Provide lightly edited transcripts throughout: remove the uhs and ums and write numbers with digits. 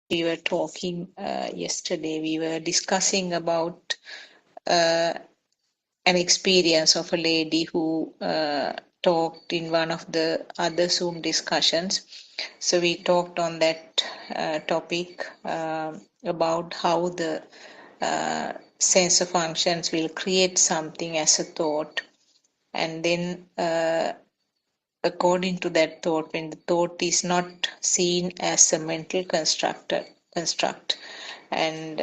we were talking yesterday, we were discussing about uh, an experience of a lady who talked in one of the other Zoom discussions. So we talked on that topic about how the sensor functions will create something as a thought, and then according to that thought, when the thought is not seen as a mental construct, and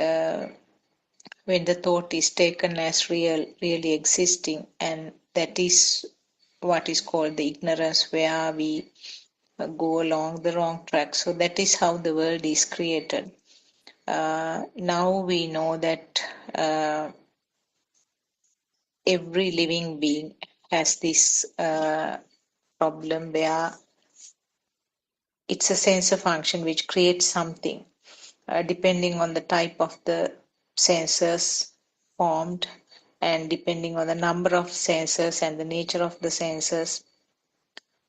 when the thought is taken as really existing, and that is what is called the ignorance, where we go along the wrong track. So that is how the world is created. Now we know that every living being has this problem where it's a sensor function which creates something depending on the type of the sensors formed, and depending on the number of sensors and the nature of the sensors,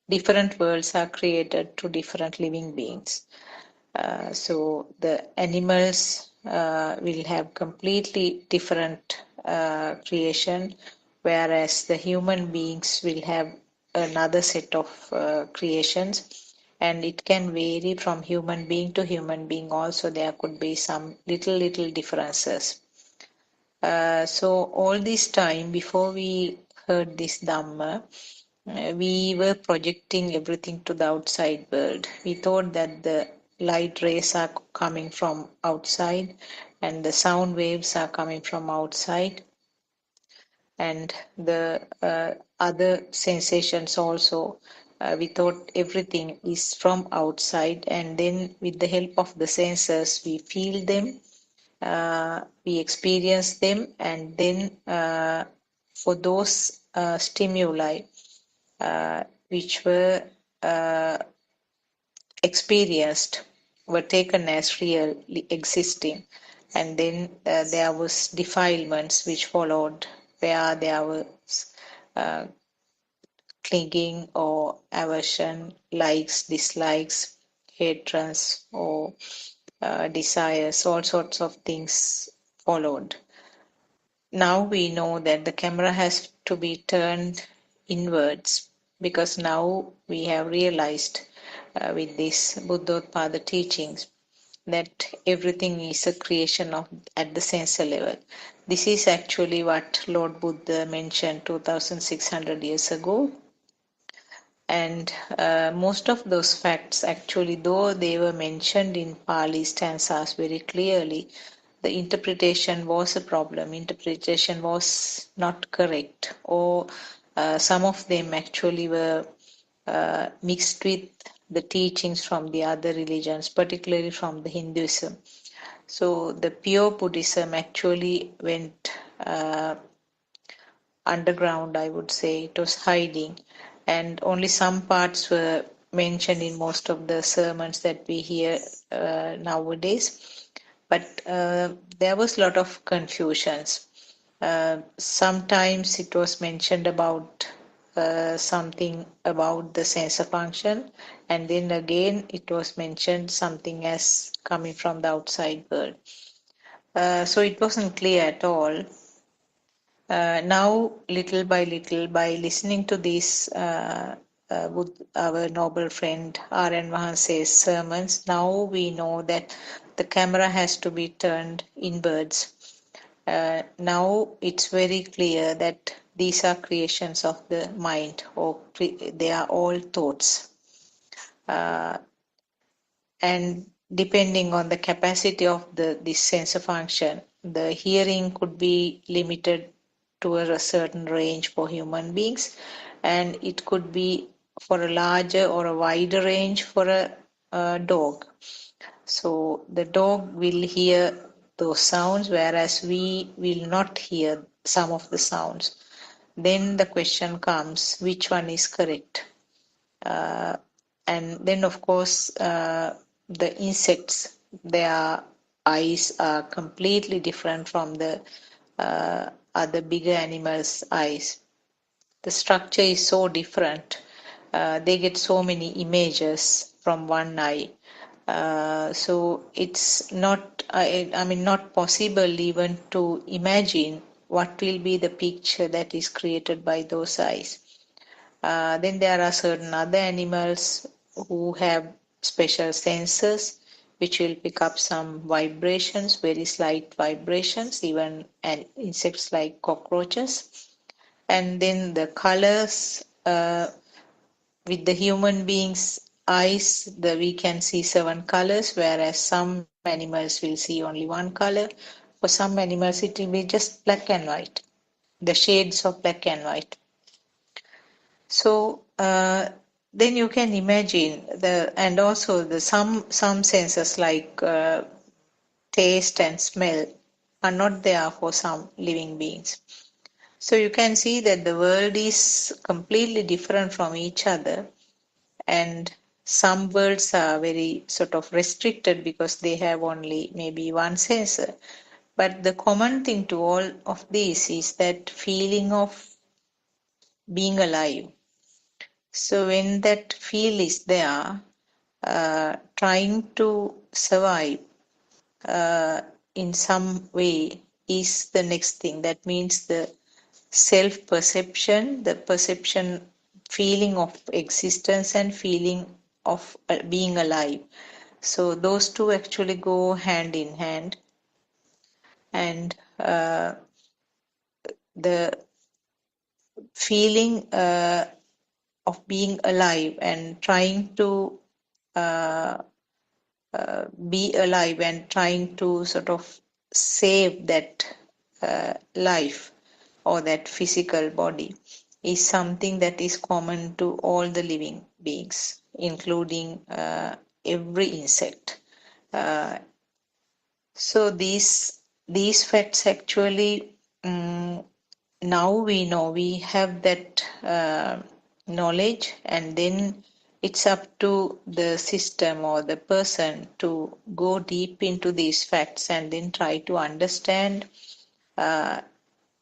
different worlds are created to different living beings. So the animals will have completely different creation, whereas the human beings will have another set of creations, and it can vary from human being to human being. Also, there could be some little differences. So all this time before we heard this Dhamma, we were projecting everything to the outside world. We thought that the light rays are coming from outside and the sound waves are coming from outside, and the other sensations also. We thought everything is from outside, and then with the help of the senses, we feel them, we experience them, and then for those stimuli which were uh, experienced were taken as really existing, and then there was defilements which followed, where there was uh, clinging or aversion, likes, dislikes, hatreds, or desires, all sorts of things followed. Now we know that the camera has to be turned inwards, because now we have realized with this Buddothpada teachings that everything is a creation of at the sensor level. This is actually what Lord Buddha mentioned 2600 years ago, and most of those facts, actually, though they were mentioned in Pali stanzas very clearly, the interpretation was a problem. Interpretation was not correct, or some of them actually were mixed with the teachings from the other religions, particularly from the Hinduism. So the pure Buddhism actually went underground, I would say. It was hiding, and only some parts were mentioned in most of the sermons that we hear nowadays. But there was a lot of confusions. Sometimes it was mentioned about something about the sensor function, and then again it was mentioned something as coming from the outside world. So it wasn't clear at all. Now, little by little, by listening to this, with our noble friend R.N. Mahanse's sermons, now we know that the camera has to be turned inwards. Now it's very clear that these are creations of the mind, or they are all thoughts. And depending on the capacity of this sensor function, the hearing could be limited to a certain range for human beings, and it could be for a larger or a wider range for a dog. So the dog will hear those sounds, whereas we will not hear some of the sounds. Then the question comes, which one is correct? And then, of course, the insects, their eyes are completely different from the other bigger animals' eyes. The structure is so different. They get so many images from one eye. So it's not, not possible even to imagine what will be the picture that is created by those eyes. Then there are certain other animals who have special sensors which will pick up some vibrations, very slight vibrations, even insects like cockroaches. And then the colors, with the human beings' eyes, we can see 7 colors, whereas some animals will see only one color. For some animals, it will be just black and white, the shades of black and white. So then you can imagine and also some senses like taste and smell are not there for some living beings. So you can see that the world is completely different from each other, and some worlds are very sort of restricted because they have only maybe one sensor. But the common thing to all of these is that feeling of being alive. So when that feel is there, trying to survive in some way is the next thing. That means the self perception, the perception, feeling of existence, and feeling of being alive. So those two actually go hand in hand. And the feeling of being alive and trying to uh, be alive and trying to sort of save that life or that physical body is something that is common to all the living beings, including every insect. Uh, so these facts actually, now we know we have that knowledge, and then it's up to the system or the person to go deep into these facts and then try to understand uh,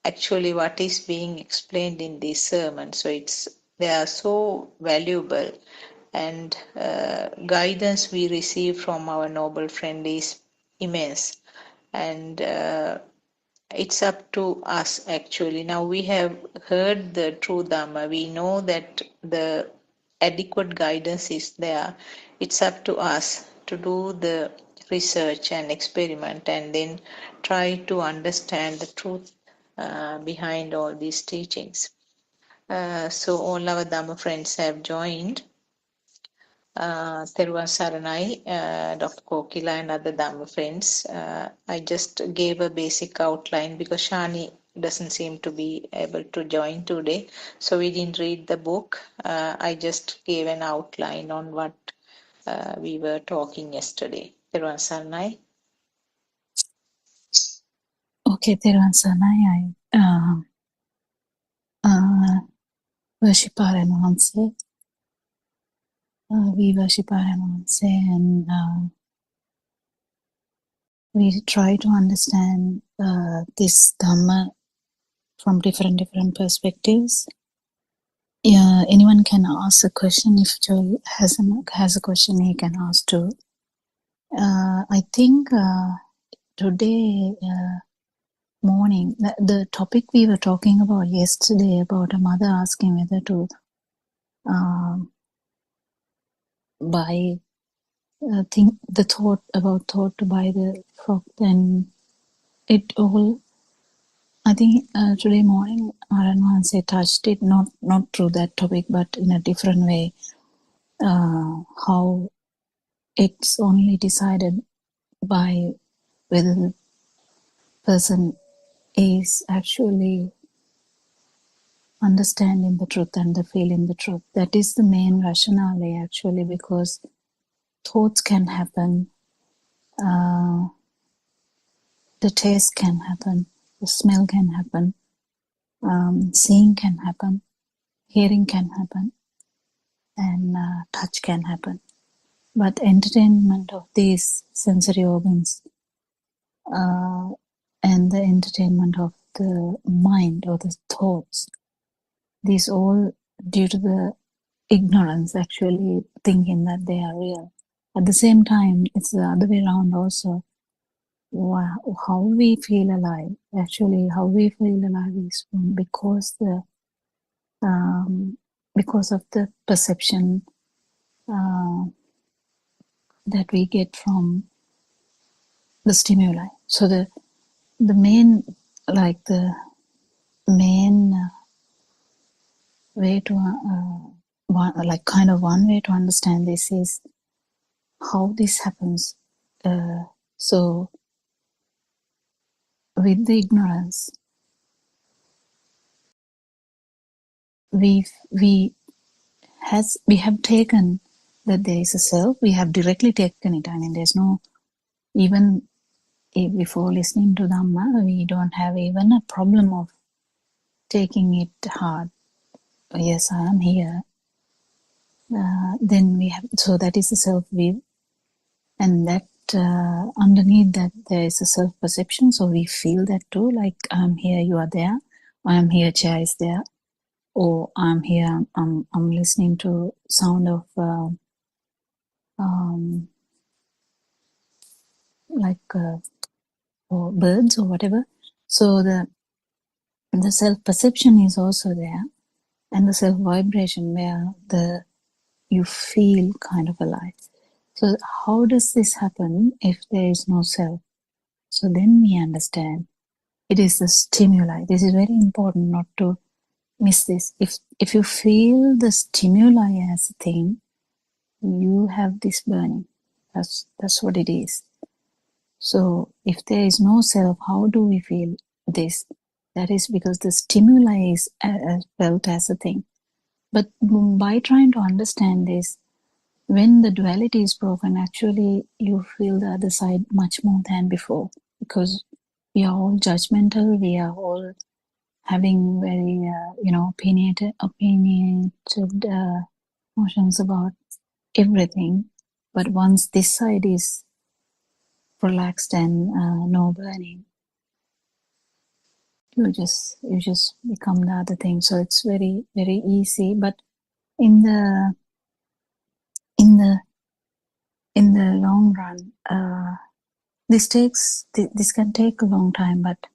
actually what is being explained in this sermon. So they are so valuable, and guidance we receive from our noble friend is immense. And it's up to us actually. Now we have heard the true Dhamma. We know that the adequate guidance is there. It's up to us to do the research and experiment and then try to understand the truth behind all these teachings. So all our Dhamma friends have joined. Therwan Saranai, Dr. Kokila, and other Dhamma friends. I just gave a basic outline because Shani doesn't seem to be able to join today, so we didn't read the book. I just gave an outline on what we were talking yesterday. Therwan Saranai. Okay, Therwan Saranai, I worship Paramahansa. We worship Paramahansa, and we try to understand this Dhamma from different perspectives. Yeah, anyone can ask a question. If Joel has a question, he can ask too. I think today morning, the topic we were talking about yesterday about a mother asking whether to buy think the thought to buy the frock, then it all, I think today morning Aranwanse touched it, not through that topic but in a different way, how it's only decided by whether the person is actually understanding the truth and the feeling the truth. That is the main rationale actually, because thoughts can happen, the taste can happen, the smell can happen, seeing can happen, hearing can happen, and touch can happen. But entertainment of these sensory organs and the entertainment of the mind or the thoughts, these all due to the ignorance actually thinking that they are real. At the same time, it's the other way around also. How we feel alive, actually, how we feel alive is because of the perception that we get from the stimuli. So the main, like the main way to one way to understand this is how this happens. So with the ignorance, we have taken that there is a self. We have directly taken it. I mean, there's no, even before listening to Dhamma, we don't have even a problem of taking it hard. Yes, I am here. Then we have, so that is a self view, and that underneath that there is a self perception. So we feel that too, like I'm here, you are there. I am here, chair is there. Or I'm here, I'm listening to sound of or birds or whatever. So the self perception is also there, and the self vibration where you feel kind of alive. So how does this happen if there is no self? So then we understand it is the stimuli. This is very important not to miss this. If you feel the stimuli as a thing, you have this burning. That's what it is. So if there is no self, how do we feel this? That is because the stimuli is felt as a thing. But by trying to understand this, when the duality is broken, actually you feel the other side much more than before, because we are all judgmental, we are all having very opinionated notions about everything. But once this side is relaxed and no burning, you just become the other thing. So it's very, very easy. But in the long run, this can take a long time, but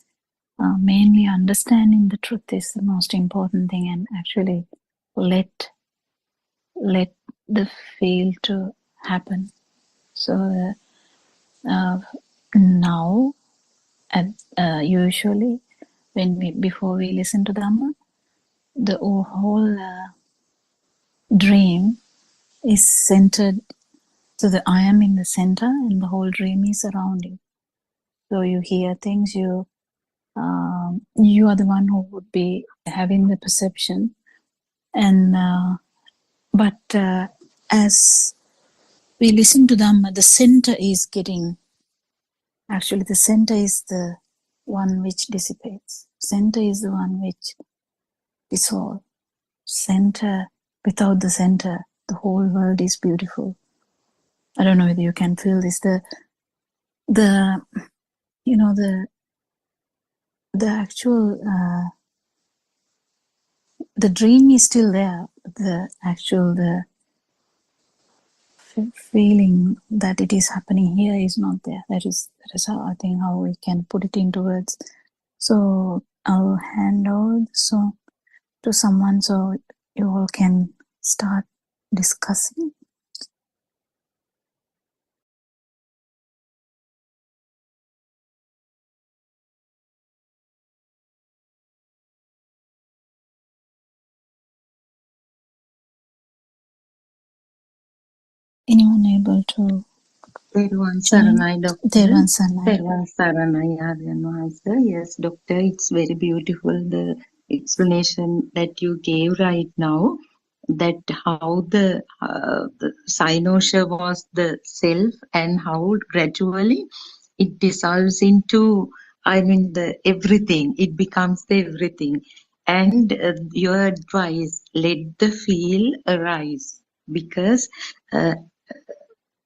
mainly understanding the truth is the most important thing, and actually let the feel to happen. So now, usually before we listen to Dhamma, the whole dream is centered. So the I am in the center, and the whole dream is around you. So you hear things, you are the one who would be having the perception, and but as we listen to Dhamma, the center is the center is the one which dissipates. Center is the one which dissolves. Center, without the center, the whole world is beautiful. I don't know whether you can feel this. The actual the dream is still there. The feeling that it is happening here is not there. That is how I think how we can put it into words. So I'll hand over the song to someone so you all can start discussing. Anyone able to? Therwan Saranai, Doctor. Therwan Saranai. Therwan Saranai, Answer. Yes, Doctor, it's very beautiful, the explanation that you gave right now, that how the cynosure was the self and how gradually it dissolves into, the everything. It becomes the everything. And your advice, let the feel arise, because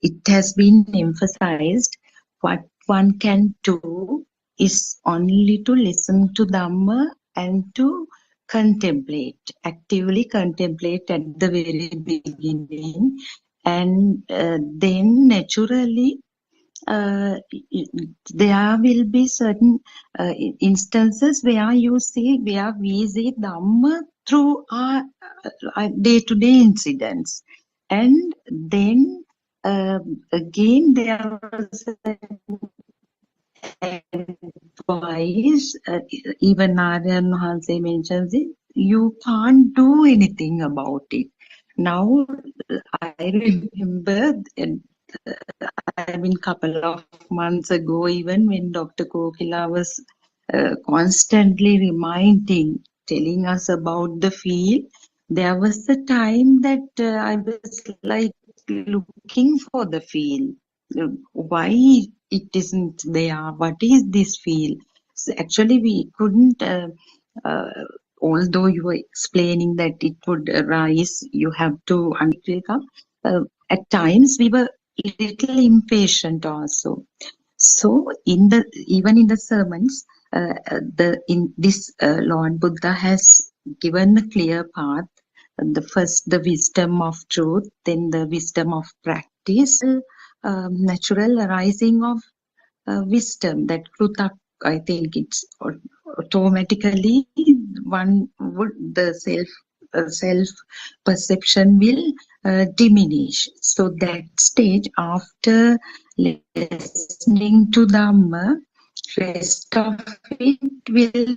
it has been emphasized what one can do is only to listen to Dhamma and to contemplate, actively contemplate at the very beginning, and then naturally there will be certain instances where we see Dhamma through our day-to-day incidents, and then again there was advice, even Naryan Hanse mentions it, you can't do anything about it. Now I remember, I mean, couple of months ago, even when Dr. Kokila was constantly telling us about the field, there was a time that I was like looking for the field. Why it isn't there? What is this field? So actually, we couldn't. Uh, Although you were explaining that it would arise, you have to undertake. At times we were little impatient also. So even in the sermons, in this Lord Buddha has given a clear path. The first, the wisdom of truth, then the wisdom of practice, natural arising of wisdom. That krutak, I think it's automatically one would the self perception will diminish. So that stage after listening to Dhamma, rest of it will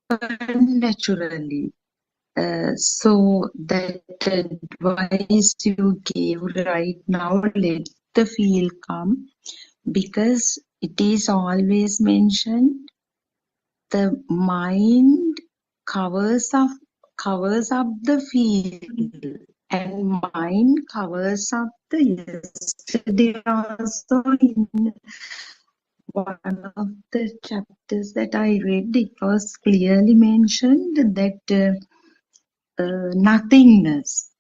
happen naturally. So that advice you gave right now, let the feel come, because it is always mentioned the mind covers up the field, and mind covers up the yesterday also. In one of the chapters that I read, it was clearly mentioned that nothingness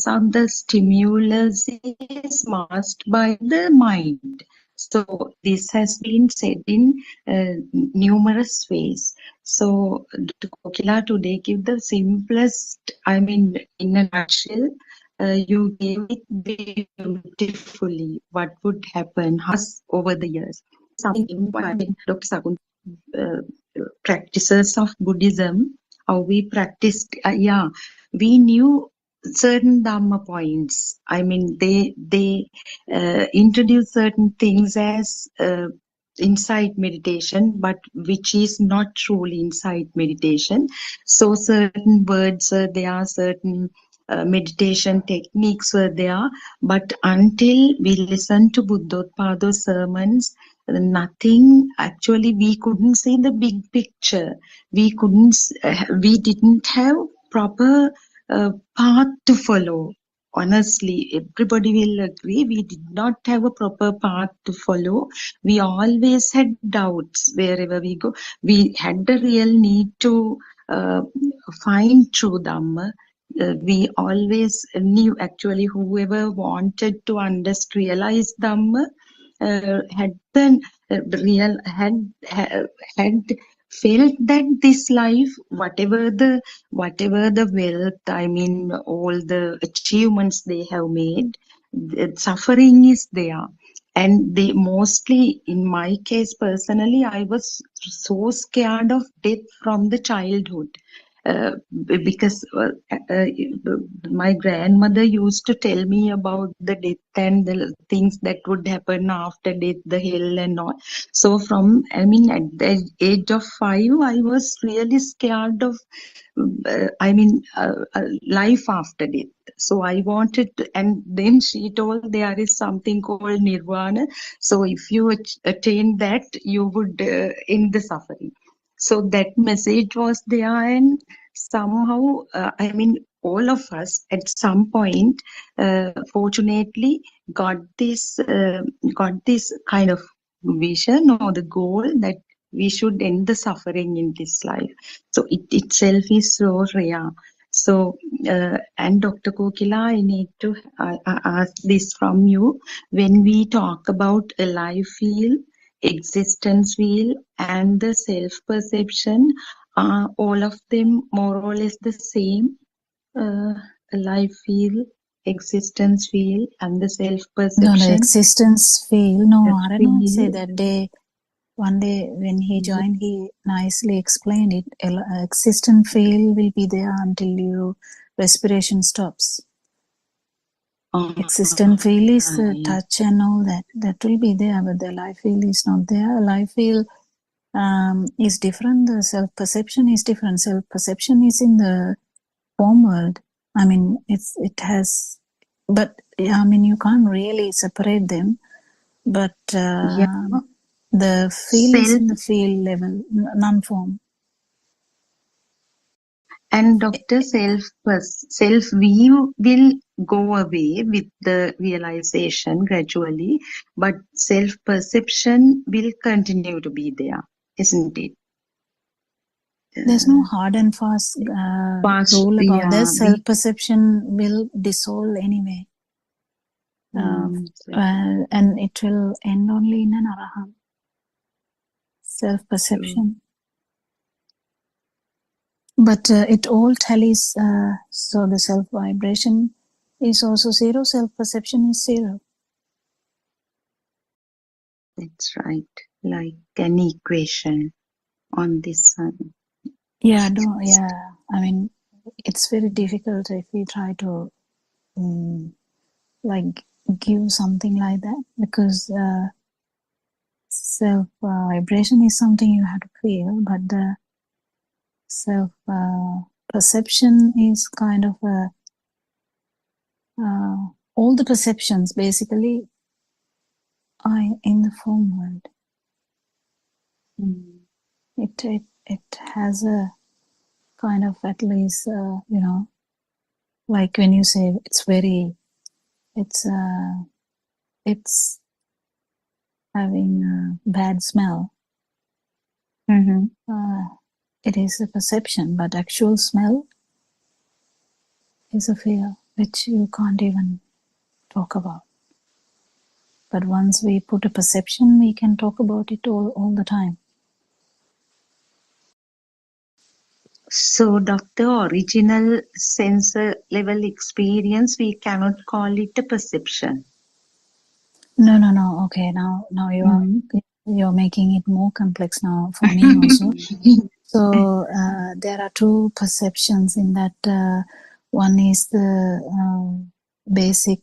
of the stimulus is masked by the mind. So this has been said in numerous ways. So Dr. Kokila today give the simplest, I mean, in a nutshell, you gave it beautifully. What would happen over the years? Something Dr. Sakun practices of Buddhism, how we practiced, we knew certain Dhamma points. I mean, they introduce certain things as insight meditation, but which is not truly insight meditation. So certain words were there, certain meditation techniques were there, but until we listened to Buddothpado sermons, nothing, actually we couldn't see the big picture. We didn't have proper path to follow. Honestly, everybody will agree, we did not have a proper path to follow. We always had doubts wherever we go. We had the real need to find true Dhamma. We always knew, actually, whoever wanted to realize Dhamma had the real had felt that this life, whatever the wealth, I mean, all the achievements they have made, the suffering is there. And they mostly, in my case personally, I was so scared of death from the childhood. Because my grandmother used to tell me about the death and the things that would happen after death, the hell and all. So I mean, at the age of 5, I was really scared of, life after death. So I wanted to, and then she told there is something called nirvana. So if you attain that, you would end the suffering. So that message was there, and somehow, all of us at some point, fortunately, got this kind of vision or the goal that we should end the suffering in this life. So it itself is so rare. So, and Dr. Kokila, I need to ask this from you. When we talk about a life field, existence wheel, and the self-perception, are all of them more or less the same? life feel, existence feel, and the self No, the perception. existence feel. No, That Arana said feel. that day, one day when he joined, he nicely explained it. Existence feel will be there until your respiration stops. Existence feel is the Right. touch and all that. That will be there, but the life feel is not there. Life feel is different. The self perception is different. Self perception is in the form world. I mean, it has, but I mean, you can't really separate them. But Yeah. the feel is Self in the feel level, non-form. and Dr. Self view will go away with the realization gradually, but self perception will continue to be there, isn't it? There's no hard and fast Past, rule about yeah, that. Self-perception will dissolve anyway. And it will end only in an arahant. Self-perception. But it all tallies, so the self-vibration is also zero, self-perception is zero. That's right, like an equation on this one. Yeah, I mean, it's very difficult if we try to like give something like that, because self vibration is something you have to feel, but the self perception is kind of all the perceptions basically are in the form world. It has a kind of, at least like when you say it's having a bad smell. It is a perception, but actual smell is a fear which you can't even talk about. But once we put a perception, we can talk about it all the time. So, Doctor, original sensor level experience, we cannot call it a perception. No. Okay, now you're making it more complex now for me also. So there are two perceptions in that. One is the basic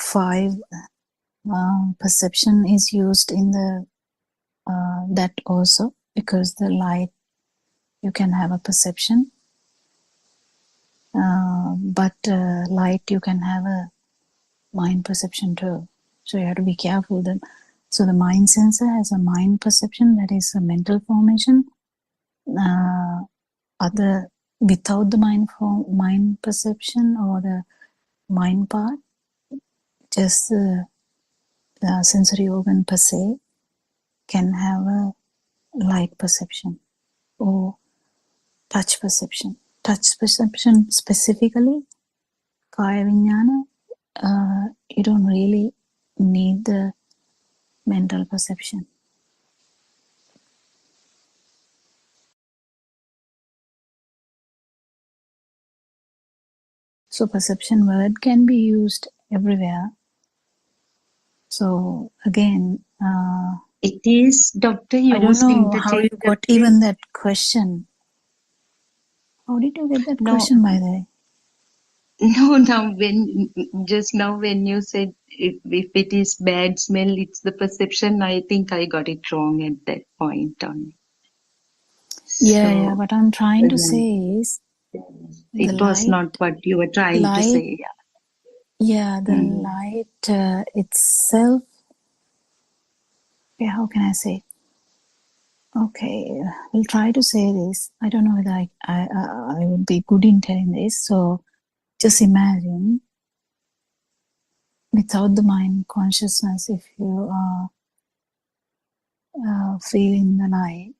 five perception is used in the that also, because the light, you can have a perception, but light, you can have a mind perception too. So you have to be careful. So the mind sensor has a mind perception, that is a mental formation. Without the mind perception or the mind part, just the sensory organ per se can have a light perception or touch perception. Touch perception specifically, kaya vinyana, you don't really need the mental perception. So perception word can be used everywhere. So again, it is, Doctor, I don't know how you got even that question. How did you get that question, by the way? No, just now when you said if it is bad smell, it's the perception, I think I got it wrong at that point on. Yeah, what I'm trying to say is it was not what you were trying to say. Yeah, the light itself. Yeah, how can I say? Okay, we'll try to say this. I don't know whether I would be good in telling this. So just imagine, without the mind consciousness, if you are feeling the light,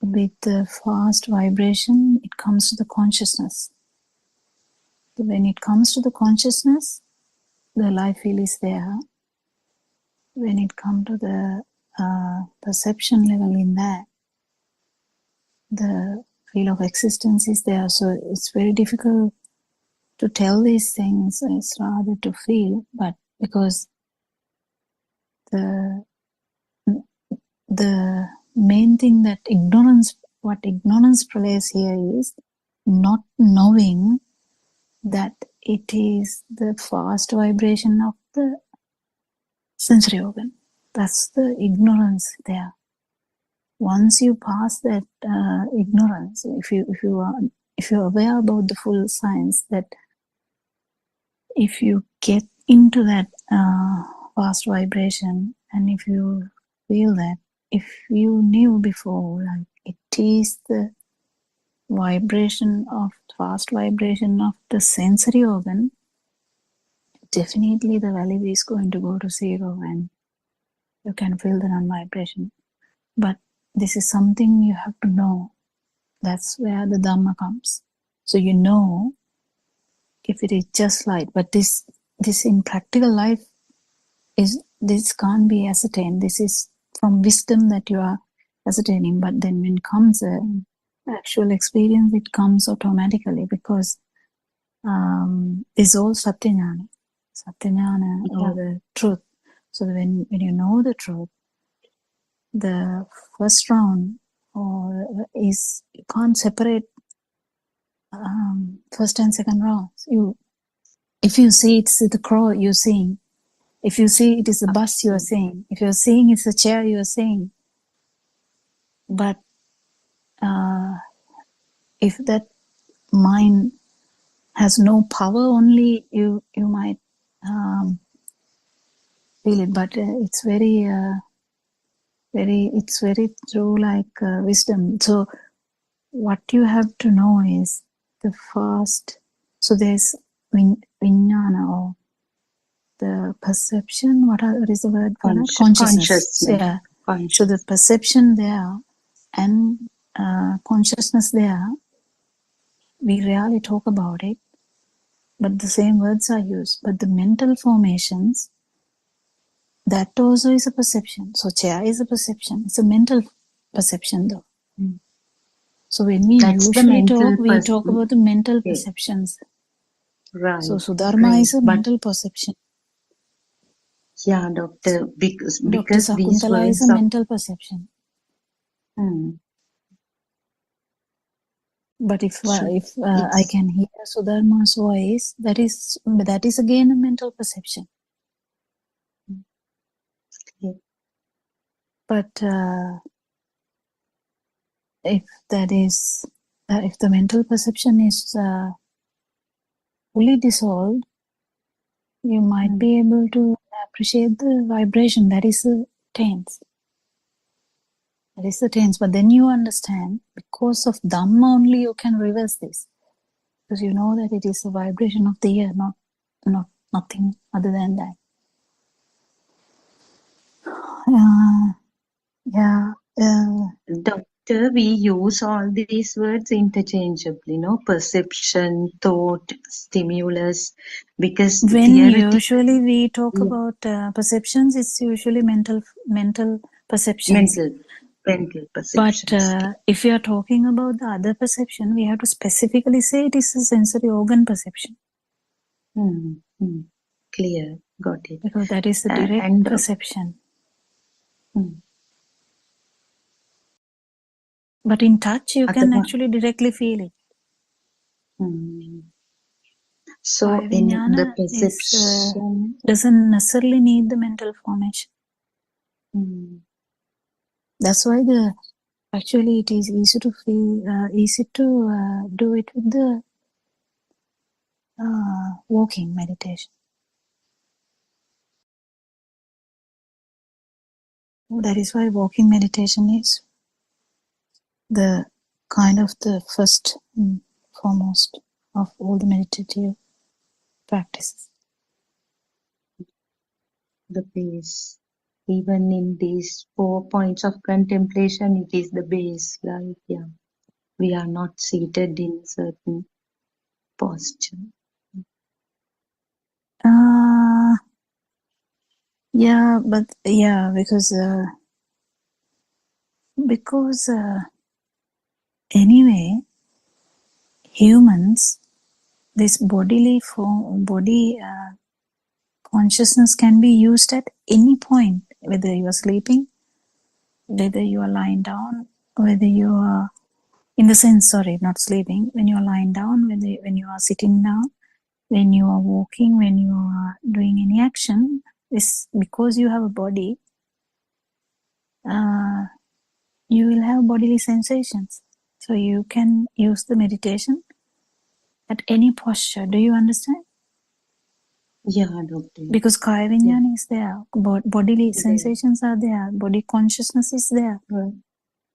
with the fast vibration, it comes to the consciousness. When it comes to the consciousness, the light field is there. When it comes to the perception level in that, the feel of existence is there. So it's very difficult to tell these things. It's rather to feel, but because the main thing that what ignorance plays here is not knowing that it is the fast vibration of the sensory organ. That's the ignorance there. Once you pass that ignorance, if you're aware about the full science, that if you get into that fast vibration, and if you feel that, if you knew before, like it is the fast vibration of the sensory organ, definitely the value is going to go to zero and you can feel the non-vibration. But this is something you have to know. That's where the Dhamma comes. So you know if it is just light. But this in practical life, this can't be ascertained. This is from wisdom that you are ascertaining. But then when comes actual experience, it comes automatically, because it's all Satyajnana or the truth. So when you know the truth, the first round is, you can't separate first and second rounds. If you see it's the crow, you're seeing. If you see it is the bus, you are seeing. If you're seeing it's a chair, you are seeing. But if that mind has no power, only you might feel it. But it's very through like wisdom. So what you have to know is the fast. So there's vijnana, or the perception. What is the word for that? Consciousness. Yeah. So the perception there and consciousness there, we rarely talk about it, but the same words are used. But the mental formations, that also is a perception. So chair is a perception. It's a mental perception though. So when we usually talk, we talk about the mental perceptions. Right. So Sudharma is a mental perception. Yeah, Doctor, because Dr. Sakuntala is a mental perception. But if I can hear Sudharma's voice, that is again a mental perception. But if the mental perception is fully dissolved, you might be able to appreciate the vibration. That is the tense. That is the tense. But then you understand, because of Dhamma only you can reverse this. Because you know that it is the vibration of the ear, not nothing other than that. Doctor, we use all these words interchangeably, no? Perception, thought, stimulus, because when usually we talk about perceptions, it's usually mental perceptions. Mental perceptions. But if we are talking about the other perception, we have to specifically say it is a sensory organ perception. Clear, got it. Because that is the direct perception. But in touch, you can actually directly feel it. So in the perception doesn't necessarily need the mental formation. That's why actually it is easy to feel, easy to do it with the walking meditation. That is why walking meditation is the kind of the first and foremost of all the meditative practices. The base. Even in these 4 points of contemplation, it is the base. Like, yeah, we are not seated in certain posture. Yeah, but yeah, because Anyway, humans, this body consciousness can be used at any point, whether you are sleeping, whether you are lying down, whether you are, in the sense, sorry, not sleeping, when you are lying down, when you are sitting down, when you are walking, when you are doing any action, is because you have a body, you will have bodily sensations. So you can use the meditation at any posture. Do you understand? Yeah, doctor. Because Kaya Vijnana is there, bodily sensations are there, body consciousness is there. Right.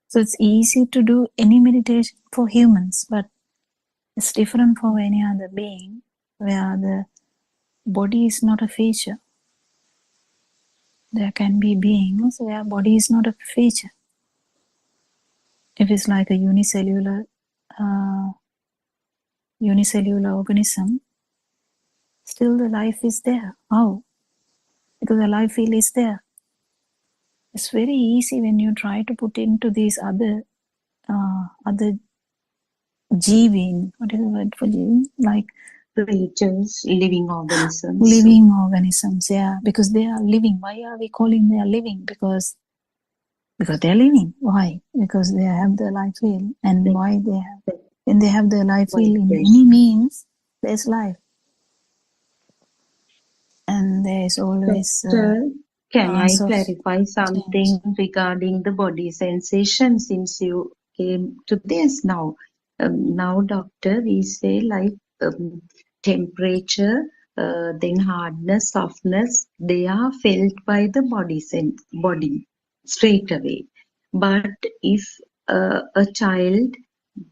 So it's easy to do any meditation for humans, but it's different for any other being where the body is not a feature. There can be beings where body is not a feature. If it's like a unicellular organism, still the life is there. How? Because the life field is there. It's very easy when you try to put into these other jeevin. What is the word for jeevin? Like Creatures, living organisms. living organisms, yeah, because they are living. Why are we calling they are living? Because they are living. Why? Because they have the life field. And why they have? When they have the life field in any means, there's life. And there is always. Doctor, can I of clarify something regarding the body sensation since you came to this now? Now, doctor, we say like temperature, then hardness, softness, they are felt by the body straight away. But if a child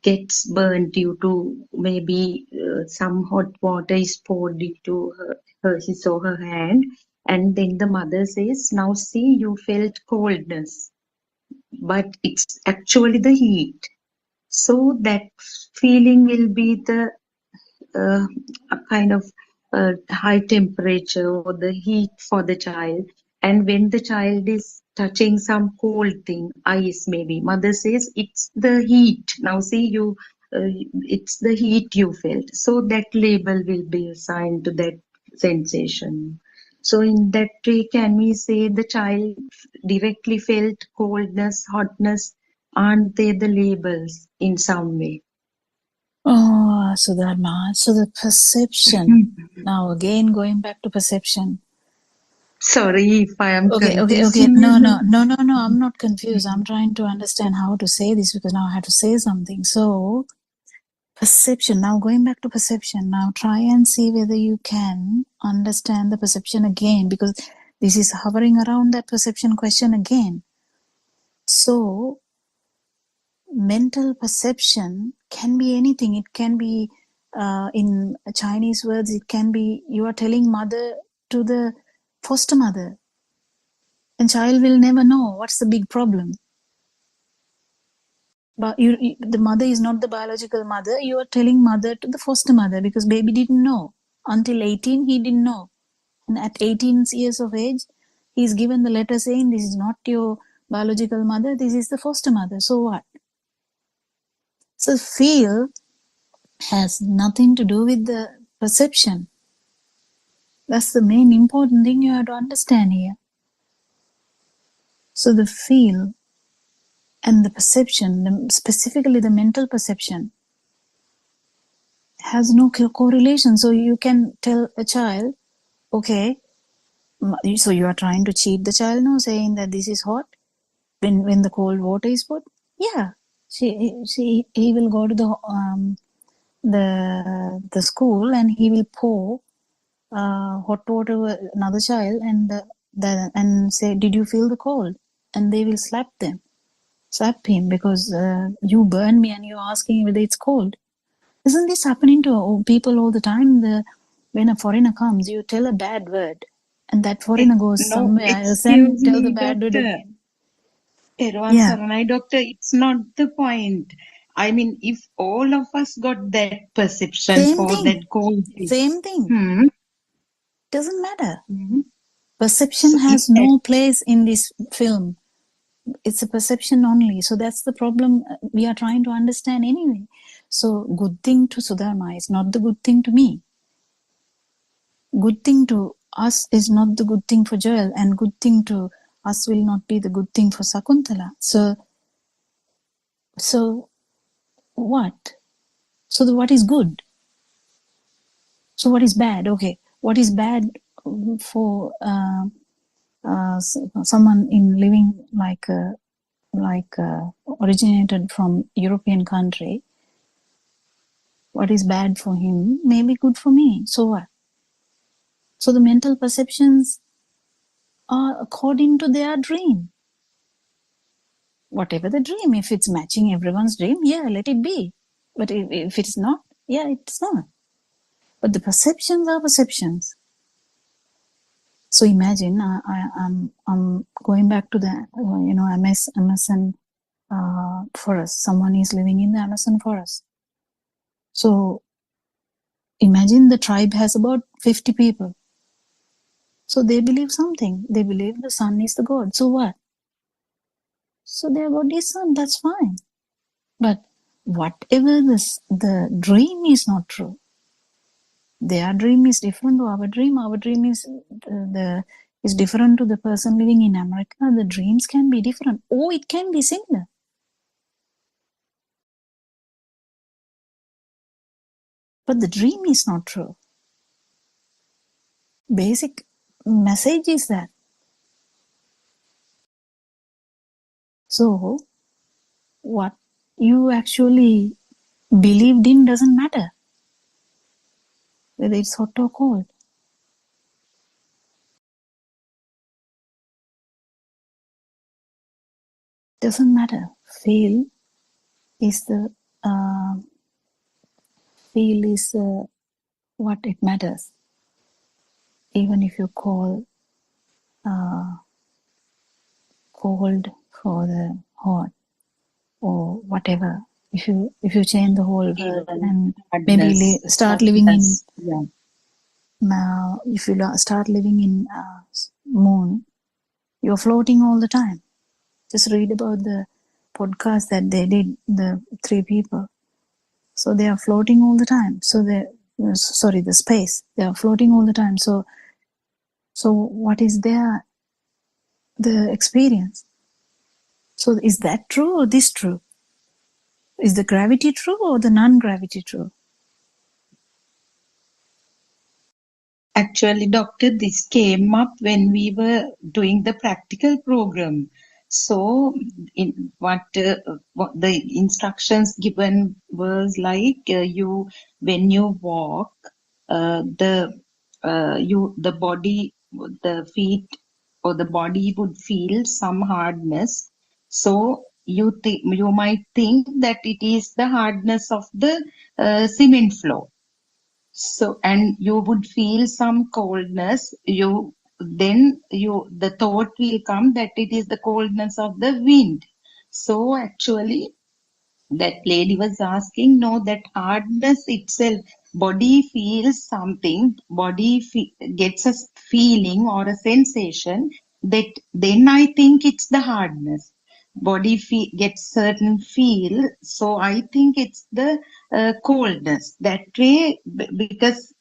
gets burned due to maybe some hot water is poured into his or her hand, and then the mother says, now see, you felt coldness, but it's actually the heat. So that feeling will be the a kind of high temperature or the heat for the child. And when the child is touching some cold thing, ice maybe, mother says it's the heat. Now see you, it's the heat you felt. So that label will be assigned to that sensation. So in that way, can we say the child directly felt coldness, hotness? Aren't they the labels in some way? Oh, Sudharma. So the perception. Now again, going back to perception. Sorry if I am Okay. confusing. No, I'm not confused. I'm trying to understand how to say this because now I have to say something. So, perception. Now going back to perception. Now try and see whether you can understand the perception again because this is hovering around that perception question again. So, mental perception can be anything. It can be, in Chinese words, it can be you are telling mother to the foster mother. And child will never know what's the big problem. But the mother is not the biological mother. You are telling mother to the foster mother because baby didn't know. Until 18, he didn't know. And at 18 years of age, he's given the letter saying, this is not your biological mother, this is the foster mother. So what? So feel has nothing to do with the perception. That's the main important thing you have to understand here. So the feel and the perception, specifically the mental perception, has no correlation. So you can tell a child, okay, so you are trying to cheat the child now, saying that this is hot when the cold water is put. Yeah, he will go to the school and he will pour hot water with another child and say, did you feel the cold? And they will slap him because you burn me and you're asking whether it's cold. Isn't this happening to people all the time? When a foreigner comes, you tell a bad word and that foreigner goes somewhere else and tell the bad word again. Saranai, doctor, it's not the point. I mean, if all of us got that perception that cold thing. Same thing. Doesn't matter. Perception has no place in this film. it's a perception only. So that's the problem we are trying to understand anyway. So good thing to Sudharma is not the good thing to me. Good thing to us is not the good thing for Joel, and good thing to us will not be the good thing for Sakuntala. So what? So what is good? So what is bad? Okay, what is bad for someone in living like originated from European country? What is bad for him may be good for me. So what? So the mental perceptions are according to their dream. Whatever the dream, if it's matching everyone's dream, yeah, let it be. But if it's not, yeah, it's not. But the perceptions are perceptions. So imagine I'm going back to the Amazon forest. Someone is living in the Amazon forest. So imagine the tribe has about 50 people. So they believe something. They believe the sun is the god. So what? So their god is sun. That's fine. But whatever the dream is not true. Their dream is different to our dream. Our dream is different to the person living in America. The dreams can be different, or it can be similar. But the dream is not true. Basic message is that. So what you actually believed in doesn't matter, whether it's hot or cold. Doesn't matter. Feel is what it matters. Even if you call cold for the hot or whatever, if you change the whole word and maybe start living in now, if you start living in moon, you're floating all the time. Just read about the podcast that they did, the 3 people. So they are floating all the time. So the space, they are floating all the time. So what is the experience? So is that true or this true? Is the gravity true or the non-gravity true? Actually, doctor, this came up when we were doing the practical program. So, in what the instructions given was like, when you walk, the body, the feet or the body would feel some hardness. So you might think that it is the hardness of the cement floor. So, and you would feel some coldness. The thought will come that it is the coldness of the wind. So actually, that lady was asking, no, that hardness itself, body feels something, gets a feeling or a sensation, that then I think it's the hardness. Body gets certain feel, so I think it's the coldness. That way, because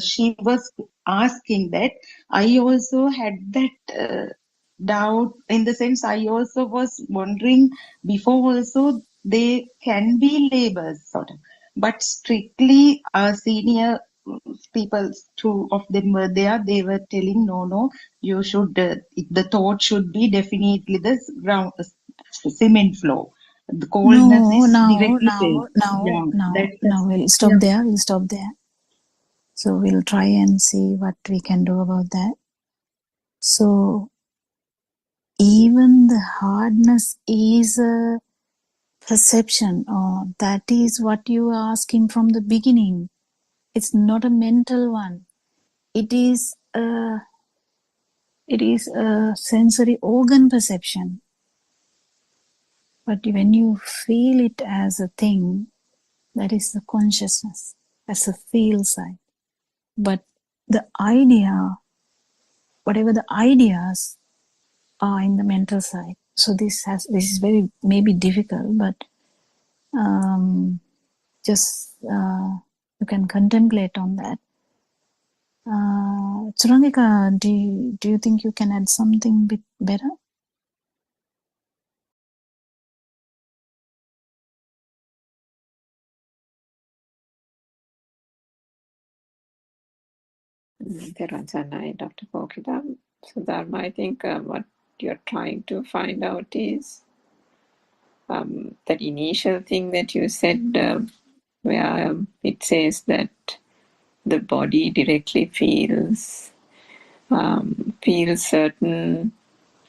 she was asking that, I also had that doubt, in the sense I also was wondering before also they can be labels sort of, but strictly senior people, 2 of them were there, they were telling no, you should the thought should be definitely the ground cement floor. The coldness is directly We'll stop there. We'll stop there. So we'll try and see what we can do about that. So even the hardness is a perception, or that is what you are asking from the beginning. It's not a mental one. It is a sensory organ perception. But when you feel it as a thing, that is the consciousness, as a feel side. But the idea, whatever the ideas, are in the mental side. so this is very maybe difficult, but just you can contemplate on that. Churangika, do you think you can add something bit better? Dr. Kokida. So Dharma, I think what you're trying to find out is that initial thing that you said, where it says that the body directly feels certain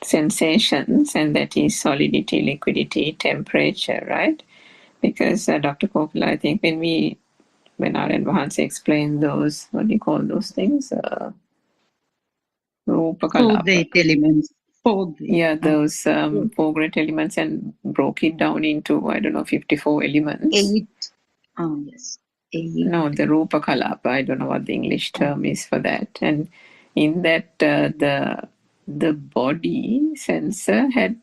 sensations, and that is solidity, liquidity, temperature, right? Because Dr. Kokila, I think when Aryan Vahanse explained those, what do you call those things? Rupa Four great elements. Yeah, those four great elements, and broke it down into, I don't know, 54 elements. 8. Yes. 8. No, the Rupa Kalapa. I don't know what the English term is for that. And in that, the body sensor had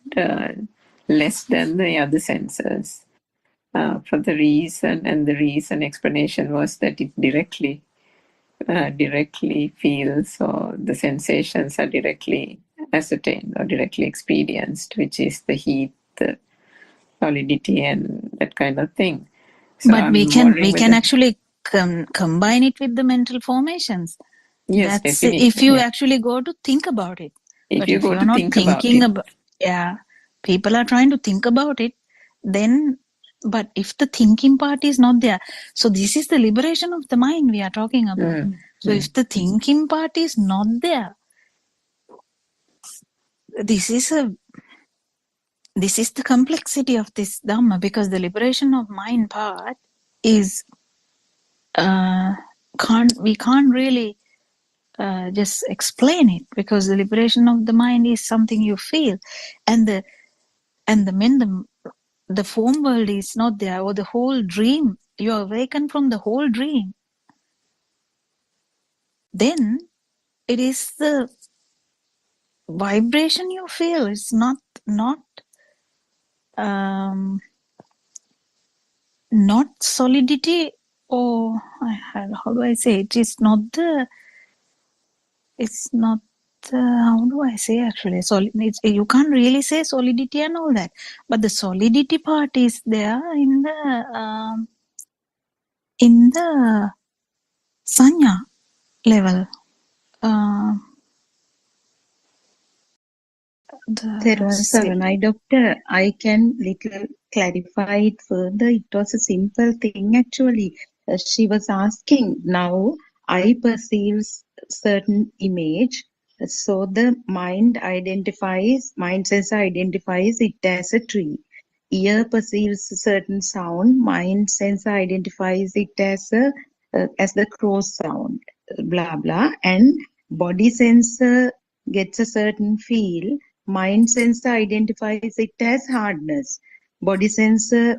less than the other sensors. For the reason, and the reason explanation was that it directly feels, or the sensations are directly ascertained or directly experienced, which is the heat, the solidity, and that kind of thing. So but we can actually combine it with the mental formations. Yes, that's definitely. If you actually go to think about it. If but you if go you're to not think thinking about it, yeah, people are trying to think about it, then, but if the thinking part is not there, so this is the liberation of the mind we are talking about. So if the thinking part is not there, this is the complexity of this Dhamma, because the liberation of mind part is we can't really just explain it, because the liberation of the mind is something you feel, and the form world is not there, or the whole dream, you awaken from the whole dream, then it is the vibration you feel. It's not solidity, or how do I say it? It's not how do I say actually? You can't really say solidity and all that, but the solidity part is there in the sanya level. Doctor, I can little clarify it further. It was a simple thing actually. She was asking, now I perceive certain image, so the mind sense identifies it as a tree. Ear perceives a certain sound, mind sense identifies it as the cross sound, blah blah, and body sensor gets a certain feel. Mind sensor identifies it as hardness. Body sensor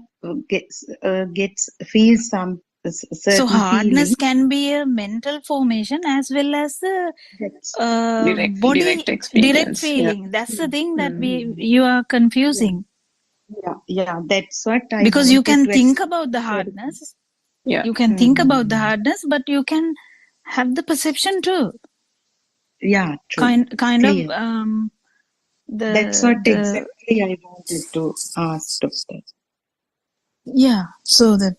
feels some certain so hardness feeling. can be a mental formation as well as a body direct feeling. That's the thing that you are confusing. Yeah, that's what I because you can think about the hardness. Yeah, you can think about the hardness, but you can have the perception too. Yeah, true. Kind of that's what exactly I wanted to ask, Doctor. Yeah, so the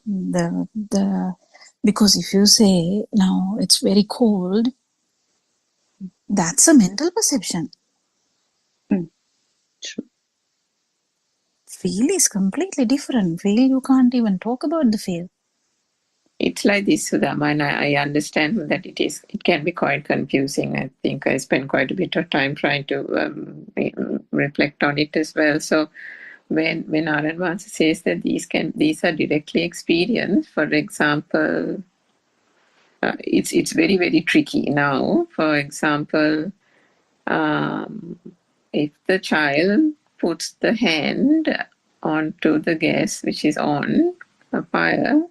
because if you say now it's very cold, that's a mental perception. True. Feel is completely different. Feel, you can't even talk about the feel. It's like this, Sudama, and I understand that it can be quite confusing. I think I spent quite a bit of time trying to reflect on it as well. So when Aryan Vahanse says that these are directly experienced, for example, it's very, very tricky now. For example, if the child puts the hand onto the gas which is on a fire,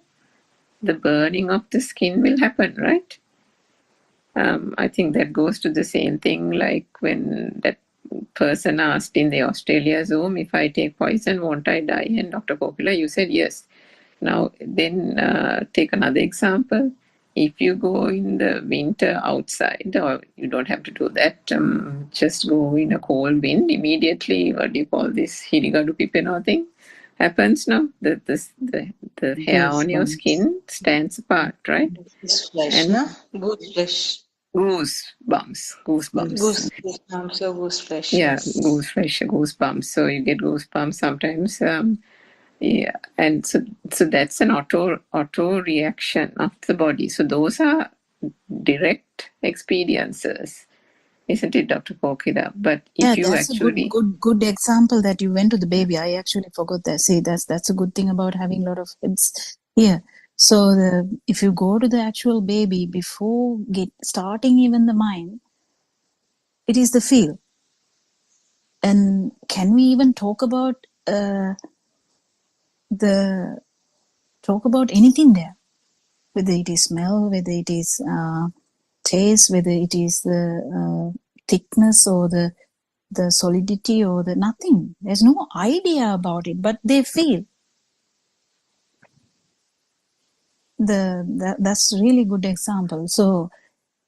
the burning of the skin will happen, right? I think that goes to the same thing like when that person asked in the Australia Zoom, if I take poison, won't I die? And Dr. Popula, you said yes. Now, then take another example. If you go in the winter outside, or you don't have to do that, just go in a cold wind, immediately, what do you call this, hirigadu pipeno thing happens now. The hair on your skin stands apart, right? Goose flesh, And no? Goose flesh. goosebumps. Goosebumps or goose flesh, Yeah, yes. goosebumps. So you get goosebumps sometimes. Yeah, and so that's an auto reaction of the body. So those are direct experiences, isn't it, Dr. Pokida? But if you that's actually a good example that you went to the baby. I actually forgot that. See, that's a good thing about having a lot of kids here. So if you go to the actual baby before starting even the mind, it is the feel. And can we even talk about anything there? Whether it is smell, whether it is taste, whether it is the thickness or the solidity or the nothing. There's no idea about it, but they feel. That's a really good example. So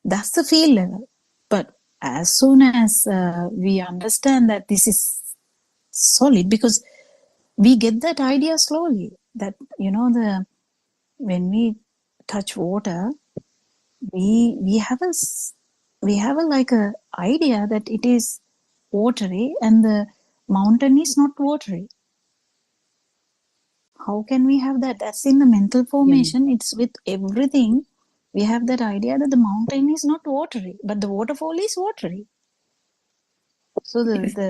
that's the feel level. But as soon as we understand that this is solid, because we get that idea slowly, that when we touch water, we have a like a idea that it is watery and the mountain is not watery. How can we have that? That's in the mental formation. It's with everything. We have that idea that the mountain is not watery, but the waterfall is watery. So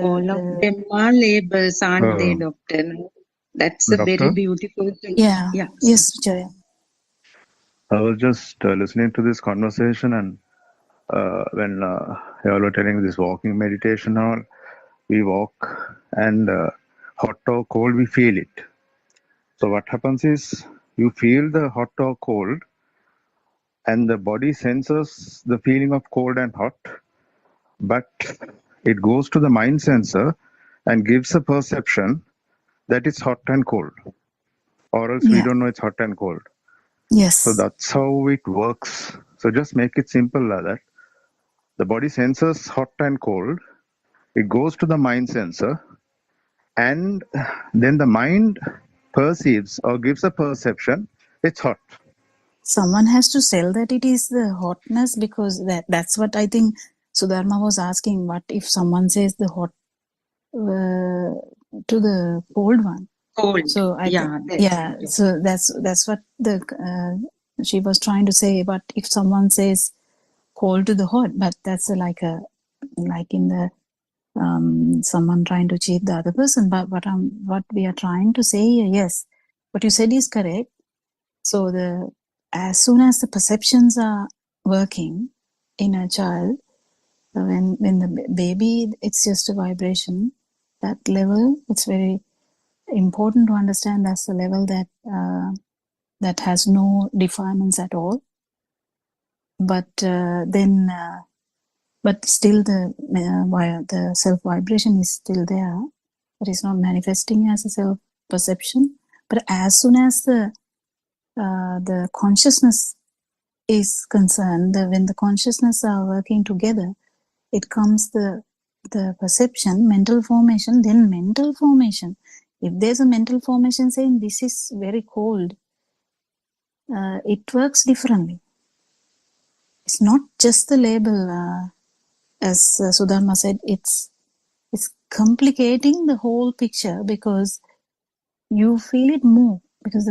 all of them are labels, aren't they, Doctor? That's a Doctor? very beautiful thing. Yeah. Yes, Jaya. I was just listening to this conversation, and when you all were telling this walking meditation, all we walk, and hot or cold, we feel it. So what happens is you feel the hot or cold, and the body senses the feeling of cold and hot, but it goes to the mind sensor and gives a perception that it's hot and cold, or else we don't know it's hot and cold. Yes. So that's how it works. So just make it simple like that. The body senses hot and cold. It goes to the mind sensor, and then the mind perceives or gives a perception, it's hot. Someone has to sell that it is the hotness, because that's what I think Sudharma was asking. What if someone says the hot to the cold one? Cold. So so that's what she was trying to say. But if someone says cold to the hot, but that's like in the someone trying to cheat the other person. But what we are trying to say here, yes, what you said is correct. So as soon as the perceptions are working in a child, when the baby, it's just a vibration. That level, it's very important to understand. That's the level that has no defilements at all. But but still the self vibration is still there. It is not manifesting as a self perception. But as soon as the consciousness is concerned, when the consciousness are working together, it comes the perception, mental formation, then mental formation. If there's a mental formation saying this is very cold, it works differently. It's not just the label, as Sudharma said, it's complicating the whole picture, because you feel it more, because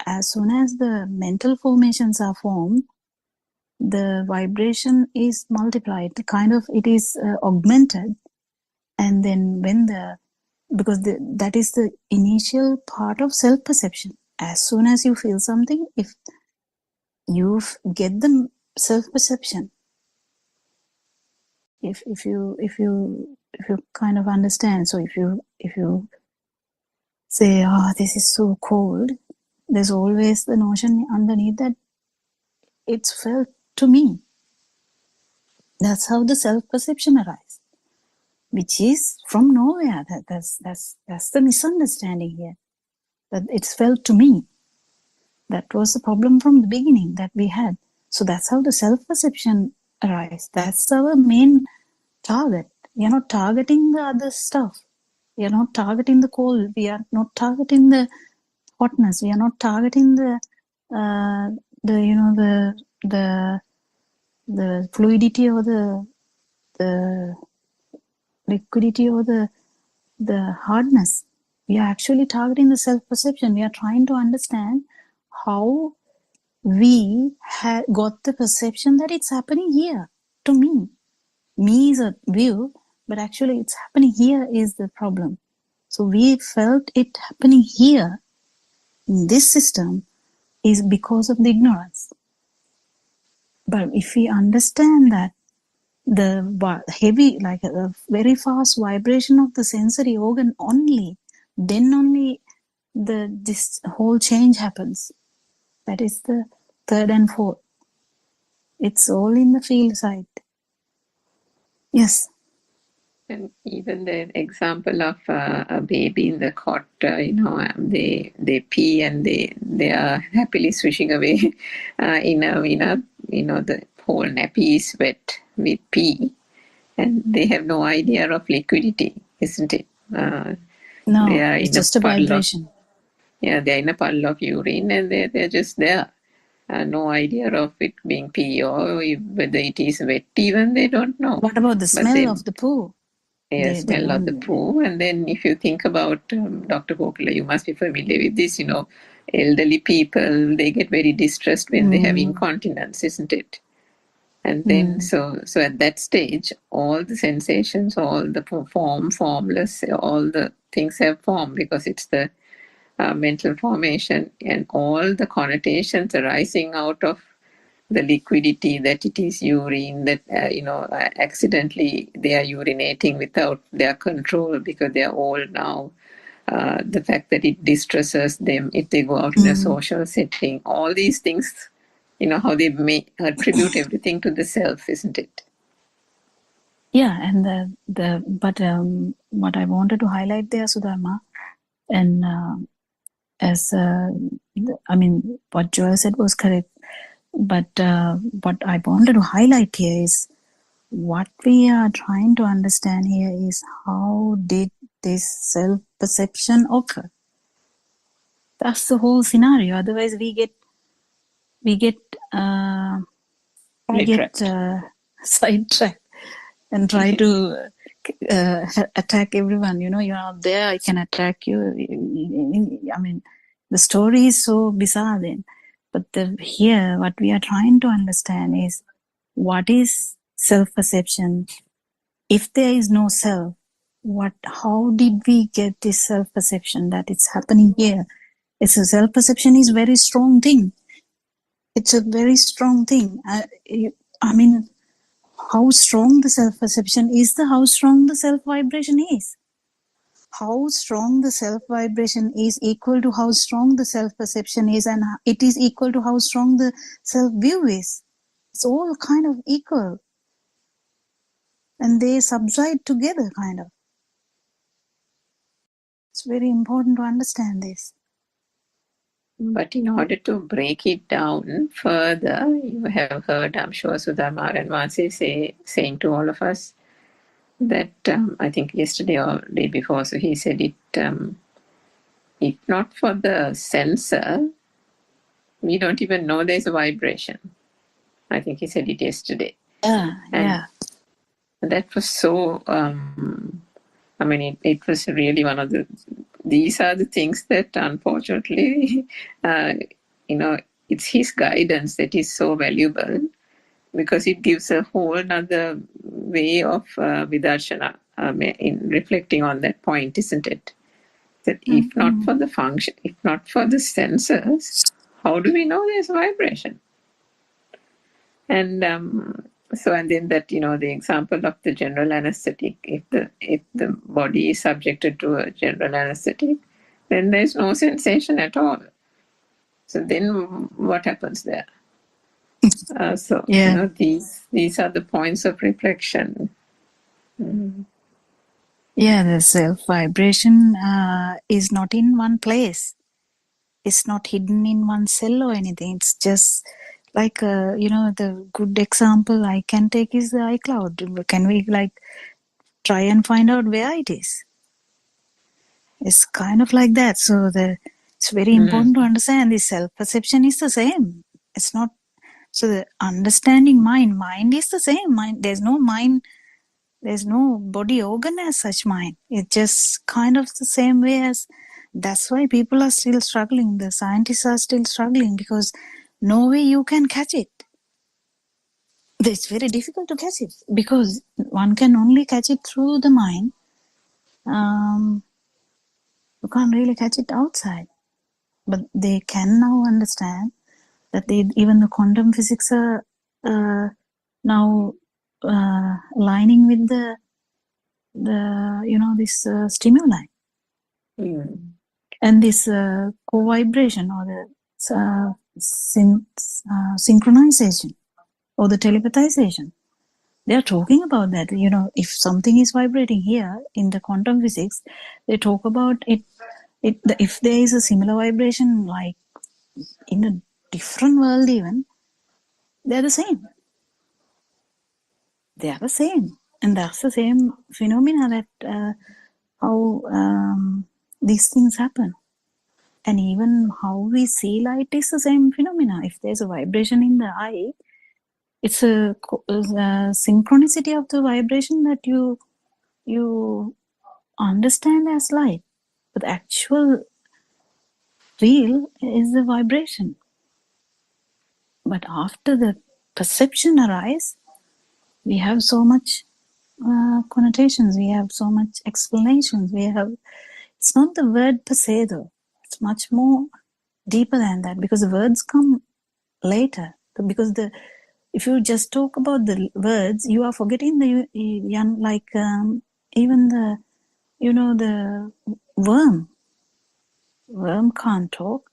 as soon as the mental formations are formed, the vibration is multiplied, it is augmented. And then because that is the initial part of self-perception. As soon as you feel something, if you get the self-perception, if you kind of understand. So if you say, oh, this is so cold, there's always the notion underneath that it's felt to me. That's how the self-perception arises. which is from nowhere. That's the misunderstanding here. That it's felt to me. That was the problem from the beginning that we had. So that's how the self-perception arises. That's our main target. We are not targeting the other stuff. We are not targeting the cold. We are not targeting the hotness. We are not targeting the fluidity or the liquidity or the hardness. We are actually targeting the self-perception. We are trying to understand how we got the perception that it's happening here to me. Me is a view, but actually it's happening here is the problem. So we felt it happening here in this system is because of the ignorance. But if we understand that the heavy, like a very fast vibration of the sensory organ only, then only this whole change happens. That is the third and fourth. It's all in the field side. Yes. And even the example of a baby in the cot, they pee and they are happily swishing away the whole nappy is wet with pee, and they have no idea of liquidity, isn't it? No, they it's just a vibration. They're in a puddle of urine and they're just there. No idea of it being pee or whether it is wet, even they don't know. What about the smell of the poo? Yeah, smell of the poo. And then if you think about Dr. Kokala, you must be familiar with this, elderly people, they get very distressed when they have incontinence, isn't it? And then, so at that stage, all the sensations, all the formless, all the things have formed because it's the mental formation and all the connotations arising out of the liquidity, that it is urine, that, accidentally they are urinating without their control because they are old now. The fact that it distresses them if they go out in a social setting, all these things, how they may attribute everything to the self, isn't it? Yeah, and but what I wanted to highlight there, Sudharma, and what Joel said was correct. But what I wanted to highlight here is what we are trying to understand here is how did this self-perception occur? That's the whole scenario. Otherwise, we get sidetracked and try to attack everyone. You're out there, I can attack you. I mean, the story is so bizarre then. But here, what we are trying to understand is what is self-perception? If there is no self, how did we get this self-perception that it's happening here? It's a self-perception is a very strong thing. It's a very strong thing. How strong the self-perception is, how strong the self-vibration is. How strong the self-vibration is equal to how strong the self-perception is, and it is equal to how strong the self-view is. It's all kind of equal. And they subside together, kind of. It's very important to understand this. But in order to break it down further, you have heard, I'm sure, Sudharma and Vasi saying to all of us that I think yesterday or day before, so he said it, if not for the sensor, we don't even know there's a vibration. I think he said it yesterday. Yeah. That was so, it was really one of these are the things that unfortunately, it's his guidance that is so valuable because it gives a whole other way of vidarshana in reflecting on that point, isn't it? That if not for the function, if not for the sensors, how do we know there's vibration? And then that, the example of the general anesthetic, if the body is subjected to a general anesthetic, then there's no sensation at all. So then what happens there? These are the points of reflection. Yeah, the self vibration is not in one place. It's not hidden in one cell or anything. It's just like, the good example I can take is the iCloud. Can we try and find out where it is? It's kind of like that. So it's very important to understand the self-perception is the same. It's not, so the understanding mind is the same. Mind, there's no mind, there's no body organ as such mind. It's just kind of the same way as, that's why people are still struggling. The scientists are still struggling because no way you can catch it. It's very difficult to catch it because one can only catch it through the mind. You can't really catch it outside. But they can now understand that even the quantum physics are now aligning with this stimuli. And this co-vibration or the synchronization or the telepathization. They are talking about that. If something is vibrating here in the quantum physics, they talk about it. If there is a similar vibration, like in a different world even, they're the same. They are the same. And that's the same phenomena that how these things happen. And even how we see light is the same phenomena. If there's a vibration in the eye, it's a synchronicity of the vibration that you understand as light. But the actual real is the vibration. But after the perception arises, we have so much connotations, we have so much explanations, it's not the word per se though, it's much more deeper than that, because the words come later. Because if you just talk about the words, you are forgetting even the worm. Worm can't talk,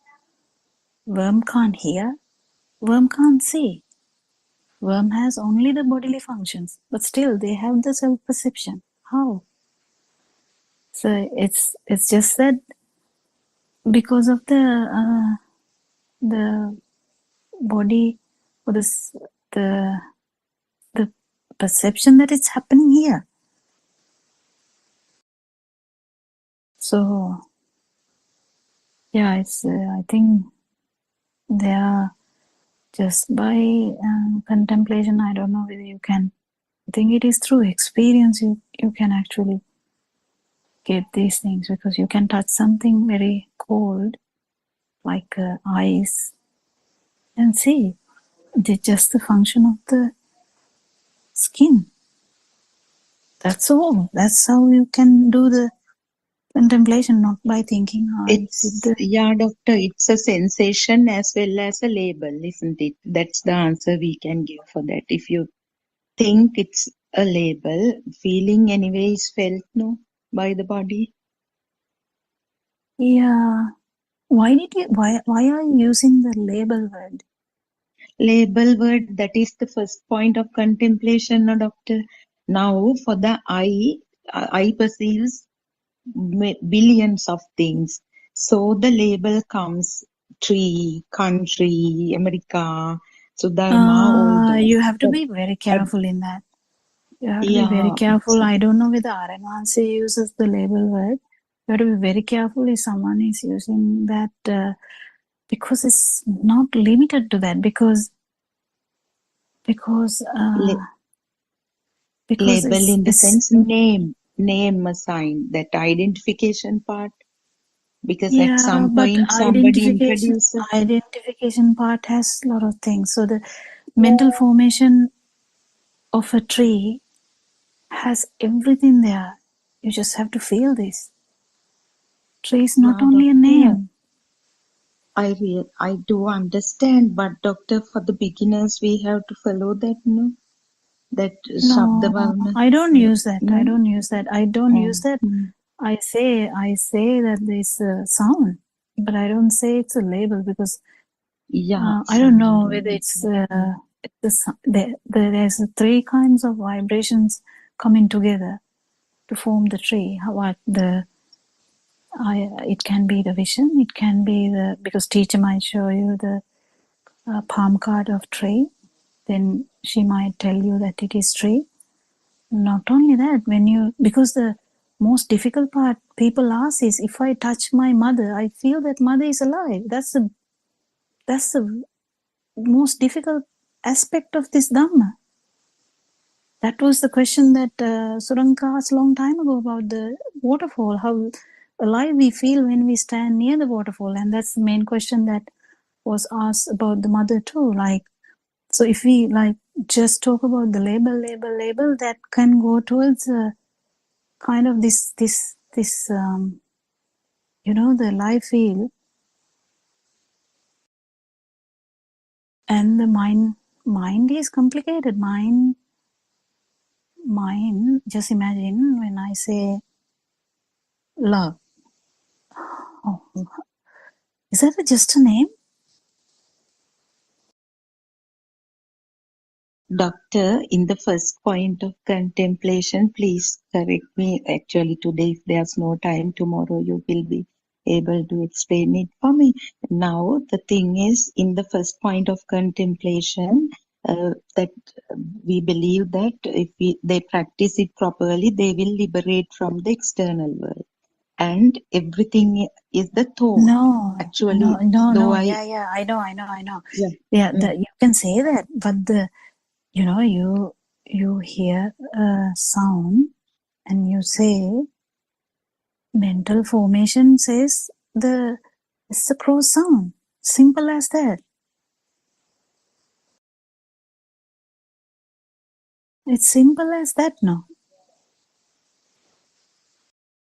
worm can't hear, worm can't see. Worm has only the bodily functions, but still they have the self-perception. How? So it's just that because of the body or the perception that it's happening here. So yeah, it's I think they are just by contemplation. I don't know whether you can. I think it is through experience you can actually get these things, because you can touch something very cold like ice and see it's just the function of the skin. That's all. That's how you can do the contemplation, not by thinking. Yeah, doctor, it's a sensation as well as a label, isn't it? That's the answer we can give for that. If you think it's a label, feeling anyway is felt, no, by the body. Yeah. Why are you using the label word? Label word, that is the first point of contemplation, no, doctor. Now for the eye perceives billions of things. So the label comes tree, country, America, so Dharma, all those. You have to be very careful in that. You have to be very careful. I don't know whether RNC uses the label word. You have to be very careful if someone is using that, because it's not limited to that. Because label in the sense name assigned, that identification part. Because at some point somebody introduces. Identification part has a lot of things. So the mental formation of a tree has everything there. You just have to feel this. Tree is not only a name. I do understand, but doctor, for the beginners we have to follow that, no? That Shabda Varna. I don't use that. I don't use that. I say that there's a sound, but I don't say it's a label, because I don't know whether it's there's 3 kinds of vibrations coming together. to form the tree. It can be the vision, it can be because teacher might show you the palm card of tree, then she might tell you that it is tree. Not only that, because the most difficult part people ask is, if I touch my mother, I feel that mother is alive. That's the most difficult aspect of this Dhamma. That was the question that Suranka asked a long time ago about the waterfall, how alive we feel when we stand near the waterfall. And that's the main question that was asked about the mother too. So if we just talk about the label, that can go towards kind of this the life feel, and the mind is complicated. Mind, just imagine when I say love. Oh, is that just a name? Doctor, in the first point of contemplation, please correct me. Actually, today, if there's no time, tomorrow you will be able to explain it for me. Now, the thing is, in the first point of contemplation, that we believe that if they practice it properly, they will liberate from the external world. And everything is the thought. No, actually, no. I know. Yeah. You can say that, but you hear a sound and you say mental formation says it's the crow sound. Simple as that. It's simple as that, no?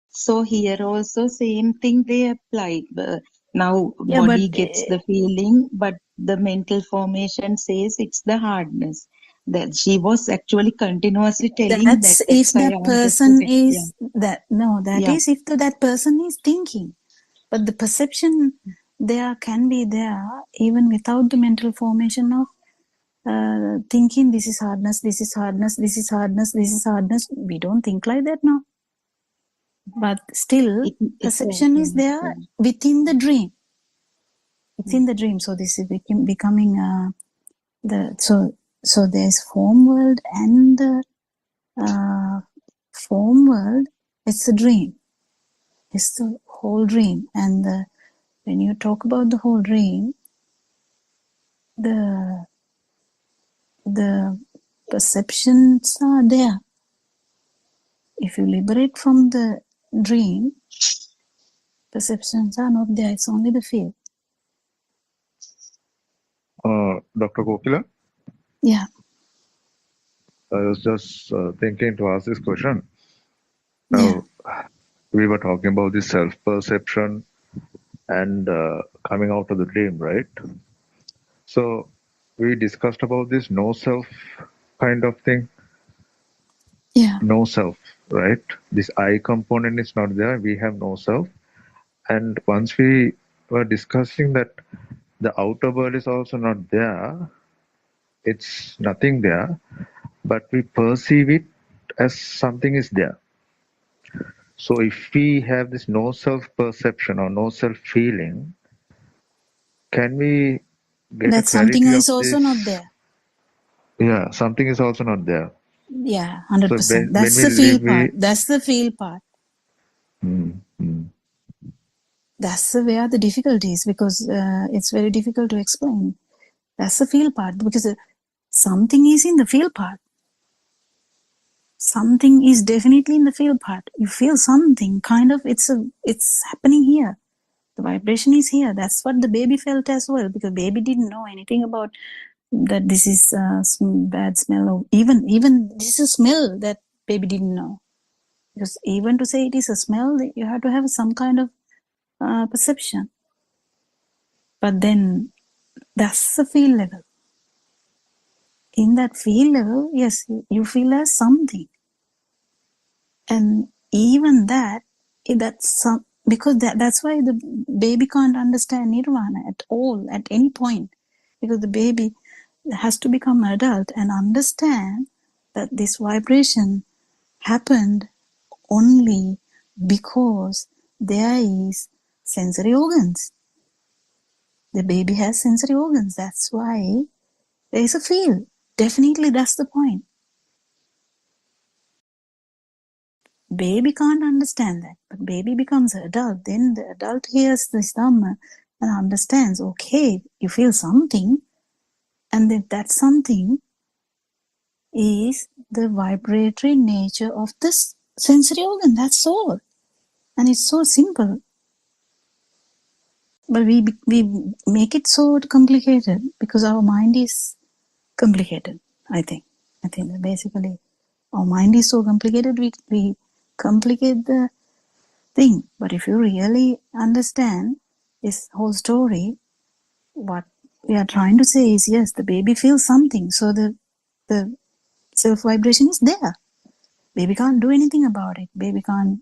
So here also same thing they apply. Now Yeah, body but gets the feeling, but the mental formation says it's the hardness. That she was actually continuously telling that's if I that person understood it. is that is if that person is thinking. But the perception can be there even without the mental formation of thinking this is hardness, this is hardness, this is hardness, this is hardness. We don't think like that now. But still, perception is there within the dream. It's in the dream. So this is becoming so there's form world and the form world. It's a dream. It's the whole dream. And when you talk about the whole dream, the perceptions are there. If you liberate from the dream, perceptions are not there. It's only the feel. Dr. Kokila? Yeah. I was just thinking to ask this question. Now, we were talking about the self-perception and coming out of the dream, right? So we discussed about this no self kind of thing. Yeah. No self, right? This I component is not there. We have no self. And once we were discussing that the outer world is also not there, it's nothing there, but we perceive it as something is there. So if we have this no self-perception or no self-feeling, can we get that a clarity something of is also this? not there? Yeah, something is also not there. Yeah, 100%. So That's the feel part. That's the feel part. That's where the difficulty is, because it's very difficult to explain. That's the feel part, because something is in the feel part. Something is definitely in the feel part. You feel something, kind of, it's happening here. The vibration is here. That's what the baby felt as well, because baby didn't know anything about that this is bad smell, or even this is a smell that baby didn't know. Because even to say it is a smell, you have to have some kind of perception. But then that's the feel level. In that feel level, yes, you feel as something. And even that's some, because that's why the baby can't understand nirvana at all, at any point. Because the baby has to become an adult and understand that this vibration happened only because there is sensory organs. The baby has sensory organs. That's why there is a feel. Definitely, that's the point. Baby can't understand that, but baby becomes an adult. Then the adult hears this Dhamma and understands, okay, you feel something, and then that something is the vibratory nature of this sensory organ. That's all. And it's so simple. But we make it so complicated because our mind is complicated, I think. I think that basically our mind is so complicated, we complicate the thing. But if you really understand this whole story, what we are trying to say is, yes, the baby feels something. So the self-vibration is there. Baby can't do anything about it. Baby can't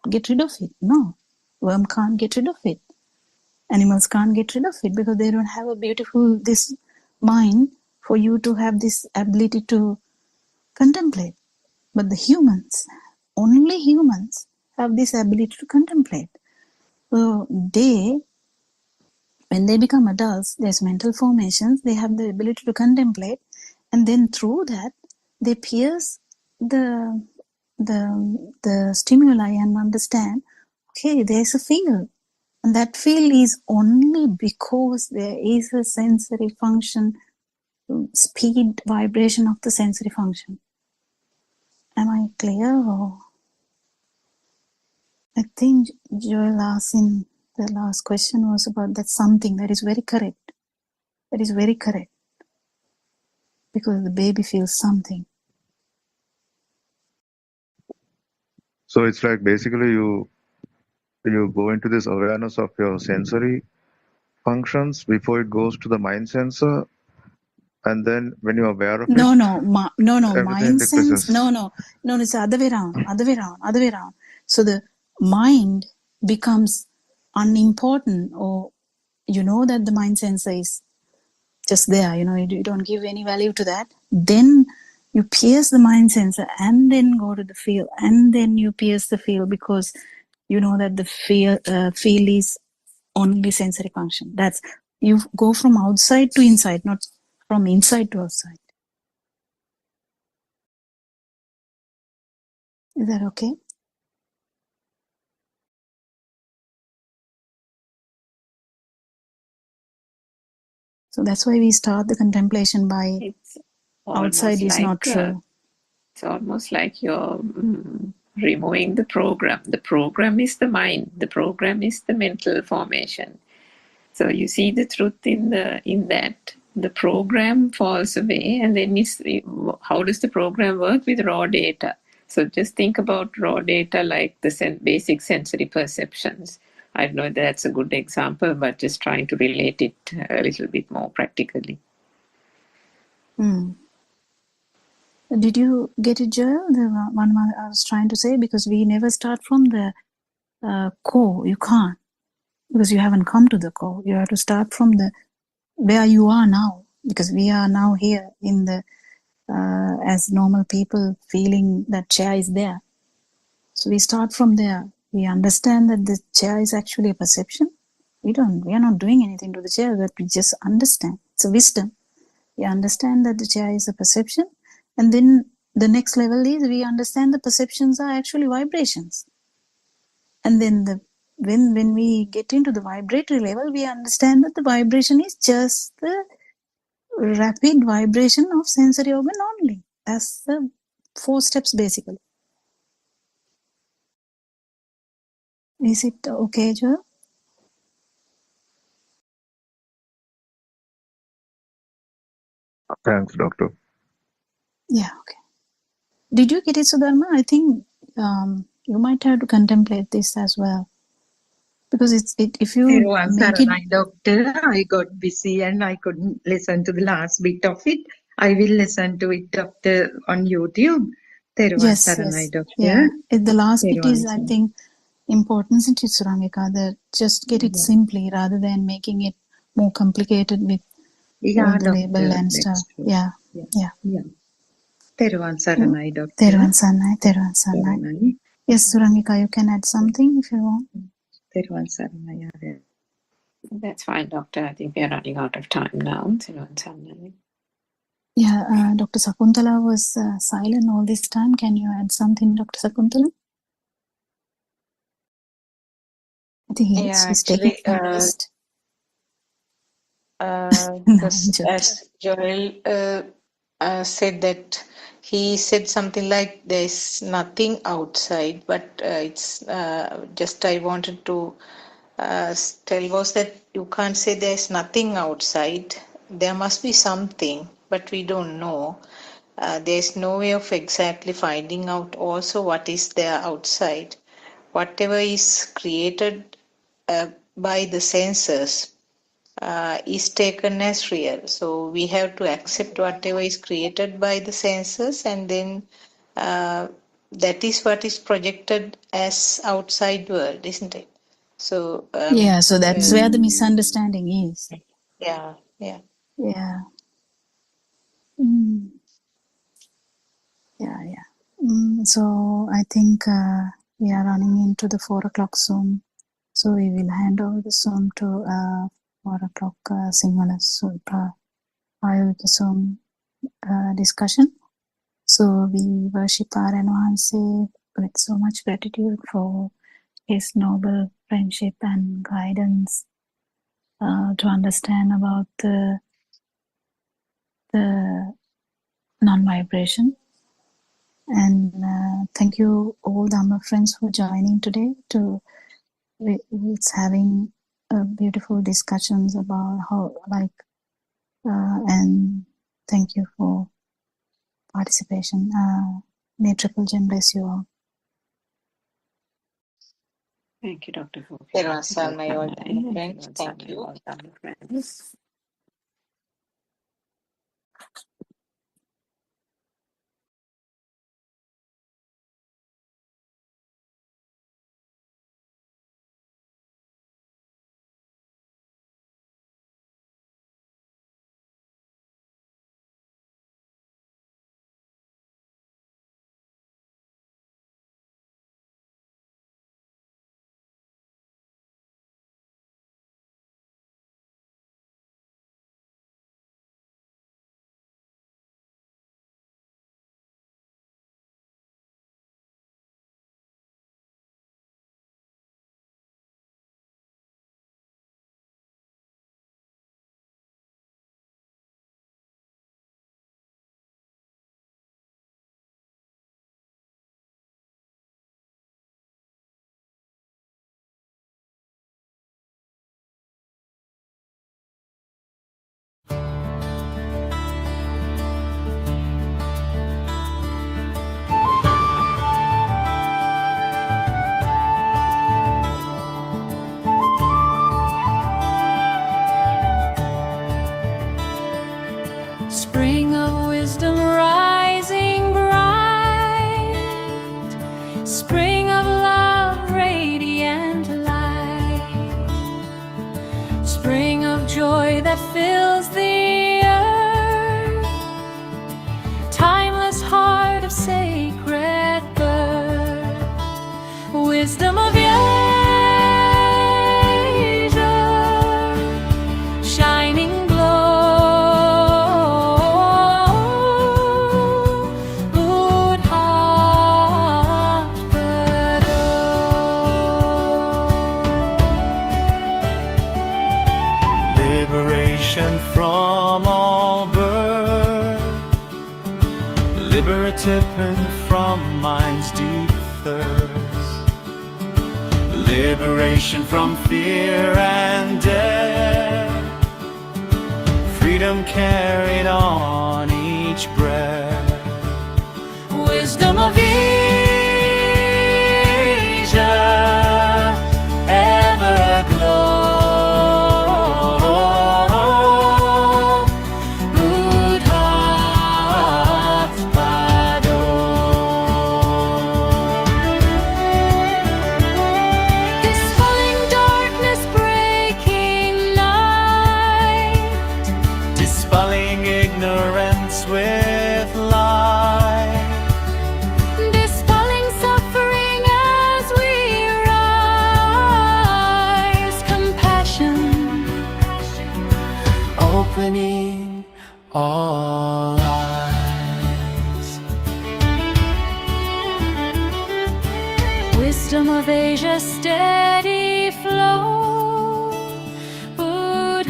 get rid of it. No. Worm can't get rid of it. Animals can't get rid of it because they don't have a beautiful, this mind for you to have this ability to contemplate. But the humans, only humans have this ability to contemplate. So when they become adults, there's mental formations, they have the ability to contemplate, and then through that, they pierce the stimuli and understand, okay, there's a feel. And that feel is only because there is a sensory function, speed, vibration of the sensory function. Am I clear? Or I think Joel asked in the last question was about that something. That is very correct. That is very correct. Because the baby feels something. So it's like basically you go into this awareness of your sensory functions before it goes to the mind sensor, and then when you're aware of No, it, mind sense. No, it's the other way around. So the mind becomes unimportant, or you know that the mind sensor is just there, you don't give any value to that. Then you pierce the mind sensor and then go to the feel, and then you pierce the feel because you know that the feel is only sensory function. That's, you go from outside to inside, not from inside to outside. Is that okay? So that's why we start the contemplation by It's outside is not true. It's almost like you're removing the program. The program is the mind. The program is the mental formation. So you see the truth in that. The program falls away, and then how does the program work with raw data? So just think about raw data like the basic sensory perceptions. I don't know if that's a good example, but just trying to relate it a little bit more practically. Did you get it, Joel? The one I was trying to say, because we never start from the core. You can't, because you haven't come to the core. You have to start from the where you are now, because we are now here in the as normal people feeling that chair is there. So we start from there. We understand that the chair is actually a perception. We are not doing anything to the chair, but we just understand. It's a wisdom. We understand that the chair is a perception, and then the next level is we understand the perceptions are actually vibrations. And then when we get into the vibratory level, we understand that the vibration is just the rapid vibration of sensory organ only. That's the 4 steps basically. Is it okay, Joel? Thanks, doctor. Yeah, okay. Did you get it, Sudharma? I think you might have to contemplate this as well. Because if you make it... Doctor, I got busy and I couldn't listen to the last bit of it. I will listen to it, Doctor, on YouTube. Yes. Doctor. Yeah. The last bit is, I think, important, isn't it, Suramika? That just get it simply rather than making it more complicated with all the label and stuff. Yeah. Teruvan Saranai, Doctor. Teruvan Saranai. Yes, Surangika, you can add something if you want. තෙරුවන් සරණයි ආර්යයන්. That's fine, Doctor. I think we are running out of time now. Yeah, Dr. Sakuntala was silent all this time. Can you add something, Dr. Sakuntala? I think he's taking rest. As Joel said that he said something like there's nothing outside, but it's just I wanted to tell was that you can't say there's nothing outside. There must be something, but we don't know. There's no way of exactly finding out also what is there outside. Whatever is created by the senses is taken as real. So we have to accept whatever is created by the senses, and then that is what is projected as outside world, isn't it? So yeah, so that's where the misunderstanding is. Yeah. So I think we are running into the 4 o'clock Zoom. So we will hand over the Zoom to 4 o'clock Sinhala Zoom discussion. So we worship Aryan Wahanse with so much gratitude for his noble friendship and guidance to understand about the non-vibration. And thank you all Dhamma friends for joining today. It's having beautiful discussions about how and thank you for participation. May Triple Gem bless you all. Thank you, Dr. Thank you. Spring of wisdom rising bright, spring of love, radiant light, spring of joy that fills the earth, timeless heart of sacred birth, wisdom of shining from all birth, liberative from mind's deep thirst, liberation from fear and death, freedom carried on each breath, wisdom of Asia, ever glow. Ignorance wisdom of Asia, steady flow. Buddothpado.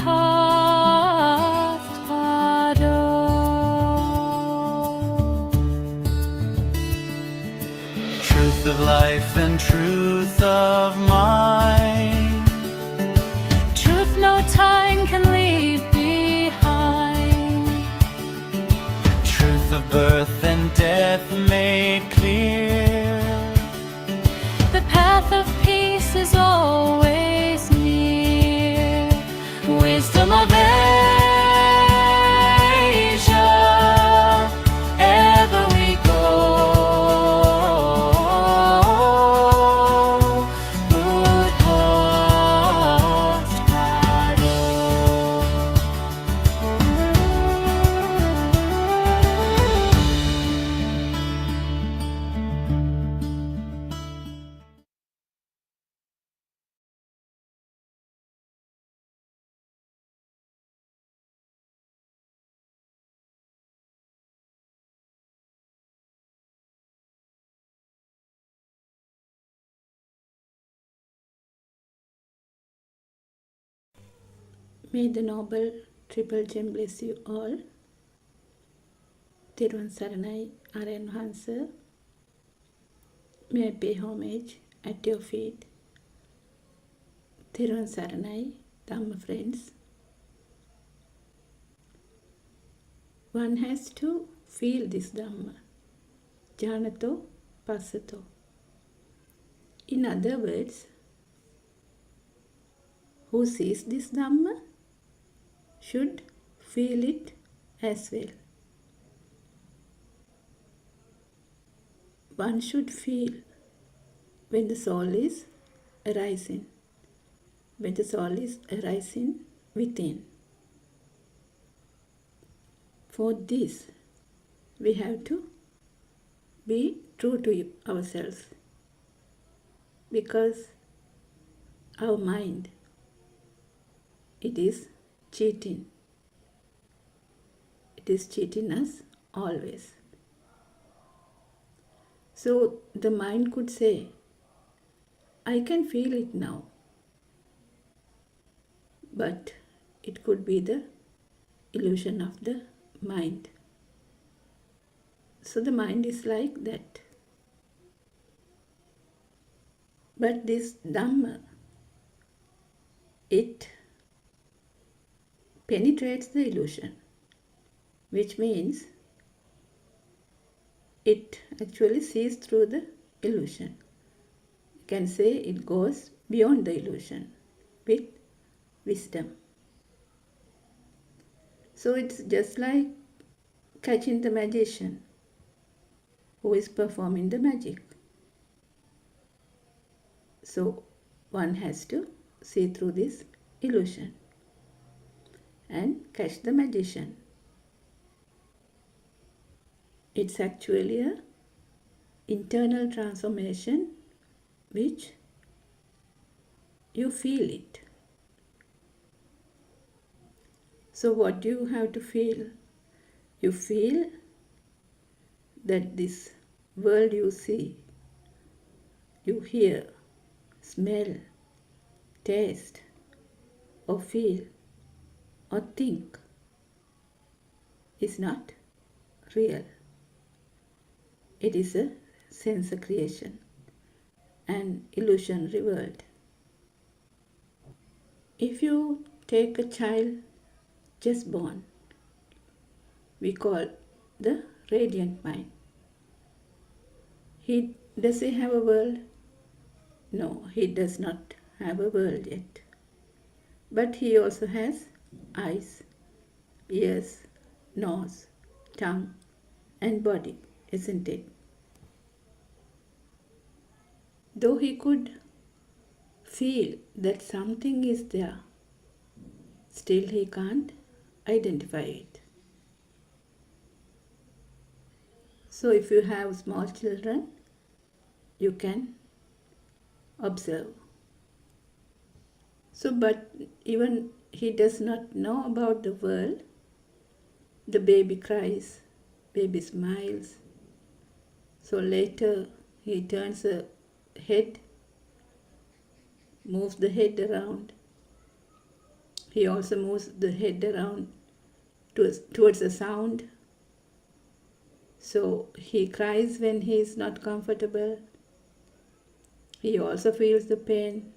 Truth of life and truth of mind. Truth no time can leave behind. Truth of birth and death made clear. The path of peace is always near. Wisdom of Asia, ever we go. May the Noble Triple Gem bless you all. Thiruvan Saranai Aryan Hansa. May I pay homage at your feet. Thiruvan Saranai, Dhamma friends. One has to feel this Dhamma. Janato Passato. In other words, who sees this Dhamma should feel it as well. One should feel when the soul is arising, when the soul is arising within. For this, we have to be true to ourselves, because our mind, it is cheating. It is cheating us always. So the mind could say, I can feel it now. But it could be the illusion of the mind. So the mind is like that. But this Dhamma, it penetrates the illusion, which means it actually sees through the illusion. You can say it goes beyond the illusion with wisdom. So it's just like catching the magician who is performing the magic. So one has to see through this illusion and catch the magician. It's actually an internal transformation which you feel it. So what do you have to feel? You feel that this world you see, you hear, smell, taste, or feel, or think is not real. It is a sense creation, an illusionary world. If you take a child just born, we call the radiant mind. Does he have a world? No, he does not have a world yet. But he also has eyes, ears, nose, tongue, and body, isn't it? Though he could feel that something is there, still he can't identify it. So if you have small children, you can observe. So, but even he does not know about the world. The baby cries, baby smiles. So later he turns a head moves the head around. He also moves the head around towards the sound. So he cries when he is not comfortable. He also feels the pain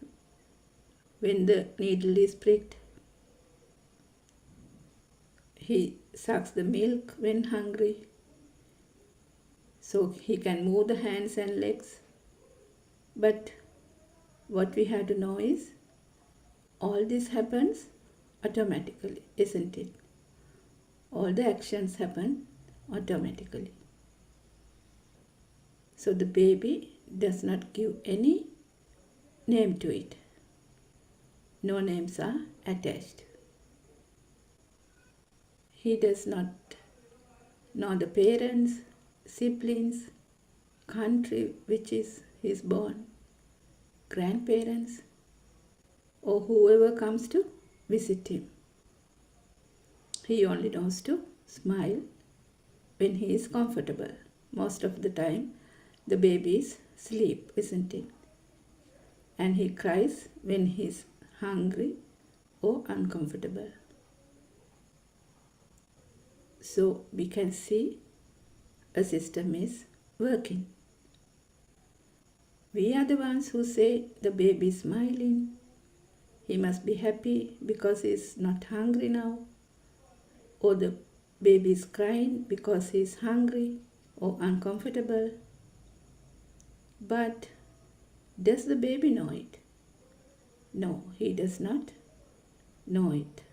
when the needle is pricked. He sucks the milk when hungry. So he can move the hands and legs. But what we have to know is all this happens automatically, isn't it? All the actions happen automatically. So the baby does not give any name to it. No names are attached. He does not know the parents, siblings, country which is he's born, grandparents, or whoever comes to visit him. He only knows to smile when he is comfortable. Most of the time, the baby is asleep, isn't it? And he cries when he is hungry or uncomfortable. So we can see a system is working. We are the ones who say the baby is smiling. He must be happy because he is not hungry now. Or the baby is crying because he is hungry or uncomfortable. But does the baby know it? No, he does not know it.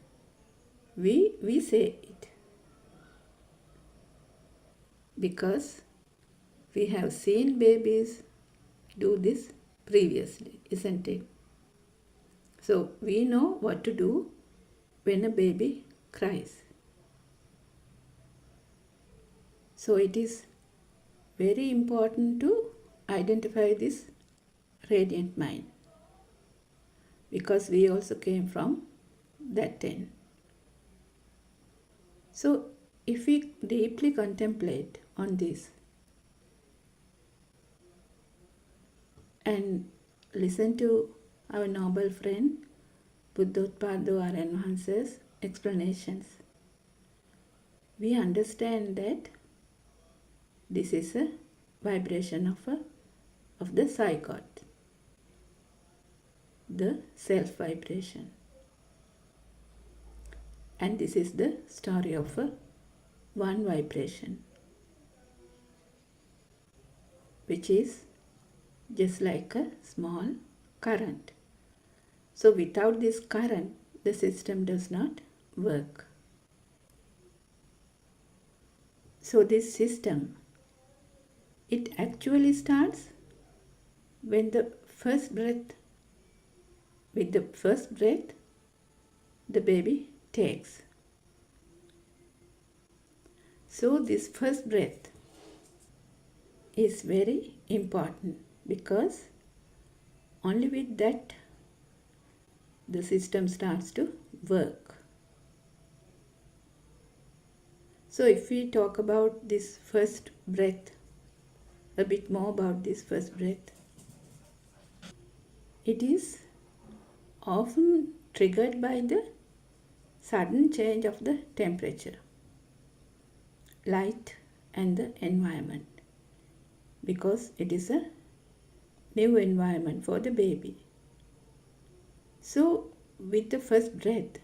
We say it because we have seen babies do this previously, isn't it? So we know what to do when a baby cries. So it is very important to identify this radiant mind, because we also came from that end. So if we deeply contemplate on this and listen to our noble friend Buddothpado, our enhancer's explanations, we understand that this is a vibration of the zygote, the self vibration. And this is the story of one vibration, which is just like a small current. So without this current, the system does not work. So this system, it actually starts when the first breath, with the first breath, the baby takes. So this first breath is very important, because only with that the system starts to work. So if we talk about this first breath, a bit more about this first breath, it is often triggered by the sudden change of the temperature, light and the environment, because it is a new environment for the baby. So with the first breath,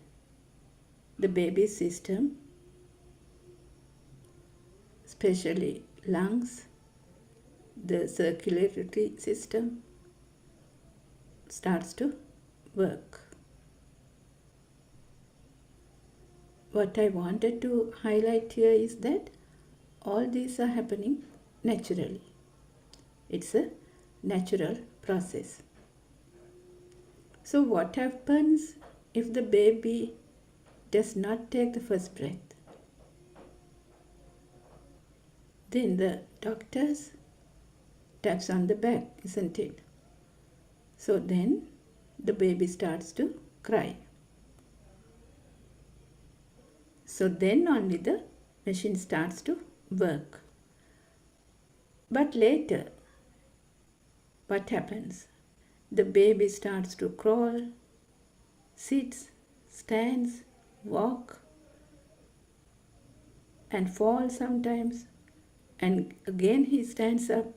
the baby's system, especially lungs, the circulatory system, starts to work. What I wanted to highlight here is that all these are happening naturally. It's a natural process. So what happens if the baby does not take the first breath? Then the doctors taps on the back, isn't it? So then the baby starts to cry. So then only the machine starts to work. But later, what happens? The baby starts to crawl, sits, stands, walk, and falls sometimes. And again he stands up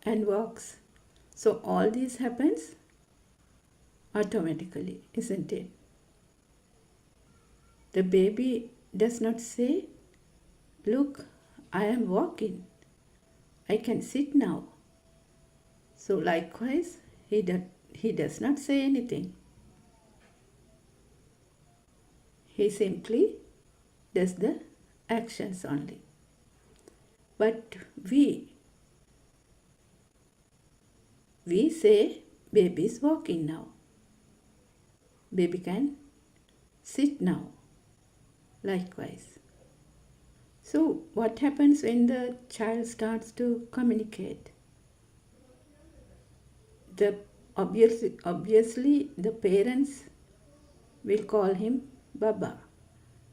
and walks. So all this happens automatically, isn't it? The baby does not say, "Look, I am walking. I can sit now." So likewise, he does not say anything. He simply does the actions only. But we say, "Baby is walking now. Baby can sit now." Likewise. So what happens when the child starts to communicate? Obviously the parents will call him Baba.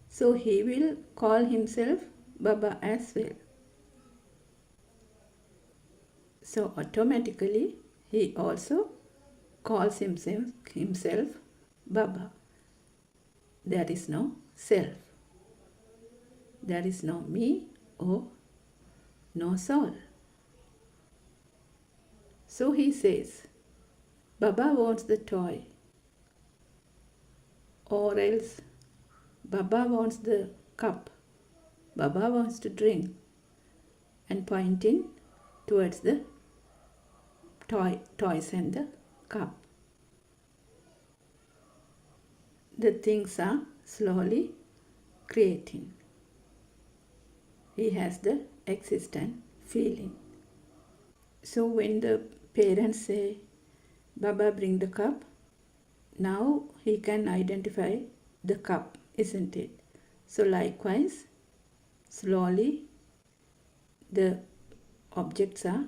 So he will call himself Baba as well. So automatically he also calls himself Baba. There is no self. There is no me or no soul. So he says, "Baba wants the toy," or else, "Baba wants the cup. Baba wants to drink," and pointing towards the toys and the cup. The things are slowly creating. He has the existent feeling. So when the parents say, "Baba, bring the cup," now he can identify the cup, isn't it? So likewise, slowly the objects are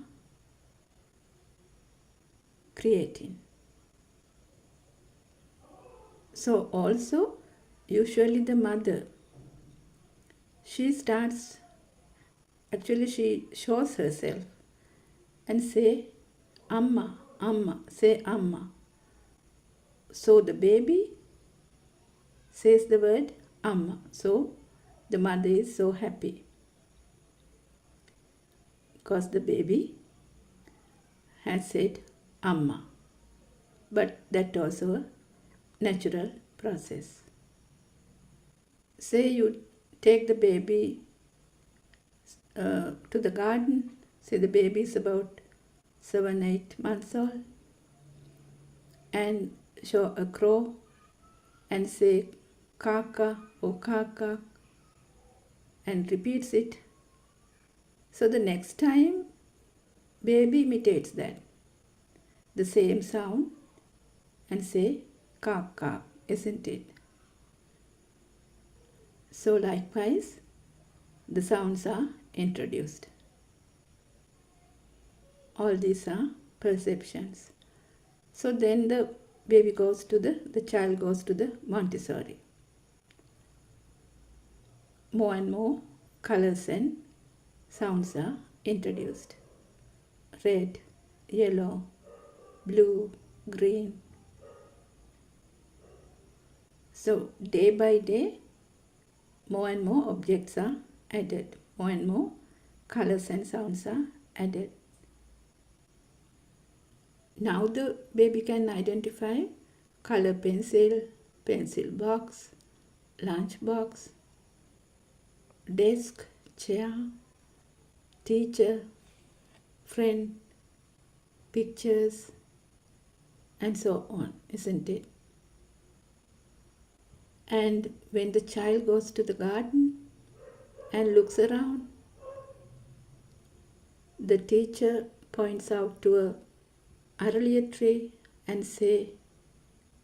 creating. So also, usually the mother, she shows herself and say, "Amma, Amma," say Amma. So the baby says the word Amma. So the mother is so happy because the baby has said Amma. But that also a natural process. Say you take the baby to the garden. Say the baby is about 7-8 months old, and show a crow and say "Kaka" or "Kaka" and repeats it. So the next time baby imitates that, the same sound, and say "Kaka," isn't it? So likewise, the sounds are introduced. All these are perceptions. So then the child goes to the Montessori. More and more colors and sounds are introduced. Red, yellow, blue, green. So day by day, more and more objects are added. More and more colors and sounds are added. Now the baby can identify color pencil, pencil box, lunch box, desk, chair, teacher, friend, pictures, and so on, isn't it? And when the child goes to the garden and looks around, the teacher points out to a Araliya tree and say,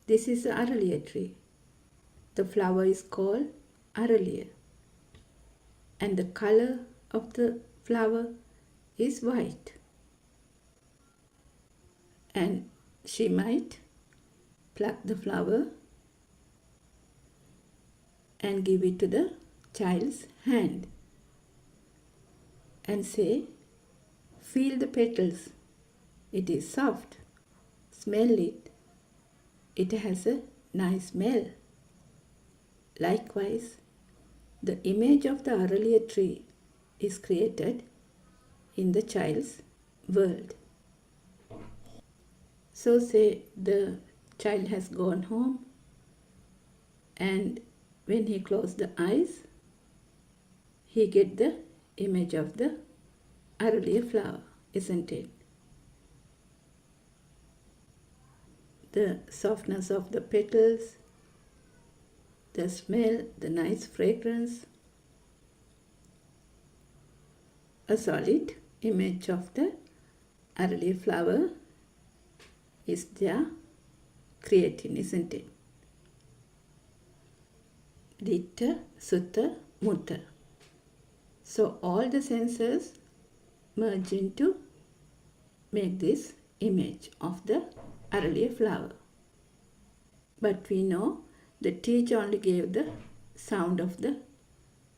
"This is an Araliya tree. The flower is called Araliya, and the color of the flower is white." And she might pluck the flower and give it to the child's hand and say, "Feel the petals. It is soft. Smell it. It has a nice smell. Likewise, the image of the Aralia tree is created in the child's world. So say the child has gone home, and when he closed the eyes, he get the image of the Aralia flower, isn't it? The softness of the petals, the smell, the nice fragrance, a solid image of the Aralia flower is there creating, isn't it? Ditta, Sutta, Mutta. So all the senses merge into make this image of the Aralia flower. But we know the teacher only gave the sound of the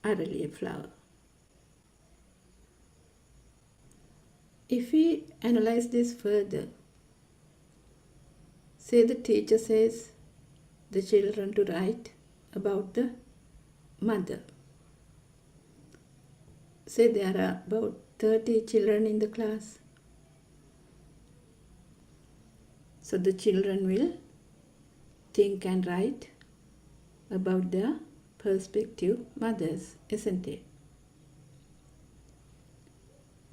Aralia flower. If we analyze this further, say the teacher says the children to write about the mother. Say there are about 30 children in the class. So the children will think and write about their prospective mothers, isn't it?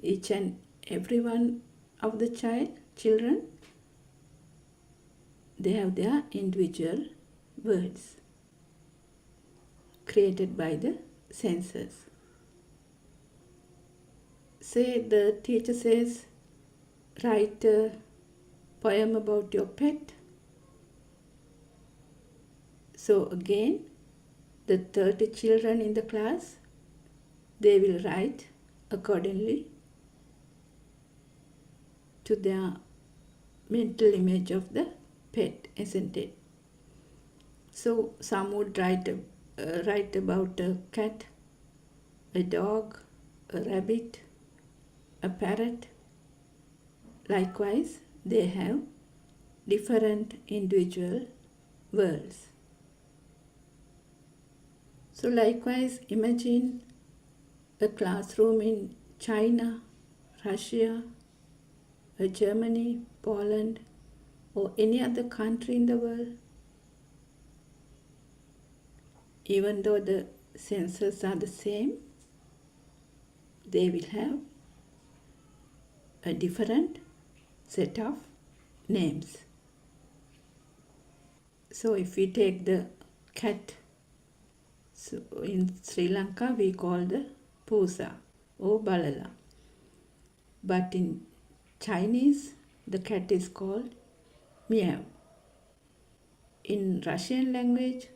Each and every one of the children, they have their individual words created by the senses. Say the teacher says, write a poem about your pet. So again, the 30 children in the class, they will write accordingly to their mental image of the pet, isn't it? So some would write about a cat, a dog, a rabbit, a parrot. Likewise, they have different individual worlds. So likewise, imagine a classroom in China, Russia, Germany, Poland, or any other country in the world. Even though the senses are the same, they will have a different set of names. So if we take the cat, so in Sri Lanka we call the pusa or balala. But in Chinese, the cat is called meow. In Russian language,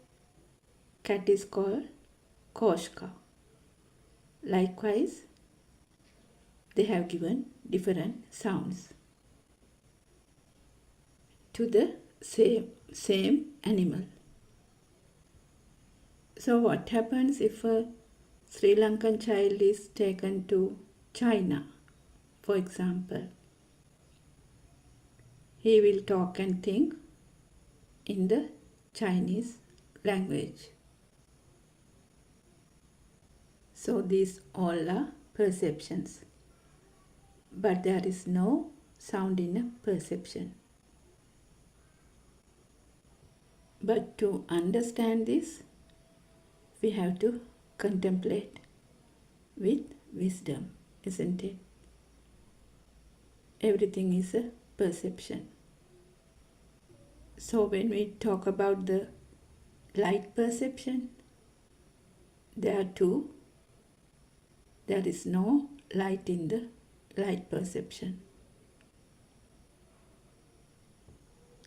cat is called koshka. Likewise, they have given different sounds to the same animal. So what happens if a Sri Lankan child is taken to China, for example? He will talk and think in the Chinese language. So these all are perceptions. But there is no sound in a perception. But to understand this, we have to contemplate with wisdom, isn't it? Everything is a perception. So when we talk about the light perception, there are two. There is no light in the light perception.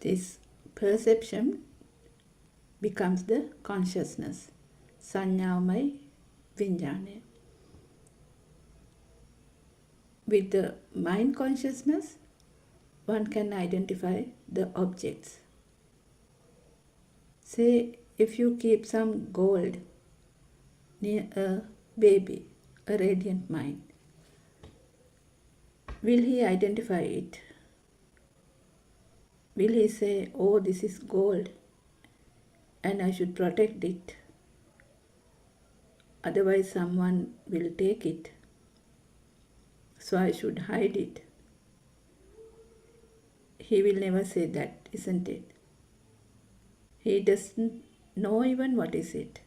This perception becomes the consciousness, sanyamai vijnane. With the mind consciousness, one can identify the objects. Say, if you keep some gold near a baby, a radiant mind, will he identify it? Will he say, oh, this is gold and I should protect it? Otherwise, someone will take it. So I should hide it. He will never say that, isn't it? He doesn't know even what is it.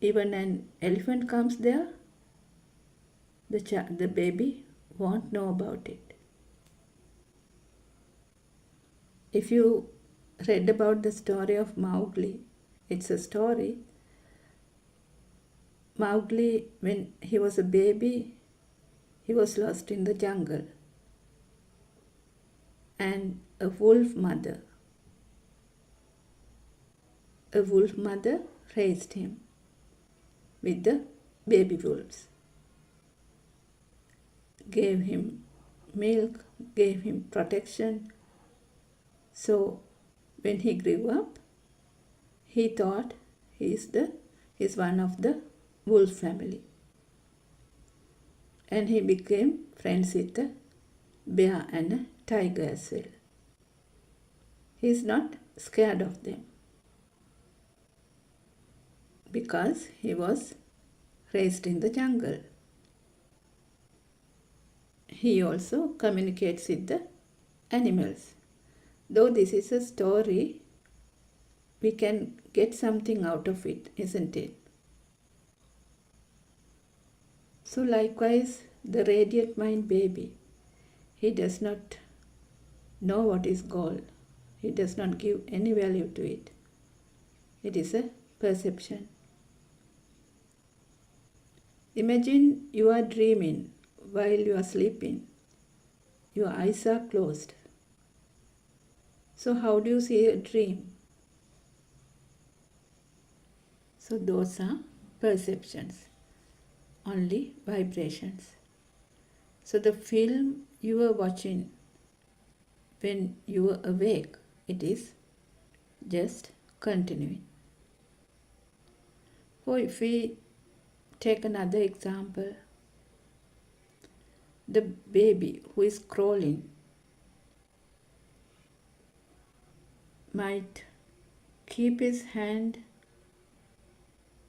Even an elephant comes there, the baby won't know about it. If you read about the story of Mowgli, it's a story. Mowgli, when he was a baby, he was lost in the jungle. And a wolf mother raised him with the baby wolves. Gave him milk, gave him protection. So when he grew up, he thought he's one of the wolf family. And he became friends with a bear and a tiger as well. He's not scared of them because he was raised in the jungle. He also communicates with the animals. Though this is a story, we can get something out of it, isn't it? So likewise, the radiant mind baby, he does not know what is gold. He does not give any value to it. It is a perception. Imagine you are dreaming while you are sleeping. Your eyes are closed. So how do you see a dream? So those are perceptions, only vibrations. So the film you are watching when you are awake, it is just continuing. So if we take another example, the baby who is crawling might keep his hand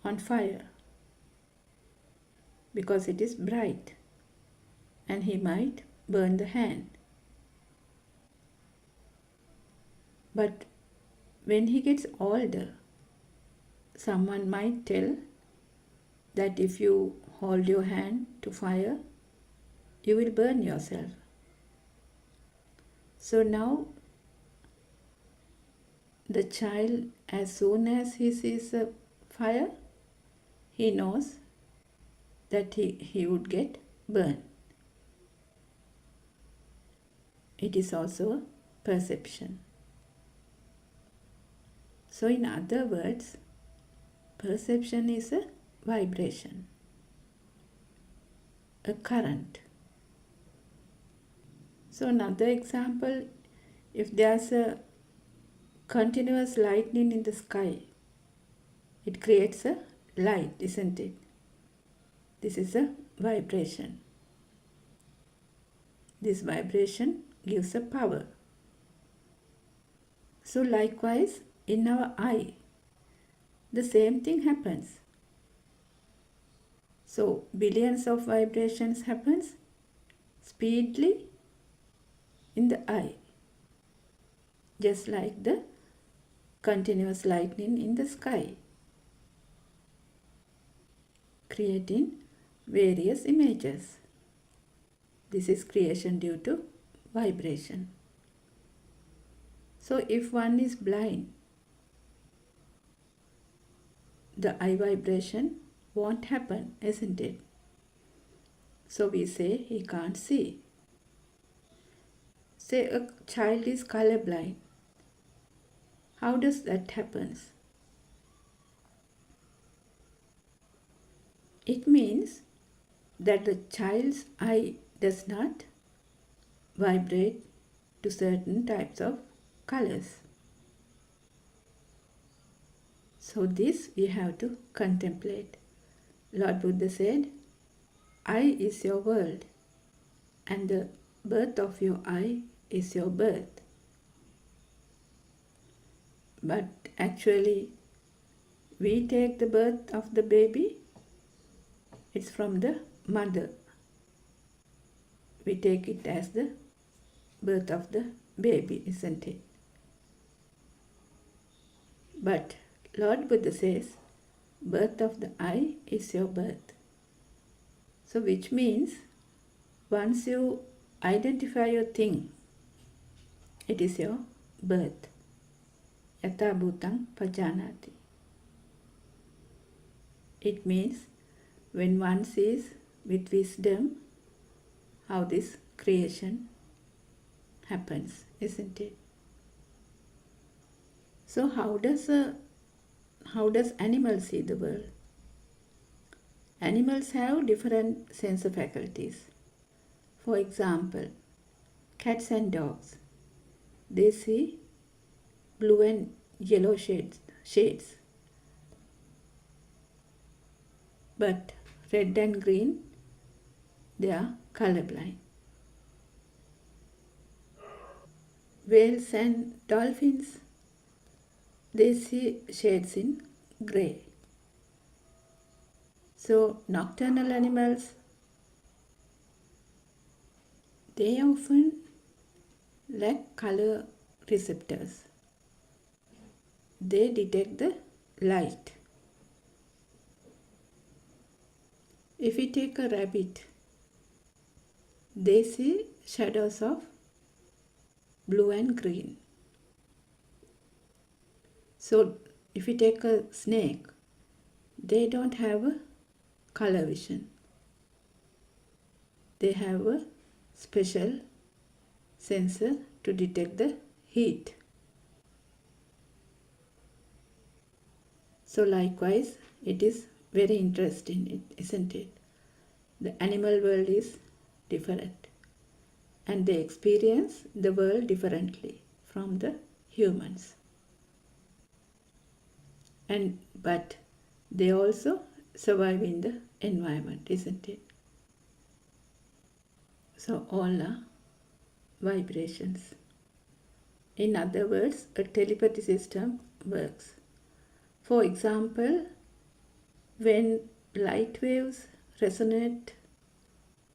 on fire because it is bright and he might burn the hand. But when he gets older, someone might tell that if you hold your hand to fire, you will burn yourself. So now the child, as soon as he sees a fire, he knows that he would get burned. It is also a perception. So in other words, perception is a vibration, a current. So another example, if there's a continuous lightning in the sky, it creates a light, isn't it? This is a vibration. This vibration gives a power. So likewise, in our eye, the same thing happens. So billions of vibrations happens speedily in the eye, just like the continuous lightning in the sky, creating various images. This is creation due to vibration. So if one is blind, the eye vibration won't happen, isn't it? So we say he can't see. Say a child is colorblind. How does that happen? It means that the child's eye does not vibrate to certain types of colors. So this we have to contemplate. Lord Buddha said, eye is your world, and the birth of your eye is your birth. But actually, we take the birth of the baby, it's from the mother. We take it as the birth of the baby, isn't it? But Lord Buddha says, birth of the I is your birth. So which means, once you identify your thing, it is your birth. Yatha bhutang pajanati. It means, when one sees with wisdom how this creation happens, isn't it? So how does animals see the world? Animals have different sense faculties. For example, cats and dogs, they see blue and yellow shades. But red and green, they are colorblind. Whales and dolphins, they see shades in grey. So nocturnal animals, they often lack color receptors. They detect the light. If we take a rabbit, they see shadows of blue and green. So if we take a snake, they don't have a color vision. They have a special sensor to detect the heat. So likewise, it is very interesting, isn't it? The animal world is different, and they experience the world differently from the humans. But they also survive in the environment, isn't it? So all are vibrations. In other words, a telepathy system works. For example, when light waves resonate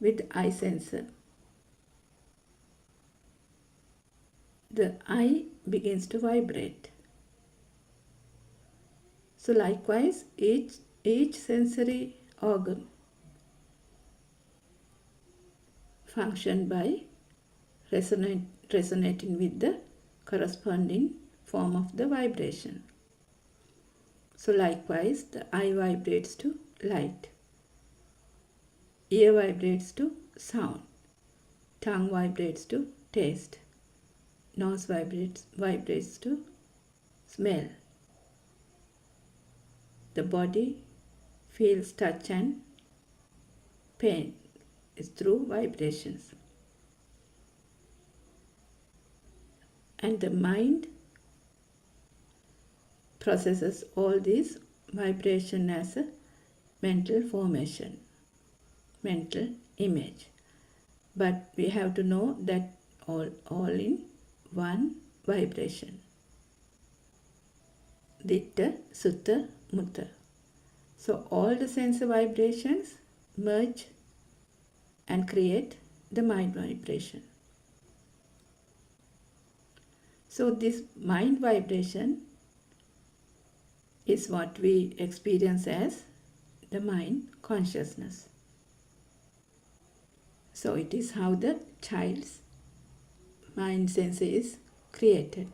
with the eye sensor, the eye begins to vibrate. So likewise, each sensory organ function by resonating with the corresponding form of the vibration. So likewise, the eye vibrates to light, ear vibrates to sound, tongue vibrates to taste, nose vibrates to smell. The body feels touch and pain is through vibrations. And the mind processes all these vibration as a mental formation, mental image. But we have to know that all in one vibration. Ditta, Sutta, Mutta. So all the sense vibrations merge and create the mind vibration. So this mind vibration is what we experience as the mind consciousness. So it is how the child's mind sense is created.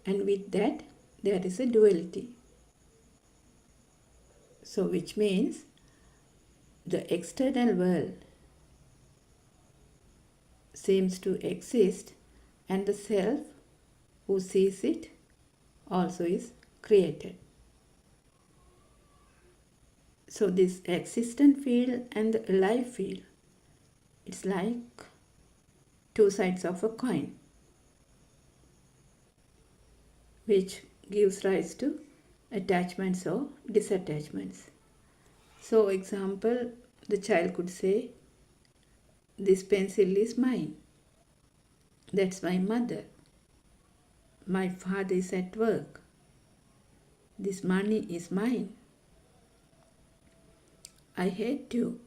And with that, there is a duality. So which means the external world seems to exist, and the self who sees it also is created. So this existent field and the alive field, it's like two sides of a coin, which gives rise to attachments or disattachments. So example, the child could say, this pencil is mine. That's my mother. My father is at work. This money is mine. I hate you.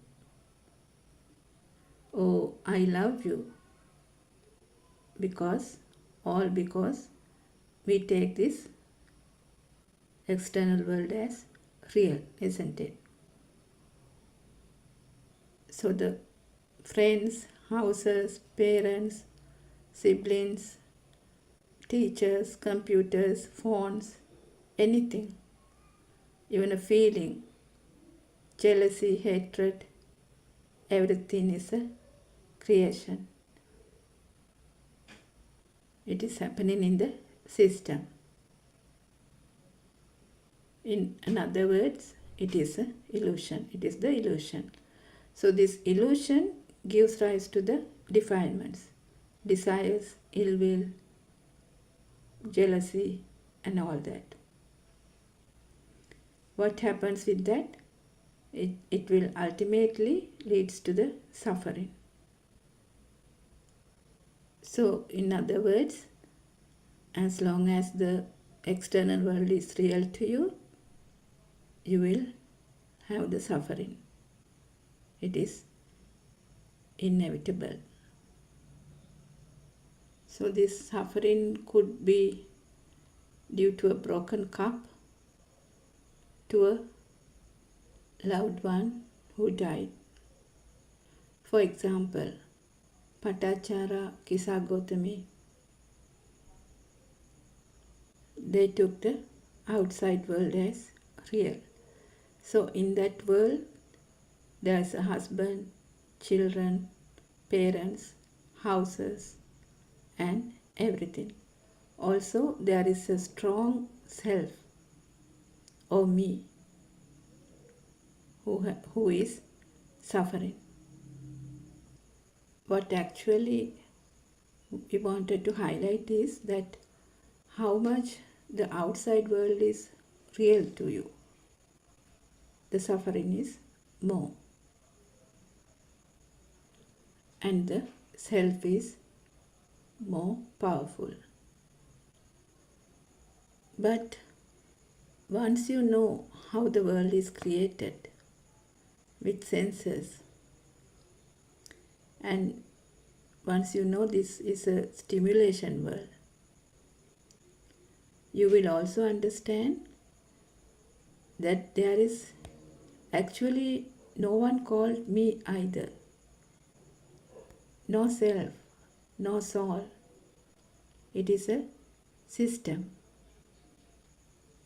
Oh, I love you. Because we take this external world as real, isn't it? So the friends, houses, parents, siblings, teachers, computers, phones, anything, even a feeling, jealousy, hatred, everything is a creation. It is happening in the system. In other words, it is an illusion. It is the illusion. So this illusion gives rise to the defilements, desires, ill will, jealousy, and all that. What happens with that? It will ultimately leads to the suffering. So in other words, as long as the external world is real to you, you will have the suffering. It is inevitable. So this suffering could be due to a broken cup, to a loved one who died. For example, Patachara, Kisagotami, they took the outside world as real. So in that world, there is a husband, children, parents, houses, and everything. Also, there is a strong self, or me, who is suffering. What actually we wanted to highlight is that how much the outside world is real to you, the suffering is more. And the self is more powerful. But once you know how the world is created with senses, and once you know this is a stimulation world, you will also understand that there is actually no one called me either. No self, no soul. It is a system.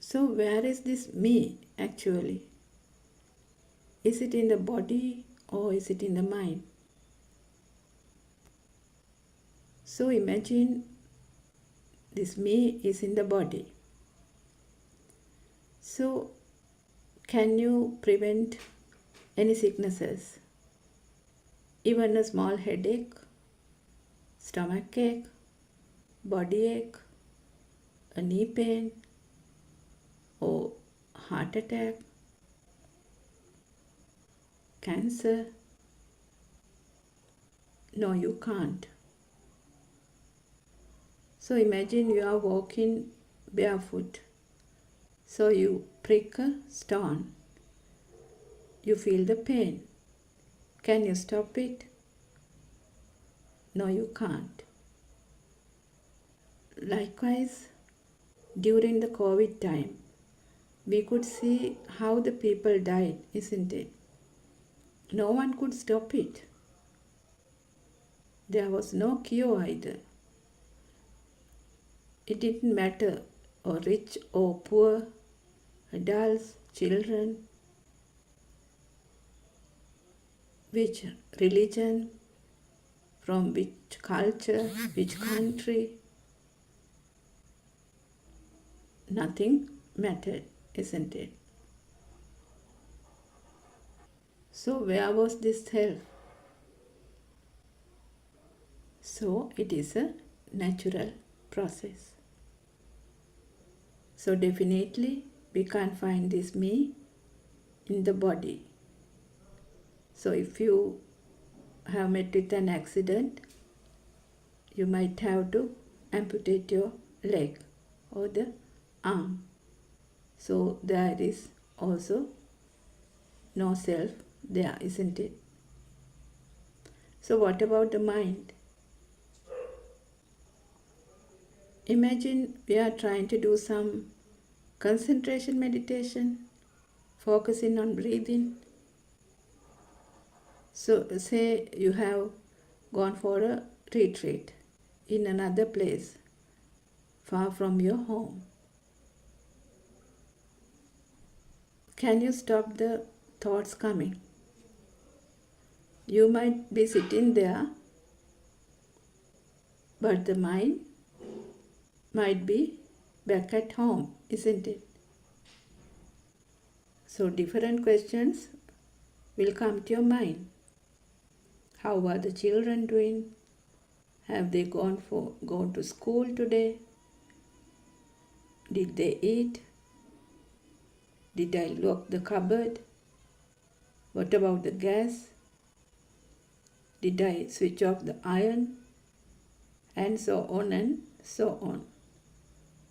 So where is this me actually? Is it in the body or is it in the mind? So imagine this me is in the body. So can you prevent any sicknesses? Even a small headache, stomach ache, body ache, a knee pain, or heart attack, cancer? No, you can't. So imagine you are walking barefoot. So you prick a stone. You feel the pain. Can you stop it? No, you can't. Likewise, during the COVID time, we could see how the people died, isn't it? No one could stop it. There was no cure either. It didn't matter, or rich or poor, adults, children, which religion, from which culture, which country. Nothing mattered, isn't it? So where was this self? So it is a natural process. So definitely we can't find this me in the body. So if you have met with an accident, you might have to amputate your leg or the arm. So there is also no self there, isn't it? So what about the mind? Imagine we are trying to do some concentration meditation, focusing on breathing. So say you have gone for a retreat in another place, far from your home. Can you stop the thoughts coming? You might be sitting there, but the mind might be back at home, isn't it? So different questions will come to your mind. How are the children doing? Have they gone to school today? Did they eat? Did I lock the cupboard? What about the gas? Did I switch off the iron? And so on and so on.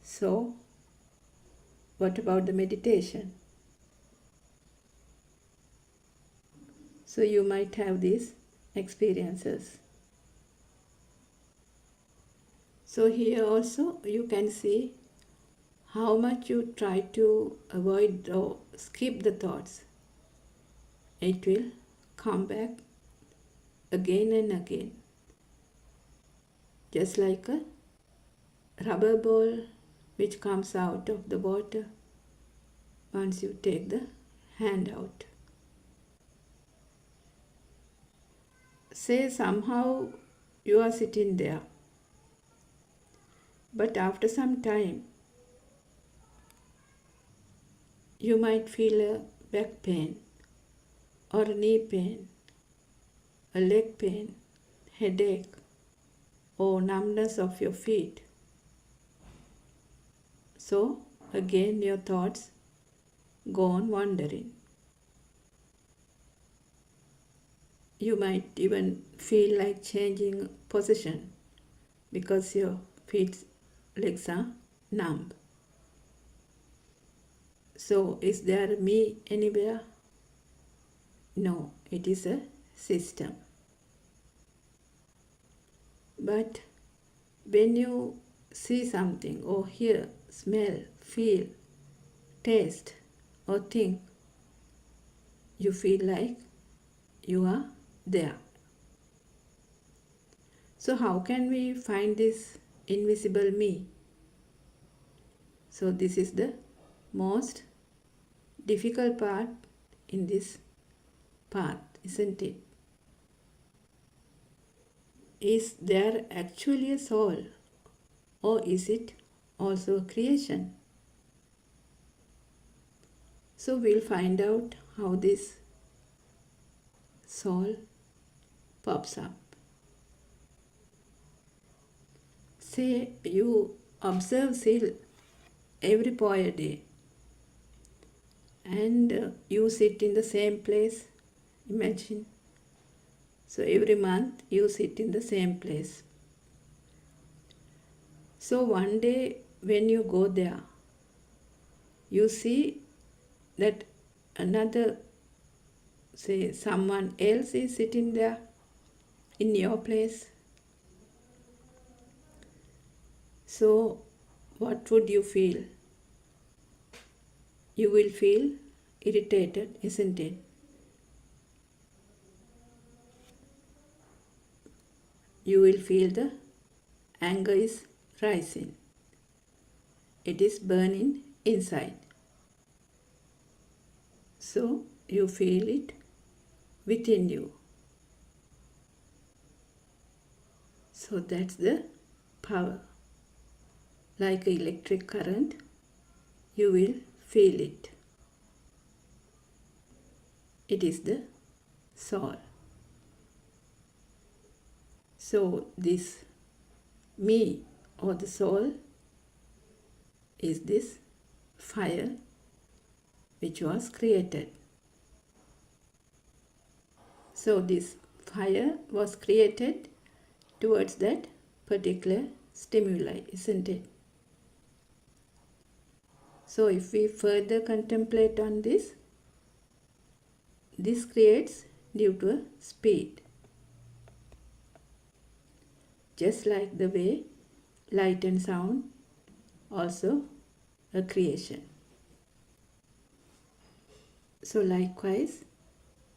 So, what about the meditation? So you might have these experiences. So here also you can see how much you try to avoid or skip the thoughts. It will come back again and again. Just like a rubber ball which comes out of the water once you take the hand out. Say somehow you are sitting there, but after some time you might feel a back pain or a knee pain, a leg pain, headache, or numbness of your feet. So again your thoughts go on wandering. You might even feel like changing position because your legs are numb. So is there a me anywhere? No, it is a system. But when you see something or hear, smell, feel, taste or think, you feel like you are there. So how can we find this invisible me? So this is the most difficult part in this path, isn't it? Is there actually a soul, or is it also a creation? So we'll find out how this soul pops up. Say you observe Sil every poor day and you sit in the same place. Imagine. So every month you sit in the same place. So one day when you go there, you see that another, say someone else is sitting there in your place. So what would you feel? You will feel irritated, isn't it? You will feel the anger is rising. It is burning inside. So you feel it within you. So that's the power. Like an electric current, you will feel it. It is the soul. So this me or the soul is this fire which was created. So this fire was created towards that particular stimuli, isn't it? So if we further contemplate on this creates due to a speed. Just like the way light and sound also a creation. So likewise,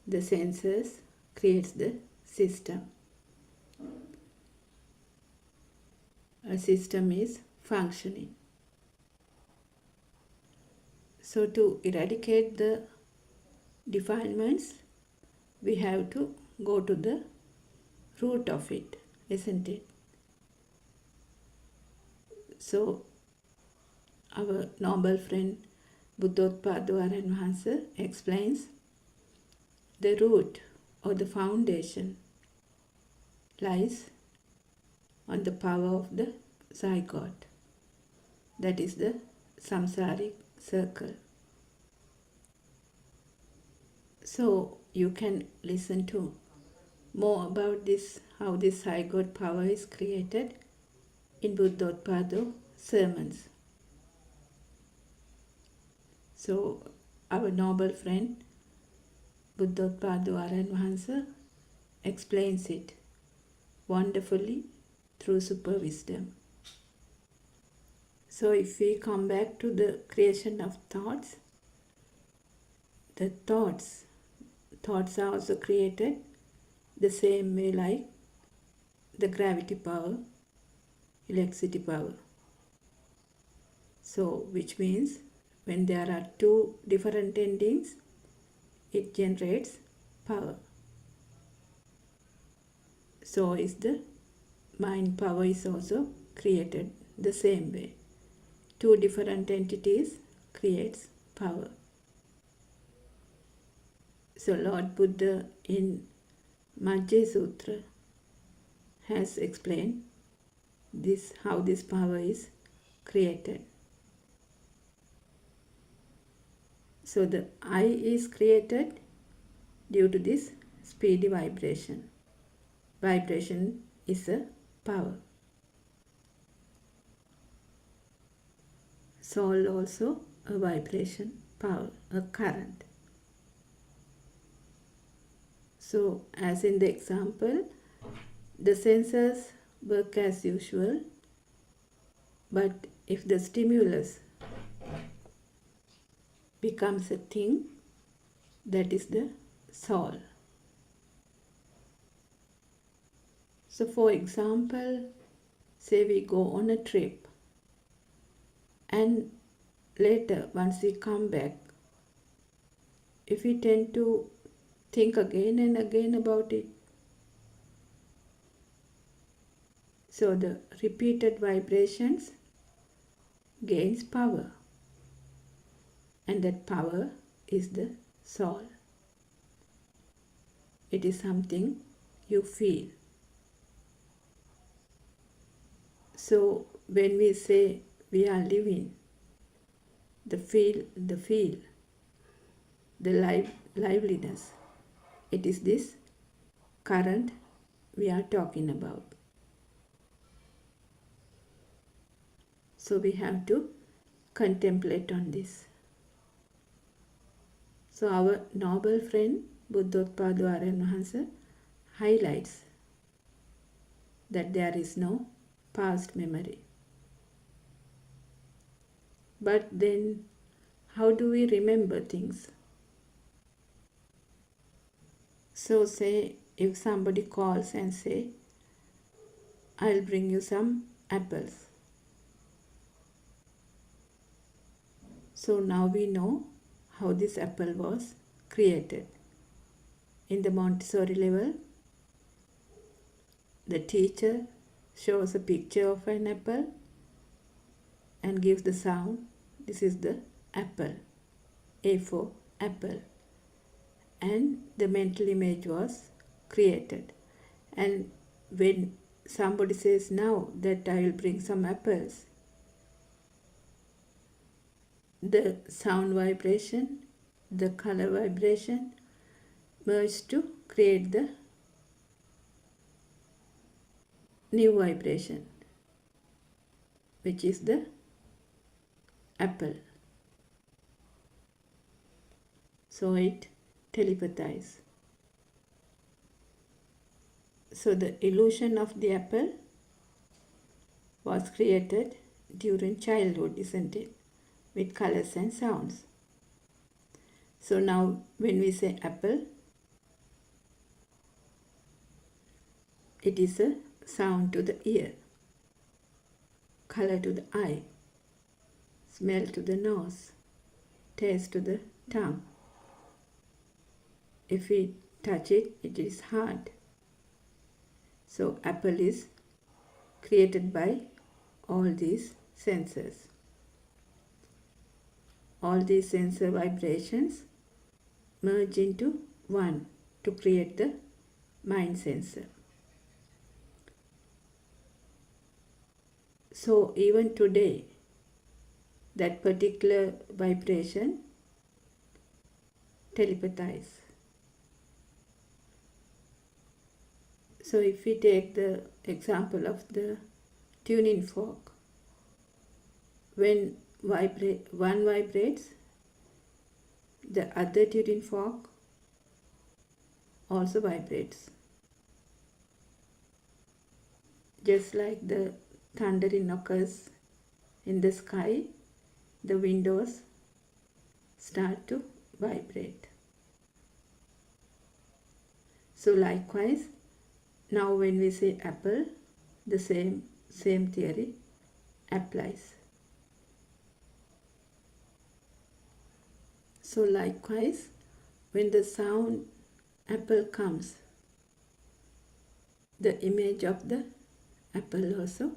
the senses creates the system. A system is functioning. So to eradicate the defilements, we have to go to the root of it, isn't it? So our noble friend Buddothpado explains the root or the foundation lies on the power of the zygote, that is the samsaric circle. So you can listen to more about this, how this zygote power is created in Buddothpado sermons. So our noble friend Buddothpado explains it wonderfully through super wisdom. So if we come back to the creation of thoughts, the thoughts are also created the same way like the gravity power, electricity power. So which means when there are two different endings, it generates power. So is the mind power is also created the same way. Two different entities creates power. So Lord Buddha in Majjhima Sutra has explained this, how this power is created. So the I is created due to this speedy vibration. Vibration is a power. Soul also a vibration power, a current. So as in the example, the senses work as usual, but if the stimulus becomes a thing, that is the soul. So for example, say we go on a trip and later once we come back, if we tend to think again and again about it, so the repeated vibrations gains power, and that power is the soul. It is something you feel. So when we say we are living, the liveliness, it is this current we are talking about. So we have to contemplate on this. So our noble friend Buddothpado highlights that there is no past memory. But then how do we remember things? So say if somebody calls and say, I'll bring you some apples. So now we know how this apple was created. In the Montessori level, the teacher shows a picture of an apple and gives the sound. This is the apple, A for apple. And the mental image was created. And when somebody says now that I will bring some apples, the sound vibration, the color vibration merge to create the new vibration, which is the apple. So it telepathizes. So the illusion of the apple was created during childhood, isn't it? With colors and sounds. So now when we say apple, it is a sound to the ear, color to the eye, smell to the nose, taste to the tongue. If we touch it, it is hard. So apple is created by all these senses. All these sensor vibrations merge into one to create the mind sensor. So even today, that particular vibration telepathizes. So if we take the example of the tuning fork, when one vibrates, the other tuning fork also vibrates. Just like the thundering occurs in the sky, the windows start to vibrate. So likewise, now when we say apple, the same theory applies. So likewise, when the sound apple comes, the image of the apple also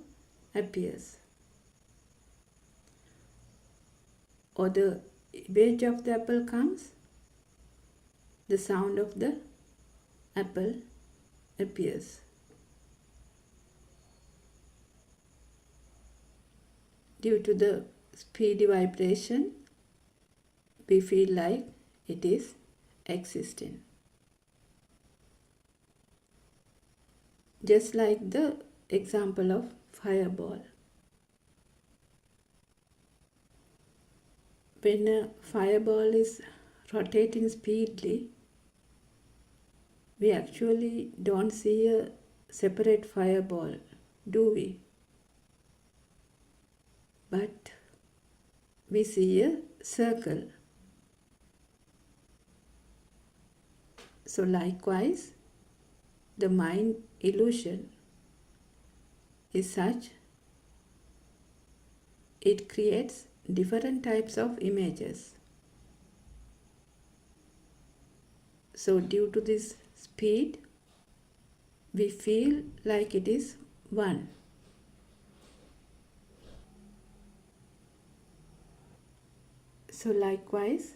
appears. Or the image of the apple comes, the sound of the apple appears. Due to the speedy vibration, we feel like it is existing. Just like the example of fireball. When a fireball is rotating speedily, we actually don't see a separate fireball, do we? But we see a circle. So likewise, the mind illusion is such, it creates different types of images. So due to this speed, we feel like it is one. So likewise,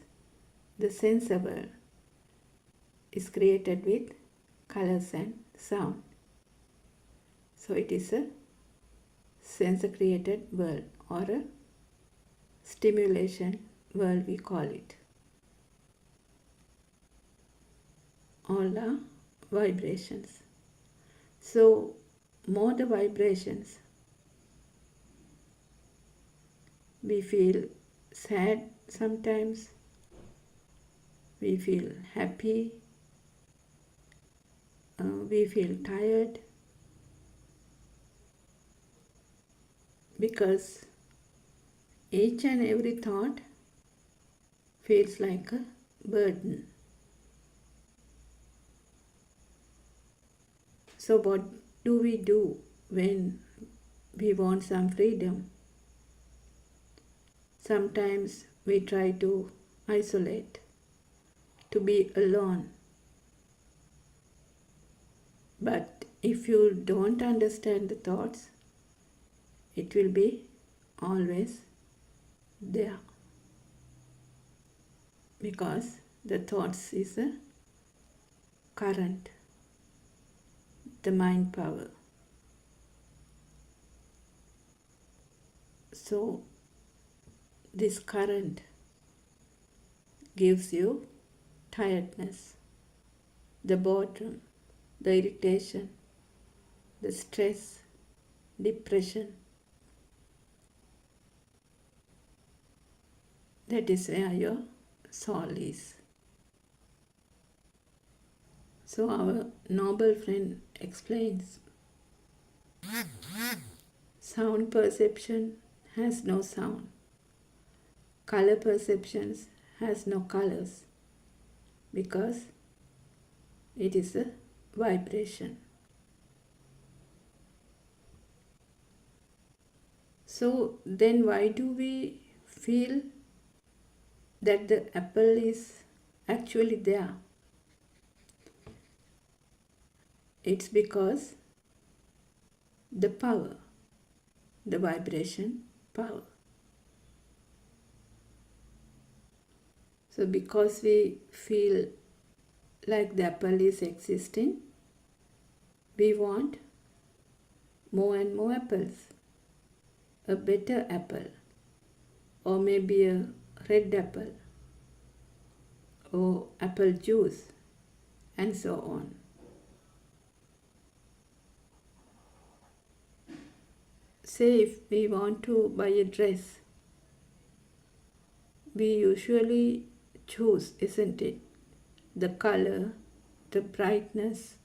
the sensor world is created with colors and sound. So it is a sensor created world, or a stimulation world we call it. All are vibrations. So more the vibrations, we feel sad sometimes, we feel happy, we feel tired, because each and every thought feels like a burden. So what do we do when we want some freedom? Sometimes we try to isolate, to be alone. But if you don't understand the thoughts, it will be always there. Because the thoughts is a current, the mind power. So this current gives you tiredness, the boredom, the irritation, the stress, depression. That is where your soul is. So our noble friend explains, sound perception has no sound. Color perceptions has no colors because it is a vibration. So then why do we feel that the apple is actually there? It's because the power, the vibration power. So because we feel like the apple is existing, we want more and more apples, a better apple, or maybe a red apple, or apple juice, and so on. Say if we want to buy a dress, we usually choose, isn't it? The color, the brightness,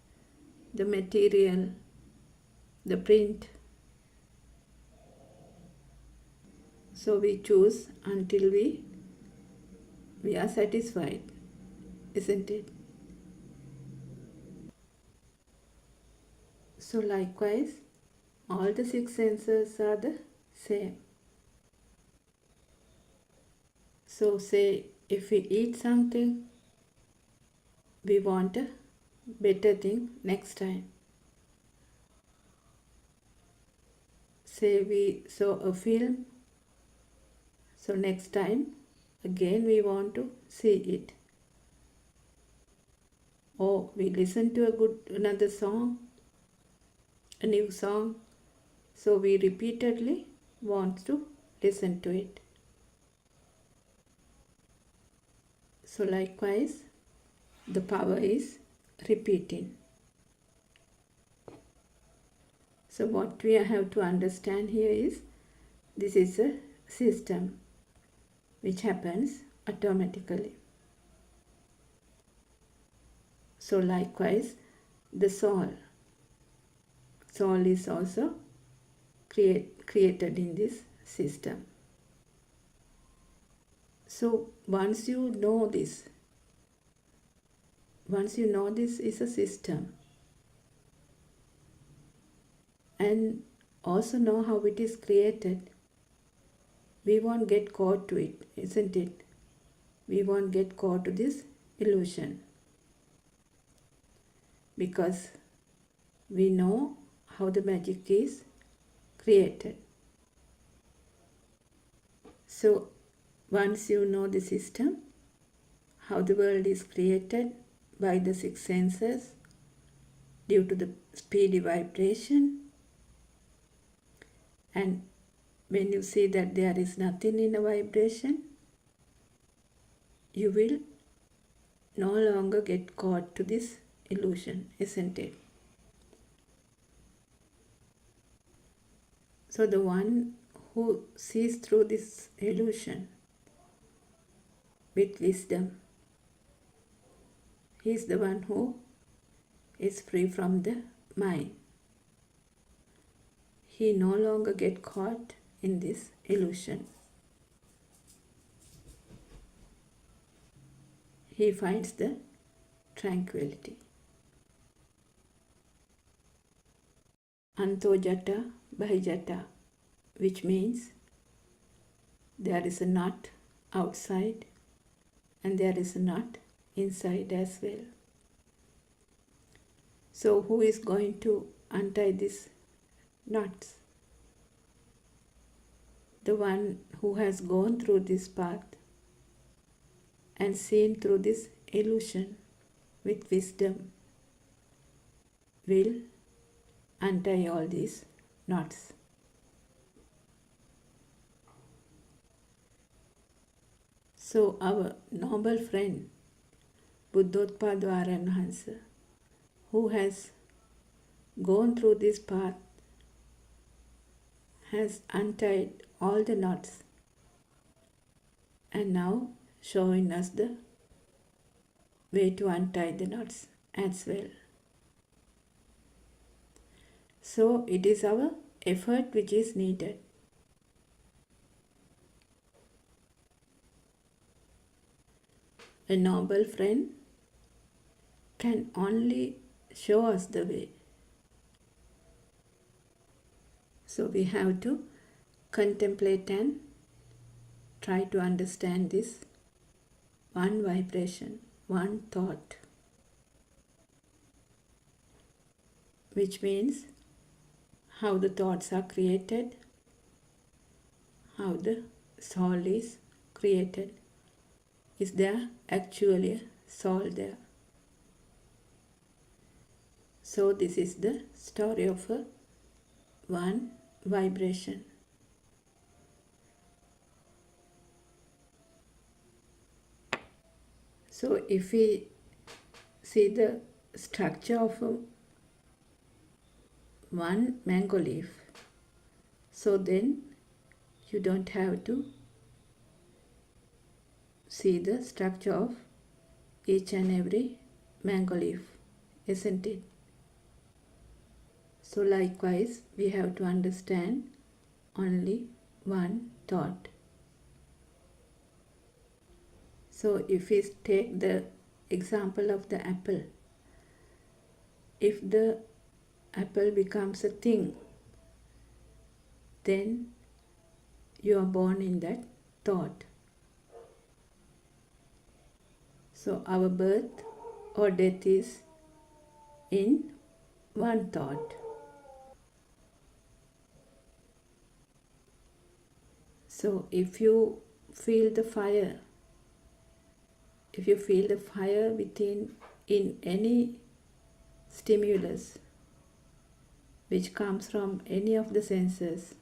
the material, the print. So we choose until we are satisfied, isn't it? So likewise, all the six senses are the same. So say if we eat something, we want a better thing next time. Say we saw a film, so next time again we want to see it. Or we listen to another song, a new song, so we repeatedly want to listen to it. So likewise, the power is repeating. So what we have to understand here is, this is a system which happens automatically. So likewise, the soul is also created in this system. So once you know this is a system, and also know how it is created, we won't get caught to it, isn't it? We won't get caught to this illusion because we know how the magic is created. So once you know the system, how the world is created by the six senses due to the speedy vibration, and when you see that there is nothing in a vibration, you will no longer get caught to this illusion, isn't it? So the one who sees through this illusion with wisdom, he is the one who is free from the mind. He no longer gets caught in this illusion. He finds the tranquility. Antojata Bahijata, which means there is a knot outside and there is a knot inside as well. So who is going to untie these knots? The one who has gone through this path and seen through this illusion with wisdom will untie all these knots. So our noble friend Buddothpado, who has gone through this path has untied all the knots and now showing us the way to untie the knots as well. So it is our effort which is needed. A noble friend can only show us the way. So we have to contemplate and try to understand this one vibration, one thought, which means how the thoughts are created, how the soul is created. Is there actually a soul there? So this is the story of a one vibration. So if we see the structure of one mango leaf, so then you don't have to see the structure of each and every mango leaf, isn't it? So likewise, we have to understand only one thought. So if we take the example of the apple, if the apple becomes a thing, then you are born in that thought. So our birth or death is in one thought. So if you feel the fire, if you feel the fire within in any stimulus which comes from any of the senses,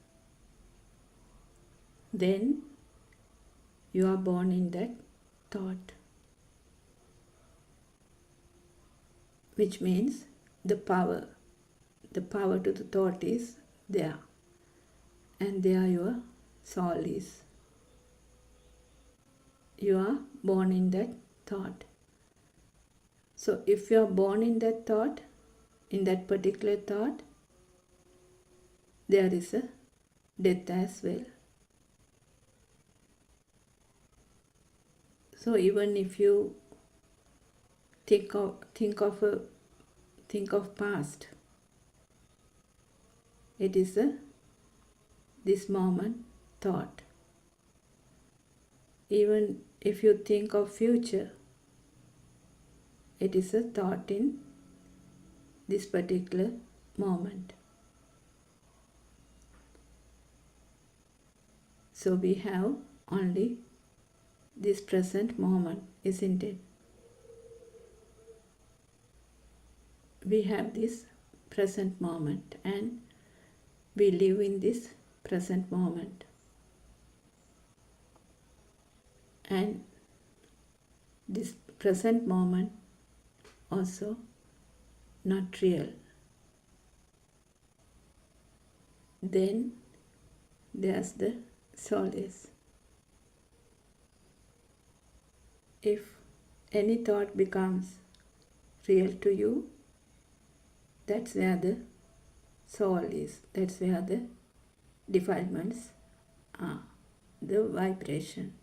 then you are born in that thought, which means the power to the thought is there, and there your soul is. You are born in that thought. So if you are born in that thought, in that particular thought, there is a death as well. So even if you think of past, it is this moment thought. Even if you think of future, it is a thought in this particular moment. So we have only this present moment, isn't it? We have this present moment and we live in this present moment. And this present moment also not real. Then there's the solace. If any thought becomes real to you, that's where the soul is. That's where the defilements are, the vibration.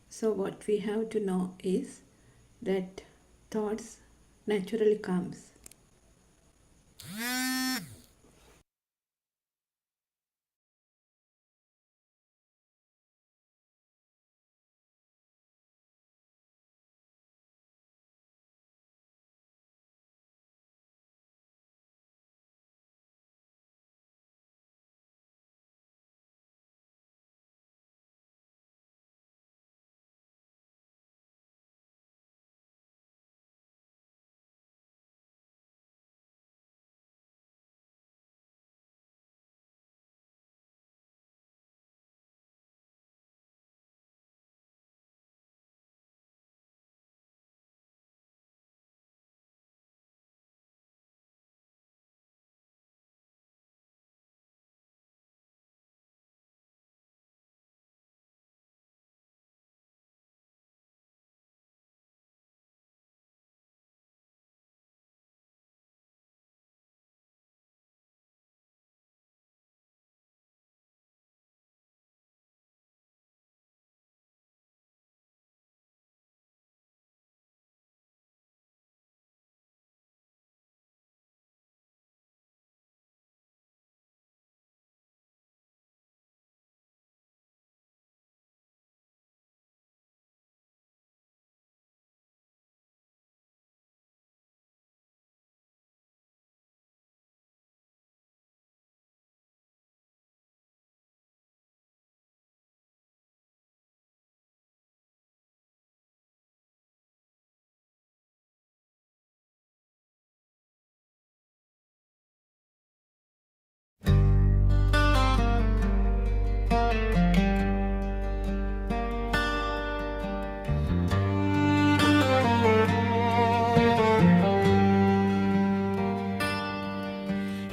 So what we have to know is that thoughts naturally comes.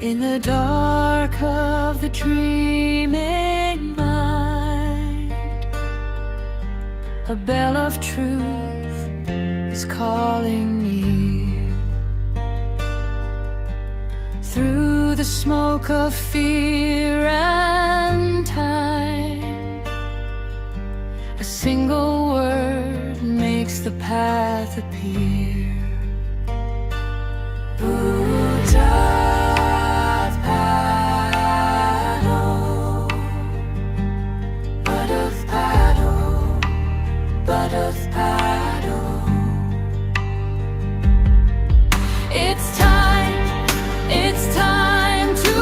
In the dark of the dreaming mind, a bell of truth is calling near. Through the smoke of fear and time, a single word makes the path appear. Buddothpado, Buddothpado, Buddothpado. It's time to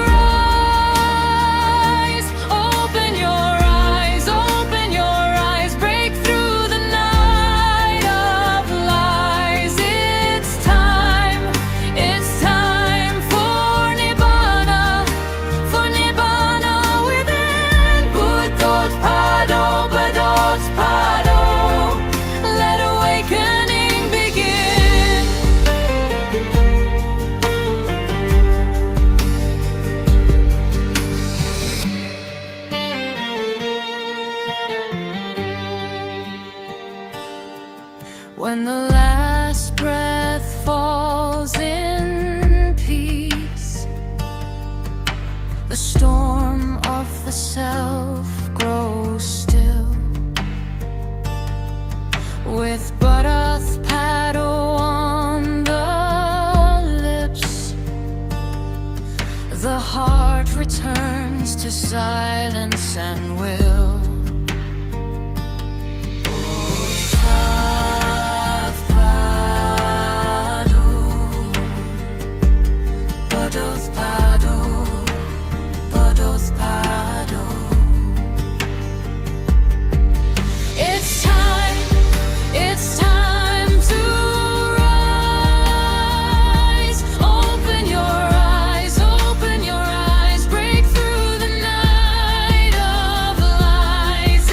rise. Open your eyes, break through the night of lies. It's time for Nibbana within. Buddothpado, Buddothpado, let awakening begin. When the last breath falls in peace, the storm of the self grows still. With Buddothpado on the lips, the heart returns to silence and will. Buddothpado, Buddothpado. It's time to rise. Open your eyes, break through the night of lies.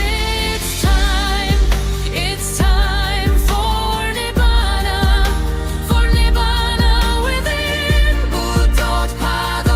It's time for Nibbana within. Buddothpado,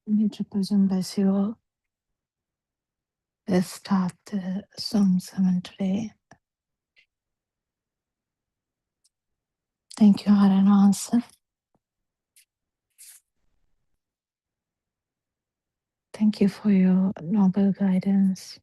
Mitrapajan, bless you all. Let's start the Song 7 today. Thank you, Haranasa. Thank you for your noble guidance.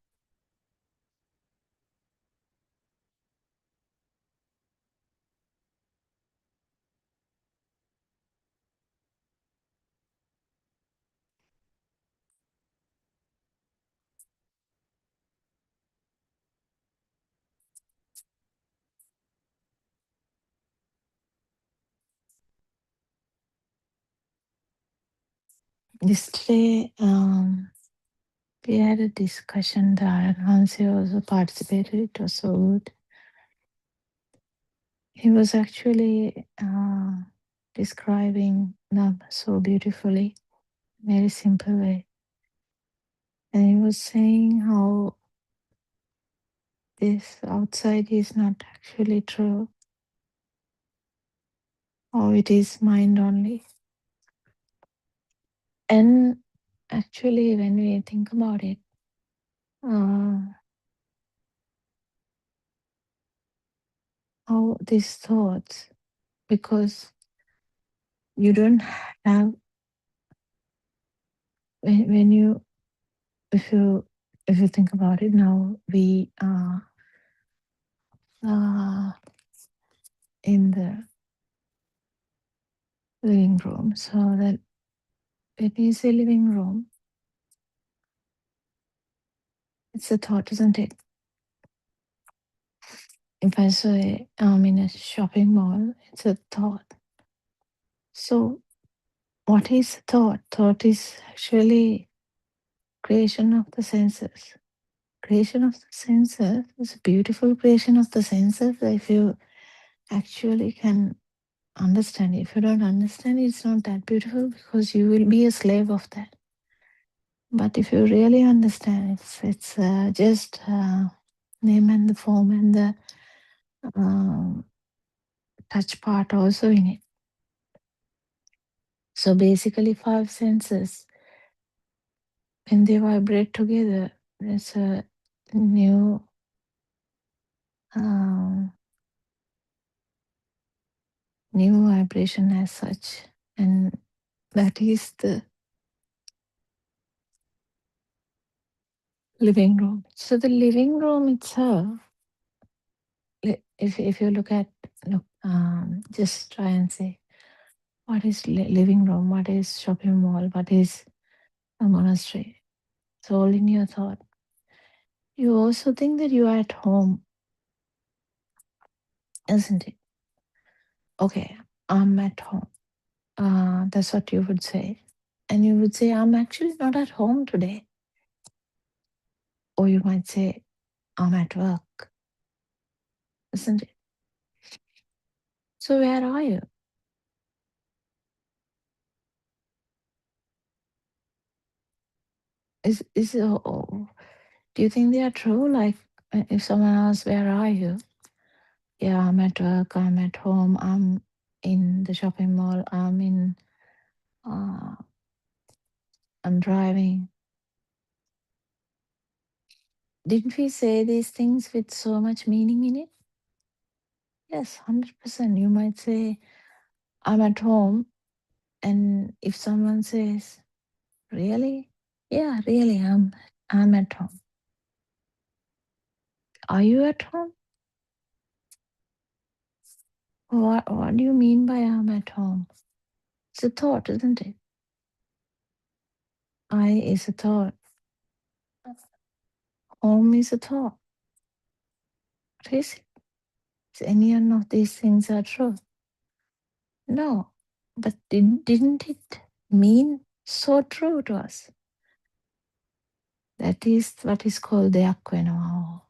Yesterday, we had a discussion that Hansi also participated. It was so good. He was actually describing Nam so beautifully, very simple way. And he was saying how this outside is not actually true, or it is mind only. And actually, when we think about it, how these thoughts, because you don't have, when you, if you think about it now, we are in the living room. So that when you say living room, it's a thought, isn't it? If I say I'm in a shopping mall, it's a thought. So what is thought? Thought is actually creation of the senses. Creation of the senses is a beautiful creation of the senses if you actually can understand. If you don't understand, it's not that beautiful because you will be a slave of that. But if you really understand, it's just name and the form and the touch part also in it. So basically 5 senses, when they vibrate together, there's a new new vibration as such, and that is the living room. So the living room itself, if you look at, just try and say, what is living room, what is shopping mall, what is a monastery? It's all in your thought. You also think that you are at home, isn't it? Okay, I'm at home. That's what you would say. And you would say, I'm actually not at home today. Or you might say, I'm at work, isn't it? So where are you? Do you think they are true? Like if someone asks, where are you? Yeah, I'm at work, I'm at home, I'm in the shopping mall, I'm driving. Didn't we say these things with so much meaning in it? Yes, 100%. You might say, I'm at home. And if someone says, really? Yeah, really, I'm at home. Are you at home? What do you mean by I'm at home? It's a thought, isn't it? I is a thought. Home is a thought. What is it? Is any one of these things are true? No. But didn't it mean so true to us? That is what is called the akwenao.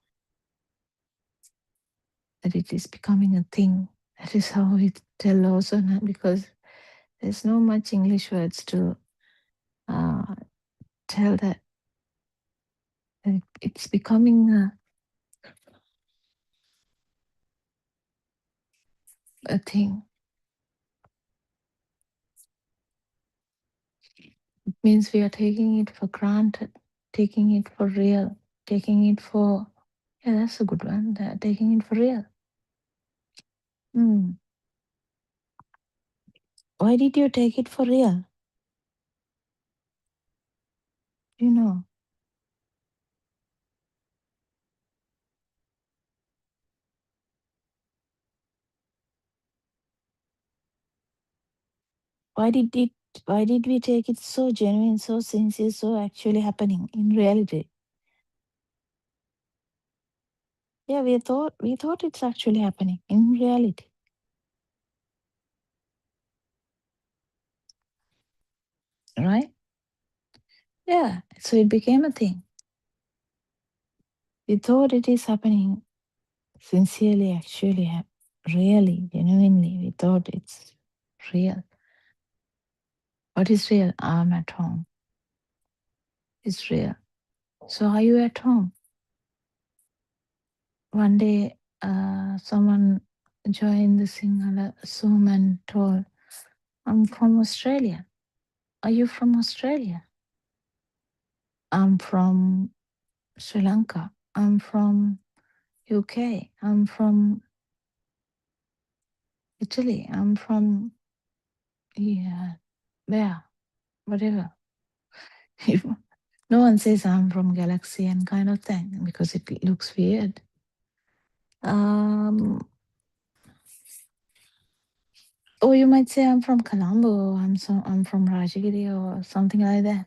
That it is becoming a thing. That is how we tell also, because there's no much English words to tell that it's becoming a thing. Means we are taking it for granted, taking it for real, taking it for, yeah, that's a good one, taking it for real. Hmm. Why did you take it for real? You know, why did it, why did we take it so genuine, so sincere, so actually happening in reality? Yeah, we thought it's actually happening in reality. Right? Yeah. So it became a thing. We thought it is happening sincerely, actually, really, genuinely. We thought it's real. What is real? I'm at home. It's real. So are you at home? One day, someone joined the Sinhala Zoom and told, I'm from Australia. Are you from Australia? I'm from Sri Lanka. I'm from UK. I'm from Italy. I'm from, yeah, there, whatever. No one says I'm from Galaxy and kind of thing because it looks weird. Or you might say I'm from Colombo. I'm from Rajagiri or something like that.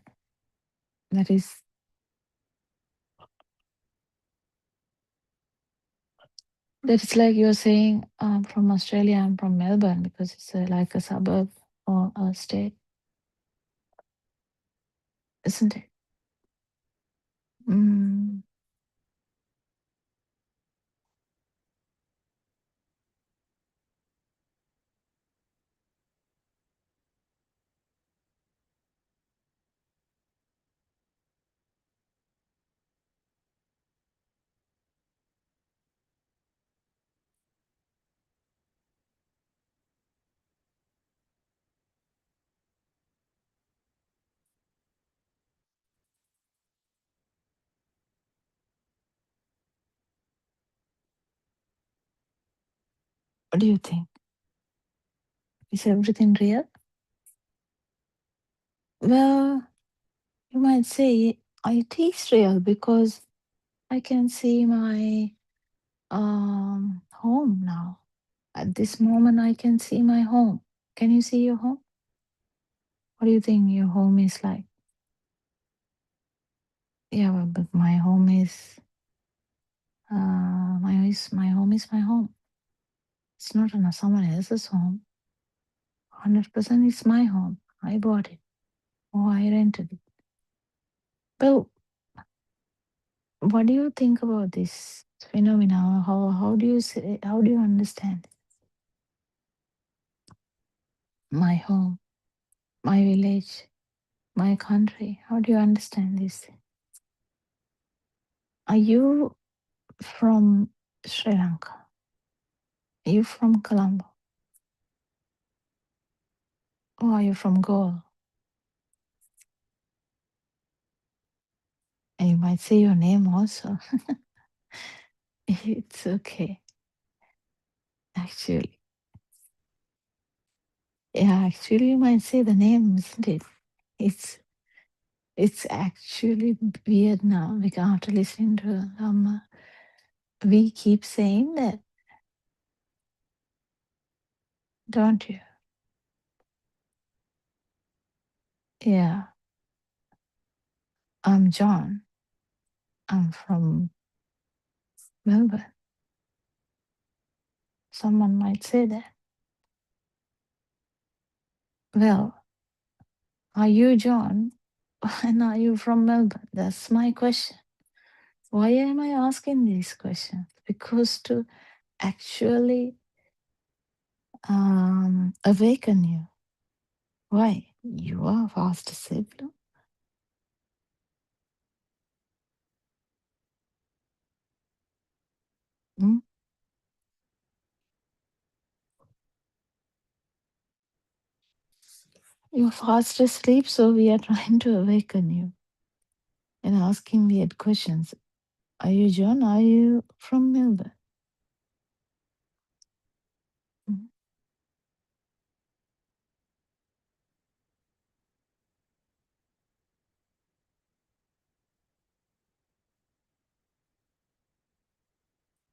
That's like you're saying I'm from Australia. I'm from Melbourne because it's like a suburb or a state, isn't it? Mm. What do you think? Is everything real? Well, you might say it is real because I can see my home now. At this moment, I can see my home. Can you see your home? What do you think your home is like? Yeah, well, but my home is my home is my home. It's not someone else's home. 100% it's my home. I bought it or I rented it. Well, what do you think about this phenomena? How do you say? How do you understand it? My home, my village, my country. How do you understand this? Are you from Sri Lanka? Are you from Colombo? Or are you from Goa? And you might say your name also. It's okay. Actually. Yeah, actually you might say the name, isn't it? It's actually weird now. We after listening to we keep saying that, don't you? Yeah. I'm John. I'm from Melbourne. Someone might say that. Well, are you John? And are you from Melbourne? That's my question. Why am I asking these questions? Because to actually awaken you. Why? You are fast asleep. No? Hmm? You're fast asleep, so we are trying to awaken you and asking weird questions. Are you John? Are you from Melbourne? Mhm.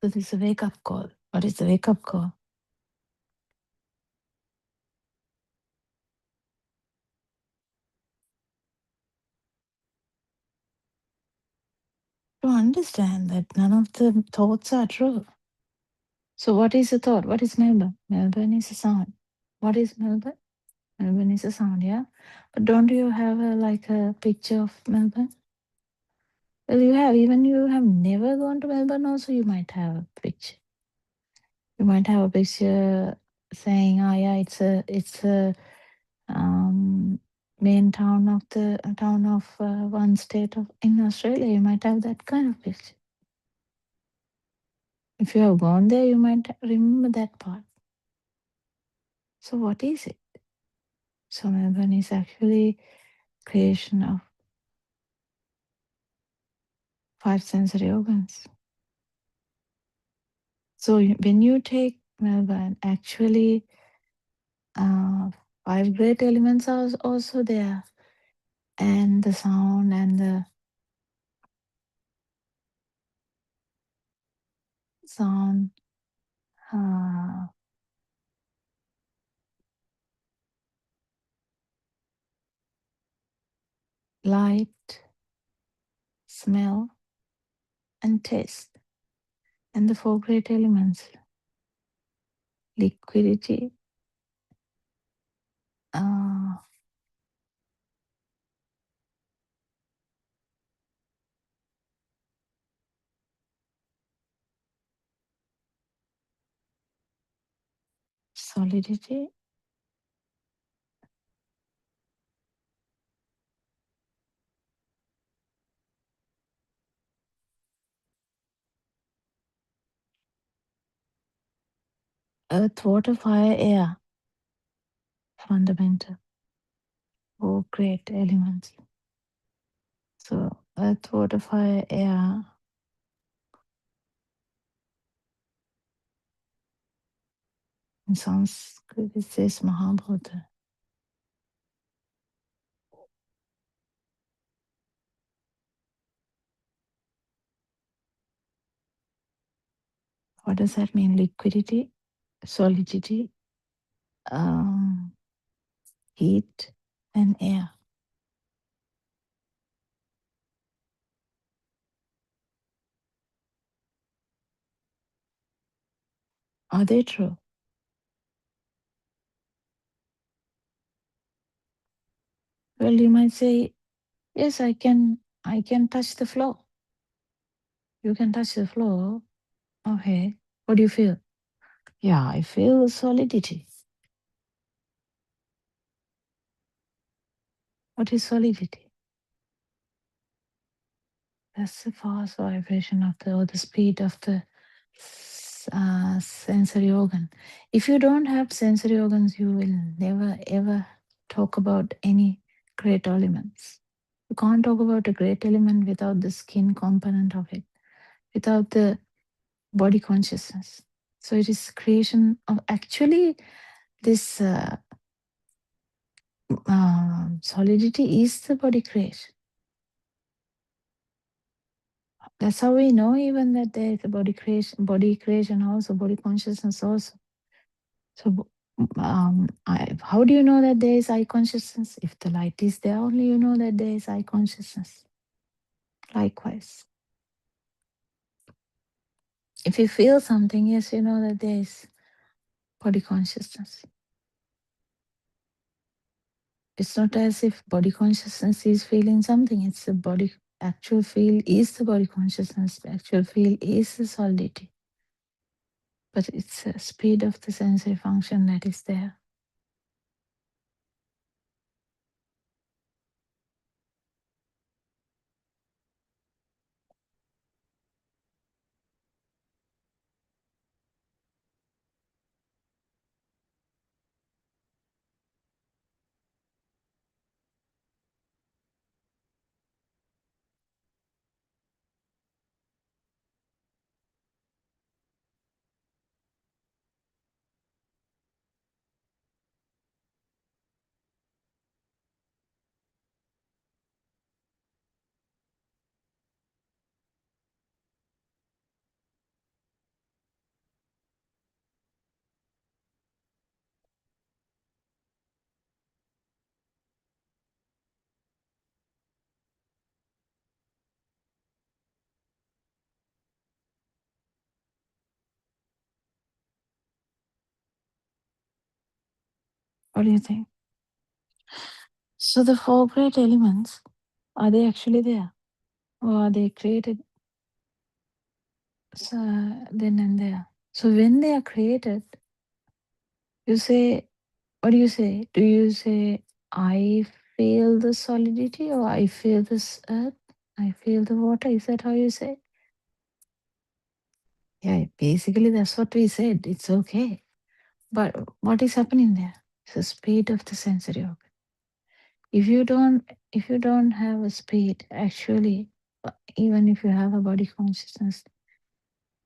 So this is a wake up call. What is the wake up call? To understand that none of the thoughts are true. So what is a thought? What is Melbourne? Melbourne is a sound. What is Melbourne? Melbourne is a sound, yeah. But don't you have like a picture of Melbourne? Well, you have. Even you have never gone to Melbourne. Also, you might have a picture. You might have a picture saying, "Oh yeah, it's a main town of the town of one state of in Australia." You might have that kind of picture. If you have gone there, you might remember that part. So what is it? So Melbourne is actually creation of 5 sensory organs. So when you take Melbourne, actually 5 great elements are also there, and the sound and the sound, light, smell, and taste, and the 4 great elements: liquidity, solidity, earth, water, fire, air, fundamental, 4 great elements. So earth, water, fire, air. In Sanskrit, it says Mahabhuta. What does that mean? Liquidity, solidity, heat, and air. Are they true? Well, you might say, yes, I can touch the floor. You can touch the floor. Okay. What do you feel? Yeah, I feel solidity. What is solidity? That's the fast vibration of or the speed of the sensory organ. If you don't have sensory organs, you will never ever talk about any great elements. You can't talk about a great element without the skin component of it, without the body consciousness. So it is creation of actually this solidity is the body creation. That's how we know even that there is a body creation also, body consciousness also. So how do you know that there is eye consciousness? If the light is there, only you know that there is eye consciousness. Likewise. If you feel something, yes, you know that there is body consciousness. It's not as if body consciousness is feeling something. It's the body, actual feel is the body consciousness. The actual feel is the solidity. But it's the speed of the sensory function that is there. What do you think? So the four great elements, are they actually there? Or are they created then and there? So when they are created, you say, what do you say? Do you say, I feel the solidity, or I feel this earth? I feel the water? Is that how you say? Yeah, basically that's what we said. It's okay. But what is happening there? It's the speed of the sensory organ. If you don't have a speed, actually, even if you have a body consciousness,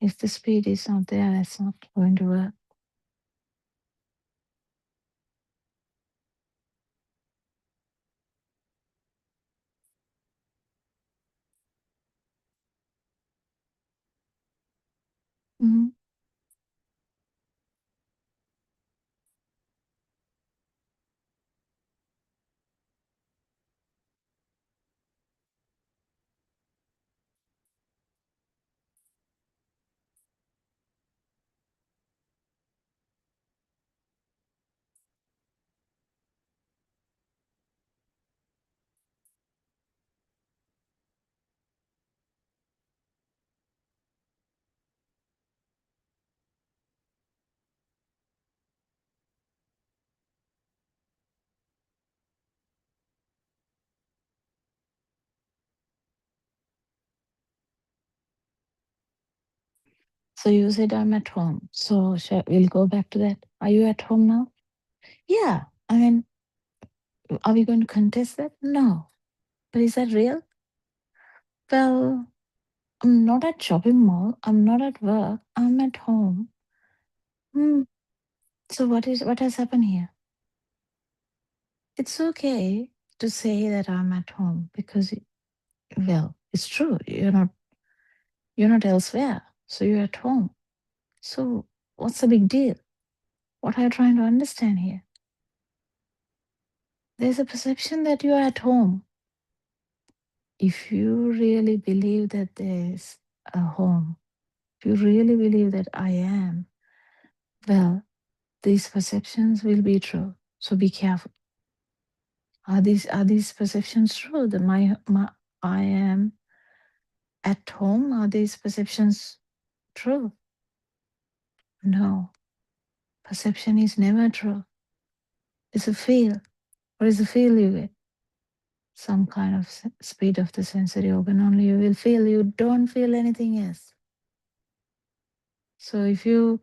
if the speed is not there, that's not going to work. Mhm. So you said I'm at home. So we'll go back to that. Are you at home now? Yeah. I mean, are we going to contest that? No. But is that real? Well, I'm not at shopping mall. I'm not at work. I'm at home. Hmm. So what has happened here? It's okay to say that I'm at home because, well, it's true. You're not elsewhere. So you're at home. So what's the big deal? What are you trying to understand here? There's a perception that you're at home. If you really believe that there's a home, if you really believe that I am, well, these perceptions will be true. So be careful. Are these perceptions true? That I am at home? Are these perceptions true? No. Perception is never true. It's a feel. What is the feel you get? Some kind of speed of the sensory organ only you will feel. You don't feel anything else. So if you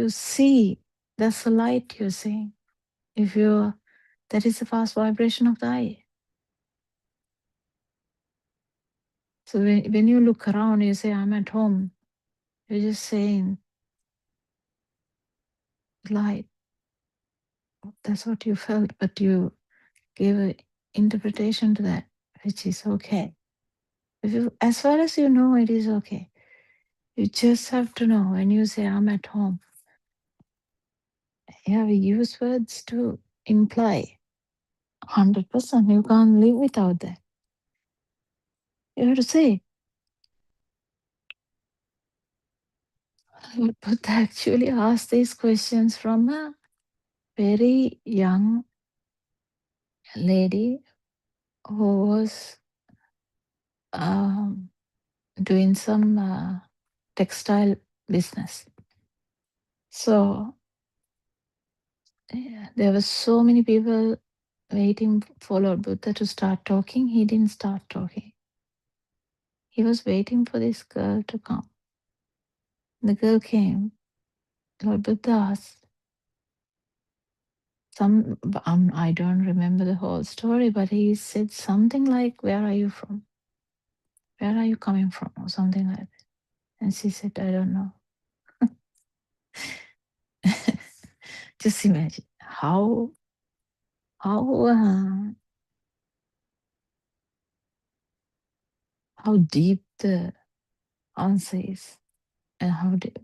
see, that's the light you're seeing. That is the fast vibration of the eye. So when you look around, you say, I'm at home. You're just saying light. That's what you felt, but you gave an interpretation to that, which is okay. As far as you know, it is okay. You just have to know when you say, I'm at home. Yeah, we use words to imply 100%. You can't live without that. You have to say. Buddha actually asked these questions from a very young lady who was doing some textile business. So there were so many people waiting for Lord Buddha to start talking. He didn't start talking. He was waiting for this girl to come. The girl came. Lord Buddha asked I don't remember the whole story, but he said something like, where are you from? Where are you coming from? Or something like that. And she said, I don't know. Just imagine how deep the answer is, and how deep,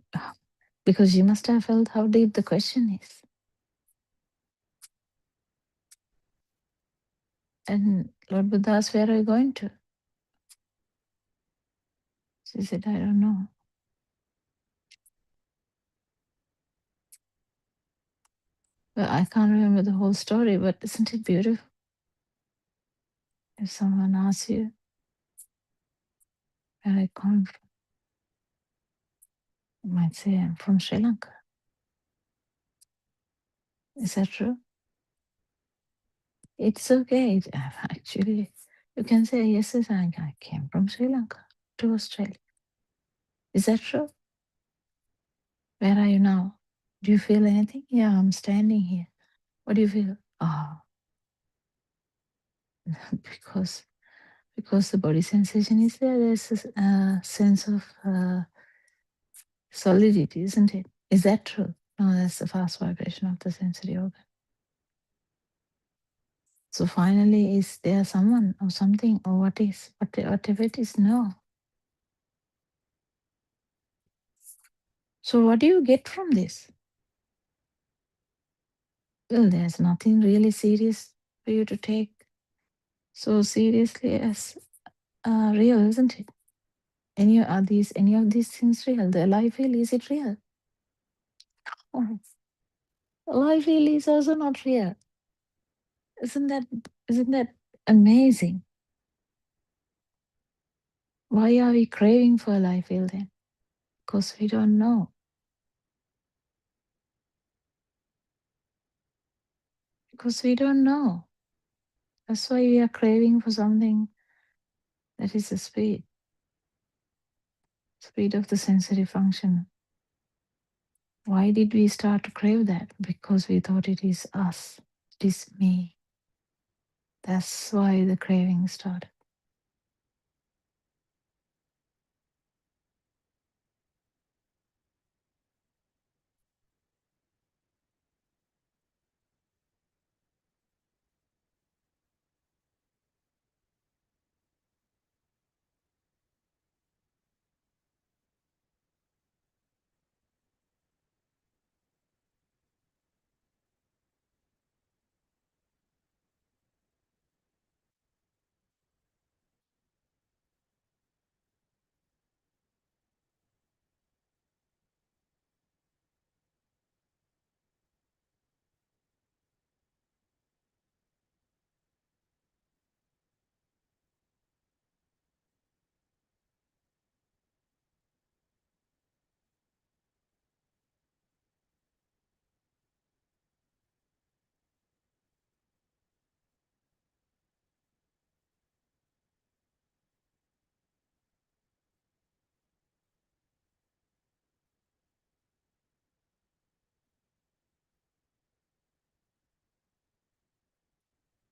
because you must have felt how deep the question is. And Lord Buddha asked, where are you going to? She said, I don't know. Well, I can't remember the whole story, but isn't it beautiful? If someone asks you where I come from, you might say I'm from Sri Lanka. Is that true? It's okay. Actually, you can say, yes, I came from Sri Lanka to Australia. Is that true? Where are you now? Do you feel anything? Yeah, I'm standing here. What do you feel? Oh, because the body sensation is there, there's a sense of solidity, isn't it? Is that true? No, that's the fast vibration of the sensory organ. So finally, is there someone or something or whatever it is? No. So what do you get from this? Well, there's nothing really serious for you to take so seriously as real, isn't it? Any of these things real? The life wheel, is it real? Oh, life wheel is also not real. Isn't that amazing? Why are we craving for a life wheel then? Because we don't know. Because we don't know. That's why we are craving for something that is the speed of the sensory function. Why did we start to crave that? Because we thought it is us, it is me. That's why the craving started.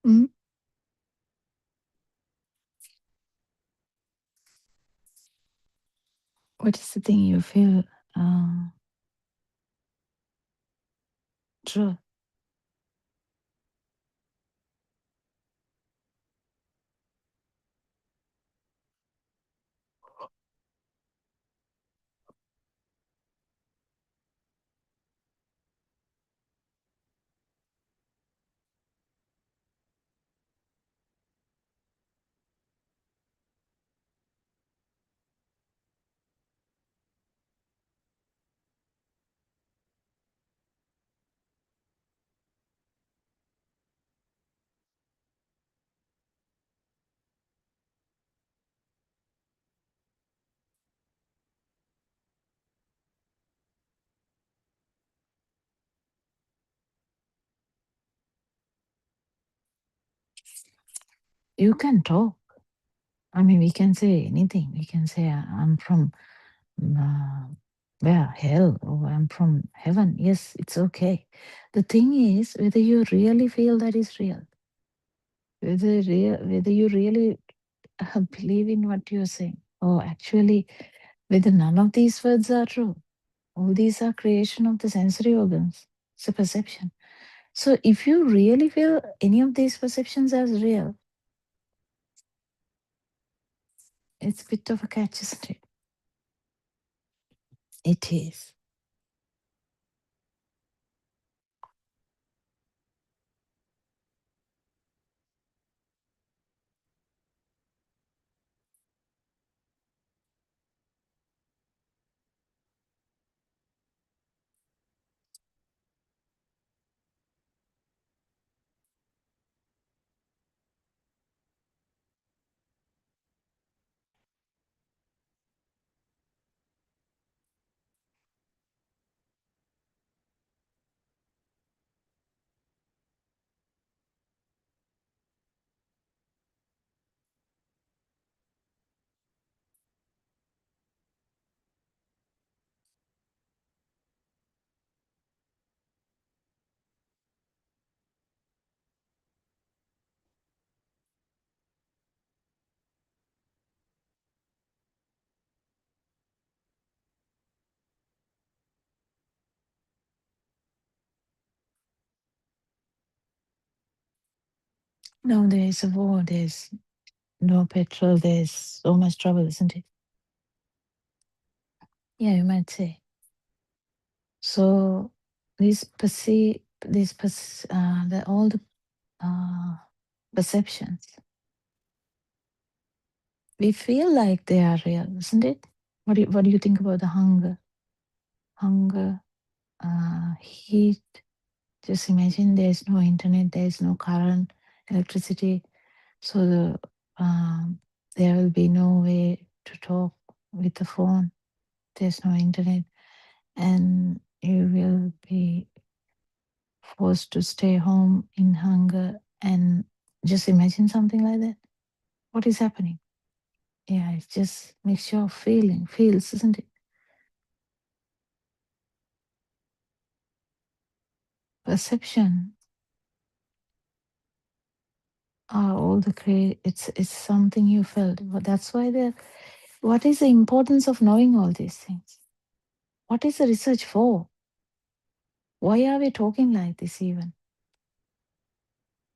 Mm? What is the thing you feel true? You can talk. I mean, we can say anything. We can say, I'm from where? Hell, or I'm from heaven. Yes, it's okay. The thing is, whether you really feel that is real, whether you really believe in what you're saying, or actually whether none of these words are true. All these are creation of the sensory organs. It's a perception. So if you really feel any of these perceptions as real, it's a bit of a catch, isn't it? It is. Now there is a war, there's no petrol, there's so much trouble, isn't it? Yeah, you might say. So these all the perceptions, we feel like they are real, isn't it? What do you think about the hunger, heat? Just imagine there's no internet, there's no current, electricity, so there will be no way to talk with the phone. There's no internet, and you will be forced to stay home in hunger. And just imagine something like that. What is happening? Yeah, it's just mixture of feels, isn't it? Perception are all the it's something you felt. But that's why what is the importance of knowing all these things? What is the research for? Why are we talking like this even?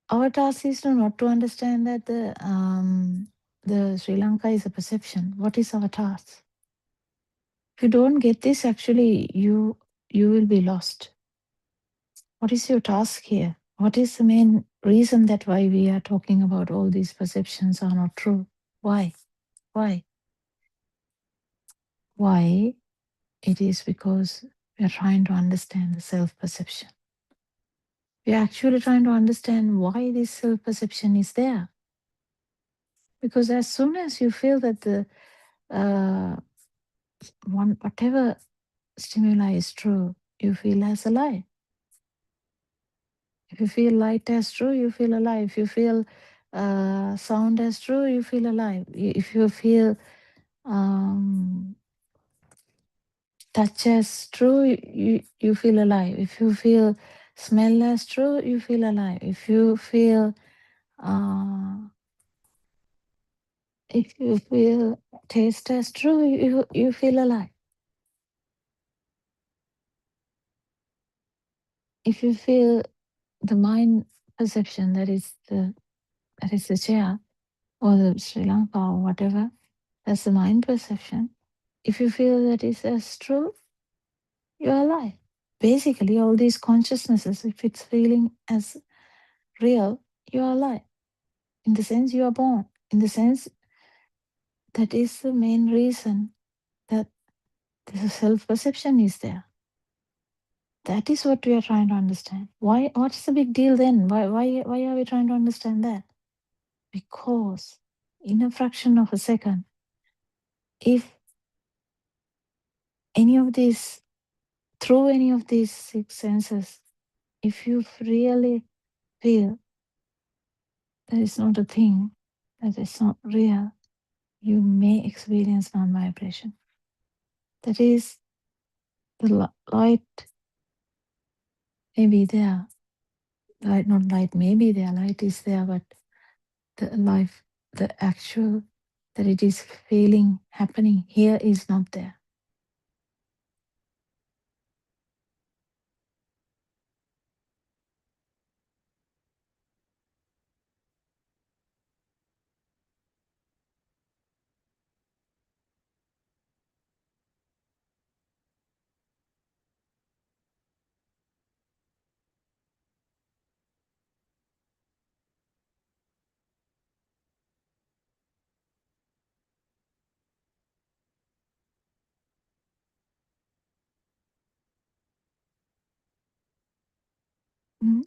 Our task is not to understand that the Sri Lanka is a perception. What is our task? If you don't get this, actually, you will be lost. What is your task here? What is the main reason that why we are talking about all these perceptions are not true? Why? Why? Why? It is because we are trying to understand the self-perception. We are actually trying to understand why this self-perception is there. Because as soon as you feel that the whatever stimuli is true, you feel as a lie. If you feel light as true, you feel alive. If you feel sound as true, you feel alive. If you feel touch as true, you feel alive. If you feel smell as true, you feel alive. If you feel taste as true, you feel alive. If you feel the mind perception, that is the chair or the Sri Lanka or whatever, that's the mind perception. If you feel that is as true, you're alive. Basically, all these consciousnesses, if it's feeling as real, you're alive. In the sense you are born. In the sense that is the main reason that the self-perception is there. That is what we are trying to understand. Why? What's the big deal then? Why are we trying to understand that? Because in a fraction of a second, if through any of these six senses, if you really feel that is not a thing, that is not real, you may experience non-vibration. That is, the light may be there. Light may be there, light is there, but the actual that it is feeling happening here is not there. Mm.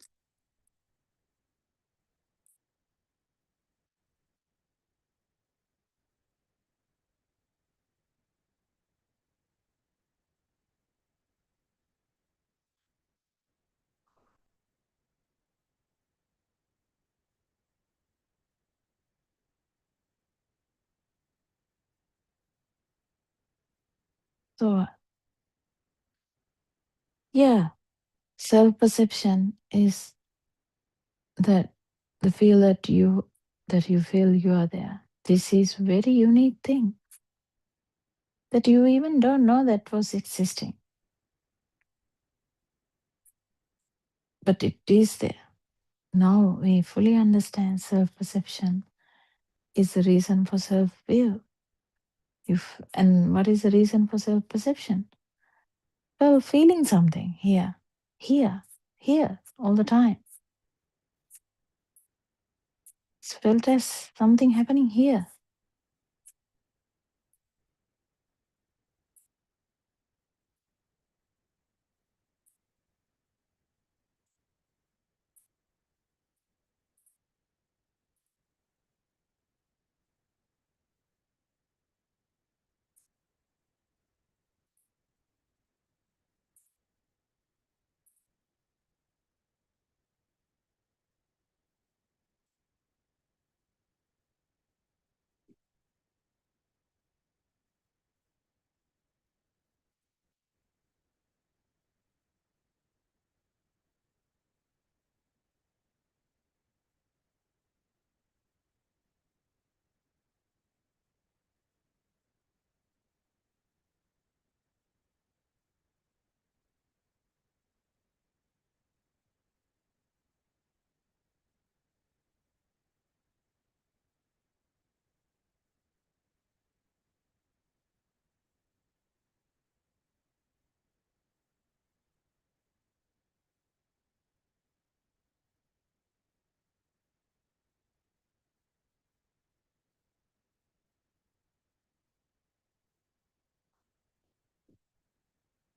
So, yeah, self-perception is that the feel that you feel you are there. This is very unique thing that you even don't know that was existing. But it is there. Now we fully understand self-perception is the reason for self-view. And what is the reason for self-perception? Well, feeling something here, here, here, all the time. It's felt as something happening here.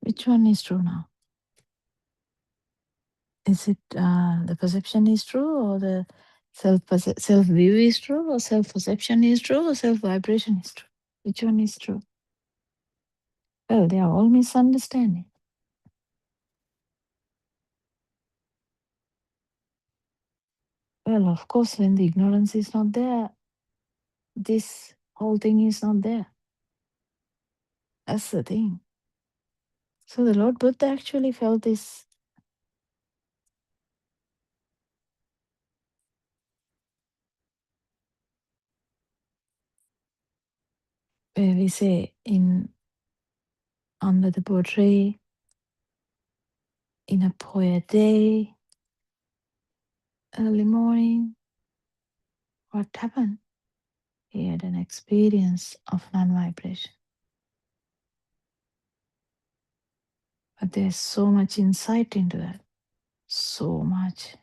Which one is true now? Is it the perception is true, or the self view is true, or self perception is true, or self vibration is true? Which one is true? Well, they are all misunderstanding. Well, of course, when the ignorance is not there, this whole thing is not there. That's the thing. So the Lord Buddha actually felt this. Where we say under the portrait, in a poet day, early morning, what happened? He had an experience of non-vibration. But there's so much insight into that. So much.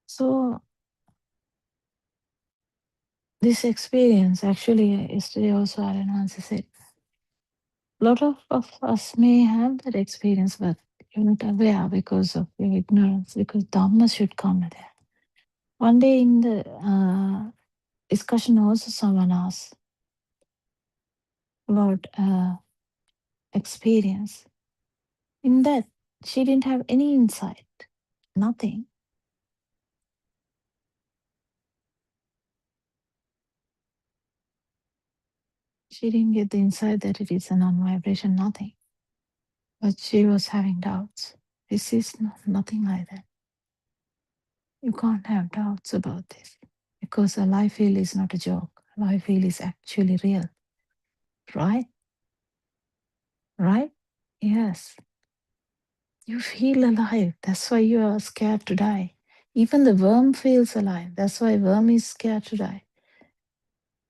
So this experience, actually, yesterday also Alan Hansen said, a lot of us may have that experience, but you're not aware because of your ignorance, because Dhamma should come there. One day in the discussion also someone asked about experience. In that, she didn't have any insight, nothing. She didn't get the insight that it is a non-vibration, nothing. But she was having doubts. This is nothing like that. You can't have doubts about this because a life field is not a joke. Life field is actually real. Right? Right? Yes. You feel alive. That's why you are scared to die. Even the worm feels alive. That's why worm is scared to die.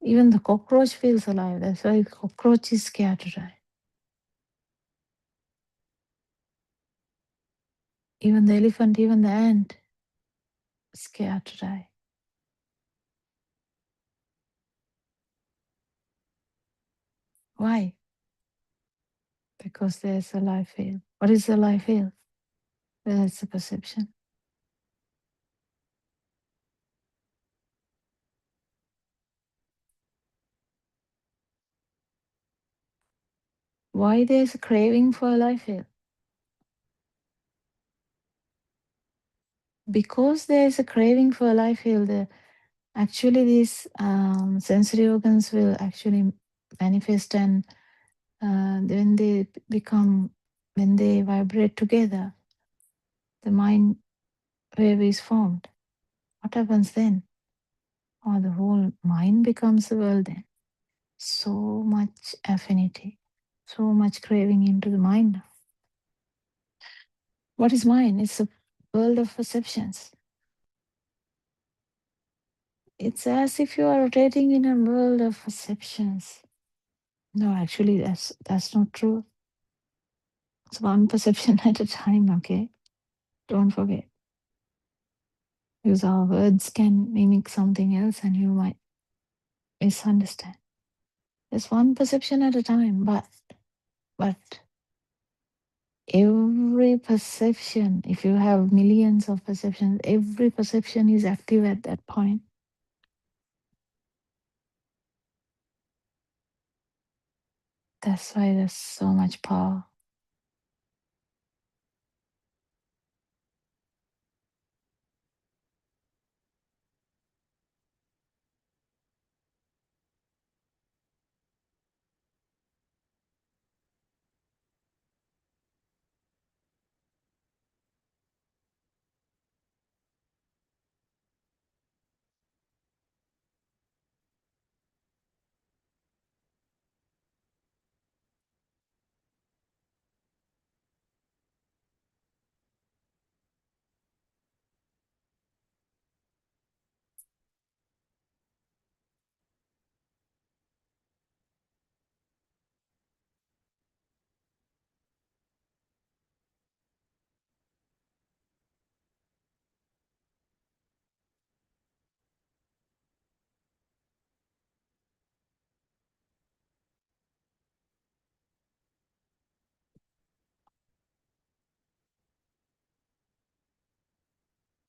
Even the cockroach feels alive. That's why cockroach is scared to die. Even the elephant, even the ant, scared to die. Why? Because there's a life field. What is the life field? Well, it's a perception. Why there's a craving for a life field? because there is a craving for life field, actually these sensory organs will actually manifest, and when they vibrate together, the mind wave is formed. What happens then? Oh, the whole mind becomes a world then. So much affinity, so much craving into the mind. What is mind? It's a world of perceptions. It's as if you are rotating in a world of perceptions. No, actually, that's not true. It's one perception at a time, okay? Don't forget. Because our words can mimic something else and you might misunderstand. There's one perception at a time, but every perception, if you have millions of perceptions, every perception is active at that point. That's why there's so much power.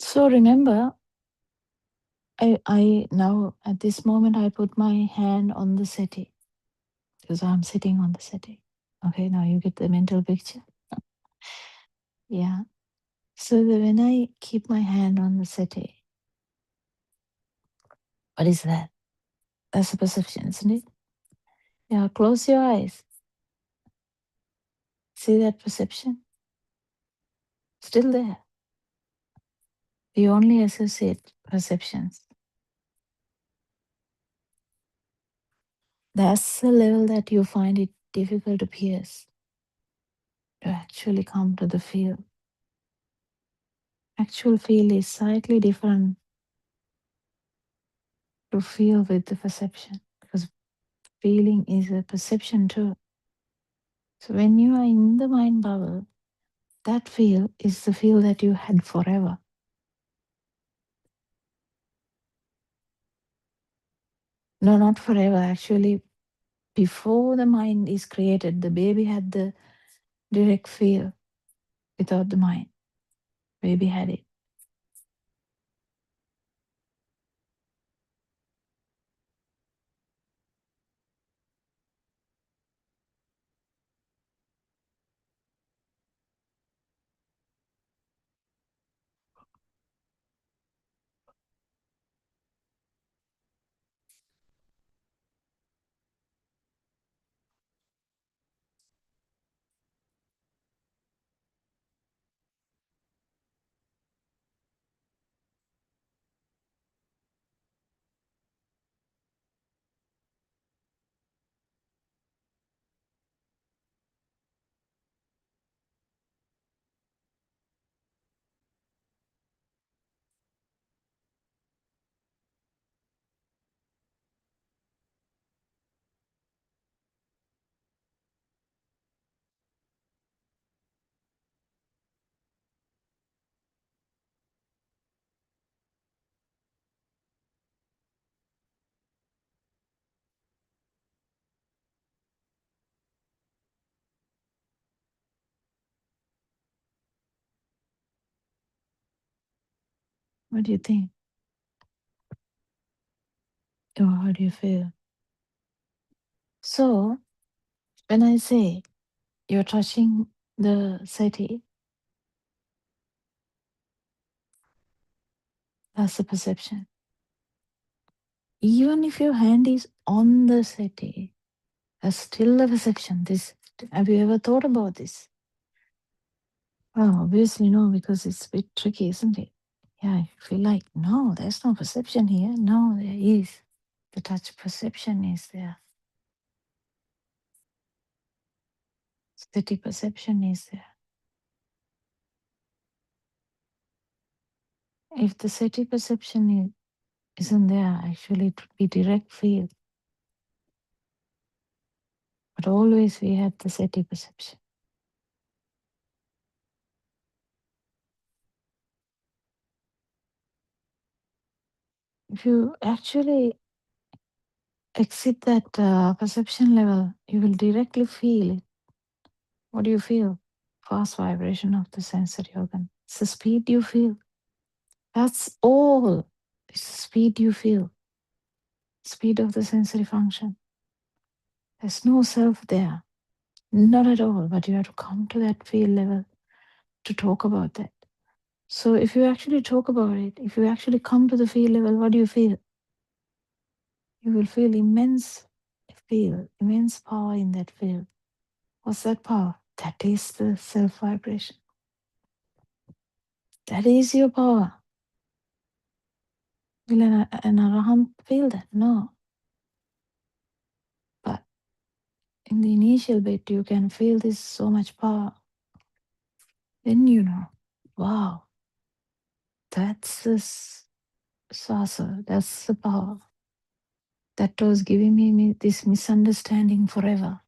So remember, I now at this moment I put my hand on the settee because I'm sitting on the settee. Okay, now you get the mental picture. Yeah. So when I keep my hand on the settee, what is that? That's a perception, isn't it? Yeah, close your eyes. See that perception? Still there. We only associate perceptions. That's the level that you find it difficult to pierce, to actually come to the feel. Actual feel is slightly different to feel with the perception, because feeling is a perception too. So when you are in the mind bubble, that feel is the feel that you had forever. No, not forever. Actually, before the mind is created, the baby had the direct feel without the mind. Baby had it. What do you think? Or how do you feel? So when I say you're touching the settee, That's the perception. Even if your hand is on the settee, that's still a perception. Have you ever thought about this? Well, obviously no, because it's a bit tricky, isn't it? Yeah, you feel like, no, there's no perception here. No, there is. The touch perception is there. Steady perception is there. If the steady perception isn't there, actually it would be direct feel. But always we have the steady perception. If you actually exit that perception level, you will directly feel it. What do you feel? Fast vibration of the sensory organ. It's the speed you feel. That's all. It's the speed you feel. Speed of the sensory function. There's no self there. Not at all. But you have to come to that feel level to talk about that. So if you actually talk about it, if you actually come to the feel level, what do you feel? You will feel immense power in that field. What's that power? That is the self vibration. That is your power. Will an arahant feel that? No. But in the initial bit, you can feel this so much power. Then you know, wow, that's the sasa, that's the power. That was giving me this misunderstanding forever.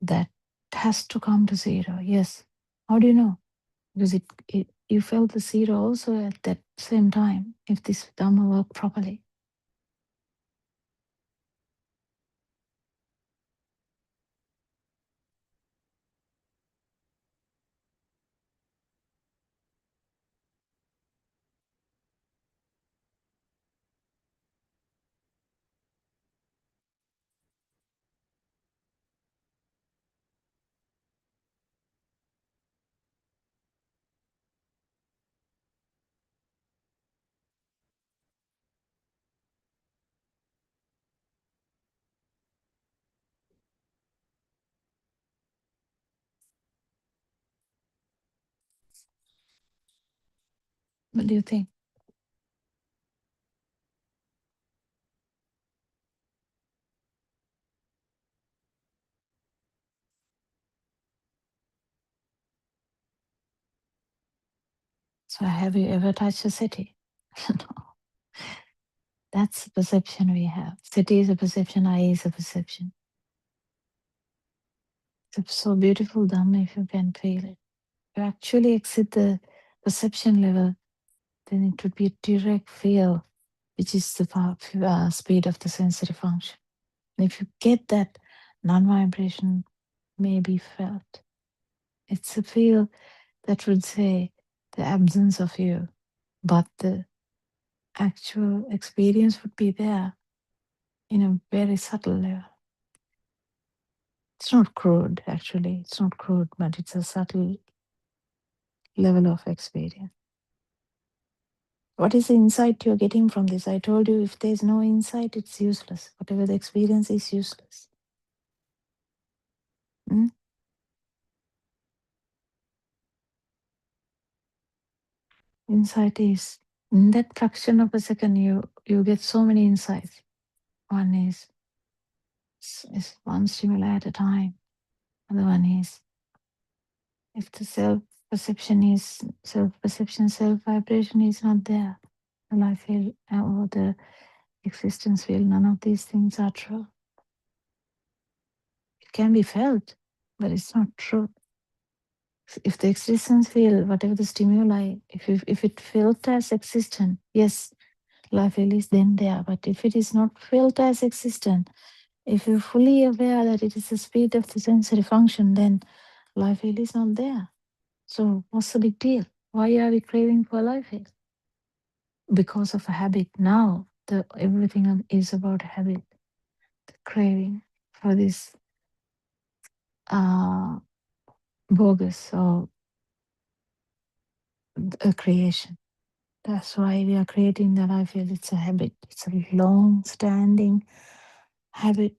That has to come to zero. Yes. How do you know? Because you felt the zero also at that same time, if this Dhamma worked properly. What do you think? So have you ever touched a city? No. That's the perception we have. City is a perception, I is a perception. It's so beautiful, Dhamma, if you can feel it. You actually exit the perception level, then it would be a direct feel, which is the speed of the sensory function. And if you get that, non-vibration may be felt. It's a feel that would say the absence of you, but the actual experience would be there in a very subtle level. It's not crude, actually. It's not crude, but it's a subtle level of experience. What is the insight you're getting from this? I told you if there's no insight, it's useless. Whatever the experience is useless. Insight is, in that fraction of a second, you get so many insights. One is one stimuli at a time. Other one is, if the self-perception, self-vibration is not there, well, I feel, or the existence feel, none of these things are true. It can be felt, but it's not true. If the existence feel, whatever the stimuli, if it felt as existent, yes, life is then there. But if it is not felt as existent, if you're fully aware that it is the speed of the sensory function, then life is not there. So what's the big deal? Why are we craving for life? Because of a habit. Now everything is about habit. The craving for this bogus or a creation. That's why we are creating that. I feel it's a habit. It's a long-standing habit.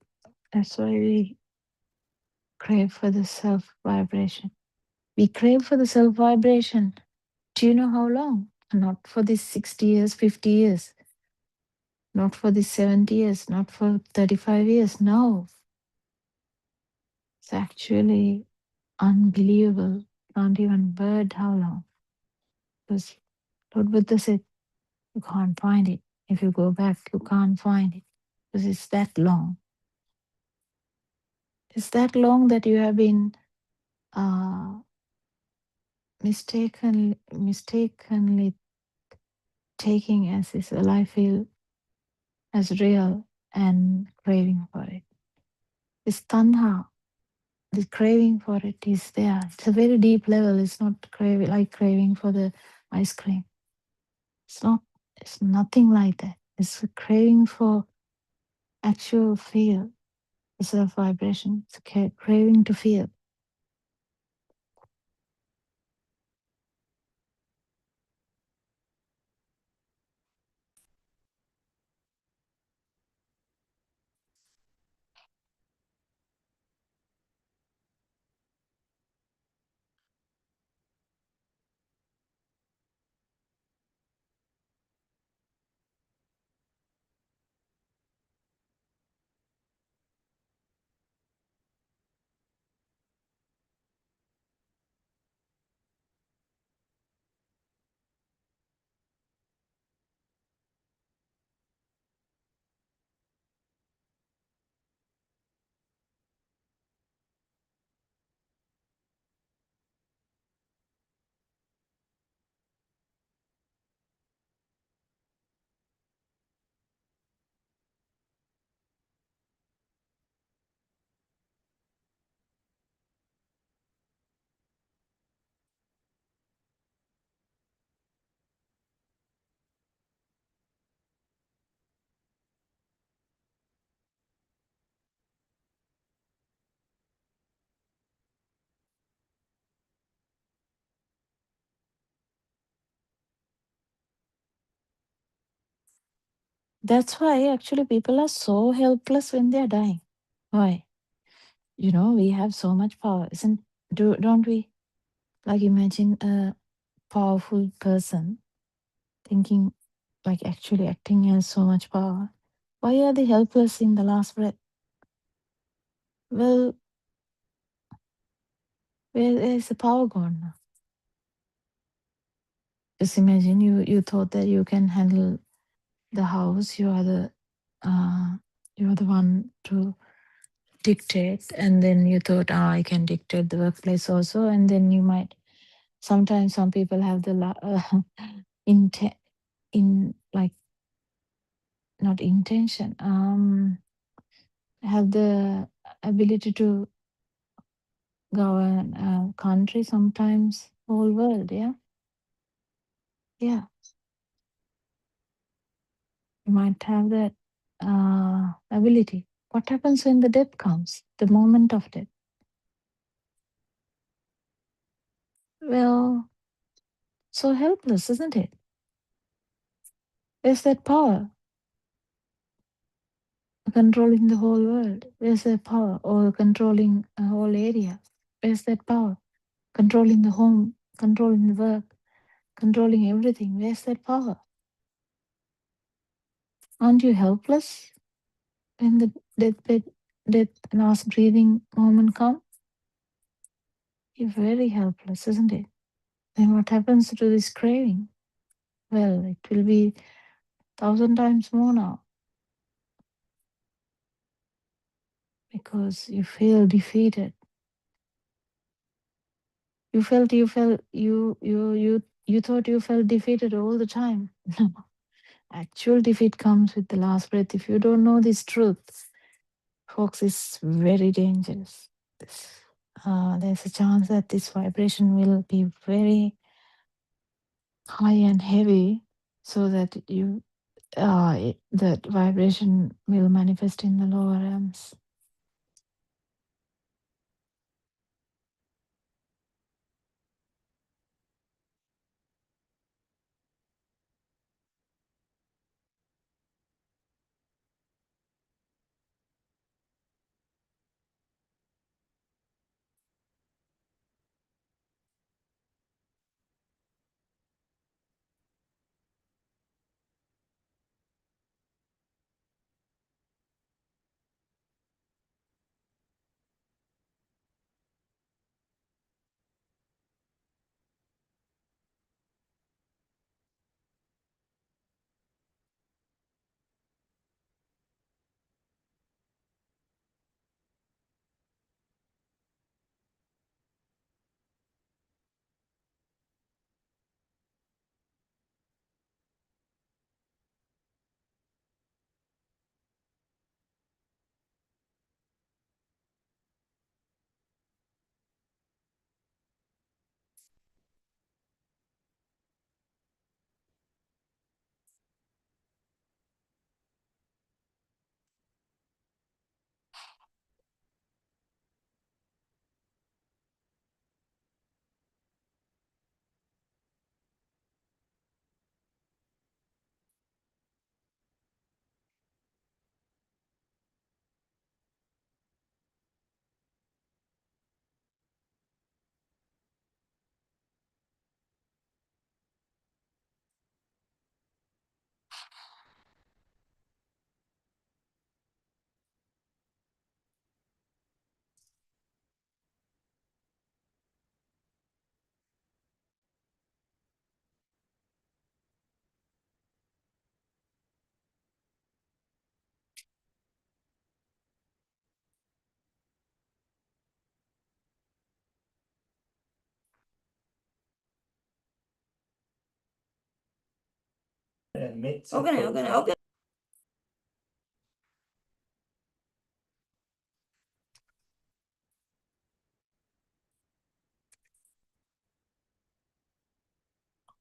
That's why we crave for the self vibration. We crave for the self vibration. Do you know how long? Not for this 60 years, 50 years, not for this 70 years, not for 35 years. No, it's actually unbelievable. Can't even word how long. Because Lord Buddha said, you can't find it. If you go back, you can't find it. Because it's that long. It's that long that you have been mistakenly taking as is well, I feel, as real and craving for it. This tanha, the craving for it is there. It's a very deep level. It's not like craving for the ice cream. It's not. It's nothing like that. It's a craving for actual feel, the self vibration. It's a craving to feel. That's why actually people are so helpless when they're dying. Why? We have so much power, don't we? Like imagine a powerful person thinking, like actually acting has so much power. Why are they helpless in the last breath? Well, where is the power gone now? Just imagine you thought that you can handle the house. You're the one to dictate, and then you thought, I can dictate the workplace also, and then you might. Sometimes some people have the like not intention, have the ability to govern a country, sometimes whole world. Yeah, you might have that ability. What happens when the death comes, the moment of death? Well, so helpless, isn't it? Where's that power controlling the whole world? Where's that power, or controlling a whole area? Where's that power controlling the home, controlling the work, controlling everything? Where's that power? Aren't you helpless when the death last breathing moment comes? You're very helpless, isn't it? Then what happens to this craving? Well, it will be 1,000 times more now, because you feel defeated. You thought you felt defeated all the time. No, actual defeat comes with the last breath. If you don't know this truth, folks, it's very dangerous. There's a chance that this vibration will be very high and heavy, so that that vibration will manifest in the lower realms.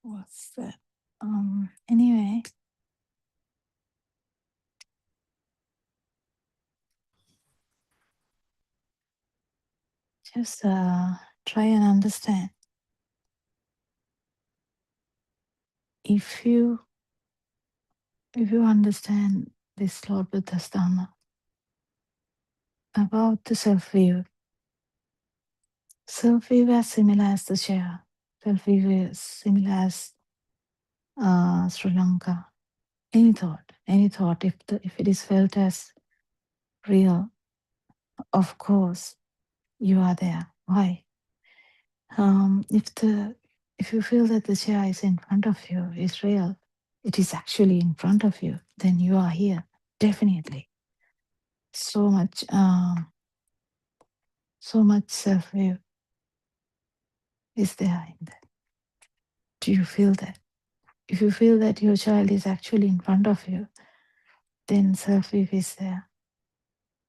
What's that? Anyway, just try and understand. If you understand this Lord Buddha's Dharma about the self-view, self-view is similar as the chair. Self-view is similar as Sri Lanka. Any thought, if it is felt as real, of course, you are there. Why? If you feel that the chair is in front of you is real, it is actually in front of you, then you are here, definitely. So much self-view is there in that. Do you feel that? If you feel that your child is actually in front of you, then self-view is there.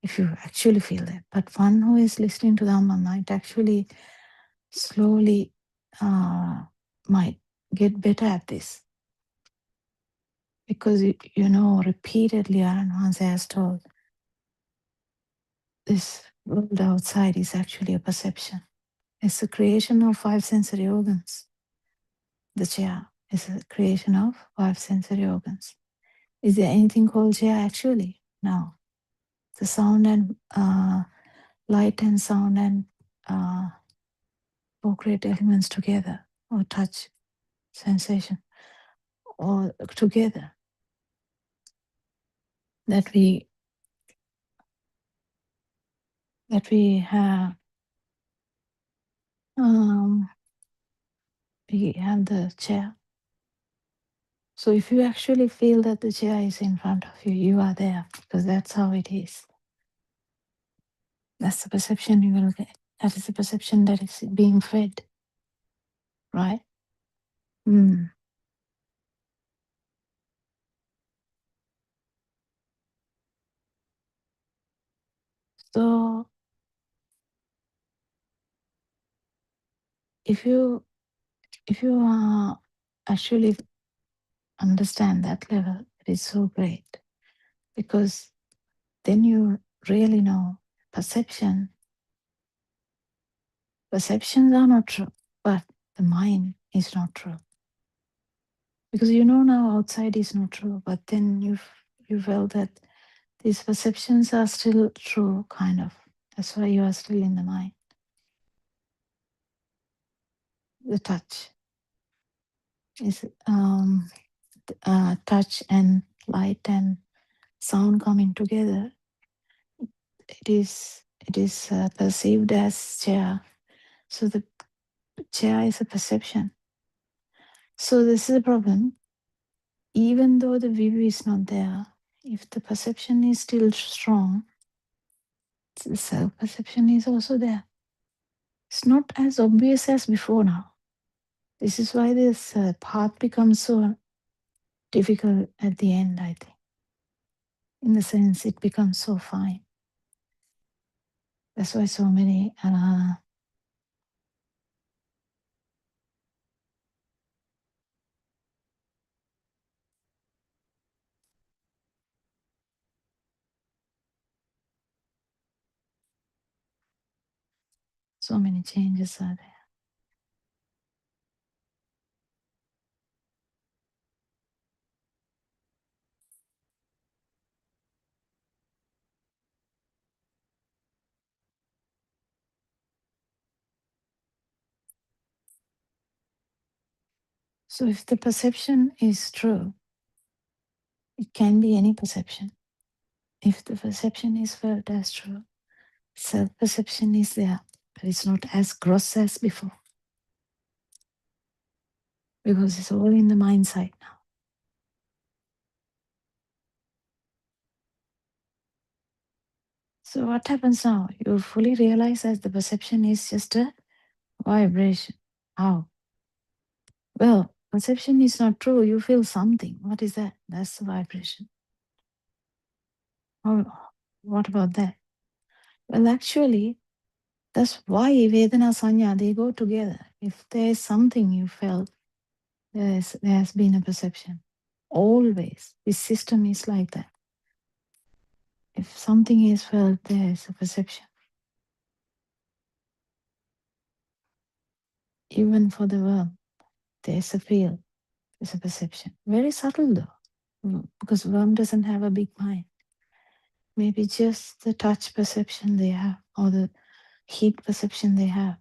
If you actually feel that. But one who is listening to Dhamma might actually slowly might get better at this. Because you know repeatedly Aranhansa has told this world outside is actually a perception. It's a creation of 5 sensory organs. The chair is a creation of 5 sensory organs. Is there anything called chair actually? No. The sound and light and sound and 4 great elements together, or touch, sensation, or together, that we have the chair. So if you actually feel that the chair is in front of you, you are there, because that's how it is. That's the perception you will get. That is the perception that is being fed, right? So if you actually understand that level, it is so great, because then you really know perceptions are not true, but the mind is not true. Because you know now outside is not true, but then you felt that these perceptions are still true, kind of. That's why you are still in the mind. The touch is touch and light and sound coming together. It is perceived as chair. So the chair is a perception. So this is a problem. Even though the view is not there, if the perception is still strong, the self-perception is also there. It's not as obvious as before now. This is why this path becomes so difficult at the end, I think. In the sense, it becomes so fine. That's why so many changes are there. So if the perception is true, it can be any perception. If the perception is felt as true, self-perception is there, but it's not as gross as before. Because it's all in the mind side now. So what happens now? You fully realize that the perception is just a vibration. How? Well, perception is not true. You feel something. What is that? That's the vibration. Oh, what about that? Well, actually, that's why Vedana Sanya, they go together. If there is something you felt, there has been a perception. Always. This system is like that. If something is felt, there is a perception. Even for the worm, there's a feel, there's a perception. Very subtle though, because worm doesn't have a big mind. Maybe just the touch perception they have, or the heat perception they have.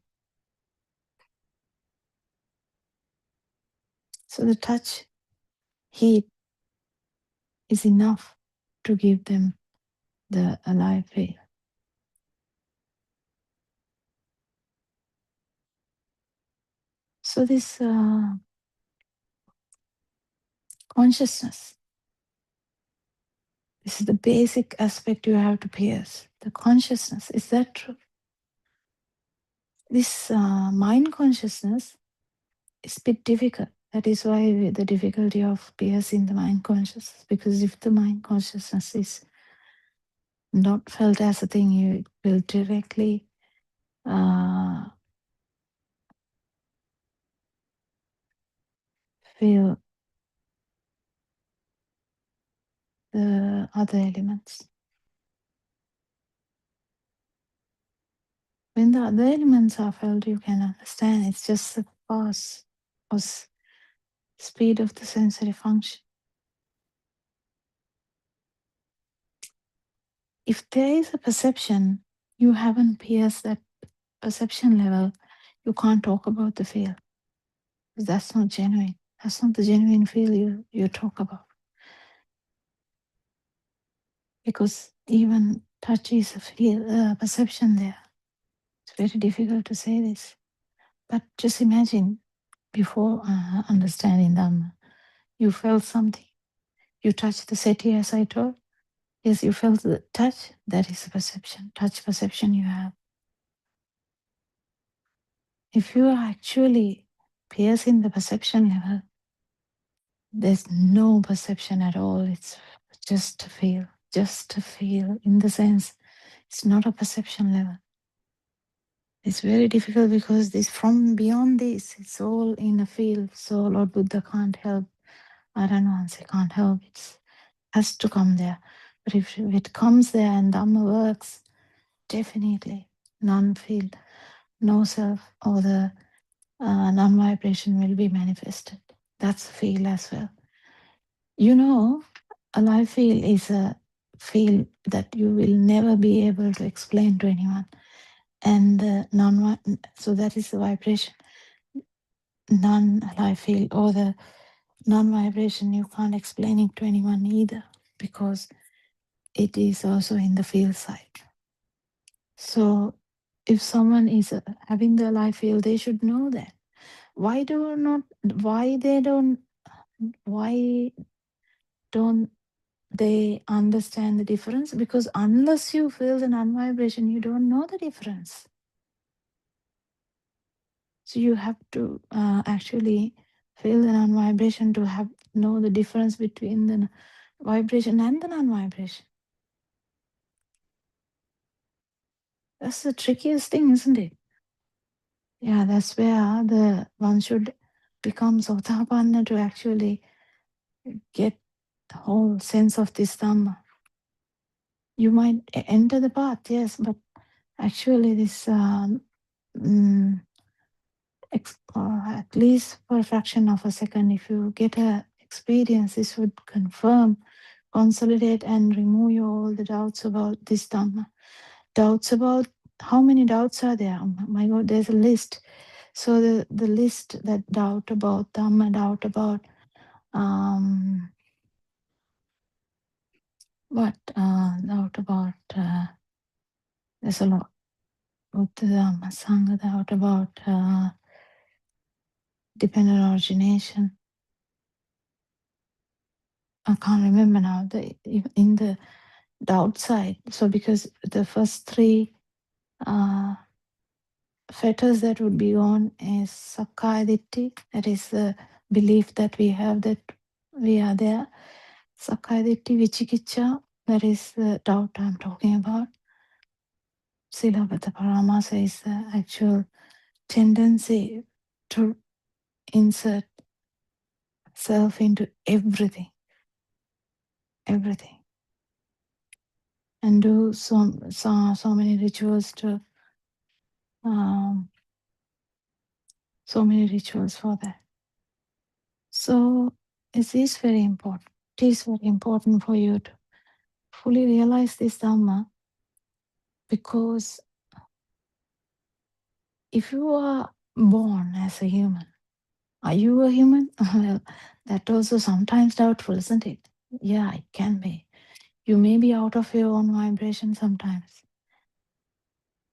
So the touch, heat is enough to give them the alive feel. So this consciousness, this is the basic aspect you have to pierce. The consciousness, is that true? This mind consciousness is a bit difficult. That is why the difficulty of piercing the mind consciousness, because if the mind consciousness is not felt as a thing, you will directly feel the other elements. When the other elements are felt, you can understand it's just the pause or speed of the sensory function. If there is a perception, you haven't pierced that perception level, you can't talk about the feel. That's not genuine. That's not the genuine feel you talk about. Because even touch is a feel, perception there. It's very difficult to say this. But just imagine, before understanding Dhamma, you felt something. You touched the seti as I told. Yes, you felt the touch. That is a perception. Touch perception you have. If you are actually piercing the perception level, there's no perception at all. It's just a feel. Just a feel, in the sense it's not a perception level. It's very difficult because this from beyond this, it's all in a field. So Lord Buddha can't help. I don't know, he can't help. It has to come there. But if it comes there and Dhamma works, definitely non-field, no self, or the non-vibration will be manifested. That's a feel as well. You know, a life feel is a feel that you will never be able to explain to anyone. And so that is the vibration. Non-life feel or the non-vibration, you can't explain it to anyone either, because it is also in the field side. So if someone is having the life feel, they should know that. Why don't they understand the difference? Because unless you feel the non-vibration, you don't know the difference. So you have to actually feel the non-vibration to know the difference between the vibration and the non-vibration. That's the trickiest thing, isn't it? Yeah, that's where one should become Sotapanna to actually get the whole sense of this Dhamma. You might enter the path, yes, but actually this at least for a fraction of a second, if you get a experience, this would confirm, consolidate, and remove all the doubts about this Dhamma. Doubts about, how many doubts are there? Oh my God, there's a list. So the list, that doubt about Dhamma, doubt about doubt about, there's a lot. Buddha, Dhamma, Sangha, doubt about dependent origination. I can't remember now, in the doubt side. So because the first three fetters that would be gone is Sakkaya Ditthi, that is the belief that we have that we are there. Sakkaya Ditthi, Vichikicha, that is the doubt I'm talking about. Silabhata Paramasa is the actual tendency to insert self into everything, and do so many rituals to so many rituals for that. So it is very important. It is very important for you to fully realize this Dhamma, because if you are born as a human, are you a human? Well, that also sometimes doubtful, isn't it? Yeah, it can be. You may be out of your own vibration sometimes.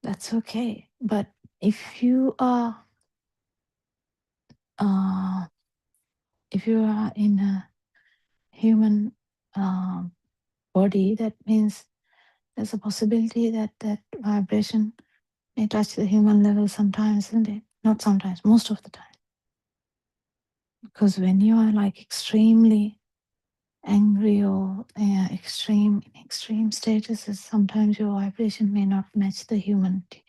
That's okay. But if you are in a human body, that means there's a possibility that that vibration may touch the human level sometimes, isn't it? Not sometimes, most of the time. Because when you are like extremely angry or extreme statuses, sometimes your vibration may not match the humanity.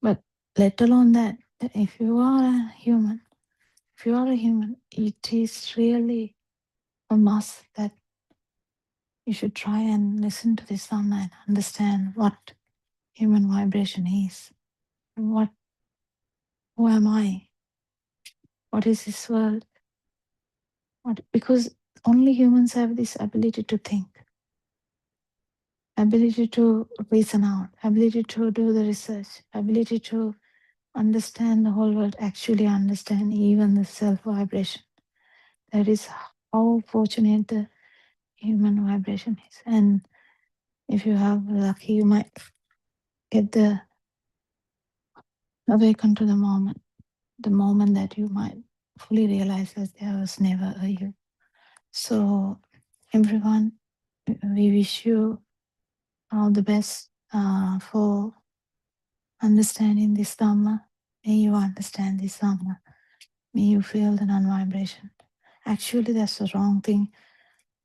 But let alone that, if you are a human, it is really a must that you should try and listen to this Dhamma and understand what human vibration is. Who am I? What is this world? Because only humans have this ability to think, ability to reason out, ability to do the research, ability to understand the whole world, actually understand even the self vibration. That is how fortunate the human vibration is. And if you have lucky, you might get the awaken to the moment that you might fully realize that there was never a you. So everyone, we wish you all the best for understanding this Dhamma. May you understand this Dhamma. May you feel the non-vibration. Actually, that's the wrong thing.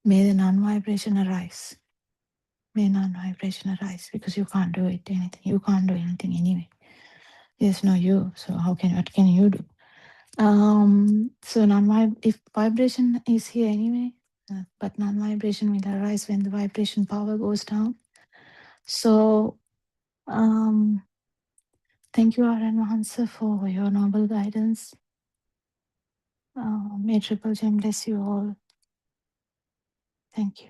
May the non-vibration arise. May non-vibration arise, because you can't do anything. You can't do anything anyway. There's no you. So what can you do? So if vibration is here anyway, but non-vibration will arise when the vibration power goes down. So thank you, Aryan Mahansa, for your noble guidance. May Triple Gem bless you all. Thank you.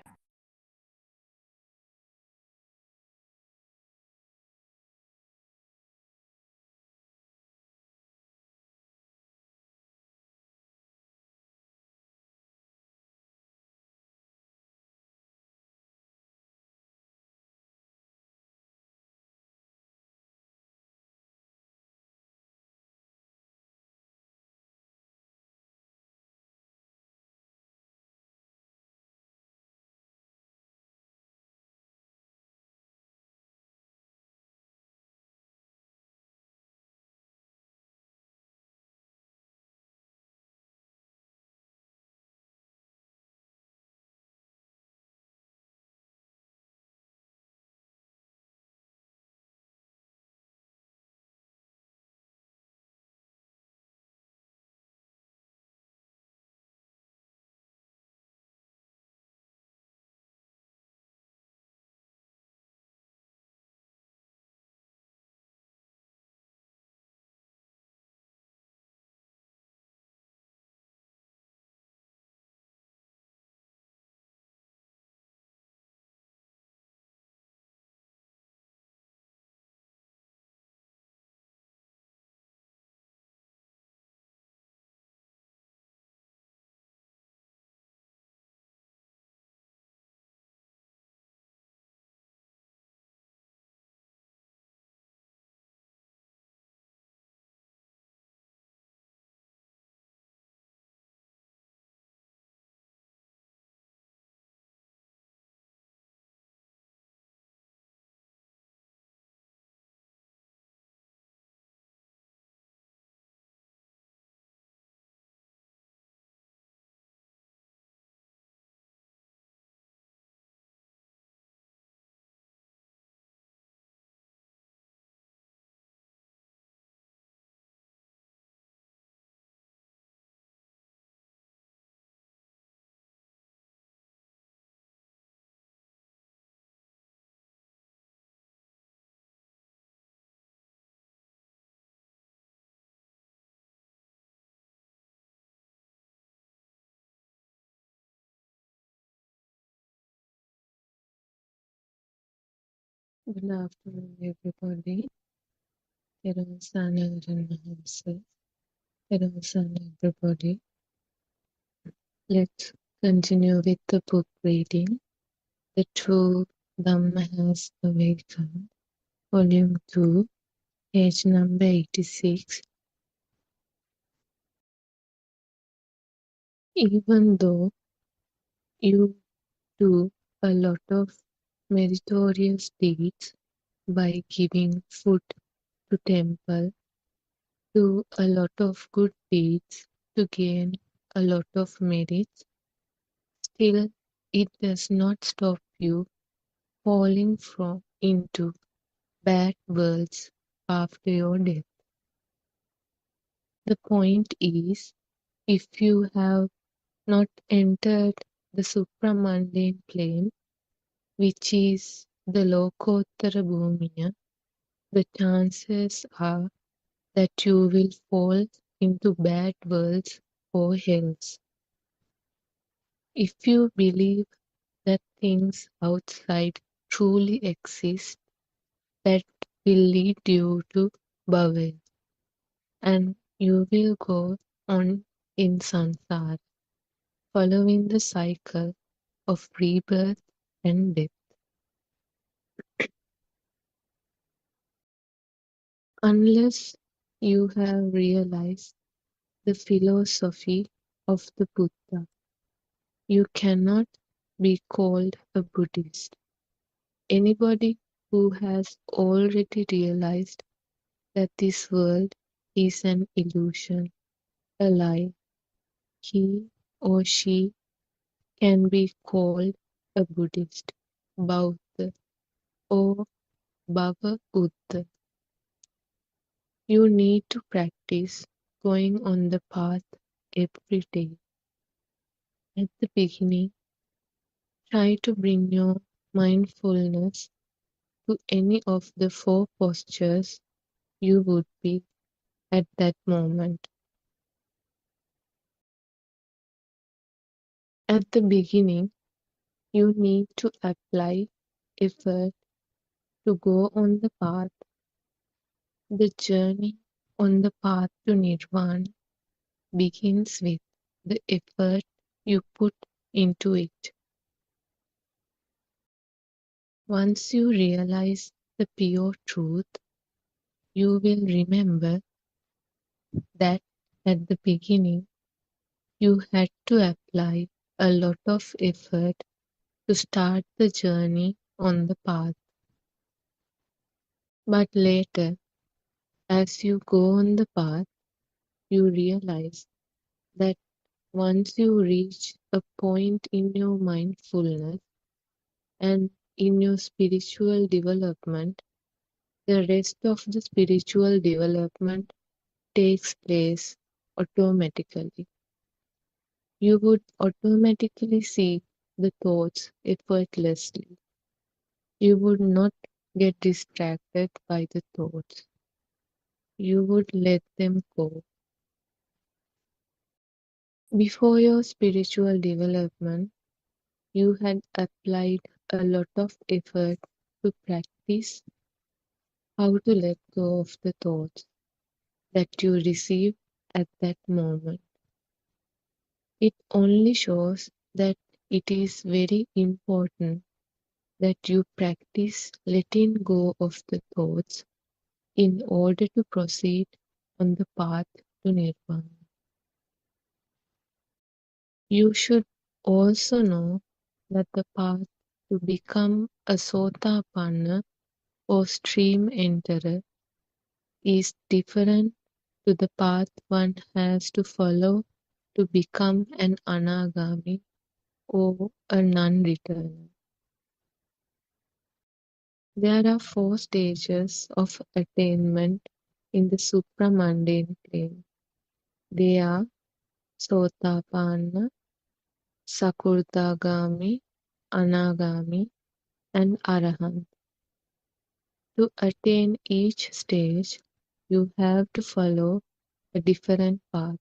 Good afternoon, everybody. Sana everybody. Let's continue with the book reading. The True Dhamma Has Awakened, Volume 2, page number 86. Even though you do a lot of meritorious deeds by giving food to temple, do a lot of good deeds to gain a lot of merits, still it does not stop you falling into bad worlds after your death. The point is, if you have not entered the supramundane plane, which is the Lokottara Bhumiya, the chances are that you will fall into bad worlds or hells. If you believe that things outside truly exist, that will lead you to Bhava, and you will go on in samsara, following the cycle of rebirth and death. Unless you have realized the philosophy of the Buddha, you cannot be called a Buddhist. Anybody who has already realized that this world is an illusion, a lie, he or she can be called a Buddhist, Buddha, or Baba Buddha. You need to practice going on the path every day. At the beginning, try to bring your mindfulness to any of the 4 postures you would be at that moment. At the beginning, you need to apply effort to go on the path. The journey on the path to Nirvana begins with the effort you put into it. Once you realize the pure truth, you will remember that at the beginning you had to apply a lot of effort to start the journey on the path. But later, as you go on the path, you realize that once you reach a point in your mindfulness and in your spiritual development, the rest of the spiritual development takes place automatically. You would automatically see the thoughts effortlessly. You would not get distracted by the thoughts. You would let them go. Before your spiritual development, you had applied a lot of effort to practice how to let go of the thoughts that you receive at that moment. It only shows that it is very important that you practice letting go of the thoughts in order to proceed on the path to Nirvana. You should also know that the path to become a Sotapanna or stream enterer is different to the path one has to follow to become an Anagami or a non-returner. There are 4 stages of attainment in the supramundane plane. They are Sotapanna, Sakurdagami, Anagami, and Arahant. To attain each stage, you have to follow a different path.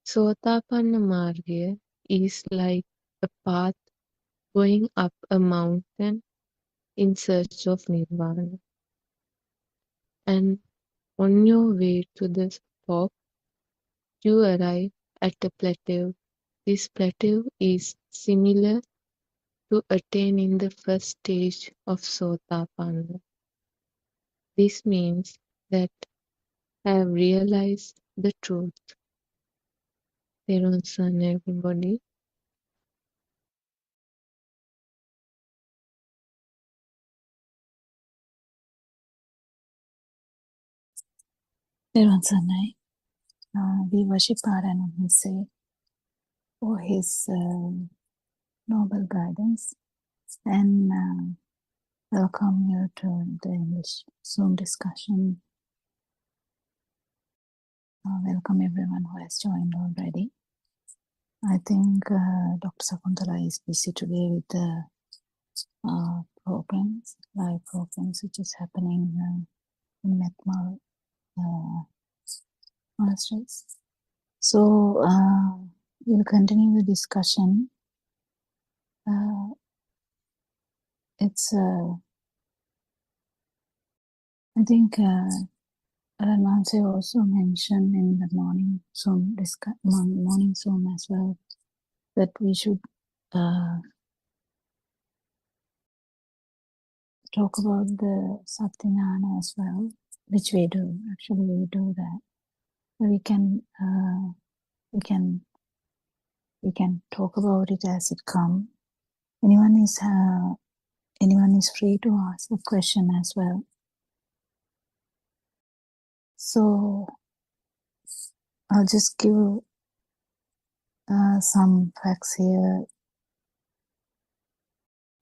Sotapanna Margya is like a path going up a mountain in search of nirvana. And on your way to the top, you arrive at a plateau. This plateau is similar to attain in the first stage of Sotapanna. This means that I have realized the truth. Therun San, everybody. Therun Sanai, we worship Aranamse for his noble guidance and welcome you to the English Zoom discussion. Welcome everyone who has joined already. I think Dr. Sakuntala is busy today with the programs, live programs, which is happening in Metmal monasteries. So we'll continue the discussion. It's I think Ranmanse also mentioned in the morning Zoom morning Zoom as well that we should talk about the Satyanana as well, which we do. Actually, we do that. We can talk about it as it comes. Anyone is free to ask a question as well. So I'll just give some facts here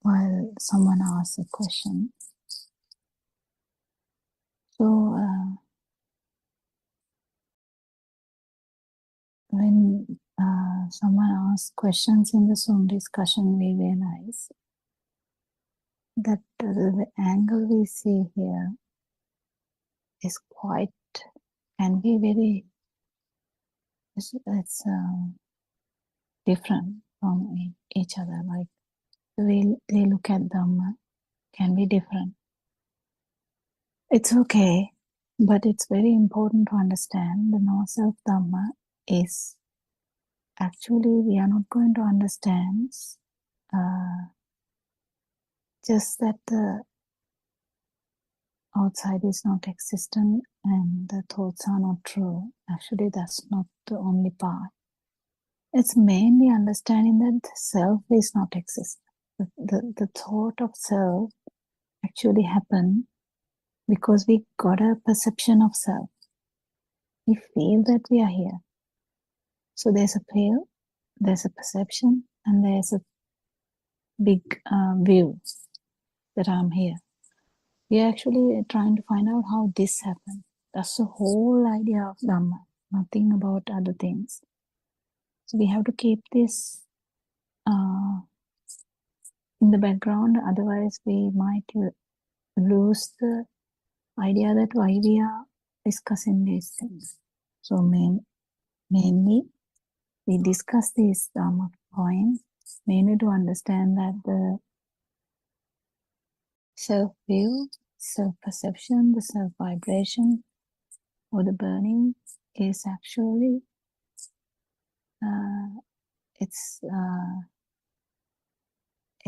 while someone asks a question. So when someone asks questions in the Zoom discussion, we realize that the angle we see here is can be very, it's different from each other. Like the way they look at Dhamma can be different. It's okay, but it's very important to understand the no-self Dhamma is actually, we are not going to understand just that the outside is not existent and the thoughts are not true. Actually, that's not the only part. It's mainly understanding that the self is not existent. The thought of self actually happened because we got a perception of self. We feel that we are here. So there's a feel, there's a perception, and there's a big view that I'm here. We're actually trying to find out how this happened. That's the whole idea of Dhamma, nothing about other things. So we have to keep this in the background, otherwise we might lose the idea that why we are discussing these things. So mainly we discuss these Dhamma points mainly to understand that the self-view, self-perception, the self-vibration or the burning is actually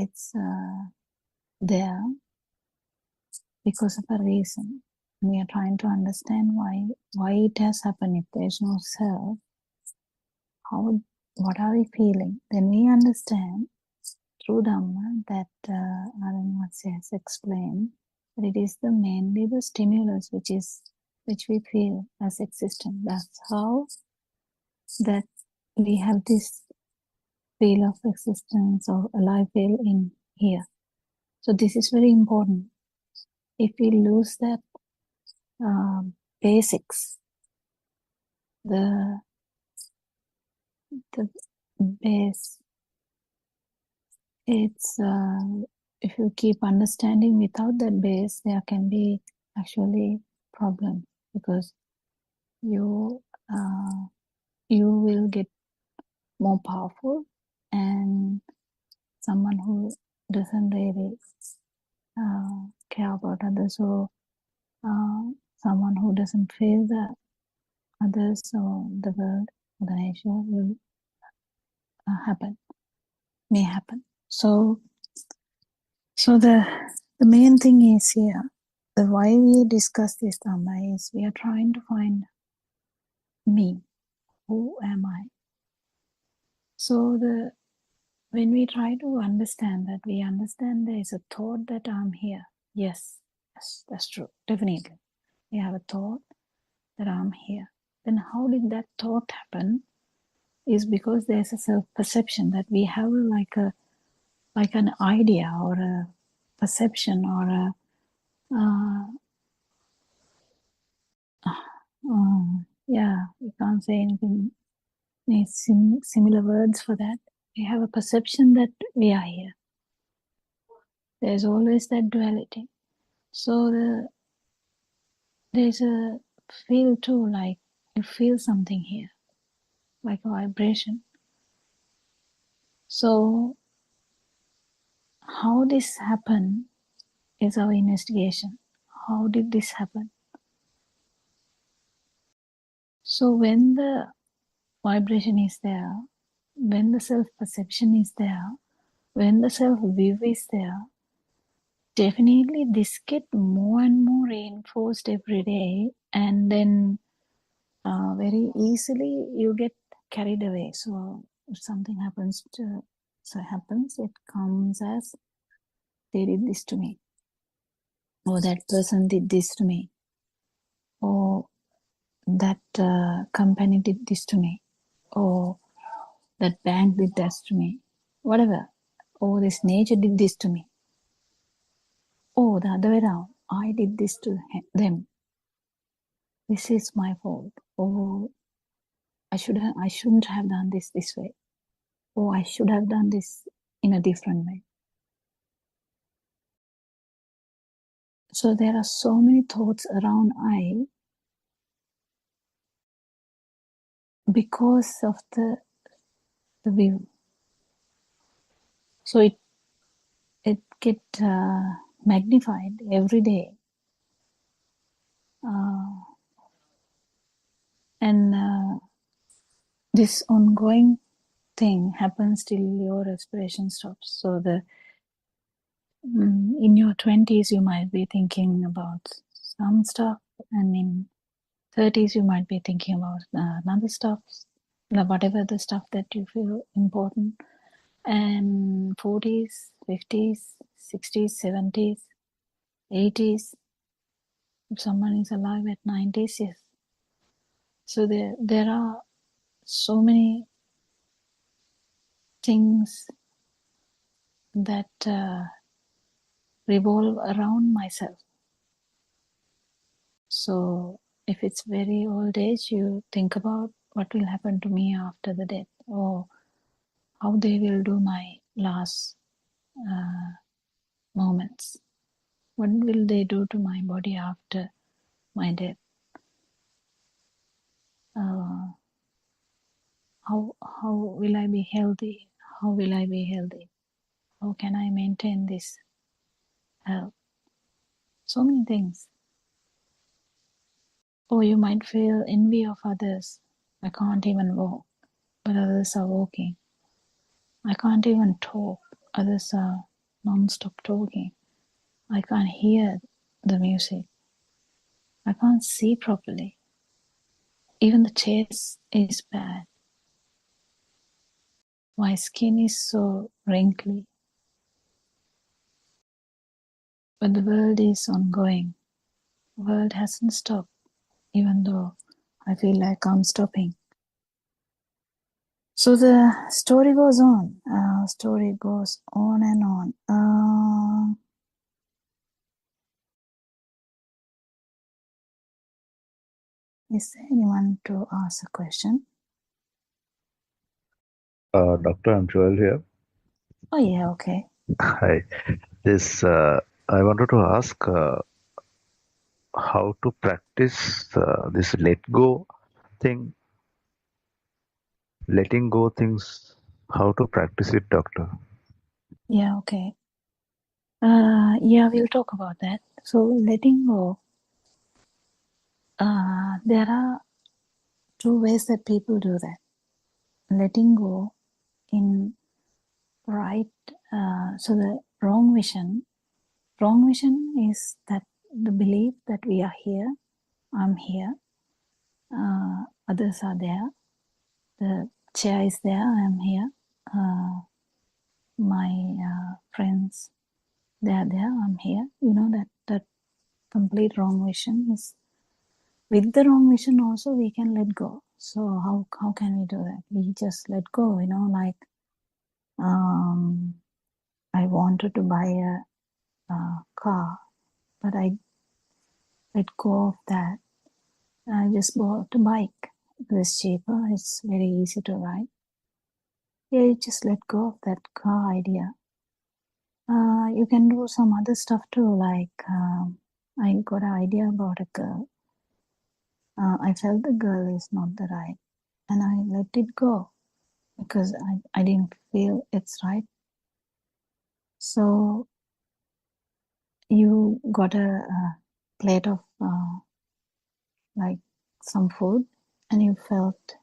it's there because of a reason. We are trying to understand why it has happened. If there is no self, what are we feeling? Then we understand through Dhamma that Aranmatse has explained that it is mainly the stimulus which we feel as existent. That's how that we have this feel of existence or alive feel in here. So this is very important. If we lose that basics, the base, it's if you keep understanding without that base, there can be actually problem because you will get more powerful, and someone who doesn't really care about others, or someone who doesn't feel the others or the world or the nature will may happen. So the main thing is here, the why we discuss this Dhamma is we are trying to find me. Who am I? So when we try to understand that, we understand there is a thought that I'm here. Yes, that's true. Definitely. We have a thought that I'm here. Then how did that thought happen? Is because there's a self-perception that we have like an idea or a perception or a we can't say anything similar words for that. We have a perception that we are here. There's always that duality. So there's a feel too, like you feel something here, like a vibration. So how this happened is our investigation. How did this happen? So when the vibration is there, when the self-perception is there, when the self-view is there, definitely this get more and more reinforced every day, and then very easily you get carried away. So if something happens, it comes as they did this to me, or that person did this to me, or that company did this to me, or that bank did that to me, whatever, or this nature did this to me, or the other way around, I did this to them. This is my fault, or I shouldn't have done this way, or I should have done this in a different way. So there are so many thoughts around I because of the view. So it get magnified every day, and this ongoing thing happens till your respiration stops. So in your 20s you might be thinking about some stuff, and in 30s you might be thinking about another stuff, whatever the stuff that you feel important, and 40s, 50s, 60s, 70s, 80s, if someone is alive at 90s, yes. So there are so many things that revolve around myself. So if it's very old age, you think about what will happen to me after the death, or how they will do my last moments. What will they do to my body after my death? How will I be healthy? How will I be healthy? How can I maintain this health? So many things. Or you might feel envy of others. I can't even walk, but others are walking. I can't even talk. Others are non-stop talking. I can't hear the music. I can't see properly. Even the taste is bad. My skin is so wrinkly. But the world is ongoing. The world hasn't stopped, even though I feel like I'm stopping. So the story goes on. Story goes on and on. Is there anyone to ask a question? Doctor, I'm Joel here. Oh yeah, okay. Hi. I wanted to ask how to practice this let go thing, letting go things. How to practice it, doctor? Yeah, okay. Yeah, we'll talk about that. So letting go, there are two ways that people do that. Letting go in right, so the wrong vision is that the belief that we are here, I'm here, others are there, the chair is there, I'm here, my friends, they are there, I'm here. You know, that complete wrong vision is, with the wrong vision also we can let go. So how can we do that? We just let go, you know, like I wanted to buy a car, but I let go of that. I just bought a bike. It's cheaper, it's very easy to ride. Yeah, you just let go of that car idea. You can do some other stuff too, like I got an idea about a girl. I felt the girl is not the right, and I let it go because I didn't feel it's right. So you got a plate of like some food, and you felt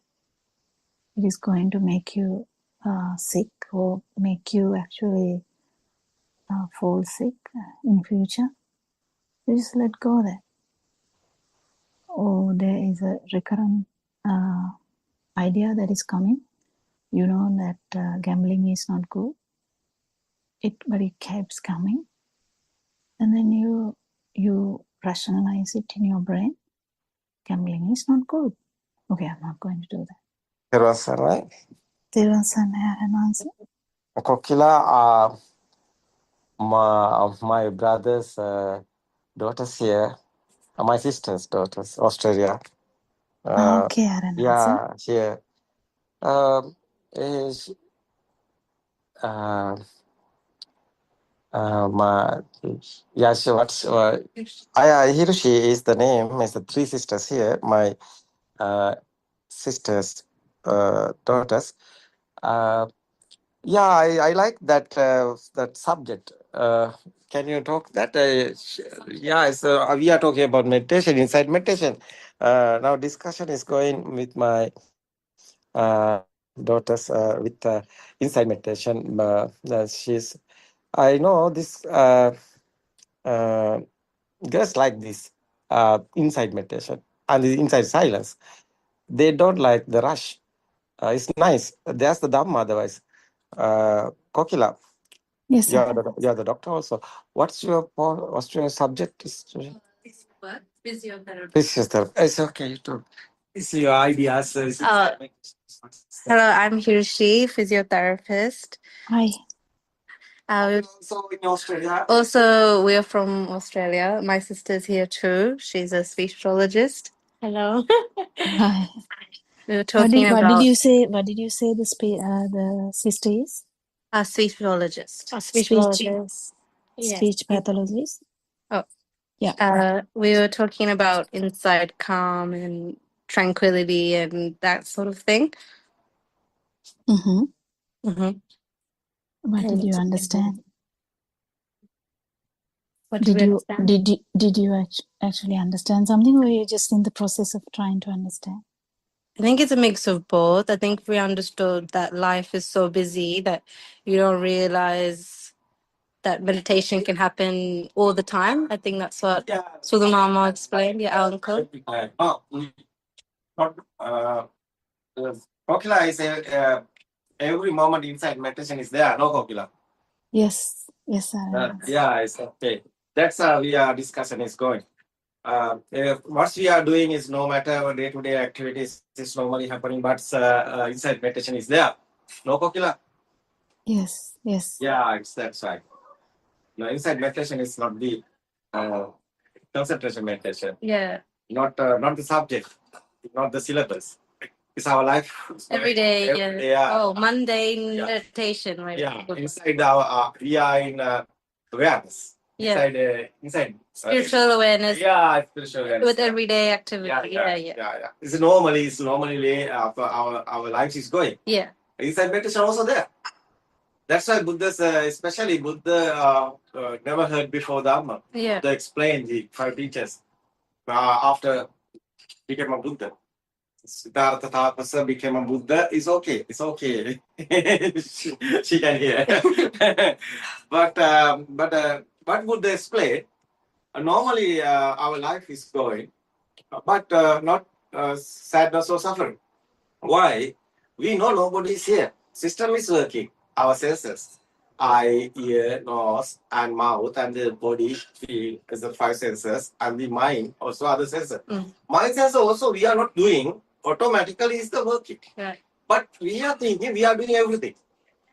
it is going to make you sick or make you actually fall sick in future. You just let go of that. Or there is a recurrent idea that is coming. You know that gambling is not good. But it keeps coming, and then you rationalize it in your brain. Gambling is not good. Okay, I'm not going to do that. Terwassarai. Tiruvasan had an answer. Kokila, my brother's daughters here, my sister's daughters, Australia. Okay, I had an answer. Yeah, here. Is my yeah, so what's Hiroshi is the name. Is the three sisters here. My sisters' daughters. Yeah, I like that that subject. Can you talk that? Yeah, so we are talking about meditation, inside meditation. Now discussion is going with my daughters with inside meditation. She's, I know this girls like this inside meditation and the inside silence. They don't like the rush. It's nice. That's the Dhamma otherwise. Kokila. Yes, sir. You're the doctor also. What's your subject? Physiotherapy. Physiotherapy. It's okay. You talk. It's your ideas. Hello, I'm Hiroshi, physiotherapist. Hi. So in Australia. Also, we're from Australia. My sister's here too. She's a speech pathologist. Hello. Hi. We were talking What about did you say? What did you say? The sister is a speech pathologist. speech pathologist. Oh, Yeah. we were talking about inside calm and tranquility and that sort of thing. Mm-hmm. Mm-hmm. What did you understand? What did we understand? Did you actually understand something, or you're just in the process of trying to understand? I think it's a mix of both. I think we understood that life is so busy that you don't realize that meditation can happen all the time. I think that's what Sugamama explained, our uncle. Kokila is every moment inside meditation is there. No, Kokila. Yes, sir. Yeah, it's okay. That's how discussion is going. What we are doing is no matter our day-to-day activities is normally happening, but inside meditation is there. No, Kokila? Yes. Yeah, that's right. No, inside meditation is not the concentration meditation. Yeah. Not the subject, not the syllabus. It's our life. Every day, Oh, mundane meditation. Right? Yeah, inside our we are in awareness. Inside spiritual awareness. Yeah, spiritual awareness. With everyday activity. Yeah. It's normally our life is going. Yeah. Inside meditation also there. That's why Buddha's, especially Buddha, never heard before Dhamma. Yeah. They explained the five teachers after became a Buddha. Siddhartha Tapasa became a Buddha. It's okay. It's okay. she can hear. but Buddha explained. Normally, our life is going, but not sadness or suffering. Why? We know nobody is here. System is working. Our senses, eye, ear, nose, and mouth, and the body, feel is the five senses, and the mind also other senses. Mind sense also we are not doing. Automatically is the working. Right. But we are thinking we are doing everything.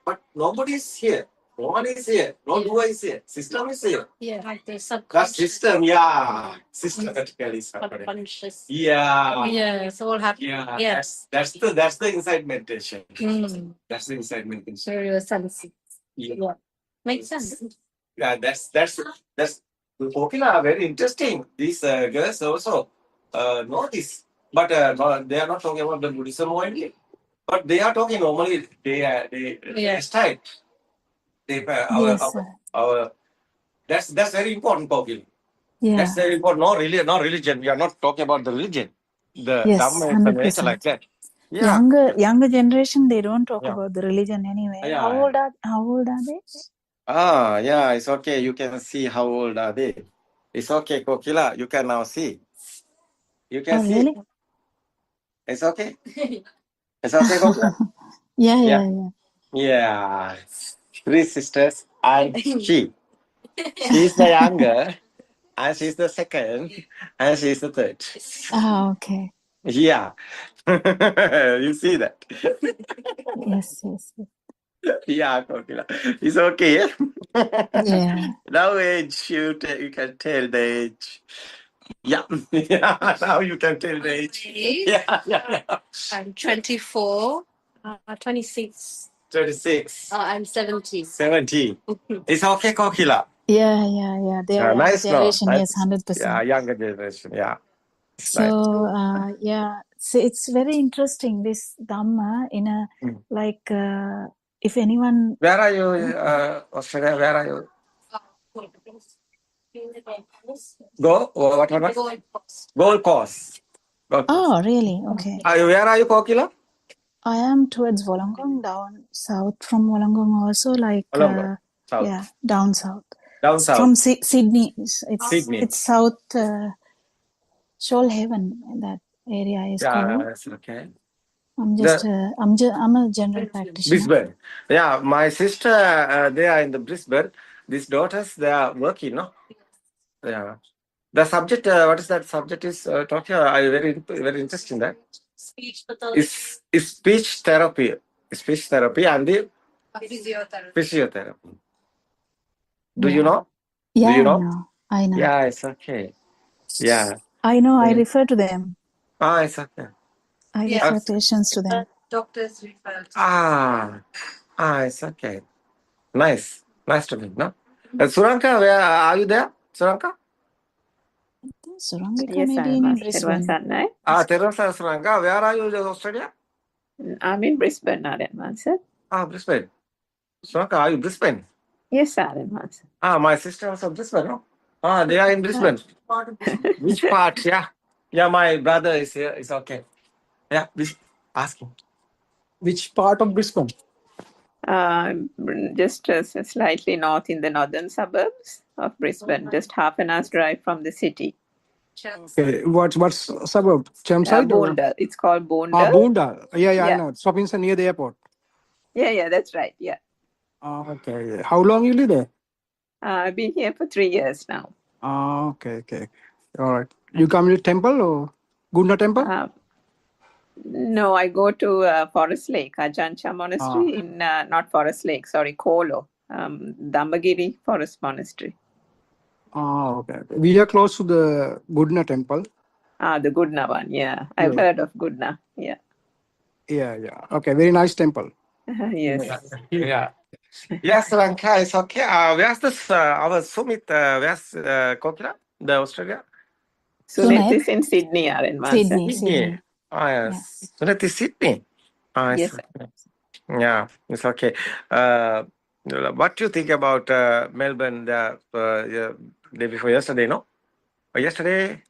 But nobody is here. No one is here. No doer is here. System is here. Yeah, like the That subconscious. system, yeah. Systematically is happening. Subconscious. Yeah. Yeah, it's all happening. Yeah. Yeah. That's the inside meditation. That's the inside meditation. So your senses. Yeah. Yeah. Makes sense. Yeah, that's Kokila, very interesting. These girls also know this, but they are not talking about the Buddhism only. But they are talking normally. They style. Yes, sir. Our that's very important, Kokila. Yeah. That's very important. No religion. We are not talking about the religion. The Yes, Dhamma is the nature 100%. like that. Yeah. Younger generation, they don't talk Yeah. about the religion anyway. Yeah. How old are they? Yeah, it's okay. You can see how old are they. It's okay, Kokila. You can now see. You can see. Really? It's okay. It's okay, Kokila. Yeah. Yeah. Three sisters and she. She's the younger, and she's the second, and she's the third. Okay. Yeah. You see that? Yes. Yeah, Kokila. It's okay. Yeah. Now age, you can tell the age. Yeah. Now you can tell the age. Yeah. I'm 24, 26. 26. I'm 17. 17. It's okay, Kokila. Yeah. They are Nice, generation, no? yes, 100%. Yeah, younger generation. Yeah. So, so it's very interesting, this Dhamma in a, like, if anyone... Where are you, Australia? Where are you? What? Gold Coast. Oh, really? Okay. Where are you, Kokila? I am towards Wollongong, down south from Wollongong also, like, Wollongong, south. yeah, down south. Down south. From Sydney. Sydney. It's south, Shoalhaven, that area is called. Yeah, that's okay. I'm a general practitioner. Brisbane. Yeah, my sister, they are in the Brisbane. These daughters, they are working, no? Yeah. The subject, what is that subject is talking? I very interesting that. Speech pathology. Is speech therapy. Speech therapy and the physiotherapy. Do you know? Yeah, Do you know? I know. Yeah, it's okay. Yeah. I know, I refer to them. It's okay. I refer patients to them. Doctors refer to It's okay. Nice to meet, no? Suranka, where are you there? Suranka? Surangika Yes, maybe I'm in Brisbane. Brisbane. Teresa Suranka, where are you in Australia? I'm in Brisbane, Aryan sir. Brisbane. Suranka, are you Brisbane? Yes, Aryan sir. My sister also Brisbane, no? They are in Brisbane. Which part? Yeah, my brother is here. It's okay. Yeah, ask him. Which part of Brisbane? Just slightly north in the northern suburbs of Brisbane, just half an hour's drive from the city. Okay, what's suburb? Chermside? Boondall. It's called Boondall. Boondall. Yeah, I know. Shopping center near the airport. Yeah, that's right. Yeah. Okay. How long you live there? I've been here for 3 years now. Okay. All right. You come to temple or Gunda temple? No, I go to Forest Lake, Ajancha Monastery in not Forest Lake, sorry, Kolo, Dhammagiri Forest Monastery. Okay. We are close to the Gudna temple. The Gudna one, yeah. I've heard of Gudna, yeah. Yeah. Okay, very nice temple. Yes. Yeah. Yes, Lanka, it's okay. Where's this, our Sumit, where's Kokila, the Australia? Sunit is in Sydney, Sydney. Yes. Sunit is Sydney. Yes. Yeah, it's okay. What do you think about Melbourne the day before yesterday, no? Or yesterday,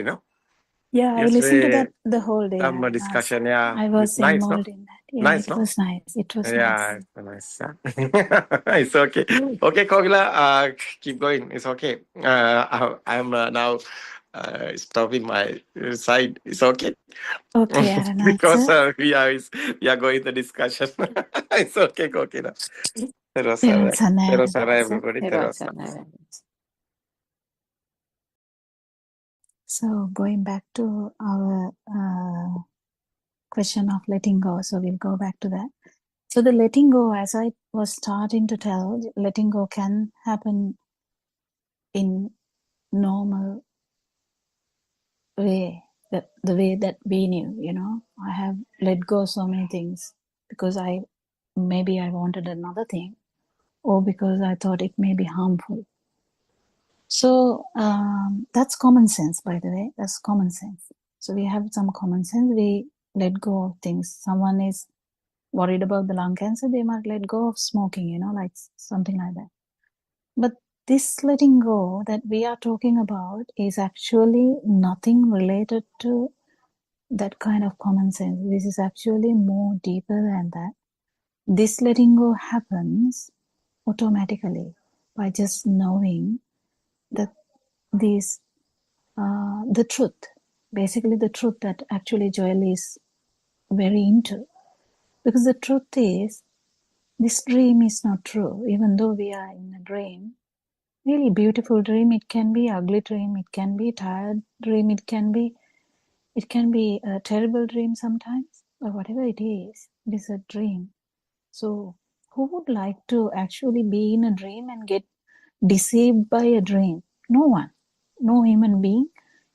no? Yeah, I listened to Yesterday, that the whole day. some discussion, yeah. I was Nice, no? involved in that. Yeah, Nice, it no? was nice. It was Yeah, nice. it's nice. It's okay. Okay, Kogila, keep going. It's okay. I'm now stopping my side. It's okay. Okay, Aranatha. Because we are going the discussion. It's okay, Kokila. Therun Sannaya Terosara, Aranatha. everybody. Terosara. So going back to our question of letting go. So we'll go back to that. So the letting go, as I was starting to tell, letting go can happen in normal way, the way that we knew, you know. I have let go so many things because maybe I wanted another thing, or because I thought it may be harmful. So that's common sense, by the way. That's common sense. So we have some common sense. We let go of things. Someone is worried about the lung cancer, they might let go of smoking, you know, like something like that. But this letting go that we are talking about is actually nothing related to that kind of common sense. This is actually more deeper than that. This letting go happens automatically by just knowing that these the truth, basically the truth that actually Joel is very into. Because the truth is, this dream is not true, even though we are in a dream. Really beautiful dream, it can be ugly dream, it can be tired dream, it can be a terrible dream sometimes, or whatever it is a dream. So who would like to actually be in a dream and get deceived by a dream? No one, no human being.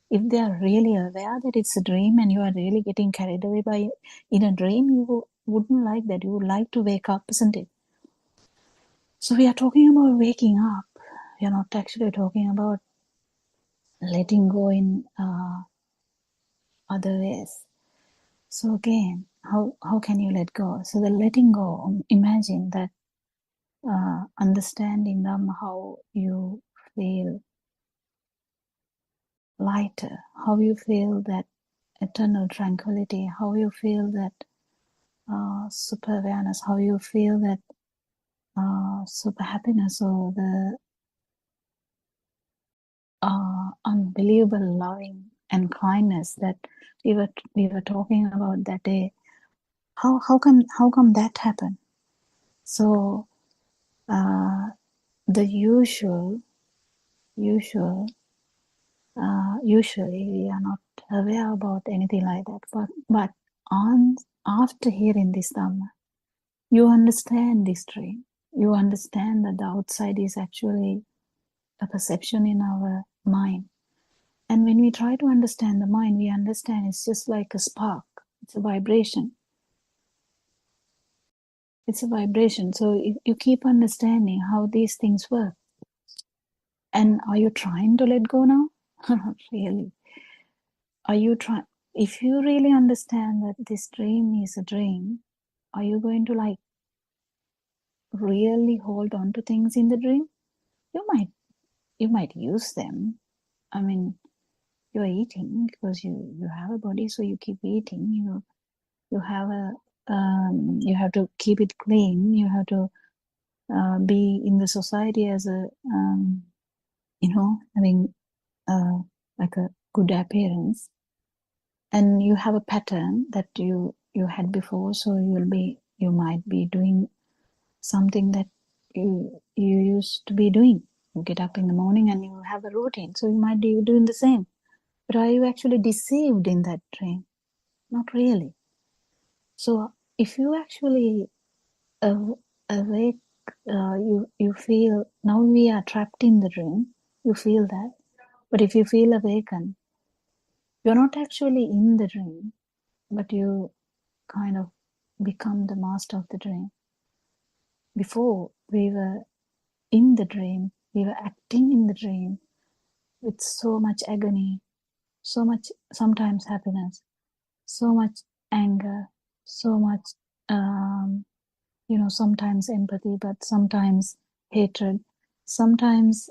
If they are really aware that it's a dream and you are really getting carried away in a dream, you wouldn't like that. You would like to wake up, isn't it? So we are talking about waking up. We are not actually talking about letting go in other ways. So again, how can you let go? So the letting go, imagine that understanding them, how you feel lighter, how you feel that eternal tranquility, how you feel that super awareness, how you feel that super happiness, or the unbelievable loving and kindness that we were talking about that day. How come that happened? So the usually we are not aware about anything like that, but after hearing this Dhamma, you understand this dream. You understand that the outside is actually a perception in our mind. And when we try to understand the mind, we understand it's just like a spark. It's a vibration. It's a vibration. So you keep understanding how these things work. And are you trying to let go now? Not really. Are you trying? If you really understand that this dream is a dream, are you going to like really hold on to things in the dream? You might use them. I mean, you're eating because you have a body, so you keep eating. You have you have to keep it clean. You have to be in the society as a having like a good appearance, and you have a pattern that you had before, so you might be doing something that you used to be doing. You get up in the morning and you have a routine, so you might be doing the same. But are you actually deceived in that dream? Not really. So if you actually awake, you feel, now we are trapped in the dream, you feel that. But if you feel awakened, you're not actually in the dream, but you kind of become the master of the dream. Before, we were in the dream, we were acting in the dream with so much agony, so much sometimes happiness, so much anger, so much sometimes empathy, but sometimes hatred, sometimes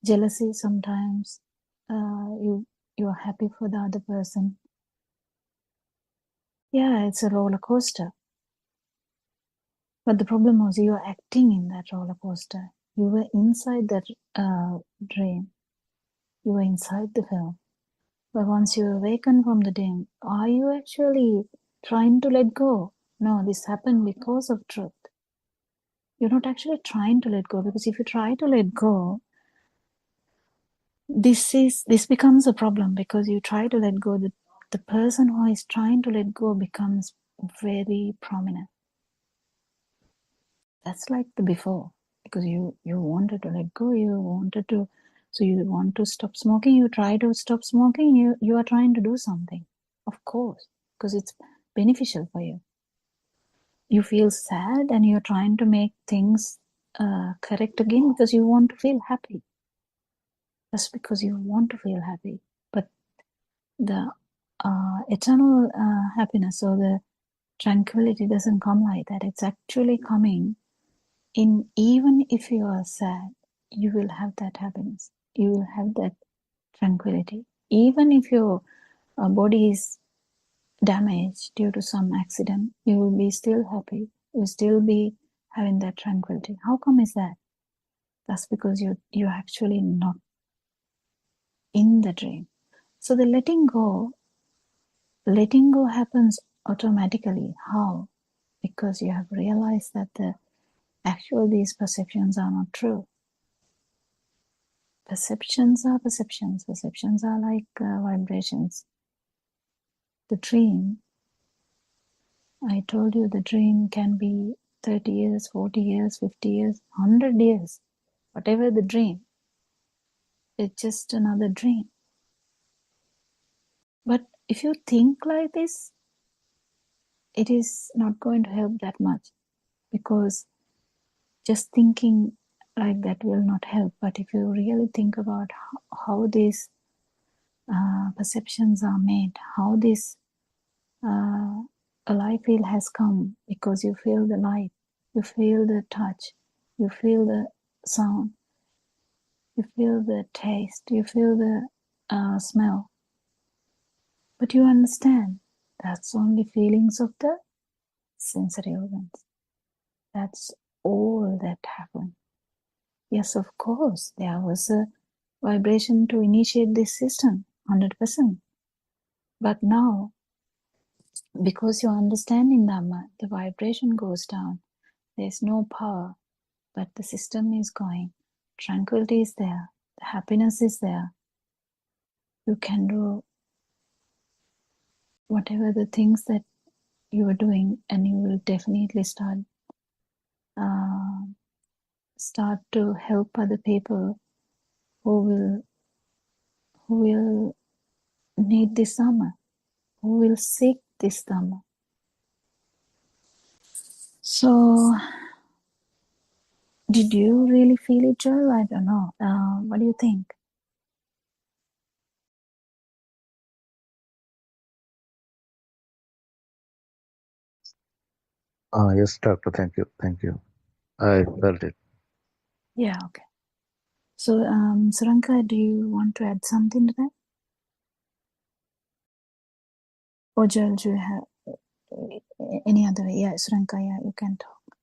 jealousy, sometimes you're happy for the other person. Yeah, it's a roller coaster. But the problem was you were acting in that roller coaster. You were inside that dream. You were inside the film. But once you awaken from the dream, are you actually trying to let go? No, this happened because of truth. You're not actually trying to let go, because if you try to let go, this becomes a problem, because you try to let go, the person who is trying to let go becomes very prominent. That's like the before, because you wanted to let go, so you want to stop smoking, you try to stop smoking, you are trying to do something, of course, because it's beneficial for you. You feel sad and you're trying to make things correct again because you want to feel happy. That's because you want to feel happy. But the eternal happiness or the tranquility doesn't come like that. It's actually coming in, even if you are sad, you will have that happiness. You will have that tranquility. Even if your body is damaged due to some accident, you will be still happy. You will still be having that tranquility. How come is that? That's because you're actually not in the dream. So the letting go happens automatically. How? Because you have realized that these perceptions are not true. Perceptions are perceptions. Perceptions are like vibrations. The dream, I told you, the dream can be 30 years, 40 years, 50 years, 100 years. Whatever the dream, it's just another dream. But if you think like this, it is not going to help that much, because just thinking like that will not help. But if you really think about how these perceptions are made, how this a life feel has come, because you feel the light, you feel the touch, you feel the sound, you feel the taste, you feel the smell. But you understand that's only feelings of the sensory organs. That's all that happened. Yes, of course, there was a vibration to initiate this system, 100%. But now, because you're understanding Dhamma, the vibration goes down. There's no power, but the system is going. Tranquility is there. The happiness is there. You can do whatever the things that you are doing, and you will definitely start to help other people who will need this Dhamma, who will seek this Dhamma. So, did you really feel it, Joel? I don't know. What do you think? Yes, doctor. Thank you. Thank you. I felt it. Yeah, okay. So, Saranka, do you want to add something to that? Or Joel, do you have any other way? Yeah, Saranka, yeah, you can talk.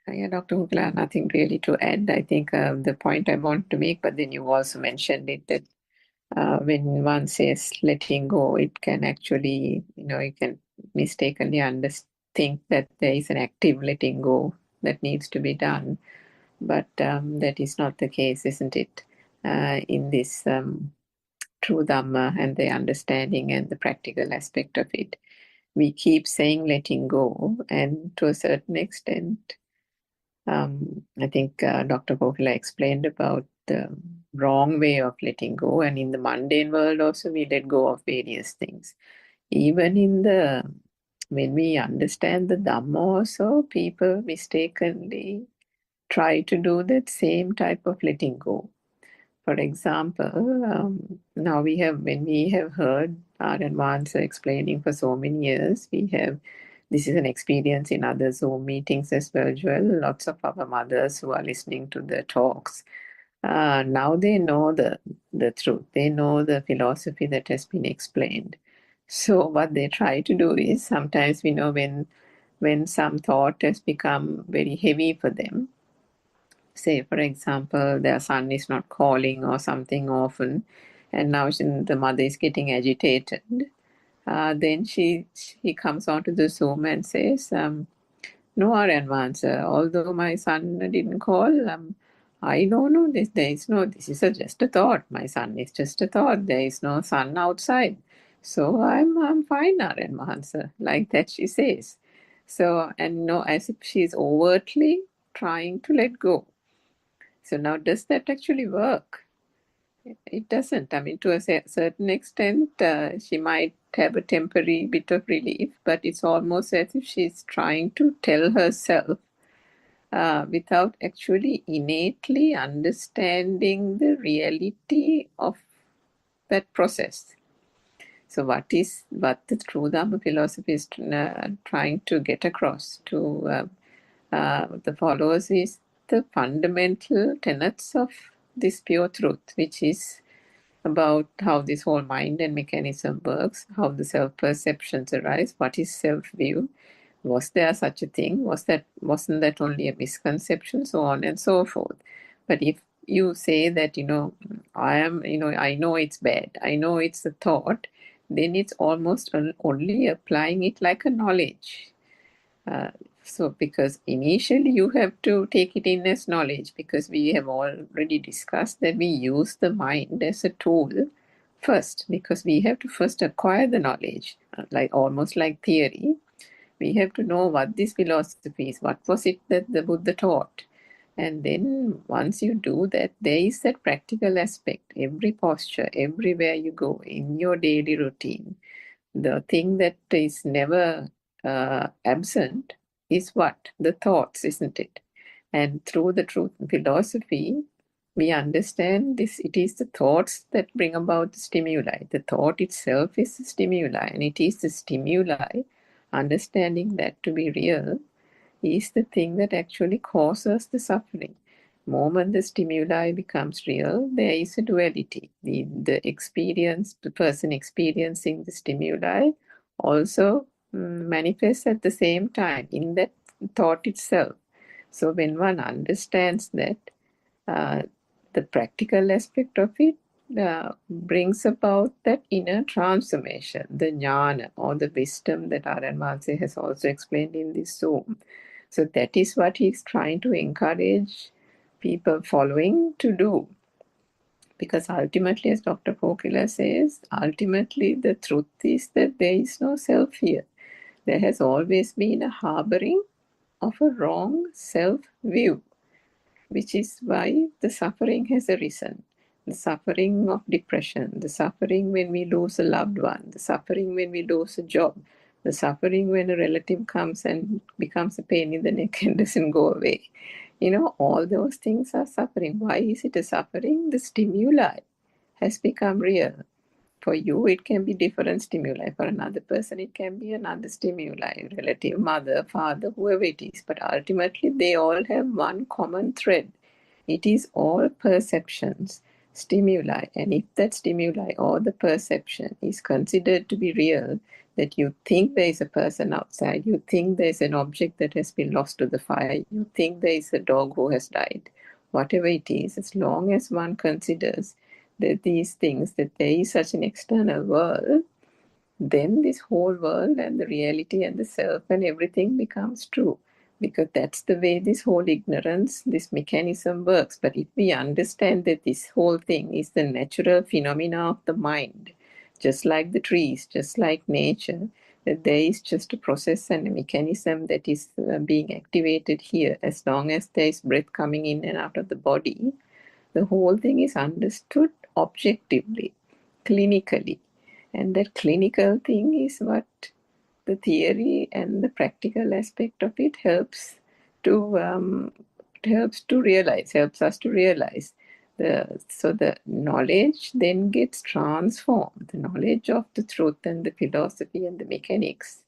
Yeah, Dr. Hukla, nothing really to add. I think the point I want to make, but then you also mentioned it, that when one says letting go, it can actually, you can mistakenly think that there is an active letting go that needs to be done. But that is not the case, isn't it? In this true Dhamma and the understanding and the practical aspect of it, we keep saying letting go, and to a certain extent, I think Dr. Kokila explained about the wrong way of letting go, and in the mundane world also we let go of various things. Even when we understand the Dhamma also, people mistakenly try to do that same type of letting go. For example, now when we have heard our advanced explaining for so many years, we have this is an experience in other Zoom meetings as well, Joel. Lots of our mothers who are listening to the talks, now they know the truth. They know the philosophy that has been explained. So what they try to do is, sometimes we know when some thought has become very heavy for them, say for example their son is not calling or something often, and now the mother is getting agitated, then he comes onto the Zoom and says, no, answer. Although my son didn't call, I don't know this. This is just a thought. My son is just a thought. There is no sun outside. So I'm fine, answer. Like that she says. So, and no, as if she's overtly trying to let go. So now, does that actually work? It doesn't. I mean, to a certain extent, she might have a temporary bit of relief, but it's almost as if she's trying to tell herself without actually innately understanding the reality of that process. So what the true Dharma philosophy is trying to get across to the followers is the fundamental tenets of this pure truth, which is about how this whole mind and mechanism works, how the self-perceptions arise, what is self-view, was there such a thing, wasn't that only a misconception, so on and so forth. But if you say that, I know it's bad, I know it's a thought, then it's almost only applying it like a knowledge. So because initially you have to take it in as knowledge, because we have already discussed that we use the mind as a tool first, because we have to first acquire the knowledge, almost like theory. We have to know what this philosophy is, what was it that the Buddha taught. And then once you do that, there is that practical aspect. Every posture, everywhere you go in your daily routine, the thing that is never absent is what? The thoughts, isn't it? And through the truth philosophy, we understand this. It is the thoughts that bring about the stimuli. The thought itself is the stimuli, and it is the stimuli, understanding that to be real, is the thing that actually causes the suffering. The moment the stimuli becomes real, there is a duality. The person experiencing the stimuli also manifests at the same time in that thought itself. So when one understands that, the practical aspect of it brings about that inner transformation, the jnana or the wisdom that Aran Mahanse has also explained in this Zoom. So that is what he's trying to encourage people following to do. Because ultimately, as Dr. Kokila says, ultimately the truth is that there is no self here. There has always been a harboring of a wrong self-view, which is why the suffering has arisen. The suffering of depression, the suffering when we lose a loved one, the suffering when we lose a job, the suffering when a relative comes and becomes a pain in the neck and doesn't go away. All those things are suffering. Why is it a suffering? The stimuli has become real. For you, it can be different stimuli. For another person, it can be another stimuli, relative, mother, father, whoever it is. But ultimately, they all have one common thread. It is all perceptions, stimuli. And if that stimuli or the perception is considered to be real, that you think there is a person outside, you think there is an object that has been lost to the fire, you think there is a dog who has died, whatever it is, as long as one considers that these things, that there is such an external world, then this whole world and the reality and the self and everything becomes true. Because that's the way this whole ignorance, this mechanism works. But if we understand that this whole thing is the natural phenomena of the mind, just like the trees, just like nature, that there is just a process and a mechanism that is being activated here. As long as there is breath coming in and out of the body, the whole thing is understood objectively, clinically. And that clinical thing is what the theory and the practical aspect of it helps us to realize. So the knowledge then gets transformed. The knowledge of the truth and the philosophy and the mechanics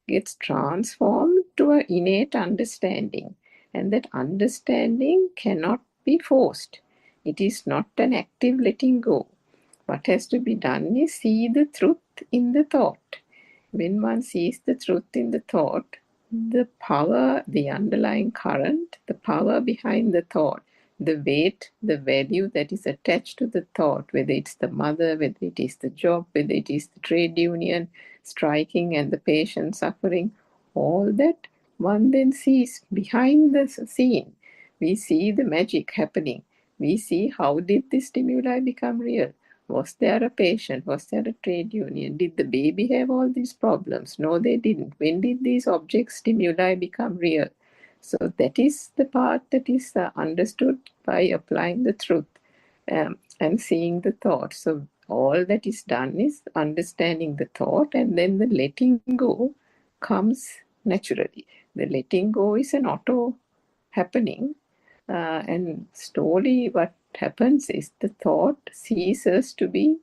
gets transformed to an innate understanding. And that understanding cannot be forced. It is not an active letting go. What has to be done is see the truth in the thought. When one sees the truth in the thought, the power, the underlying current, the power behind the thought, the weight, the value that is attached to the thought, whether it's the mother, whether it is the job, whether it is the trade union striking and the patient suffering, all that one then sees behind the scene. We see the magic happening. We see how did this stimuli become real. Was there a patient? Was there a trade union? Did the baby have all these problems? No, they didn't. When did these object stimuli become real? So that is the part that is understood by applying the truth and seeing the thought. So all that is done is understanding the thought, and then the letting go comes naturally. The letting go is an auto happening, and slowly what happens is the thought ceases to be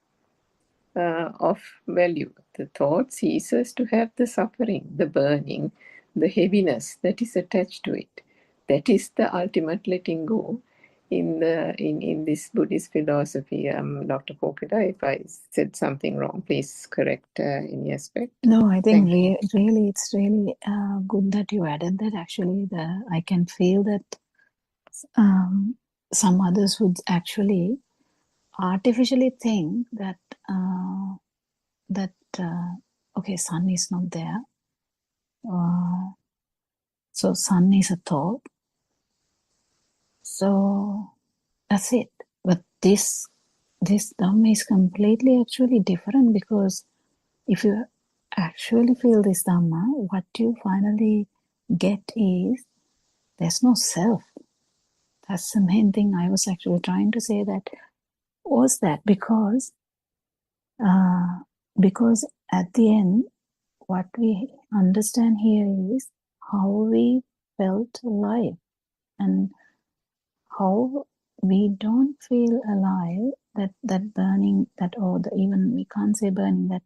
of value. The thought ceases to have the suffering, the burning, the heaviness that is attached to it. That is the ultimate letting go in this Buddhist philosophy. Dr. Popida, if I said something wrong, please correct any aspect. No, I think Thank you. really, it's really good that you added that. Actually, I can feel that some others would actually artificially think that okay, sun is not there, so sun is a thought, so that's it. But this Dhamma is completely actually different, because if you actually feel this Dhamma, what you finally get is there's no self. That's the main thing I was actually trying to say. That was that because at the end, what we understand here is how we felt alive, and how we don't feel alive, that burning, even we can't say burning, that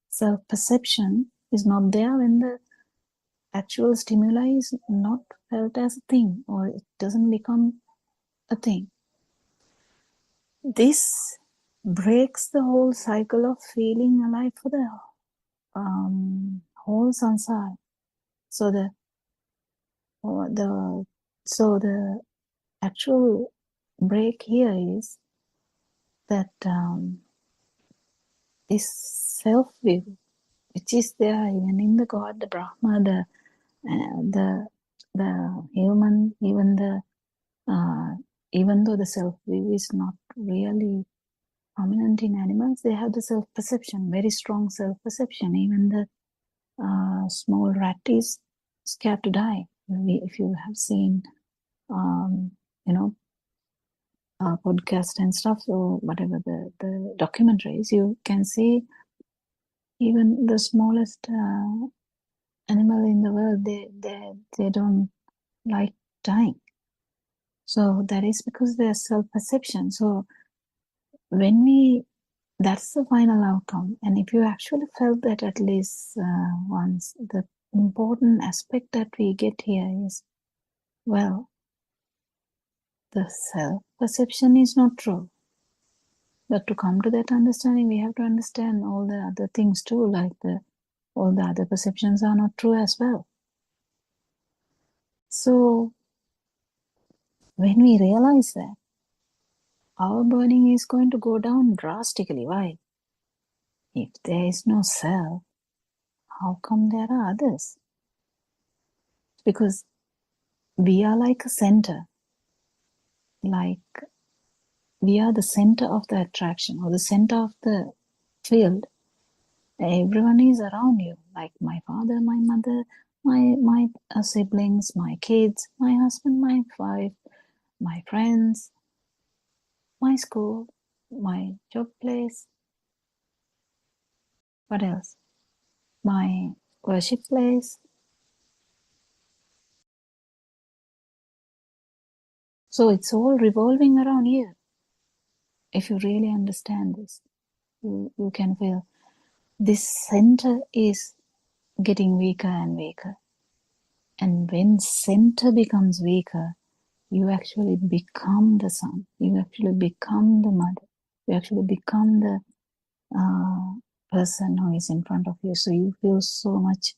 self-perception is not there when the actual stimuli is not felt as a thing, or it doesn't become a thing. This breaks the whole cycle of feeling alive for the whole samsara. So the actual break here is that this self-view, which is there even in the God, the Brahma, the human, even though the self-view is not really prominent in animals, they have the self-perception, very strong self-perception. Even the small rat is scared to die. If you have seen, podcast and stuff, or whatever the documentaries, you can see even the smallest animal in the world, they don't like dying. So that is because their self-perception. So that's the final outcome. And if you actually felt that at least once, the important aspect that we get here is, well, the self-perception is not true. But to come to that understanding, we have to understand all the other things too, like all the other perceptions are not true as well. So when we realize that, our burning is going to go down drastically. Why? If there is no self, how come there are others? Because we are like a center. Like we are the center of the attraction, or the center of the field. Everyone is around you, like my father, my mother, my siblings, my kids, my husband, my wife, my friends, my school, my job place. What else? My worship place. So it's all revolving around here. If you really understand this, you can feel this center is getting weaker and weaker. And when center becomes weaker, you actually become the son. You actually become the mother. You actually become the person who is in front of you. So you feel so much,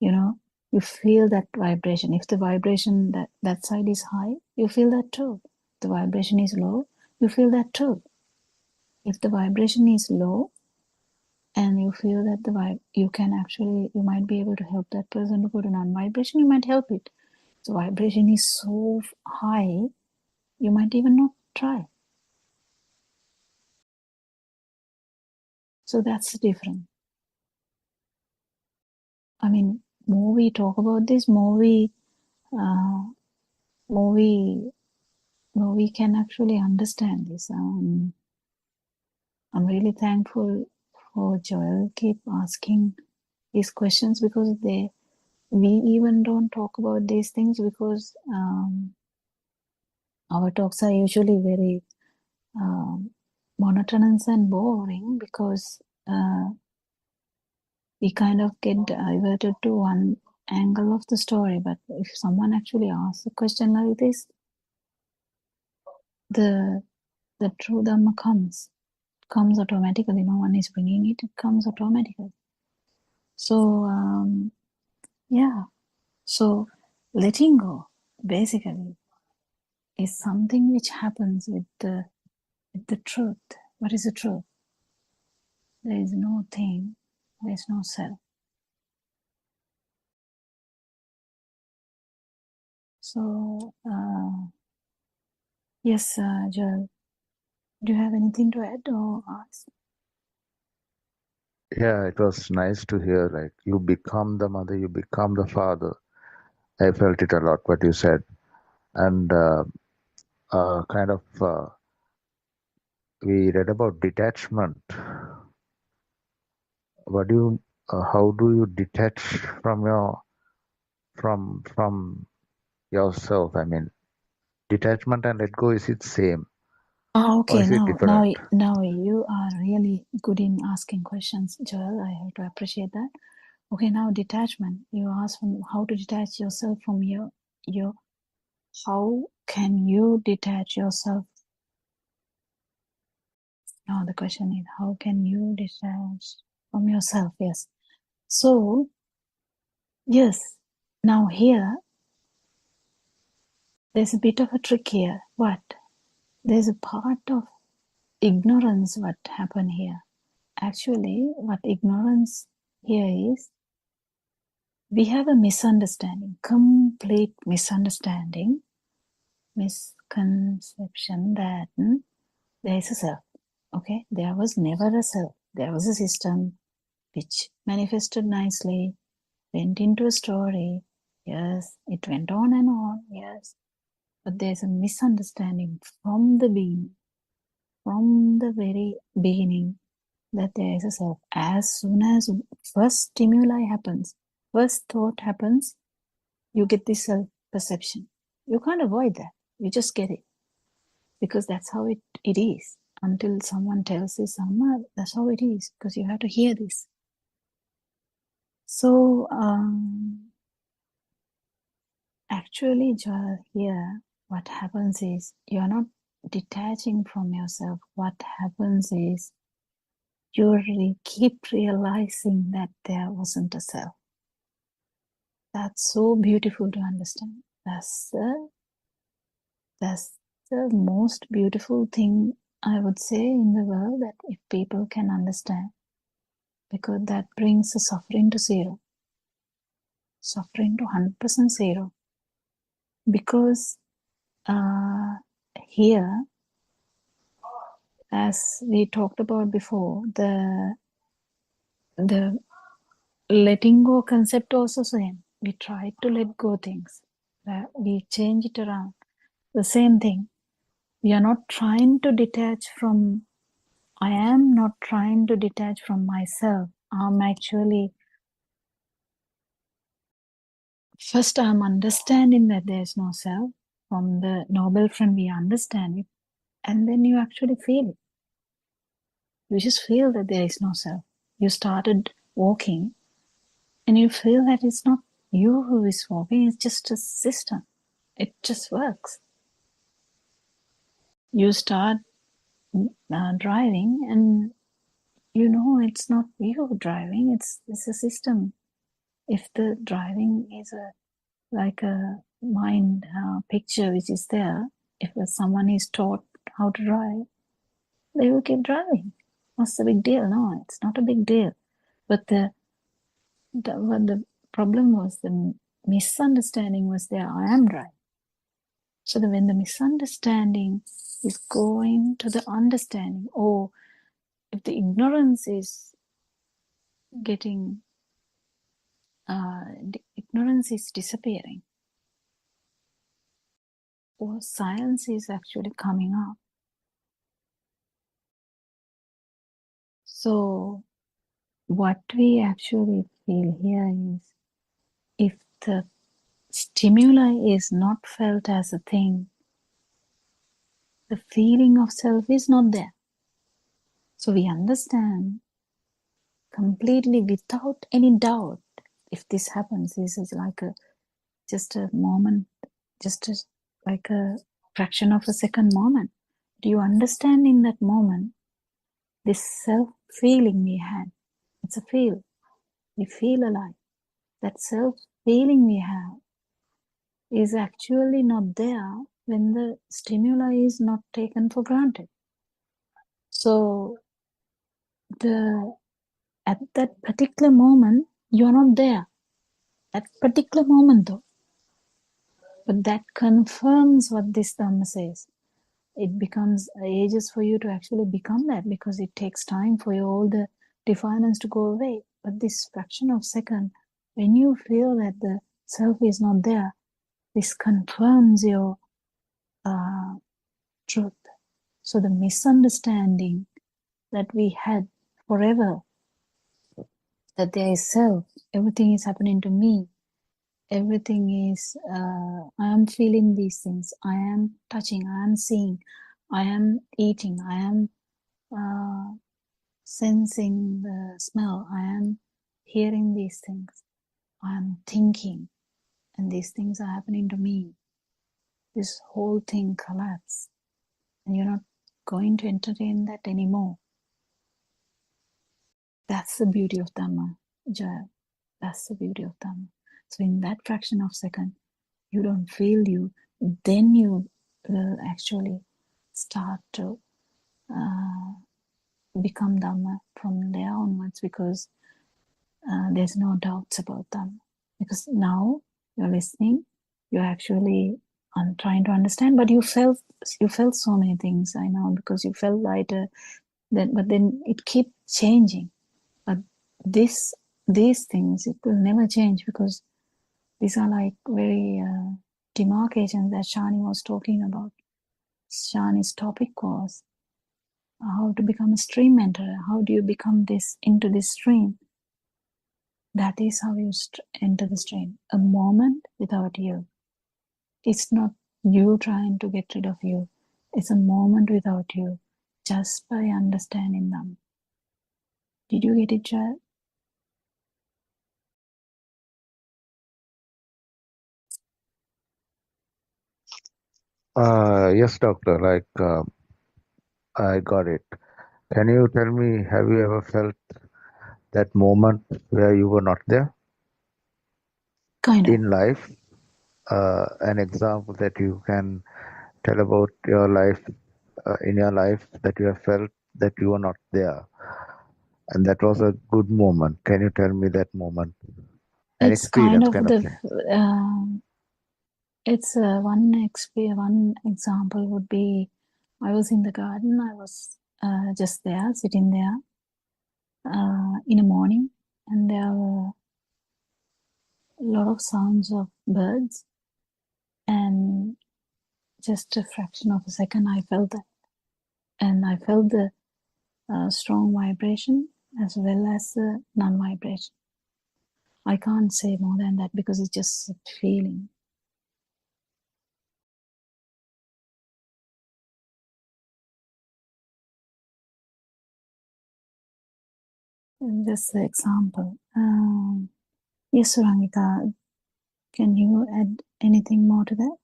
you feel that vibration. If the vibration that side is high, you feel that too. If the vibration is low, you feel that too. If the vibration is low and you feel that you might be able to help that person to go to non-vibration, you might help it. So vibration is so high, you might even not try. So that's the difference. I mean, more we talk about this, more we can actually understand this. I'm really thankful for Joel keep asking these questions, because we even don't talk about these things because our talks are usually very monotonous and boring, because we kind of get diverted to one angle of the story. But if someone actually asks a question like this, the true Dhamma comes automatically. No one is bringing it, it comes automatically. So so letting go basically is something which happens with the truth. What is the truth? There is no thing, there is no self. So yes, Joel, do you have anything to add or ask? Yeah, it was nice to hear, like, you become the mother, you become the father. I felt it a lot, what you said. And we read about detachment. How do you detach from yourself? I mean, detachment and let go, is it same or Okay, is it different? now you are really good in asking questions, Joel. I have to appreciate that. Okay, now detachment. You asked from how to detach yourself from your. How can you detach yourself? No, the question is how can you detach from yourself? Yes. So yes, now here there's a bit of a trick here. What? There's a part of ignorance what happened here. Actually, what ignorance here is, we have a misunderstanding, complete misunderstanding, misconception that there is a self. Okay, there was never a self. There was a system which manifested nicely, went into a story. Yes, it went on and on. Yes, but there's a misunderstanding from the beginning, from the very beginning, that there is a self. As soon as first stimuli happens, first thought happens, you get this self-perception. You can't avoid that. You just get it. Because that's how it is. Until someone tells you, that's how it is. Because you have to hear this. So, actually, Joel, here, what happens is, you're not detaching from yourself. What happens is, you keep realizing that there wasn't a self. That's so beautiful to understand. That's the most beautiful thing I would say in the world, that if people can understand, because that brings the suffering to zero, suffering to 100% zero. Because here, as we talked about before, the letting go concept also same. We try to let go things. We change it around. The same thing. We are not trying to detach from, I am not trying to detach from myself. I'm actually, first I'm understanding that there is no self. From the noble friend, we understand it. And then you actually feel it. You just feel that there is no self. You started walking and you feel that it's not you who is walking, it's just a system. It just works. You start driving, and you know it's not you driving, it's a system. If the driving is like a mind picture which is there, if someone is taught how to drive, they will keep driving. What's the big deal? No, it's not a big deal. But the problem was the misunderstanding was there. I am driving. So that when the misunderstanding is going to the understanding, or if the ignorance is getting, the ignorance is disappearing, or science is actually coming up. So what we actually feel here is, if the stimuli is not felt as a thing, the feeling of self is not there. So we understand completely without any doubt. If this happens, this is like just a moment, like a fraction of a second moment. Do you understand in that moment, this self-feeling we had, it's a feel. We feel alive. That self-feeling we have is actually not there when the stimuli is not taken for granted. So at that particular moment, you are not there. That particular moment though. But that confirms what this Dhamma says. It becomes ages for you to actually become that, because it takes time for all the defilements to go away. But this fraction of second, when you feel that the self is not there, this confirms your truth. So the misunderstanding that we had forever, that there is self, everything is happening to me, everything is, I am feeling these things, I am touching, I am seeing, I am eating, I am sensing the smell, I am hearing these things, I am thinking, and these things are happening to me. This whole thing collapses, and you're not going to entertain that anymore. That's the beauty of Dhamma, Jaya. That's the beauty of Dhamma. So in that fraction of second, you don't feel you, then you will actually start to become Dhamma from there onwards, because there's no doubts about Dhamma. Because now you're listening, you're actually trying to understand, but you felt so many things, I know, because you felt lighter, but then it keeps changing. But these things, it will never change, because these are like very demarcations that Shani was talking about. Shani's topic was how to become a stream enterer. How do you become this into this stream? That is how you enter the stream. A moment without you. It's not you trying to get rid of you. It's a moment without you, just by understanding them. Did you get it, Jaya? Yes, doctor. I got it. Can you tell me, have you ever felt that moment where you were not there Kind of. in life? An example that you can tell about your life, in your life, that you have felt that you were not there, and that was a good moment. Can you tell me that moment? An It's kind experience, of kind of thing. it's one example would be, I was in the garden. I was just there, sitting there in the morning, and there were a lot of sounds of birds, and just a fraction of a second I felt that, and I felt the strong vibration as well as the non-vibration. I can't say more than that, because it's just a feeling. And that's the example. Yes, Surangita, can you add anything more to that?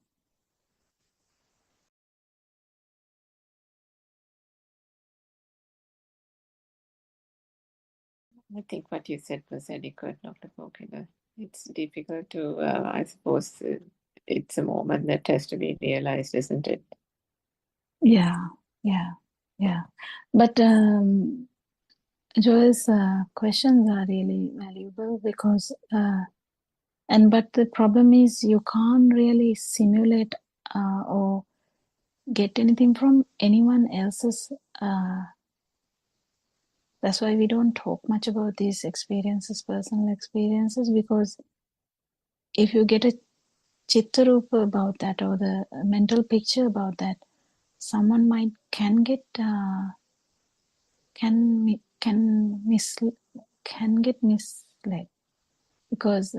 I think what you said was adequate, Dr. Pokila. It's difficult to, I suppose, it's a moment that has to be realized, isn't it? Yeah. But Joel's questions are really valuable because, but the problem is you can't really simulate or get anything from anyone else's. That's why we don't talk much about these experiences, personal experiences, because if you get a chittarupa about that or the mental picture about that, someone can get misled because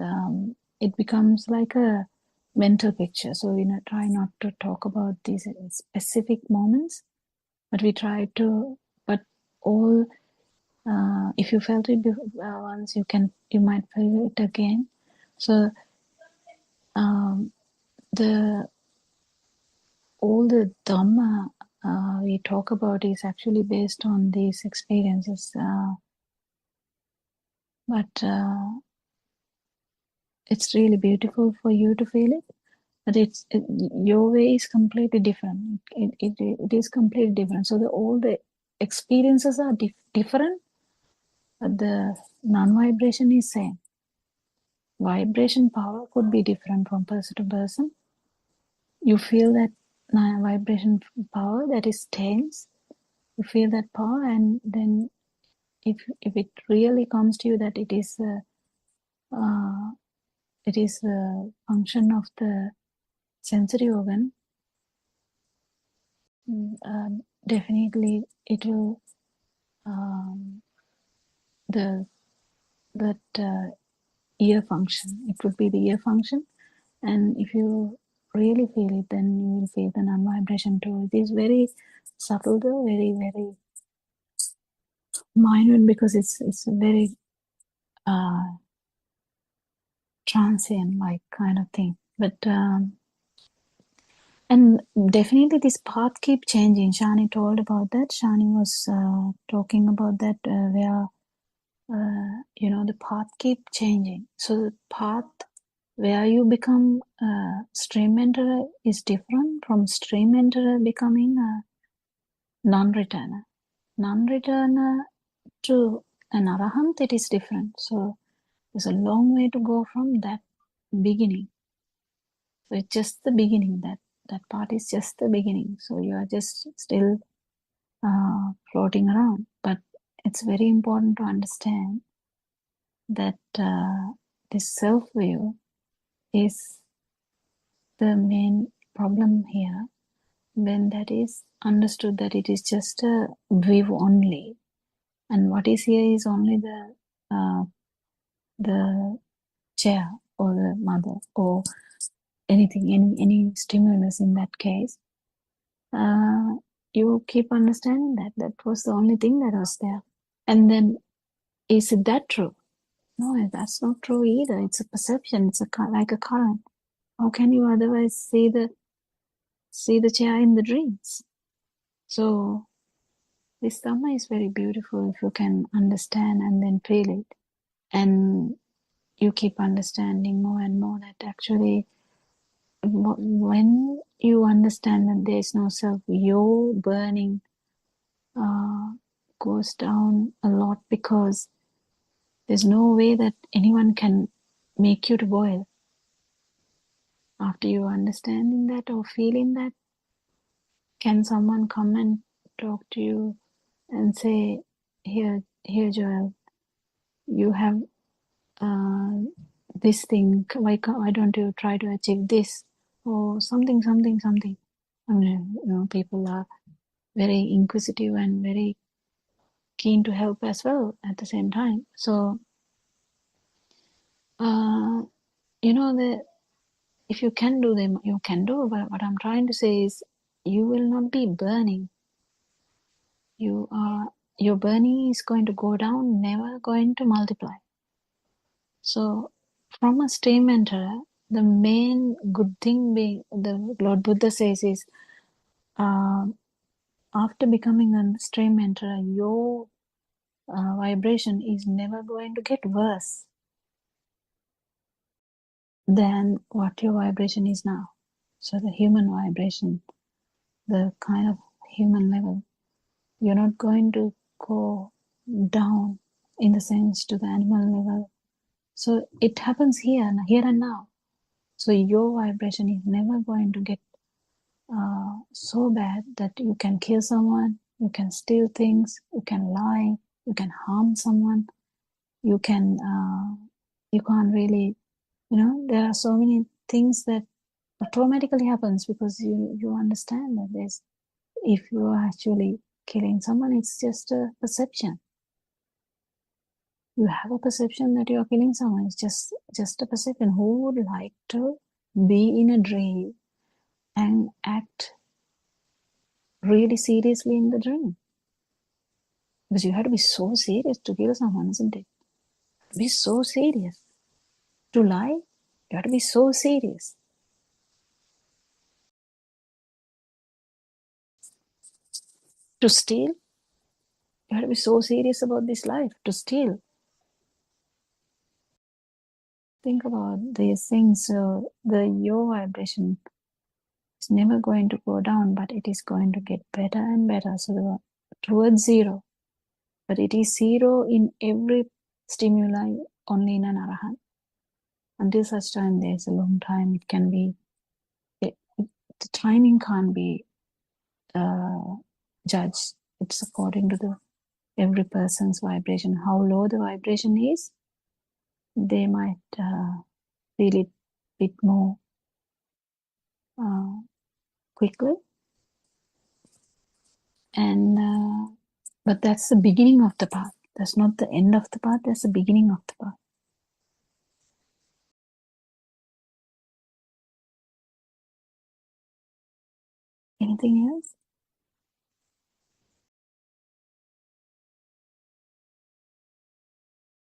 it becomes like a mental picture. So we try not to talk about these specific moments, but we try to. But all, if you felt it once, you might feel it again. So all the Dhamma we talk about is actually based on these experiences. But it's really beautiful for you to feel it. But your way is completely different. It is completely different. So all the experiences are different, but the non-vibration is same. Vibration power could be different from person to person. You feel that vibration power that is tense. You feel that power, and then if it really comes to you that it is a function of the sensory organ, definitely it will that ear function. It would be the ear function, and if you really feel it, then you will feel the non-vibration too. It is very subtle, though, very very minute, because it's very transient like kind of thing. But and definitely this path keep changing. Shani told about that. Shani was talking about that where the path keep changing. So the path where you become stream enterer is different from stream enterer becoming a non-returner. Non-returner to an arahant, it is different. So there's a long way to go from that beginning. So it's just the beginning. That part is just the beginning. So you are just still floating around. But it's very important to understand that this self-view is the main problem here. When that is understood that it is just a view only, and what is here is only the chair or the mother or anything, any stimulus in that case, you keep understanding that was the only thing that was there. And then, is it that true? No, that's not true either. It's a perception. It's like a current. How can you otherwise see the chair in the dreams? So this Dhamma is very beautiful if you can understand and then feel it. And you keep understanding more and more that actually when you understand that there is no self, your burning goes down a lot, because there's no way that anyone can make you to boil. After you understanding that or feeling that, can someone come and talk to you and say, here Joel, you have this thing, why don't you try to achieve this, or something. I mean, people are very inquisitive and very keen to help as well at the same time. So if you can do them, you can do. But what I'm trying to say is, you will not be burning. Your burning is going to go down, never going to multiply. So from a stream enterer, the main good thing being the Lord Buddha says is after becoming a stream enterer, your vibration is never going to get worse than what your vibration is now. So the human vibration, the kind of human level, you're not going to go down in the sense to the animal level. So it happens here and now. So your vibration is never going to get so bad that you can kill someone, you can steal things, you can lie, you can harm someone, you can't really, there are so many things that automatically happens because you understand that if you are actually killing someone, it's just a perception. You have a perception that you are killing someone. It's just a perception. Who would like to be in a dream and act really seriously in the dream? Because you have to be so serious to kill someone, isn't it? Be so serious. To lie, you have to be so serious. To steal, you have to be so serious about this life. To steal. Think about these things. So your vibration is never going to go down, but it is going to get better and better. So towards zero. But it is zero in every stimuli, only in an arahant. Until such time, there's a long time. It can be, the timing can't be judged. It's according to every person's vibration. How low the vibration is, they might feel it a bit more quickly. And but that's the beginning of the path. That's not the end of the path. That's the beginning of the path. Anything else?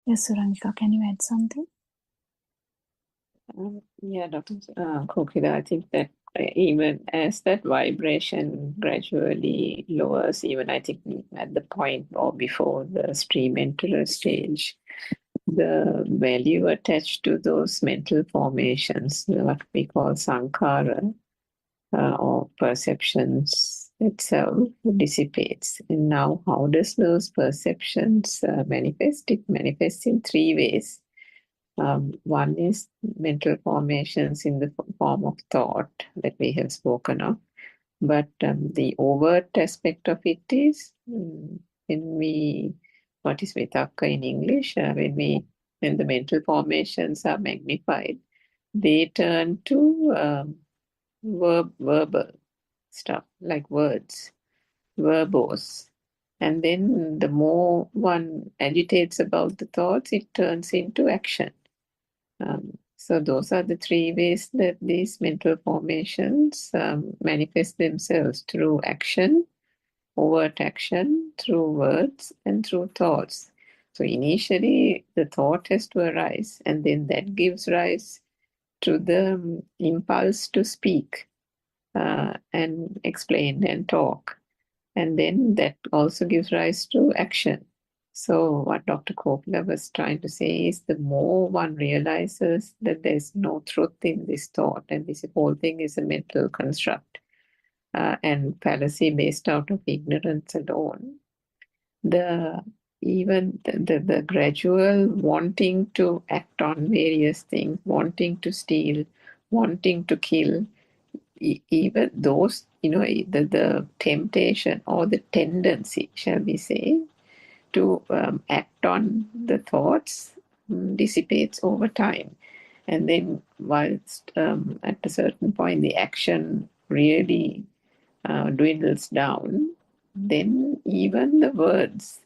Yes, Suranika, can you add something? Yeah, Dr. Kokila, I think that even as that vibration gradually lowers, even I think at the point or before the stream enterer stage, the value attached to those mental formations, what we call sankhara, or perceptions itself, dissipates. And now, how does those perceptions manifest? It manifests in three ways. One is mental formations in the form of thought that we have spoken of. But the overt aspect of it is what is vitakka in English? When the mental formations are magnified, they turn to verbal stuff like words, verbose. And then the more one agitates about the thoughts, it turns into action. So those are the three ways that these mental formations manifest themselves: through action, overt action, through words, and through thoughts. So initially the thought has to arise, and then that gives rise to the impulse to speak and explain and talk. And then that also gives rise to action. So what Dr. Kopla was trying to say is the more one realizes that there's no truth in this thought and this whole thing is a mental construct and fallacy based out of ignorance alone, the gradual wanting to act on various things, wanting to steal, wanting to kill, even those, the temptation or the tendency, shall we say, to act on the thoughts dissipates over time. And then whilst at a certain point the action really dwindles down, then even the words.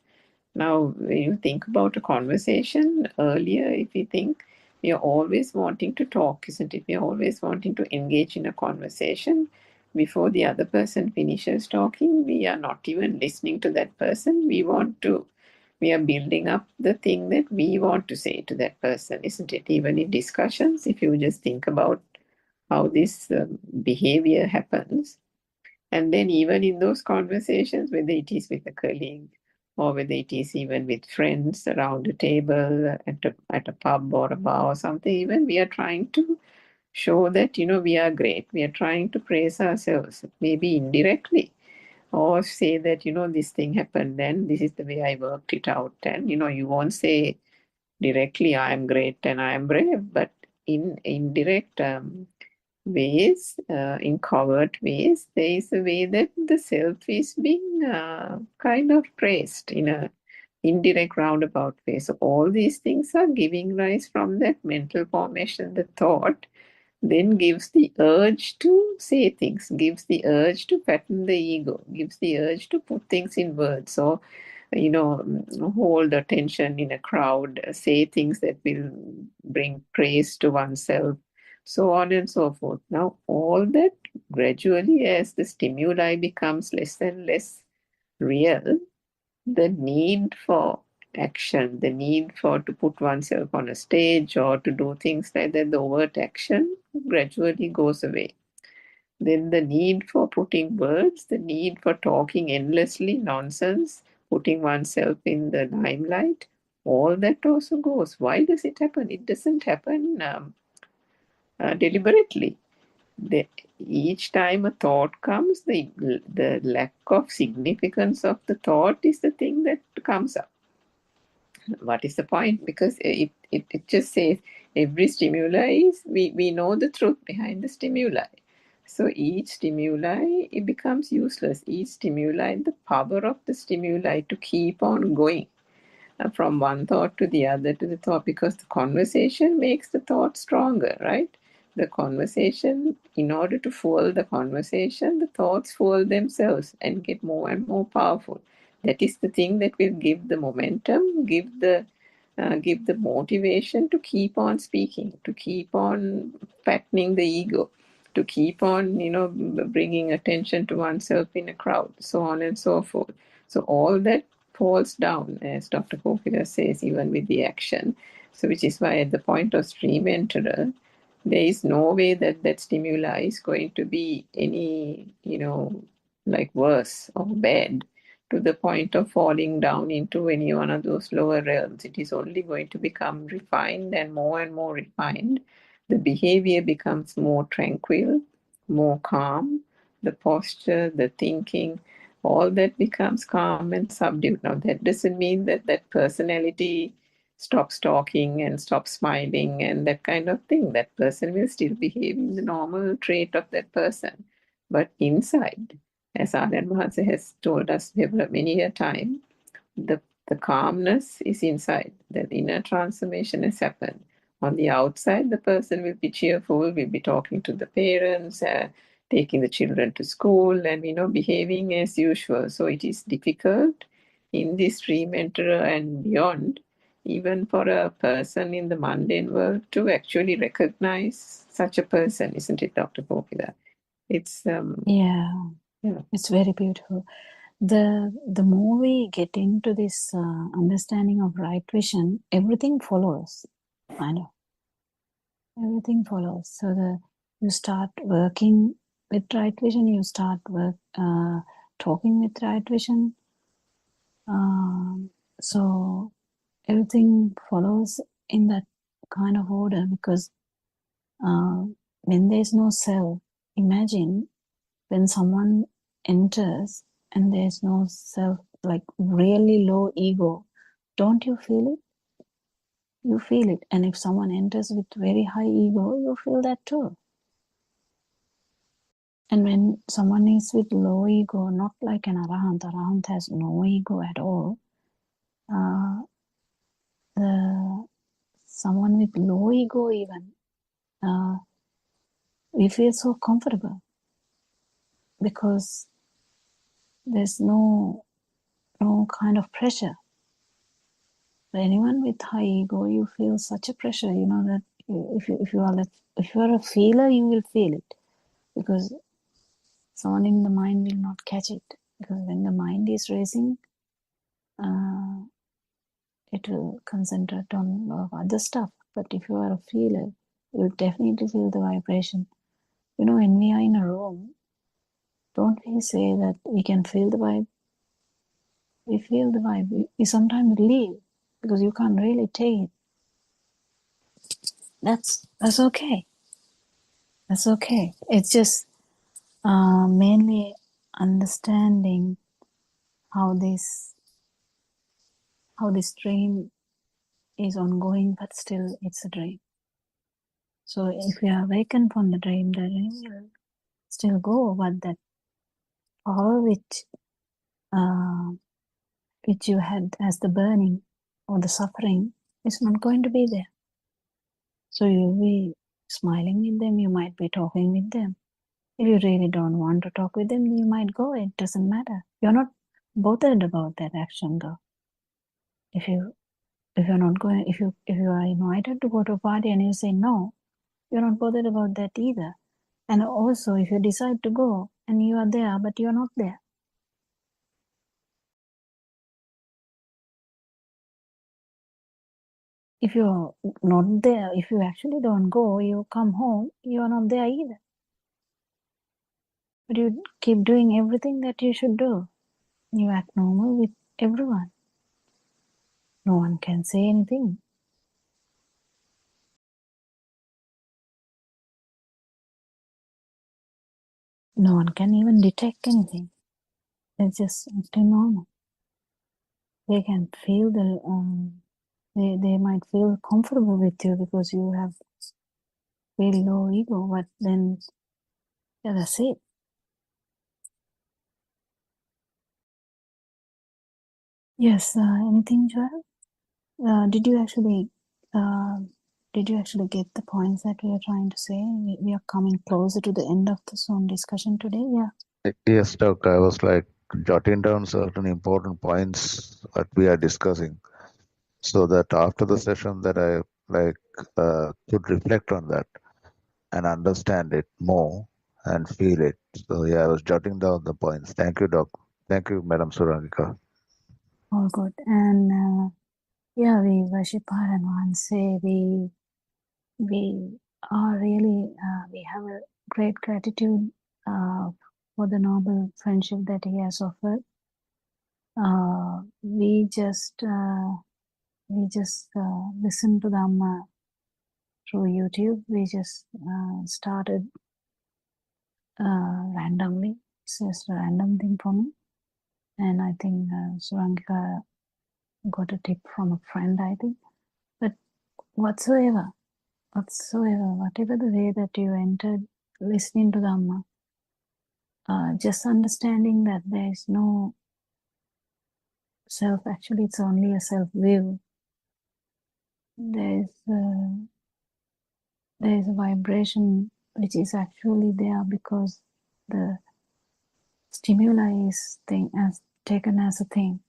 Now, when you think about a conversation earlier, if you think, we are always wanting to talk, isn't it? We are always wanting to engage in a conversation. Before the other person finishes talking, we are not even listening to that person. We want we are building up the thing that we want to say to that person, isn't it? Even in discussions, if you just think about how this behavior happens, and then even in those conversations, whether it is with a colleague or whether it is even with friends around a table at a pub or a bar or something, even we are trying to show that, we are great. We are trying to praise ourselves, maybe indirectly, or say that, this thing happened and this is the way I worked it out. And, you won't say directly, I am great and I am brave, but in indirect ways, in covert ways, there is a way that the self is being kind of praised in a indirect roundabout way. So all these things are giving rise from that mental formation, the thought, then gives the urge to say things, gives the urge to pattern the ego, gives the urge to put things in words, or hold attention in a crowd, say things that will bring praise to oneself, so on and so forth. Now, all that gradually, as the stimuli becomes less and less real, the need for action, the need for to put oneself on a stage or to do things like that, the overt action gradually goes away. Then the need for putting words, the need for talking endlessly nonsense, putting oneself in the limelight, all that also goes. Why does it happen? It doesn't happen deliberately. Each time a thought comes, the lack of significance of the thought is the thing that comes up. What is the point? Because it just says every stimuli is, we know the truth behind the stimuli. So each stimuli, it becomes useless. Each stimuli, the power of the stimuli to keep on going from one thought to the other to the thought, because the conversation makes the thought stronger, right? The conversation, in order to fuel the conversation, the thoughts fuel themselves and get more and more powerful. That is the thing that will give the momentum, give the motivation to keep on speaking, to keep on fattening the ego, to keep on, bringing attention to oneself in a crowd, so on and so forth. So all that falls down, as Dr. Kokila says, even with the action. So which is why at the point of stream enterer, there is no way that stimuli is going to be any, like worse or bad to the point of falling down into any one of those lower realms. It is only going to become refined and more refined. The behavior becomes more tranquil, more calm, the posture, the thinking, all that becomes calm and subdued. Now, that doesn't mean that personality stops talking and stops smiling and that kind of thing. That person will still behave in the normal trait of that person. But inside, as Aryan Mahatsa has told us many a time, the calmness is inside. The inner transformation has happened. On the outside, the person will be cheerful, will be talking to the parents, taking the children to school, and behaving as usual. So it is difficult in this stream enterer and beyond, even for a person in the mundane world, to actually recognize such a person, isn't it, Dr. Kokila? It's Yeah, it's very beautiful. The more we get into this understanding of right vision, everything follows. I know. Everything follows. So you start working with right vision, you start talking with right vision. So everything follows in that kind of order, because when there's no self, imagine when someone enters and there's no self, like really low ego, don't you feel it? You feel it. And if someone enters with very high ego, you feel that too. And when someone is with low ego, not like an arahant has no ego at all. Someone with low ego even, we feel so comfortable because there's no kind of pressure. But anyone with high ego, you feel such a pressure, that if you are a feeler, you will feel it, because someone in the mind will not catch it, because when the mind is racing, it will concentrate on a lot of other stuff. But if you are a feeler, you'll definitely feel the vibration. You know, when we are in a room, don't we say that we can feel the vibe? We feel the vibe. We sometimes leave because you can't really take it. That's okay. That's okay. It's just mainly understanding how this dream is ongoing, but still it's a dream. So if you are awakened from the dream will still go, but that power which you had as the burning or the suffering is not going to be there. So you'll be smiling with them, you might be talking with them. If you really don't want to talk with them, you might go. It doesn't matter. You're not bothered about that action, though. If you're not going, if you are invited to go to a party and you say no, you're not bothered about that either. And also, if you decide to go and you are there, but you're not there. If you're not there, if you actually don't go, you come home, you're not there either. But you keep doing everything that you should do. You act normal with everyone. No one can say anything. No one can even detect anything. It's just acting normal. They can feel they might feel comfortable with you because you have very low ego, but then yeah, that's it. Yes, anything, Joel? Did you actually get the points that we are trying to say? We are coming closer to the end of the zone discussion today. Yeah. Yes, Doctor. I was like jotting down certain important points that we are discussing, so that after the session that I could reflect on that and understand it more and feel it. So yeah, I was jotting down the points. Thank you, Doc. Thank you, Madam Surangika. All good. And yeah, we worship Hanuman. We are really we have a great gratitude for the noble friendship that he has offered. We just listen to Dhamma through YouTube. We just started randomly. It's just a random thing for me. And I think Surangika got a tip from a friend, I think. But whatever the way that you entered listening to Dhamma, just understanding that there is no self, actually it's only a self-view. There is a vibration which is actually there because the stimuli is taken as a thing.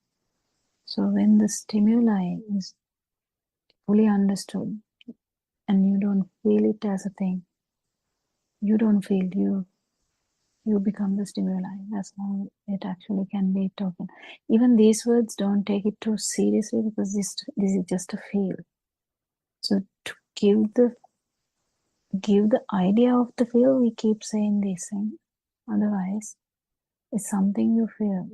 So when the stimuli is fully understood and you don't feel it as a thing, you don't feel you become the stimuli. That's how it actually can be taken. Even these words, don't take it too seriously because this is just a feel. So to give the idea of the feel, we keep saying these things. Otherwise, it's something you feel.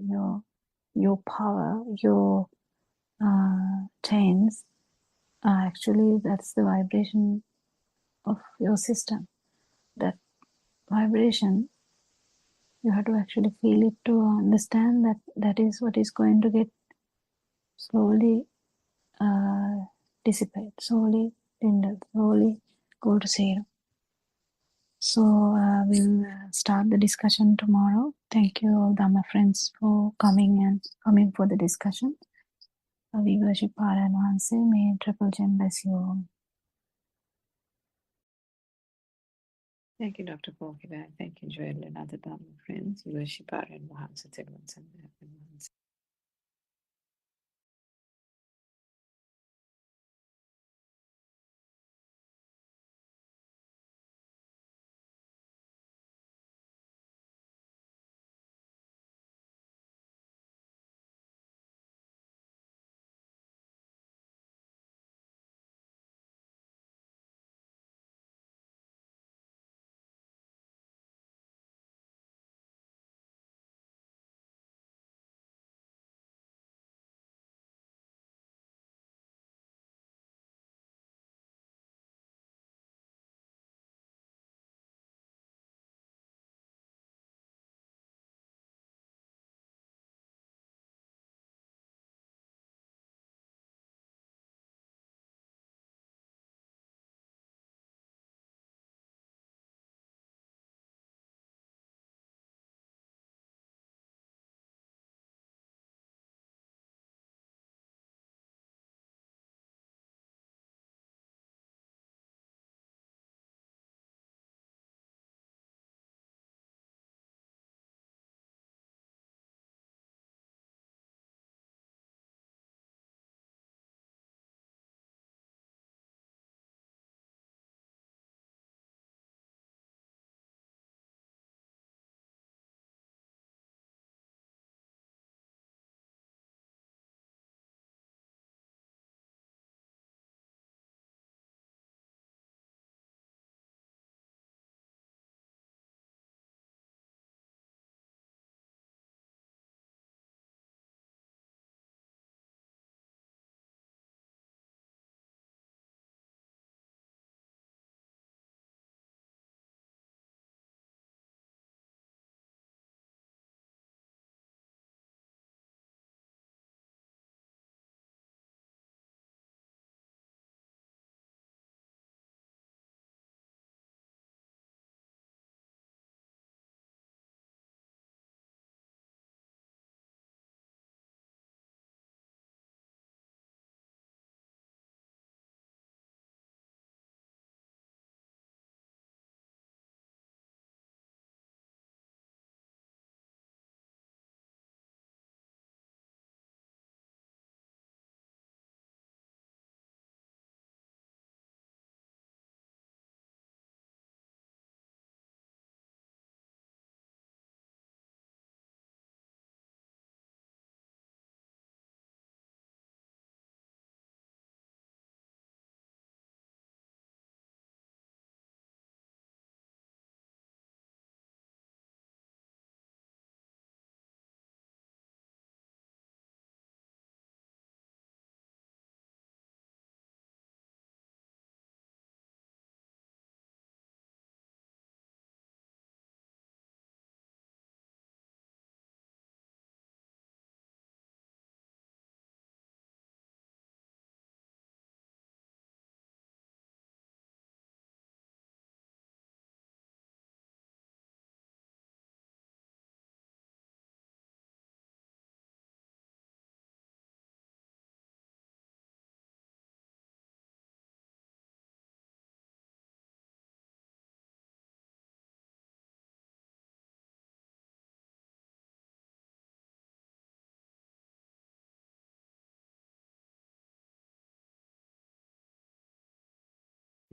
Your power, your chains. Actually, that's the vibration of your system. That vibration, you have to actually feel it to understand that is what is going to get slowly dissipate, slowly dwindle, slowly go to zero. So we'll start the discussion tomorrow. Thank you all Dhamma friends for coming for the discussion. We worship Hanuman. May Triple Gem bless you all. Thank you, Dr. Pokida. Thank you, Joel and other Dharma friends. We worship our and Mahansa Tirunsan.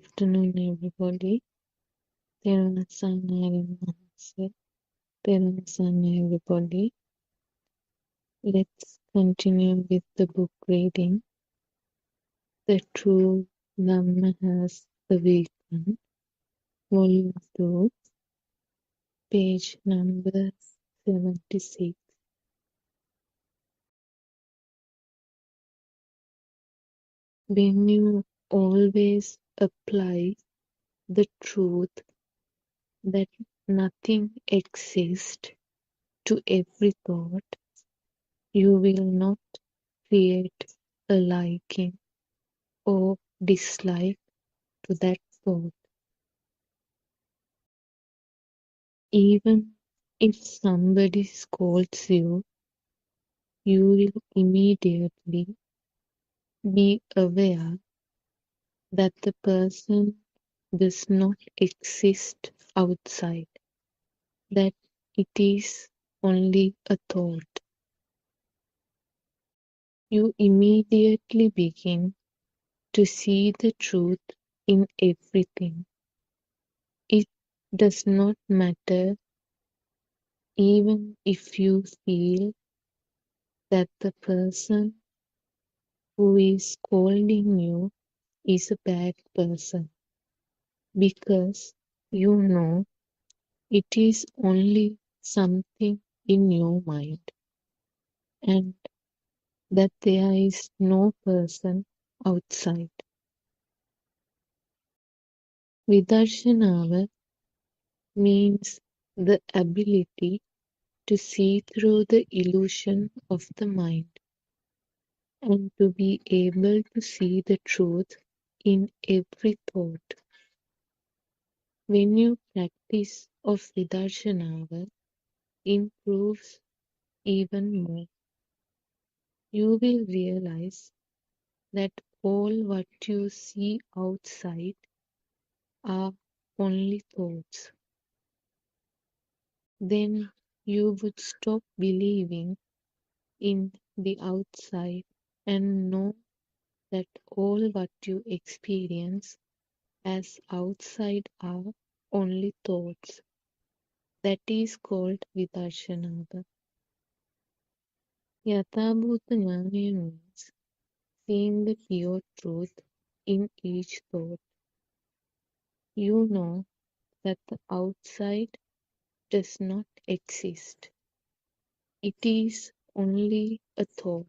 afternoon, everybody. Therun Sannaya Namaste. Therun Sannaya, everybody. Let's continue with the book reading. The True Dhamma Has Awakened, Volume 2, page number 76. When you always apply the truth that nothing exists to every thought, you will not create a liking or dislike to that thought. Even if somebody scolds you, you will immediately be aware that the person does not exist outside, that it is only a thought. You immediately begin to see the truth in everything. It does not matter even if you feel that the person who is scolding you is a bad person, because you know it is only something in your mind, and that there is no person outside. Vidarshana means the ability to see through the illusion of the mind and to be able to see the truth in every thought. When your practice of Vidarshana improves even more, you will realize that all what you see outside are only thoughts. Then you would stop believing in the outside and know that all what you experience as outside are only thoughts. That is called Vidarshana. Yathabhuta Jnana means seeing the pure truth in each thought. You know that the outside does not exist. It is only a thought.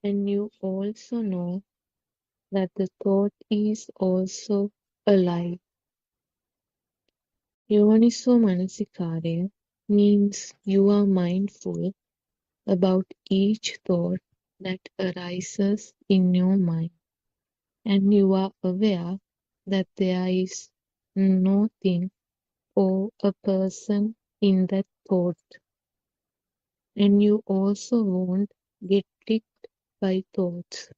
And you also know that the thought is also a lie. Yoniso Manasikara means you are mindful about each thought that arises in your mind, and you are aware that there is no thing or a person in that thought, and you also won't get tricked by thoughts.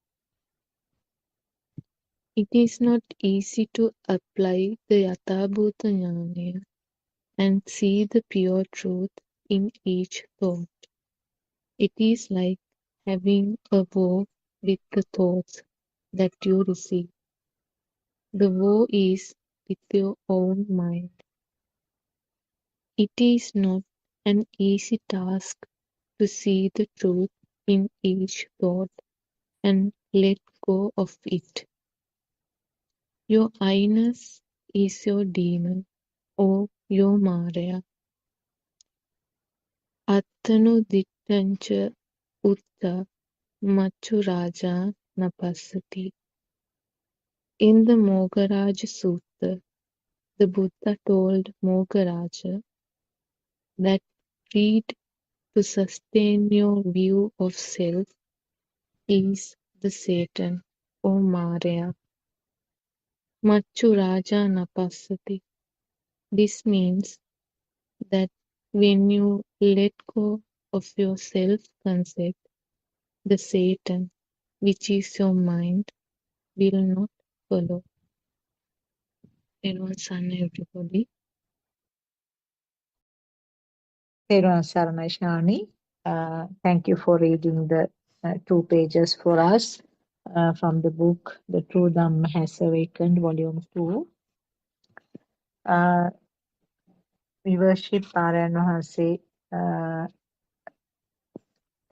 It is not easy to apply the Yathabhuta Jnana and see the pure truth in each thought. It is like having a war with the thoughts that you receive. The war is with your own mind. It is not an easy task to see the truth in each thought and let go of it. Your I-ness is your demon or your Maya. Attanu dittancha utta machu raja napasati. In the Mogaraja Sutta, the Buddha told Mogaraja that greed to sustain your view of self is the Satan or Maya. Machu Raja Napasati. This means that when you let go of your self-concept, the Satan, which is your mind, will not follow. Everyone, everybody. Therun Saranai Shani. Thank you for reading the 2 pages for us. from the book The True Dhamma Has Awakened, Volume 2. We worship Aryan Wahanse, Theruwan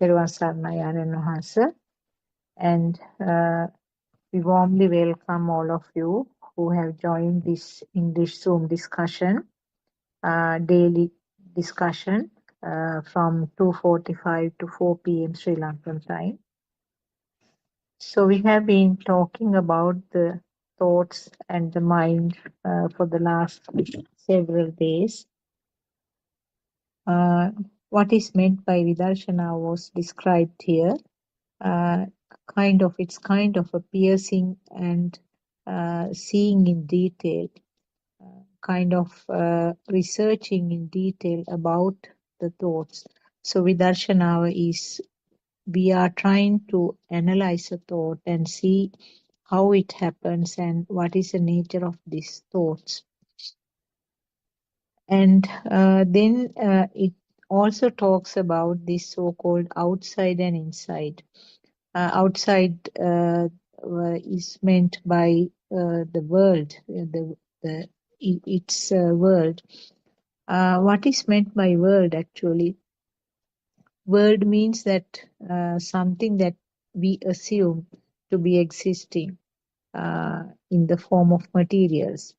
Saranai Aryan Wahanse, and we warmly welcome all of you who have joined this English Zoom discussion, daily discussion from 2:45 to 4 p.m. Sri Lankan time. So we have been talking about the thoughts and the mind for the last several days. What is meant by Vidarshana was described here. It's kind of a piercing and seeing in detail, kind of researching in detail about the thoughts. So Vidarshana is, we are trying to analyze a thought and see how it happens and what is the nature of these thoughts. And then it also talks about this so-called outside and inside. Outside is meant by the world, its world. What is meant by world actually? World means that something that we assume to be existing in the form of materials.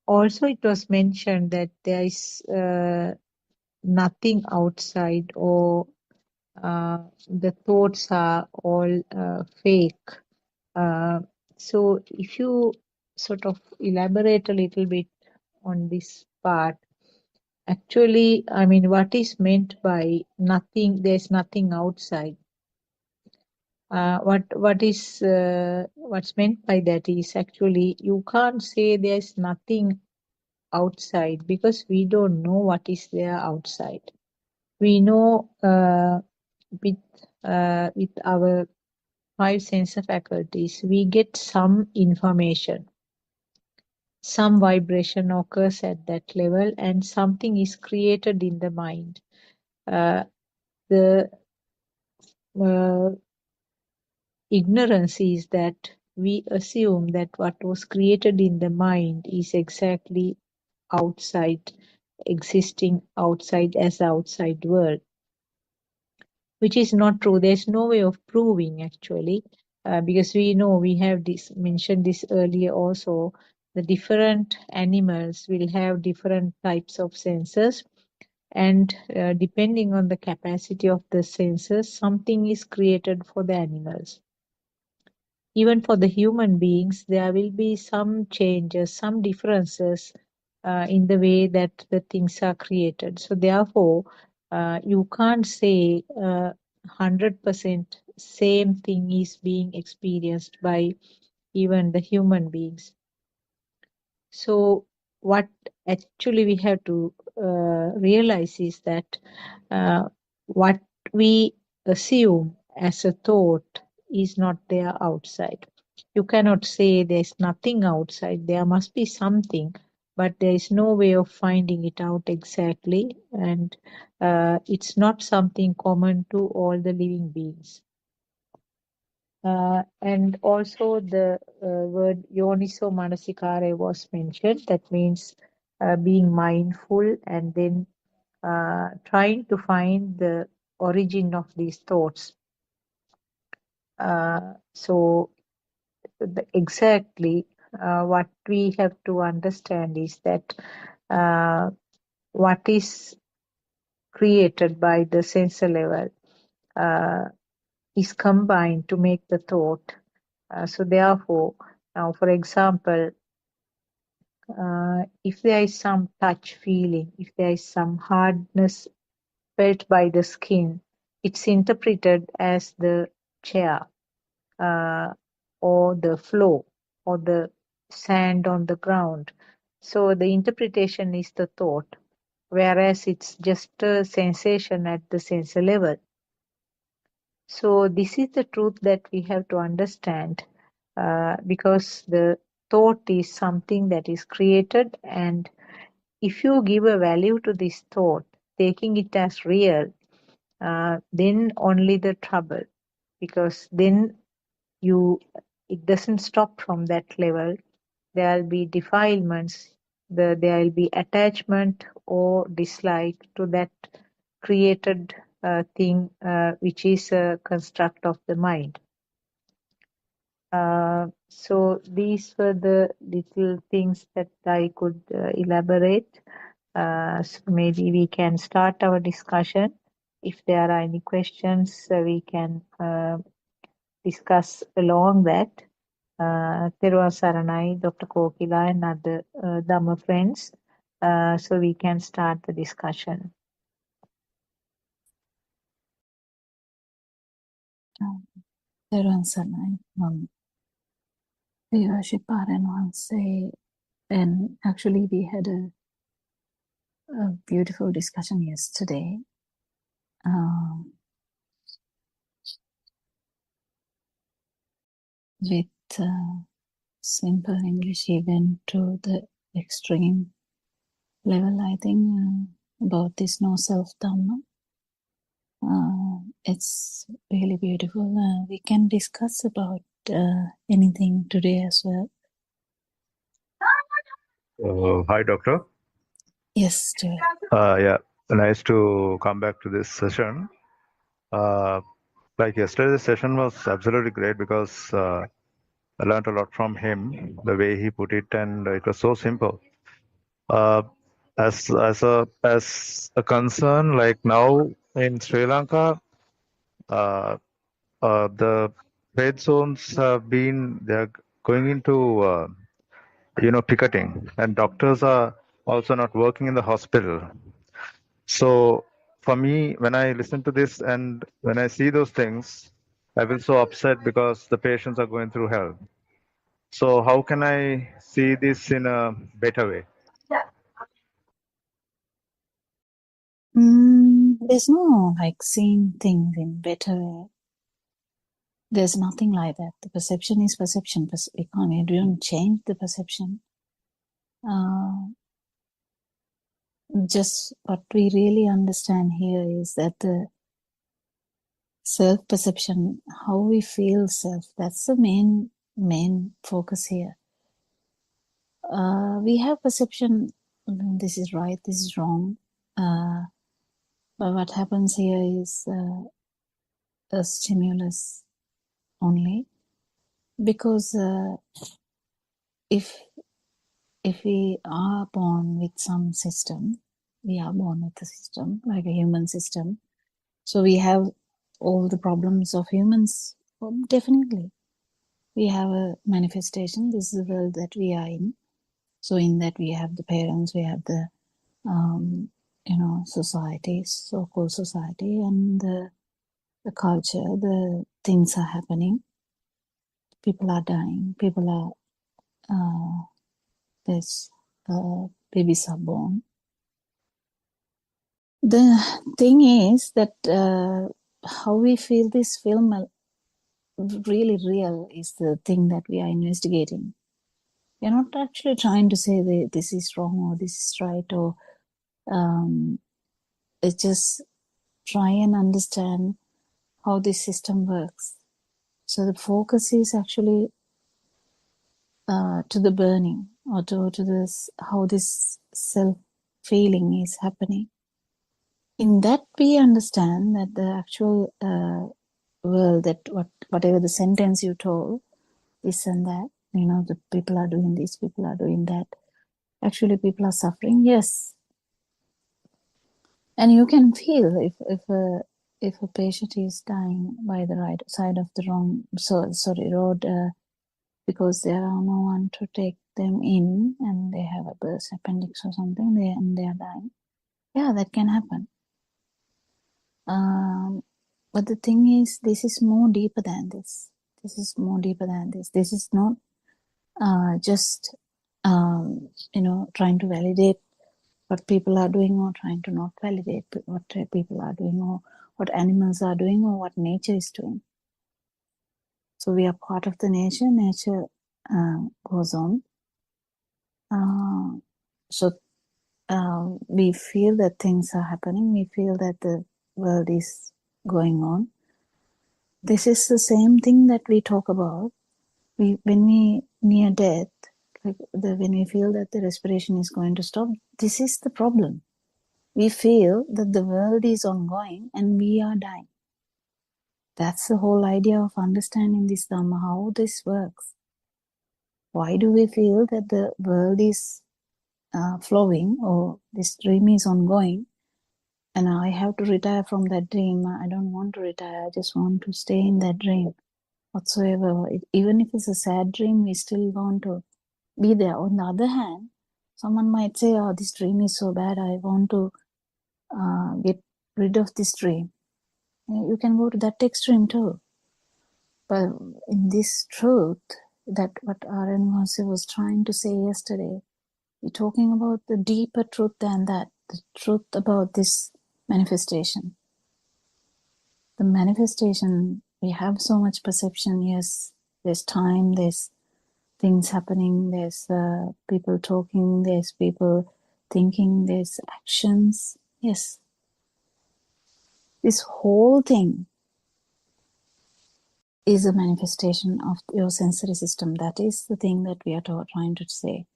Also, it was mentioned that there is nothing outside, or the thoughts are all fake. So if you sort of elaborate a little bit on this part, actually, I mean, what is meant by nothing, there's nothing outside. What's meant by that is actually you can't say there's nothing outside because we don't know what is there outside. We know with our five sense faculties, we get some information, some vibration occurs at that level, and something is created in the mind. The ignorance is that we assume that what was created in the mind is exactly outside, existing outside as outside world, which is not true. There's no way of proving actually, because we know, we have mentioned this earlier also, the different animals will have different types of senses, and depending on the capacity of the senses, something is created for the animals. Even for the human beings, there will be some changes, some differences in the way that the things are created. So therefore, you can't say 100% same thing is being experienced by even the human beings. So what actually we have to realize is that what we assume as a thought is not there outside. You cannot say there's nothing outside. There must be something, but there is no way of finding it out exactly, and it's not something common to all the living beings. And also the word yoniso manasikare was mentioned. That means being mindful and then trying to find the origin of these thoughts. So exactly what we have to understand is that what is created by the sensor level is combined to make the thought. So therefore, now for example, if there is some touch feeling, if there is some hardness felt by the skin, it's interpreted as the chair, or the floor, or the sand on the ground. So the interpretation is the thought, whereas it's just a sensation at the sensor level. So this is the truth that we have to understand, because the thought is something that is created, and if you give a value to this thought, taking it as real, then only the trouble. because then it doesn't stop from that level. There will be defilements, there will be attachment or dislike to that created thing, which is a construct of the mind. So these were the little things that I could elaborate. So maybe we can start our discussion. If there are any questions, we can discuss along that. Thiruvara Saranai, Dr. Kokila and other Dhamma friends. So we can start the discussion. Thiruvara Saranai, we worship Paranwanse, and actually we had a beautiful discussion yesterday. With simple English, he went to the extreme level, I think, about this no self Dhamma. It's really beautiful. We can discuss about anything today as well. Hi, Doctor. Yes, Joy. Yeah, nice to come back to this session. Like yesterday, the session was absolutely great because I learned a lot from him, the way he put it, and it was so simple. As a concern, like now in Sri Lanka, the red zones they're going into picketing, and doctors are also not working in the hospital. So for me, when I listen to this and when I see those things, I feel so upset because the patients are going through hell. So how can I see this in a better way? There's no like seeing things in better way. There's nothing like that. The perception is perception. We don't change the perception. Just what we really understand here is that the self-perception, how we feel self, that's the main focus here. We have perception, this is right, this is wrong. But what happens here is a stimulus only, because if we are born with some system, we are born with a system, like a human system. So we have all the problems of humans, definitely. We have a manifestation, this is the world that we are in. So in that we have the parents, we have the, society, so-called society, and the culture, the things are happening. People are dying, babies are born. The thing is that how we feel this film really real is the thing that we are investigating. We're not actually trying to say that this is wrong or this is right, or it's just try and understand how this system works. So the focus is actually to the burning, or to this, how this self-feeling is happening. In that we understand that the actual world, that whatever the sentence you told, this and that, the people are doing this, people are doing that. Actually, people are suffering, yes. And you can feel if a patient is dying by the right side of the road, because there are no one to take them in, and they have a burst appendix or something, and they are dying. Yeah, that can happen. But the thing is, this is more deeper than this. This is more deeper than this. This is not just trying to validate what people are doing, or trying to not validate what people are doing, or what animals are doing, or what nature is doing. So we are part of the nature. Nature goes on. So we feel that things are happening. We feel that the world is going on. This is the same thing that we talk about. When we near death, when we feel that the respiration is going to stop, this is the problem. We feel that the world is ongoing and we are dying. That's the whole idea of understanding this Dhamma, how this works. Why do we feel that the world is flowing or this dream is ongoing and I have to retire from that dream? I don't want to retire. I just want to stay in that dream whatsoever. Even if it's a sad dream, we still want to be there. On the other hand, someone might say, oh, this dream is so bad, I want to get rid of this dream. You can go to that extreme too. But in this truth, that what Aryan was trying to say yesterday, we're talking about the deeper truth than that, the truth about this manifestation. The manifestation, we have so much perception. Yes, there's time, there's things happening, there's people talking, there's people thinking, there's actions. Yes. This whole thing is a manifestation of your sensory system. That is the thing that we are trying to say.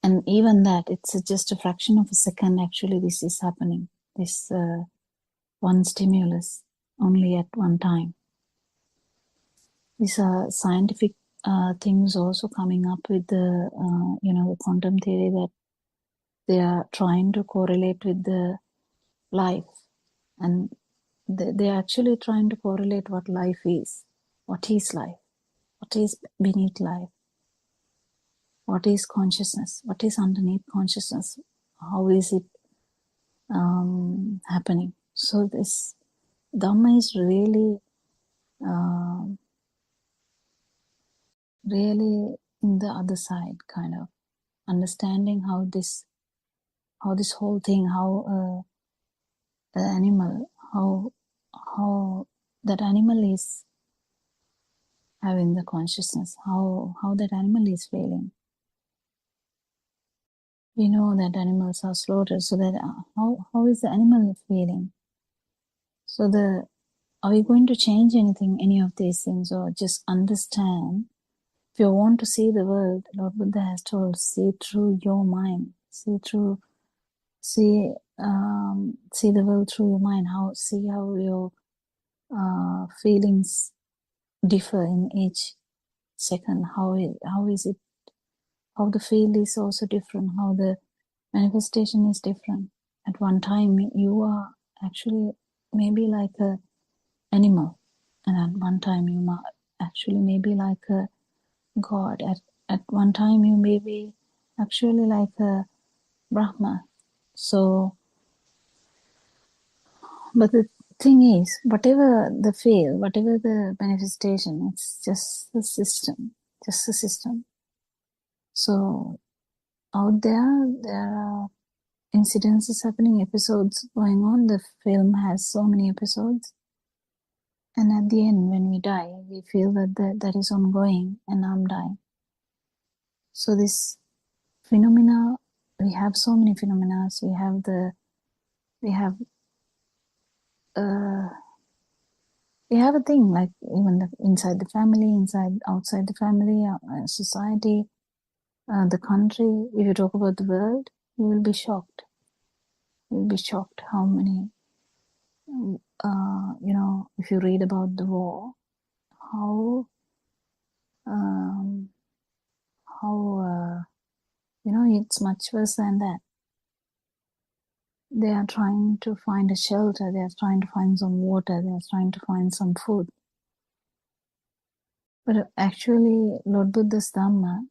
And even that, it's just a fraction of a second actually this is happening. This one stimulus only at one time. These are scientific things also coming up with the, the quantum theory, that they are trying to correlate with the life. And they're actually trying to correlate what life is. What is life? What is beneath life? What is consciousness? What is underneath consciousness? How is it happening? So this Dhamma is really, really in the other side, kind of understanding how this whole thing, how the animal, how that animal is having the consciousness, how that animal is feeling. We know that animals are slaughtered, so that how is the animal feeling? So are we going to change anything, any of these things, or just understand? If you want to see the world, Lord Buddha has told, see through your mind, see the world through your mind. See how your feelings differ in each second. How is it? How the feel is also different. How the manifestation is different. At one time, you are actually maybe like a animal, and at one time you are actually maybe like a god. At one time you may be actually like a Brahma. So, but the thing is, whatever the feel, whatever the manifestation, it's just the system, So out there are incidences happening, episodes going on. The film has so many episodes. And at the end, when we die, we feel that is ongoing and I'm dying. So this phenomena, we have so many phenomena. We have a thing like even inside the family, outside the family, society, the country. If you talk about the world, you will be shocked. You'll be shocked how many, if you read about the war, how it's much worse than that. They are trying to find a shelter, they are trying to find some water, they are trying to find some food. But actually, Lord Buddha's Dhamma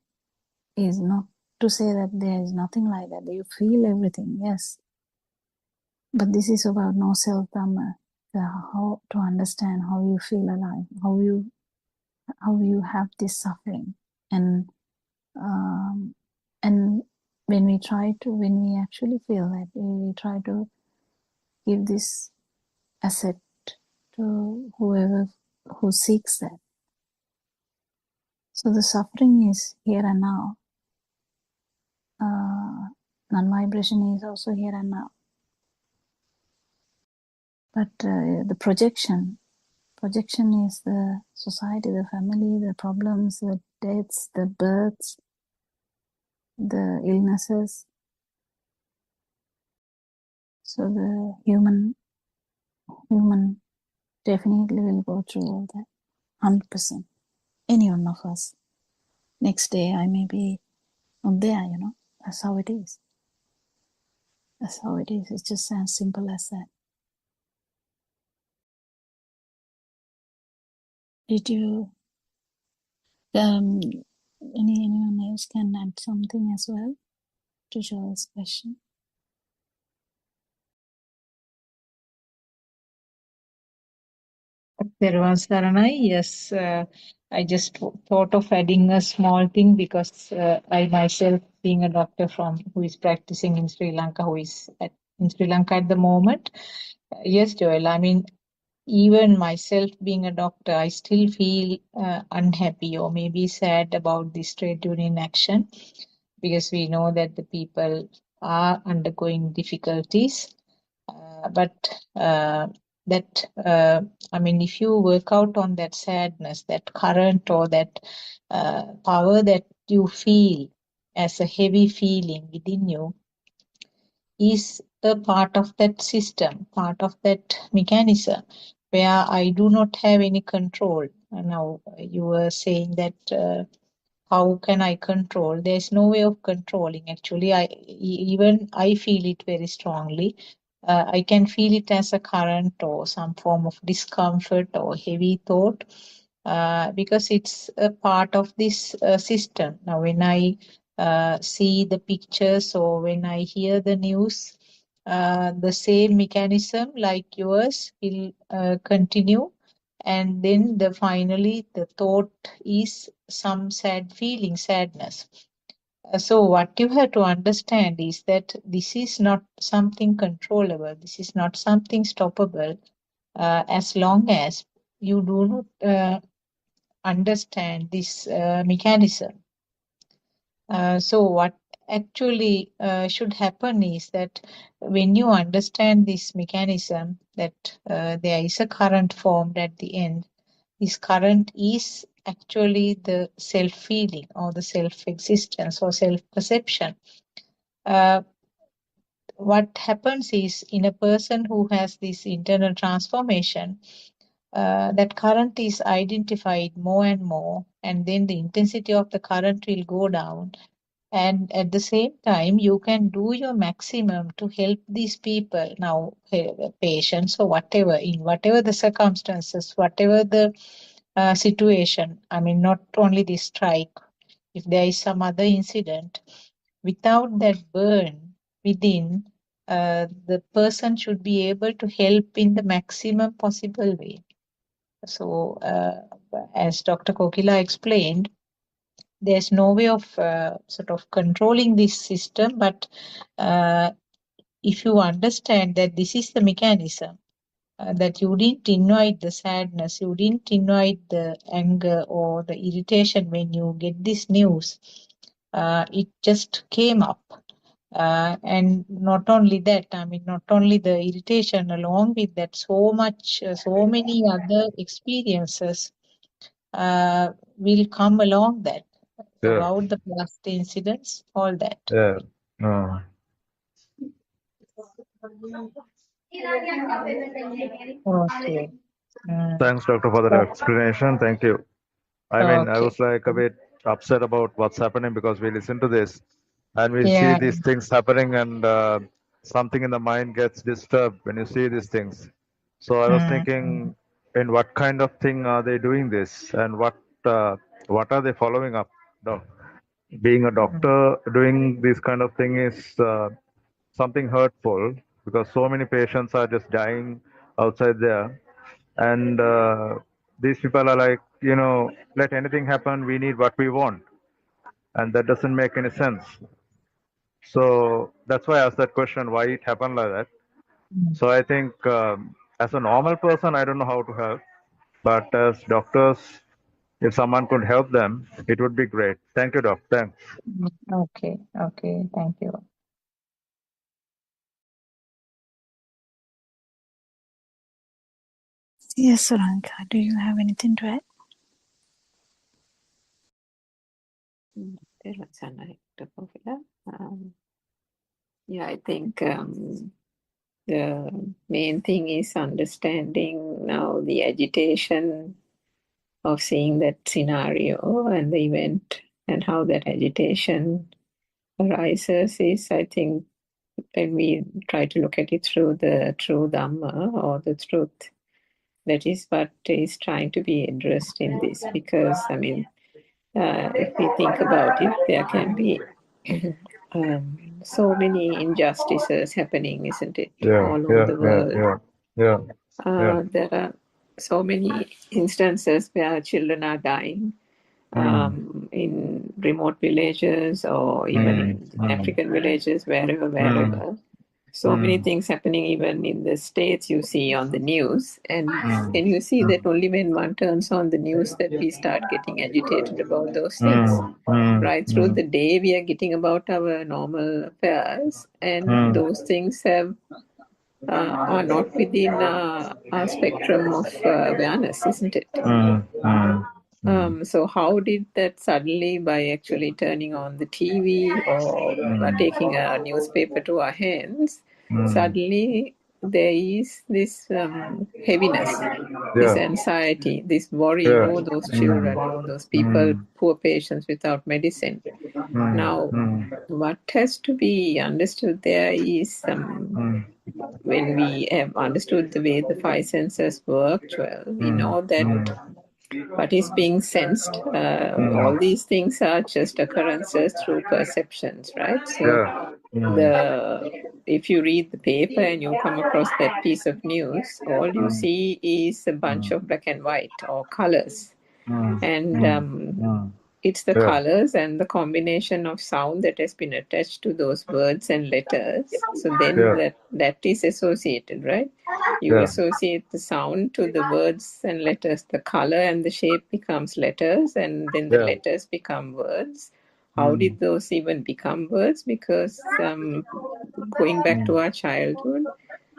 is not to say that there is nothing like that. You feel everything, yes. But this is about no self Dhamma, how to understand how you feel alive, how you have this suffering. And when we actually feel that, we try to give this asset to whoever who seeks that. So the suffering is here and now. Non-vibration is also here and now. But the projection Projection is the society, the family, the problems, the deaths, the births, the illnesses. So the human definitely will go through all that. 100%. Any one of us. Next day I may be not there, you know. That's how it is. That's how it is. It's just as simple as that. Did you anyone else can add something as well to Joel's question? Yes, I just thought of adding a small thing because I myself, being a doctor who is practicing in Sri Lanka, in Sri Lanka at the moment. Yes, Joel, I mean, even myself being a doctor, I still feel unhappy or maybe sad about this trade union action because we know that the people are undergoing difficulties. I mean, if you work out on that sadness, that current or that power that you feel as a heavy feeling within you is a part of that system, part of that mechanism where I do not have any control. Now, you were saying that how can I control? There's no way of controlling. Actually, I feel it very strongly. I can feel it as a current or some form of discomfort or heavy thought because it's a part of this system. Now, when I see the pictures or when I hear the news, the same mechanism like yours will continue, and then finally the thought is some sadness. So what you have to understand is that this is not something controllable, this is not something stoppable, as long as you do not understand this mechanism. So what actually should happen is that when you understand this mechanism, that there is a current formed at the end, this current is actually the self-feeling or the self-existence or self-perception. What happens is, in a person who has this internal transformation, that current is identified more and more, and then the intensity of the current will go down. And at the same time, you can do your maximum to help these people, now patients or whatever, in whatever the circumstances, whatever the situation. I mean, not only this strike, if there is some other incident, without that burn within, the person should be able to help in the maximum possible way. So, as Dr. Kokila explained, there's no way of sort of controlling this system, but if you understand that this is the mechanism, that you didn't invite the sadness, you didn't invite the anger or the irritation when you get this news, it just came up. And not only that, I mean, not only the irritation, along with that, so many other experiences will come along that. Yeah. About the past incidents, all that. Yeah. Okay. Thanks, doctor, for that explanation. Thank you. I mean, I Okay. was like a bit upset about what's happening because we listen to this and we see Yeah. these things happening, and something in the mind gets disturbed when you see these things. So I was thinking, in what kind of thing are they doing this, and what are they following up? Being a doctor doing this kind of thing is something hurtful, because so many patients are just dying outside there, and these people are like, let anything happen, we need what we want, and that doesn't make any sense. So that's why I asked that question, why it happened like that. So I think as a normal person, I don't know how to help, but as doctors, if someone could help them, it would be great. Thank you, doc. Thanks. Okay. Okay. Thank you. Yes, Suranka, do you have anything to add? Yeah, I think the main thing is understanding now the agitation of seeing that scenario and the event and how that agitation arises is, I think, when we try to look at it through the true Dhamma or the truth, that is what is trying to be addressed in this. Because, I mean, if we think about it, there can be so many injustices happening, isn't it, all over the world. There are so many instances where children are dying in remote villages or even in African villages, wherever. So many things happening even in the States you see on the news. And you see that only when one turns on the news that we start getting agitated about those things. Right through the day we are getting about our normal affairs, and those things are not within our spectrum of awareness, isn't it? So how did that suddenly, by actually turning on the TV or taking a newspaper to our hands, suddenly there is this heaviness, this anxiety, this worry, those children, those people, poor patients without medicine. Now, what has to be understood there is when we have understood the way the five senses work well, we know that what is being sensed, all these things are just occurrences through perceptions, right? So if you read the paper and you come across that piece of news, all you see is a bunch of black and white or colors. And it's the colors and the combination of sound that has been attached to those words and letters. So then that is associated, right? You associate the sound to the words and letters. The color and the shape becomes letters, and then the letters become words. How did those even become words? Because going back to our childhood,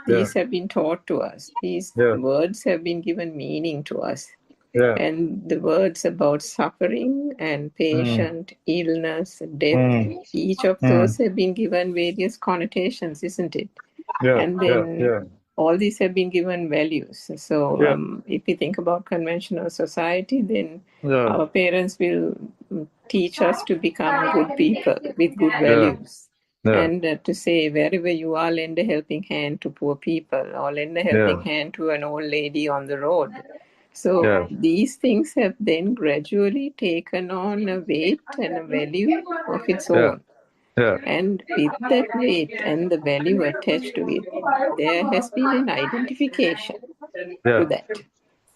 these have been taught to us. These words have been given meaning to us. And the words about suffering and patient, illness, death, each of those have been given various connotations, isn't it? And then all these have been given values. So if we think about conventional society, then our parents will teach us to become good people with good values. And to say, wherever you are, lend a helping hand to poor people or lend a helping hand to an old lady on the road. So these things have then gradually taken on a weight and a value of its own. And with that weight and the value attached to it, there has been an identification to that.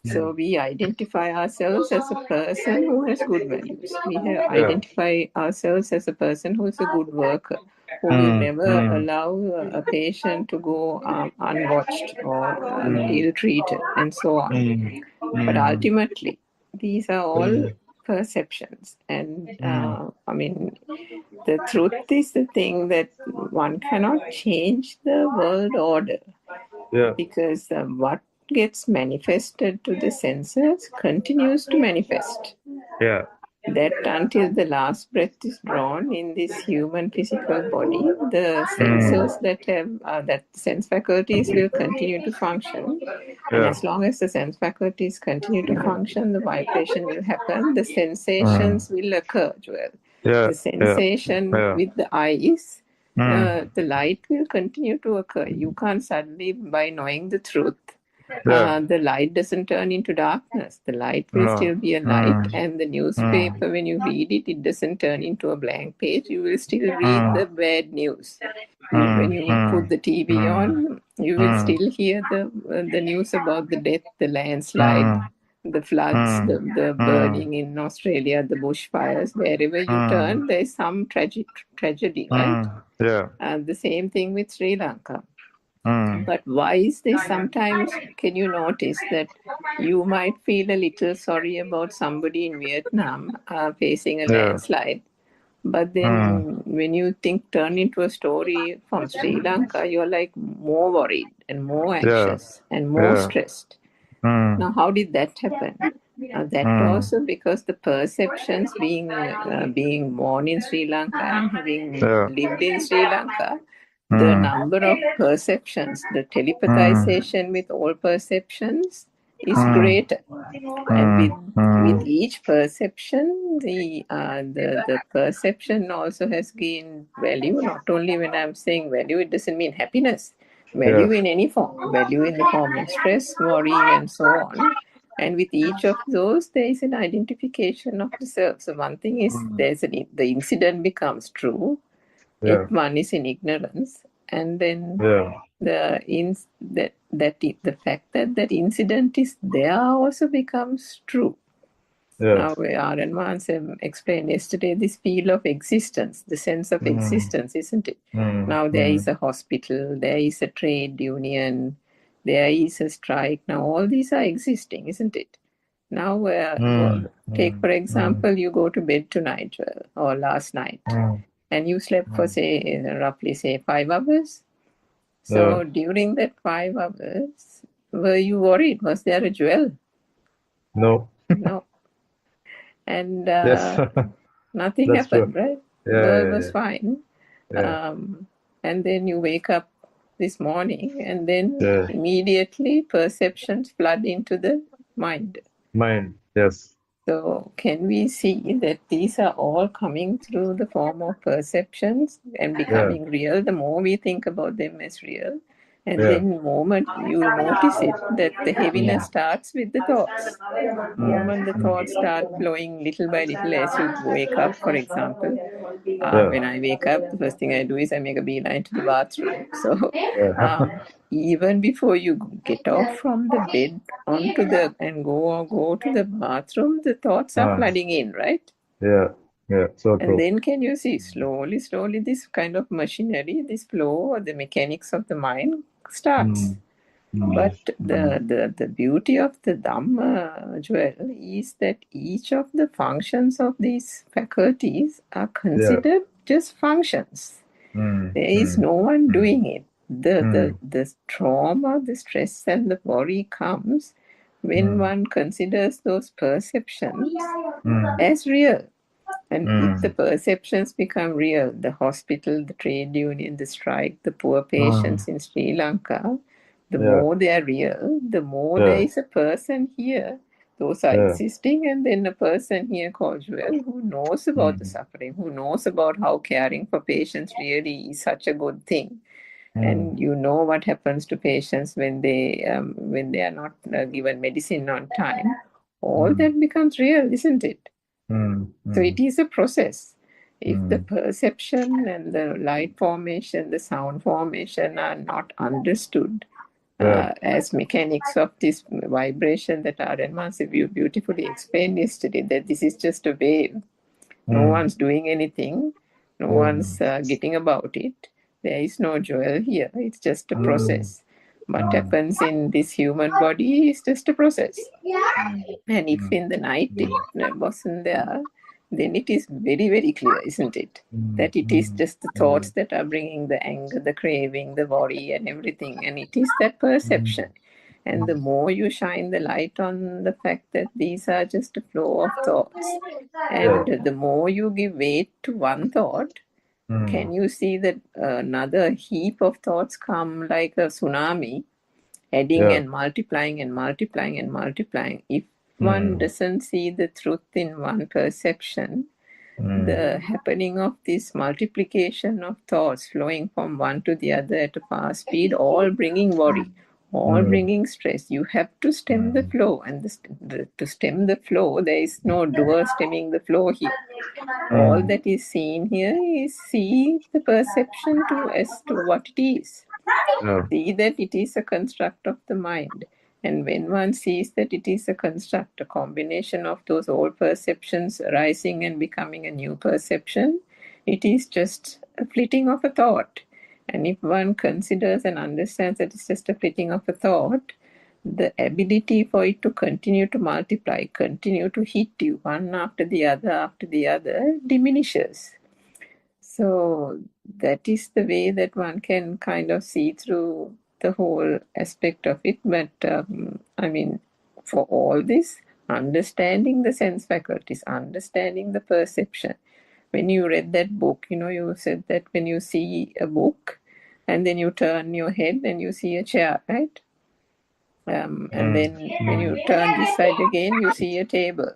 So we identify ourselves as a person who has good values. We identify ourselves as a person who is a good worker, who will never allow a patient to go unwatched or ill-treated and so on. But ultimately, these are all perceptions. And I mean, the truth is the thing that one cannot change the world order. Because what gets manifested to the senses continues to manifest. That until the last breath is drawn in this human physical body, the senses that have that sense faculties will continue to function. And as long as the sense faculties continue to function, the vibration will happen, the sensations will occur, Joel. The sensation with the eyes, the light will continue to occur. You can't suddenly, by knowing the truth, the light doesn't turn into darkness. The light will still be a light, and the newspaper, when you read it, it doesn't turn into a blank page. You will still read the bad news. When you put the TV on, you will still hear the news about the death, the landslide, the floods, the burning in Australia, the bushfires. Wherever you turn, there is some tragedy, right? The same thing with Sri Lanka. But why is this? Sometimes can you notice that you might feel a little sorry about somebody in Vietnam facing a landslide, but then when you turn into a story from Sri Lanka, you're like more worried and more anxious and more stressed. Now, how did that happen? That also because the perceptions being born in Sri Lanka and having lived in Sri Lanka, the number of perceptions, the telepathization with all perceptions is greater. And with each perception, the perception also has gained value. Not only when I'm saying value, it doesn't mean happiness. Value in any form, value in the form of stress, worry, and so on. And with each of those, there is an identification of the self. So one thing is the incident becomes true if one is in ignorance, and then the fact that that incident is there also becomes true. Now, Aaron once explained yesterday this feel of existence, the sense of existence, isn't it? Now there is a hospital, there is a trade union, there is a strike. Now all these are existing, isn't it? Now, take for example, you go to bed tonight or last night, and you slept for roughly 5 hours. So during that 5 hours, were you worried? Was there a jewel? No. No. And Yes. nothing That's happened, true. right? Yeah, World yeah, was yeah. fine. Yeah. And then you wake up this morning, and then Yeah. immediately perceptions flood into the mind. Mind. Yes. So can we see that these are all coming through the form of perceptions and becoming real? The more we think about them as real, and then the moment you notice it, that the heaviness starts with the thoughts. Moment the thoughts start flowing little by little as you wake up, for example. When I wake up, the first thing I do is I make a beeline to the bathroom. So even before you get off from the bed and go to the bathroom, the thoughts are flooding in, right? Yeah. Yeah. So And true. then can you see slowly this kind of machinery, this flow or the mechanics of the mind starts. But the beauty of the Dhamma, Joel, is that each of the functions of these faculties are considered just functions. There is no one doing it. The trauma, the stress, and the worry comes when one considers those perceptions as real. And if the perceptions become real, the hospital, the trade union, the strike, the poor patients in Sri Lanka, the more they are real, the more there is a person here. Those are existing, and then a person here called Joel who knows about the suffering, who knows about how caring for patients really is such a good thing. And you know what happens to patients when they are not given medicine on time. All that becomes real, isn't it? So it is a process. If the perception and the light formation, the sound formation are not understood as mechanics of this vibration that Aryan beautifully explained yesterday, that this is just a wave. No one's doing anything. No one's getting about it. There is no Joel here. It's just a process. What happens in this human body is just a process. And if in the night it wasn't there, then it is very, very clear, isn't it? That it is just the thoughts that are bringing the anger, the craving, the worry, and everything. And it is that perception. And the more you shine the light on the fact that these are just a flow of thoughts, and the more you give weight to one thought, can you see that another heap of thoughts come like a tsunami, adding and multiplying and multiplying and multiplying? If one doesn't see the truth in one perception, the happening of this multiplication of thoughts flowing from one to the other at a fast speed, all bringing worry, all bringing stress. You have to stem the flow, and to stem the flow, there is no doer stemming the flow here. All that is seen here is see the perception as to what it is. See that it is a construct of the mind. And when one sees that it is a construct, a combination of those old perceptions arising and becoming a new perception, it is just a flitting of a thought. And if one considers and understands that it's just a flitting of a thought, the ability for it to continue to multiply, continue to hit you one after the other diminishes. So that is the way that one can kind of see through the whole aspect of it. But for all this, understanding the sense faculties, understanding the perception. When you read that book, you said that when you see a book and then you turn your head and you see a chair, right? And then when you turn this side again, you see a table.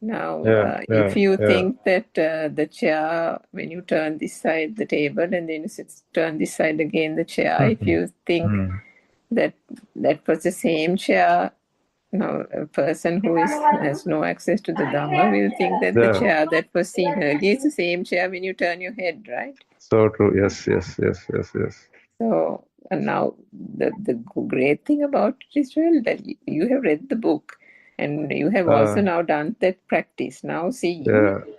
Now, if you think that the chair, when you turn this side, the table, and then you turn this side again, the chair, if you think that was the same chair, a person who has no access to the Dhamma will think that the chair that was seen earlier is the same chair when you turn your head, right? So true. Yes. So, and now the great thing about it is, well, that you have read the book and you have also now done that practice. Now see,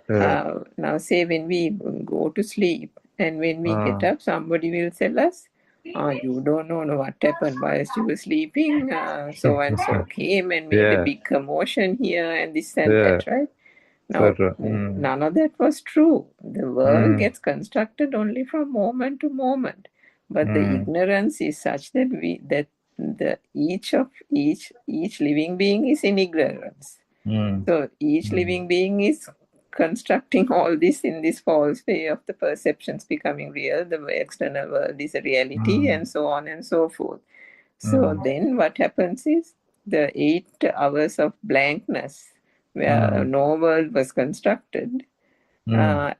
now say when we go to sleep and when we get up, somebody will tell us, you don't know what happened whilst you were sleeping, so and so came and made a big commotion here and this and that, right? Now, none of that was true. The world gets constructed only from moment to moment, but the ignorance is such that each living being is in ignorance. So each living being is constructing all this in this false way of the perceptions becoming real. The external world is a reality, and so on and so forth. So then what happens is the 8 hours of blankness where no world was constructed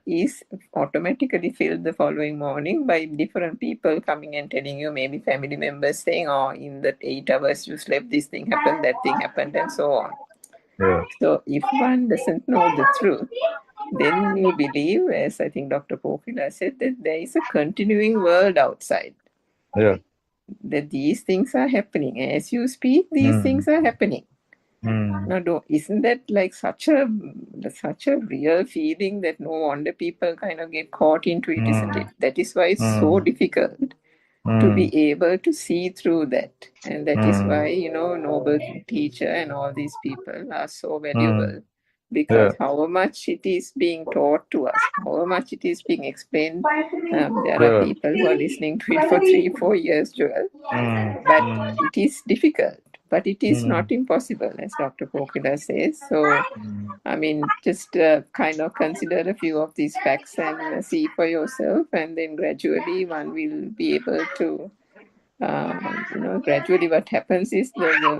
is automatically filled the following morning by different people coming and telling you, maybe family members saying, in that 8 hours you slept, this thing happened, that thing happened, and so on. So if one doesn't know the truth, then you believe, as I think Dr. Pokila said, that there is a continuing world outside. That these things are happening. As you speak, these things are happening. Now, isn't that like such a real feeling that no wonder people kind of get caught into it, isn't it? That is why it's so difficult to be able to see through that. And that is why, noble teacher and all these people are so valuable. Because however much it is being taught to us, however much it is being explained, there are people who are listening to it for 3-4 years, Joel. But it is difficult. But it is not impossible, as Dr. Pokila says. So, I mean, just kind of consider a few of these facts and see for yourself, and then gradually one will be able to, gradually what happens is the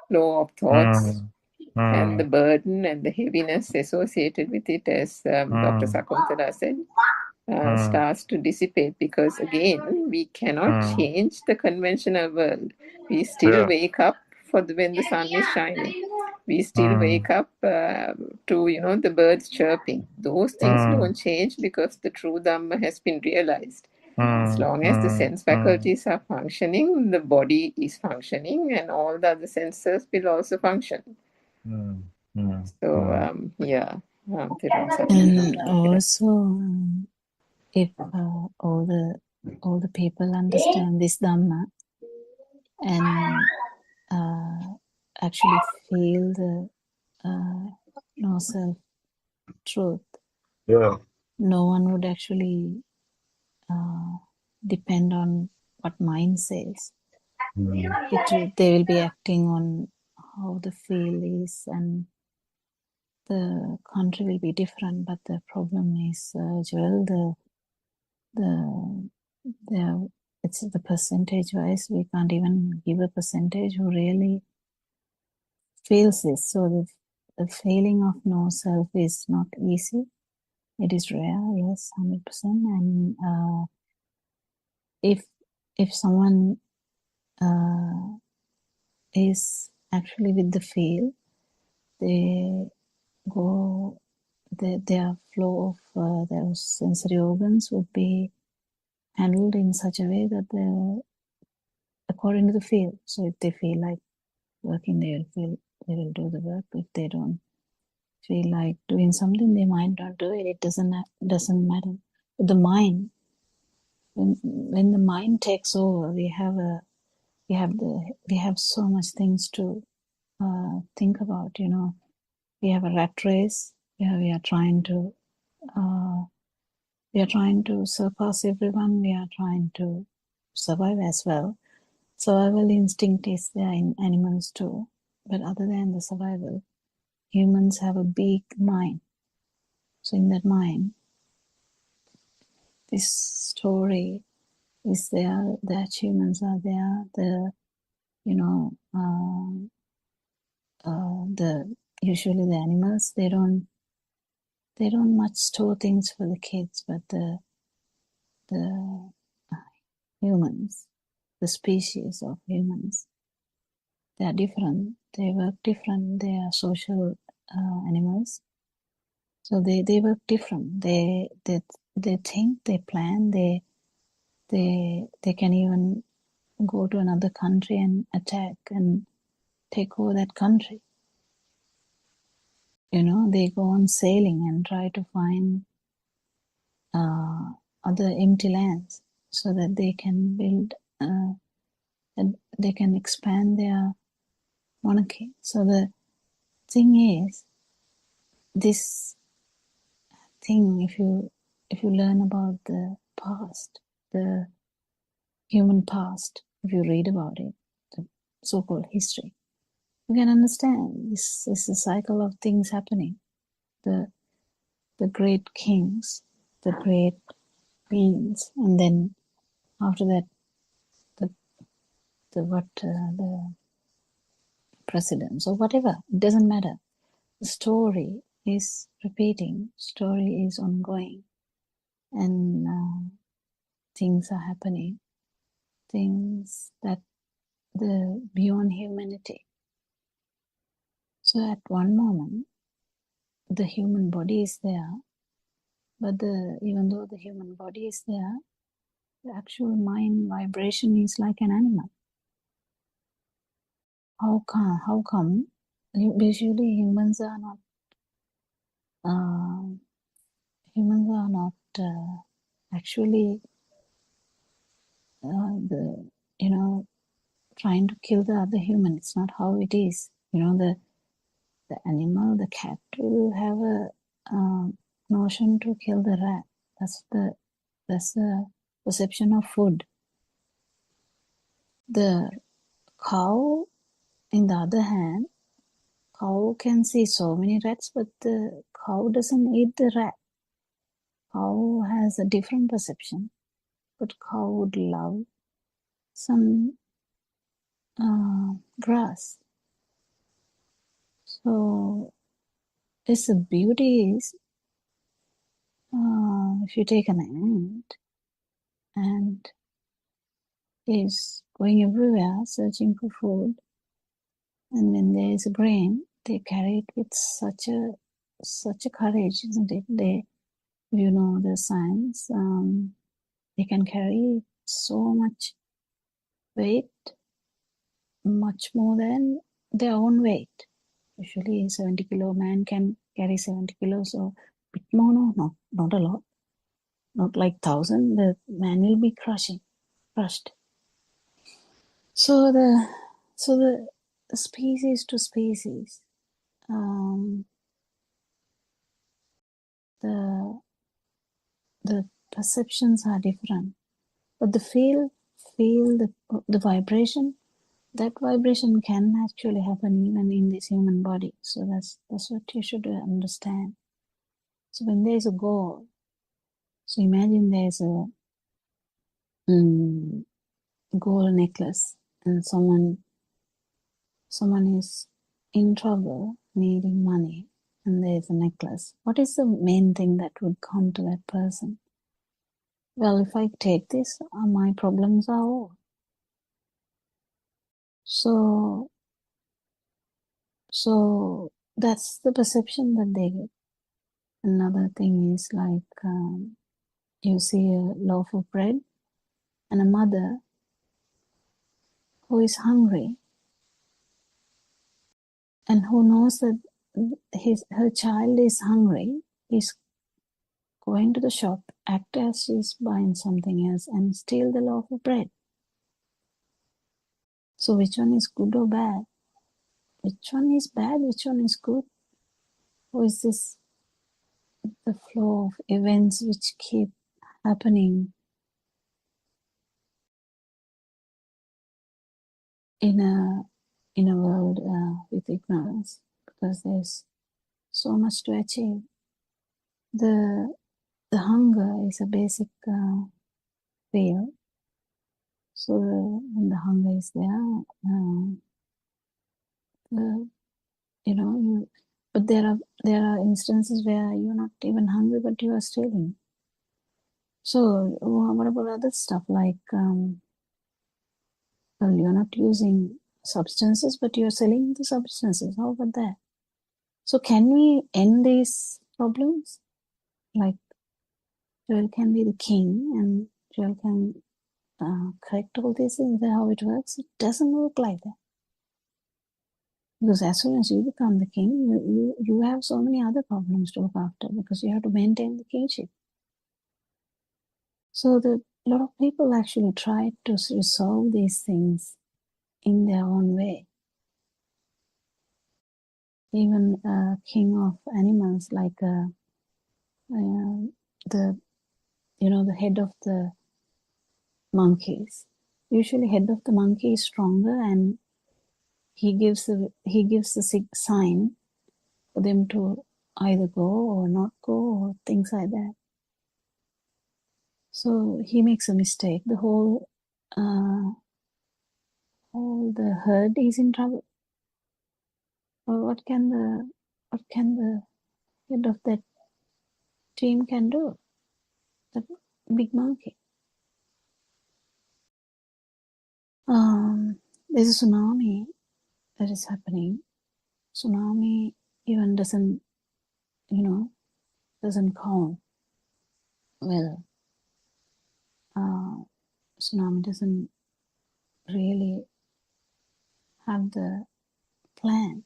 flow of thoughts and the burden and the heaviness associated with it, as Dr. Sakuntala said, starts to dissipate, because again, we cannot change the conventional world. We still wake up when the sun is shining. We still wake up to, the birds chirping. Those things don't change because the true Dhamma has been realized. As long as the sense faculties are functioning, the body is functioning, and all the other senses will also function. So, And also, if all the people understand this Dhamma and actually feel the no self truth, no one would actually depend on what mind says. They will be acting on how the feel is, and the country will be different. But the problem is, Joel, it's the percentage wise. We can't even give a percentage who really feels this. So the feeling of no self is not easy. It is rare, yes, 100%. And if someone is actually with the feel, their flow of their sensory organs would be handled in such a way that according to the feel. So if they feel like working, they will do the work. If they don't feel like doing something, they might not do it. It doesn't matter. But the mind, when the mind takes over, we have so much things to think about. We have a rat race where we are trying to surpass everyone. We are trying to survive as well. Survival instinct is there in animals too. But other than the survival, humans have a big mind. So in that mind, this story is there, that humans are there, the usually the animals, they don't much store things for the kids, but the humans, the species of humans, they are different. They work different. They are social animals, so they work different. They think, they plan, they can even go to another country and attack and take over that country. They go on sailing and try to find other empty lands so that they can build, and they can expand their monarchy. So the thing is, this thing, if you learn about the past, the human past, if you read about it, the so-called history, you can understand this is a cycle of things happening. The great kings, the great queens, and then after that, the presidents or whatever. It doesn't matter. The story is repeating. Story is ongoing, and things are happening. Things that the beyond humanity. So at one moment, the human body is there, but even though the human body is there, the actual mind vibration is like an animal. How come? Usually humans are not actually trying to kill the other human. It's not how it is. The animal, the cat will have a notion to kill the rat. That's the perception of food. The cow, in the other hand, cow can see so many rats, but the cow doesn't eat the rat. Cow has a different perception, but cow would love some grass. So the beauty is, if you take an ant and is going everywhere searching for food, and when there is a grain, they carry it with such a courage, isn't it? The science, they can carry so much weight, much more than their own weight. Usually 70-kilo man can carry 70 kilos or a bit more. No, not a lot. Not like 1,000. The man will be crushed. So the species to species, the perceptions are different, but the feel the vibration, that vibration can actually happen even in this human body. So that's what you should understand. So when there is a goal, so imagine there's a gold necklace and someone is in trouble, needing money, and there's a necklace. What is the main thing that would come to that person? Well, if I take this, my problems are over. So that's the perception that they get. Another thing is like you see a loaf of bread and a mother who is hungry and who knows that her child is hungry, is going to the shop, act as she's buying something else and steal the loaf of bread. So which one is good or bad? Which one is bad? Which one is good? Or is this the flow of events which keep happening in a in a world with ignorance, because there's so much to achieve. The hunger is a basic feel. So when the hunger is there, but there are instances where you're not even hungry, but you are stealing. So what about other stuff like, you're not using substances, but you're selling the substances. How about that? So can we end these problems? Like Joel can be the king and Joel can correct all these things. Is that how it works? It doesn't work like that. Because as soon as you become the king, you have so many other problems to look after because you have to maintain the kingship. So a lot of people actually try to resolve these things in their own way. Even a king of animals, like the head of the monkeys. Usually, head of the monkey is stronger, and he gives the sign for them to either go or not go or things like that. So he makes a mistake. The whole the herd is in trouble. Well, what can the head of that team can do? The big monkey. There's a tsunami that is happening. Tsunami even doesn't count well. Tsunami doesn't really have the plan,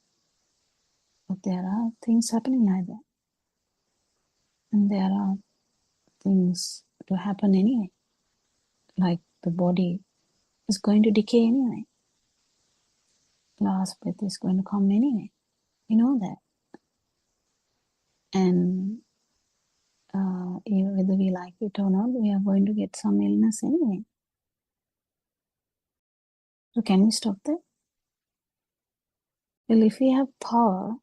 but there are things happening like that, and there are things to happen anyway, like the body is going to decay anyway. Last breath is going to come anyway. You know that. And even whether we like it or not, we are going to get some illness anyway. So can we stop that? Well, if we have power,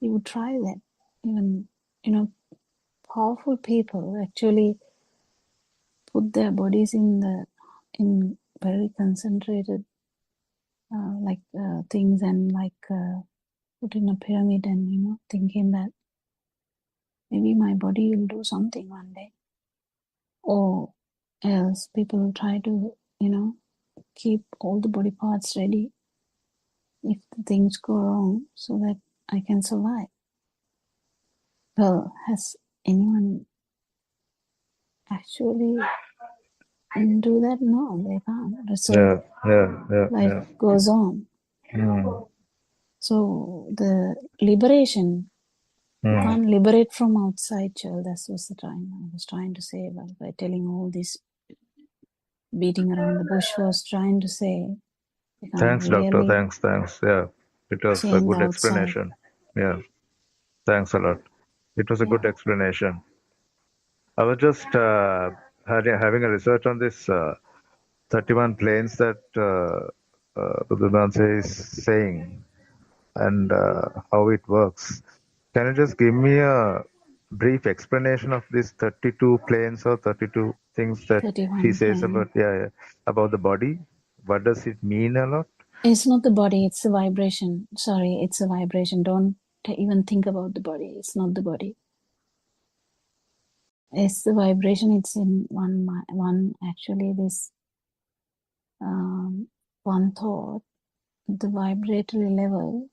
we would try that. Even, powerful people actually put their bodies in very concentrated things, and put in a pyramid, and thinking that maybe my body will do something one day. Or else people try to keep all the body parts ready if the things go wrong, so that I can survive. Well, has anyone actually do that? No, they can't. So life goes on. So the liberation, you can't liberate from outside, child. That was I was trying to say by telling all this beating around the bush, was trying to say. Thanks, doctor. Thanks. Yeah, it was a good explanation. Yeah, thanks a lot. It was a good explanation. I was just having a research on this 31 planes that Buddothpada is saying, and how it works. Can you just give me a brief explanation of these 32 planes or 32 things that he says about about the body? What does it mean a lot? It's not the body, it's a vibration. Sorry, it's a vibration. Don't even think about the body. It's not the body. It's the vibration. It's in one actually this one thought, the vibratory level,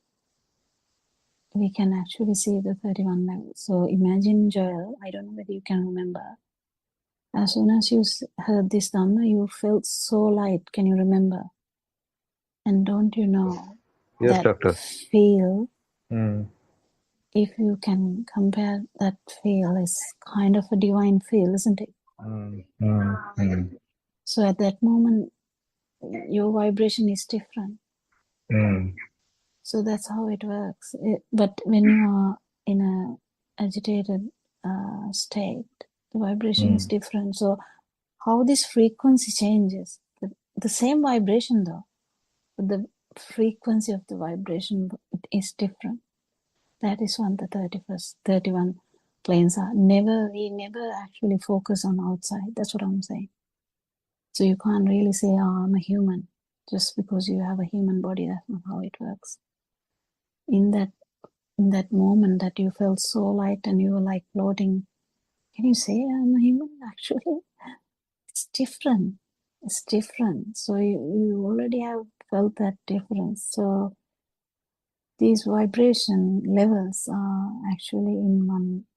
we can actually see the 31 levels. So imagine, Joel, I don't know whether you can remember, as soon as you heard this Dhamma, you felt so light. Can you remember? And don't you know Yes, that doctor. feel, if you can compare that feel, is kind of a divine feel, isn't it? So at that moment, your vibration is different. So that's how it works. But when you are in a agitated state, the vibration is different. So how this frequency changes, the same vibration though, but the frequency of the vibration is different. That is what the 31 planes are. We never actually focus on outside. That's what I'm saying. So you can't really say, oh, I'm a human. Just because you have a human body, that's not how it works. In that moment that you felt so light and you were like floating, can you say I'm a human? Actually, it's different. It's different. So you already have felt that difference. So these vibration levels are actually in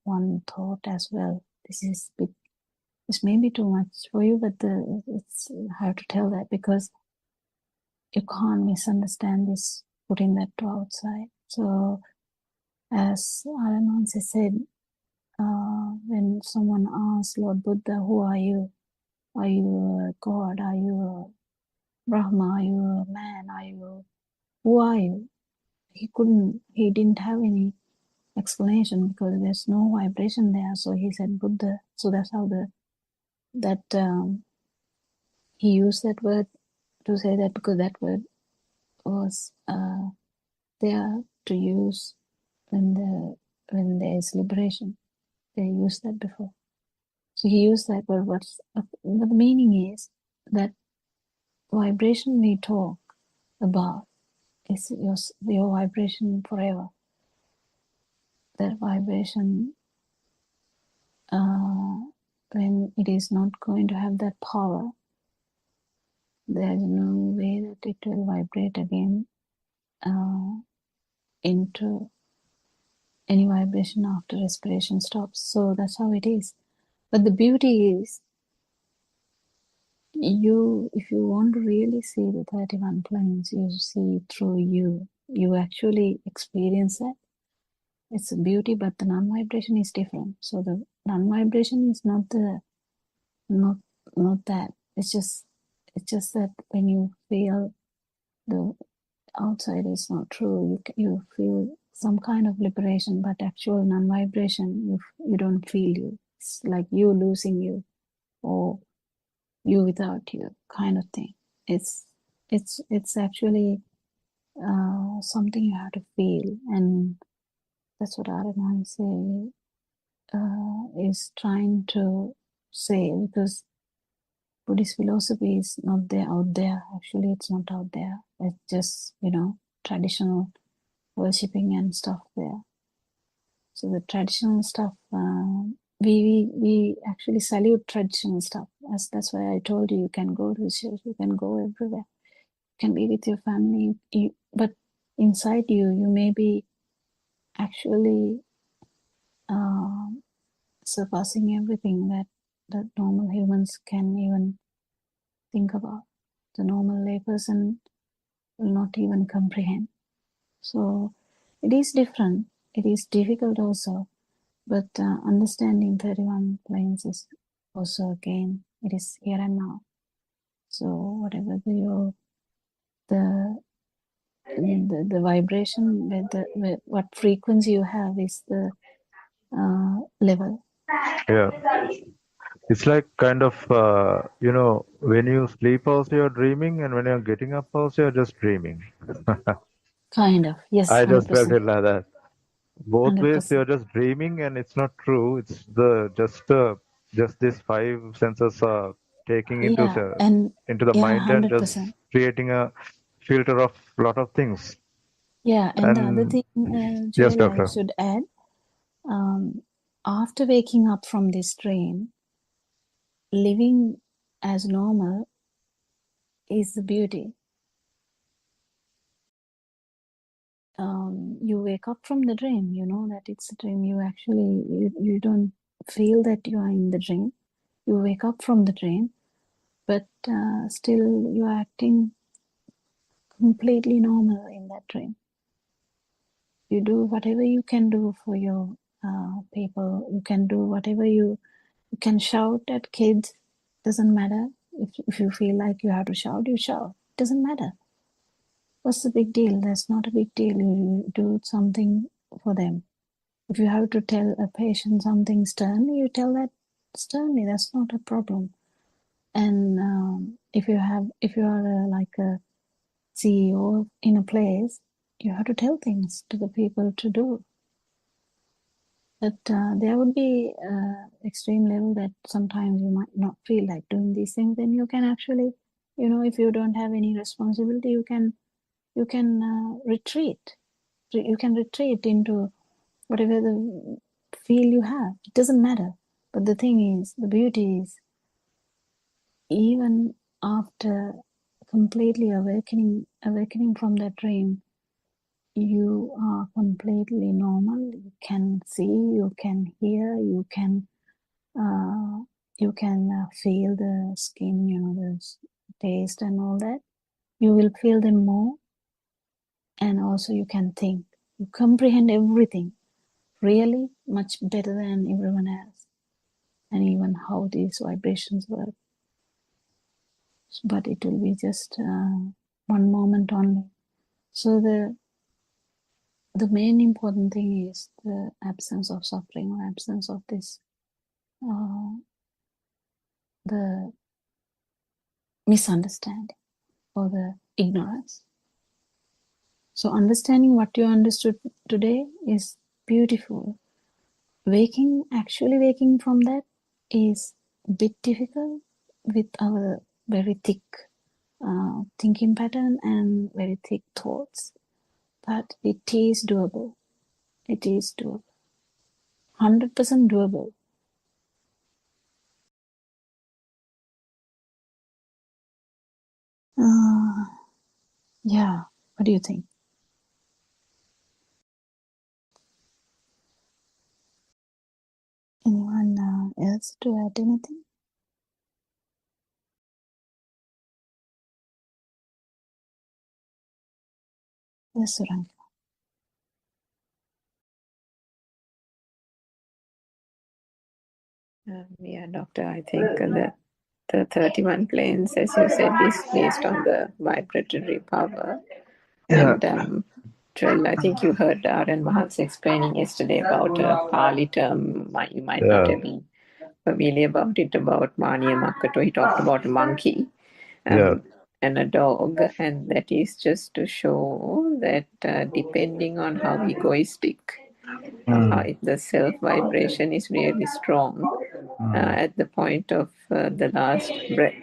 one thought as well. This may be too much for you, but it's hard to tell that because you can't misunderstand this, putting that to outside. So as Aranansi said, when someone asks Lord Buddha, who are you? Are you a God? Are you a Brahma? Are you a man? Who are you? He didn't have any explanation because there's no vibration there. So he said Buddha. So that's how he used that word to say that, because that word was there to use when there is liberation. They used that before. So he used that word. But the meaning is that vibration we talk about is your vibration forever. That vibration, when it is not going to have that power, there is no way that it will vibrate again into any vibration after respiration stops. So that's how it is. But the beauty is, if you want to really see the 31 planes, you see through you. You actually experience that. It's a beauty, but the non-vibration is different. So the non-vibration is not that. It's just that when you feel the outside is not true, you feel some kind of liberation, but actual non-vibration, you don't feel you. It's like you losing you, or you without you, kind of thing. It's actually something you have to feel, and that's what Araman is trying to say, because Buddhist philosophy is not there out there. Actually, it's not out there. It's just, traditional worshipping and stuff there. So the traditional stuff, we actually salute traditional stuff. That's why I told you can go to church, you can go everywhere, you can be with your family, but inside you may be actually surpassing everything that normal humans can even think about. The normal layperson will not even comprehend. So it is different. It is difficult also. But understanding 31 planes is also, again, it is here and now. So whatever the vibration, with what frequency you have is the level. Yeah. It's like kind of, when you sleep also you're dreaming, and when you're getting up also you're just dreaming. Kind of, yes, I just felt 100%. it like that. Both ways 100%. you're just dreaming, and it's not true. It's just these five senses are taking into the mind and 100%. just creating a filter of lot of things. Yeah, and the other thing, Yes, Joel, I doctor. should add, after waking up from this dream, living as normal is the beauty. You wake up from the dream, you know that it's a dream. You don't feel that you are in the dream. You wake up from the dream, but still you are acting completely normal in that dream. You do whatever you can do for your people. You can do whatever you can shout at kids. Doesn't matter. If you feel like you have to shout, you shout. Doesn't matter. What's the big deal? That's not a big deal. You do something for them. If you have to tell a patient something sternly, you tell that sternly. That's not a problem. And if you are like a CEO in a place, you have to tell things to the people to do. But there would be extreme level that sometimes you might not feel like doing these things. Then you can actually, if you don't have any responsibility, you can retreat. You can retreat into whatever the feel you have. It doesn't matter. But the thing is, the beauty is, even after completely awakening from that dream, you are completely normal. You can see, you can hear, you can feel the skin, the taste and all that. You will feel them more, and also you can think. You comprehend everything really much better than everyone else, and even how these vibrations work. But it will be just one moment only. So the main important thing is the absence of suffering, or absence of this the misunderstanding or the ignorance. So understanding what you understood today is beautiful. Actually waking from that is a bit difficult with our very thick thinking pattern and very thick thoughts. But it is doable. It is doable. 100% doable. Yeah, what do you think? Anyone else to add anything? Yes, Suranka. Yeah, Doctor, I think the 31 planes, as you said, is based on the vibratory power. Yeah. And 12, I think you heard R.N. Mahat's explaining yesterday about a Pali term, you might not have been familiar about it, about Mania Makato. He talked about a monkey and a dog, and that is just to show that depending on how egoistic, if the self vibration is really strong at the point of the last breath,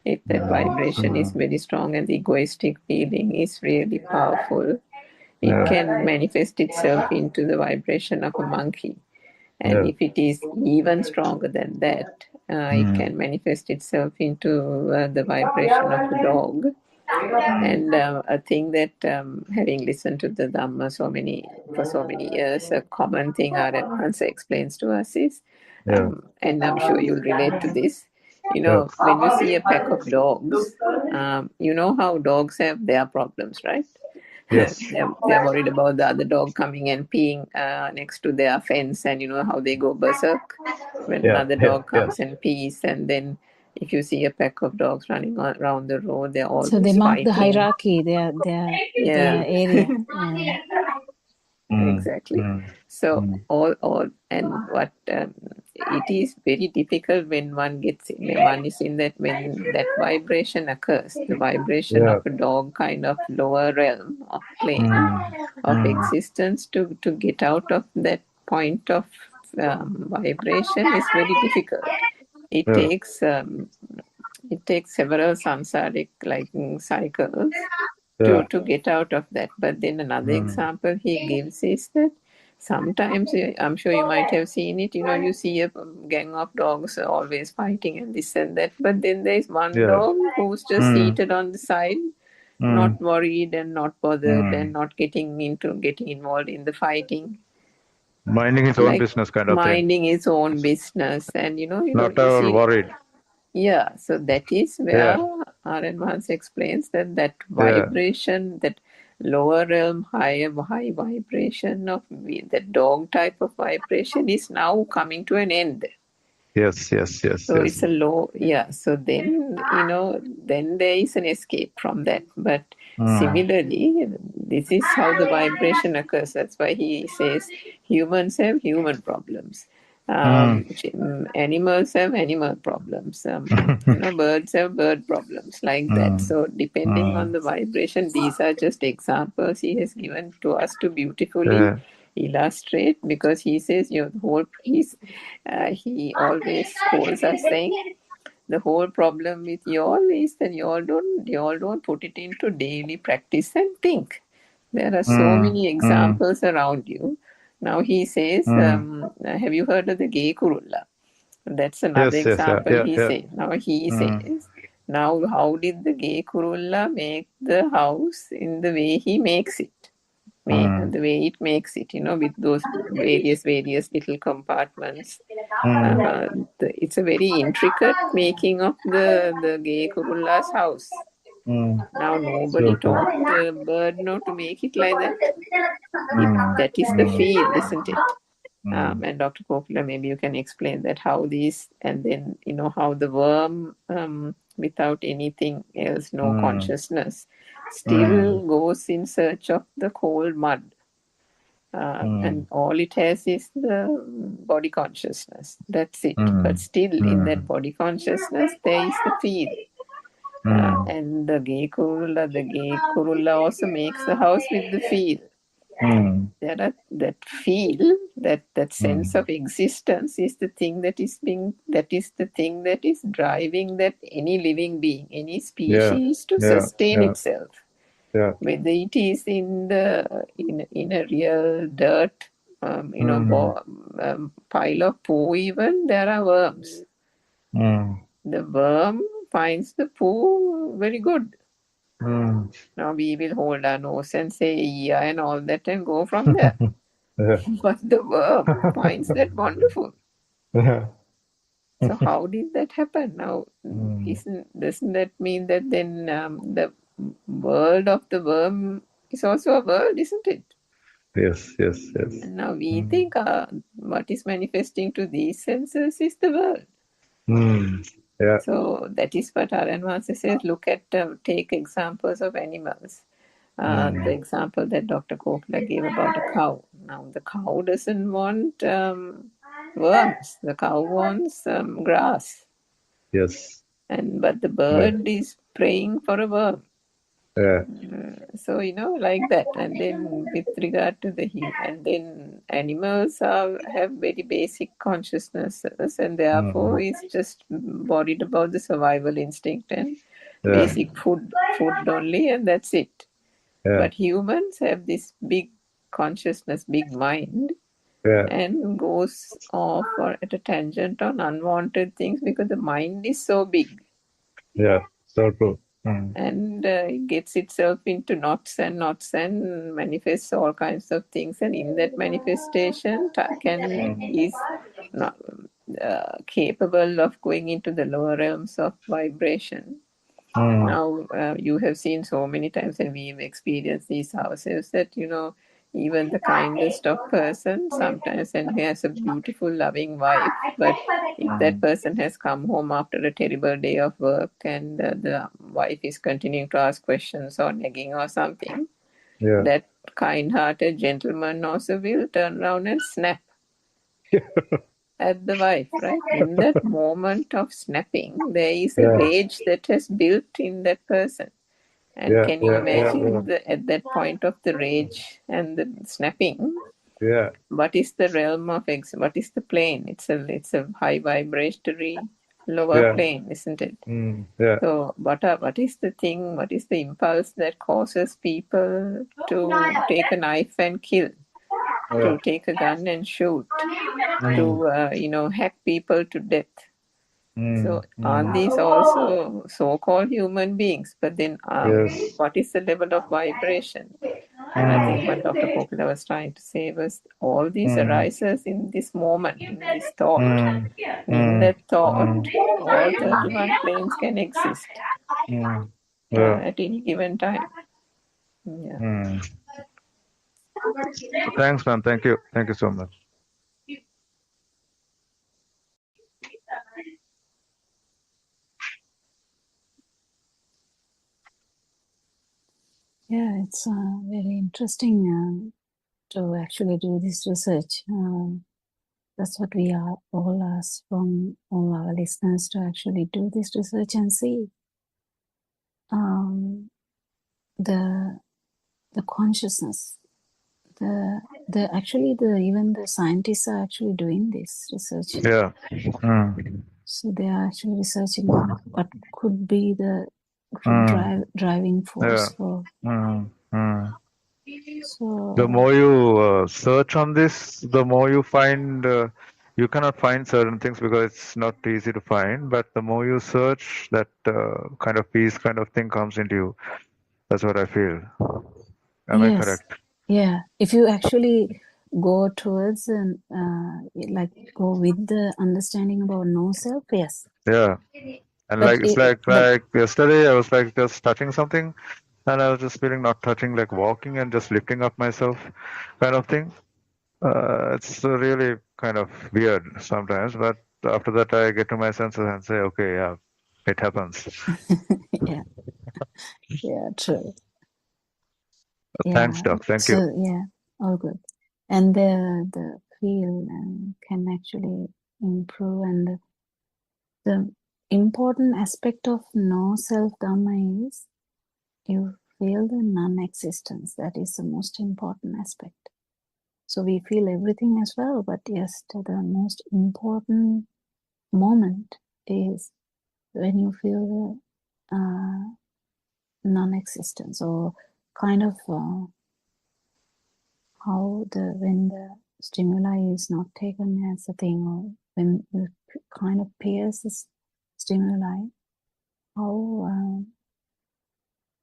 if that vibration is very strong and the egoistic feeling is really powerful, it can manifest itself into the vibration of a monkey. And if it is even stronger than that, it can manifest itself into the vibration of a dog. And a thing that, having listened to the Dhamma for so many years, a common thing our advancer explains to us is, and I'm sure you'll relate to this, when you see a pack of dogs, you know how dogs have their problems, right? Yes. They're worried about the other dog coming and peeing next to their fence, and you know how they go berserk when another dog comes and pees. And then if you see a pack of dogs running around the road, they're always So they mark fighting. the hierarchy, their area. Exactly. So all and what it is very difficult when one is in that, when that vibration occurs, the vibration of a dog, kind of lower realm of plane of existence, to get out of that point of vibration is very difficult. It takes several samsaric cycles to get out of that. But then another example he gives is that sometimes, I'm sure you might have seen it, you see a gang of dogs always fighting and this and that, but then there is one dog who's just seated on the side, not worried and not bothered and not getting involved in the fighting. Minding his own business kind of thing. Minding his own business, and Not at all worried. Yeah, so that is where R.N. Vance explains that vibration, that lower realm, high vibration of that dog type of vibration is now coming to an end. Yes. So it's a low, so then, then there is an escape from that. But similarly, this is how the vibration occurs. That's why he says humans have human problems. Animals have animal problems. Birds have bird problems, like that. So depending on the vibration, these are just examples he has given to us to beautifully illustrate, because he says the whole piece. He always calls us saying the whole problem with y'all is that y'all don't put it into daily practice and think. There are so many examples around you. Now he says, have you heard of the gay kurulla? That's another Yes, yes, yeah, example yeah, he yeah. says. Now he says, now how did the gay kurulla make the house in the way he makes it? The way it makes it, with those various little compartments. It's a very intricate making of the gay kurulla's house. Now nobody taught the bird to make it like that. That is the feel, isn't it? And Dr. Kokula, maybe you can explain that, how these, and then how the worm, without anything else, no consciousness, still goes in search of the cold mud. And all it has is the body consciousness. That's it. But still, in that body consciousness, there is the feel. And the gay kurulla also makes the house with the feel. That feel, that sense of existence is the thing that is driving that any living being, any species to sustain itself. Whether it is in a real dirt, pile of poo, even there are worms. The worm finds the poo very good. Now we will hold our nose and say yeah and all that and go from there. But the worm finds that wonderful. So how did that happen? Now, doesn't that mean that then the world of the worm is also a world, isn't it? Yes. And now we think what is manifesting to these senses is the world. Yeah. So that is what Aranvasa says. Take examples of animals. The example that Dr. Kokla gave about a cow. Now the cow doesn't want worms. The cow wants grass. Yes. But the bird is praying for a worm. Yeah. So like that. And then with regard to and then animals have very basic consciousnesses, and therefore is just worried about the survival instinct and basic food only, and that's it. But humans have this big consciousness, big mind, and goes off or at a tangent on unwanted things because the mind is so big. Yeah, so true. And it gets itself into knots and manifests all kinds of things. And in that manifestation, is not capable of going into the lower realms of vibration. Now, you have seen so many times, and we've experienced these ourselves, that, even the kindest of persons sometimes, and he has a beautiful, loving wife, but if that person has come home after a terrible day of work and the wife is continuing to ask questions or nagging or something, that kind-hearted gentleman also will turn around and snap at the wife, right? In that moment of snapping, there is a rage that has built in that person. And can you imagine at that point of the rage and the snapping? What is the realm of what is the plane? It's a high vibratory lower plane, isn't it? So what is the thing? What is the impulse that causes people to take a knife and kill? To take a gun and shoot? To hack people to death? So aren't these also so-called human beings? But then what is the level of vibration? And I think what Dr. Kokula was trying to say was all these arises in this moment, in this thought. In that thought, all 31 planes can exist at any given time. Yeah. Thanks, ma'am. Thank you so much. Yeah, it's very interesting to actually do this research. That's what we are all ask from all our listeners to actually do this research and see the consciousness. Even the scientists are actually doing this research. Yeah. So they are actually researching what could be the driving force Yeah. for. So The more you search on this, the more you find you cannot find certain things because it's not easy to find. But the more you search, that kind of peace, kind of thing comes into you. That's what I feel. Am I yes, correct? yeah. If you actually go towards and go with the understanding about no self, yes. Yeah. And But like it's it, but like yesterday, I was like just touching something, and I was just feeling not touching, like walking and just lifting up myself, kind of thing. It's really kind of weird sometimes, but after that, I get to my senses and say, okay, yeah, it happens. yeah, yeah, true. Thanks, Yeah. Doc. Thank So you. yeah, all good. And the feel can actually improve, and the important aspect of no self dhamma is you feel the non-existence. That is the most important aspect. So we feel everything as well, but yes, the most important moment is when you feel the non-existence, or kind of when the stimuli is not taken as a thing, or when you kind of pierce the stimuli, how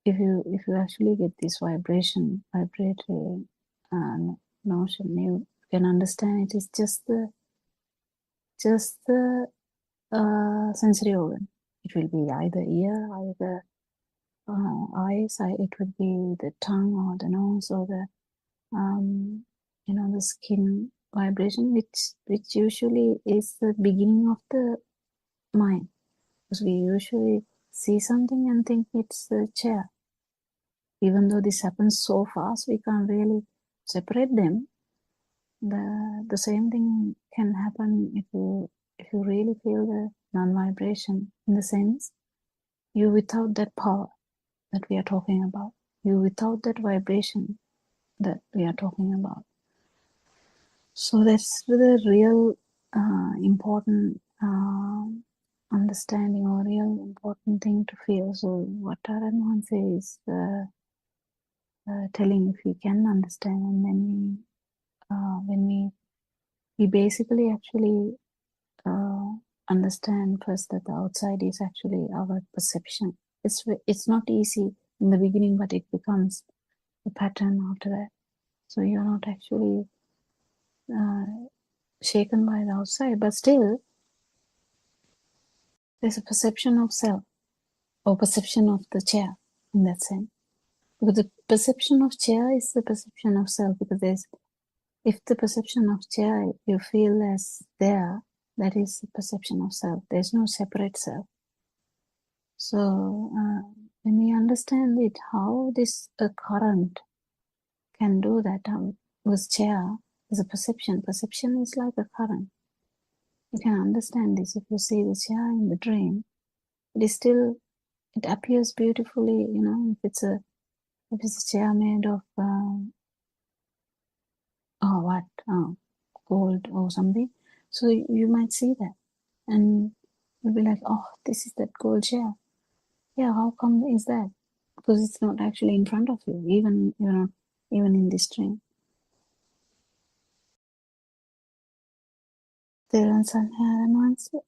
if you actually get this vibratory notion, you can understand it is just the sensory organ. It will be either ear, either eyes. It would be the tongue or the nose or the the skin vibration, which usually is the beginning of the mind, because we usually see something and think it's the chair. Even though this happens so fast, we can't really separate them. The same thing can happen if you really feel the non-vibration, in the sense you without that power that we are talking about, you without that vibration that we are talking about. So that's the real important understanding, or real important thing to feel. So what Taran says, telling if we can understand, and then when we basically actually understand first that the outside is actually our perception. It's not easy in the beginning, but it becomes a pattern after that. So you're not actually shaken by the outside, but still there's a perception of self, or perception of the chair, in that sense. Because the perception of chair is the perception of self, because if the perception of chair you feel as there, that is the perception of self. There's no separate self. So when we understand it, how this current can do that with chair is a perception. Perception is like a current. You can understand this if you see the chair in the dream. It appears beautifully, if it's a chair made of gold or something. So you might see that, and you'll be like, oh, this is that gold chair. Yeah, how come is that? Because it's not actually in front of you, even in this dream. Terence had an answer.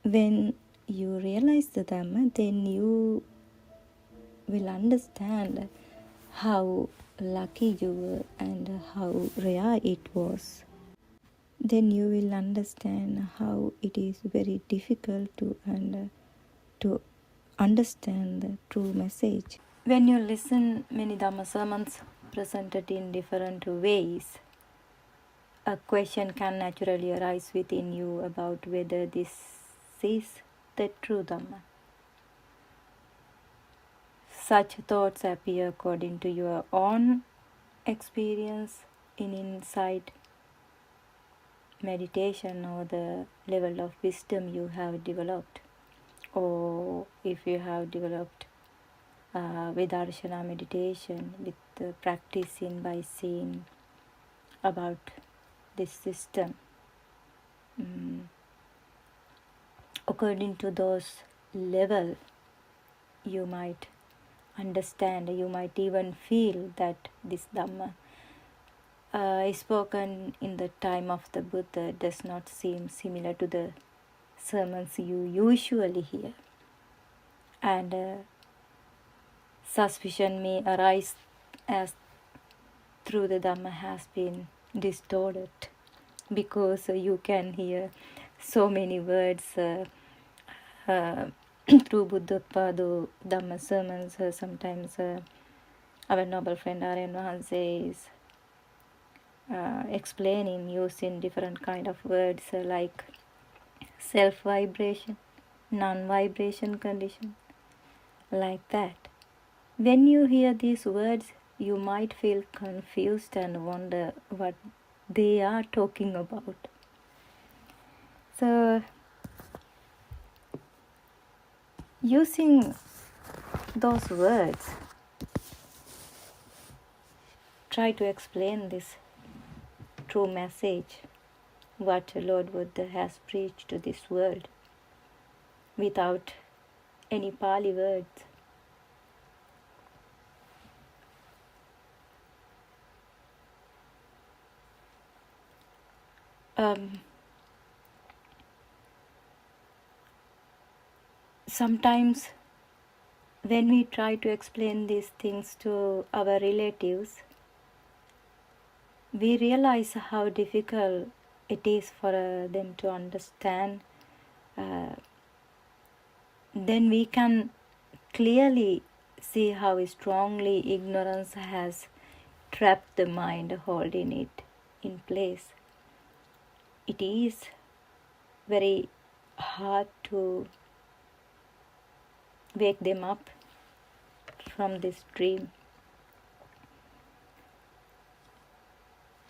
when you realize the Dhamma, then you will understand how lucky you were and how rare it was. Then you will understand how it is very difficult to understand the true message. When you listen many Dhamma sermons presented in different ways, a question can naturally arise within you about whether this is the true Dhamma. Such thoughts appear according to your own experience in insight, meditation, or the level of wisdom you have developed, or if you have developed Vidarshana meditation with the practicing by seeing about this system. According to those level, you might understand, you might even feel that this Dhamma is spoken in the time of the Buddha does not seem similar to the sermons you usually hear. And suspicion may arise as through the Dhamma has been distorted, because you can hear so many words through Buddothpado Dhamma sermons. Sometimes our noble friend Aryan Wahanse is explaining using different kind of words like self-vibration, non-vibration condition, like that. When you hear these words, you might feel confused and wonder what they are talking about. So, using those words, try to explain this true message, what Lord Buddha has preached to this world, without any Pali words. Sometimes when we try to explain these things to our relatives, we realize how difficult it is for them to understand. Then we can clearly see how strongly ignorance has trapped the mind, holding it in place. It is very hard to wake them up from this dream.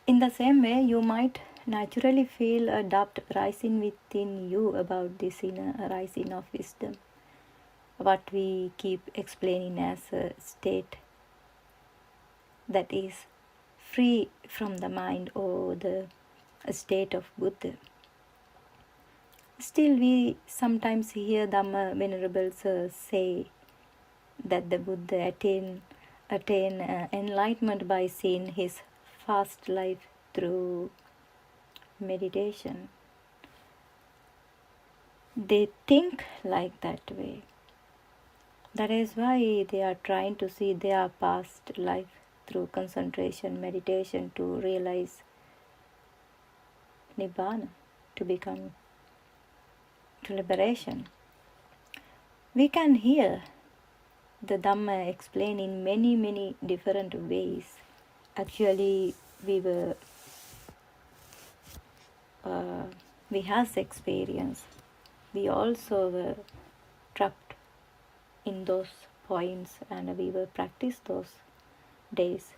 In the same way, you might naturally feel a doubt rising within you about this inner arising of wisdom, what we keep explaining as a state that is free from the mind, or the state of Buddha. Still, we sometimes hear Dhamma venerables say that the Buddha attain enlightenment by seeing his past life through meditation. They think like that way. That is why they are trying to see their past life through concentration, meditation, to realize Nibbana, to become to liberation. We can hear the Dhamma explained in many different ways. Actually, we has experience. We also were trapped in those points, and we will practice those days.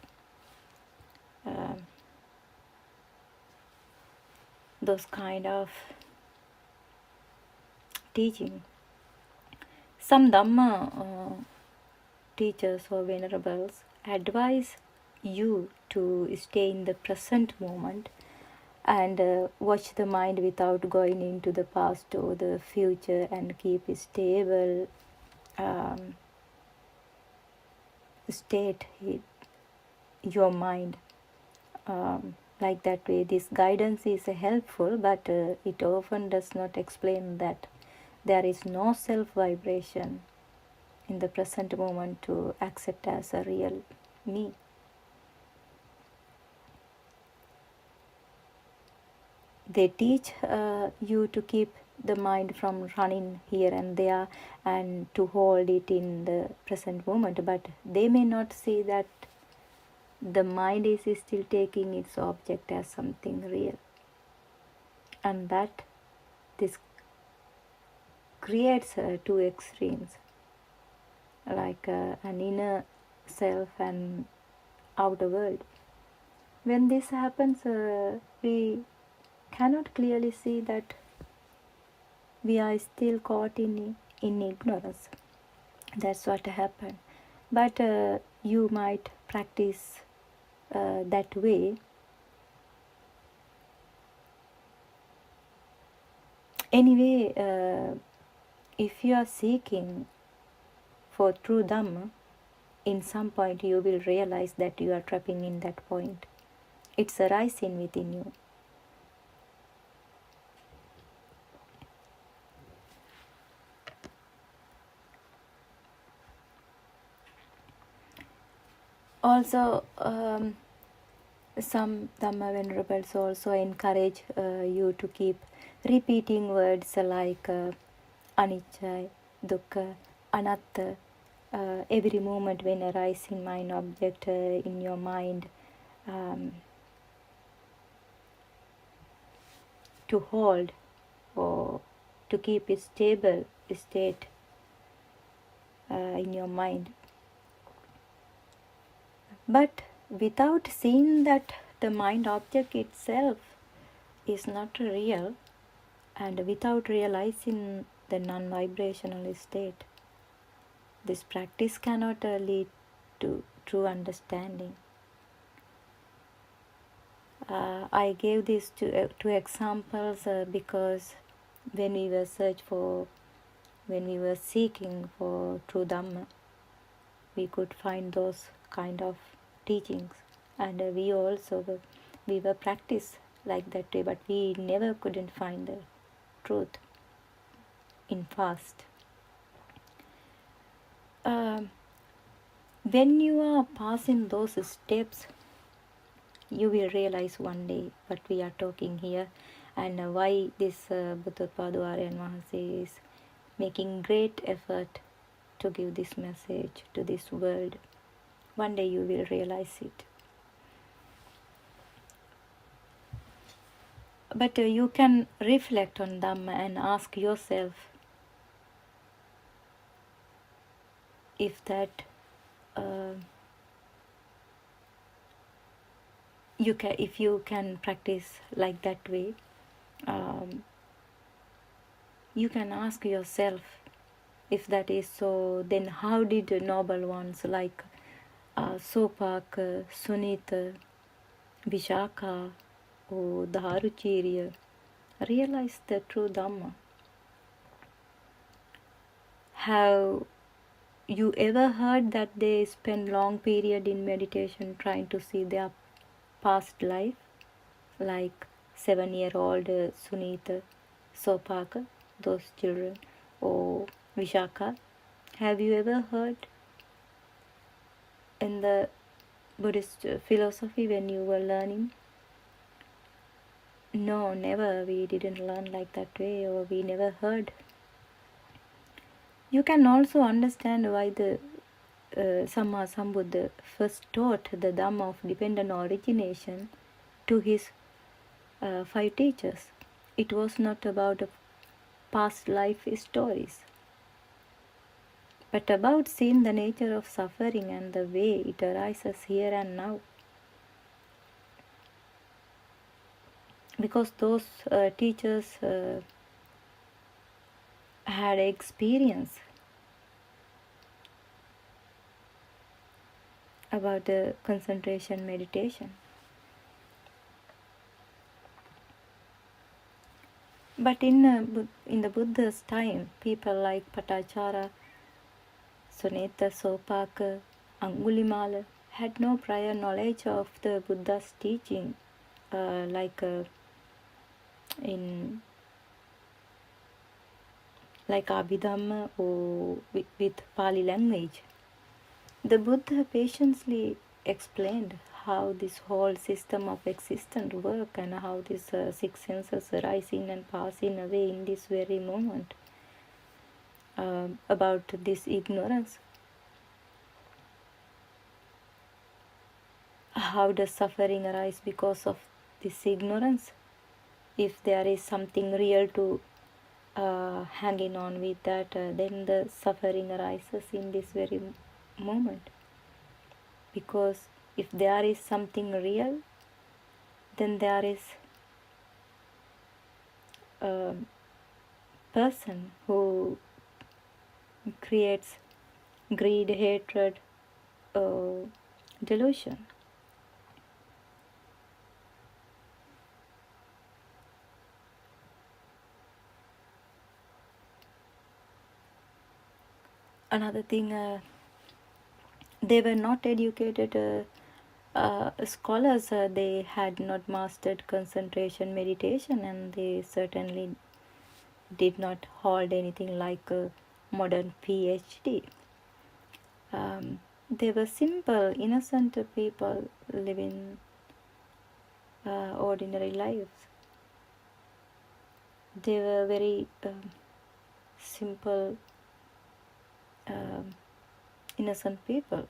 Those kind of teaching. Some Dhamma teachers or venerables advise you to stay in the present moment and watch the mind without going into the past or the future, and keep a stable state in your mind. Like that way, this guidance is helpful, but it often does not explain that there is no self vibration in the present moment to accept as a real me. They teach you to keep the mind from running here and there and to hold it in the present moment, but they may not see that the mind is still taking its object as something real, and that this creates two extremes, like an inner self and outer world. When this happens, we cannot clearly see that we are still caught in ignorance. That's what happened. But you might practice that way. Anyway, if you are seeking for true Dhamma, in some point you will realize that you are trapping in that point. It's arising within you. Also, some Dhamma venerables also encourage you to keep repeating words like anicca, dukkha, anatta, every moment when arising mind object in your mind, to hold or to keep a stable state in your mind. But without seeing that the mind object itself is not real, and without realizing the non-vibrational state, this practice cannot lead to true understanding. I gave these two examples because when we were seeking for true Dhamma, we could find those kind of teachings, and we were practiced like that way, but we never couldn't find the truth in fast. When you are passing those steps, you will realize one day what we are talking here, and why this Buddothpado Aryan Mahanse is making great effort to give this message to this world. One day you will realize it. But you can reflect on Dhamma and ask yourself if that if you can practice like that way. You can ask yourself, if that is so, then how did noble ones like Sopaka, Sunita, Vishaka, or Dharuchirya realize the true Dhamma? Have you ever heard that they spend long period in meditation trying to see their past life, like 7-year-old Sunita, Sopaka, those children, or Vishaka? Have you ever heard in the Buddhist philosophy when you were learning? No, never. We didn't learn like that way, or we never heard. You can also understand why the Samma Sambuddha first taught the Dhamma of dependent origination to his 5 teachers. It was not about past life stories, but about seeing the nature of suffering and the way it arises here and now. Because those teachers had experience about the concentration meditation. But in the Buddha's time, people like Patachara, Suneta, Sopaka, Angulimala had no prior knowledge of the Buddha's teaching, like in like Abhidhamma or with Pali language. The Buddha patiently explained how this whole system of existence work and how these six senses arise in and passing away in this very moment. About this ignorance. How does suffering arise because of this ignorance? If there is something real to hanging on with that, then the suffering arises in this very moment. Because if there is something real, then there is a person who creates greed, hatred, delusion. Another thing, they were not educated scholars. They had not mastered concentration meditation, and they certainly did not hold anything like a modern PhD. They were simple, innocent people living ordinary lives. They were very simple, innocent people.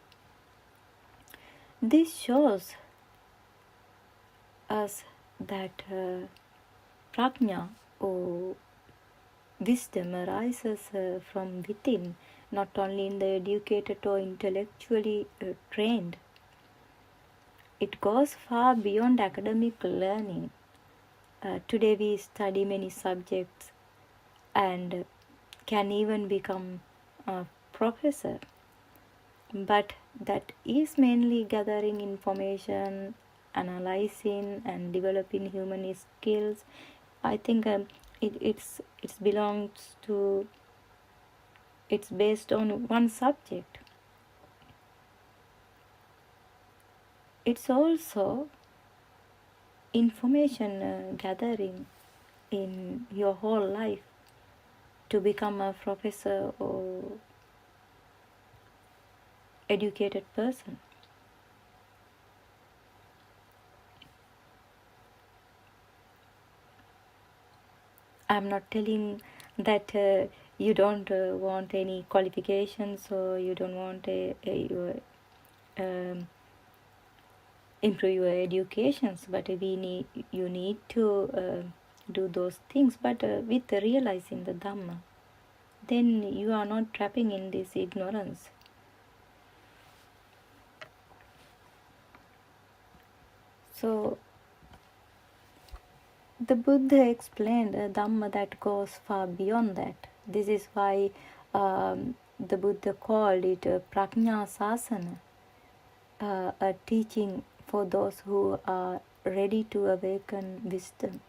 This shows us that prajna or wisdom arises from within, not only in the educated or intellectually trained. It goes far beyond academic learning. Today we study many subjects and can even become a professor. But that is mainly gathering information, analyzing and developing human skills. I think it's based on one subject. It's also information gathering in your whole life to become a professor or educated person. I'm not telling that you don't want any qualifications or you don't want improve your educations, but you need to do those things, but with realizing the Dhamma, then you are not trapping in this ignorance. So the Buddha explained a Dhamma that goes far beyond that. This is why the Buddha called it a Prajna Sasana, a teaching for those who are ready to awaken wisdom.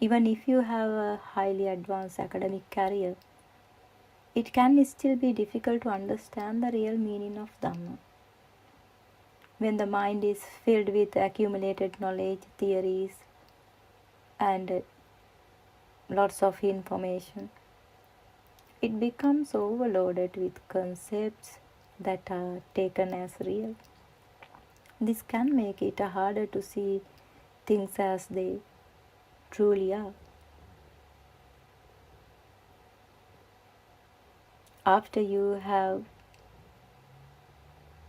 Even if you have a highly advanced academic career, it can still be difficult to understand the real meaning of Dhamma. When the mind is filled with accumulated knowledge, theories, and lots of information, it becomes overloaded with concepts that are taken as real. This can make it harder to see things as they truly are. After you have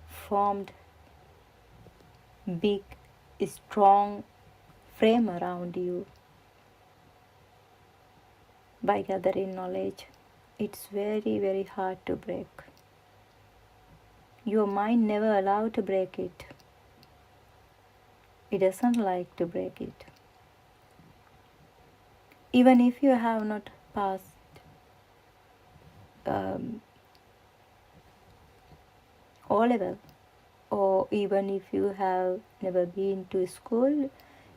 formed big, strong frame around you by gathering knowledge, it's very, very hard to break. Your mind never allowed to break it. It doesn't like to break it. Even if you have not passed O-level, or even if you have never been to school,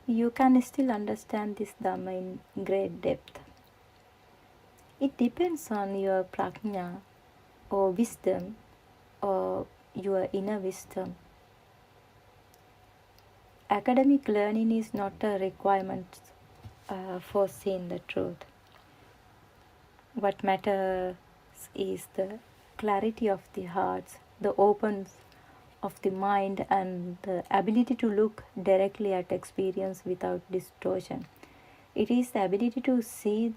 you can still understand this Dhamma in great depth. It depends on your prajna or wisdom or your inner wisdom. Academic learning is not a requirement for seeing the truth. What matters is the clarity of the hearts, the openness of the mind, and the ability to look directly at experience without distortion. It is the ability to see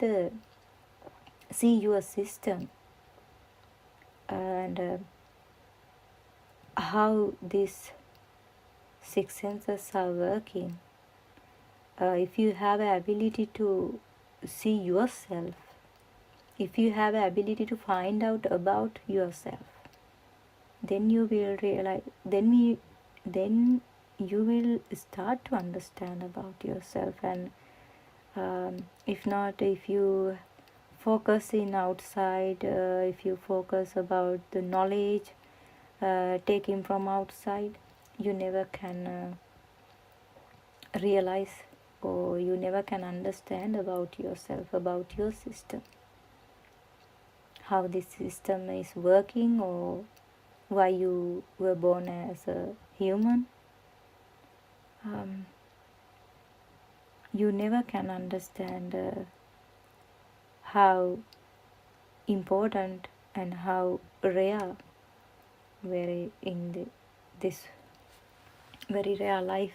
your system and how these six senses are working. If you have an ability to see yourself, if you have an ability to find out about yourself, then you will realize, then you will start to understand about yourself. And if not, if you focus in outside, if you focus about the knowledge taken from outside, you never can realize, or you never can understand about yourself, about your system, how this system is working, or why you were born as a human. You never can understand how important and how rare this very rare life.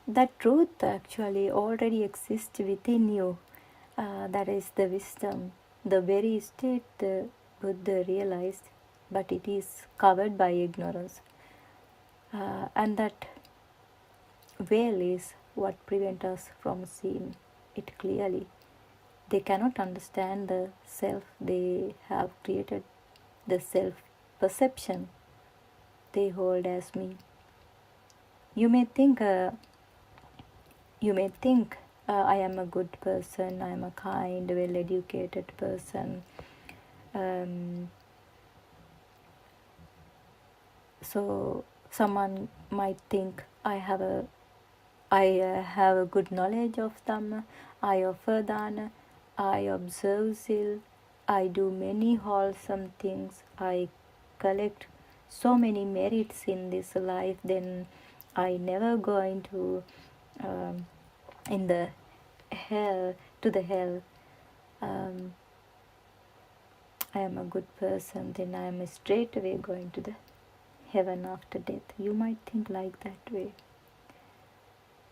That truth actually already exists within you. That is the wisdom, the very state the Buddha realized, but it is covered by ignorance. And that veil is what prevents us from seeing it clearly. They cannot understand the self they have created, the self-perception they hold as me. You may think I am a good person, I am a kind, well-educated person. So someone might think I have a good knowledge of Dhamma, I offer dana, I observe sil, I do many wholesome things, I collect so many merits in this life, then I never go into the hell. I am a good person, then I am straight away going to the heaven after death. You might think like that way.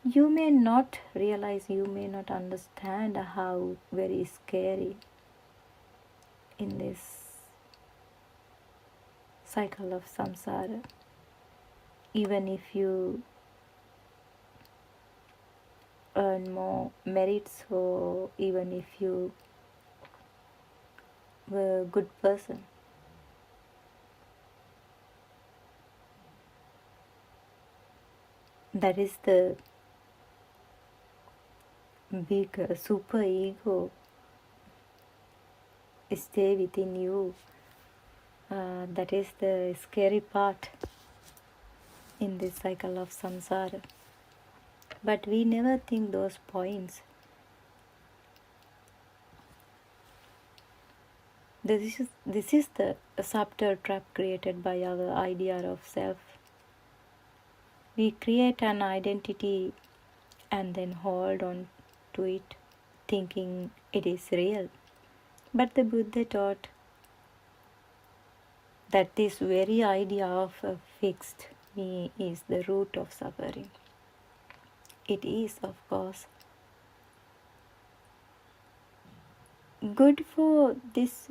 You may not realize, you may not understand how very scary in this cycle of samsara. Even if you earn more merits, or even if you were a good person, that is the big super ego stay within you. That is the scary part in this cycle of samsara. But we never think those points. This is the subtle trap created by our idea of self. We create an identity and then hold on to it, thinking it is real. But the Buddha taught that this very idea of a fixed me is the root of suffering. It is, of course, good for this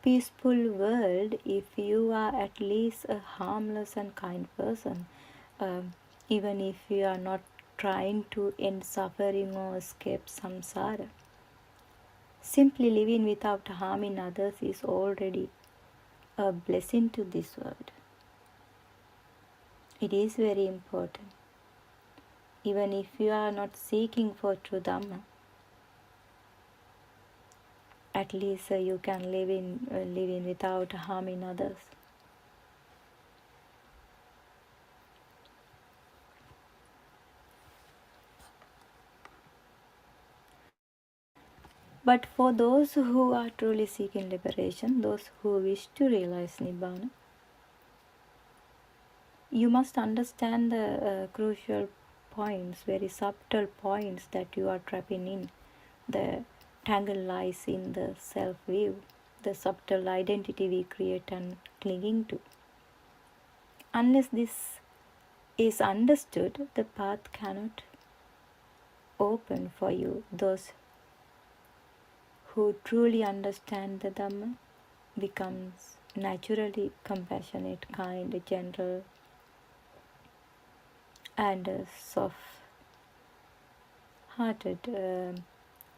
peaceful world if you are at least a harmless and kind person, even if you are not trying to end suffering or escape samsara. Simply living without harming others is already a blessing to this world. It is very important. Even if you are not seeking for true Dhamma, at least you can live in without harming others. But for those who are truly seeking liberation, those who wish to realize Nibbana, You must understand the crucial points, very subtle points that you are trapping in. The tangle lies in the self-view, the subtle identity we create and clinging to. Unless this is understood, the path cannot open for you. Those who truly understand the Dhamma becomes naturally compassionate, kind, gentle, and soft-hearted.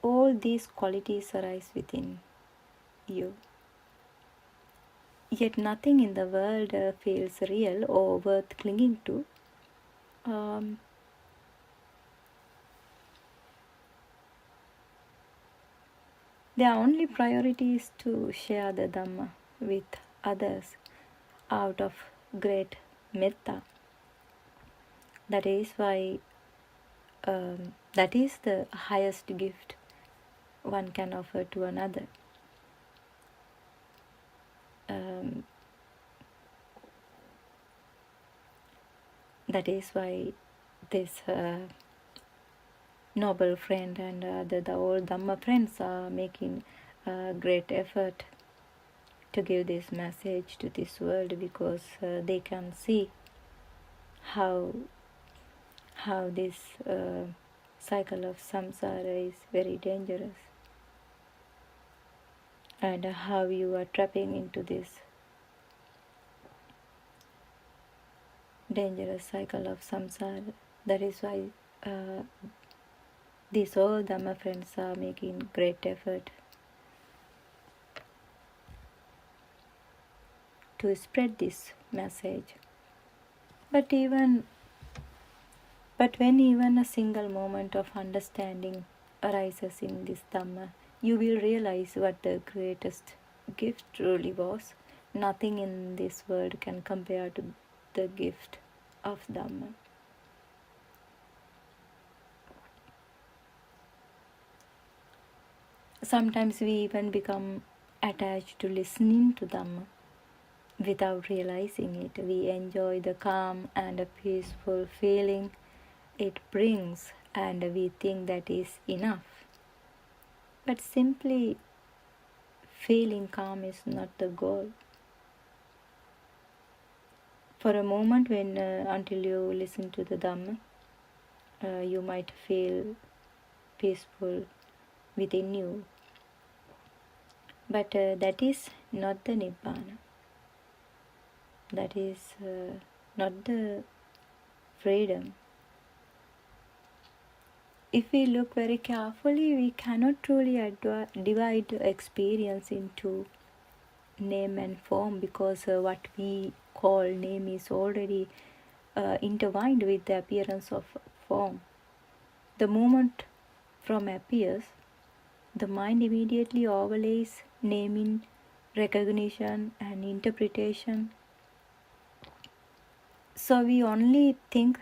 All these qualities arise within you. Yet nothing in the world feels real or worth clinging to. Their only priority is to share the Dhamma with others out of great metta. That is why that is the highest gift one can offer to another. That is why this noble friend and the old Dhamma friends are making great effort to give this message to this world, because they can see how this cycle of samsara is very dangerous, and how you are trapping into this dangerous cycle of samsara. That is why these old Dhamma friends are making great effort to spread this message. But when even a single moment of understanding arises in this Dhamma, you will realize what the greatest gift truly was. Nothing in this world can compare to the gift of Dhamma. Sometimes we even become attached to listening to Dhamma without realizing it. We enjoy the calm and a peaceful feeling it brings, and we think that is enough. But simply feeling calm is not the goal. For a moment, until you listen to the Dhamma, you might feel peaceful within you. But that is not the Nibbana. That is not the freedom. If we look very carefully, we cannot truly divide experience into name and form, because what we call name is already intertwined with the appearance of form. The moment form appears, the mind immediately overlays naming, recognition, and interpretation. So we only think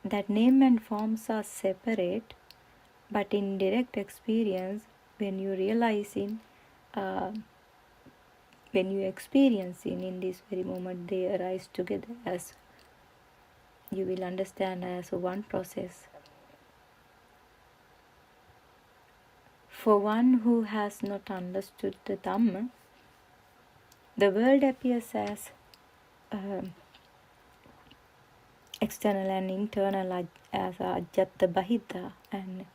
that name and forms are separate, but in direct experience, when you experience in this very moment, they arise together, as you will understand, as one process. For one who has not understood the Dhamma, the world appears as external and internal, as Ajjata Bahita, and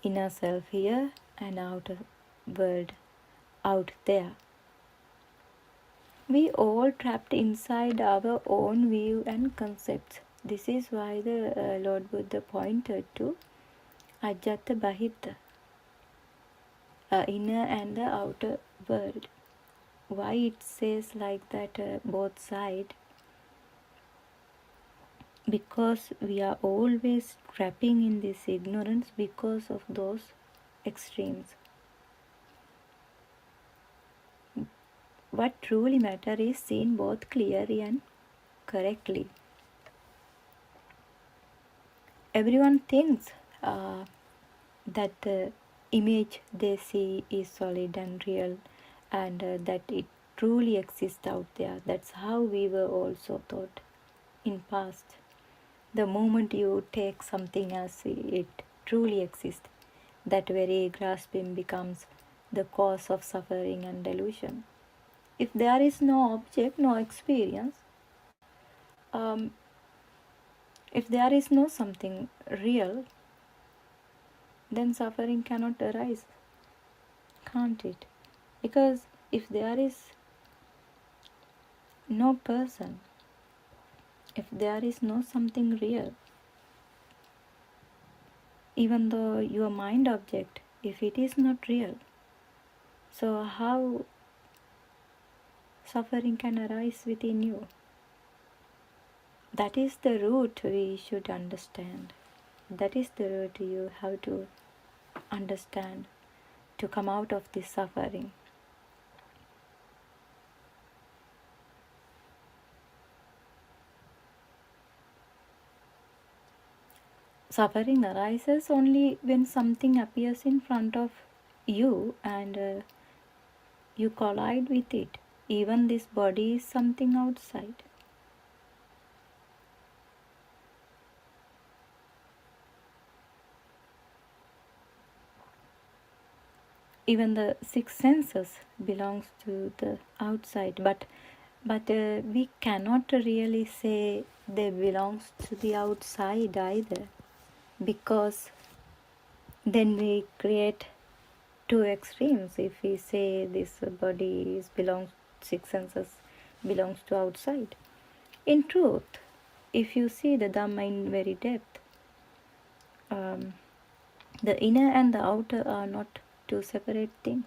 inner self here and outer world out there. We all trapped inside our own view and concepts. This is why the Lord Buddha pointed to Ajjata Bahita, inner and the outer world. Why it says like that, both sides? Because we are always trapping in this ignorance because of those extremes. What truly matters is seen both clearly and correctly. Everyone thinks that the image they see is solid and real, and that it truly exists out there. That's how we were also taught in past. The moment you take something as it truly exists, that very grasping becomes the cause of suffering and delusion. If there is no object, no experience, if there is no something real, then suffering cannot arise, can't it? Because if there is no person, if there is no something real, even though your mind object, if it is not real, so how suffering can arise within you? That is the root we should understand. That is the root you have to understand to come out of this suffering. Suffering arises only when something appears in front of you and you collide with it. Even this body is something outside. Even the six senses belongs to the outside, but we cannot really say they belongs to the outside either, because then we create two extremes. If we say this body belongs, six senses belongs to outside, in truth, if you see the Dhamma in very depth, the inner and the outer are not two separate things.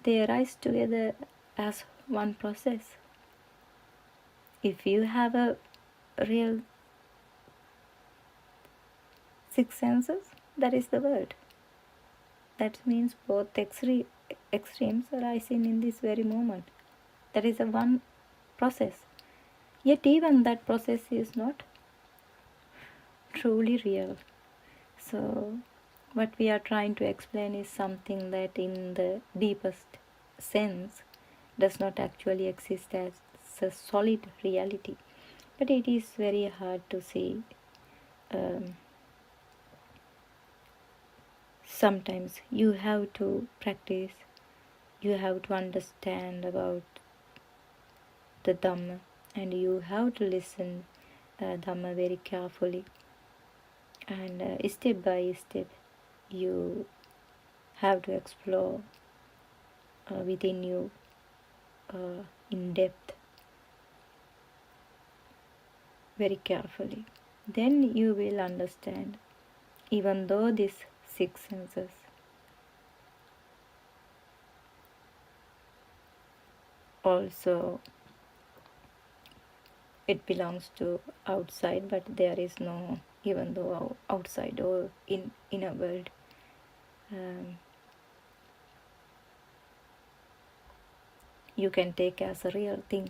They arise together as one process. If you have a real six senses, that is the world. That means both extremes arising in this very moment. That is a one process. Yet even that process is not truly real. So what we are trying to explain is something that in the deepest sense does not actually exist as a solid reality. But it is very hard to see. Sometimes you have to practice, you have to understand about the Dhamma, and you have to listen Dhamma very carefully, and step by step you have to explore within you in depth, very carefully. Then you will understand, even though these six senses also it belongs to outside, but there is no, even though outside or in a world, you can take as a real thing.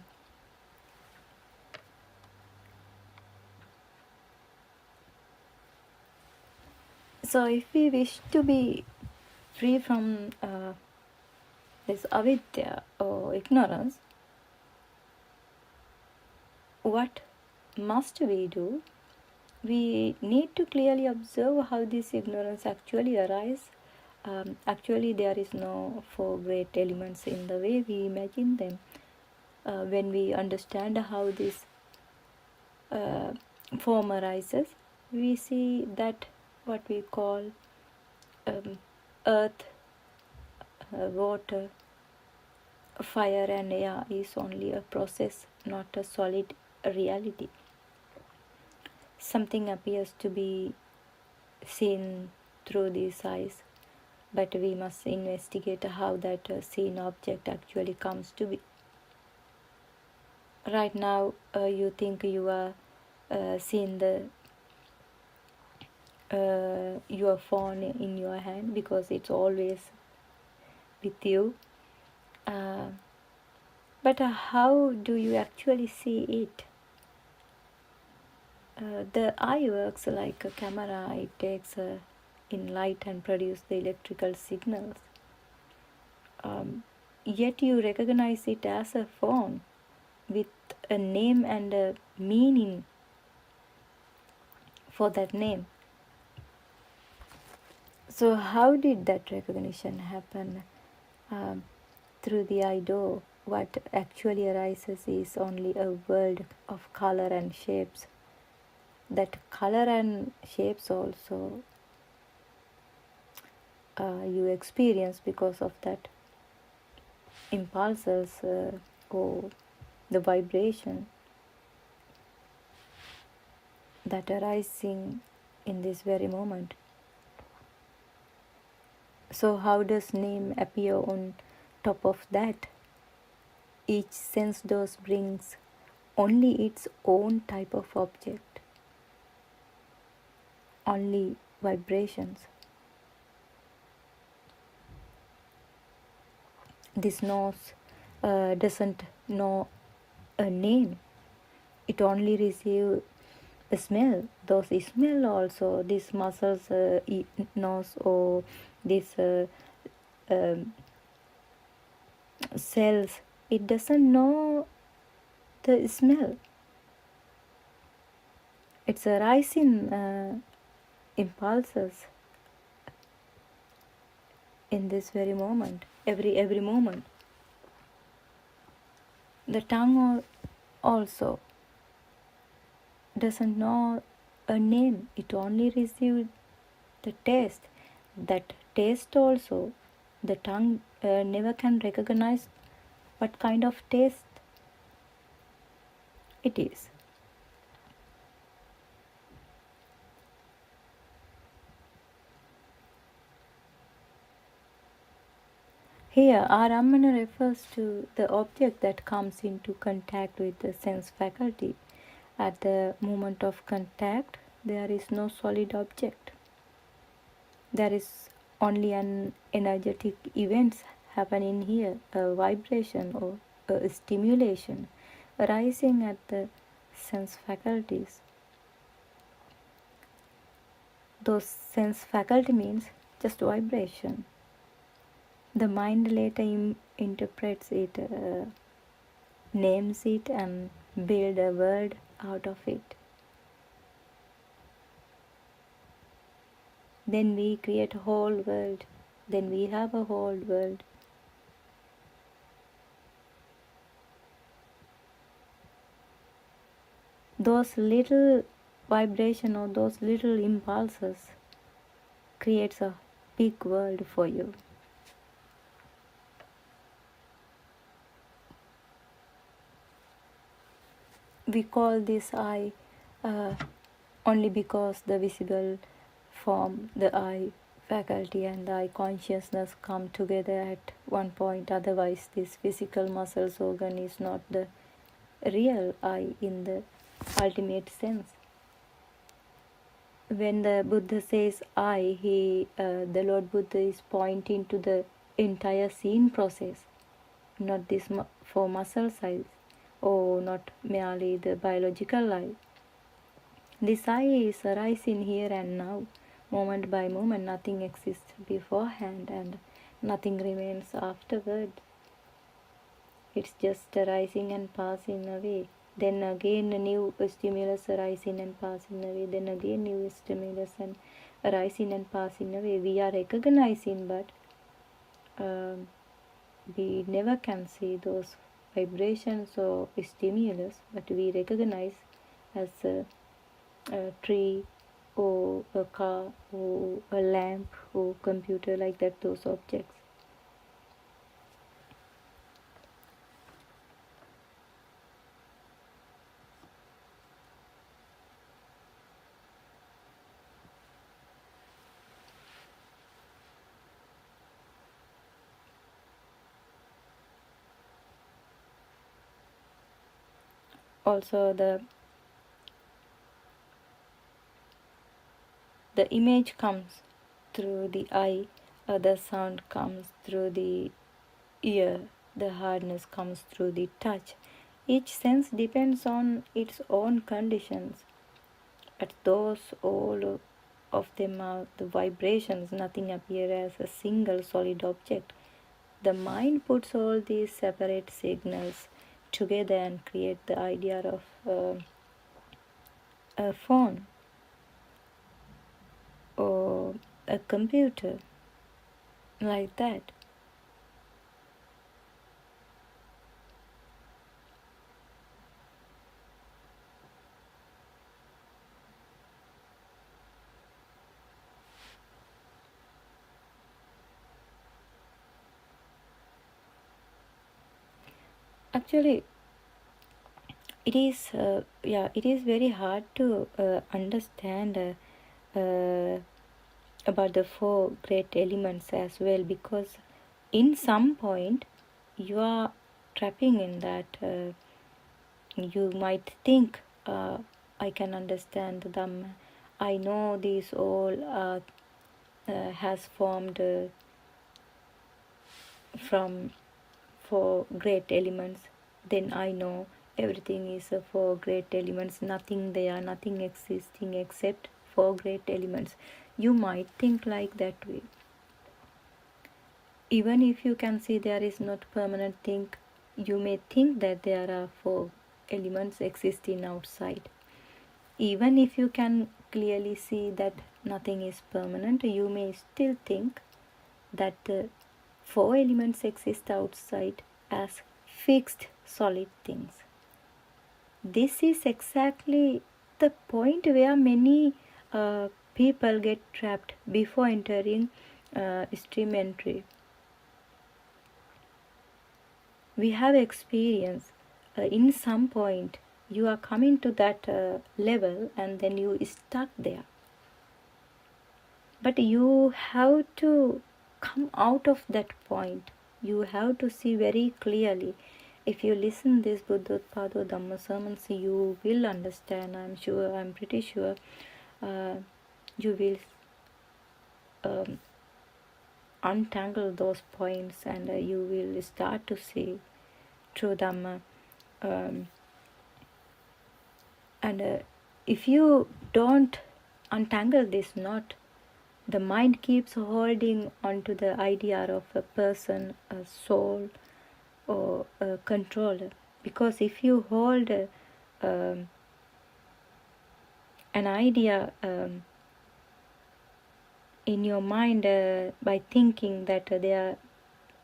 So if we wish to be free from this avidya or ignorance, what must we do? We need to clearly observe how this ignorance actually arises. Actually, there is no four great elements in the way we imagine them. When we understand how this form arises, we see that what we call earth, water, fire and air is only a process, not a solid reality. Something appears to be seen through these eyes, but we must investigate how that seen object actually comes to be. Right now, you think you are seeing your phone in your hand because it's always with you. But how do you actually see it? The eye works like a camera. It takes in light and produces the electrical signals. yet you recognize it as a form with a name and a meaning for that name. So how did that recognition happen? Through the eye door, what actually arises is only a world of color and shapes. That color and shapes also you experience because of that impulses or the vibration that arising in this very moment. So how does name appear on top of that? Each sense dose brings only its own type of object, only vibrations. This nose doesn't know a name. It only receives a smell. Those smell also. These muscles nose or these cells. It doesn't know the smell. It's arising impulses in this very moment, every moment. The tongue also doesn't know a name. It only receives the taste. That taste also, the tongue never can recognize what kind of taste it is. Here, Arammana refers to the object that comes into contact with the sense faculty. At the moment of contact, there is no solid object. There is only an energetic events happening here, a vibration or a stimulation arising at the sense faculties. Those sense faculty means just vibration. The mind later interprets it, names it and build a word out of it. Then we create a whole world. Then we have a whole world. Those little vibration or those little impulses creates a big world for you. We call this eye only because the visible form, the eye faculty and the eye consciousness come together at one point. Otherwise, this physical muscles organ is not the real eye in the ultimate sense. When the Buddha says I, the Lord Buddha is pointing to the entire scene process, not this for muscle size or not merely the biological eye. This I is arising here and now, moment by moment. Nothing exists beforehand and nothing remains afterward. It's just arising and passing away. Then again a new stimulus arising and passing away. Then again new stimulus and arising and passing away. We are recognizing, but we never can see those vibrations or stimulus, but we recognize as a tree or a car or a lamp or computer, like that, those objects. Also the image comes through the eye, the sound comes through the ear, the hardness comes through the touch. Each sense depends on its own conditions, but those all of them are the vibrations. Nothing appears as a single solid object. The mind puts all these separate signals together and create the idea of a phone or a computer, like that. Actually, it is very hard to understand about the four great elements as well, because in some point you are trapping in that. You might think, I can understand them, I know these all has formed from four great elements, then I know everything is four great elements, nothing there, nothing existing except four great elements. You might think like that way. Even if you can see there is not permanent thing, you may think that there are four elements existing outside. Even if you can clearly see that nothing is permanent, you may still think that the four elements exist outside as fixed solid things. This is exactly the point where many people get trapped before entering stream entry. We have experience in some point you are coming to that level and then you stuck there. But you have to come out of that point. You have to see very clearly. If you listen this Buddothpado Dhamma sermons, you will understand. I'm pretty sure you will untangle those points and you will start to see true Dhamma. And if you don't untangle this knot, the mind keeps holding onto the idea of a person, a soul, or a controller. Because if you hold an idea in your mind by thinking that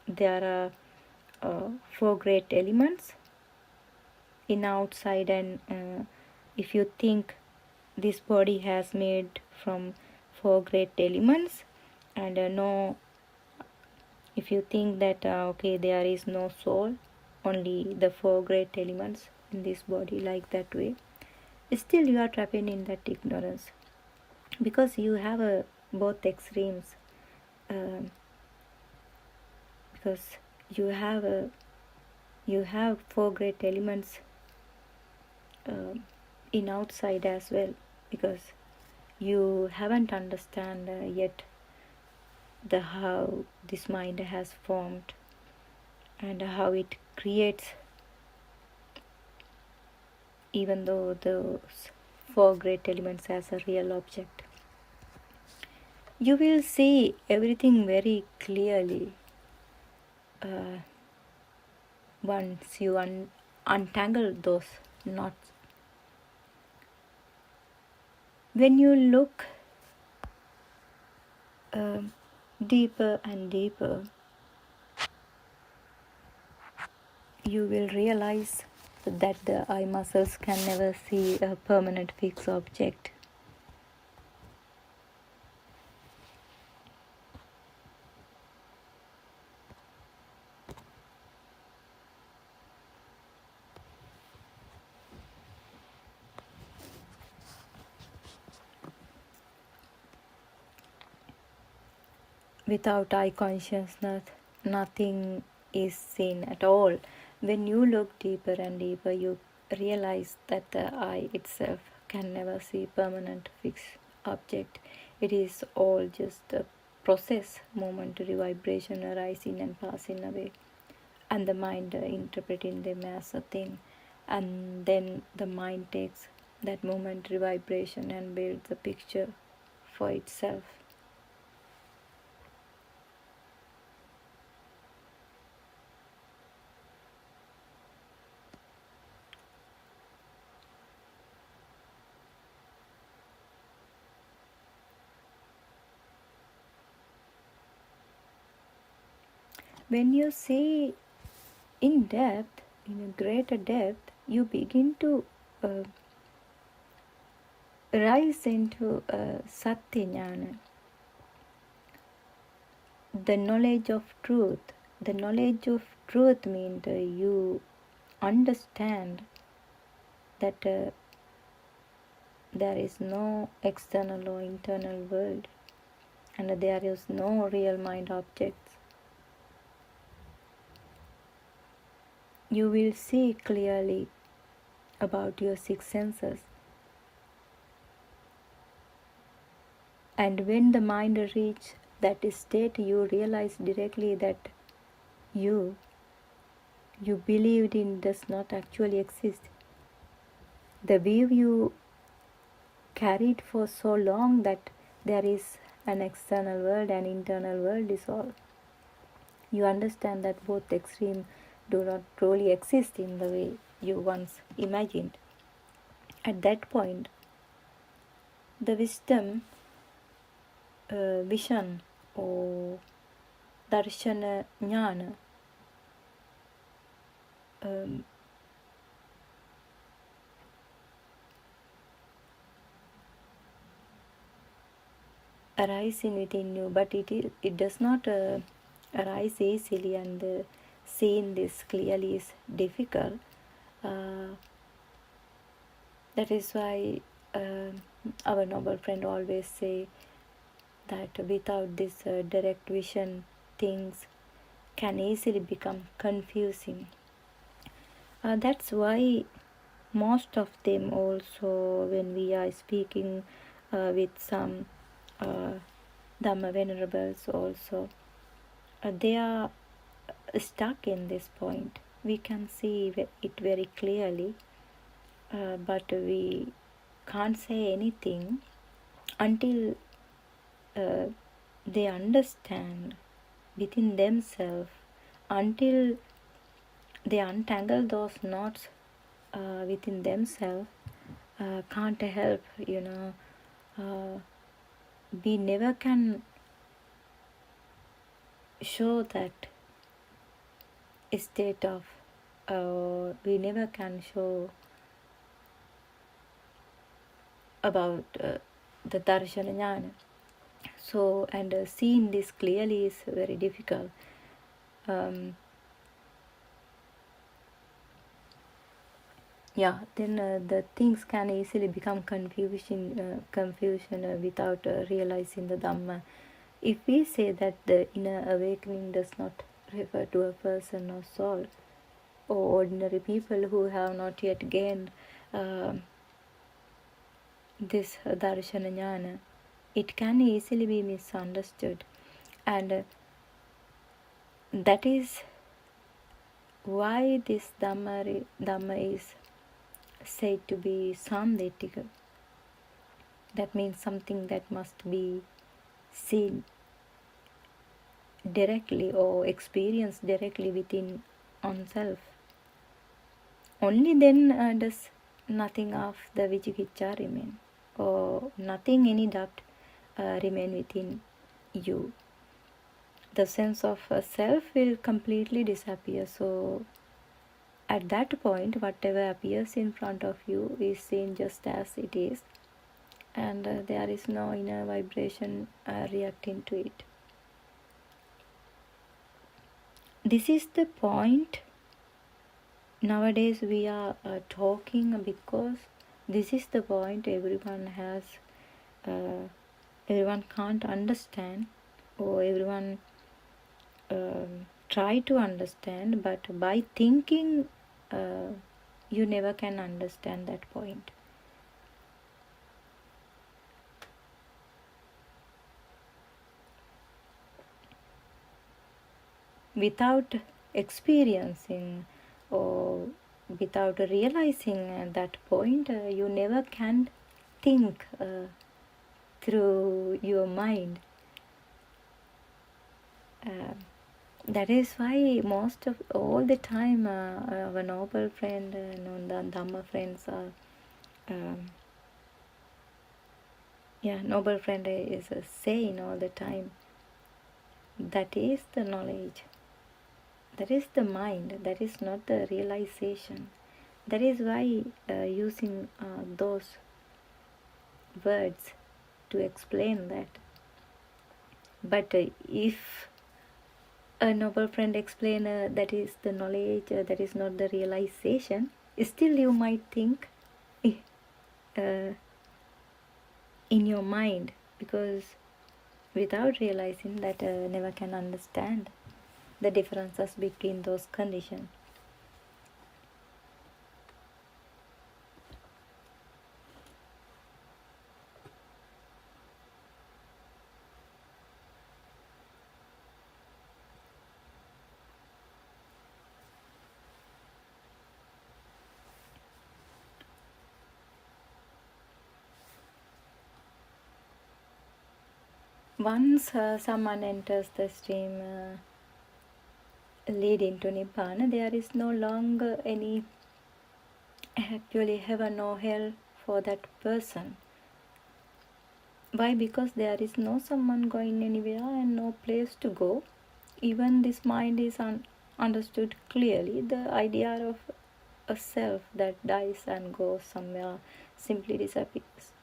there are four great elements in outside, and if you think this body has made from four great elements, and if you think that okay, there is no soul, only the four great elements in this body, like that way, still you are trapped in that ignorance, because you have both extremes, because you have four great elements in outside as well, because you haven't understand yet how this mind has formed and how it creates, even though those four great elements as a real object. You will see everything very clearly once you untangle those knots. When you look deeper and deeper, you will realize that the eye muscles can never see a permanent fixed object. Without eye consciousness, nothing is seen at all. When you look deeper and deeper, you realize that the eye itself can never see permanent fixed object. It is all just a process, momentary vibration arising and passing away, and the mind interpreting them as a thing, and then the mind takes that momentary vibration and builds a picture for itself. When you see in depth, in a greater depth, you begin to rise into Satya Jnana, the knowledge of truth. The knowledge of truth means you understand that there is no external or internal world, and there is no real mind objects. You will see clearly about your six senses. And when the mind reaches that state, you realize directly that you believed in does not actually exist. The view you carried for so long that there is an external world and internal world is all. You understand that both extremes do not truly exist in the way you once imagined. At that point, the wisdom, vision or darshana jnana arising within you, but it does not arise easily, and seeing this clearly is difficult. That is why our noble friend always say that without this direct vision, things can easily become confusing. That's why most of them also, when we are speaking with some Dhamma venerables also, they are stuck in this point. We can see it very clearly, but we can't say anything until they understand within themselves, until they untangle those knots within themselves. Can't help, we never can show that state of, we never can show about the darshana jnana. So, and seeing this clearly is very difficult. Then the things can easily become confusion without realizing the Dhamma. If we say that the inner awakening does not refer to a person or soul, or ordinary people who have not yet gained this darshana jnana, it can easily be misunderstood, and that is why this Dhamma is said to be samdetika. That means something that must be seen directly or experienced directly within oneself. Only then does nothing of the vichikicha remain, or nothing, any doubt remain within you. The sense of self will completely disappear. So at that point, whatever appears in front of you is seen just as it is, and there is no inner vibration reacting to it. This is the point nowadays we are talking, because this is the point everyone can't understand, or everyone try to understand, but by thinking you never can understand that point. Without experiencing or without realizing that point, you never can think through your mind. That is why most of all the time our noble friend and the Dhamma friends are noble friend is saying all the time, that is the knowledge That is the mind, that is not the realization. That is why using those words to explain that. But if a noble friend explain that is the knowledge, that is not the realization, still you might think in your mind, because without realizing that never can understand the differences between those conditions. Once someone enters the stream leading to Nibbana, there is no longer any actually heaven or hell for that person. Why? Because there is no someone going anywhere and no place to go. Even this mind is understood clearly. The idea of a self that dies and goes somewhere simply disappears.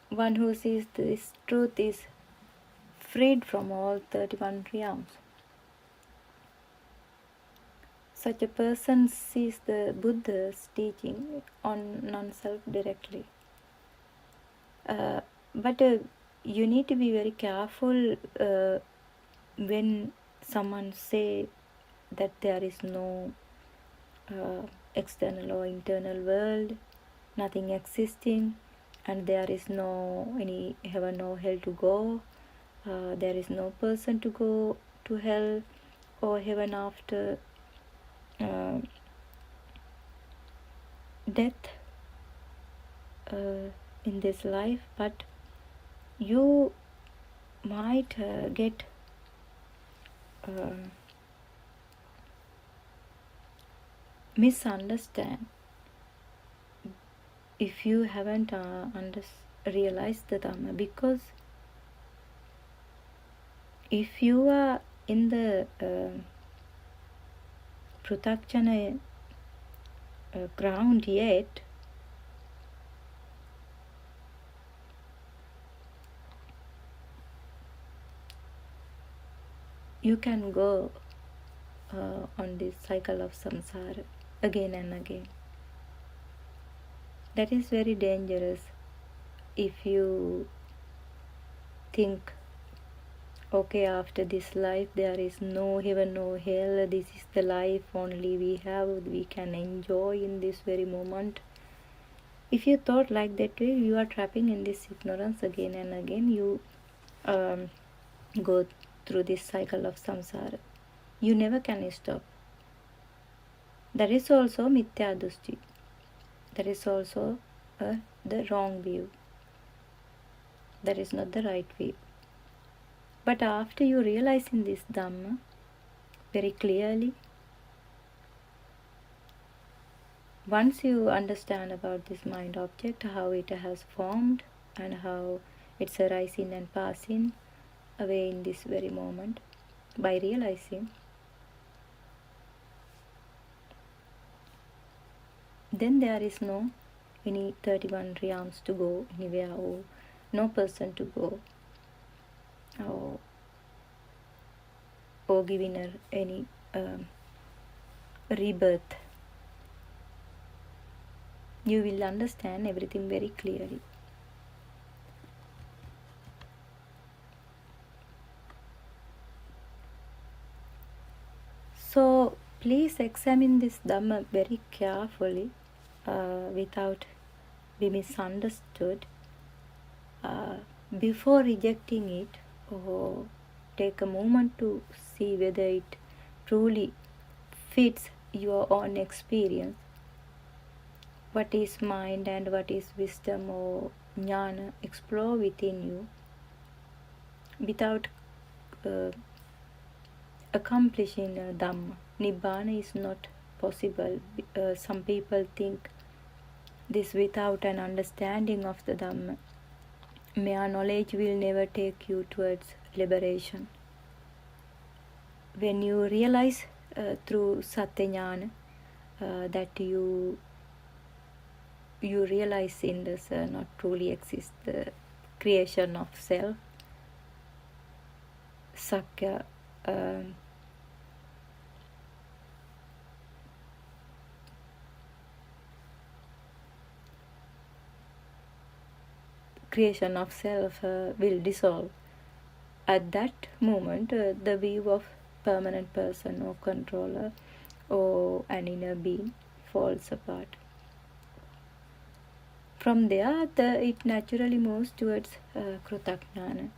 One who sees this truth is freed from all 31 realms. Such a person sees the Buddha's teaching on non-self directly. But you need to be very careful when someone say that there is no external or internal world, nothing existing, and there is no any heaven or hell to go. There is no person to go to hell or heaven after death in this life, but you might get misunderstand if you haven't realized the Dhamma, because if you are in the Pruthakjana ground yet, you can go on this cycle of samsara again and again. That is very dangerous if you think, okay, after this life there is no heaven, no hell, this is the life only we have, we can enjoy in this very moment. If you thought like that way, you are trapping in this ignorance again and again. You go through this cycle of samsara. You never can stop. That is also mithya dushti. That is also the wrong view. That is not the right view. But after you realizing this Dhamma very clearly, once you understand about this mind object, how it has formed and how it's arising and passing away in this very moment, by realizing, then there is no any 31 realms to go anywhere, or no person to go, or giving any rebirth. You will understand everything very clearly. So please examine this Dhamma very carefully without be misunderstood before rejecting it, or take a moment to see whether it truly fits your own experience. What is mind and what is wisdom or jnana? Explore within you without accomplishing Dhamma. Nibbana is not possible. Some people think this without an understanding of the Dhamma. Mere knowledge will never take you towards liberation. when you realize through Satyajnana that you realize sin does not truly exist, the creation of self, Sakya, creation of self will dissolve. At that moment, the view of permanent person or controller or an inner being falls apart. From there, it naturally moves towards Krutajnana,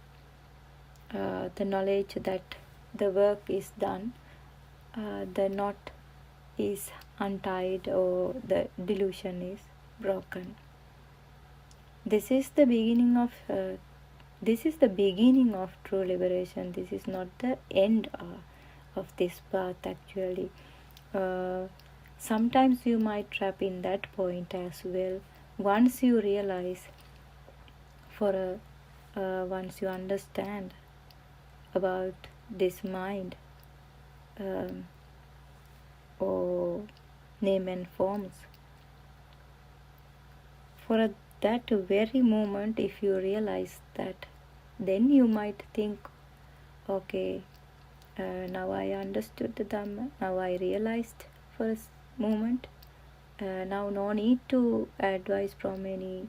the knowledge that the work is done, the knot is untied, or the delusion is broken. This is the beginning of true liberation. This is not the end of this path actually. Sometimes you might trap in that point as well. Once you realize, once you understand about this mind or name and forms, for that very moment, if you realize that, then you might think, okay, now I understood the Dhamma, now I realized for a moment, now no need to advice from any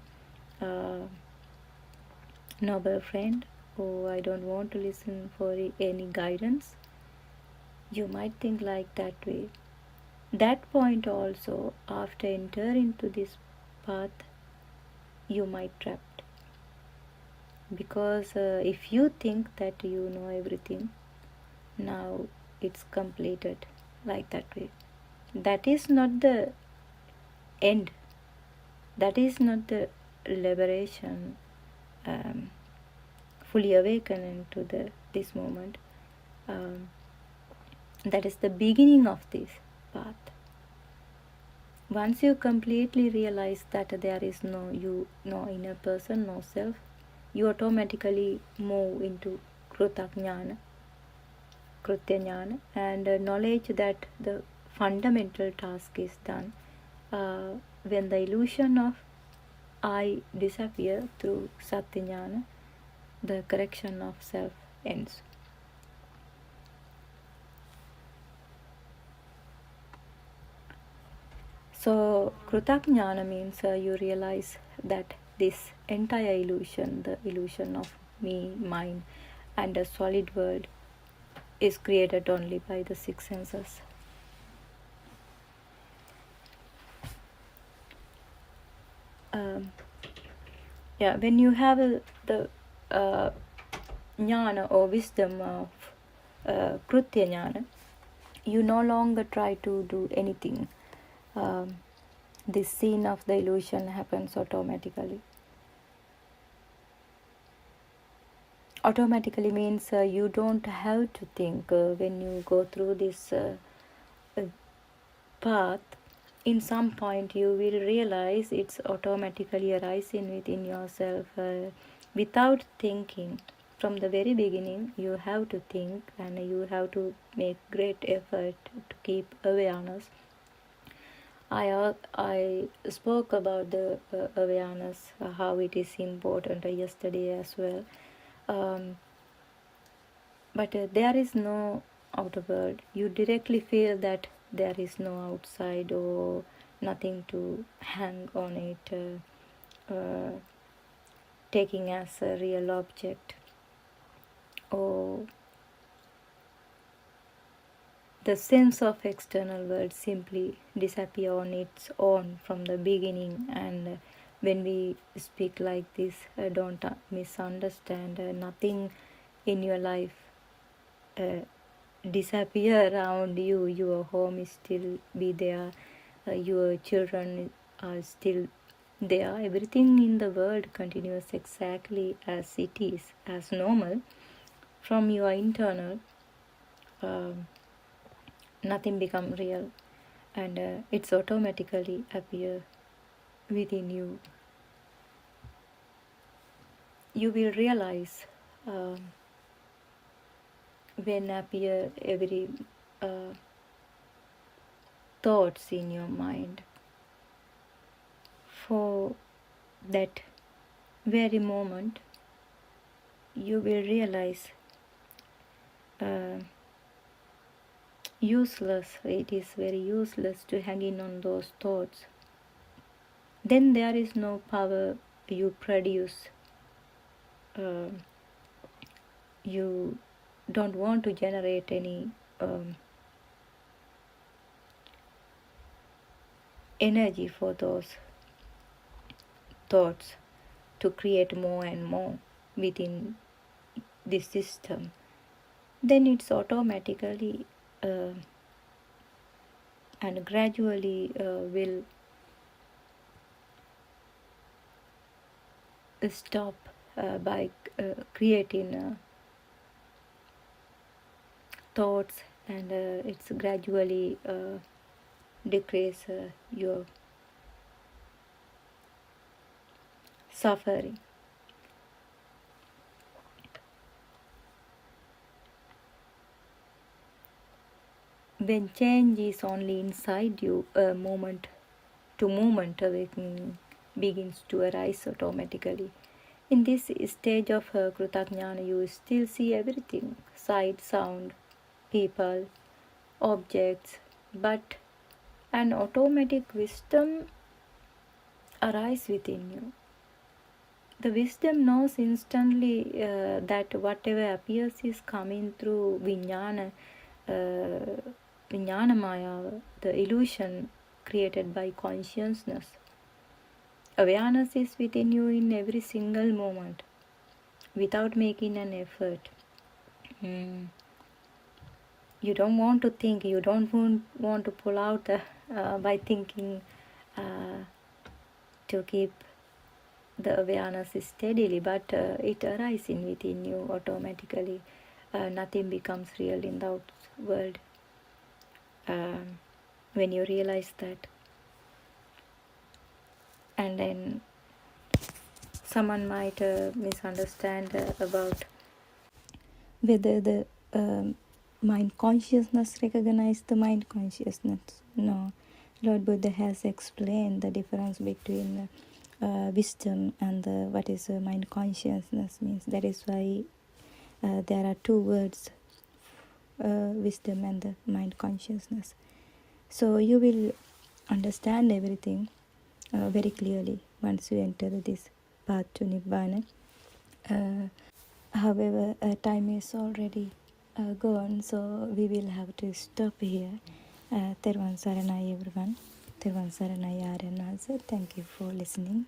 noble friend, or I don't want to listen for any guidance. You might think like that way. That point also, after entering into this path, you might trapped, because if you think that you know everything, now it's completed like that way. That is not the end. That is not the liberation, fully awakening to this moment. That is the beginning of this path. Once you completely realize that there is no inner person, no self, you automatically move into Krutajnana, and knowledge that the fundamental task is done. When the illusion of I disappears through Satyajnana, the correction of self ends. So, Krutajnana means you realize that this entire illusion, the illusion of me, mine, and a solid world, is created only by the six senses. When you have the jnana or wisdom of Krutya jnana, you no longer try to do anything. This scene of the illusion happens automatically. Automatically means you don't have to think. When you go through this path, in some point you will realize it's automatically arising within yourself without thinking. From the very beginning, you have to think, and you have to make great effort to keep awareness. I spoke about the awareness, how it is important yesterday as well. But there is no outer world. You directly feel that there is no outside or nothing to hang on it, taking as a real object, or the sense of external world simply disappear on its own from the beginning. And when we speak like this, don't misunderstand. Nothing in your life disappear around you. Your home is still be there. Your children are still there. Everything in the world continues exactly as it is, as normal. From your internal, nothing become real, and it's automatically appear within you. You will realize when appear every thoughts in your mind. For that very moment, you will realize useless. It is very useless to hang in on those thoughts. Then there is no power you produce. You don't want to generate any energy for those thoughts to create more and more within this system. Then it's automatically and gradually will stop by creating thoughts, and it's gradually decrease your suffering. When change is only inside you, moment to moment awakening begins to arise automatically. In this stage of Krutajnana, you still see everything, sight, sound, people, objects, but an automatic wisdom arises within you. The wisdom knows instantly that whatever appears is coming through Vijnana, Vijnana Maya, the illusion created by consciousness. Awareness is within you in every single moment without making an effort. You don't want to think, you don't want to pull out by thinking to keep the awareness steadily, but it arises within you automatically. Nothing becomes real in the world when you realize that. And then someone might misunderstand about whether the mind consciousness recognize the mind consciousness. No, Lord Buddha has explained the difference between wisdom and what is mind consciousness means. That is why there are two words, wisdom and the mind consciousness. So you will understand everything very clearly once you enter this path to Nibbana. However, time is already gone, so we will have to stop here. Therwan Saranai everyone. Therwan Saranai Aranasa. Thank you for listening.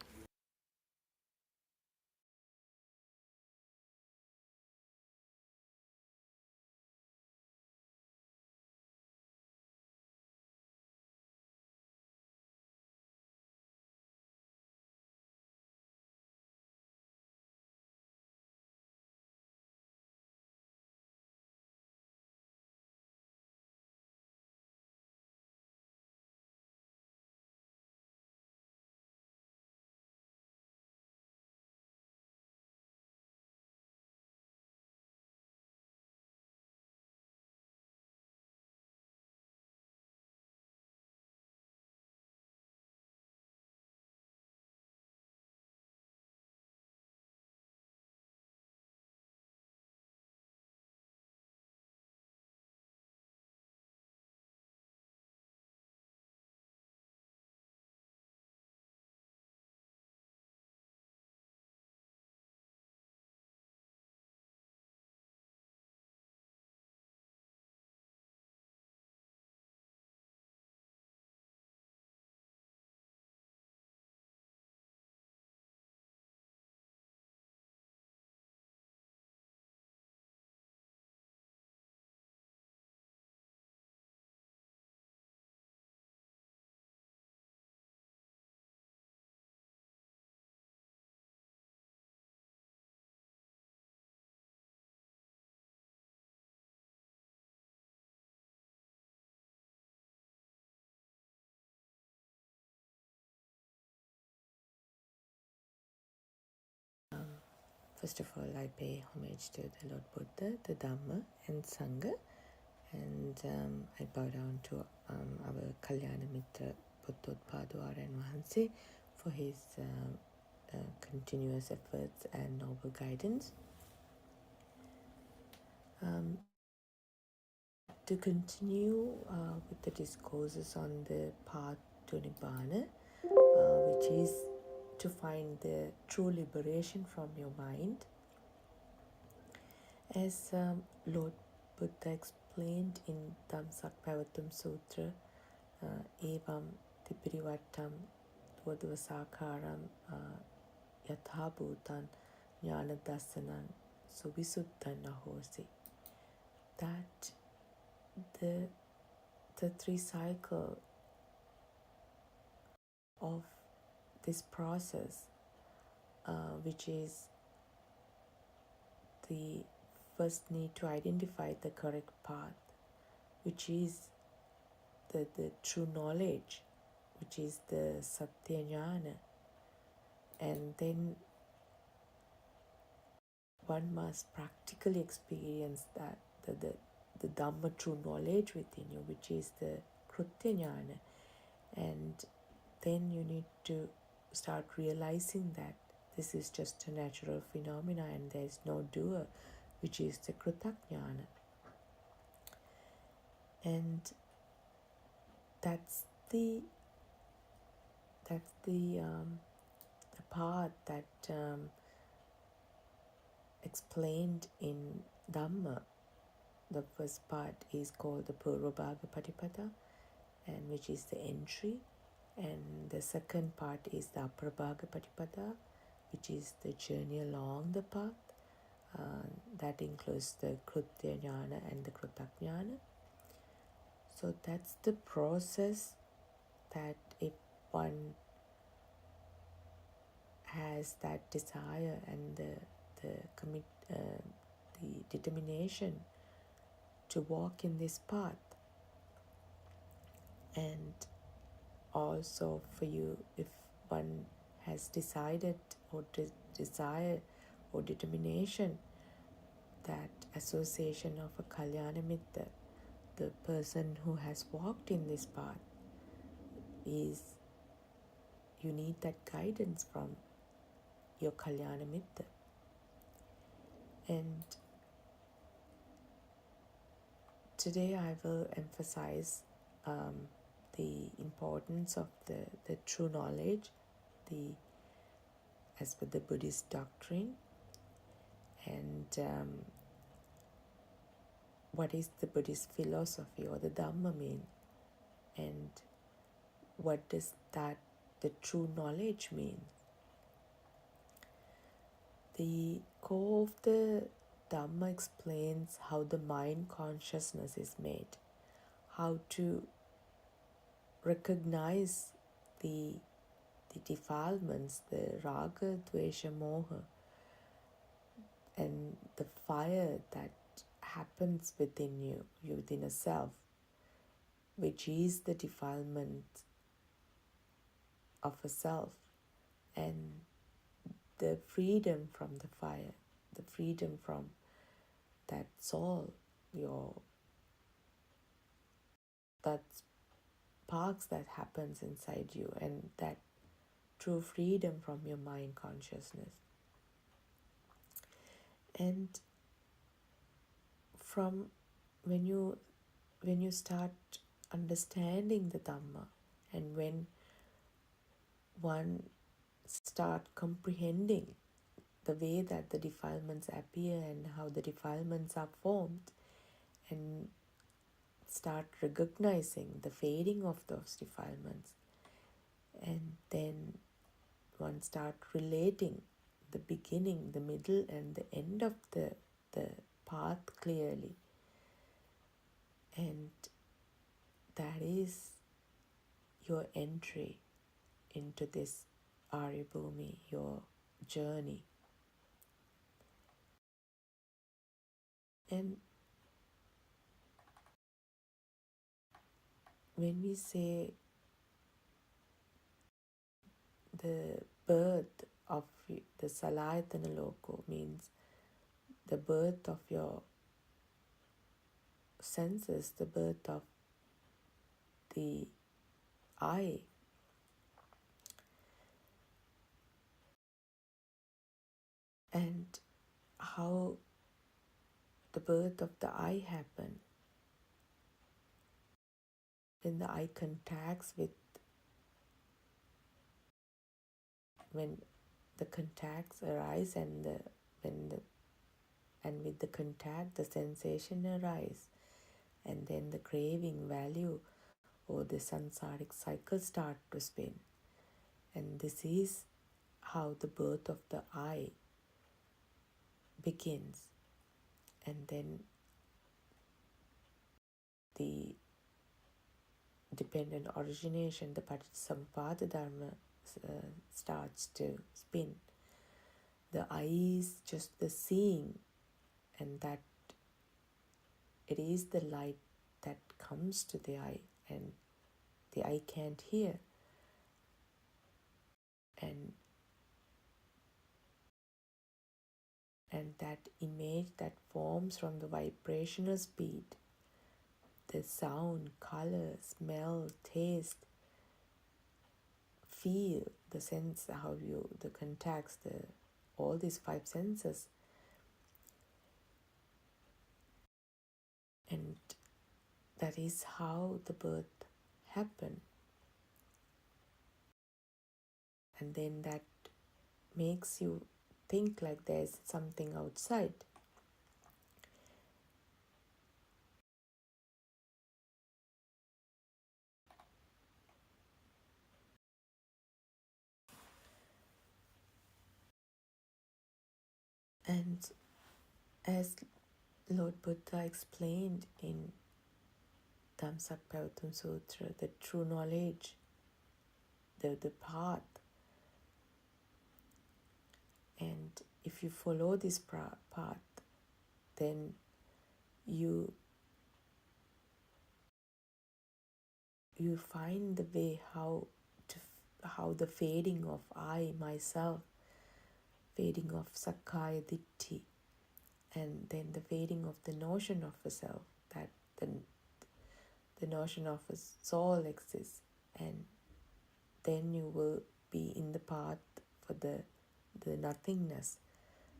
First of all, I pay homage to the Lord Buddha, the Dhamma, and Sangha, and I bow down to our Kalyana Mitra Buddothpado Wahanse for his continuous efforts and noble guidance. To continue with the discourses on the path to Nibbana, which is to find the true liberation from your mind. As Lord Buddha explained in Dhammsakpavatham Sutra, Evam Tipirivattam Dvadvasakaram Yathabhutan Jnana Dasanan Subisuddhan Ahosi. That the three cycle of this process, which is the first need to identify the correct path, which is the true knowledge, which is the Satya Jnana, and then one must practically experience that the Dhamma true knowledge within you, which is the Krutya Jnana, and then you need to start realizing that this is just a natural phenomena and there is no doer, which is the Krutajnana. And that's the part that explained in Dhamma. The first part is called the Purvabhaga Patipada, and which is the entry, and the second part is the Apparabhaga Patipada, which is the journey along the path. That includes the Krutya Jnana and the Krutajnana. So that's the process that if one has that desire and the determination to walk in this path, and also for you, if one has decided or desire or determination, that association of a Kalyana Mitra, the person who has walked in this path, is you need that guidance from your Kalyana Mitra. And today I will emphasize the importance of the true knowledge, as per the Buddhist doctrine, and what is the Buddhist philosophy or the Dhamma mean, and what does the true knowledge mean. The core of the Dhamma explains how the mind consciousness is made, how to recognize the defilements, the raga, dvesha, moha, and the fire that happens within you, within a self, which is the defilement of a self, and the freedom from the fire, the freedom from that soul, that sparks that happens inside you, and that true freedom from your mind consciousness. And from when you start understanding the Dhamma, and when one start comprehending the way that the defilements appear and how the defilements are formed, and start recognizing the fading of those defilements, and then one start relating the beginning, the middle, and the end of the path clearly, and that is your entry into this Arya Bhumi, your journey. And when we say the birth of the Salayatana Loko means the birth of your senses, the birth of the I. And how the birth of the I happen when the I contacts with, when the contacts arise and and with the contact the sensation arise, and then the craving value or the samsaric cycle start to spin. And this is how the birth of the I begins. And then the dependent origination, the Paticcasamuppada Dharma starts to spin. The I is just the seeing, and that it is the light that comes to the I, and the I can't hear. And that image that forms from the vibrational speed, the sound, color, smell, taste, feel, the sense, how you, the contacts, all these five senses. And that is how the birth happened. And then that makes you think like there's something outside. And as Lord Buddha explained in Dhammsakpavatham Sutra, the true knowledge, the path. And if you follow this path, then you find the way how the fading of I, myself, fading of Sakkaya Ditthi, and then the fading of the notion of a self, that the notion of a soul exists, and then you will be in the path for the nothingness,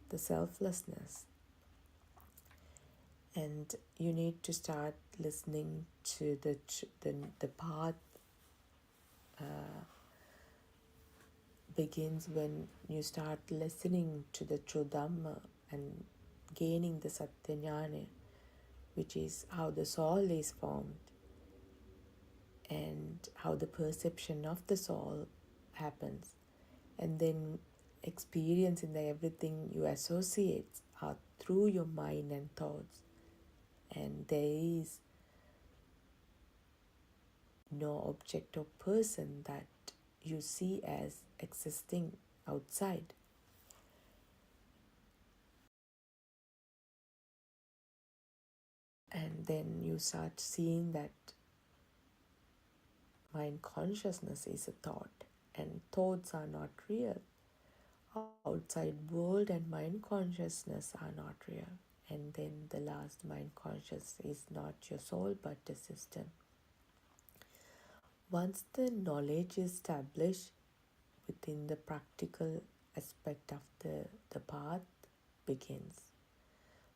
the selflessness. And you need to start listening to the path begins when you start listening to the true Dhamma and gaining the Satya Jnana, which is how the soul is formed and how the perception of the soul happens. And then experience in everything you associate are through your mind and thoughts. And there is no object or person that you see as existing outside. And then you start seeing that mind consciousness is a thought, and thoughts are not real. Outside world and mind consciousness are not real. And then the last, mind conscious, is not your soul but a system. Once the knowledge is established within the practical aspect of the path begins.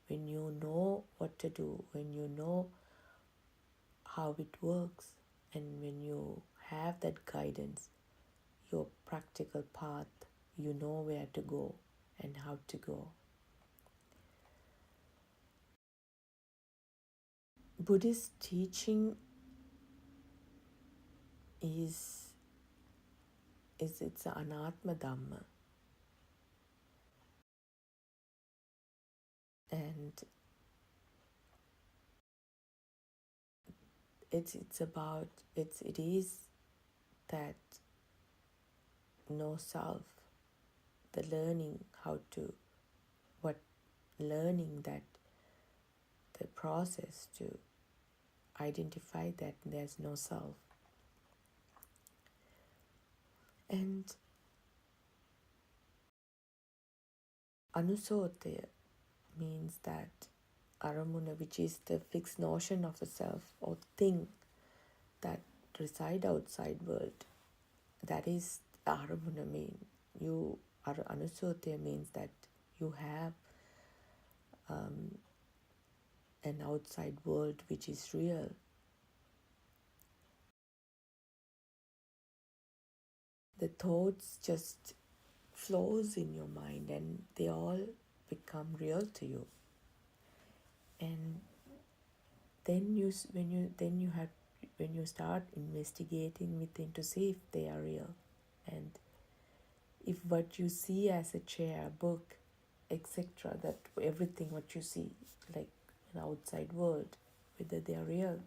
When you know what to do, when you know how it works, and when you have that guidance, your practical path, you know where to go and how to go. Buddhist teaching is it's anatma dhamma, and it is that no self, the learning learning that the process to identify that there's no self. And Anusotaya means that aramuna, which is the fixed notion of the self or thing that reside outside world, that is aramuna mean. You are anusotaya means that you have an outside world which is real. The thoughts just flows in your mind and they all become real to you. And then when you start investigating within to see if they are real, and if what you see as a chair, book, etc., that everything what you see like an outside world, whether they are real.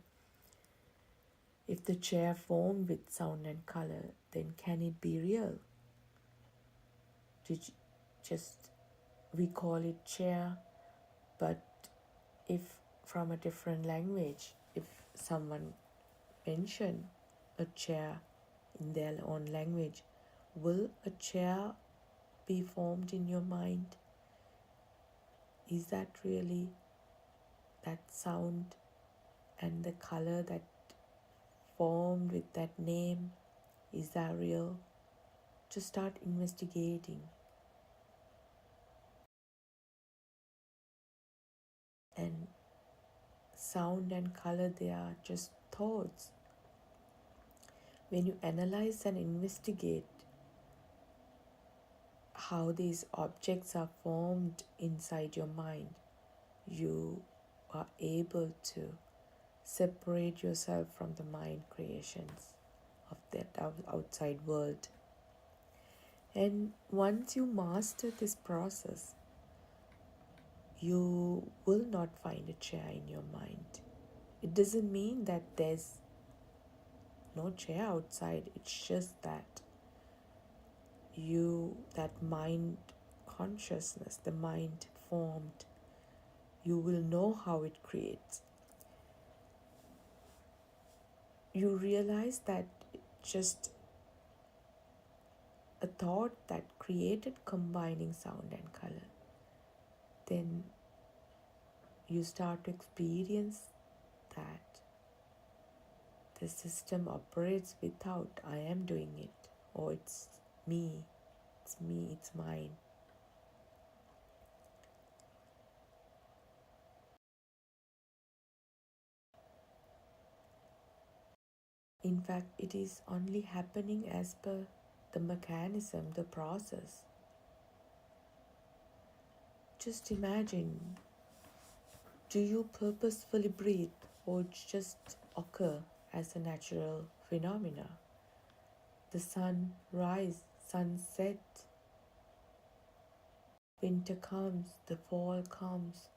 If the chair formed with sound and color, then can it be real? Just we call it chair, but if from a different language, if someone mention a chair in their own language, will a chair be formed in your mind? Is that really that sound and the color that formed with that name? Is that real? Just start investigating. And sound and color, they are just thoughts. When you analyze and investigate how these objects are formed inside your mind, you are able to separate yourself from the mind creations of that outside world. And once you master this process, you will not find a chair in your mind. It doesn't mean that there's no chair outside, it's just that that mind consciousness, the mind formed, you will know how it creates. You realize that it's just a thought that created combining sound and color. Then you start to experience that the system operates without I am doing it, or it's me, it's mine. In fact, it is only happening as per the mechanism, the process. Just imagine, do you purposefully breathe or just occur as a natural phenomena? The sun rise, sunset, winter comes, the fall comes,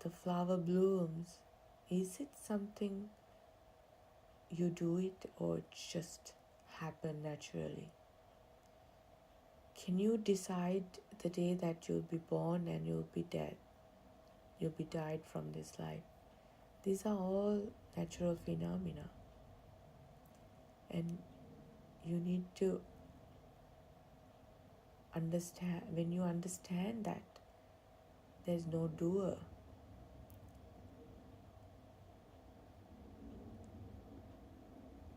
the flower blooms. Is it something you do it or just happen naturally? Can you decide the day that you'll be born and you'll be dead? You'll be died from this life. These are all natural phenomena. And you need to understand, when you understand that there's no doer,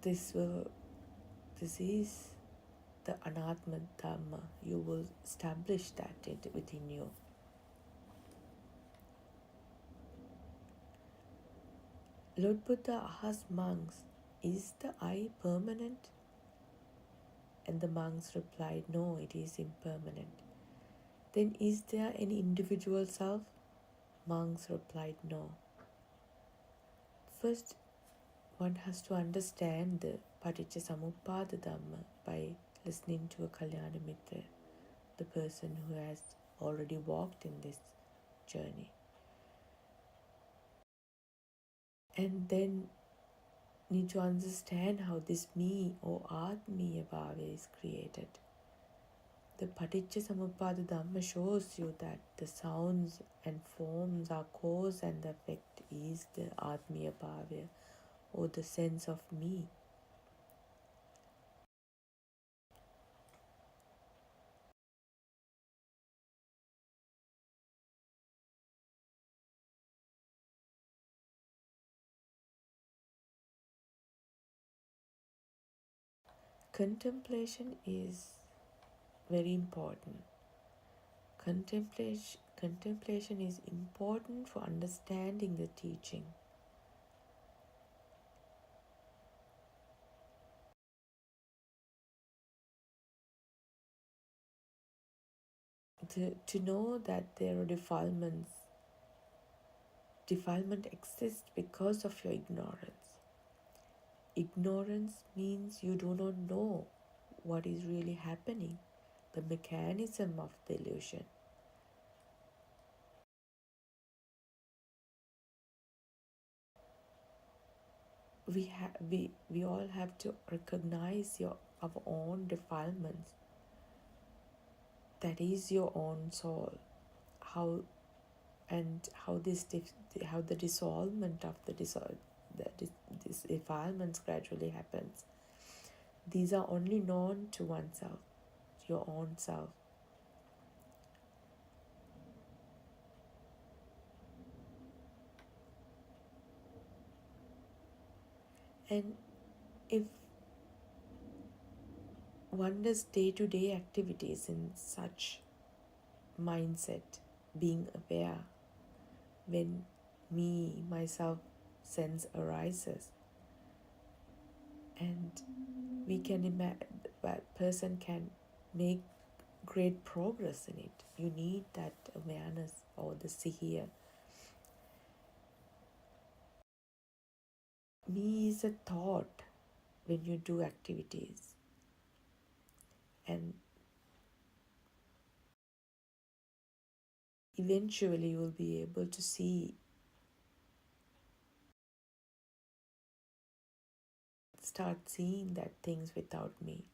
this is the anatma dhamma. You will establish that within you. Lord Buddha asked monks, is the I permanent? And the monks replied, no, it is impermanent. Then is there any individual self? Monks replied, no. First, one has to understand the Paticca Dhamma by listening to a Kalyana Mitra, the person who has already walked in this journey. And then need to understand how this me or Atmiya Bhava is created. The Paticca Dhamma shows you that the sounds and forms are cause and the effect is the Atmiya Bhava, or the sense of me. contemplation is very important. Contemplation is important for understanding the teaching. To know that there are defilements. Defilement exists because of your ignorance. Ignorance means you do not know what is really happening, the mechanism of the illusion. We all have to recognize our own defilements. That is your own soul. How the dissolvement of this defilements gradually happens. These are only known to oneself, your own self. And if one does day-to-day activities in such mindset, being aware, when myself sense arises, and we can imagine that person can make great progress in it. You need that awareness or the sihiya. Me is a thought when you do activities, and eventually you will be able to start seeing that things without me.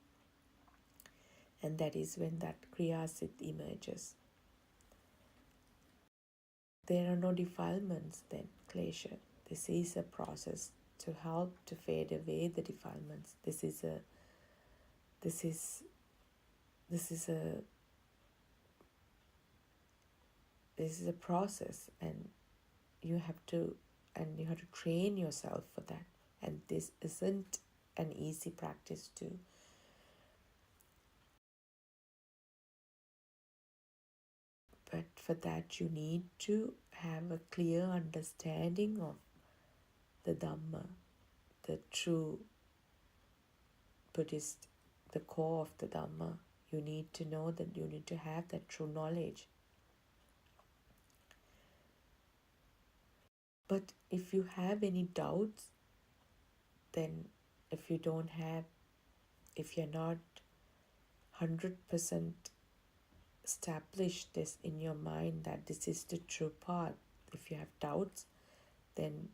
And that is when that kriyasit emerges. There are no defilements then, klesha. This is a process to help to fade away the defilements. This is a process, and you have to train yourself for that. And this isn't an easy practice too. But for that you need to have a clear understanding of the Dhamma, the true Buddhist, the core of the Dhamma. You need to know that, you need to have that true knowledge. But if you have any doubts, then if you're not 100% established this in your mind that this is the true path, if you have doubts, then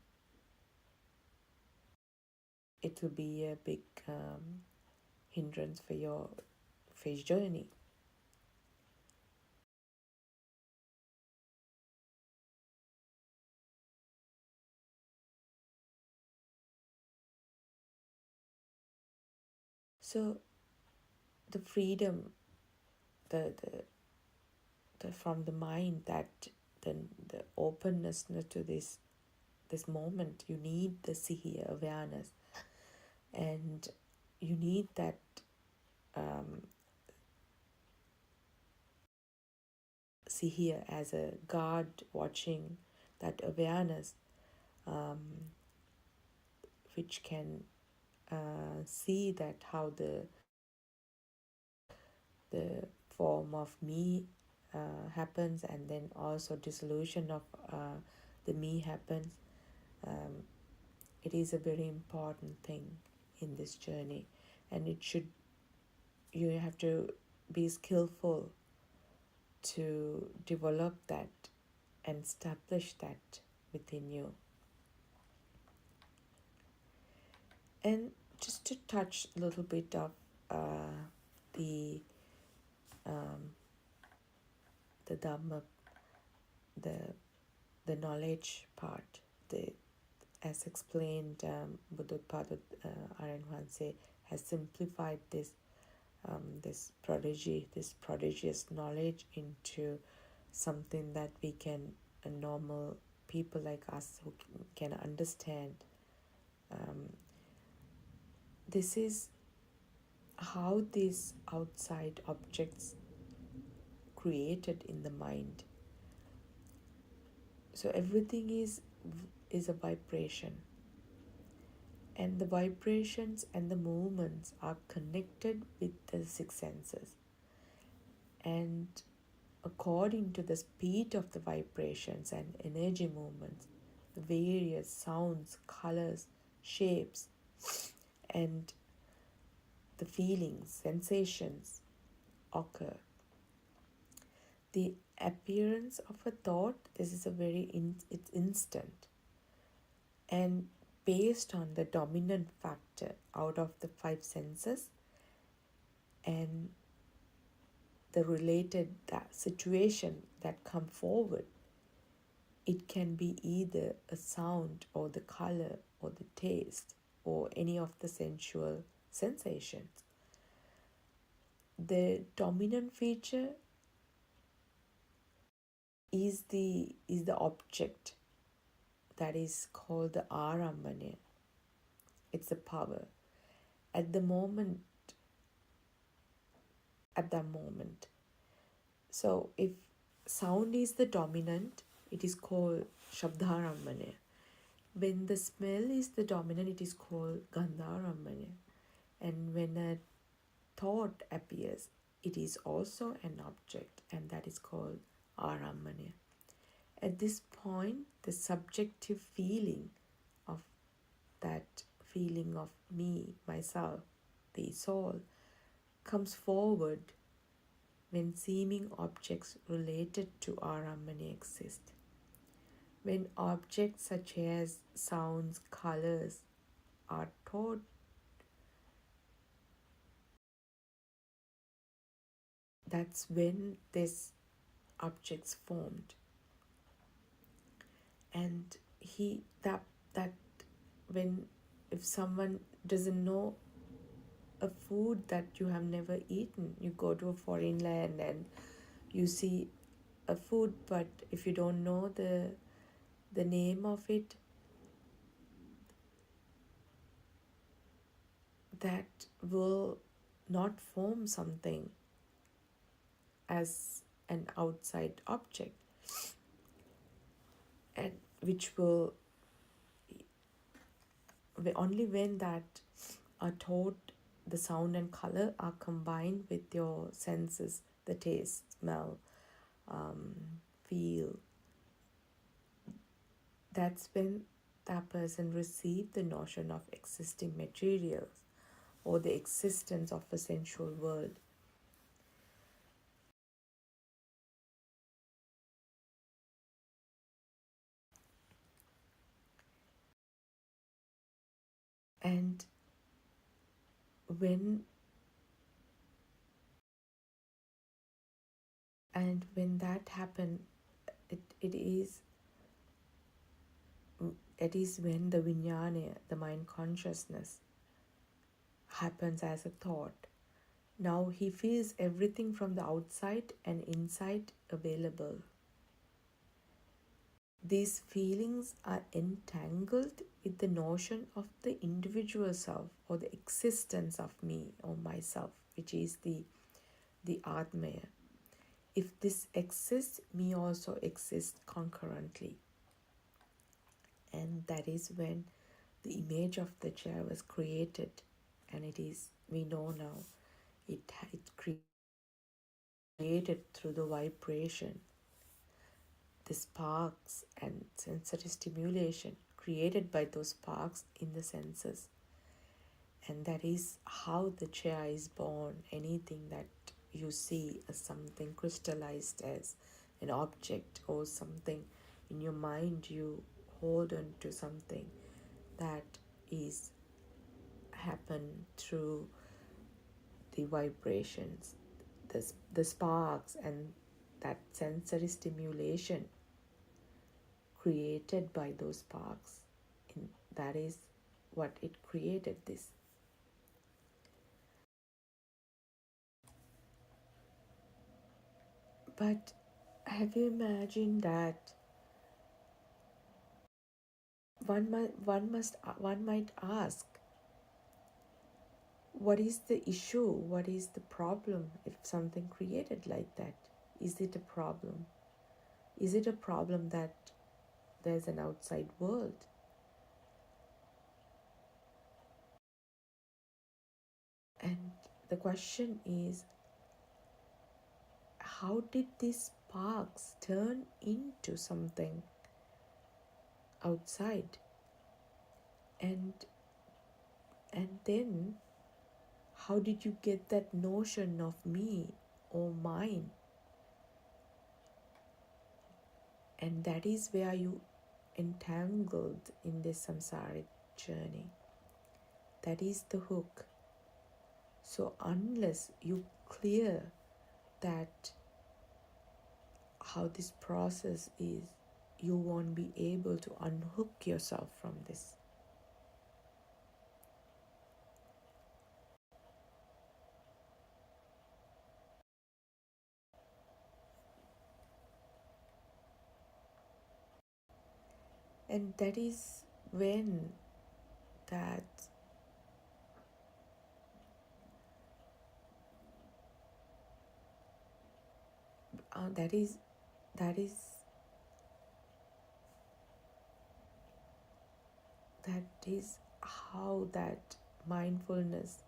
it will be a big hindrance for your journey. So the freedom, the from the mind, that the openness to this moment, you need the sihiya awareness, and you need that sihiya as a guard watching, that awareness which can see that how the form of me happens, and then also dissolution of the me happens. It is a very important thing in this journey, and you have to be skillful to develop that and establish that within you. And just to touch a little bit of the Dhamma, the knowledge part, as explained, Buddothpado Aranwanse has simplified this prodigious knowledge into something that we can, normal people like us who can understand. This is how these outside objects created in the mind. So everything is a vibration, and the vibrations and the movements are connected with the six senses, and according to the speed of the vibrations and energy movements, the various sounds, colors, shapes, and the feelings, sensations occur. The appearance of a thought, this is a it's instant, and based on the dominant factor out of the five senses and the related that situation that come forward, it can be either a sound or the color or the taste or any of the sensual sensations. The dominant feature is the object that is called the Aramanya. It's the power. At that moment. So if sound is the dominant, it is called Shabdaramanya. When the smell is the dominant, it is called Gandharamanya. And when a thought appears, it is also an object, and that is called Aramanya. At this point, the subjective feeling of that feeling of me, myself, the soul, comes forward when seeming objects related to Aramanya exist. When objects such as sounds, colors are taught, that's when this objects formed. And when if someone doesn't know a food that you have never eaten, you go to a foreign land and you see a food, but if you don't know the name of it, that will not form something as an outside object, and which will only when that are taught, the sound and color are combined with your senses, the taste, smell, feel. That's when that person received the notion of existing materials or the existence of a sensual world. And when that happens, it is when the vijnana, the mind consciousness, happens as a thought. Now he feels everything from the outside and inside available. These feelings are entangled with the notion of the individual self or the existence of me or myself, which is the Atmaya. If this exists, me also exists concurrently. And that is when the image of the chair was created, and it is, we know now, it created through the vibration, the sparks and sensory stimulation created by those sparks in the senses. And that is how the chair is born. Anything that you see as something crystallized as an object or something in your mind, you hold on to something that is happen through the vibrations, the sparks and that sensory stimulation created by those sparks. That is what it created this. But have you imagined that one might ask, what is the issue? What is the problem if something created like that? Is it a problem? Is it a problem that there's an outside world? And the question is, how did these sparks turn into something outside? And then how did you get that notion of me or mine? And that is where you entangled in this samsaric journey. That is the hook. So unless you clear that how this process is, you won't be able to unhook yourself from this. And that is when that that is how that mindfulness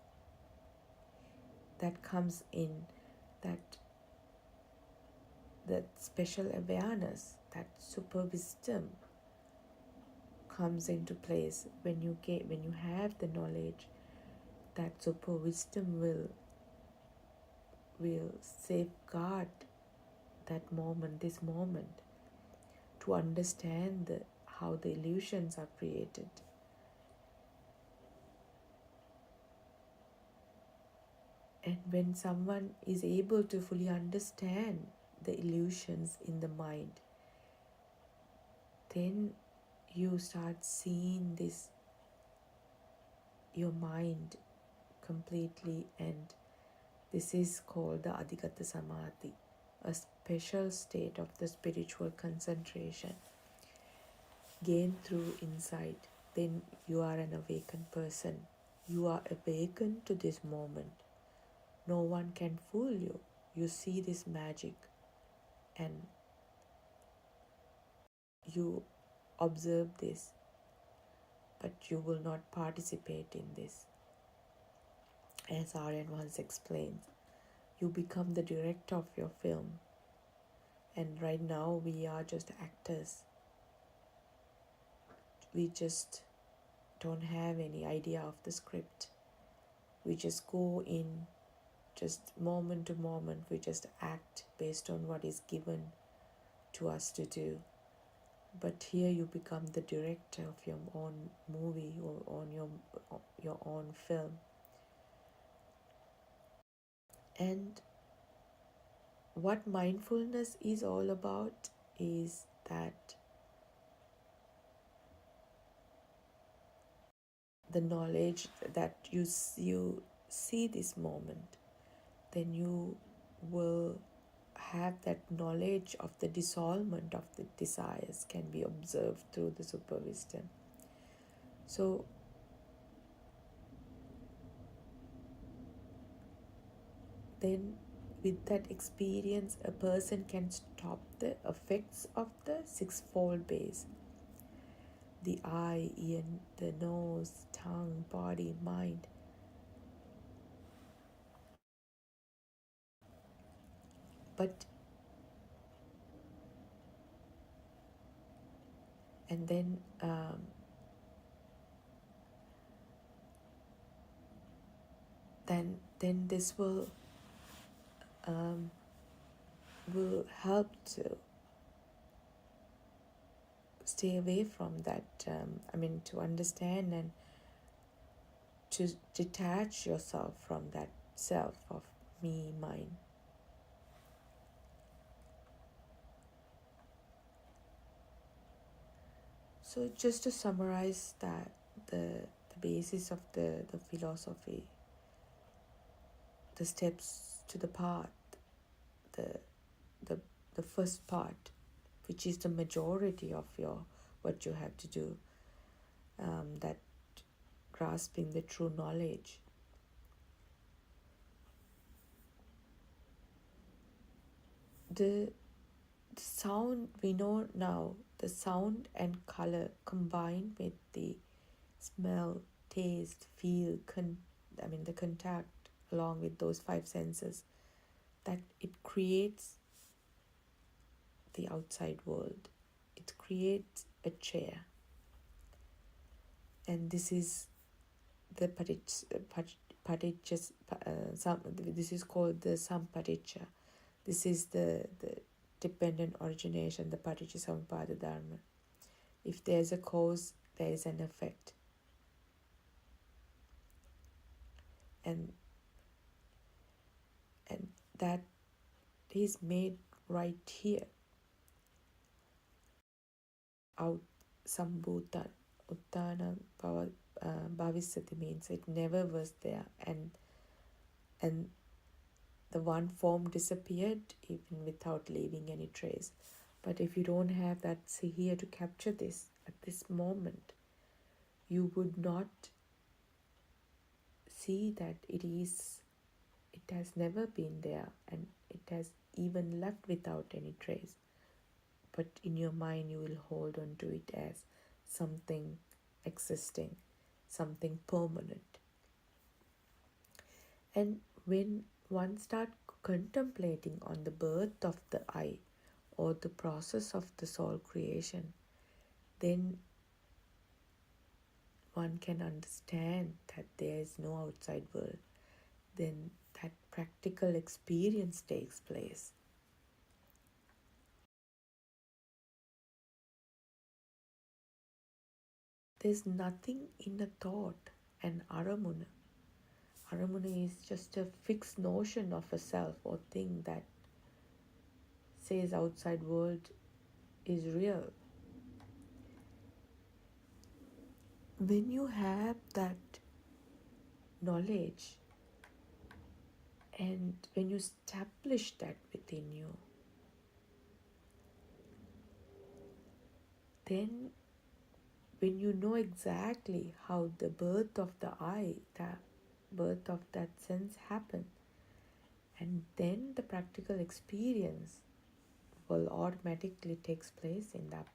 that comes in, that special awareness, that super wisdom comes into place when you have the knowledge. That super wisdom will safeguard that moment, this moment, to understand how the illusions are created. And when someone is able to fully understand the illusions in the mind, then you start seeing your mind completely, and this is called the Adhigata Samadhi, a special state of the spiritual concentration gained through insight. Then you are an awakened person. You are awakened to this moment. No one can fool you. You see this magic and you observe this, but you will not participate in this. As Aryan once explained, you become the director of your film, and right now we are just actors. We just don't have any idea of the script. We just go in, just moment to moment, we just act based on what is given to us to do. But here you become the director of your own movie or on your own film. And what mindfulness is all about is that the knowledge that you see this moment, then you will have that knowledge of the dissolvement of the desires can be observed through the super wisdom. So then with that experience, a person can stop the effects of the sixfold base: the eye, ear, the nose, tongue, body, mind. But and then this will help to stay away from that. To understand and to detach yourself from that self of me, mine. So just to summarize that, the basis of the philosophy, the steps to the path, the first part, which is the majority of what you have to do, that grasping the true knowledge, the sound, we know now, the sound and color combined with the smell, taste, feel, the contact along with those five senses, that it creates the outside world. It creates a chair. And this is the this is called the sampaticca. This is the dependent origination, the paticca dharma. If there's a cause, there is an effect. And that is made right here. Out sambhutan, uttana bhavisati means it never was there, and the one form disappeared even without leaving any trace. But if you don't have that here to capture this at this moment, you would not see that it has never been there, and it has even left without any trace. But in your mind you will hold on to it as something existing, something permanent. And when one starts contemplating on the birth of the I, or the process of the soul creation, then one can understand that there is no outside world. Then that practical experience takes place. There's nothing in a thought, and aramuna. Aramuna is just a fixed notion of a self or thing that says outside world is real. When you have that knowledge, and when you establish that within you, then when you know exactly how the birth of the I, the birth of that sense happened, and then the practical experience will automatically takes place in that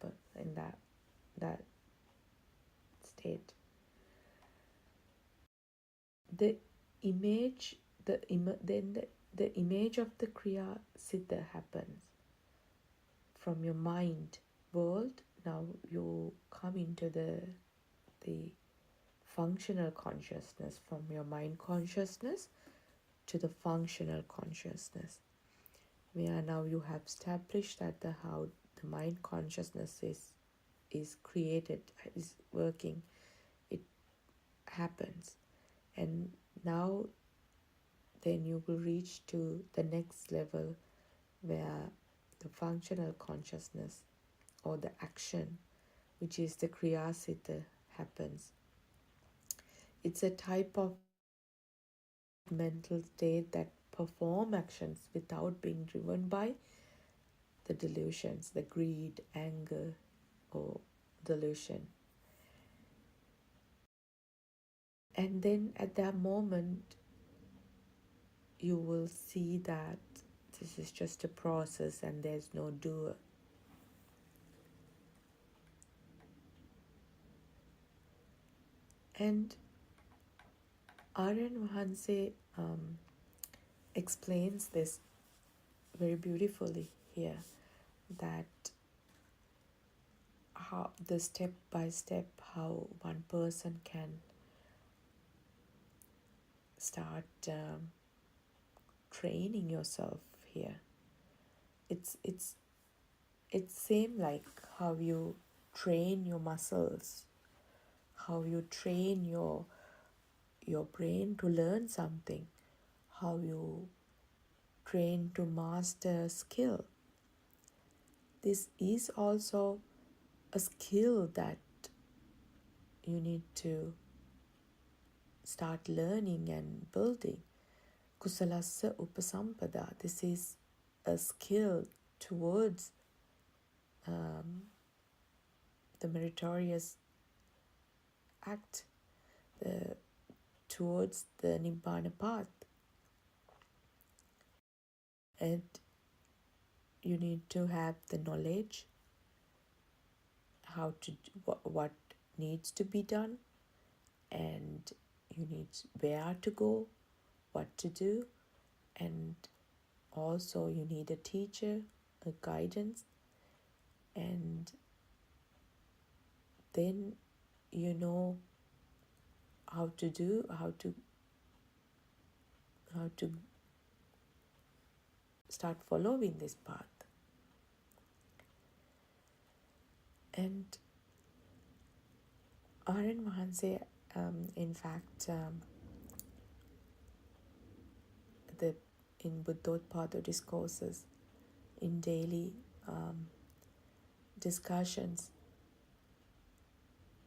state. The image, the image of the Kriya Siddha happens from your mind world. Now you come into the functional consciousness, from your mind consciousness to the functional consciousness, where now you have established that how the mind consciousness is created, is working, it happens. And now then you will reach to the next level, where the functional consciousness or the action, which is the Kriya Siddha, happens. It's a type of mental state that perform actions without being driven by the delusions, the greed, anger, or delusion. And then at that moment, you will see that this is just a process and there's no doer. And Aryan Vahanse explains this very beautifully here, that how the step by step how one person can start training yourself here. It's same like how you train your muscles, how you train your brain to learn something, how you train to master a skill. This is also a skill that you need to start learning and building. Kusalasa upasampada. This is a skill towards the meritorious act, towards the Nibbana path. And you need to have the knowledge how to what needs to be done, and you need where to go, what to do, and also you need a teacher, a guidance, and then you know how to do how to start following this path. And Aryan Mahanse, in fact, the in Buddothpado discourses, in daily discussions,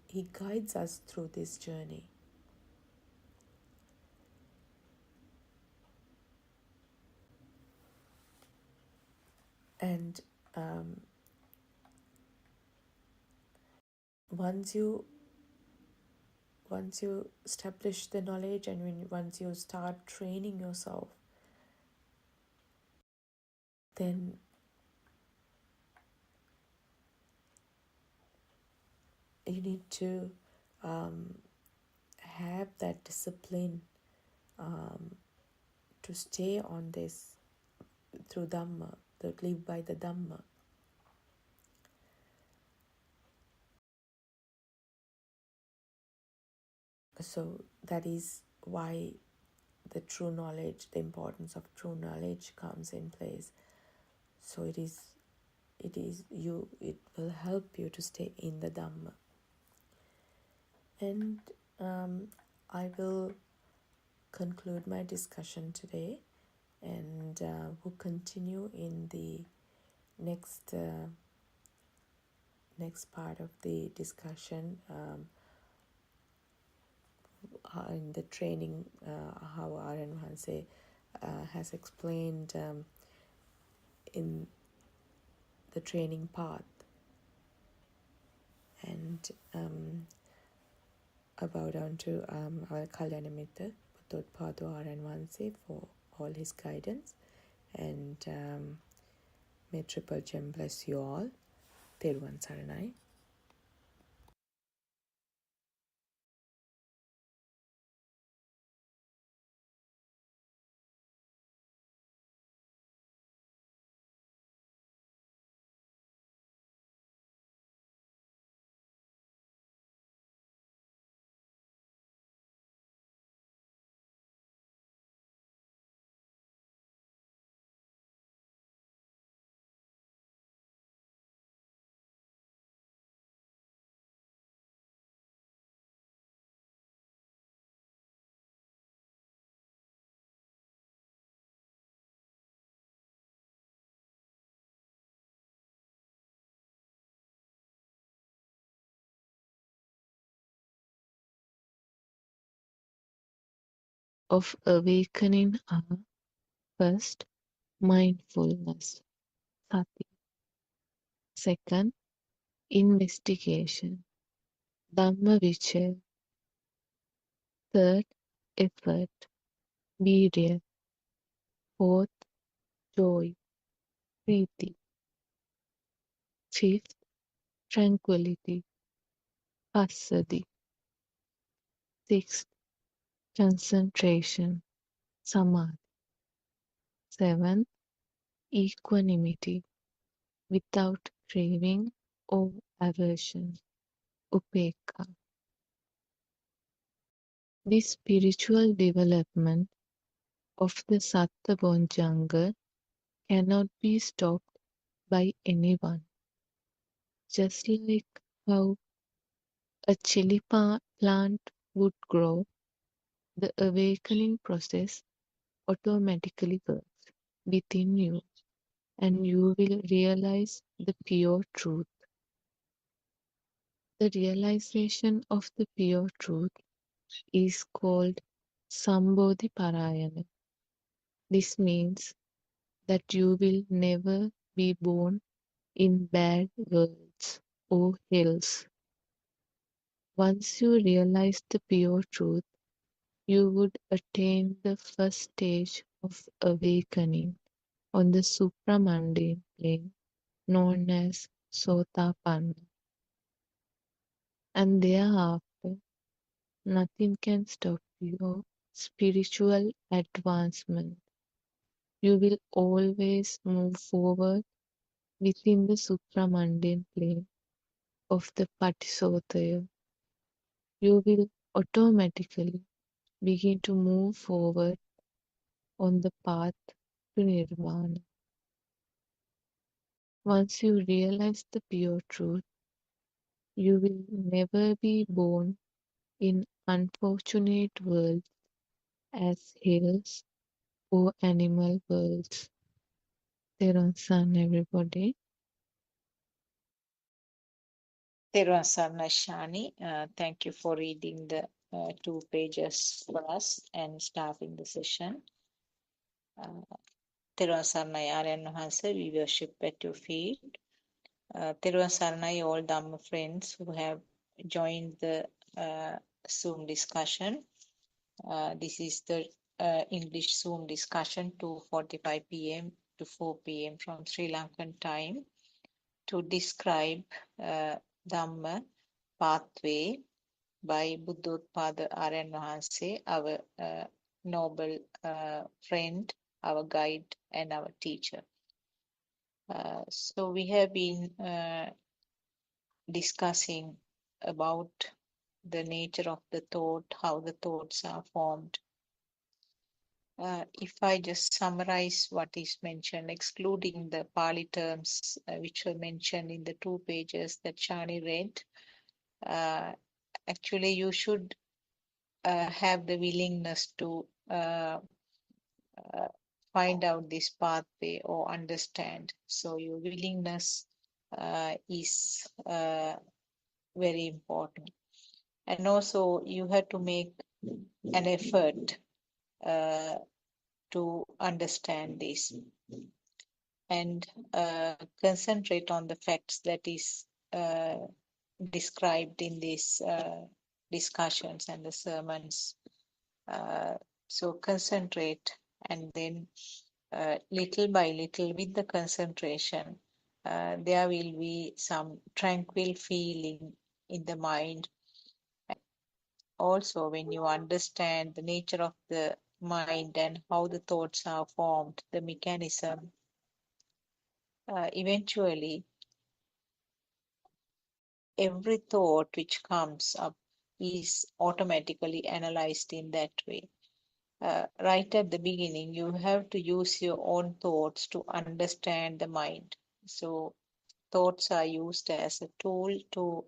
he guides us through this journey. And once you establish the knowledge, and once you start training yourself, then you need to have that discipline to stay on this through Dhamma, to live by the Dhamma. So that is why the true knowledge, the importance of true knowledge comes in place. So it will help you to stay in the Dhamma. And I will conclude my discussion today, and we'll continue in the next part of the discussion, in the training, how Aryan Mahanse has explained in the training path, and I bow down to our Kalyanamitta, Buddothpado Aryan Mahanse, for all his guidance, and may Triple Gem bless you all. Teruvan Saranai. Of awakening are: first, mindfulness, sati; second, investigation, dhamma vichaya; third, effort, virya; fourth, joy, preeti; fifth, tranquility, passaddhi; sixth, concentration, samadhi; seventh, equanimity, without craving or aversion, upekkha. This spiritual development of the Satta Bonjanga cannot be stopped by anyone. Just like how a chili plant would grow, the awakening process automatically works within you, and you will realize the pure truth. The realization of the pure truth is called Sambodhi Parayana. This means that you will never be born in bad worlds or hells. Once you realize the pure truth, you would attain the first stage of awakening, on the supramundane plane known as Sotapanna, and thereafter nothing can stop your spiritual advancement. You will always move forward within the supramundane plane of the Patisotaya. You will automatically begin to move forward on the path to Nirvana. Once you realize the pure truth, you will never be born in unfortunate worlds as hells or animal worlds. Theron San, everybody. Therwan Sarna Shani, thank you for reading the 2 pages for us and starting the session. Therwan Sarnai Aryan Hansa, we worship at your feet. Therwan Sarnai, all Dhamma friends who have joined the Zoom discussion. This is the English Zoom discussion, 2:45 p.m. to 4 p.m. from Sri Lankan time, to describe Dhamma pathway by Buddothpada Aryan Wahanse, our noble friend, our guide, and our teacher. So we have been discussing about the nature of the thought, how the thoughts are formed. If I just summarize what is mentioned, excluding the Pali terms which were mentioned in the 2 pages that Shani read, actually you should have the willingness to find out this pathway or understand. So your willingness is very important. And also you have to make an effort to understand this and concentrate on the facts that is described in these discussions and the sermons. So concentrate, and then little by little with the concentration, there will be some tranquil feeling in the mind. Also, when you understand the nature of the mind and how the thoughts are formed, the mechanism, eventually every thought which comes up is automatically analyzed in that way. Right at the beginning, you have to use your own thoughts to understand the mind. So thoughts are used as a tool to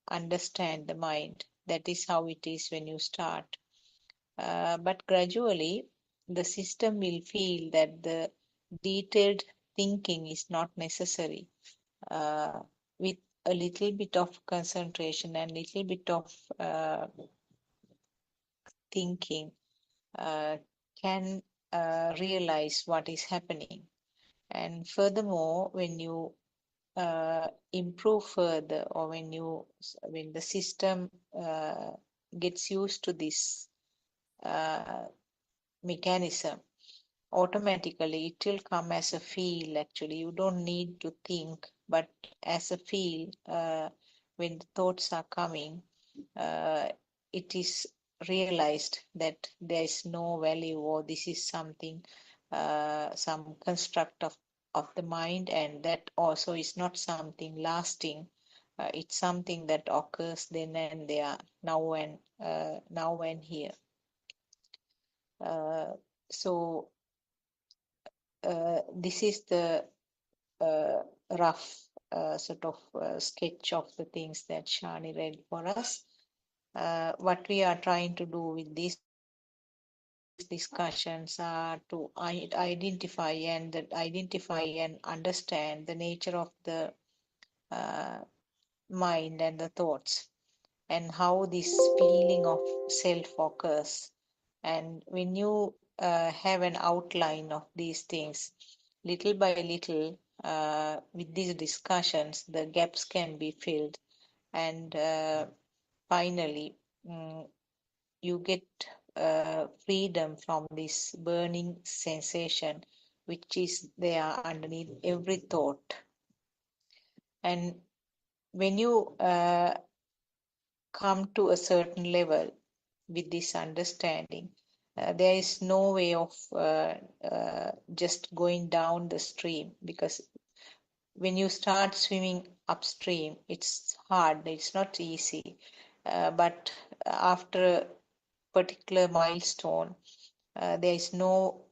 understand the mind. That is how it is when you start. But gradually, the system will feel that the detailed thinking is not necessary. With a little bit of concentration and little bit of thinking, can realize what is happening. And furthermore, when you improve further, or when the system gets used to this mechanism, automatically it will come as a feel. Actually, you don't need to think, but as a feel, when the thoughts are coming, it is realized that there is no value, or this is something, some construct of the mind, and that also is not something lasting. It's something that occurs then and there, now and here. So this is the rough sort of sketch of the things that Shani read for us. What we are trying to do with these discussions are to identify and understand the nature of the mind and the thoughts, and how this feeling of self occurs. And when you have an outline of these things, little by little, with these discussions, the gaps can be filled, and finally, you get freedom from this burning sensation which is there underneath every thought. And when you come to a certain level with this understanding, there is no way of just going down the stream, because when you start swimming upstream, it's hard, it's not easy. But after a particular milestone, there is no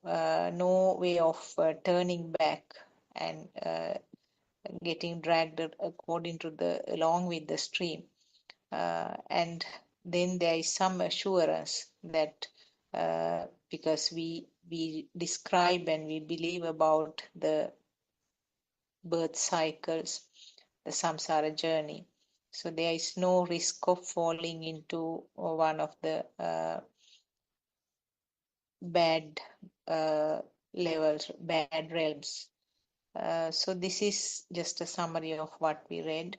way of turning back and getting dragged along with the stream. And then there is some assurance that because we describe and we believe about the birth cycles, the samsara journey. So there is no risk of falling into one of the bad levels, bad realms. So this is just a summary of what we read.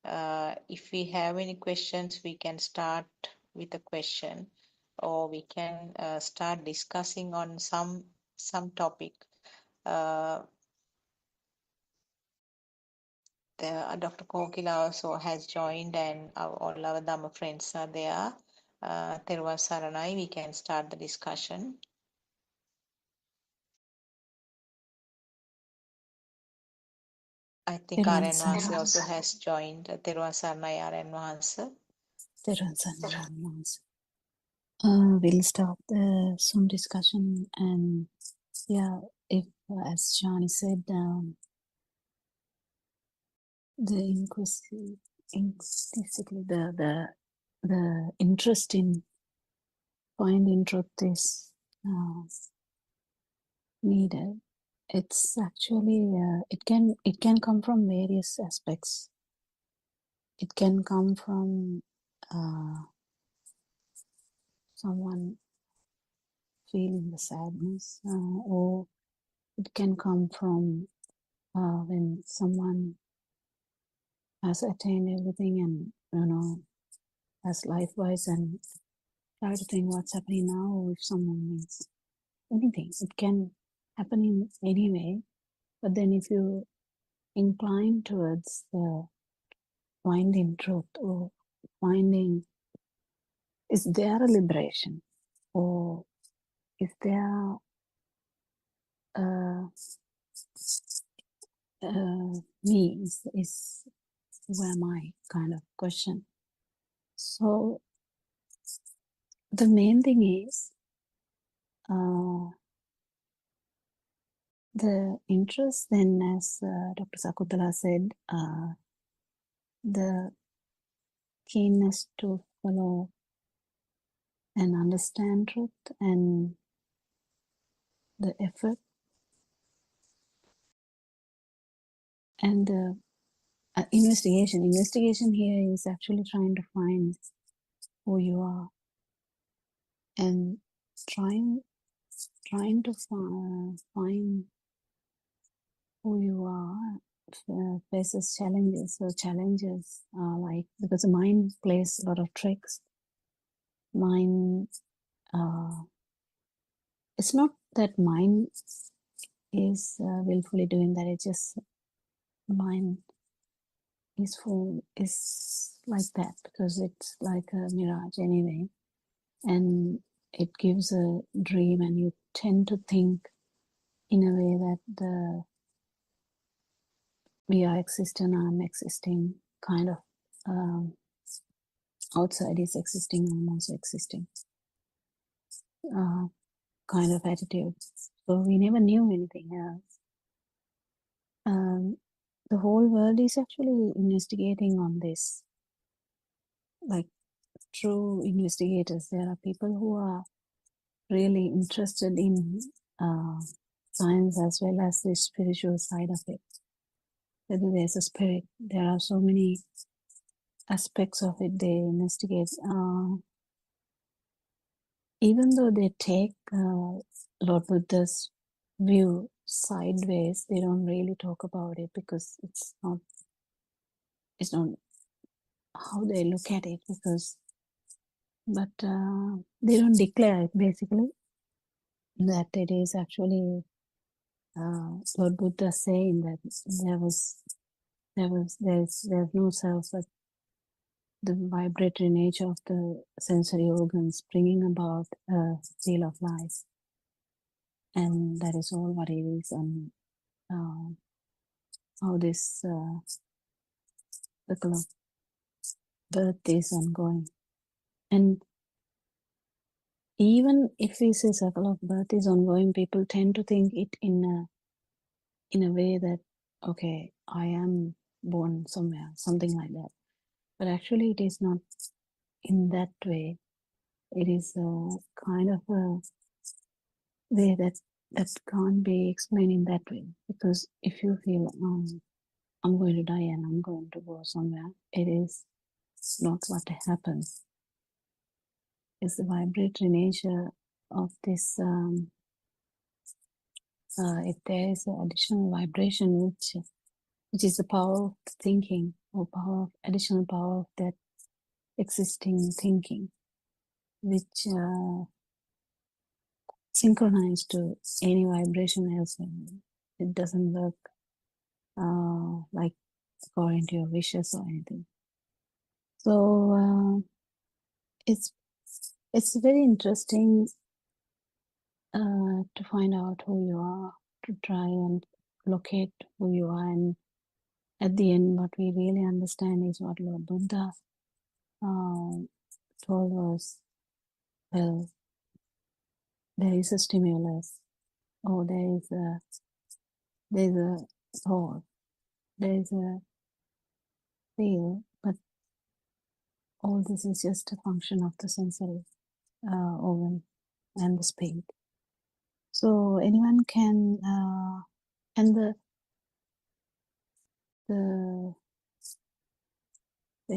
If we have any questions, we can start with a question, or we can start discussing on some topic. Dr. Kokila also has joined, and all our Dhamma friends are there. Therwan Saranai, we can start the discussion. I think Therwan Aryan Wansi Saranai. also has joined. Therwan Saranai, Aryan Wansi. Therwan Saranai. We'll start some discussion, and yeah, if as Shani said, the basically the interest in finding truth is needed. It's actually it can come from various aspects. It can come from someone feeling the sadness, or it can come from when someone has attained everything and has life-wise and try to think what's happening now, or if someone needs anything. It can happen in any way, but then if you incline towards finding truth, or finding, is there a liberation, or is there me, is who am I kind of question. So the main thing is the interest, then, as Dr. Sakutala said, the keenness to follow and understand truth, and the effort, and the investigation. Investigation here is actually trying to find who you are, and trying to find who you are faces challenges. So challenges are like, because the mind plays a lot of tricks. Mind, it's not that mind is willfully doing that. It's just mind is like that because it's like a mirage anyway, and it gives a dream, and you tend to think in a way that we are existing, I'm existing, kind of outside is existing, I'm also existing kind of attitude. So we never knew anything else. The whole world is actually investigating on this, like true investigators. There are people who are really interested in science as well as the spiritual side of it. Whether there's a spirit, there are so many aspects of it they investigate. Even though they take Lord Buddha's view sideways, they don't really talk about it because it's not how they look at it, but they don't declare it basically that it is actually Lord Buddha saying that there's no self, but the vibratory nature of the sensory organs bringing about a feel of life, and that is all what it is, and how this circle of birth is ongoing. And even if we say circle of birth is ongoing, people tend to think it in a way that, okay, I am born somewhere, something like that. But actually it is not in that way. It is a kind of a way that can't be explained in that way. Because if you feel, I'm going to die and I'm going to go somewhere, it is not what happens. It's the vibratory nature of this. If there is an additional vibration, which is the power of thinking, or additional power of that existing thinking, which synchronized to any vibration elsewhere. It doesn't work like according to your wishes or anything. So it's very interesting to find out who you are, to try and locate who you are, and at the end, what we really understand is what Lord Buddha told us. Well, there is a stimulus, or there is a thought, there is a feel, but all this is just a function of the sensory organ and the speed. So anyone can, and they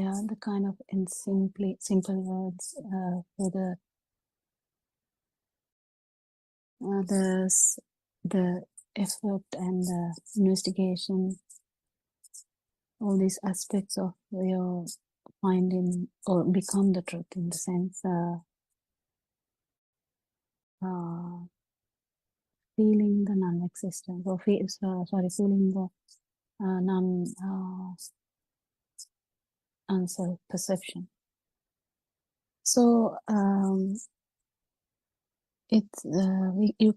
are the kind of in simple words for the effort and the investigation, all these aspects of your finding or become the truth, in the sense feeling the non-existence, or feeling the non-self perception. So you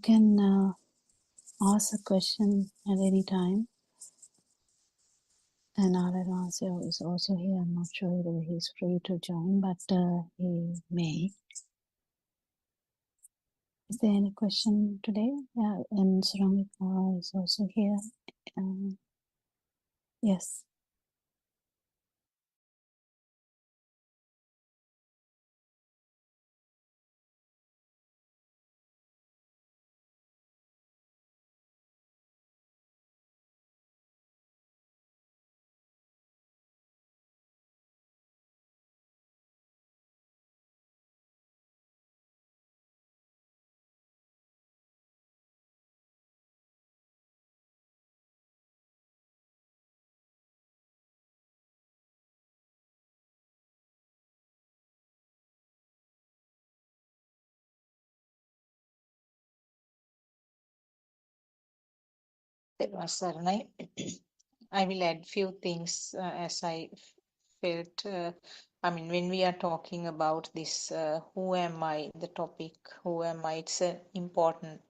can ask a question at any time, and Alan is also here. I'm not sure whether he's free to join, but he may. Is there any question today? Yeah, and Suramika is also here. Yes. Saranai. I will add few things as I felt. When we are talking about this, who am I? The topic, who am I? It's an important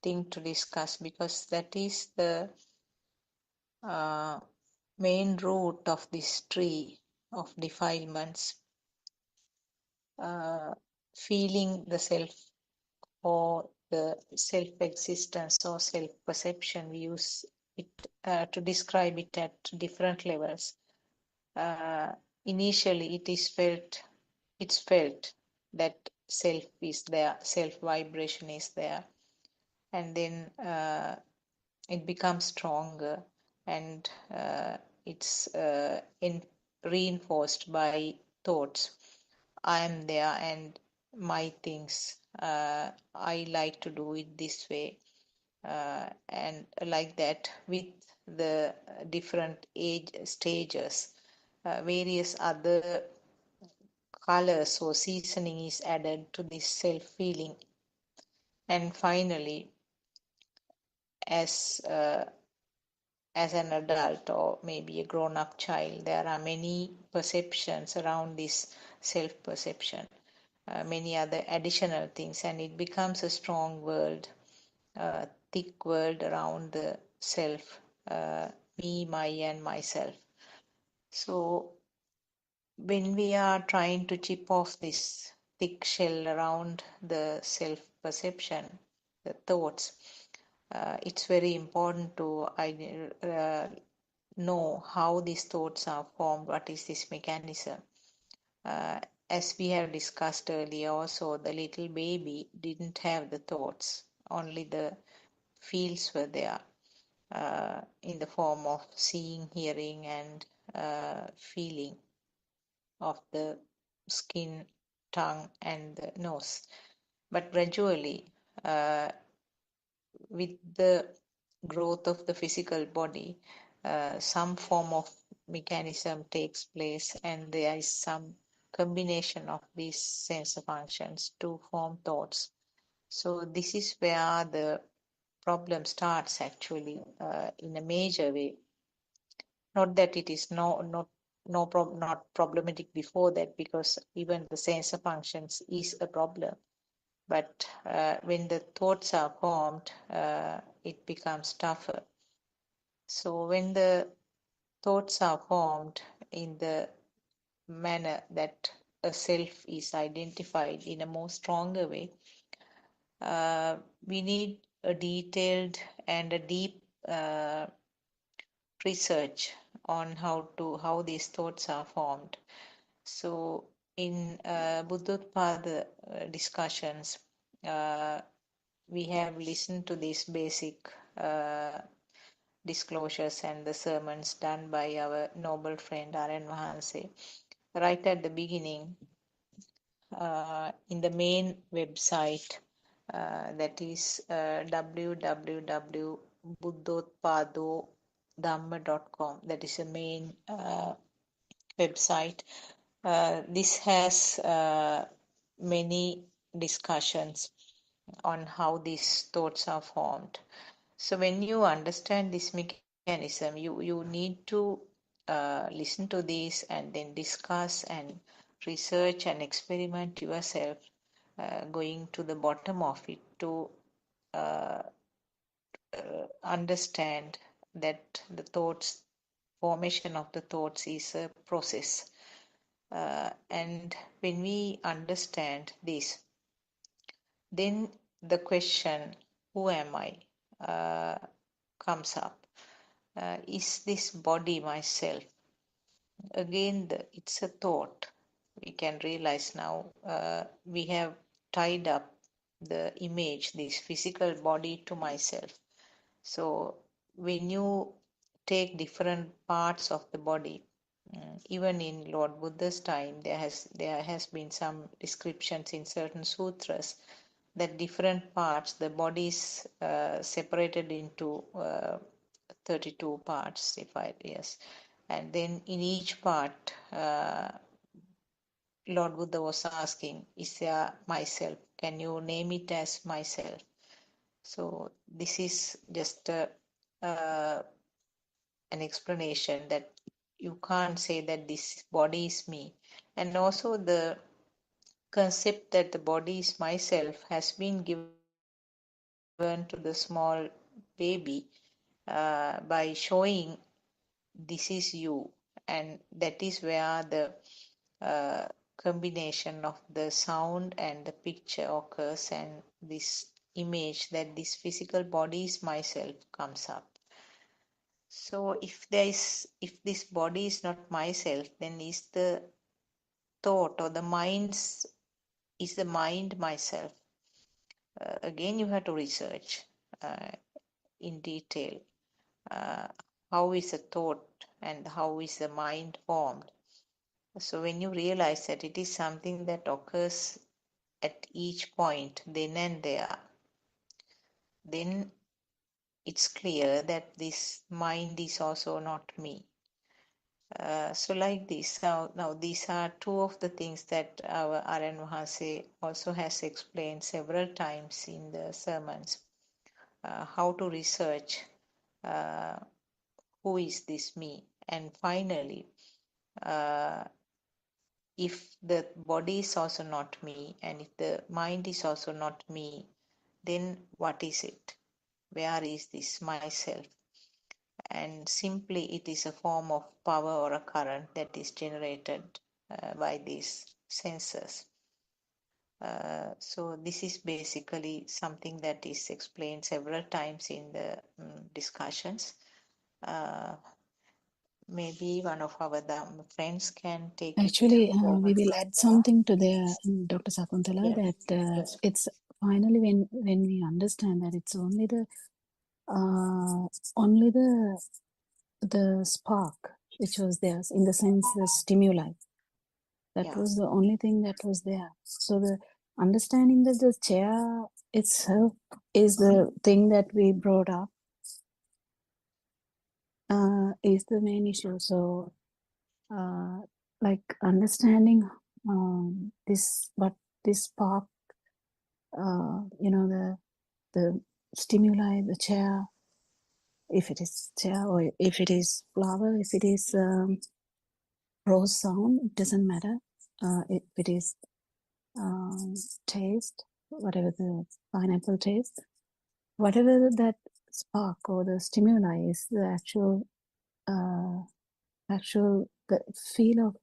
thing to discuss, because that is the main root of this tree of defilements. Feeling the self, or the self-existence, or self-perception. We use it to describe it at different levels. Initially, it's felt that self is there, self-vibration is there, and then it becomes stronger, and it's reinforced by thoughts. I am there, and my things, I like to do it this way, and like that, with the different age stages, various other colors or seasoning is added to this self feeling, and finally as an adult or maybe a grown-up child, there are many perceptions around this self-perception, many other additional things, and it becomes a strong world, thick world around the self, me, my, and myself. So when we are trying to chip off this thick shell around the self-perception, the thoughts, it's very important to know how these thoughts are formed, what is this mechanism. As we have discussed earlier also, the little baby didn't have the thoughts, only the feels were there, in the form of seeing, hearing, and feeling of the skin, tongue, and the nose. But gradually, with the growth of the physical body, some form of mechanism takes place, and there is some combination of these sensor functions to form thoughts. So this is where the problem starts actually, in a major way. Not that it is not problematic before that, because even the sensor functions is a problem. But when the thoughts are formed, it becomes tougher. So when the thoughts are formed in the manner that a self is identified in a more stronger way, we need a detailed and a deep research on how these thoughts are formed. So in Buddothpada discussions, we have listened to these basic disclosures and the sermons done by our noble friend R.N. Mahanse. Right at the beginning, in the main website, that is www.buddothpado.com. That is the main website. This has many discussions on how these thoughts are formed. So when you understand this mechanism, you need to listen to this and then discuss and research and experiment yourself, going to the bottom of it to understand that the thoughts, formation of the thoughts is a process. And when we understand this, then the question, who am I, comes up. Is this body myself? Again, it's a thought. We can realize now, we have tied up the image, this physical body, to myself. So when you take different parts of the body, even in Lord Buddha's time, there has been some descriptions in certain sutras that different parts, the body is separated into 32 parts, yes. And then in each part, Lord Buddha was asking, is there myself? Can you name it as myself? So this is just an explanation that you can't say that this body is me. And also the concept that the body is myself has been given to the small baby by showing this is you, and that is where the combination of the sound and the picture occurs, and this image that this physical body is myself comes up. So if this body is not myself, then is the thought or the mind's, is the mind myself? Again, you have to research in detail how is a thought and how is the mind formed. So when you realize that it is something that occurs at each point, then and there, then it's clear that this mind is also not me. So like this, now these are two of the things that our R.N. Mahanse also has explained several times in the sermons. how to research who is this me, and finally, if the body is also not me and if the mind is also not me, then what is it? Where is this myself? And simply it is a form of power or a current that is generated by these sensors. So this is basically something that is explained several times in the discussions. Maybe one of our friends can take it Actually, forward. we will add something to there, Dr. Sakuntala, Yeah. that Yes. it's finally when we understand that it's only the spark which was there, in the sense the stimuli. That Yeah. was the only thing that was there. So the understanding that the chair itself is the thing that we brought up is the main issue. So like understanding this, but this spark, the stimuli, the chair, if it is chair or if it is flower, if it is rose sound, it doesn't matter. If it is taste, whatever the pineapple taste, whatever that spark or the stimuli is, the actual the feel of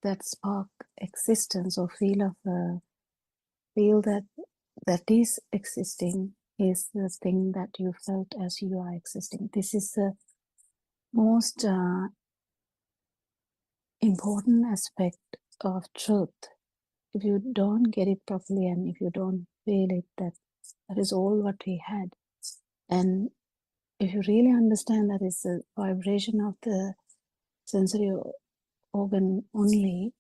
that spark existence, or feel that is existing, is the thing that you felt as you are existing. This is the most important aspect of truth. If you don't get it properly and if you don't feel it, that is all what we had. And if you really understand that it's a vibration of the sensory organ only,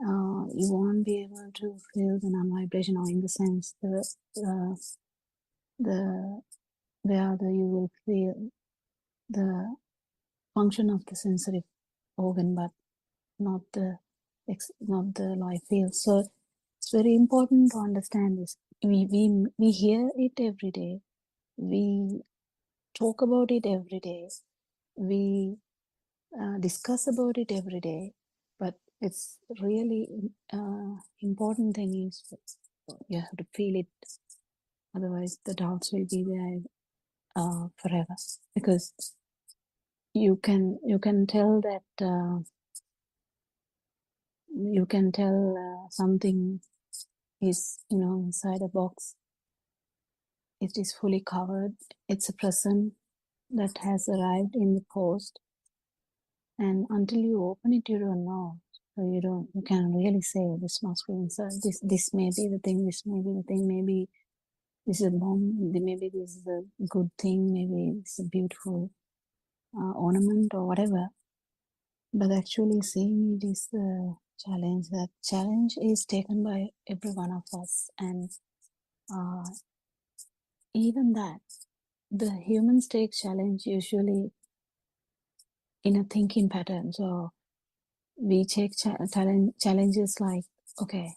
you won't be able to feel the non-vibration, or in the sense where you will feel the function of the sensory organ, but not the life field. So it's very important to understand this. We hear it every day. We talk about it every day. We discuss about it every day. But it's really important thing is you have to feel it. Otherwise, the doubts will be there forever. Because you can tell that something is inside a box. It is fully covered. It's a present that has arrived in the post, and until you open it, you don't know. So you can really say this must be inside. This may be the thing. This may be the thing. Maybe this is a bomb. Maybe this is a good thing. Maybe it's a beautiful ornament or whatever. But actually seeing it is the challenge. That challenge is taken by every one of us, and even that, the humans take challenge usually in a thinking pattern. So we take challenges like, okay,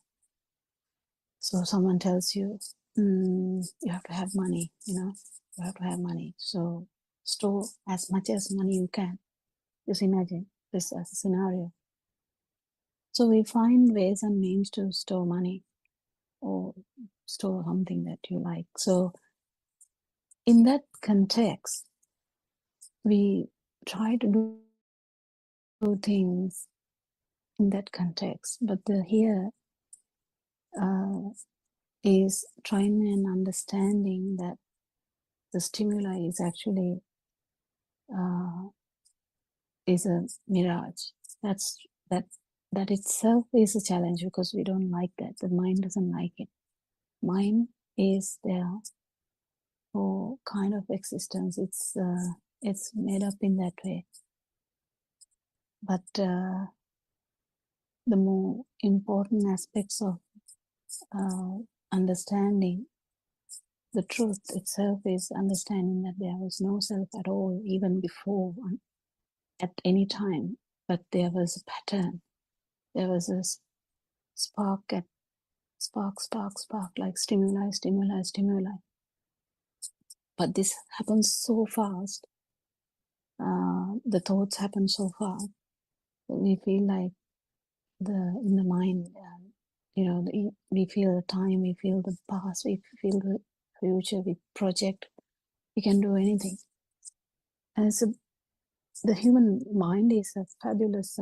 so someone tells you, you have to have money, you have to have money. So store as much as money you can. Just imagine this as a scenario. So we find ways and means to store money or store something that you like. So in that context, we try to do things in that context, but here is trying and understanding that the stimuli is actually is a mirage. That itself is a challenge, because we don't like that. The mind doesn't like it. Mind is there for kind of existence. It's made up in that way. But the more important aspects of understanding the truth itself is understanding that there was no self at all, even before, at any time. But there was a pattern. There was a spark, like stimuli. But this happens so fast. The thoughts happen so fast. We feel like in the mind, we feel the time, we feel the past, we feel the future, we project, we can do anything. And the human mind is a fabulous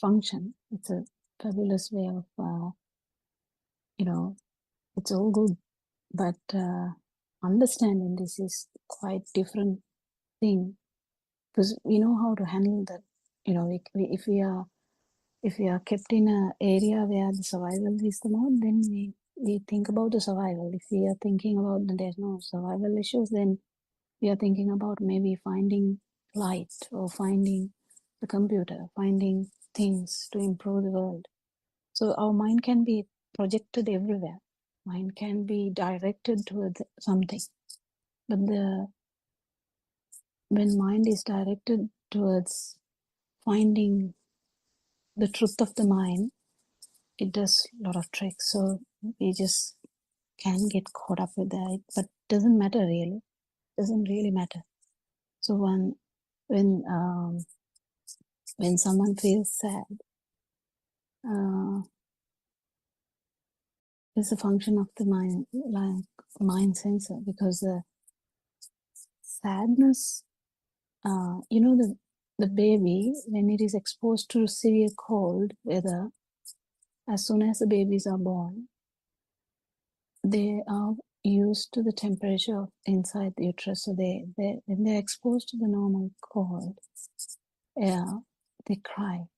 function. It's a fabulous way of, it's all good. But understanding this is quite different thing, because we know how to handle that. If we are kept in an area where the survival is the mode, then we think about the survival. If we are thinking about that there's no survival issues, then we are thinking about maybe finding light or finding the computer, finding things to improve the world. So our mind can be projected everywhere. Mind can be directed towards something. But when mind is directed towards finding the truth of the mind, it does a lot of tricks. So we just can get caught up with that. But doesn't matter really. Doesn't really matter. So when someone feels sad, it's a function of the mind, like mind sensor, because the sadness, the baby, when it is exposed to severe cold weather, as soon as the babies are born, they are used to the temperature inside the uterus. So when they're exposed to the normal cold air, they cry.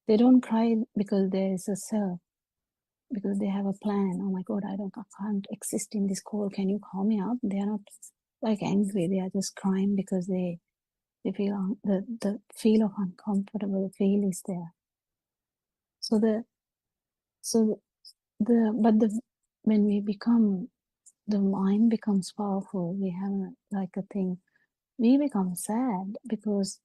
They don't cry because there is a self, because they have a plan. Oh my God, I can't exist in this cold. Can you calm me up? They are not like angry. They are just crying because they feel the feel of uncomfortable feel is there. When the mind becomes powerful, we have a thing. We become sad because,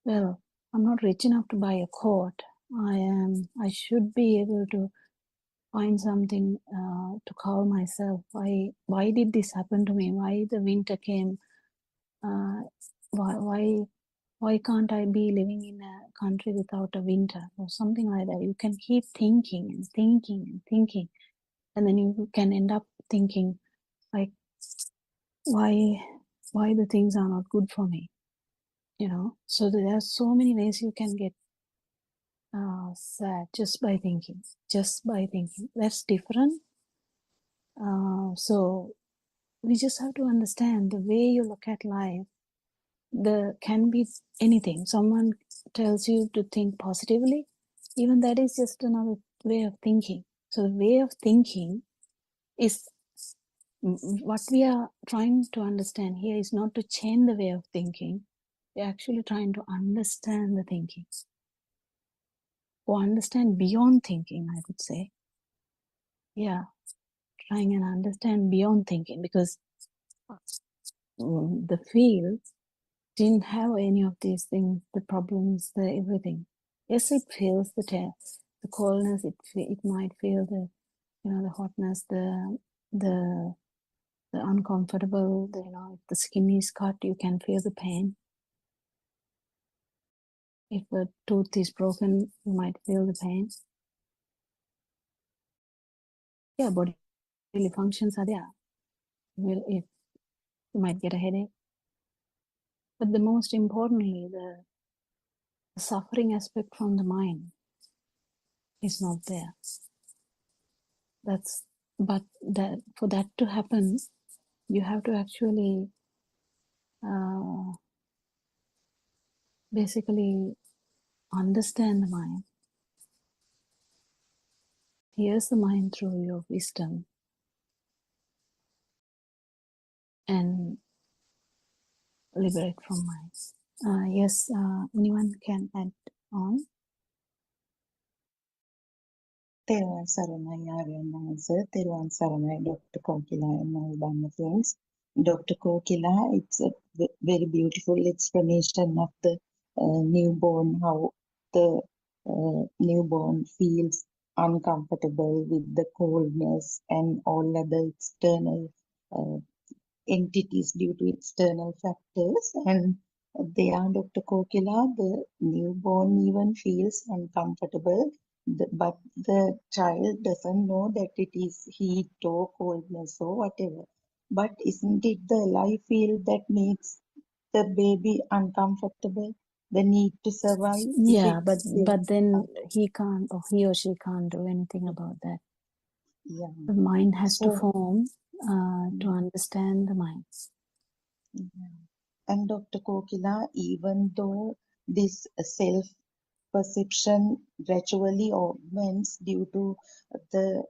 well, I'm not rich enough to buy a coat. I should be able to find something to cover myself. Why did this happen to me? Why the winter came? Why can't I be living in a country without a winter or something like that? You can keep thinking and thinking and thinking, and then you can end up thinking like, why the things are not good for me, So there are so many ways you can get sad just by thinking. That's different. So we just have to understand the way you look at life. There can be anything. Someone tells you to think positively, even that is just another way of thinking. So the way of thinking is what we are trying to understand here is not to change the way of thinking. We're actually trying to understand the thinking, or understand beyond thinking, I would say. Yeah, trying and understand beyond thinking, because the field didn't have any of these things, the problems, the everything. Yes, it feels the coldness. It might feel the the hotness, the uncomfortable. If the skin is cut, you can feel the pain. If a tooth is broken, you might feel the pain. Yeah, bodily functions are there. If you might get a headache, but the most importantly, the suffering aspect from the mind is not there. For that to happen, you have to actually basically understand the mind. Here's the mind through your wisdom, and liberate from mind. Yes, anyone can add on. තෙරුවන් සරණයි ආර්යයන් වහන්සේ. තෙරුවන් සරණයි Dr. Kokila and all Dhamma friends. Dr. Kokila, it's a very beautiful explanation of the newborn, how the newborn feels uncomfortable with the coldness and all other external entities due to external factors. And there, Dr. Kokila, the newborn even feels uncomfortable, but the child doesn't know that it is heat or coldness or whatever. But isn't it the life field that makes the baby uncomfortable? The need to survive? If Yeah, it's but then he can't, or he or she can't do anything about that. yeah. The mind has to So form to understand the mind. yeah. And Dr. Kokila, even though this self perception gradually augments due to the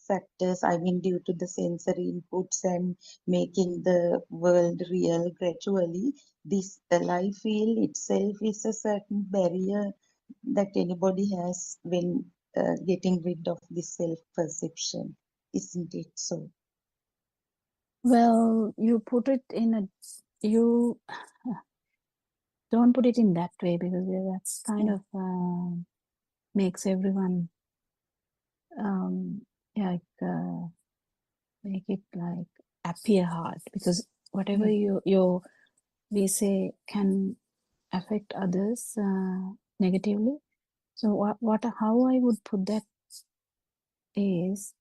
factors, I mean, due to the sensory inputs and making the world real gradually, this life field itself is a certain barrier that anybody has when getting rid of this self perception, isn't it so? Well, you put it in a, you don't put it in that way, because that's kind of makes everyone like make it like appear hard, because whatever we say can affect others negatively. So how I would put that is,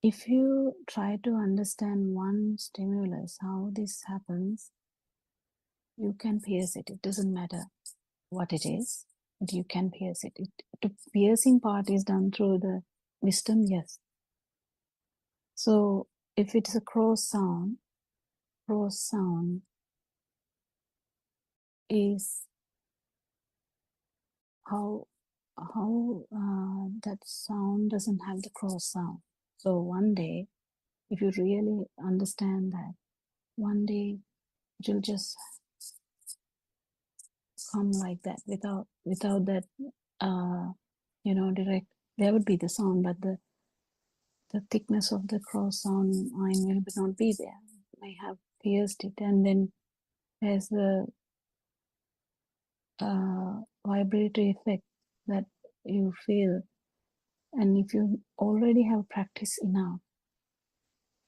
if you try to understand one stimulus, how this happens, you can pierce it. It doesn't matter what it is, but you can pierce it. The piercing part is done through the wisdom, yes. So if it's a cross sound is how that sound doesn't have the cross sound. So one day, if you really understand that, one day it will just come like that, without that direct. There would be the sound, but the thickness of the cross sound line will not be there. It may have pierced it, and then there's the vibratory effect that you feel. And if you already have practiced enough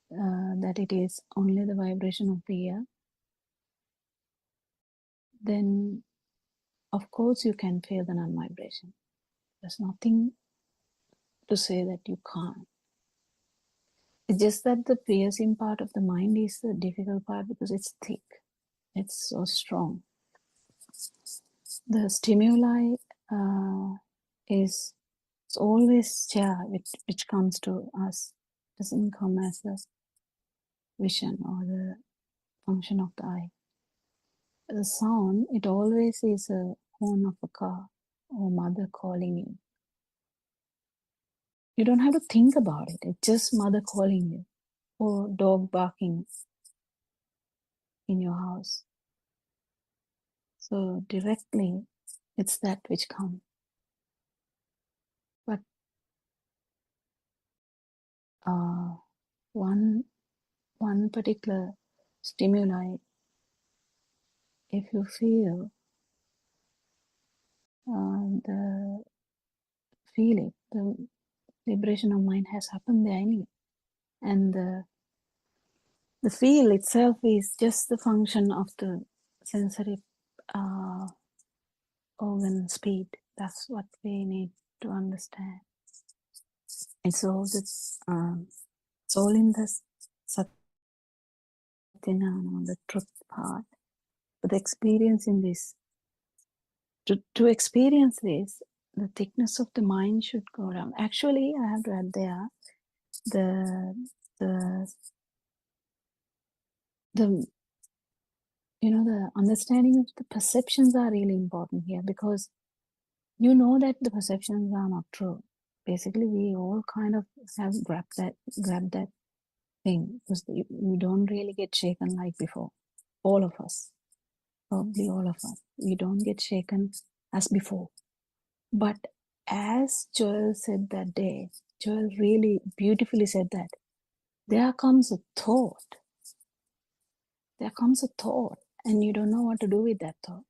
that it is only the vibration of the ear, then of course you can feel the non-vibration. There's nothing to say that you can't. It's just that the piercing part of the mind is the difficult part, because it's thick, it's so strong. The stimuli is, it's always there, which comes to us. It doesn't come as a vision or the function of the eye. The sound, it always is a horn of a car or mother calling you. You don't have to think about it. It's just mother calling you, or dog barking in your house. So directly, it's that which comes. But one particular stimuli, if you feel the vibration of mind has happened there anyway, and the feel itself is just the function of the sensory organ speed. That's what we need to understand. It's all this. It's all in the Satyanama, the truth part. But the experience in this, to experience this, the thickness of the mind should go down. Actually, I have to add there, the understanding of the perceptions are really important here, because you know that the perceptions are not true. Basically, we all kind of have grabbed that thing, because you don't really get shaken like before. All of us, probably all of us, we don't get shaken as before. But as Joel said that day, Joel really beautifully said that there comes a thought. There comes a thought, and you don't know what to do with that thought.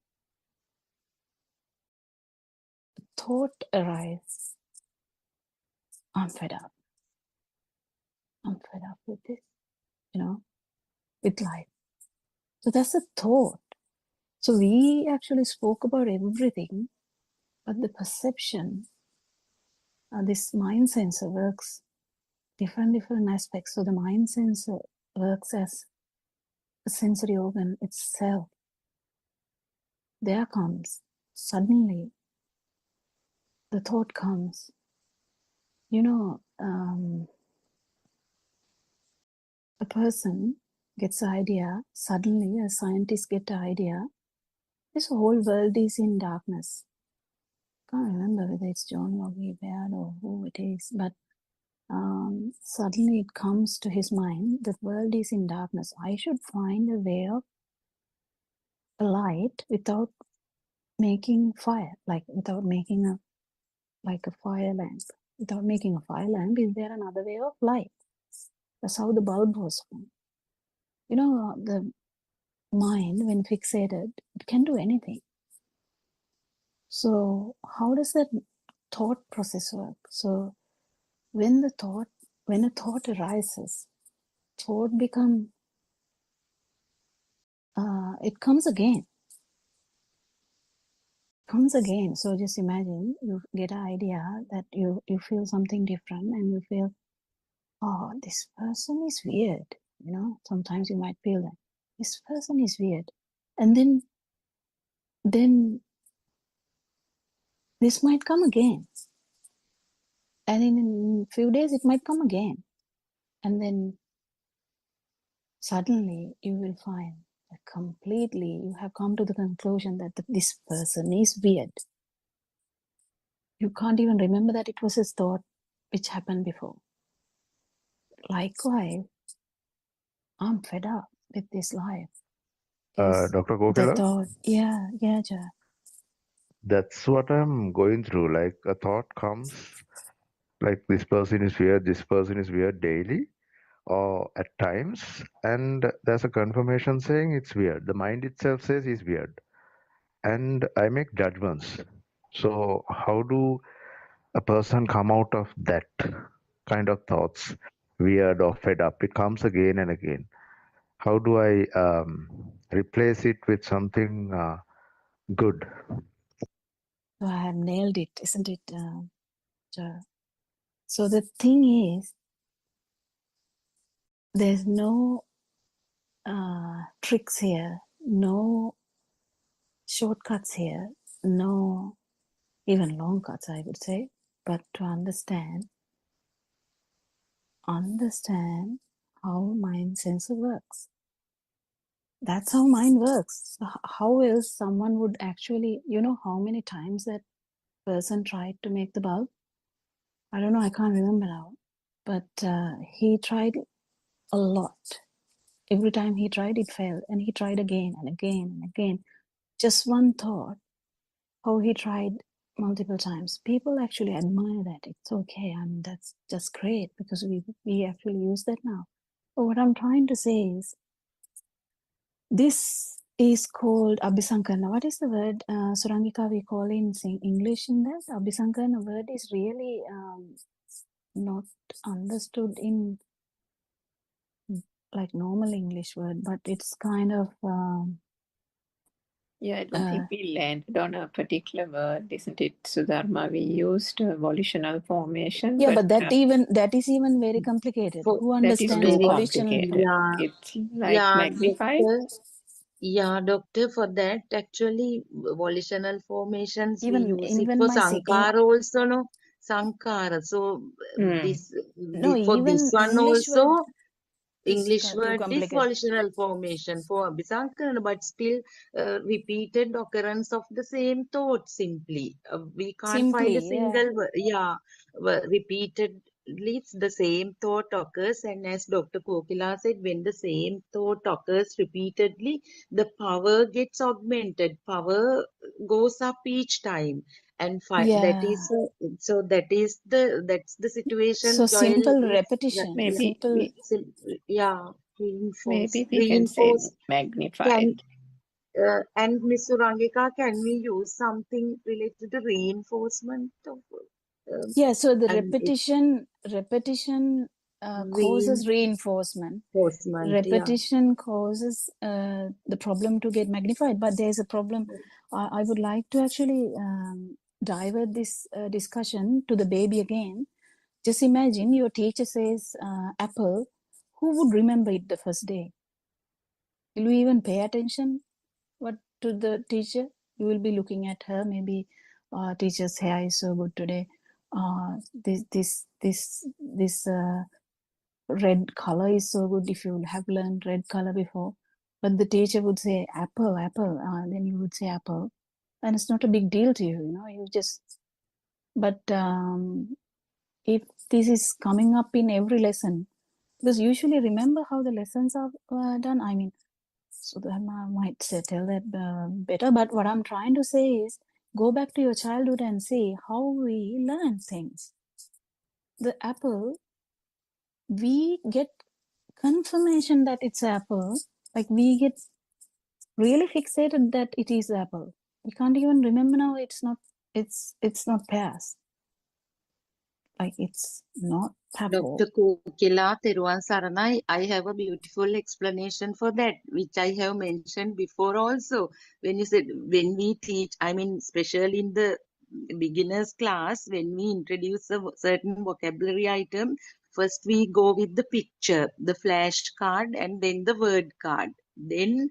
The thought arises. I'm fed up. I'm fed up with this, with life. So that's a thought. So we actually spoke about everything, but the perception, this mind sensor works different aspects. So the mind sensor works as a sensory organ itself. There comes, suddenly, the thought comes. You know, a person gets an idea, suddenly a scientist gets an idea, this whole world is in darkness. Can't remember whether it's John Logie Baird or who it is, but suddenly it comes to his mind, the world is in darkness. I should find a way of a light without making fire, like without making a fire lamp. Without making a fire lamp, is there another way of light? That's how the bulb was formed. You know, the mind, when fixated, it can do anything. So how does that thought process work? So when a thought arises, thought it comes again. So just imagine you get an idea that you feel something different, and you feel, oh, this person is weird. You know, sometimes you might feel that this person is weird, and then this might come again, and in a few days it might come again, and then suddenly you will find that completely you have come to the conclusion that this person is weird. You can't even remember that it was a thought which happened before. Likewise, I'm fed up with this life. Dr. The Kokila, thought, yeah, Ja. that's what I'm going through. Like a thought comes, like this person is weird daily or at times, and there's a confirmation saying it's weird. The mind itself says it's weird, and I make judgments. So how do a person come out of that kind of thoughts, weird or fed up? It comes again and again. How do I replace it with something good? So I have nailed it, isn't it, Ja? So the thing is, there's no tricks here, no shortcuts here, no even long cuts, I would say. But to understand how mind sensor works. That's how mind works. So how else someone would actually, you know, how many times that person tried to make the bulb? I don't know, I can't remember now. But he tried a lot. Every time he tried, it failed. And he tried again and again and again. Just one thought, how he tried multiple times. People actually admire that. It's okay. I mean, that's just great, because we actually use that now. But what I'm trying to say is, this is called Abhisankarana. What is the word, Surangika, we call in English in that? Abhisankarana word is really not understood in like normal English word, but it's kind of... Yeah, I don't think we landed on a particular word, isn't it, Sudharma? We used volitional formation. Yeah, but that is even very complicated. For, Who that is understands too volitional? complicated. yeah, It's like magnified. Doctor, for that actually volitional formations we use it Even for my Sankara also, no? Sankara. So this no, for this even one English also, word is English too word is complicated. volitional formation for Abhisankarana, but still repeated occurrence of the same thought simply. We can't find a single word. Repeatedly it's the same thought occurs, and as Dr. Kokila said, when the same thought occurs repeatedly, the power gets augmented, power goes up each time. And that is so that's the situation. So Joel simple is repetition. Maybe we can say reinforce. magnified. And Ms. Surangika, can we use something related to reinforcement of so the and repetition causes reinforcement. Repetition causes the problem to get magnified, but there's a problem. I would like to actually divert this discussion to the baby again. Just imagine your teacher says apple. Who would remember it the first day? Will you even pay attention to the teacher? You will be looking at her, maybe teacher's hair is so good today. This red color is so good, if you have learned red color before. But the teacher would say apple, then you would say apple. And it's not a big deal to you, you just, but if this is coming up in every lesson, because usually remember how the lessons are done. I mean, so I might tell that better, but what I'm trying to say is go back to your childhood and see how we learn things. The apple, we get confirmation that it's apple, like we get really fixated that it is apple. We can't even remember now it's not pears. Like it's not apple. Dr. Kokila Teruwan Saranai, I have a beautiful explanation for that, which I have mentioned before also. When you said, when we teach, I mean, especially in the beginner's class, when we introduce a certain vocabulary item, first we go with the picture, the flash card, and then the word card. Then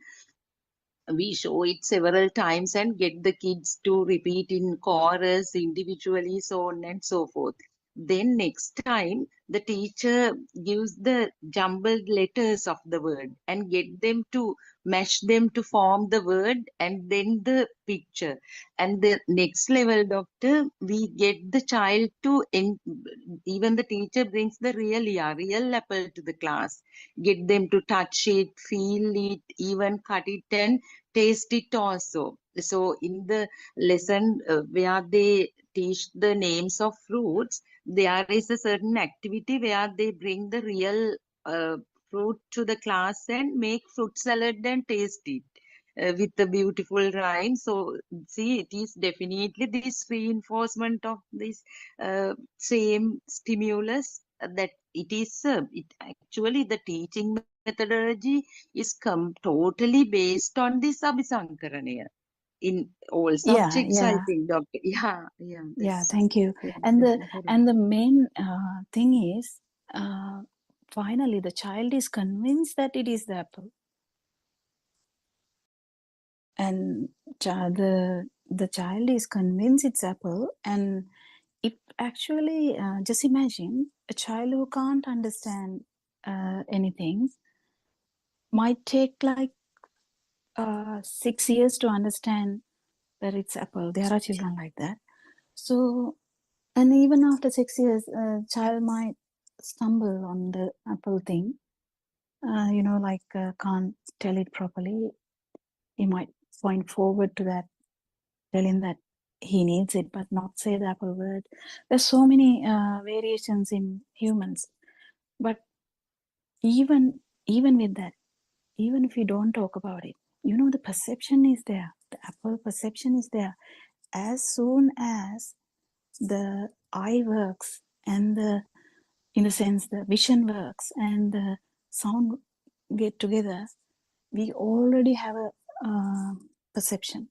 we show it several times and get the kids to repeat in chorus, individually, so on and so forth. Then next time, the teacher gives the jumbled letters of the word and get them to mash them to form the word and then the picture. And the next level, doctor, we get the child to, even the teacher brings the real apple to the class. Get them to touch it, feel it, even cut it and taste it also. So in the lesson where they teach the names of fruits, there is a certain activity where they bring the real fruit to the class and make fruit salad and taste it with the beautiful rhyme. So see, it is definitely this reinforcement of this same stimulus that it is actually the teaching methodology is totally based on this Abhisankaranaya in all subjects. I think, doctor. Yeah, thank you. And the main thing is, finally the child is convinced that it is the apple, and the child is convinced it's apple. And if actually just imagine a child who can't understand anything might take like 6 years to understand that it's apple. There are children like that. So, and even after 6 years, a child might stumble on the apple thing, can't tell it properly. He might point forward to that, tell him that he needs it, but not say the apple word. There's so many variations in humans. But even with that, even if you don't talk about it, the perception is there. The apple perception is there. As soon as the eye works and in a sense, the vision works and the sound get together, we already have a perception.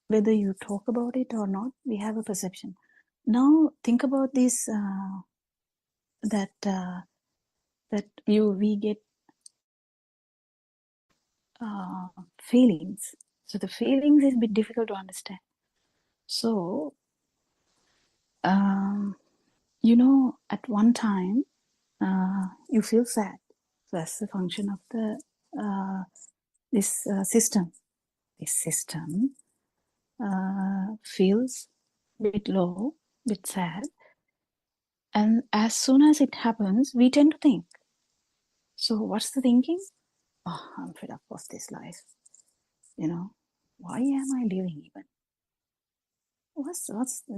Whether you talk about it or not, we have a perception. Now think about this, that we get feelings. So the feelings is a bit difficult to understand. So, at one time, you feel sad. So that's the function of the this system. This system feels a bit low, a bit sad. And as soon as it happens, we tend to think. So what's the thinking? Oh, I'm fed up of this life. Why am I living even?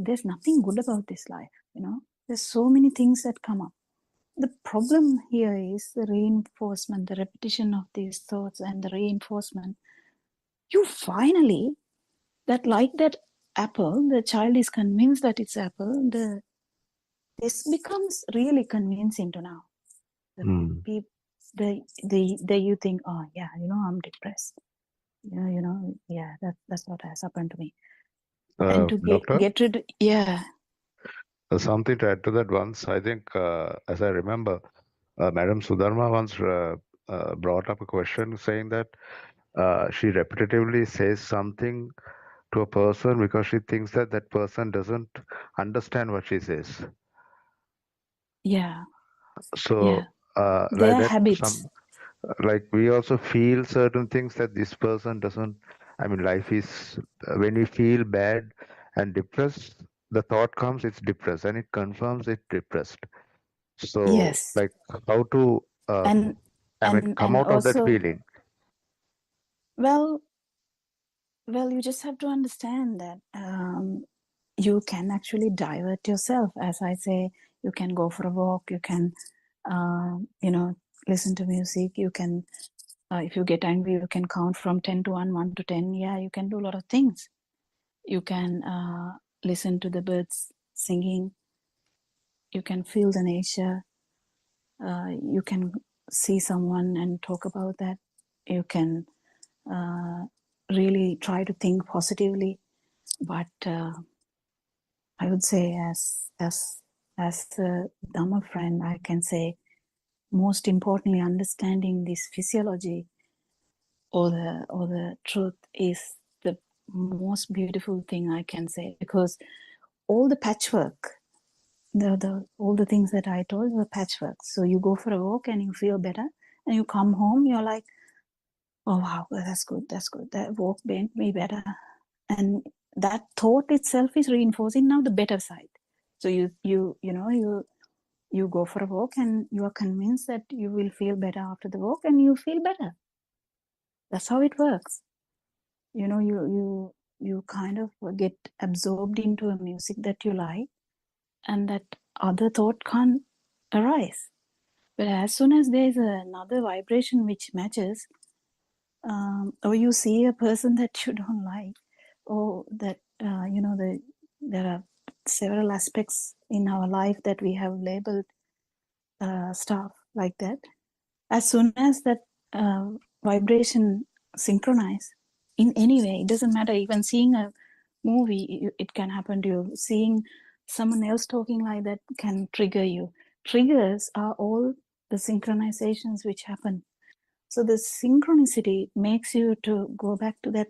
There's nothing good about this life, There's so many things that come up. The problem here is the reinforcement, the repetition of these thoughts and the reinforcement. You finally, that apple, the child is convinced that it's apple, this becomes really convincing to now. Mm. The you think, oh yeah, I'm depressed. Yeah, that's what has happened to me. And to Doctor, get rid, yeah, something to add to that once, I think, as I remember, Madam Sudharma once brought up a question saying that she repetitively says something to a person because she thinks that that person doesn't understand what she says. yeah, So, like their that, habits. like we also feel certain things that this person doesn't. I mean, life is when we feel bad and depressed, the thought comes, it's depressed, and it confirms it's depressed. So, Yes, like, how to, and come out of that also, feeling? well, you just have to understand that you can actually divert yourself. As I say, you can go for a walk, you can, listen to music, you can, if you get angry, you can count from 10 to 1 to 10. Yeah, you can do a lot of things. You can listen to the birds singing, you can feel the nature, you can see someone and talk about that, you can really try to think positively. But I would say, as a Dhamma friend, I can say, most importantly, understanding this physiology or the truth is the most beautiful thing I can say, because all the patchwork, all the things that I told were patchwork. So you go for a walk and you feel better, and you come home, you're like, oh wow, that's good, that walk made me better. And that thought itself is reinforcing now the better side. So you go for a walk and you are convinced that you will feel better after the walk, and you feel better. That's how it works. You kind of get absorbed into a music that you like, and that other thought can't arise. But as soon as there is another vibration which matches, or you see a person that you don't like, or that there are several aspects in our life that we have labeled stuff like that. As soon as that vibration synchronize in any way, it doesn't matter. Even seeing a movie, it can happen to you. Seeing someone else talking like that can trigger you. Triggers are all the synchronizations which happen. So the synchronicity makes you to go back to that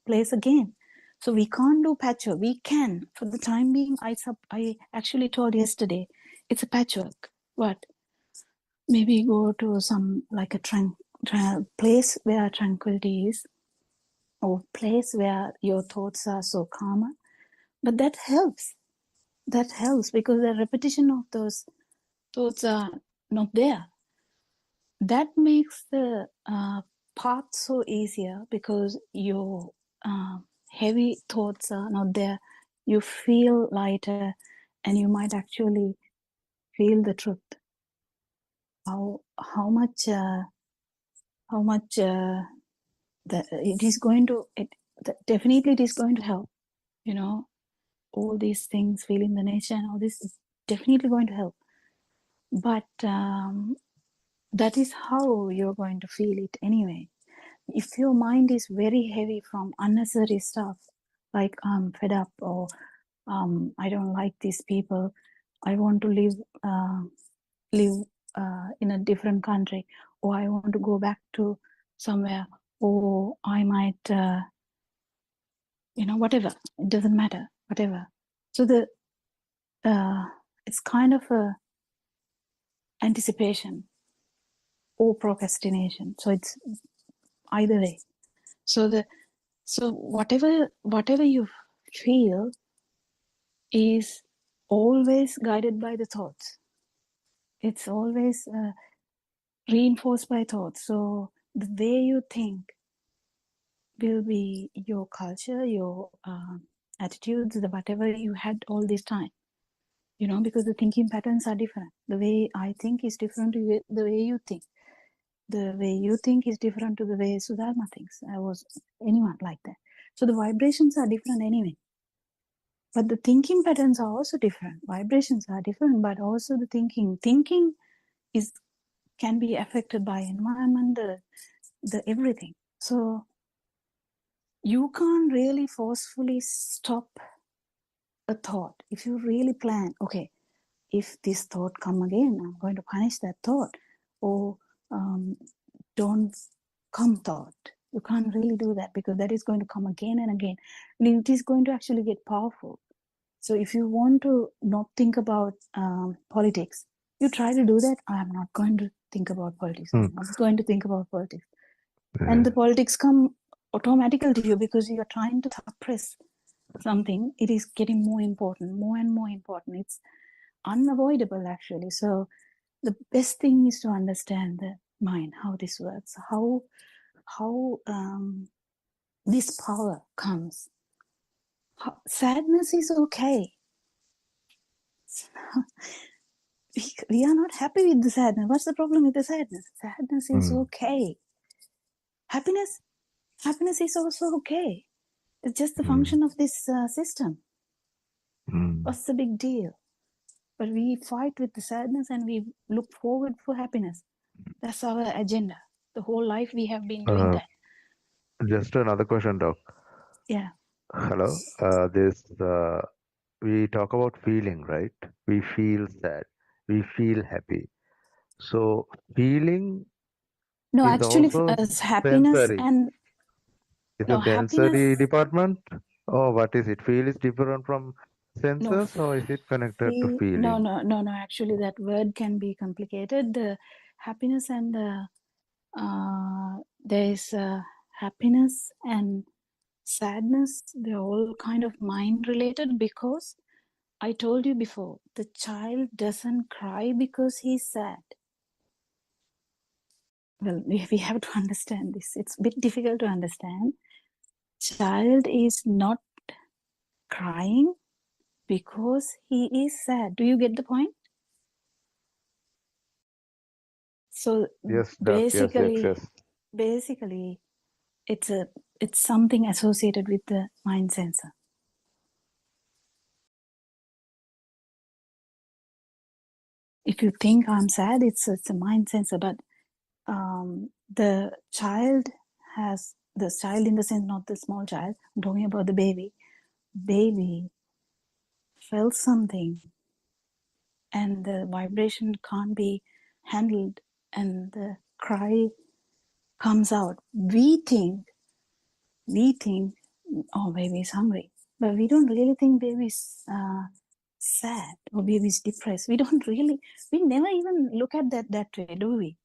place again. So we can't do patchwork. We can, for the time being. I actually told yesterday, it's a patchwork. What? Maybe go to some like a place where tranquility is, or place where your thoughts are so calm. But that helps. That helps because the repetition of those thoughts are not there. That makes the path so easier, because your heavy thoughts are not there. You feel lighter, and you might actually feel the truth. How much that it is going to, definitely it is going to help. All these things, feeling the nature and all this is definitely going to help. But that is how you're going to feel it anyway. If your mind is very heavy from unnecessary stuff, like I'm fed up, or I don't like these people, I want to live in a different country, or I want to go back to somewhere, or I might whatever, it doesn't matter, whatever. So it's kind of a anticipation or procrastination. So it's either way. So whatever you feel is always guided by the thoughts. It's always reinforced by thoughts. So the way you think will be your culture, your attitudes, the whatever you had all this time. Because the thinking patterns are different. The way I think is different to the way you think. The way you think is different to the way Sudharma thinks. I was anyone like that. So the vibrations are different anyway. But the thinking patterns are also different. Vibrations are different, but also the thinking. Thinking can be affected by environment, the everything. So you can't really forcefully stop a thought. If you really plan, okay, if this thought come again, I'm going to punish that thought, or don't come thought. You can't really do that because that is going to come again and again, and it is going to actually get powerful. So if you want to not think about politics, you try to do that. I'm not going to think about politics. I'm not going to think about politics. And the politics come automatically to you because you are trying to suppress something. It is getting more important, more and more important. It's unavoidable actually. So the best thing is to understand the mind, how this works, how this power comes. Sadness is okay. We are not happy with the sadness. What's the problem with the sadness? Sadness is okay. Happiness is also okay. It's just the function of this system. What's the big deal? But we fight with the sadness and we look forward for happiness. That's our agenda. The whole life we have been doing that. Just another question, Doc. Yeah. Hello. We talk about feeling, right? We feel sad. We feel happy. So feeling No, is actually, also happiness sensory. and It's no a sensory happiness. department, or what is it? Feel is different from No, senses, or is it connected to feeling? no. Actually, that word can be complicated. The happiness and there is happiness and sadness. They're all kind of mind related because I told you before, the child doesn't cry because he's sad. Well, we have to understand this. It's a bit difficult to understand. Child is not crying because he is sad. Do you get the point? So Yes, Doc. Yes. basically, it's something associated with the mind sensor. If you think I'm sad, it's a mind sensor. But the child in the sense, not the small child. I'm talking about the baby. Baby felt something, and the vibration can't be handled, and the cry comes out. We think, oh, baby is hungry, but we don't really think baby is sad or baby is depressed. We never even look at that way, do we?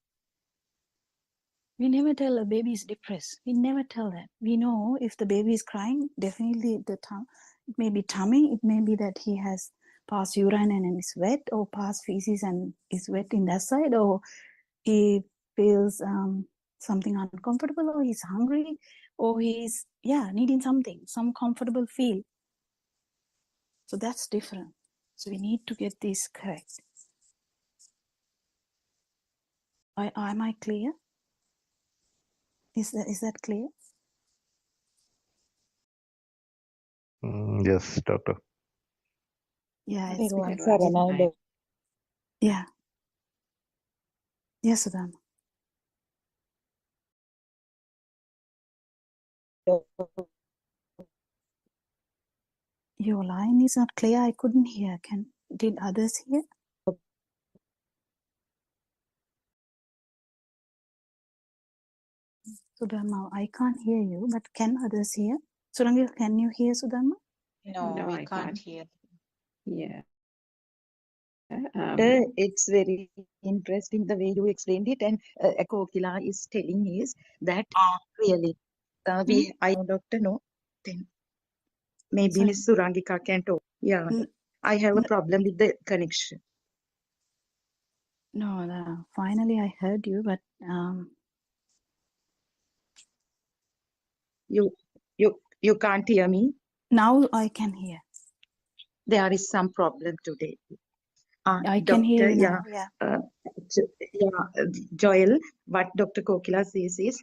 We never tell a baby is depressed. We never tell that. We know if the baby is crying, definitely it may be tummy, it may be that he has passed urine and is wet, or passed feces and is wet in that side, or he feels something uncomfortable, or he's hungry, or he's needing something, some comfortable feel. So that's different. So we need to get this correct. Am I clear? Is that clear? Yes, Doctor. Yeah, it's Everyone, been Saranai, yeah. Yes, Sudham. Your line is not clear. I couldn't hear. Did others hear? Sudharma, I can't hear you, but can others hear? Surangi, can you hear Sudharma? No, we I can't hear. Yeah. It's very interesting the way you explained it, and Kokila is telling is that really I know Doctor no, then maybe Sorry. Miss Surangika can talk. Yeah, I have a problem with the connection. No, finally I heard you, but You can't hear me. Now I can hear. There is some problem today. I can hear you now. Joel, what Dr. Kokila says is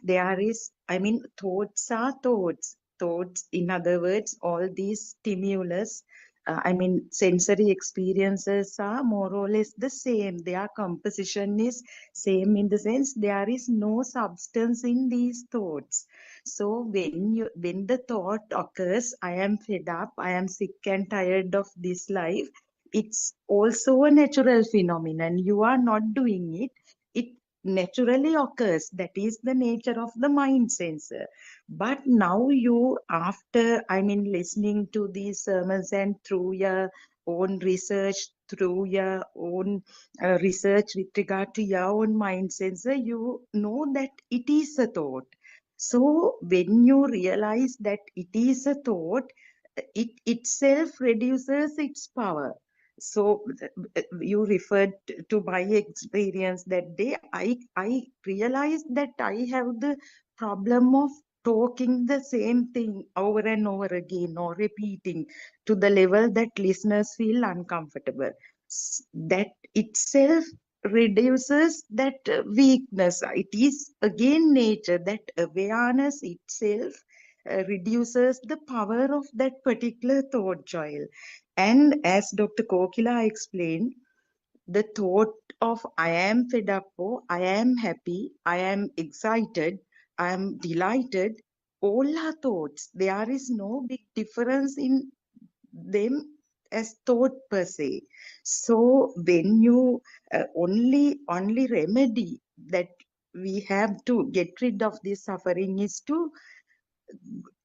thoughts are thoughts. Thoughts, in other words, all these stimulus I mean, sensory experiences are more or less the same. Their composition is same in the sense there is no substance in these thoughts. So when the thought occurs, I am fed up, I am sick and tired of this life, it's also a natural phenomenon. You are not doing it. It naturally occurs. That is the nature of the mind sensor. But now you, after, I mean, listening to these sermons and through your own research, through your own research with regard to your own mind sensor, you know that it is a thought. So when you realize that it is a thought, it itself reduces its power. So you referred to my experience that day. I realized that I have the problem of talking the same thing over and over again or repeating to the level that listeners feel uncomfortable. That itself reduces that weakness. It is again nature, that awareness itself reduces the power of that particular thought, Joel. And as Dr. Kokila explained, the thought of I am fed up, or I am happy, I am excited, I am delighted, all are thoughts. There is no big difference in them as thought per se. So when you only remedy that we have to get rid of this suffering is to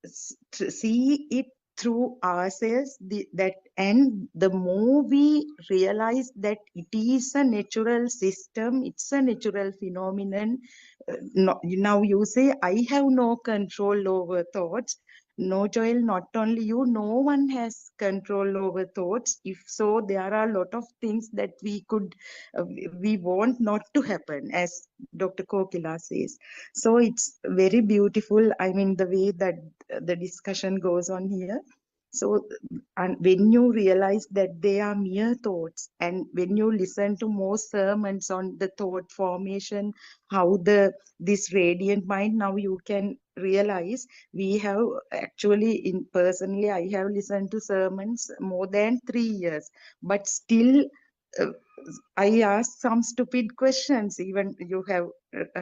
see it through ourselves, that, and the more we realize that it is a natural system, it's a natural phenomenon. Now you say I have no control over thoughts. No, Joel, not only you, no one has control over thoughts. If so, there are a lot of things that we want not to happen, as Dr. Kokila says. So it's very beautiful. I mean, the way that the discussion goes on here. So, and when you realize that they are mere thoughts, and when you listen to more sermons on the thought formation, how this radiant mind, now you can realize we have actually, in personally, I have listened to sermons more than 3 years, but still uh, I ask some stupid questions, even you have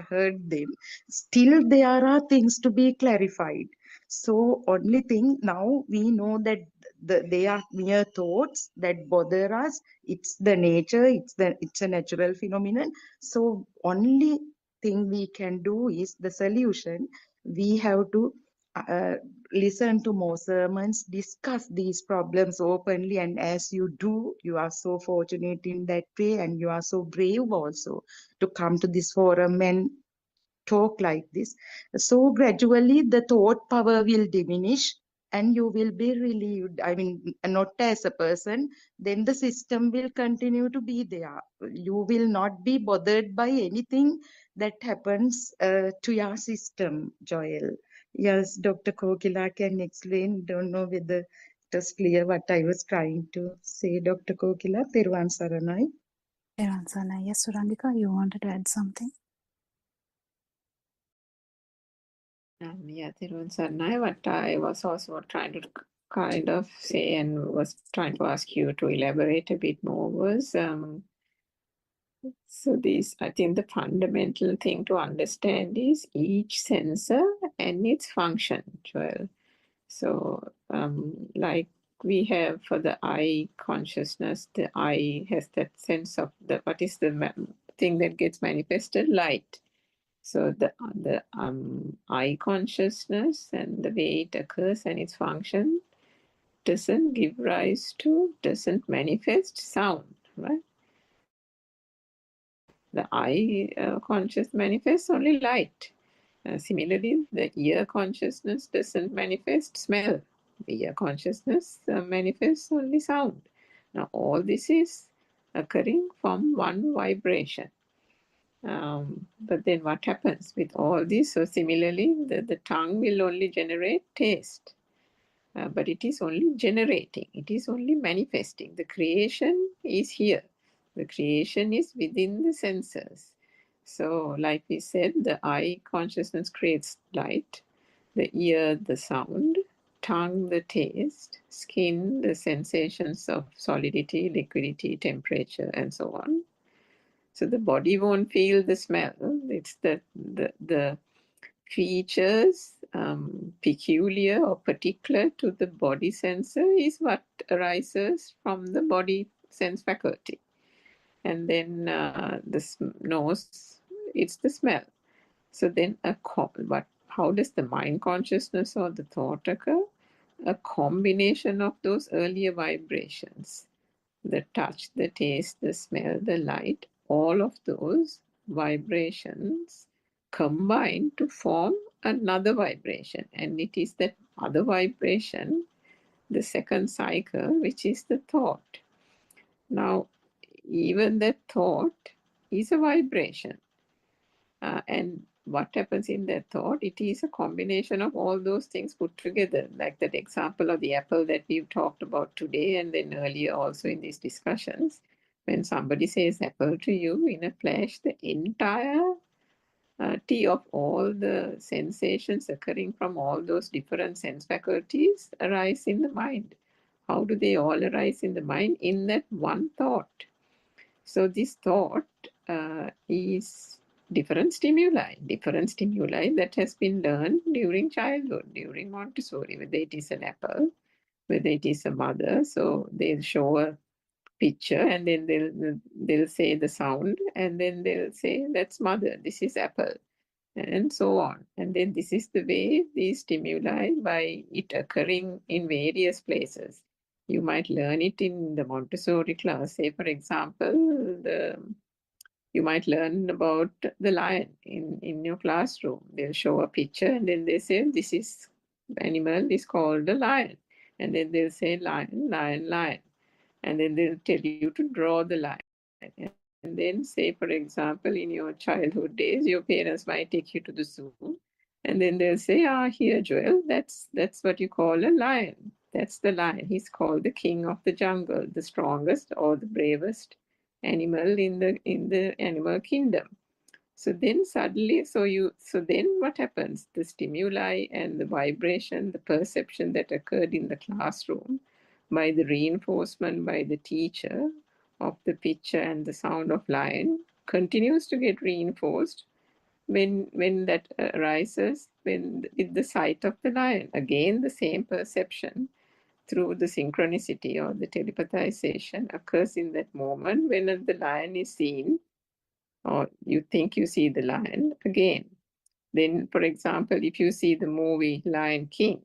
heard them. Still, there are things to be clarified. So, only thing now we know that they are mere thoughts that bother us. It's the nature. It's a natural phenomenon. So, only thing we can do is the solution. We have to uh, listen to more sermons, discuss these problems openly, and as you do, you are so fortunate in that way, and you are so brave also to come to this forum and talk like this. So gradually the thought power will diminish and you will be relieved. I mean, not as a person, then the system will continue to be there. You will not be bothered by anything that happens to your system, Joel. Yes, Dr. Kokila can explain. Don't know whether it was clear what I was trying to say, Dr. Kokila. Peruvan Saranai. Eransana, yes, Surandika, you wanted to add something? Yeah, Thiruvan Sarnai, what I was also trying to kind of say and was trying to ask you to elaborate a bit more was, so this, I think the fundamental thing to understand is each sensor and its function, Joel. So, like we have for the eye consciousness, the eye has that sense of what is the thing that gets manifested? Light. So the eye consciousness and the way it occurs and its function doesn't manifest sound, right? The eye conscious manifests only light. Similarly, the ear consciousness doesn't manifest smell. The ear consciousness manifests only sound. Now, all this is occurring from one vibration. But then what happens with all this? So similarly, the tongue will only generate taste. But it is only generating. It is only manifesting. The creation is here. The creation is within the senses. So like we said, the eye consciousness creates light, the ear, the sound, tongue, the taste, skin, the sensations of solidity, liquidity, temperature, and so on. So the body won't feel the smell. It's the features peculiar or particular to the body sensor is what arises from the body sense faculty. And then the nose, it's the smell. So then but how does the mind consciousness or the thought occur? A combination of those earlier vibrations, the touch, the taste, the smell, the light, all of those vibrations combine to form another vibration. And it is that other vibration, the second cycle, which is the thought. Now, even that thought is a vibration. And what happens in that thought? It is a combination of all those things put together, like that example of the apple that we've talked about today and then earlier also in these discussions. When somebody says apple to you, in a flash, the entire of all the sensations occurring from all those different sense faculties arise in the mind. How do they all arise in the mind? In that one thought. So this thought is different stimuli that has been learned during childhood, during Montessori, whether it is an apple, whether it is a mother. So they'll show a picture and then they'll say the sound and then they'll say that's mother, this is apple, and so on. And then this is the way these stimuli, by it occurring in various places. You might learn it in the Montessori class. Say, for example, you might learn about the lion in your classroom. They'll show a picture and then they say, this is animal is called a lion. And then they'll say lion, lion, lion. And then they'll tell you to draw the lion. And then say, for example, in your childhood days, your parents might take you to the zoo. And then they'll say, here, Joel, that's what you call a lion. That's the lion. He's called the king of the jungle, the strongest or the bravest animal in the animal kingdom. So then suddenly, so then what happens? The stimuli and the vibration, the perception that occurred in the classroom by the reinforcement by the teacher of the picture and the sound of lion continues to get reinforced when that arises with the sight of the lion. Again, the same perception through the synchronicity or the telepathization occurs in that moment when the lion is seen, or you think you see the lion again. Then, for example, if you see the movie Lion King,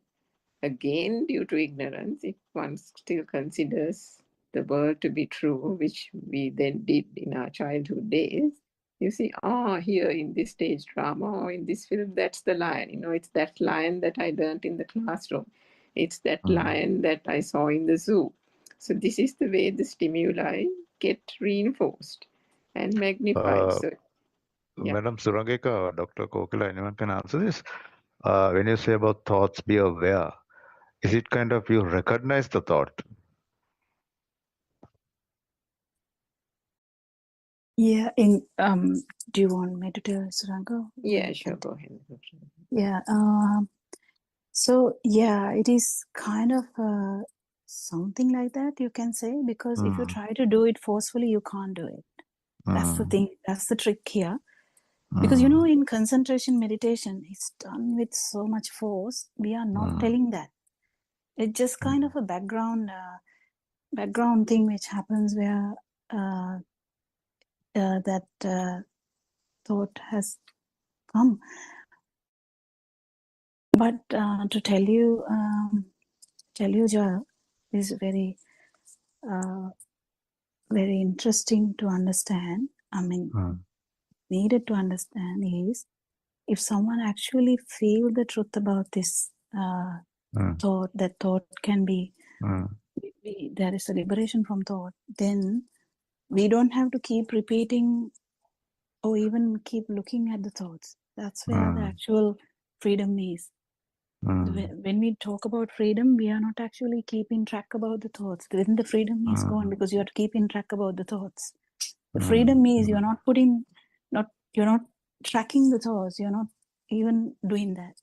again, due to ignorance, if one still considers the world to be true, which we then did in our childhood days, you see, here in this stage drama or in this film, that's the lion. It's that lion that I learned in the classroom. It's that lion that I saw in the zoo. So this is the way the stimuli get reinforced and magnified. Madam Surangeka, Dr. Kokila, anyone can answer this? When you say about thoughts, be aware, is it kind of you recognize the thought? Yeah, do you want me to tell Suranga? Yeah, sure, go ahead. Yeah, so yeah, it is kind of something like that, you can say, because if you try to do it forcefully, you can't do it. That's the thing, that's the trick here. Because in concentration meditation, it's done with so much force, we are not telling that. It's just kind of a background thing which happens where that thought has come. But to tell you, Joel, is very, very interesting to understand. I mean, needed to understand is if someone actually feel the truth about this thought, that thought can be, there is a liberation from thought, then we don't have to keep repeating or even keep looking at the thoughts. That's where the actual freedom is. When we talk about freedom, we are not actually keeping track about the thoughts. Then the freedom is gone because you are keeping track about the thoughts. The freedom is you're not tracking the thoughts. You're not even doing that.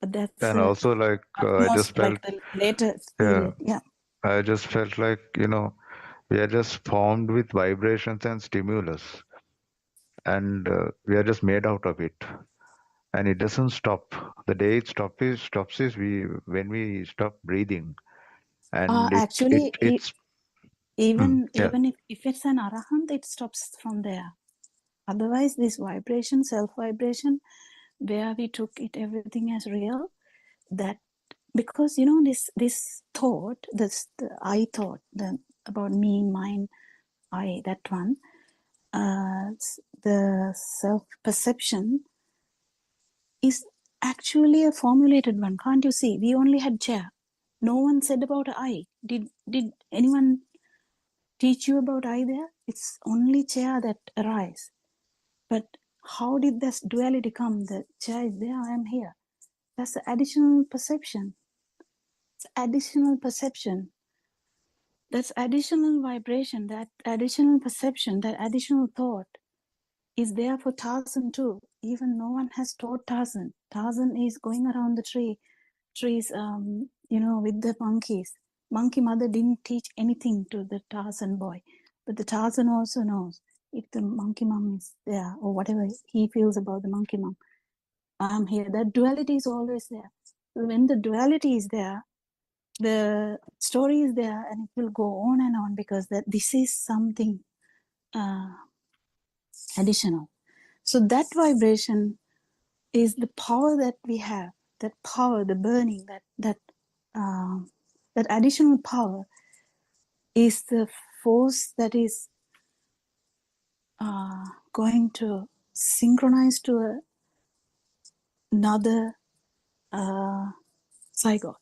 But that's And also, like, I just almost like felt, the later yeah, period. Yeah. I just felt like, we are just formed with vibrations and stimulus, and we are just made out of it. And it doesn't stop. The day it stops is when we stop breathing. And Actually, it's even yeah. if it's an arahant, it stops from there. Otherwise, this vibration, self-vibration, where we took it everything as real, that because this thought, the I thought, about me, mine, I, that one, the self-perception is actually a formulated one. Can't you see? We only had chair. No one said about I. Did anyone teach you about I there? It's only chair that arise. But how did this duality come? The chair is there, I am here. That's the additional perception. It's additional perception. That's additional vibration, that additional perception, that additional thought is there for Tarzan too. Even no one has taught Tarzan. Tarzan is going around the trees, with the monkeys. Monkey mother didn't teach anything to the Tarzan boy, but the Tarzan also knows if the monkey mom is there or whatever he feels about the monkey mom. I'm here. That duality is always there. When the duality is there, the story is there, and it will go on and on because this is something additional. So that vibration is the power that we have. That power, the burning, that additional power is the force that is going to synchronize to another zygote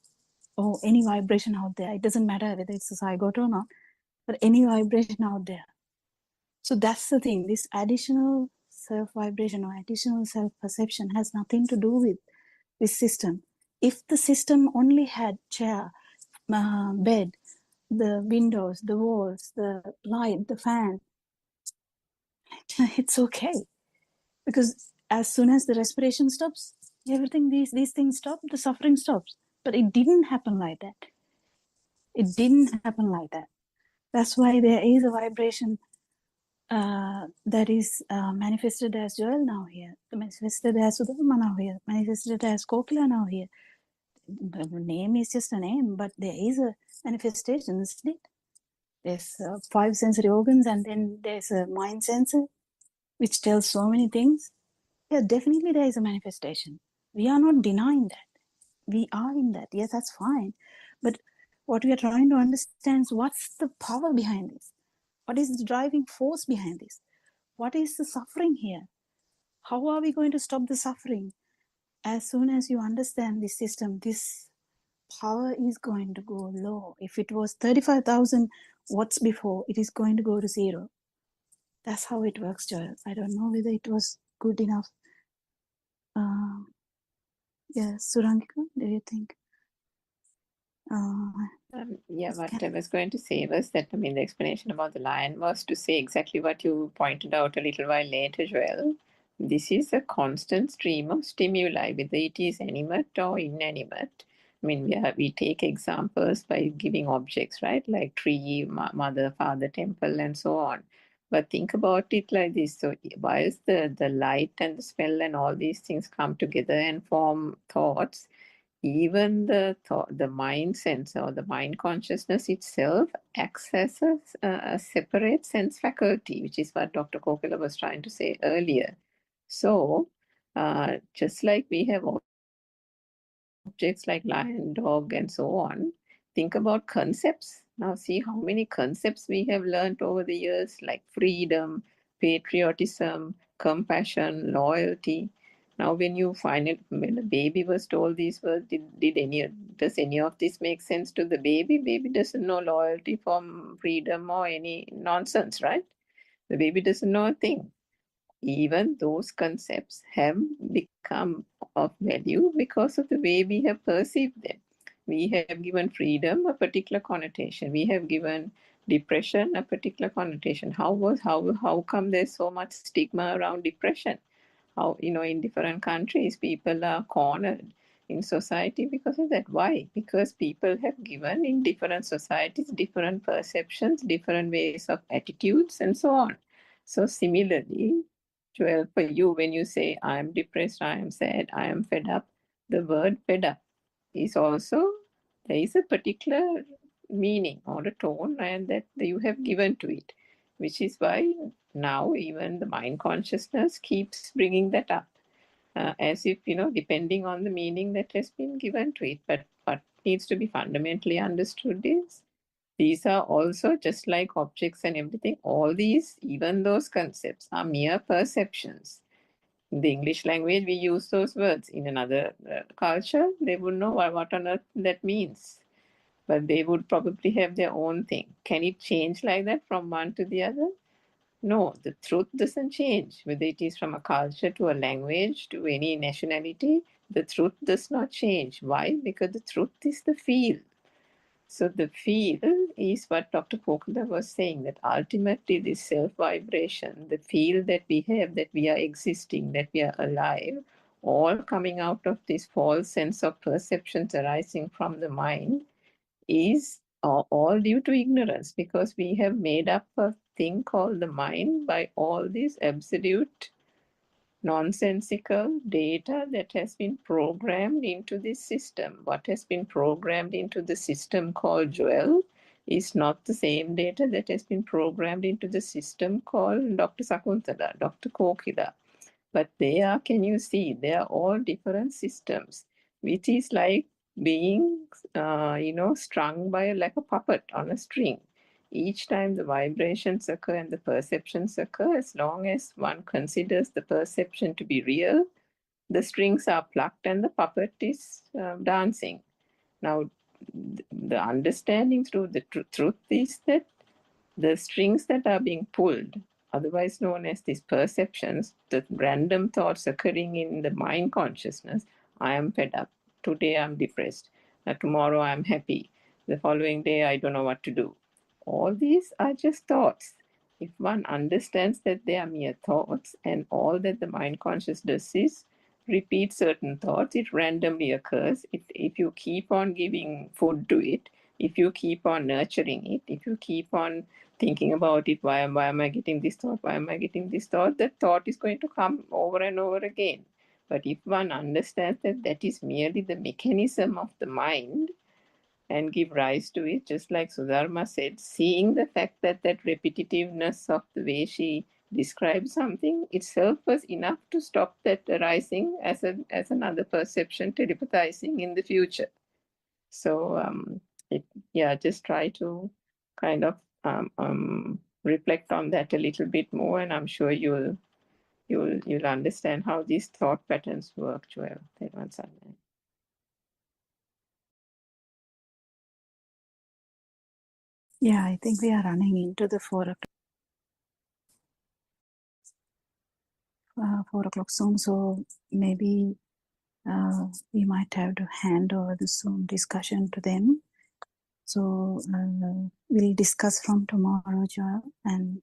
or any vibration out there. It doesn't matter whether it's a zygote or not, but any vibration out there. So that's the thing. This additional self-vibration or additional self-perception has nothing to do with this system. If the system only had chair, bed, the windows, the walls, the light, the fan, it's okay. Because as soon as the respiration stops, everything, these things stop, the suffering stops. But it didn't happen like that. It didn't happen like that. That's why there is a vibration that is manifested as Joel now here, manifested as Sudharma now here, manifested as Kokila now here. The name is just a name, but there is a manifestation, isn't it? There's 5 sensory organs, and then there's a mind sensor, which tells so many things. Yeah, definitely there is a manifestation. We are not denying that. We are in that. Yes, that's fine. But what we are trying to understand is what's the power behind this? What is the driving force behind this? What is the suffering here? How are we going to stop the suffering? As soon as you understand this system, this power is going to go low. If it was 35,000 watts before, it is going to go to 0. That's how it works, Joel. I don't know whether it was good enough. Surangika, do you think? What I was going to say was that, the explanation about the lion was to say exactly what you pointed out a little while later, Joel. This is a constant stream of stimuli, whether it is animate or inanimate. We take examples by giving objects, right? Like tree, mother, father, temple, and so on. But think about it like this. So whilst the light and the smell and all these things come together and form thoughts, even the mind sense or the mind consciousness itself acts as a separate sense faculty, which is what Dr. Kokila was trying to say earlier. So just like we have objects like lion, dog, and so on, think about concepts. Now see how many concepts we have learned over the years, like freedom, patriotism, compassion, loyalty. Now, when a baby was told these words, does any of this make sense to the baby? Baby doesn't know loyalty from freedom or any nonsense, right? The baby doesn't know a thing. Even those concepts have become of value because of the way we have perceived them. We have given freedom a particular connotation. We have given depression a particular connotation. How come there's so much stigma around depression? How, in different countries, people are cornered. in society because of that. Why? Because people have given in different societies different perceptions, different ways of attitudes, and so on. So similarly, Joel, for you, when you say I am depressed, I am sad, I am fed up, the word fed up is also, there is a particular meaning or a tone and that you have given to it, which is why now even the mind consciousness keeps bringing that up, as if, depending on the meaning that has been given to it. But what needs to be fundamentally understood is these are also just like objects and everything. All these, even those concepts, are mere perceptions. In the English language, we use those words. In another culture, they would know what on earth that means. But they would probably have their own thing. Can it change like that from one to the other? No, the truth doesn't change. Whether it is from a culture to a language to any nationality, the truth does not change. Why? Because the truth is the field. So the field is what Dr. Kokila was saying, that ultimately this self-vibration, the field that we have, that we are existing, that we are alive, all coming out of this false sense of perceptions arising from the mind, is all due to ignorance, because we have made up a thing called the mind by all this absolute nonsensical data that has been programmed into this system. What has been programmed into the system called Joel is not the same data that has been programmed into the system called Dr. Sakuntala, Dr. Kokila. But they are, can you see, they are all different systems, which is like being, strung by like a puppet on a string. Each time the vibrations occur and the perceptions occur, as long as one considers the perception to be real, the strings are plucked and the puppet is dancing. Now, the understanding through the truth is that the strings that are being pulled, otherwise known as these perceptions, the random thoughts occurring in the mind consciousness, I am fed up, today I'm depressed, tomorrow I'm happy, the following day I don't know what to do. All these are just thoughts. If one understands that they are mere thoughts and all that the mind conscious does is repeat certain thoughts, it randomly occurs. If you keep on giving food to it, if you keep on nurturing it, if you keep on thinking about it, why am I getting this thought, why am I getting this thought, that thought is going to come over and over again. But if one understands that that is merely the mechanism of the mind and give rise to it, just like Sudharma said, seeing the fact that that repetitiveness of the way she describes something itself was enough to stop that arising as another perception telepathizing in the future. So just try to kind of reflect on that a little bit more, and I'm sure you'll understand how these thought patterns work, Joel. Yeah, I think we are running into the 4 o'clock soon, so maybe we might have to hand over the Zoom discussion to them. So we'll discuss from tomorrow, Joel, and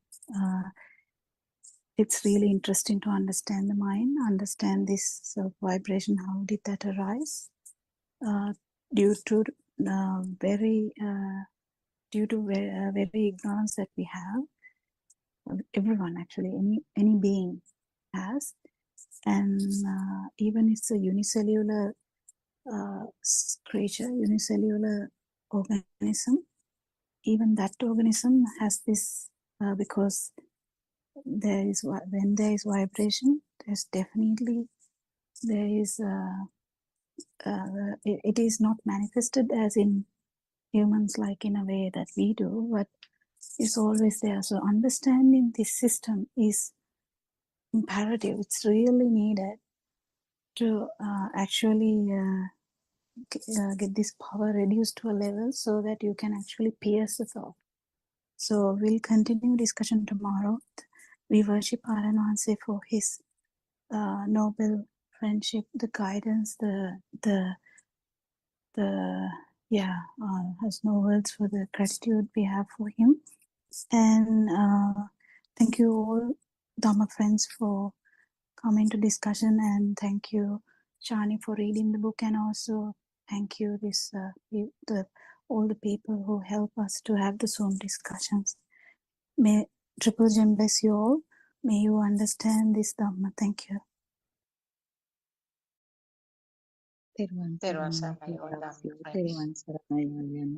it's really interesting to understand the mind, understand this vibration, how did that arise? Due to very ignorance that we have, everyone actually, any being has, and even it's a unicellular creature, unicellular organism, even that organism has this, because when there is vibration, there's definitely, it is not manifested as in humans, like in a way that we do, but it's always there. So understanding this system is imperative. It's really needed to actually get this power reduced to a level so that you can actually pierce the thought. So we'll continue discussion tomorrow. We worship Aranwanse for his noble friendship, the guidance, has no words for the gratitude we have for him. And thank you all, Dharma friends, for coming to discussion, and thank you, Shani, for reading the book, and also thank you all the people who help us to have the Zoom discussions. May Triple Gem bless you all. May you understand this Dhamma. Thank you. තෙරුවන් තෙරුවන් සරණයි සරණයි all කියලා Dhamma friends. තෙරුවන් සරණයි ආර්යයන්.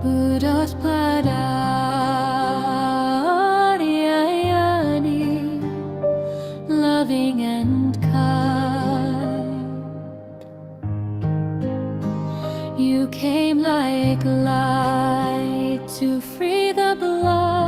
Buddothpada, loving and kind. You came like light to free the blind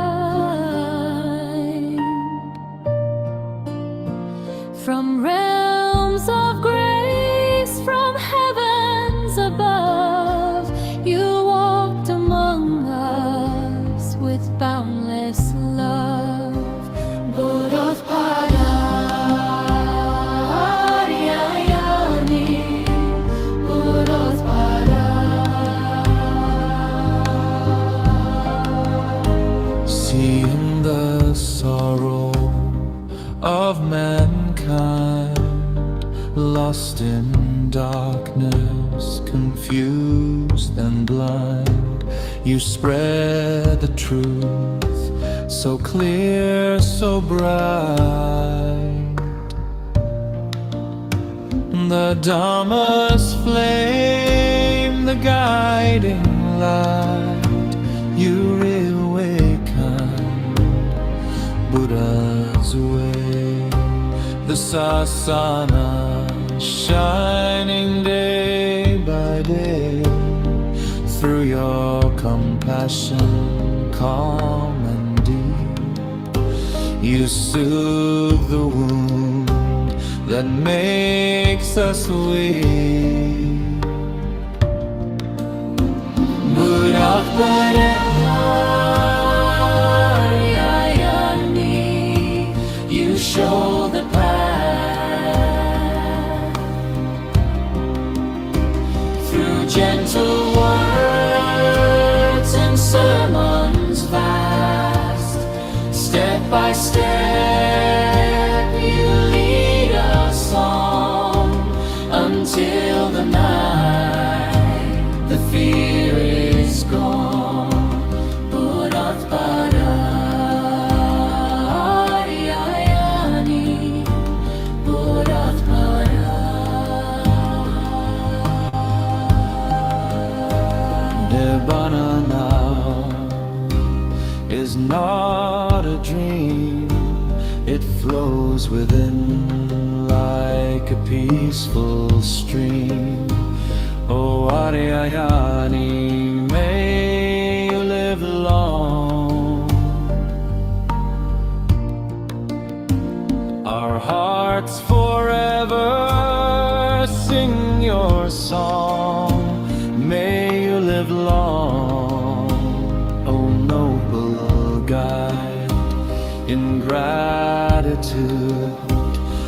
from realms of grace, from heavens above. You walked among us with boundless love. Buddothpada, Buddothpada. Seeing the sorrow of mankind, lost in darkness, confused and blind, you spread the truth so clear, so bright. The Dhamma's flame, the guiding light, you reawakened Buddha's way. The sasana shining day by day, through your compassion calm and deep, you soothe the wound that makes us weak. Buddothpada, you show the path through gentle words and sermons vast. Step by step you lead us on until the night the fear is gone. Buddothpada, Nibbana now is not a dream, it flows within like a peaceful stream. Oh, Ariayani, may you live long. Our hearts forever sing your song. May you live long, oh noble guide. In gratitude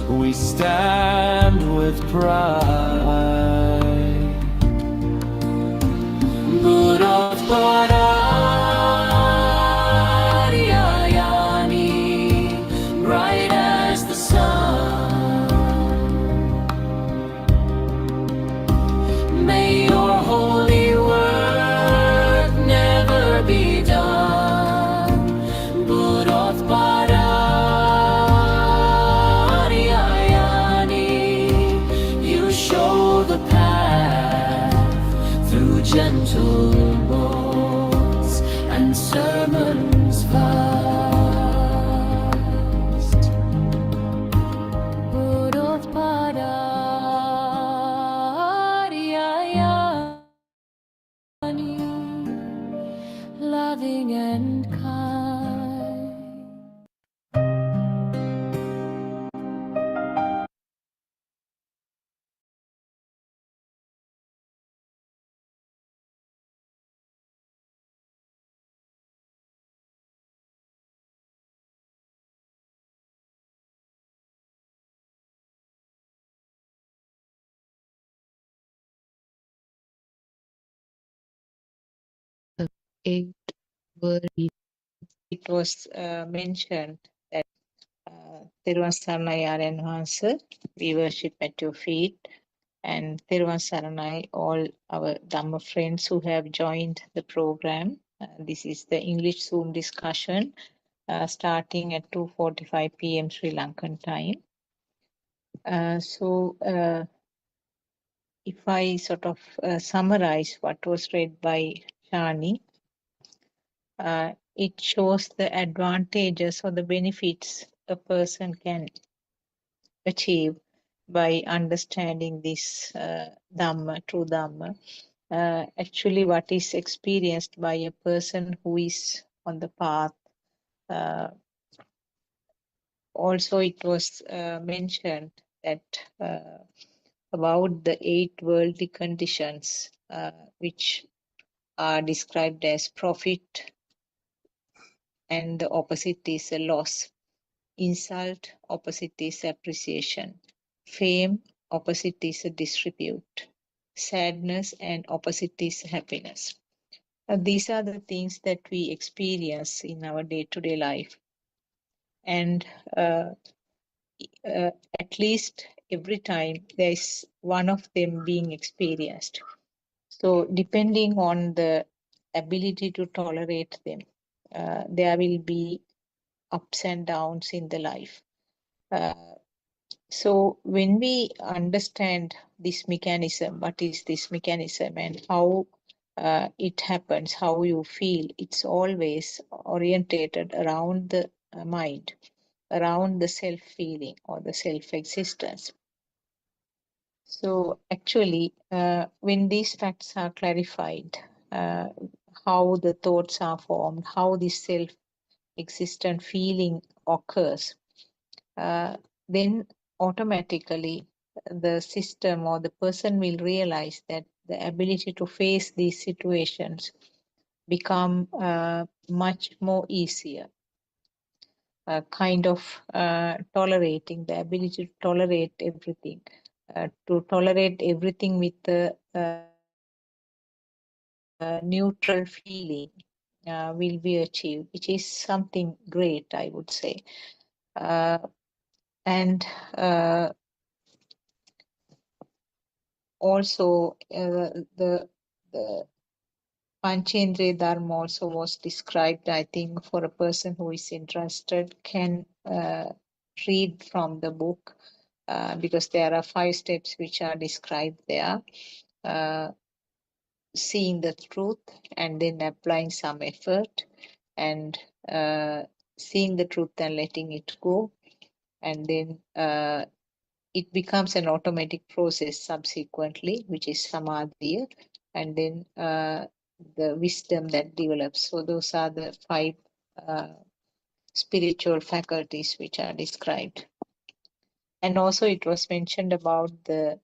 we stand with pride. Buddothpada, bright as the sun. May your holy work never be done. Buddothpada, you show the path through gentle modes and sermons vast. Buddothpada, loving and kind. The 8 world It was mentioned that Thiruvan Saranai Aryan Hansa, we worship at your feet, and Thiruvan Saranai, all our Dhamma friends who have joined the program. This is the English Zoom discussion starting at 2:45 p.m. Sri Lankan time. If I sort of summarize what was read by Shani, it shows the advantages or the benefits a person can achieve by understanding this Dhamma, true Dhamma. Actually, what is experienced by a person who is on the path. Also, it was mentioned that about the 8 worldly conditions, which are described as profit, and the opposite is a loss. Insult, opposite is appreciation. Fame, opposite is a disrepute. Sadness, and opposite is happiness. These are the things that we experience in our day-to-day life. And at least every time there is one of them being experienced. So depending on the ability to tolerate them, there will be ups and downs in the life. So when we understand this mechanism, what is this mechanism and how it happens, how you feel, it's always orientated around the mind, around the self-feeling or the self-existence. So actually, when these facts are clarified, how the thoughts are formed, how this self-existent feeling occurs, then automatically the system or the person will realize that the ability to face these situations become much more easier. Kind of tolerating, the ability to tolerate everything, with a neutral feeling will be achieved, which is something great, I would say. And also the Panchendriya Dharma also was described. I think for a person who is interested can read from the book because there are 5 steps which are described there. Seeing the truth and then applying some effort, and seeing the truth and letting it go, and then it becomes an automatic process subsequently, which is samadhi, and then the wisdom that develops. So those are the 5 spiritual faculties which are described. And also it was mentioned about the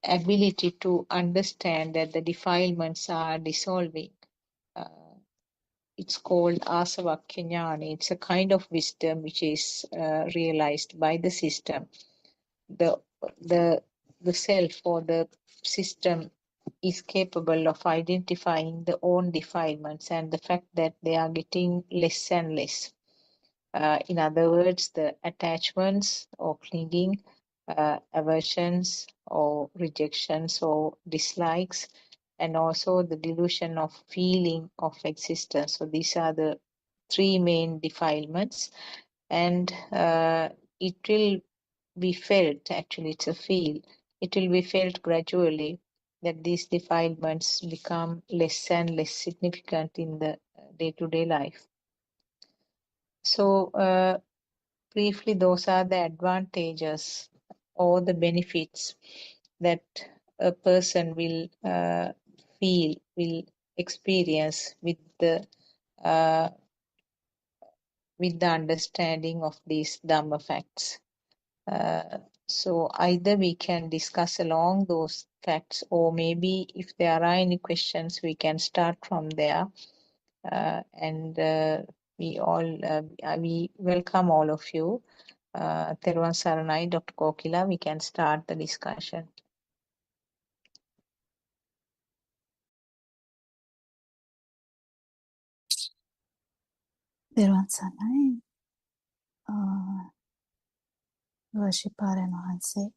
ability to understand that the defilements are dissolving. It's called asavakya. It's a kind of wisdom which is realized by the system. The self or the system is capable of identifying the own defilements and the fact that they are getting less and less. In other words, the attachments or clinging, aversions or rejections or dislikes, and also the delusion of feeling of existence. So these are the 3 main defilements, and it will be felt, actually it's a feel, it will be felt gradually that these defilements become less and less significant in the day-to-day life. So briefly, those are the advantages or the benefits that a person will feel, will experience with the understanding of these Dhamma facts. So either we can discuss along those facts, or maybe if there are any questions, we can start from there. And we welcome all of you. Therwan Saranai, Dr. Kokila, we can start the discussion. Therwan Saranai, worship Aran Hanse.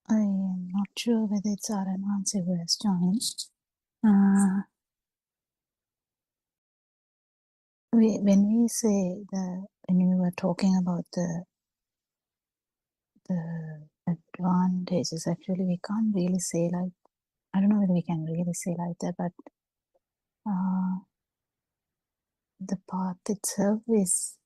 I am not sure whether it's Aran Hanse who has joined. When we say when we were talking about the advantages, actually we can't really say like, I don't know whether we can really say like that, but the path itself is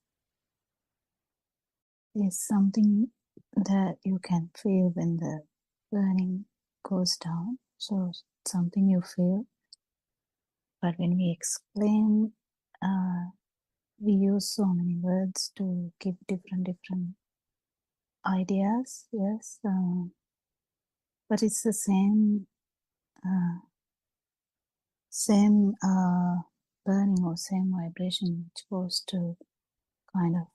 something that you can feel when the burning goes down. So it's something you feel. But when we explain, we use so many words to give different ideas. Yes, but it's the same burning or same vibration which goes to kind of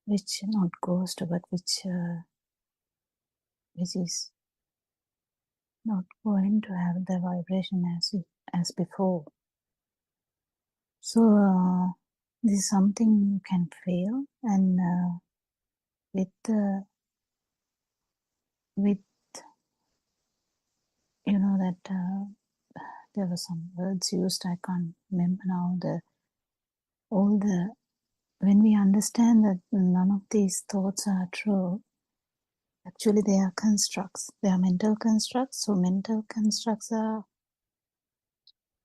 which not goes to, but which is not going to have the vibration as before. So this is something you can feel, and with you know that there were some words used, I can't remember now. When we understand that none of these thoughts are true, actually they are constructs. They are mental constructs. So mental constructs are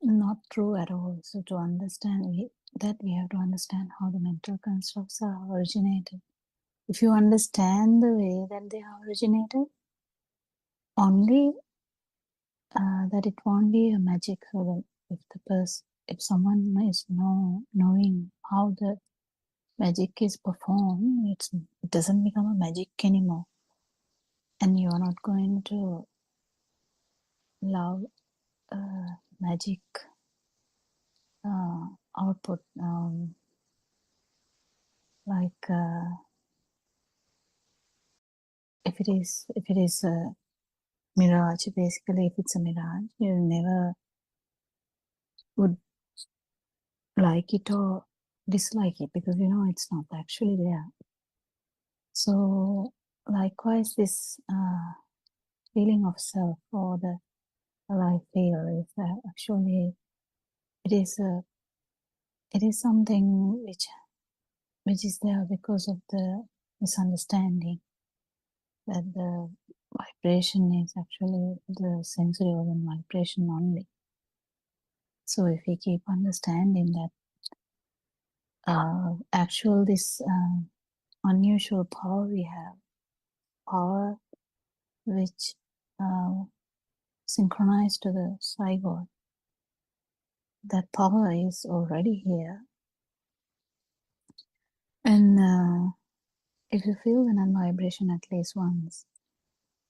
not true at all. So to understand we have to understand how the mental constructs are originated. If you understand the way that they are originated, only that it won't be a magic. So that if someone is knowing how the magic is performed, it doesn't become a magic anymore, and you are not going to love magic output, like if it is a mirage. Basically, if it's a mirage, you never would like it or dislike it, because you know it's not actually there. So likewise, this feeling of self, or the life feel, is actually it is something which is there because of the misunderstanding that the vibration is actually the sensory organ vibration only. So if we keep understanding that actual this unusual power we have, power which synchronized to the zygote. That power is already here. And if you feel the non-vibration at least once,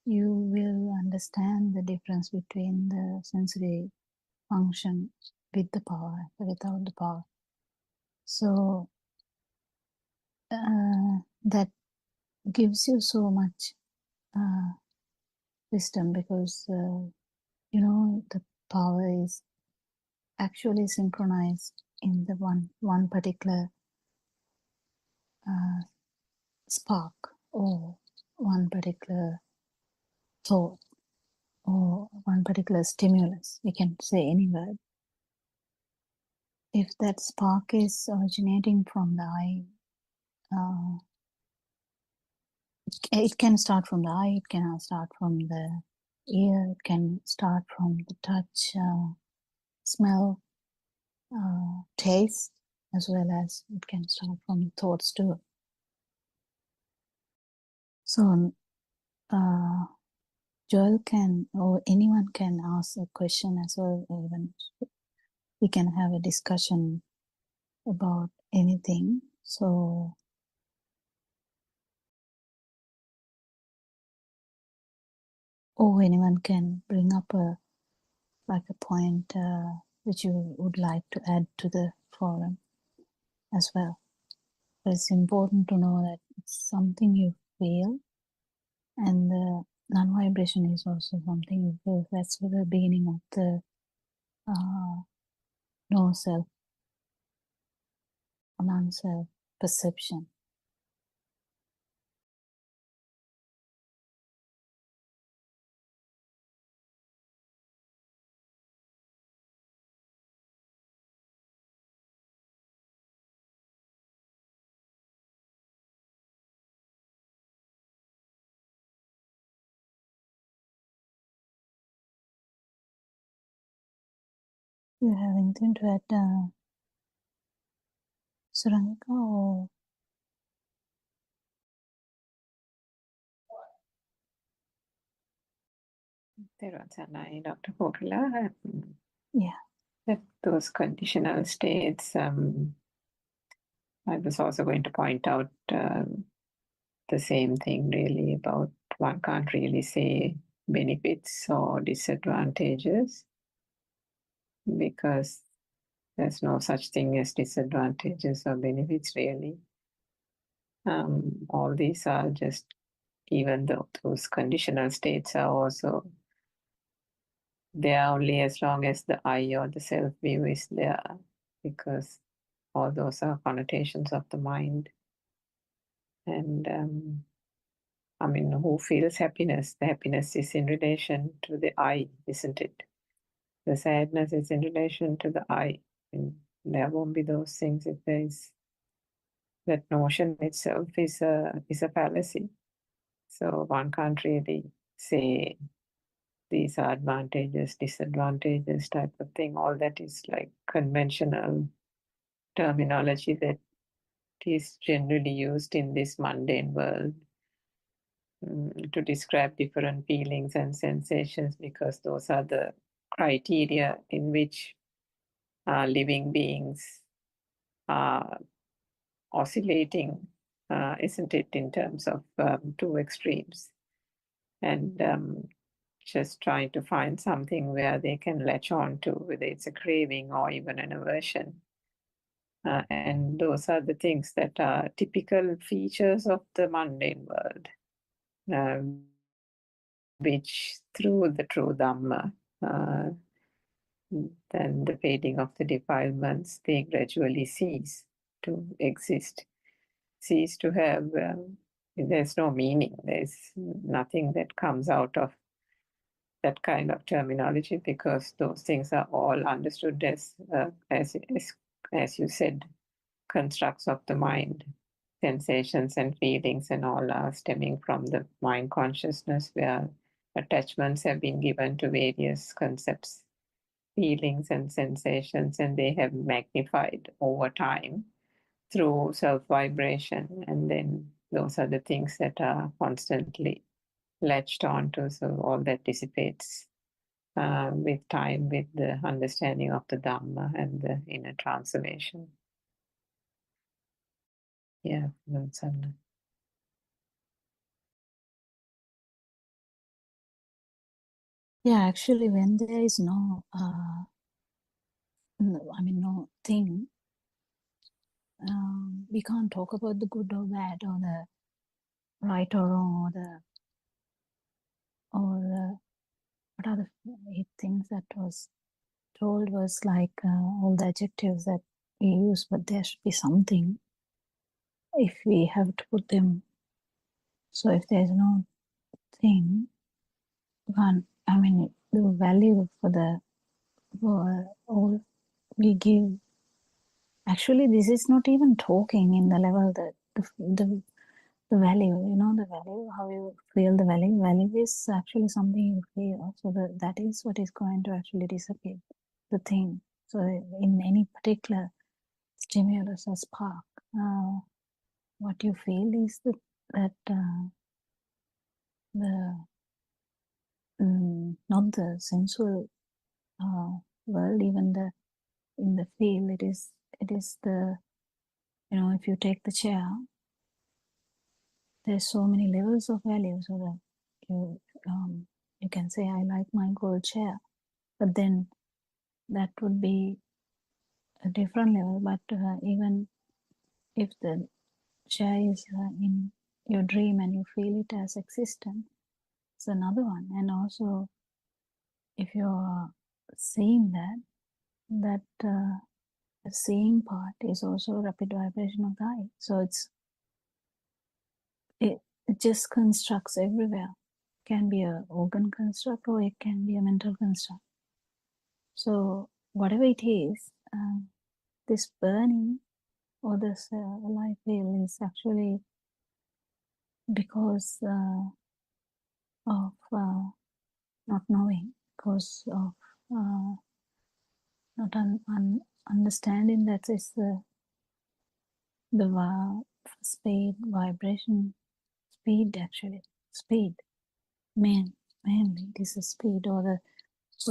you will understand the difference between the sensory function with the power and without the power. So that gives you so much wisdom, because the power is actually synchronized in the one particular spark, or one particular thought, or one particular stimulus. We can say any word. If that spark is originating from the eye, it can start from the eye, it can start from the ear, it can start from the touch, smell, taste, as well as it can start from thoughts too. So Joel can, or anyone can ask a question as well. Even we can have a discussion about anything. So or anyone can bring up a point which you would like to add to the forum as well. But it's important to know that it's something you feel, and the non-vibration is also something you feel. That's the beginning of the no self, non-self perception. You have anything to add, Surangika, or Dr. Kokila, yeah, that those conditional states, I was also going to point out the same thing really about one can't really say benefits or disadvantages, because there's no such thing as disadvantages or benefits really. All these are just, even though those conditional states are also, they are only as long as the I or the self view is there, because all those are connotations of the mind. And I mean, who feels happiness? The happiness is in relation to the I, isn't it? The sadness is in relation to the I. And there won't be those things if there is, that notion itself is a fallacy. So one can't really say these are advantages, disadvantages type of thing. All that is like conventional terminology that is generally used in this mundane world to describe different feelings and sensations, because those are the criteria in which living beings are oscillating, isn't it, in terms of two extremes, and just trying to find something where they can latch on to, whether it's a craving or even an aversion. And those are the things that are typical features of the mundane world, which through the true Dhamma, then the fading of the defilements, they gradually cease to exist, cease to have, there's no meaning, there's nothing that comes out of that kind of terminology, because those things are all understood as you said, constructs of the mind. Sensations and feelings and all are stemming from the mind consciousness, where attachments have been given to various concepts, feelings and sensations, and they have magnified over time through self vibration, and then those are the things that are constantly latched onto. So all that dissipates with time, with the understanding of the Dhamma and the inner transformation. Yeah, that's all. Yeah, actually, when there is no, no thing, we can't talk about the good or bad or the right or wrong what are the 8 things that was told was like all the adjectives that we use, but there should be something if we have to put them. So if there's no thing, the value for all we give. Actually, this is not even talking in the level that the value, the value, how you feel the value. Value is actually something you feel. So that is what is going to actually disappear, the thing. So in any particular stimulus or spark, what you feel is that not the sensual world, even in the feel, it is the, if you take the chair, there's so many levels of value, so that you can say, I like my gold chair, but then that would be a different level. But even if the chair is in your dream and you feel it as existent, it's another one. And also, if you're seeing that the seeing part is also rapid vibration of the eye. So it just constructs everywhere. It can be an organ construct or it can be a mental construct. So whatever it is, this burning or this light feel is actually because of not knowing, because of not understanding that is the speed, vibration, speed actually, speed, mainly this is speed or the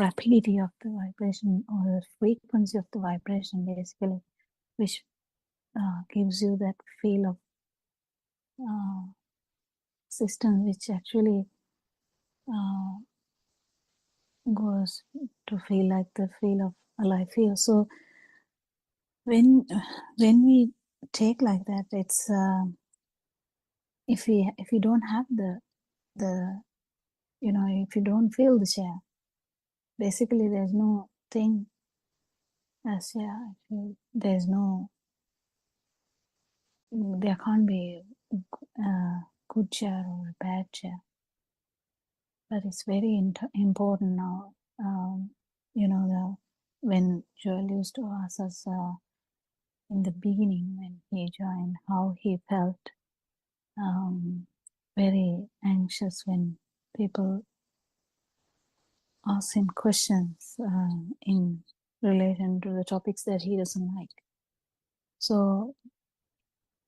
rapidity of the vibration or the frequency of the vibration basically, which gives you that feel of system, which actually goes to feel like the feel of alive feel. So when we take like that, it's if we don't have the if you don't feel the chair, basically there's no thing as there's no, there can't be a good chair or a bad chair. But it's very important now. When Joel used to ask us in the beginning when he joined, how he felt very anxious when people ask him questions in relation to the topics that he doesn't like. So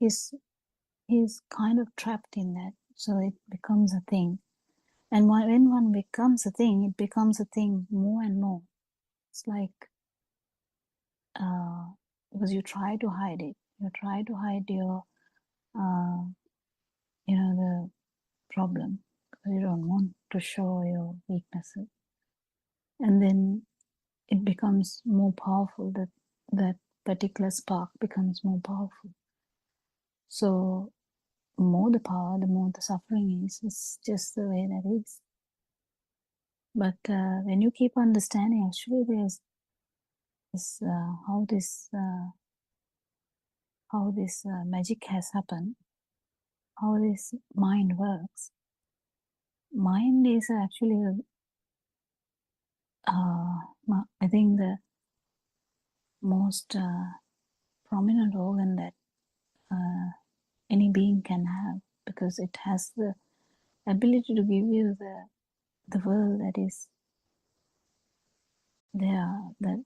he's kind of trapped in that. So it becomes a thing. And when one becomes a thing, it becomes a thing more and more. It's like, because you try to hide it. You try to hide your, the problem. Because you don't want to show your weaknesses. And then it becomes more powerful, that particular spark becomes more powerful. So more the power, the more the suffering is. It's just the way that is. But when you keep understanding, actually there's how this magic has happened, how this mind works. Mind is actually, I think, the most prominent organ that any being can have, because it has the ability to give you the world that is there, that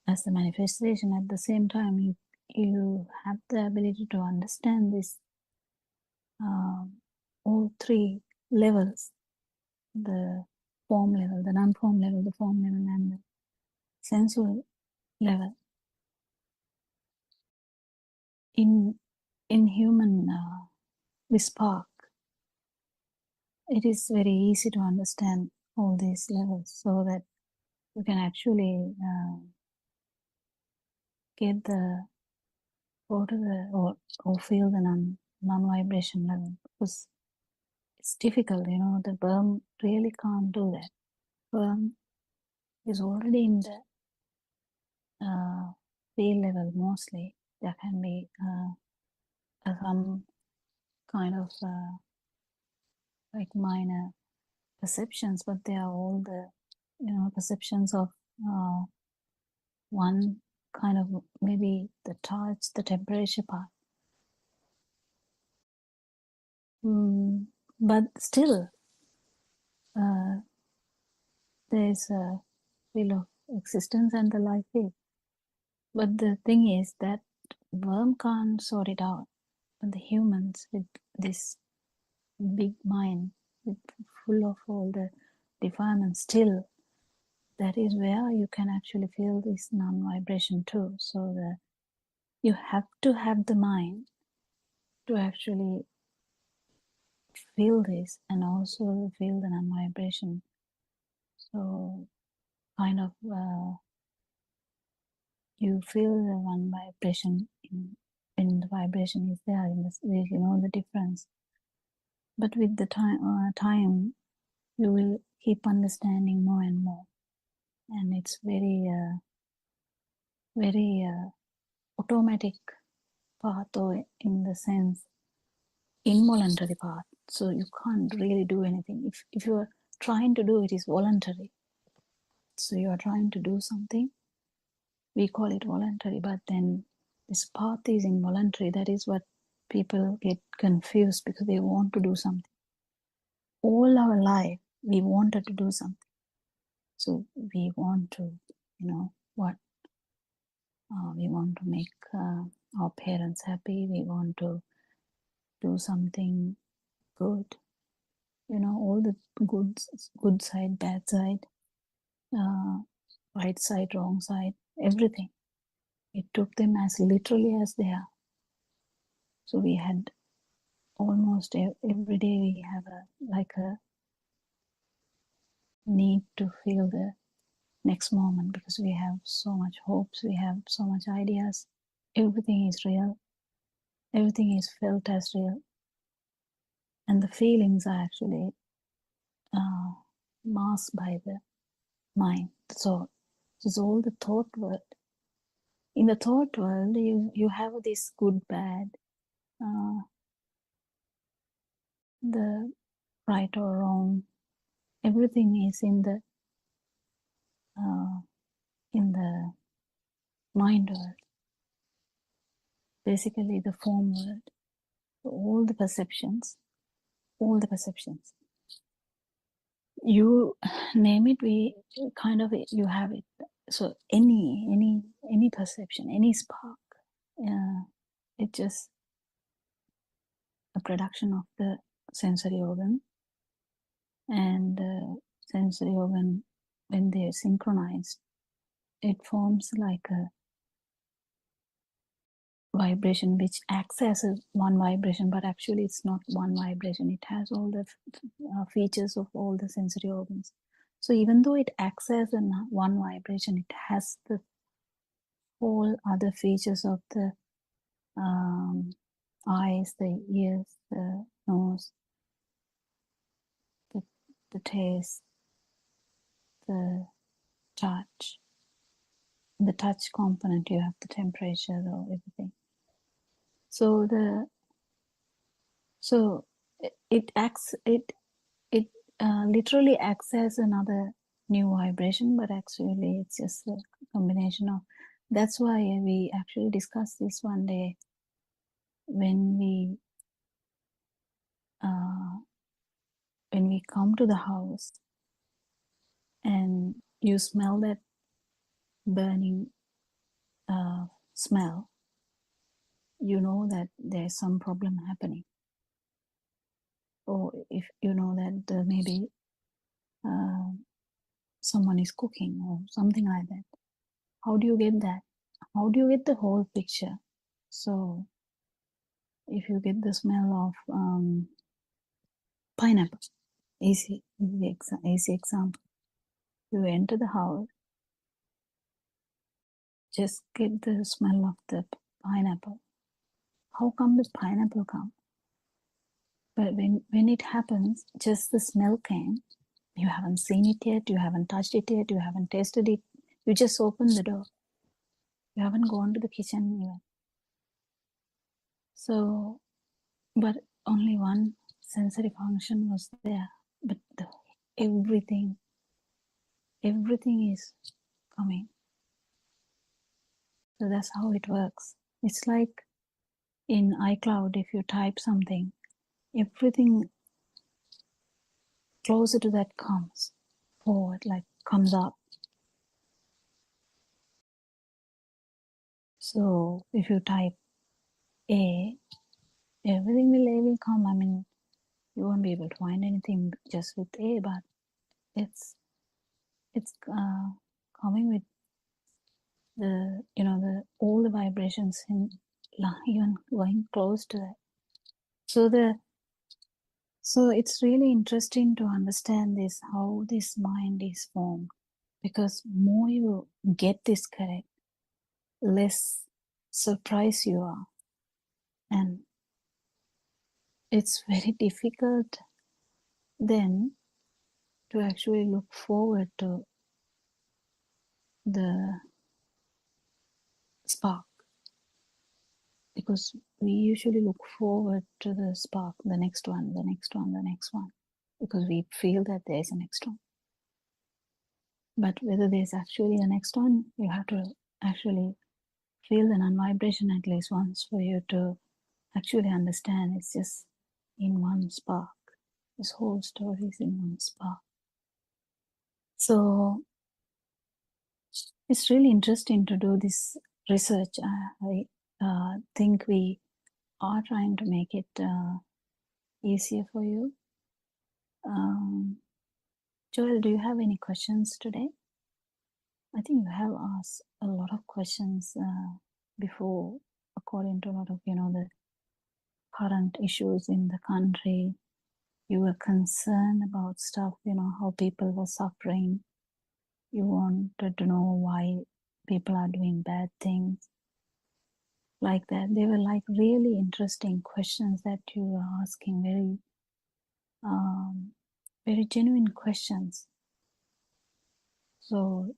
as the manifestation. At the same time, you have the ability to understand this all three levels, the form level, the non-form level, the form level, and the sensual level. In human this spark, it is very easy to understand all these levels, so that you can actually get the go to the or feel the non-vibration level, because it's difficult, the worm really can't do that. Worm is already in the feel level mostly. There can be some kind of like minor perceptions, but they are all the perceptions of one kind of, maybe the touch, the temperature part. But still, there's a feel of existence and the life is. But the thing is that worm can't sort it out. But the humans with this big mind, full of all the defilements, still, that is where you can actually feel this non-vibration too. So you have to have the mind to actually feel this and also feel the non-vibration. So kind of you feel the one vibration when the vibration is there in this, you know the difference. But with the time you will keep understanding more and more, and it's very automatic path, or in the sense involuntary path. So you can't really do anything. If you are trying to do it, is voluntary. So you are trying to do something, we call it voluntary, but then this path is involuntary. That is what people get confused, because they want to do something. All our life we wanted to do something. So we want to, we want to make our parents happy. We want to do something good. All the good side, bad side, right side, wrong side, everything. It took them as literally as they are. So we had almost every day we have a need to feel the next moment, because we have so much hopes, we have so much ideas. Everything is real. Everything is felt as real. And the feelings are actually masked by the mind. So it's all the thought world. In the thought world, you have this good, bad, the right or wrong. Everything is in the mind world. Basically, the form world. All the perceptions. You name it, we kind of you have it. So any perception, any spark, it's just a production of the sensory organ, and sensory organ, when they're synchronized, it forms like a vibration which acts as one vibration, but actually it's not one vibration. It has all the features of all the sensory organs. So even though it acts as one vibration, it has the whole other features of the eyes, the ears, the nose, the taste, the touch. In the touch component, you have the temperature, everything. So it acts. It literally acts as another new vibration, but actually it's just a combination of. That's why we actually discussed this one day when we come to the house and you smell that burning smell. you know that there's some problem happening, or if you know that maybe someone is cooking or something like that. How do you get that? How do you get the whole picture? So if you get the smell of pineapple, easy example. You enter the house, just get the smell of the pineapple. How come the pineapple come? But when it happens, just the smell came. You haven't seen it yet, you haven't touched it yet, you haven't tasted it. You just opened the door. You haven't gone to the kitchen even. So, but only one sensory function was there. But everything is coming. So that's how it works. It's like in iCloud, if you type something, everything closer to that comes forward, like comes up. So if you type A, everything will come. I mean, you won't be able to find anything just with A, but it's coming with the all the vibrations in even going close to that. So it's really interesting to understand this, how this mind is formed, because more you get this correct, less surprised you are, and it's very difficult then to actually look forward to the spark, because we usually look forward to the spark, the next one, because we feel that there is a next one. But whether there's actually a next one, you have to actually feel the non-vibration at least once for you to actually understand it's just in one spark. This whole story is in one spark. So it's really interesting to do this research. I think we are trying to make it easier for you. Joel, do you have any questions today? I think you have asked a lot of questions before, according to a lot of the current issues in the country. You were concerned about stuff, how people were suffering. You wanted to know why people are doing bad things like that. They were like really interesting questions that you were asking, very genuine questions. So,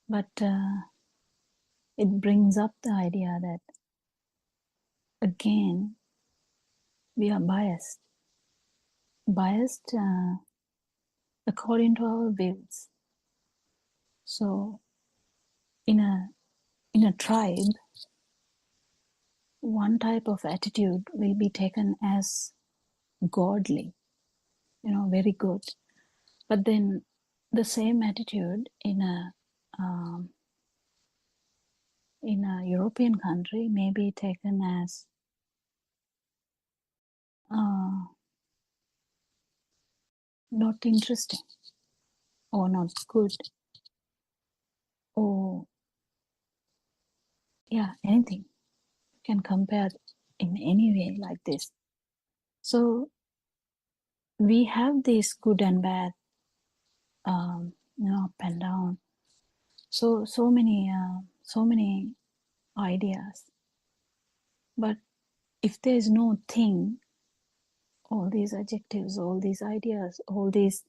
but it brings up the idea that again, we are biased according to our views. So in a tribe, one type of attitude will be taken as godly, very good. But then the same attitude in a European country may be taken as not interesting or not good, or anything. You can compare in any way like this. So we have this good and bad, up and down. So many ideas. But if there is no thing, all these adjectives, all these ideas, all these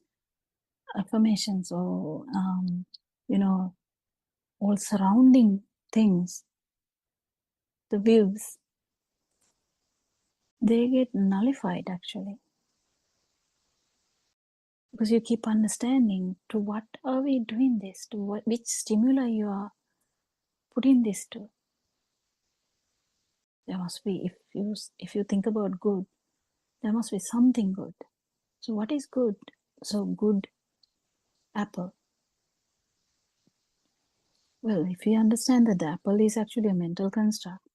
affirmations, or all surrounding things, the views, they get nullified actually, because you keep understanding to what are we doing this, to which stimuli you are putting this to. There must be, if you think about good, there must be something good. So what is good? So good apple. Well, if you understand that the apple is actually a mental construct,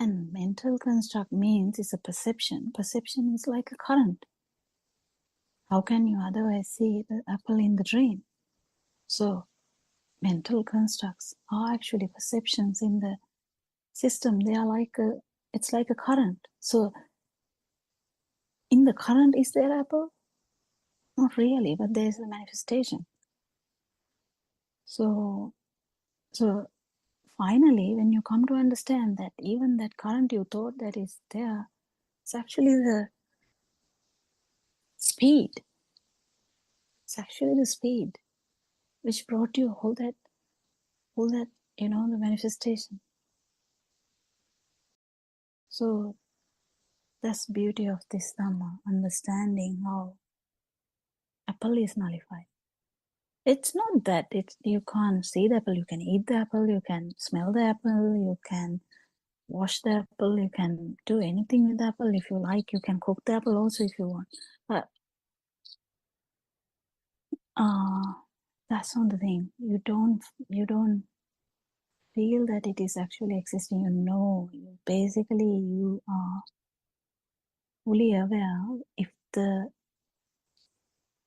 And mental construct means it's a perception. Perception is like a current. How can you otherwise see the apple in the dream? So mental constructs are actually perceptions in the system. They are like it's like a current. So in the current, is there apple? Not really, but there's a manifestation. So finally, when you come to understand that even that current you thought that is there, it's actually the speed. It's actually the speed which brought you all that, the manifestation. So that's the beauty of this Dhamma, understanding how apple is nullified. It's not that you can't see the apple, you can eat the apple, you can smell the apple, you can wash the apple, you can do anything with the apple if you like, you can cook the apple also if you want. But that's not the thing. You don't feel that it is actually existing. You are fully aware.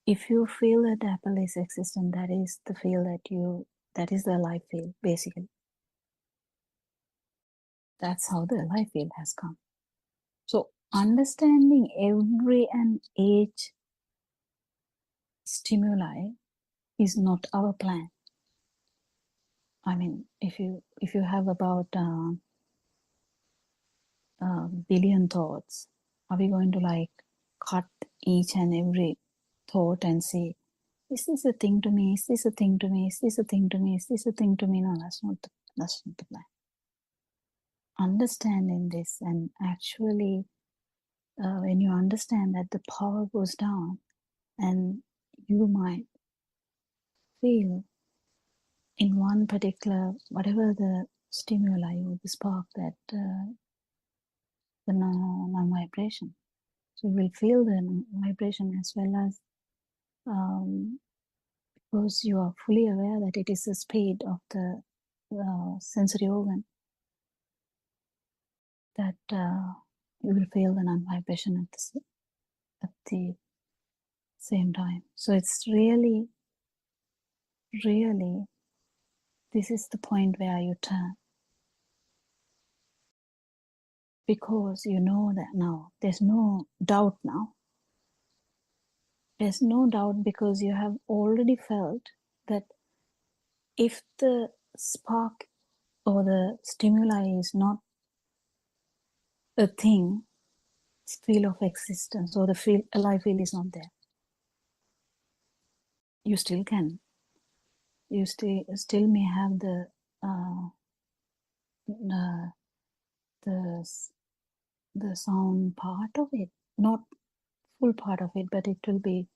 If you feel that the apple is existent, that is the feel that is the life field, basically. That's how the life field has come. So understanding every and each stimuli is not our plan. I mean, if you have about billion thoughts, are we going to like cut each and every thought and say, is this a thing to me? Is this a thing to me? Is this a thing to me? Is this a thing to me? No, that's not the plan. Understanding this, and actually when you understand that the power goes down, and you might feel in one particular, whatever the stimuli or the spark, that the non-vibration. So you will feel the vibration as well as because you are fully aware that it is the speed of the sensory organ, that you will feel the non-vibration at the same time. So it's really, really, this is the point where you turn. Because you know that now, there's no doubt now. There's no doubt because you have already felt that if the spark or the stimuli is not a thing, field of existence, or the life field is not there, you still can. You still may have the sound part of it, not full part of it, but it will be.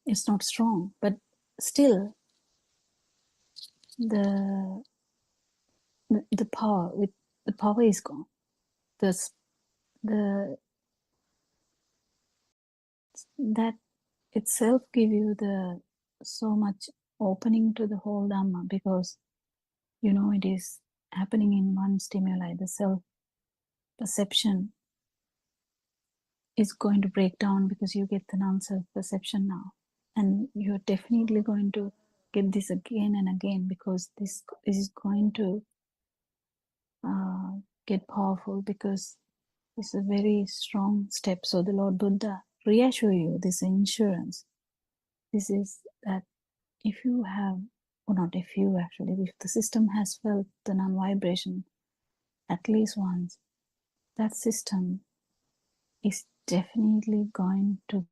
It's not strong, but still the power is gone. That itself give you the so much opening to the whole Dhamma, because it is happening in one stimuli. The self perception is going to break down because you get the non-self perception now, and you're definitely going to get this again and again, because this is going to get powerful, because it's a very strong step. So the Lord Buddha reassure you, this insurance. This is that if you have, or not if you actually, if the system has felt the non-vibration at least once, that system is definitely going to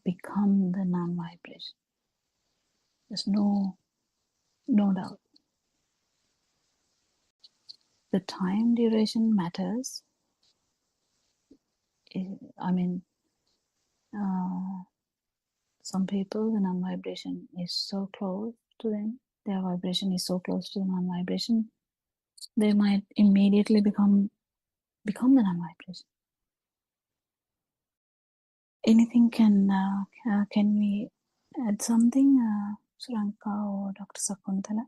become the non-vibration. There's no doubt. The time duration matters. I mean, some people, the non-vibration is so close to them, their vibration is so close to the non-vibration, they might immediately become the non-vibration. Anything can we add something, Suranka or Dr. Sakuntala?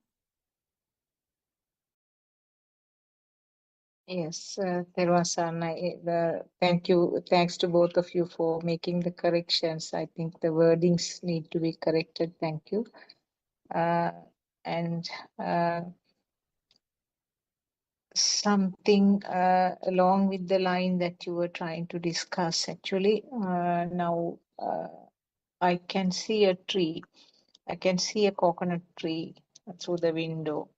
Yes, thank you. Thanks to both of you for making the corrections. I think the wordings need to be corrected. Thank you. And something along with the line that you were trying to discuss, actually, now I can see a tree. I can see a coconut tree through the window.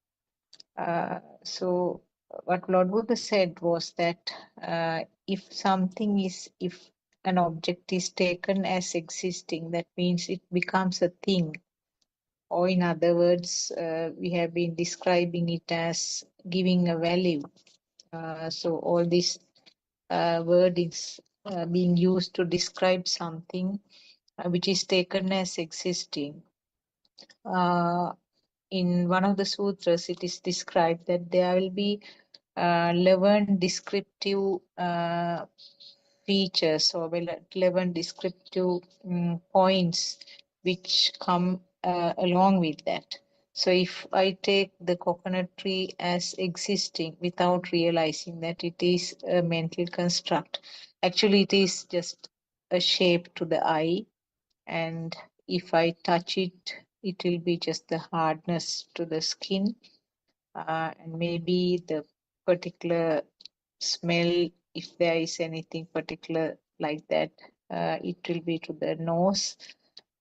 So what Lord Buddha said was that if an object is taken as existing, that means it becomes a thing. Or in other words, we have been describing it as giving a value. So all this word is being used to describe something which is taken as existing. In one of the sutras, it is described that there will be 11 descriptive features or 11 descriptive points which come along with that. So if I take the coconut tree as existing without realizing that it is a mental construct, actually it is just a shape to the eye, and if I touch it, it will be just the hardness to the skin, and maybe the particular smell, if there is anything particular like that, it will be to the nose,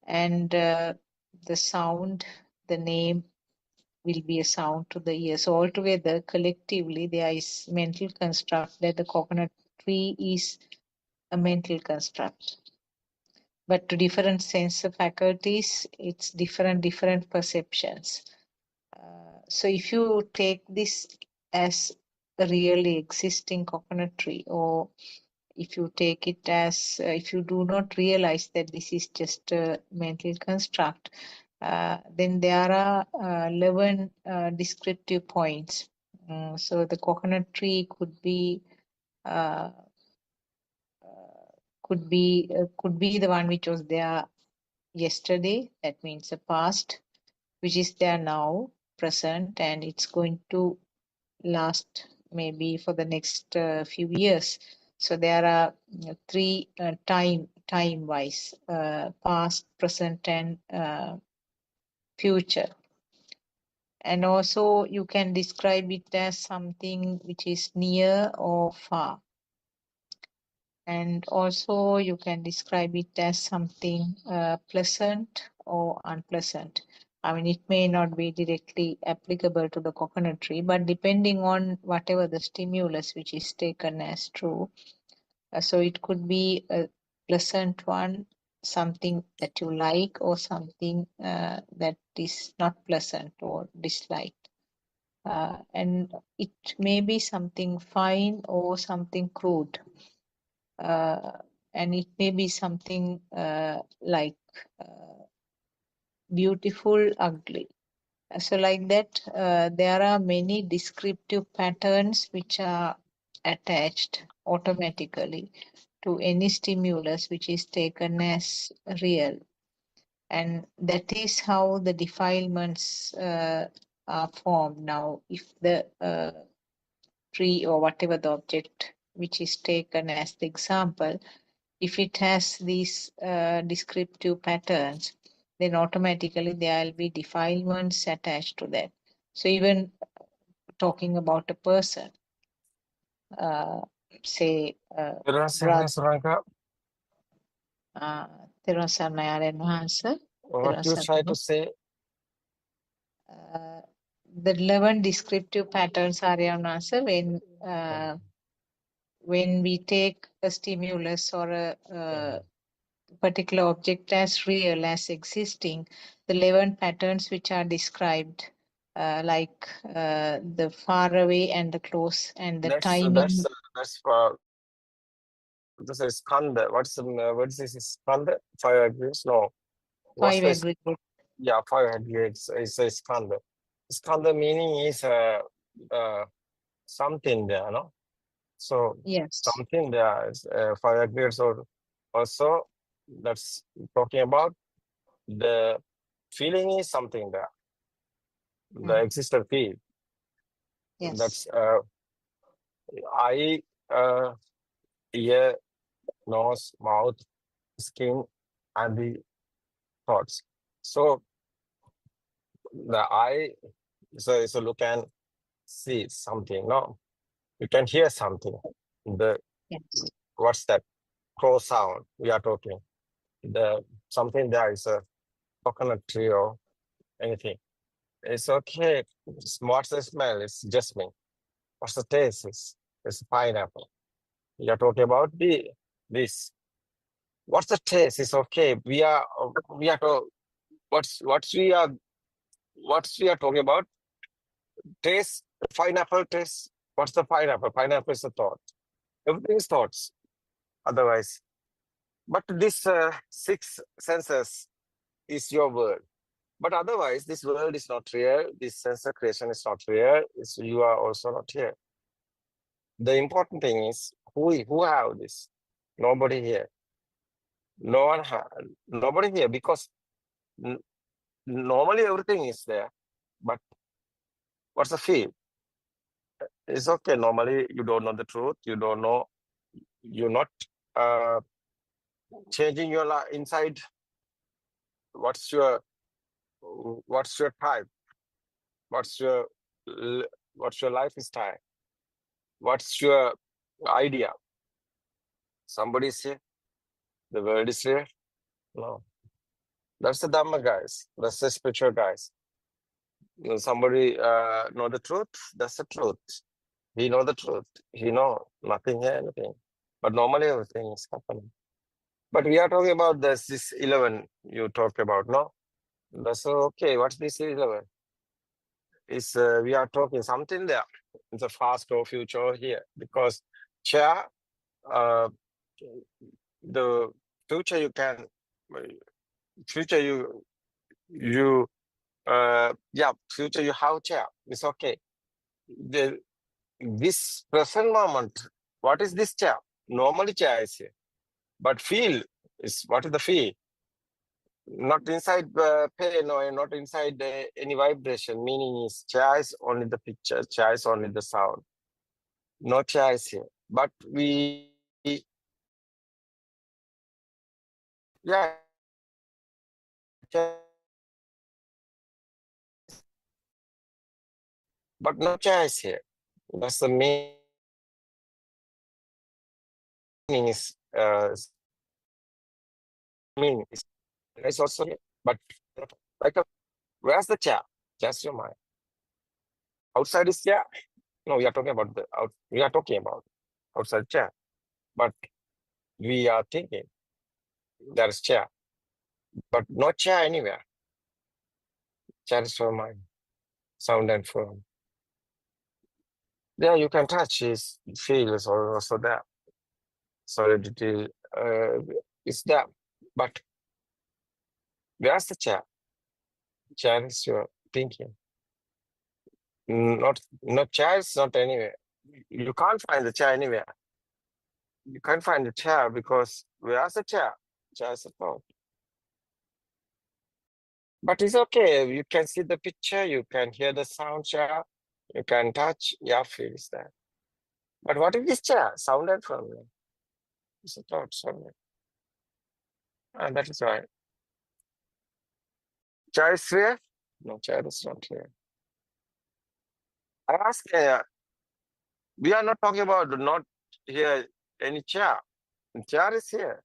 and the sound, the name will be a sound to the ears. So altogether, collectively, there is mental construct that the coconut tree is a mental construct. But to different sense faculties, it's different perceptions. So if you take this as a really existing coconut tree, or if you take it as, if you do not realize that this is just a mental construct, then there are 11 descriptive points. So the coconut tree could be the one which was there yesterday. That means the past, which is there now, present, and it's going to last maybe for the next few years. So there are three time wise, past, present, and future. And also you can describe it as something which is near or far. And also you can describe it as something pleasant or unpleasant. I mean, it may not be directly applicable to the coconut tree, but depending on whatever the stimulus which is taken as true. So it could be a pleasant one, something that you like, or something that is not pleasant or disliked. And it may be something fine or something crude. And it may be something like beautiful, ugly. So like that, there are many descriptive patterns which are attached automatically to any stimulus which is taken as real. And that is how the defilements are formed. Now, if the tree or whatever the object which is taken as the example, if it has these descriptive patterns, then automatically there will be defilements attached to that. So even talking about a person, say brother, තෙරුවන් සරණයි ආරයන් වහන්සේ. What you try to say? The 11 descriptive patterns are answer when we take a stimulus or a particular object as real, as existing, the 11 patterns which are described, like the far away and the close and the timing. This is skanda. What's this skanda? 5 aggregates? No. 5 aggregates. Yeah, 5 aggregates is a skanda. Skanda meaning is something there, no? So yes, something there is 5 aggregates, or also that's talking about the feeling is something there. The existent feel. Yes. That's eye, ear, nose, mouth, skin, and the thoughts. So the eye, so you can see something, no? You can hear something. The Yes. what's that? Crow sound we are talking. The something there is a coconut tree or anything. It's okay. What's the smell? It's jasmine. What's the taste? It's pineapple. We are talking about this. What's the taste? It's okay. We are what's we are talking about? Taste, pineapple taste. What's the pineapple? Pineapple is a thought. Everything is thoughts. Otherwise, but this six senses is your world. But otherwise, this world is not real. This sensor creation is not real. You are also not here. The important thing is who have this? Nobody here. No one nobody here, because normally everything is there. But what's the feel? It's okay. Normally you don't know the truth. You don't know. You're not changing your life inside. What's your type? What's your life is type? What's your idea? Somebody's here. The world is here. No, that's the Dhamma, guys. That's the spiritual guys. Somebody know the truth. That's the truth. He know the truth. He know nothing here, anything. But normally everything is happening. But we are talking about this 11 you talked about, no? That's okay. What's this 11? Is we are talking something there. It's a past or future here, because chair, the future you can, future you future you have chair. It's okay. This present moment, what is this chair? Normally chair is here, but feel is what is the feel? Not inside pain or not inside any vibration. Meaning is chair is only the picture, chair is only the sound. No chair is here, but but no chair is here. That's the meaning is meaning is it's also here, but like where's the chair? Just your mind. Outside is chair. No, we are talking about we are talking about outside chair, but we are thinking there is chair, but no chair anywhere. Chair is for mind, sound and form. There you can touch, is feel is also there. Solidity is there, but where's the chair? Chair is your thinking. Not chair is not anywhere. You can't find the chair anywhere. You can't find the chair because where's the chair? Chair is a thought. But it's okay. You can see the picture. You can hear the sound chair. You can touch. Yeah, feel is there. But what is this chair? Sound and form. It's a thought. Somewhere. And that is why. Chair is here? No, chair is not here. I ask, we are not talking about not here any chair. Chair is here.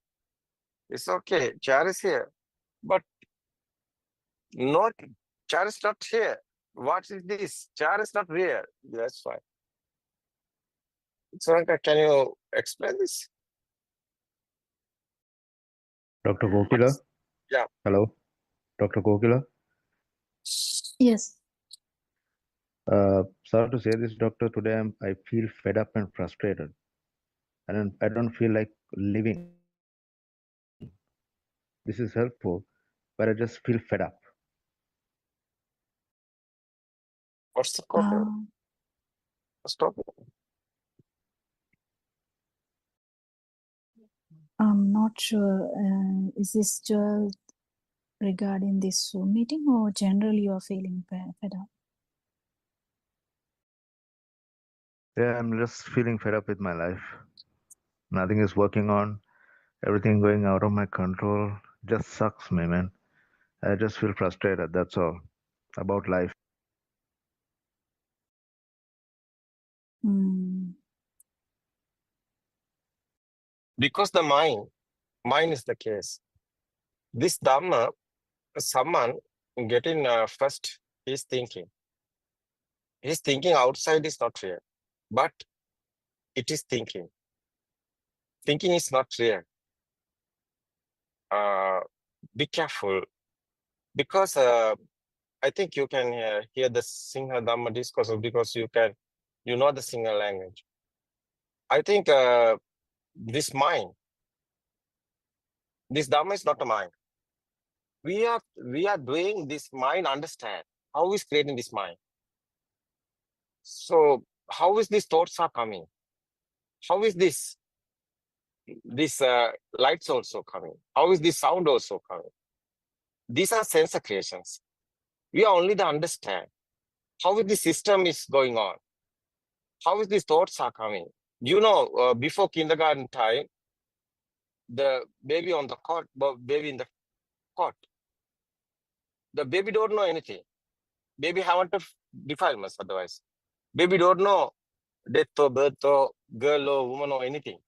It's okay. Chair is here. But not chair is not here. What is this? Chair is not real. That's why. Soranka, can you explain this? Dr. Kokila? Yeah. Hello? Dr. Kokila? Yes. Sorry to say this, doctor. Today I feel fed up and frustrated. And I don't feel like living. This is helpful, but I just feel fed up. What's the problem? What's the problem? I'm not sure. Is this just regarding this Zoom meeting, or generally you're feeling fed up? Yeah, I'm just feeling fed up with my life. Nothing is working on. Everything going out of my control. Just sucks me, man. I just feel frustrated. That's all about life. Mm. Because the mind is the case. This Dhamma, someone getting first, he's thinking. His thinking outside is not real, but it is thinking. Thinking is not real. Be careful, because I think you can hear the Sinha Dhamma discourse because you know the Sinha language. I think this mind, this Dhamma is not a mind. We are doing this mind understand. How is creating this mind? So how is these thoughts are coming? How is this lights also coming? How is this sound also coming? These are sensor creations. We are only to understand how is the system is going on. How is these thoughts are coming? You know, before kindergarten time, the baby on the cot, baby in the cot, the baby don't know anything. Baby haven't defilements otherwise. Baby don't know death or birth or girl or woman or anything.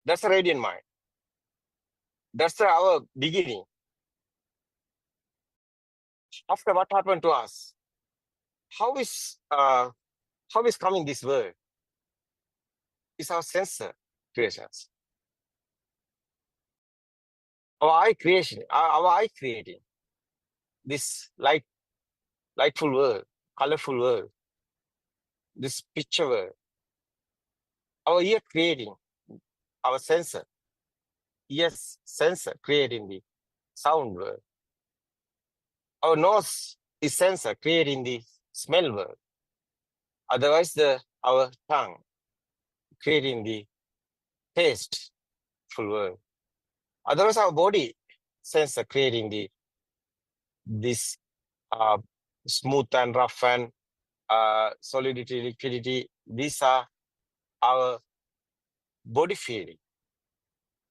That's a radiant mind. That's our beginning. After what happened to us? How is coming this world? It's our sensor creations. Our eye creation, our eye creating this lightful world, colorful world, this picture world. Our ear creating our sensor. Yes, sensor creating the sound world. Our nose is sensor creating the smell world. Otherwise, our tongue creating the tasteful world. Otherwise, our body sensor creating this smooth and rough and solidity, liquidity. These are our body feeling,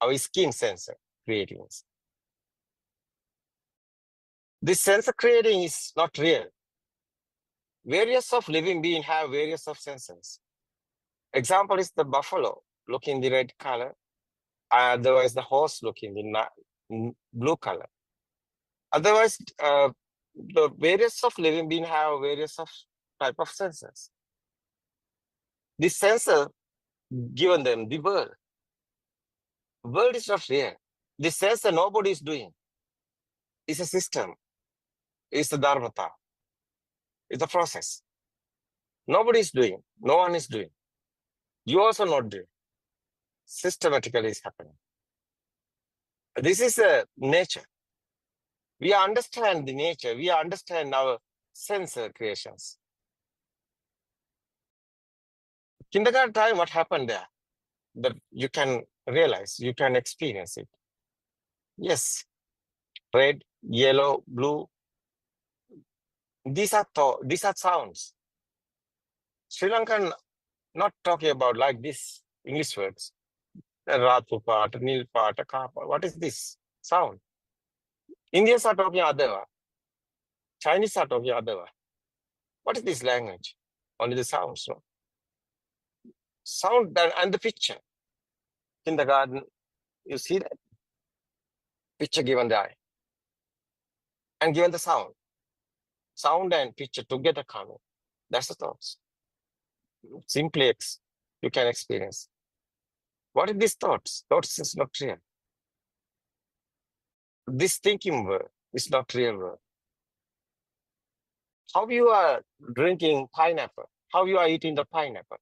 our skin sensor creating. This sensor creating is not real. Various of living beings have various of senses. Example is the buffalo looking the red color, otherwise the horse looking the blue color. Otherwise, the various of living beings have various of type of senses. This sensor given them the world. World is not real. This sensor nobody is doing. It's a system. It's the dharmata. It's a process. Nobody is doing. No one is doing. You also not doing. Systematically is happening. This is a nature. We understand the nature. We understand our sensor creations. Kindergarten time, what happened there? That you can realize, you can experience it. Yes, red, yellow, blue. These are sounds. Sri Lankan not talking about like this English words. Ratu part, nil part, kapa. What is this sound? Indians are talking other. Chinese are talking other. What is this language? Only the sounds. No? Sound and the picture. Kindergarten, you see that picture given the eye and given the sound. Sound and picture together coming. That's the thoughts. Simply you can experience. What are these thoughts? Thoughts is not real. This thinking world is not real world. How you are drinking pineapple? How you are eating the pineapple?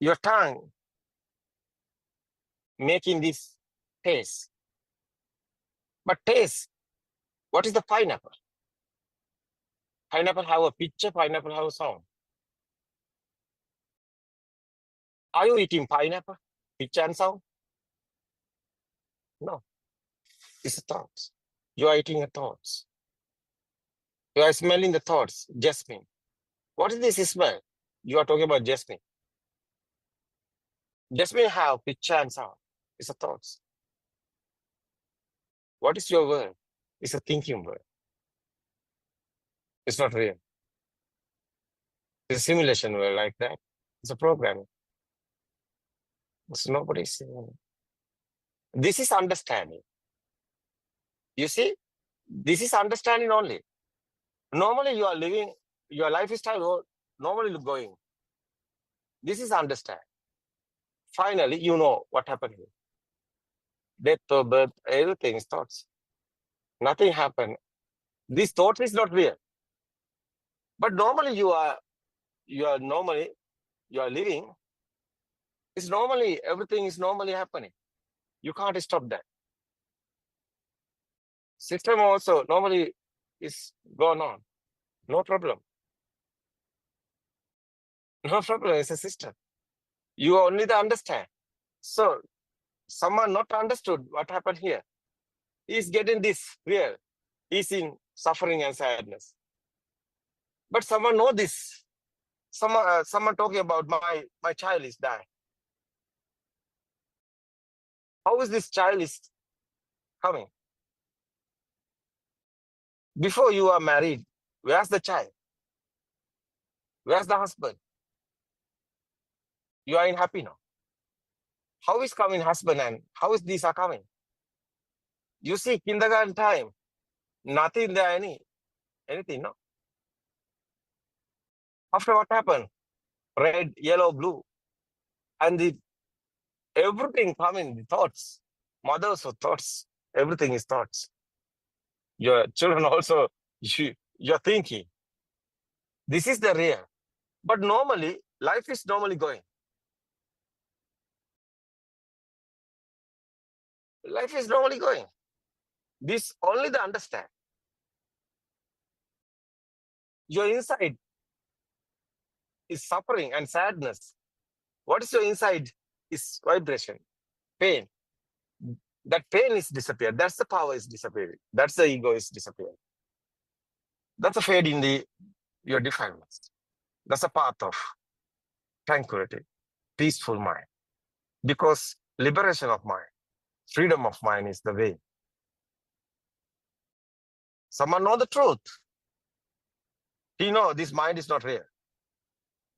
Your tongue making this taste. But taste, what is the pineapple? Pineapple have a picture, pineapple have a sound. Are you eating pineapple? Picture and sound? No. It's a thoughts. You are eating a thoughts. You are smelling the thoughts, jasmine. What is this smell? You are talking about jasmine. Jasmine have pitch and sound. It's a thoughts. What is your word? It's a thinking word. It's not real. It's a simulation word like that. It's a programming. It's nobody's saying. This is understanding. You see, this is understanding only. Normally you are living your lifestyle normally going. This is understand. Finally, you know what happened here. Death or birth, everything is thoughts. Nothing happened. This thought is not real. But normally you are living. It's normally, everything is normally happening. You can't stop that. System also normally is going on. No problem. No problem. It's a system. You only the understand. So someone not understood what happened here. He's getting this real. He's in suffering and sadness. But someone know this. Someone talking about my child is dying. How is this child is coming? Before you are married, where's the child? Where's the husband? You are in happy now. How is coming husband and how is these are coming? You see, kindergarten time, nothing there, anything, no? After what happened? Red, yellow, blue. And everything coming, the thoughts. Mothers of thoughts. Everything is thoughts. Your children also, you're thinking. This is the real. But normally, life is normally going. Life is normally going. This only the understand. Your inside is suffering and sadness. What is your inside is vibration, pain. That pain is disappeared. That's the power is disappearing. That's the ego is disappearing. That's a fade in your defilements. That's a path of tranquility, peaceful mind. Because liberation of mind, freedom of mind is the way. Someone know the truth. He know this mind is not real.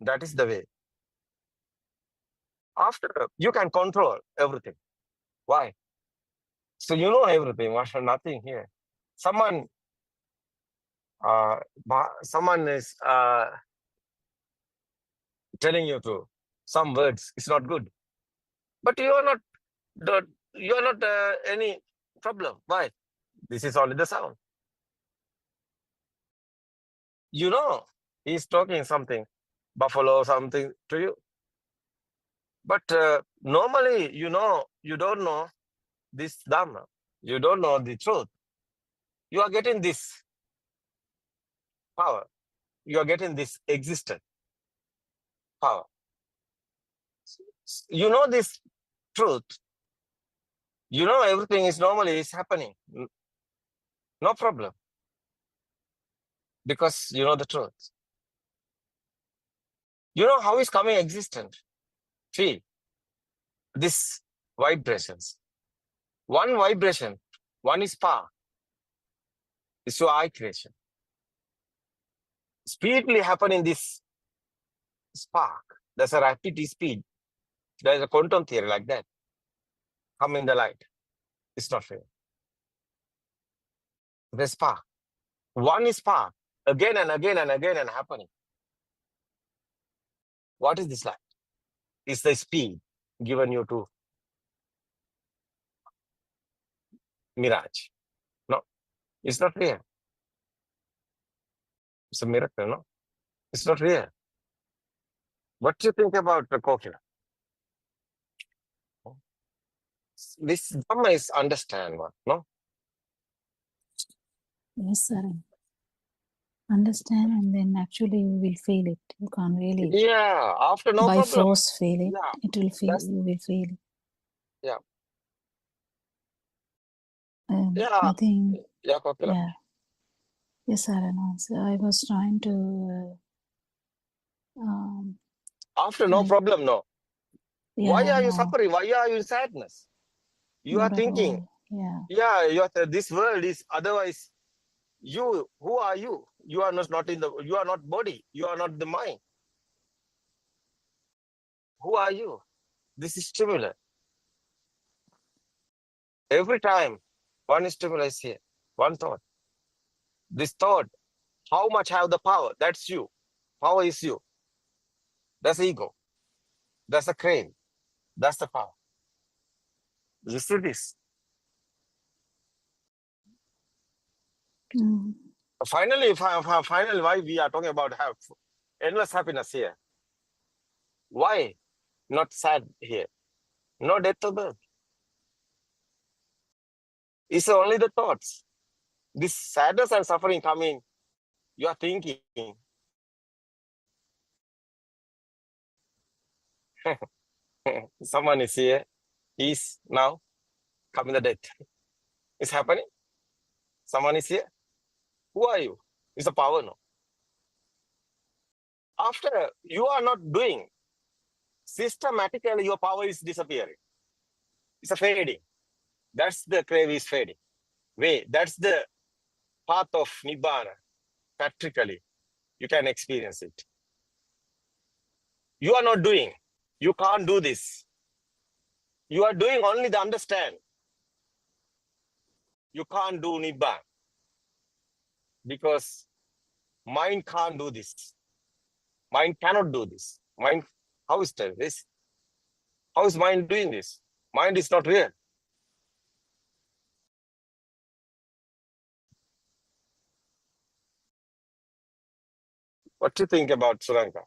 That is the way. After, you can control everything. Why? So you know everything, nothing here. Someone is telling you to some words, it's not good. But you are not any problem. Why? This is only the sound. You know, he's talking something, buffalo, something to you. But normally, you don't know this Dhamma. You don't know the truth. You are getting this power. You are getting this existent power. You know this truth. You know everything is normally is happening. No problem. Because you know the truth. You know how is coming existent. Feel this vibrations. One vibration, one is power. It's your eye creation. Speedily happening this spark. There's a rapid speed. There's a quantum theory like that. Come in the light. It's not real. The spark. One is spark. Again and again and again and happening. What is this light? It's the speed given you to mirage. No, it's not real. It's a miracle, no? It's not real. What do you think about the coconut? This Dhamma is understand what, no? Yes, sir. Understand, and then actually you will feel it. You can't really. Yeah, after no by problem. force feel it. Yeah, It will feel. You will feel it. yeah. I Yeah, think. yeah, coconut. Yeah. Yes, Aranaz. I was trying to. After, no I, problem, no. Why yeah, are you no, suffering? Why are you in sadness? You are not at thinking, all. Yeah. this world is otherwise. You, who are you? You are not in the. You are not body. You are not the mind. Who are you? This is stimulus. Every time, one stimulus here, one thought. This thought, how much have the power? That's you. Power is you. That's ego. That's the crane. That's the power. You see this. Mm. Finally, why we are talking about endless happiness here? Why not sad here? No death or birth. It's only the thoughts. This sadness and suffering coming, you are thinking. Someone is here. He's now coming the death. It's happening. Someone is here. Who are you? It's a power, no? After you are not doing, systematically your power is disappearing. It's a fading. That's the crave is fading. That's the path of Nibbana. Practically, you can experience it. You are not doing. You can't do this. You are doing only the understand. You can't do Nibbana because mind can't do this. Mind cannot do this. Mind, how is this? How is mind doing this? Mind is not real. What do you think about Suranka?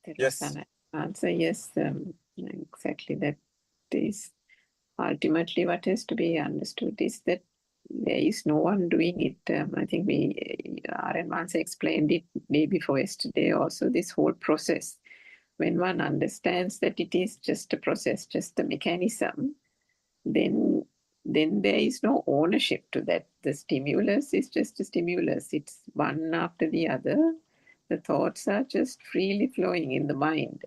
There Yes. was an answer. Yes, exactly. That is ultimately what has to be understood is that there is no one doing it. I think R.N. once explained it day before yesterday also, this whole process. When one understands that it is just a process, just a mechanism, then there is no ownership to that. The stimulus is just a stimulus. It's one after the other. The thoughts are just freely flowing in the mind.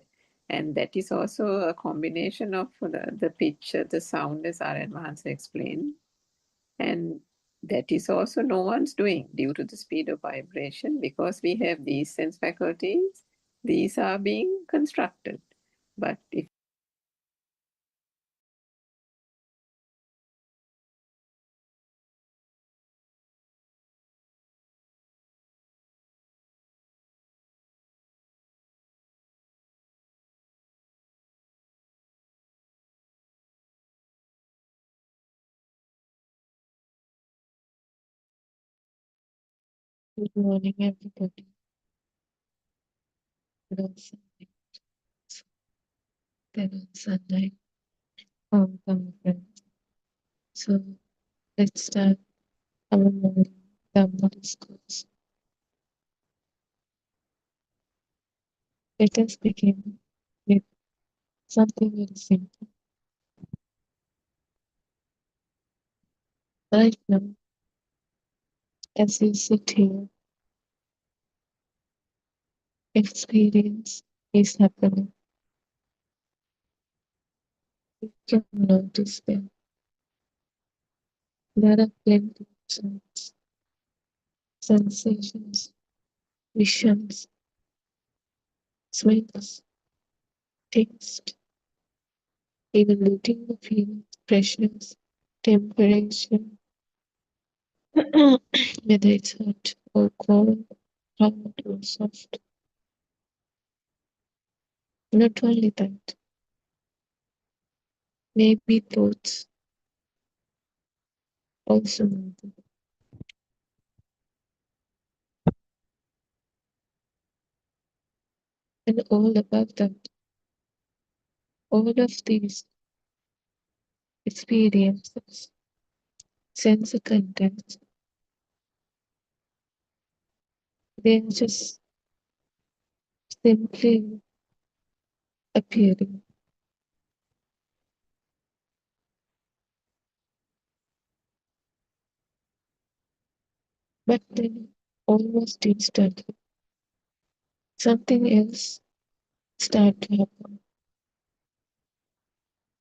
And that is also a combination of the picture, the sound, as R.N. Mahansa explained. And that is also no one's doing due to the speed of vibration, because we have these sense faculties. These are being constructed. But if Good morning, everybody. There was sunlight. Come friends. So let's start our morning Dhamma discourse. Let us begin with something very simple. Right now, as you sit here, experience is happening. You can notice them. There are plenty of sounds, sensations, visions, smells, taste, even looking the feelings, pressures, temperature, whether it's hot or cold, hard or soft. Not only that, maybe thoughts also moving. And all above that, all of these experiences, sense contents, they're just simply appearing. But then, almost instantly, something else started to happen.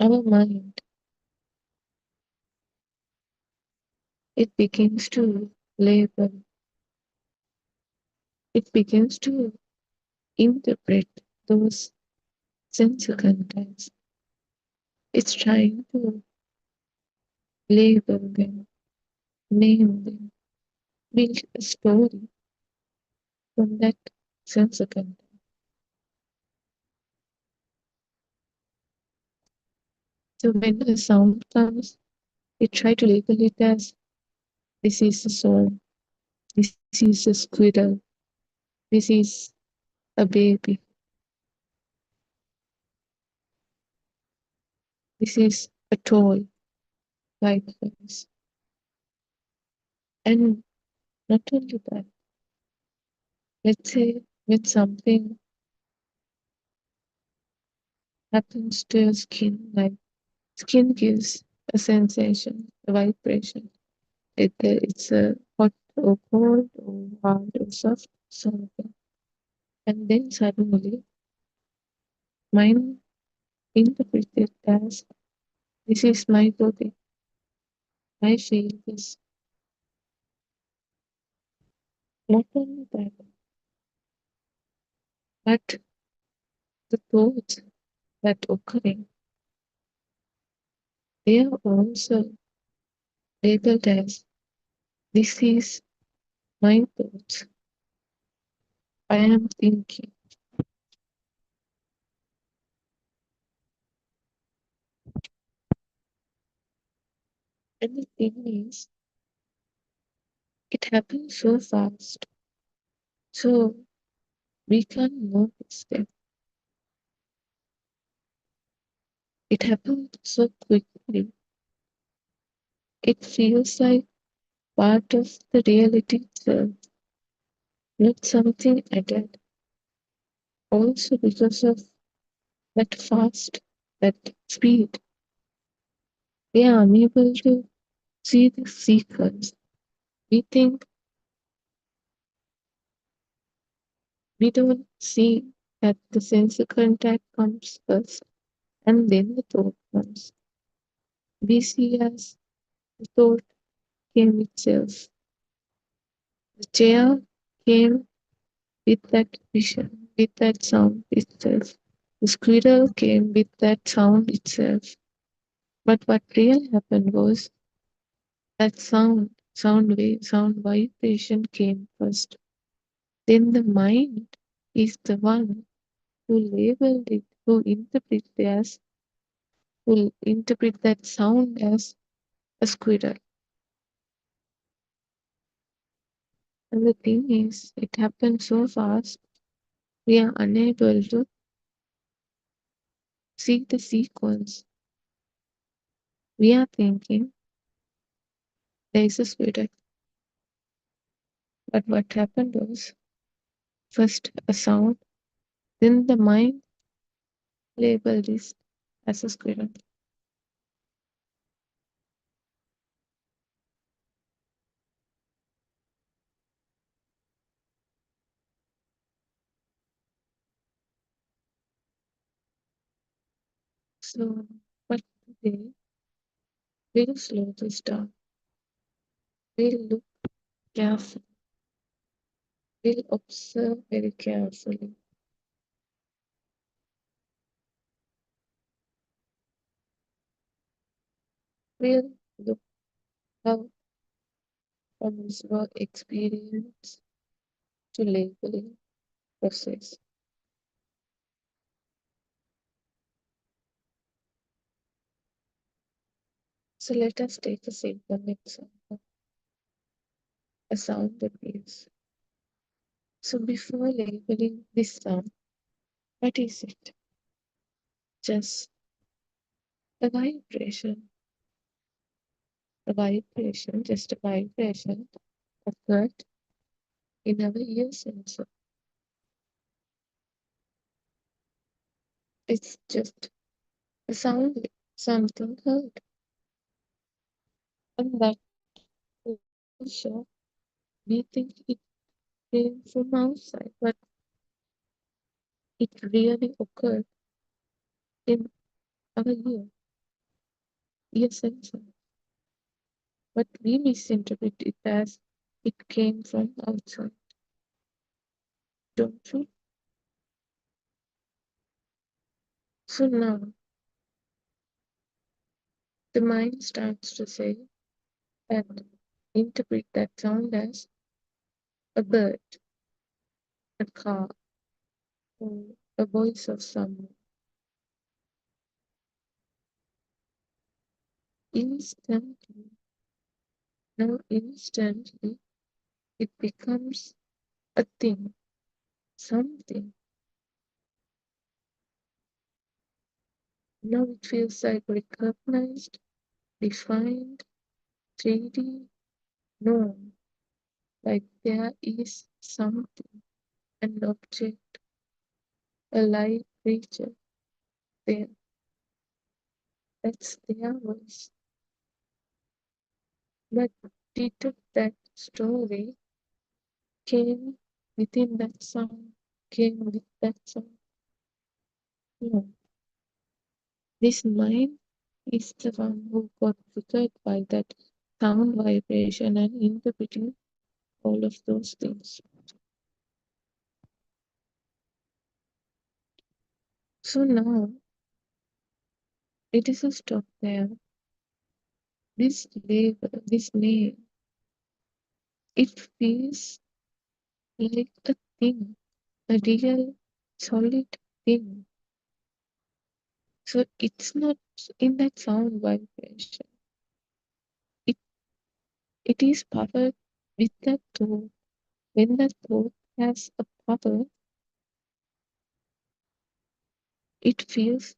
Our mind, it begins to label, it begins to interpret those sensor contents. It's trying to label them, name them, build a story from that sensor content. So when a sound comes, it try to label it as this is a song, this is a squirrel, this is a baby, this is a toy, likewise. And not only that, let's say when something happens to your skin, like skin gives a sensation, a vibration. It's a hot or cold or hard or soft, something. And then suddenly, mind interprets it as this is my body. I feel this. Not only that, but the thoughts that occurring, they are also labeled as this is my thoughts. I am thinking. And the thing is, it happens so fast. So we can't notice them. It happens so quickly. It feels like part of the reality itself, not something added. Also because of that fast, that speed, we are unable to see the sequence. We think we don't see that the sensor contact comes first and then the thought comes. We see as the thought came itself. The chair came with that vision, with that sound itself. The squirrel came with that sound itself. But what really happened was that sound wave, sound vibration came first. Then the mind is the one who labeled it, who interpret that sound as a squirrel. And the thing is, it happened so fast, we are unable to see the sequence. We are thinking there is a squirrel. But what happened was first a sound, then the mind labeled this as a squirrel. So, but today we'll slow this down. We'll look carefully. We'll observe very carefully. We'll look how from visual experience to labeling process. So let us take a simple example, a sound appears. So before labeling this sound, what is it? Just a vibration. A vibration, just a vibration occurred in our ear sensor. It's just a sound, something heard. And that vibration we think it came from outside, but it really occurred in our ear sensor. But we misinterpret it as it came from outside, don't we? So now the mind starts to say and interpret that sound as a bird, a car, or a voice of someone. Instantly, now instantly, it becomes a thing, something. Now it feels like recognized, defined, 3D, known, like there is something, an object, a live creature there. That's their voice. But did that story came within that sound, came with that sound? No. This mind is the one who got triggered by that sound vibration and interpreting all of those things. So now it is a stop there. This label, this name, it feels like a thing, a real solid thing. So it's not in that sound vibration. It is powered with that thought. When that thought has a power, it feels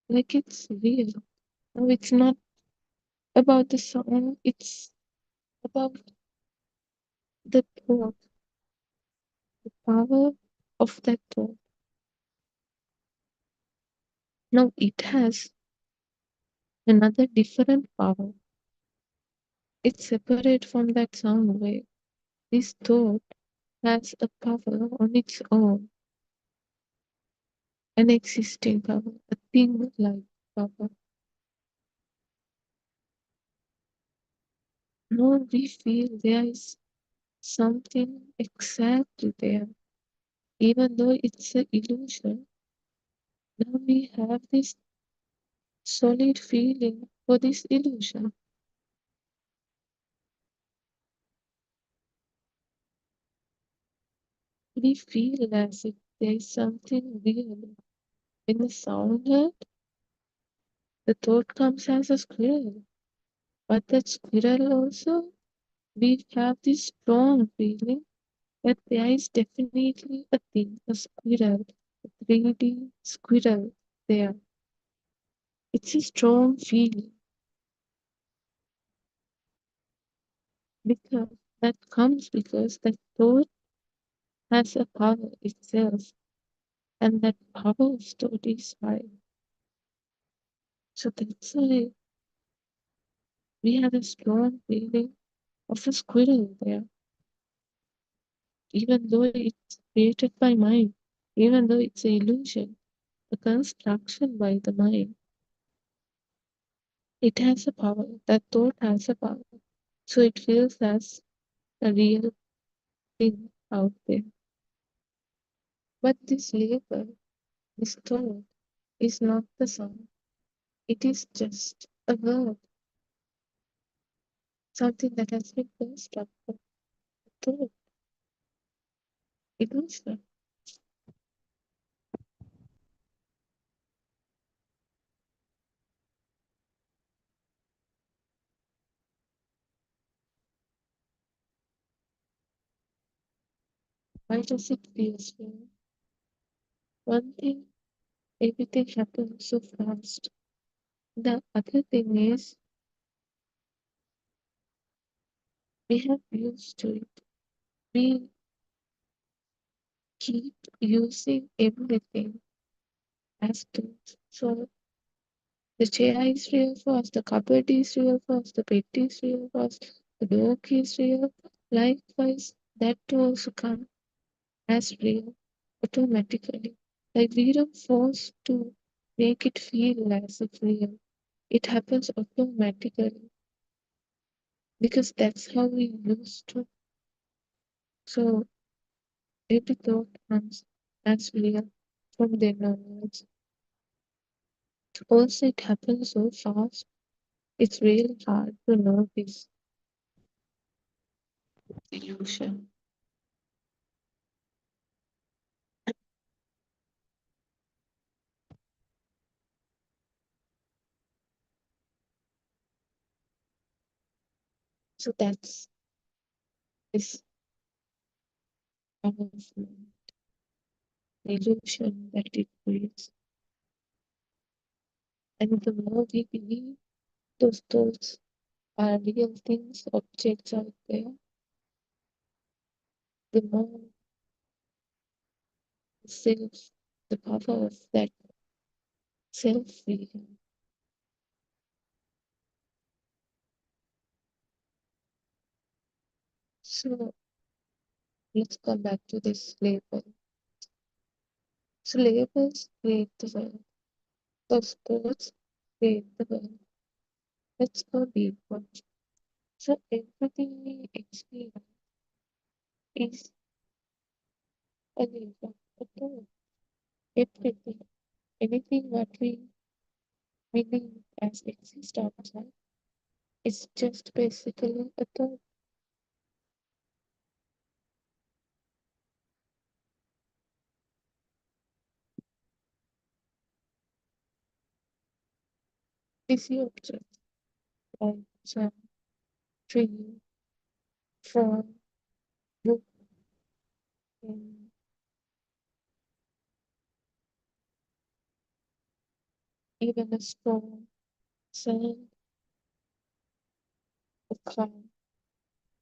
like it's real. No, it's not about the sound, it's about the thought, the power of that thought. Now it has another different power. It's separate from that sound wave. This thought has a power on its own, an existing power, a thing-like power. Now we feel there is something exactly there, even though it's an illusion. Now we have this solid feeling for this illusion. We feel as if there is something real. When the sound heard, the thought comes as a squirrel. But that squirrel also, we have this strong feeling that there is definitely a thing, a squirrel, a 3D squirrel there. It's a strong feeling because that comes because that thought has a power itself, and that power of thought is high. So that's why we have a strong feeling of a squirrel there, even though it's created by mind, even though it's an illusion, a construction by the mind. It has a power, that thought has a power. So it feels as a real thing out there. But this label, this thought, is not the sound. It is just a word, something that has been constructed. Thought, illusion. Why does it feel so? One thing, everything happens so fast. The other thing is, we have used to it. We keep using everything as tools. So the chair is real for us, the cupboard is real for us, the bed is real for us, the dog is real. Likewise, that also come as real automatically. Like we don't force to make it feel as if real. It happens automatically because that's how we used to. So every thought comes as real from then onwards. Also, it happens so fast. It's really hard to know this illusion. So that's this powerful illusion that it creates. And the more we believe those thoughts are real things, objects out there, the more self, the power of that self we have. So let's come back to this label. So labels create the world. Those thoughts create the world. Let's go deeper. So everything we experience is a label, a thought. Everything, anything what we believe as exist outside, it's just basically a thought. We see objects like sun, tree, phone, book, and even a stone, sand, a cloud,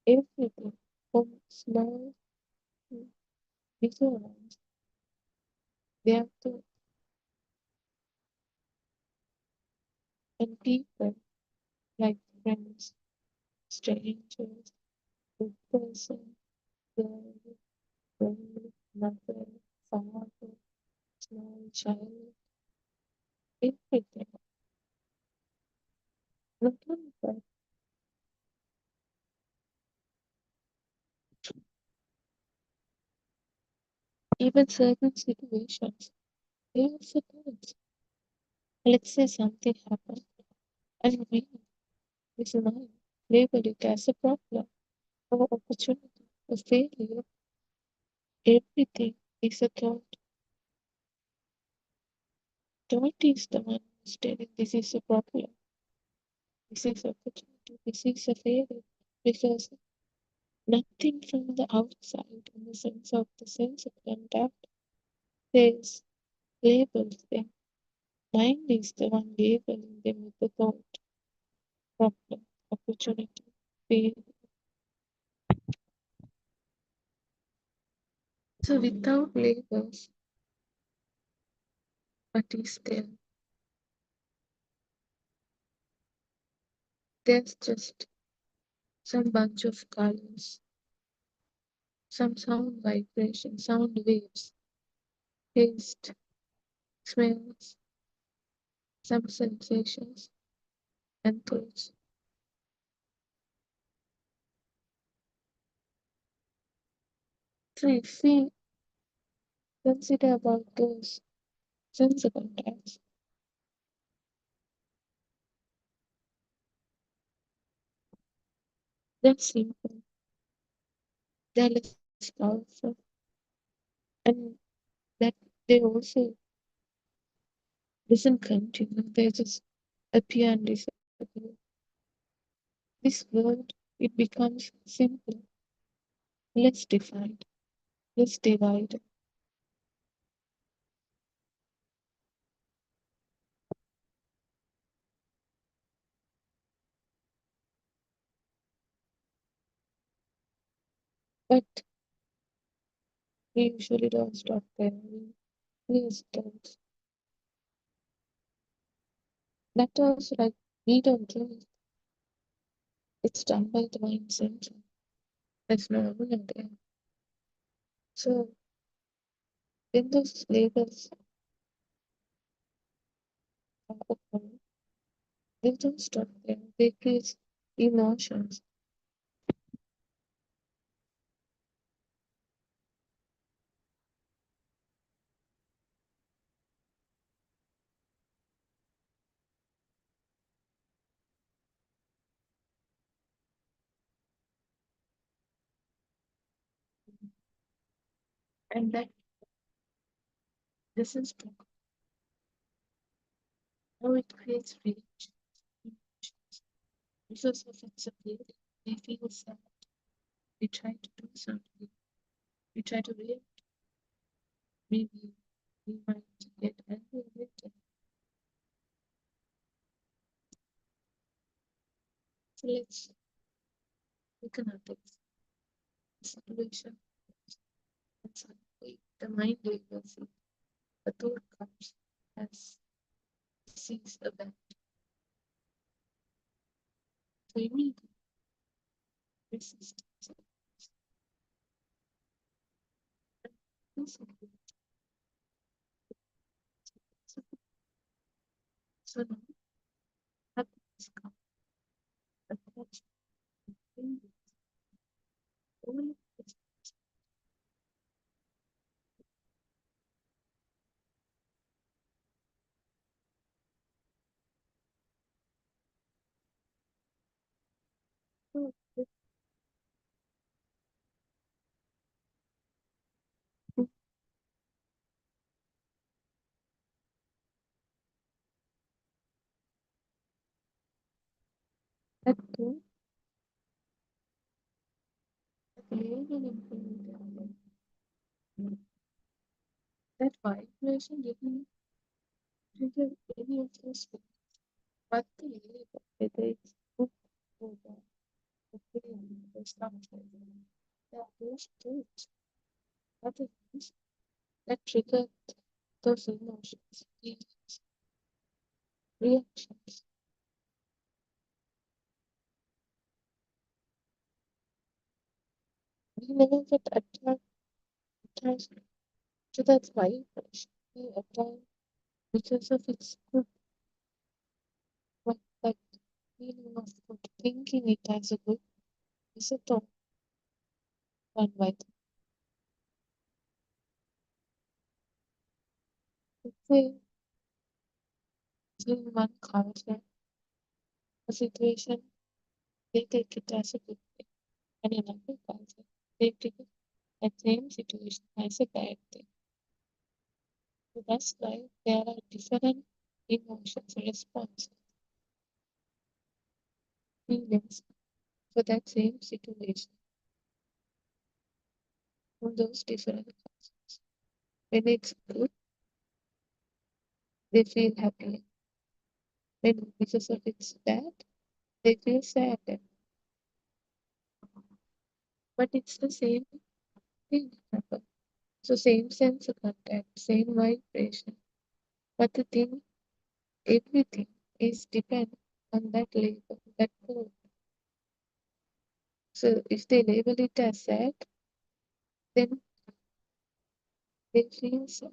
everything from small to bigger ones. They are thought. And people like friends, strangers, good person, girl, friend, mother, father, small child, everything. Not only that, even certain situations, they also thoughts. Let's say something happened and we, this mind, label it as a problem or opportunity or failure. Everything is a thought. Thought is the one who's telling this is a problem, this is opportunity, this is a failure. Because nothing from the outside, in the sense of the sense of contact, says labels them. Mind is the one labeling them with the thought, problem, opportunity, failure. So without labels, what is there? There's just some bunch of colors, some sound vibration, sound waves, taste, smells, some sensations, and thoughts. So if we consider about those sense contacts, they're simple, they're less powerful, and that they also doesn't continue, they just appear and disappear. This world, it becomes simple, less defined, less divided. But we usually don't stop there. We thoughts. That also like we don't do it. It's done by the mind center. as normal and there. So when those labels are open, they don't stop there. They create emotions. And that this is how it creates reactions. Because of its ability, they feel sad. We try to do something. We try to react. Maybe we might get angry with it. So let's look at this situation. And suddenly the mind labels it. The thought comes as sees a bad. So immediately resistance. So now happiness comes. Attachment. All this that thought, that labeling feeling, that vibration didn't trigger any of those feelings. But the label, whether it's good or bad, the feeling, the structure, that those thoughts are the things that trigger those emotions, feelings, reactions. We never get attached to that vibration. We attach because of its good, but that feeling of good, thinking it as a good is a thought one by the. Let's say in one culture, a situation, they take it as a good thing, and in another culture, they take it that same situation as a bad thing. So that's why there are different emotions, responses, feelings for that same situation from those different cultures. When it's good, they feel happy. When because of it's bad, they feel sad. But it's the same thing happen. So same sense of contact, same vibration. But the thing, everything is depend on that label, that code. So if they label it as sad, then they feel sad.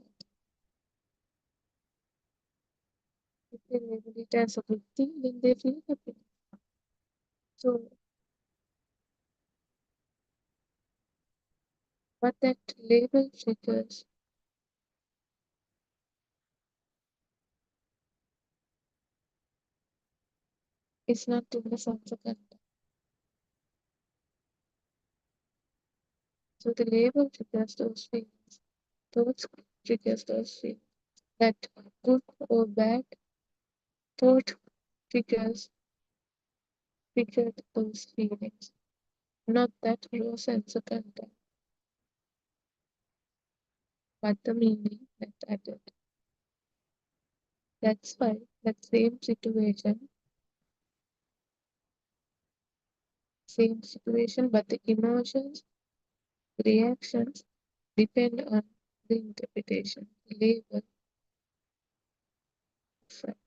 If they label it as a good thing, then they feel happy. So what that label triggers is not in the sense of contact. So the label triggers those feelings. Thoughts triggers those feelings. That good or bad thought triggers those feelings. Not that raw sense of contact, but the meaning that added. That's why that same situation, but the emotions, reactions depend on the interpretation, label, fact.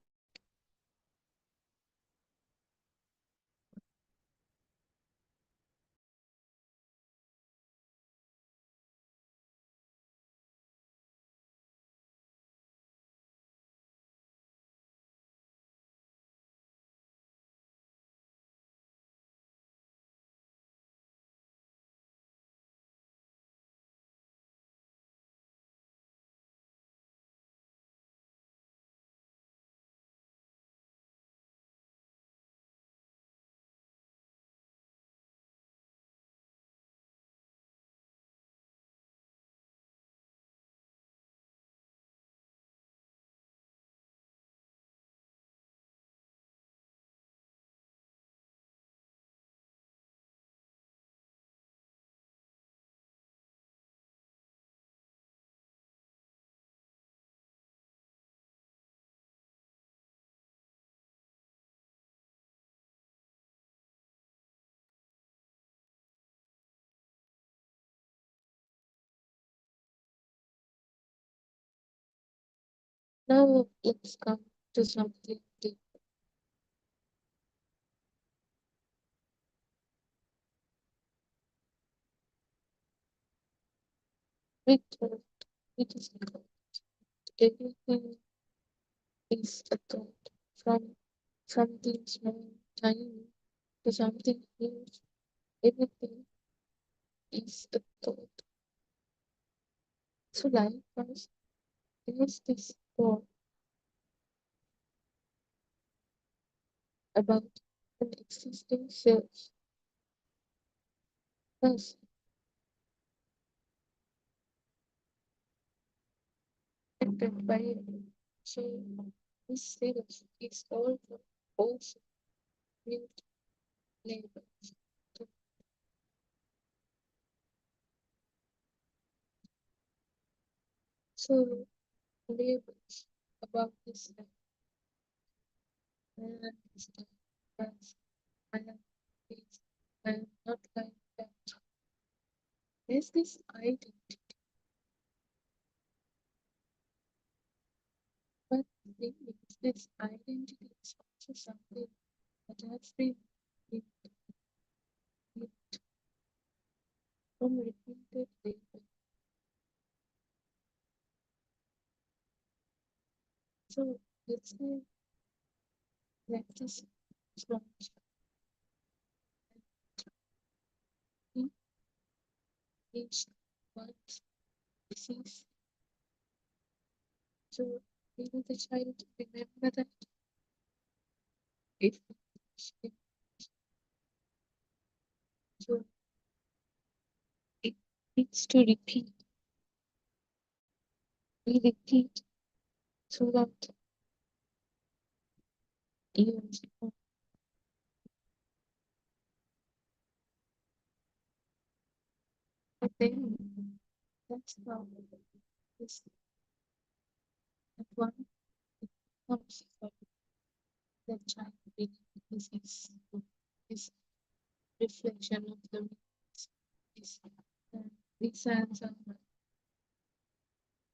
Now let's come to something deep. We thought it is God. Everything is a thought. From something small, tiny, to something huge. Everything is a thought. So life was there's this thought about an existing self. Thus, affected by it. So this self is also built labels. So labels about this life. I am this type, as I am this, I am not like that. There's this identity, but the thing is, this identity is also something that has been lived from repeated labels. So let's say that this strong he reached what disease. So will the child remember that if it, so it needs to repeat. We repeat so that years. But then that's how this at one it comes for the child being this reflection of the this these hands are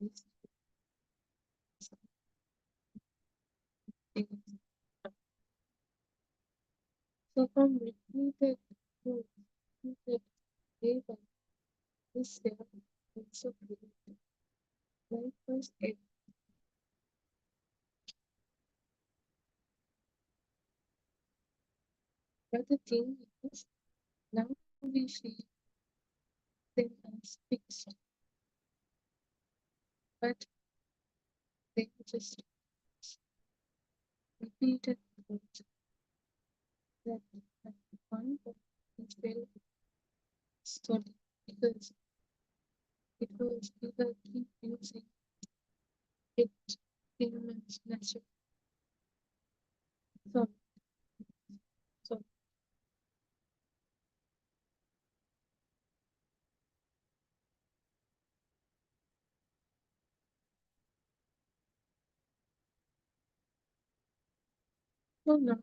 this thing. So from repeated to repeated labor, this self also created. Life was it. But the thing is, now we see them as fixed, but they just repeated words that at one point is very study because it was we will keep using it humans nature. So so so now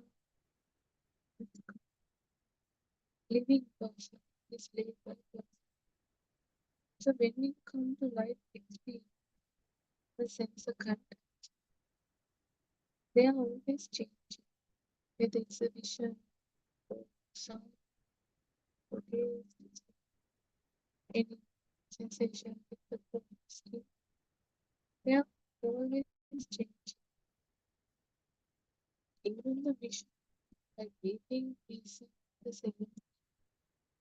living person is labeled person. So when we come to life experience the sense of content, they are always changing. Whether it's a vision or sound or taste, any sensation with the skin, they are always changing. Even the vision, like waiting, we see the same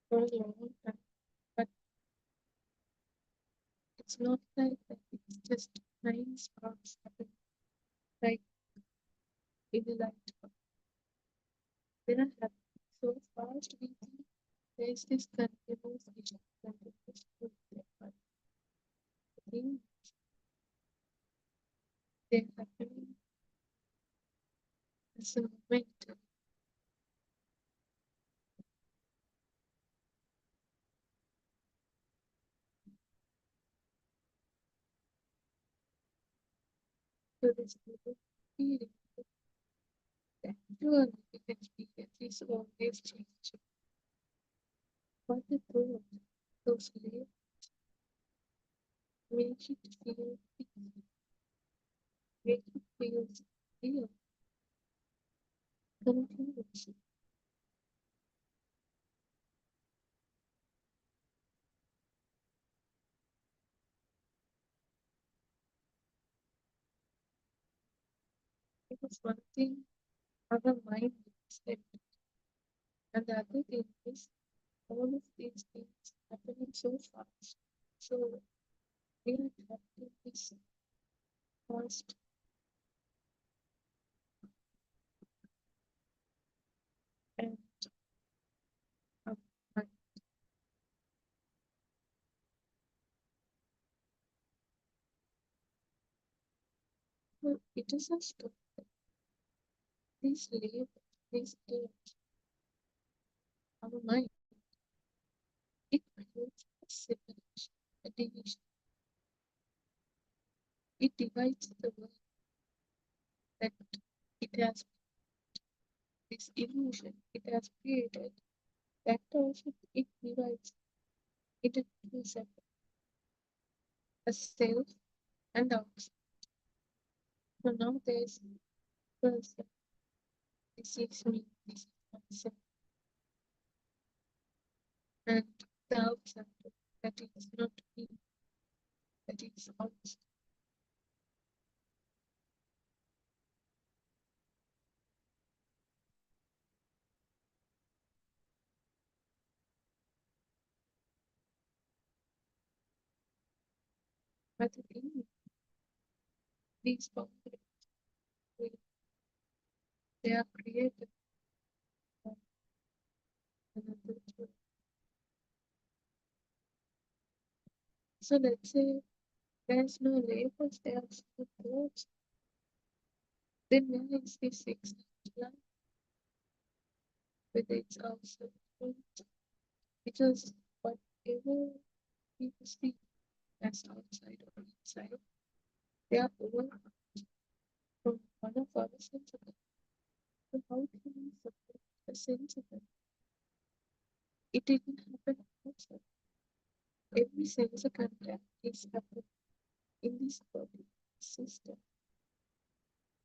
for a long time, but it's not like that. It's just nine sparks happen like in a light. Then I have so fast we think there's this continuous vision, continuous movement, but the thing they're happening as a momentum. So this feeling that your experience is always changing. But the thought, those layers make it feel easy. make it feel real, continuous. Because one thing our mind is empty, and the other thing is all of these things happening so fast. So we are trapped in this fast and um, mind. So it is a stop. These labels, these terms, our mind, it creates a separation, a division. It divides the world that it has, this illusion it has created, that also it divides into two separate, a self and outside. So now there's person, this is me, this is myself, and the outside, that is not me, that is outside. But the thing is, these boundaries, they are created by another truth. So let's say there's no labels, there's no words, then where is this exact line? Whether it's outside or inside? Because whatever people see as outside or inside, they are all from one of our sense of it. So how can we separate the sense of it? It didn't happen outside. Every sense of contact is happening in this body system.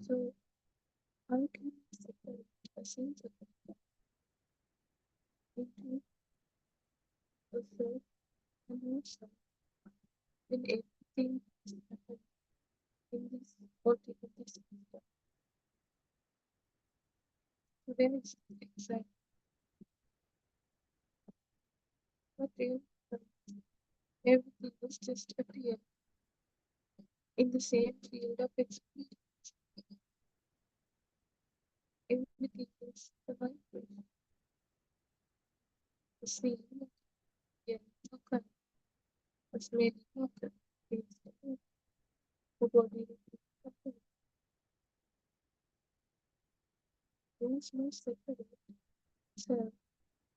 So how can we separate a sense of contact into a self and outside when everything is happening in this body, in this system? So then it's exact. What if everything is just appear in the same field of experience? Everything is the vibration. The same, yeah, okay. The same, okay. The body is okay. There is no separate self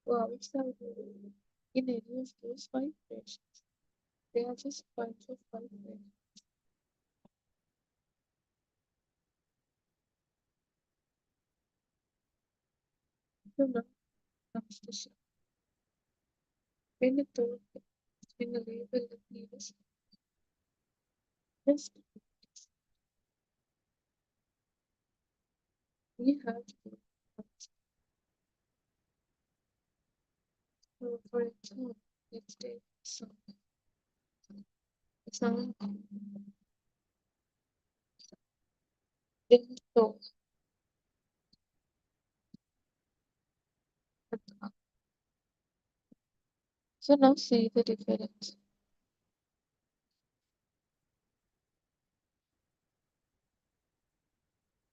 or outside in any of those vibrations. They are just bunch of vibrations. So now comes the shift. When a thought, when a label appears, just we have to. So for example, let's take sound. Sound. Then thought. So now see the difference.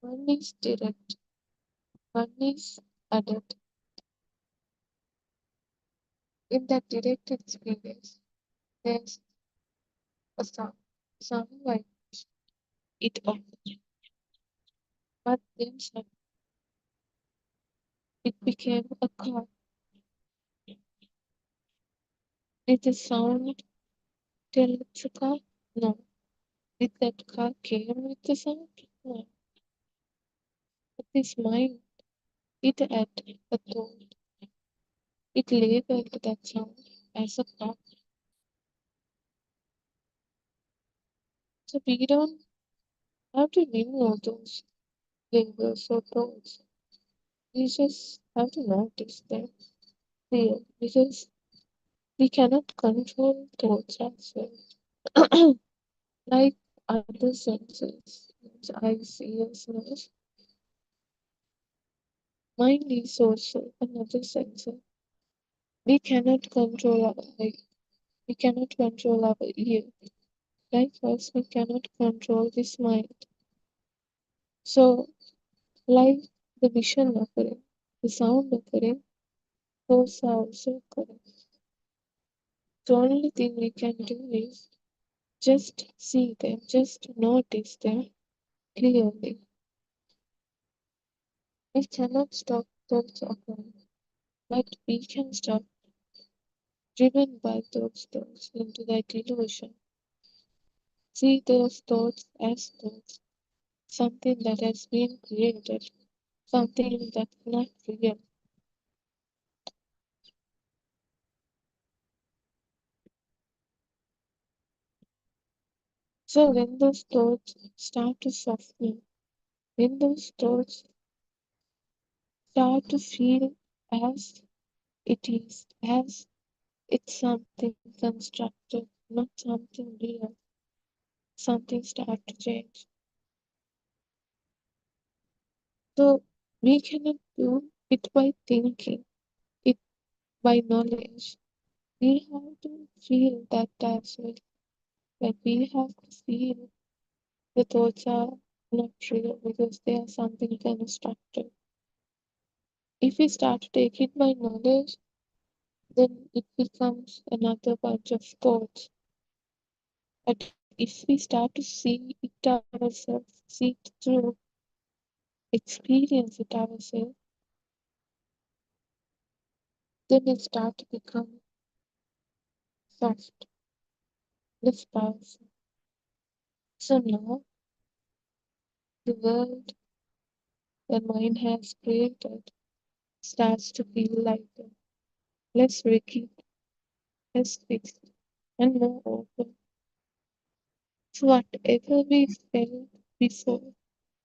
One is direct, one is added. In that direct experience, there's a sound like it off. But then suddenly it became a car. Did the sound tell it's a car? No. Did that car came with the sound? No. But this mind, it added a thought. It labeled that sound as a car. So we don't have to remove those labels or thoughts. We just have to notice them clear because we cannot control thoughts as well. Like other senses, eyes, ears, nose, mind is also another sensor. We cannot control our eye. We cannot control our ear. Likewise, we cannot control this mind. So, like the vision occurring, the sound occurring, those are also occurring. The only thing we can do is just see them, just notice them clearly. We cannot stop thoughts occurring, but we can stop driven by those thoughts into that illusion. See those thoughts as thoughts, something that has been created, something that's not real. So when those thoughts start to soften, when those thoughts start to feel as it is, as it's something constructed, not something real, something start to change. So we cannot do it by thinking, it by knowledge. We have to feel that as well. Like we have to feel the thoughts are not real because they are something constructed. If we start to take it by knowledge, then it becomes another bunch of thoughts. But if we start to see it ourselves, see it through, experience it ourselves, then it start to become soft, less powerful. So now the world the mind has created starts to feel lighter, less rigid, less fixed, and more open. So whatever we felt before,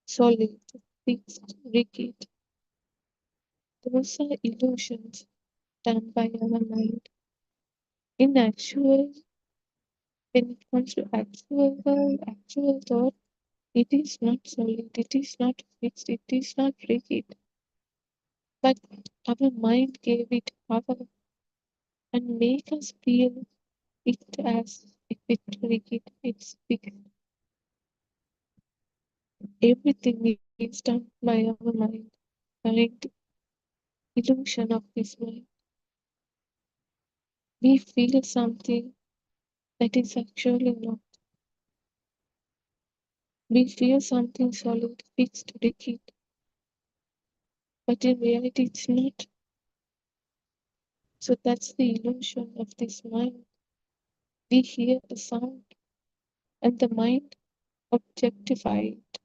solid, fixed, rigid, those are illusions done by our mind. In actual, when it comes to actual world, actual thought, it is not solid, it is not fixed, it is not rigid. But our mind gave it power and make us feel it as if it's rigid, it's fixed. Everything is done by our mind, mind, illusion of this mind. We feel something that is actually not. We feel something solid, fixed, rigid, but in reality it's not. So that's the illusion of this mind. We hear a sound and the mind objectify it,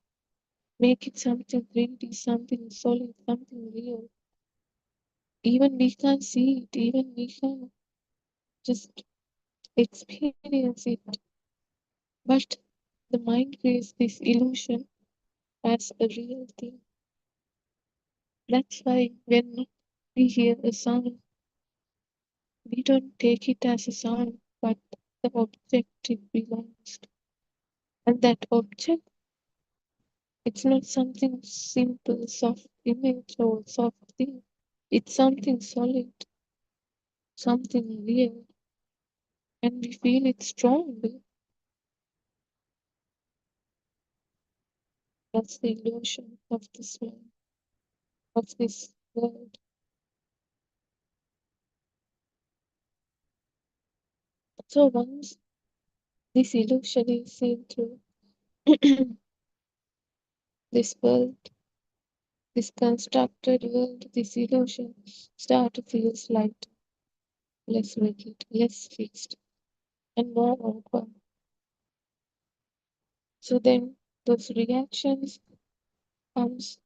make it something 3D, something solid, something real. Even we can't see it, even we can just experience it. But the mind creates this illusion as a real thing. That's why when we hear a sound, we don't take it as a sound, but the object it belongs to. And that object, it's not something simple, soft image or soft thing. It's something solid, something real, and we feel it strongly. That's the illusion of this mind, of this world. So once this illusion is seen through, this world, this constructed world, this illusion start to feel light, less rigid, less fixed, and more open. So then those reactions comes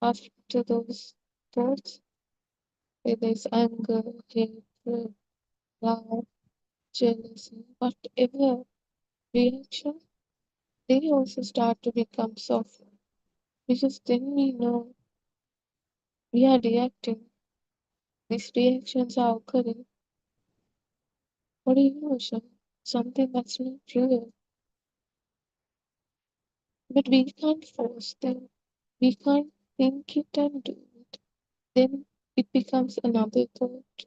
after those thoughts, whether it's anger, hatred, love, jealousy, whatever reaction, they also start to become soft because then we know we are reacting. These reactions are occurring for emotion, something that's not real. But we can't force them. We can't think it and do it. Then it becomes another thought.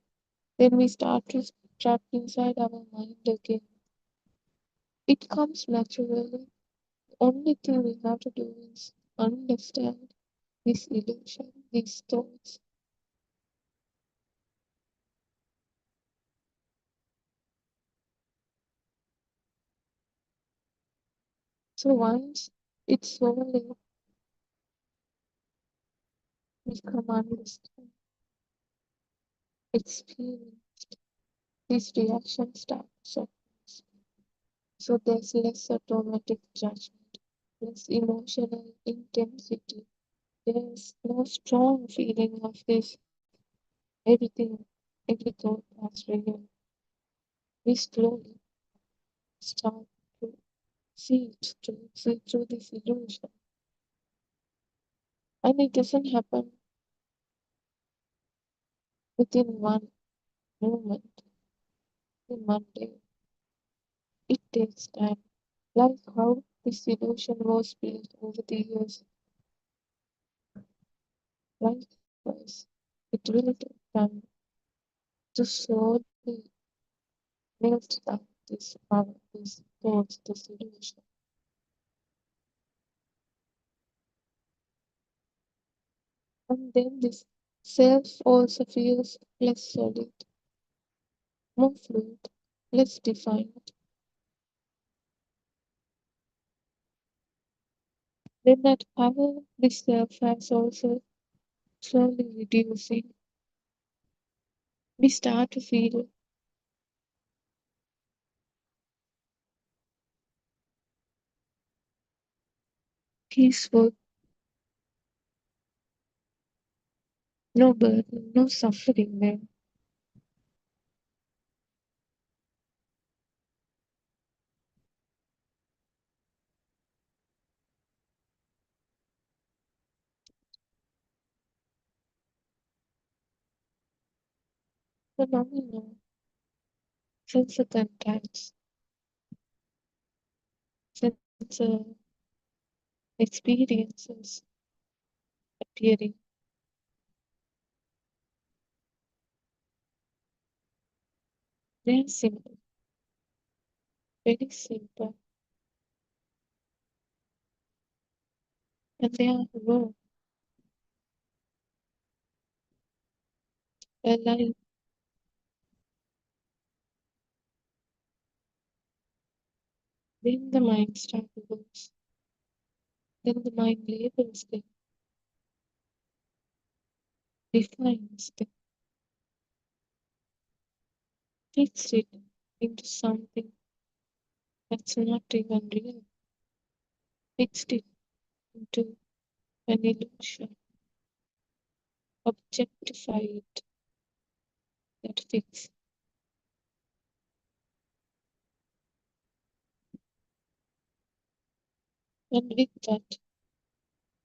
Then we start to trap inside our mind again. It comes naturally. The only thing we have to do is understand this illusion, these thoughts. So once it's slowly become understand, experienced, this reaction starts. So there's less automatic judgment, less emotional intensity. There's no strong feeling of this everything, every thought that's real. We slowly start to see through this illusion. And it doesn't happen within one moment, in one day. It takes time. Like how this illusion was built over the years. Likewise, it will take time to slowly melt down this power, this thoughts, this illusion. And then this self also feels less solid, more fluid, less defined. Then that power, this self has also slowly reducing. We start to feel peaceful, no burden, no suffering then. Phenomenal sense of contacts, sense of experiences appearing. They are simple, very simple, and they are raw, alive. Then the mind starts to work. Then the mind labels them, defines them, fits it into something that's not even real, fixed it into an illusion, objectify it, that fix. And with that,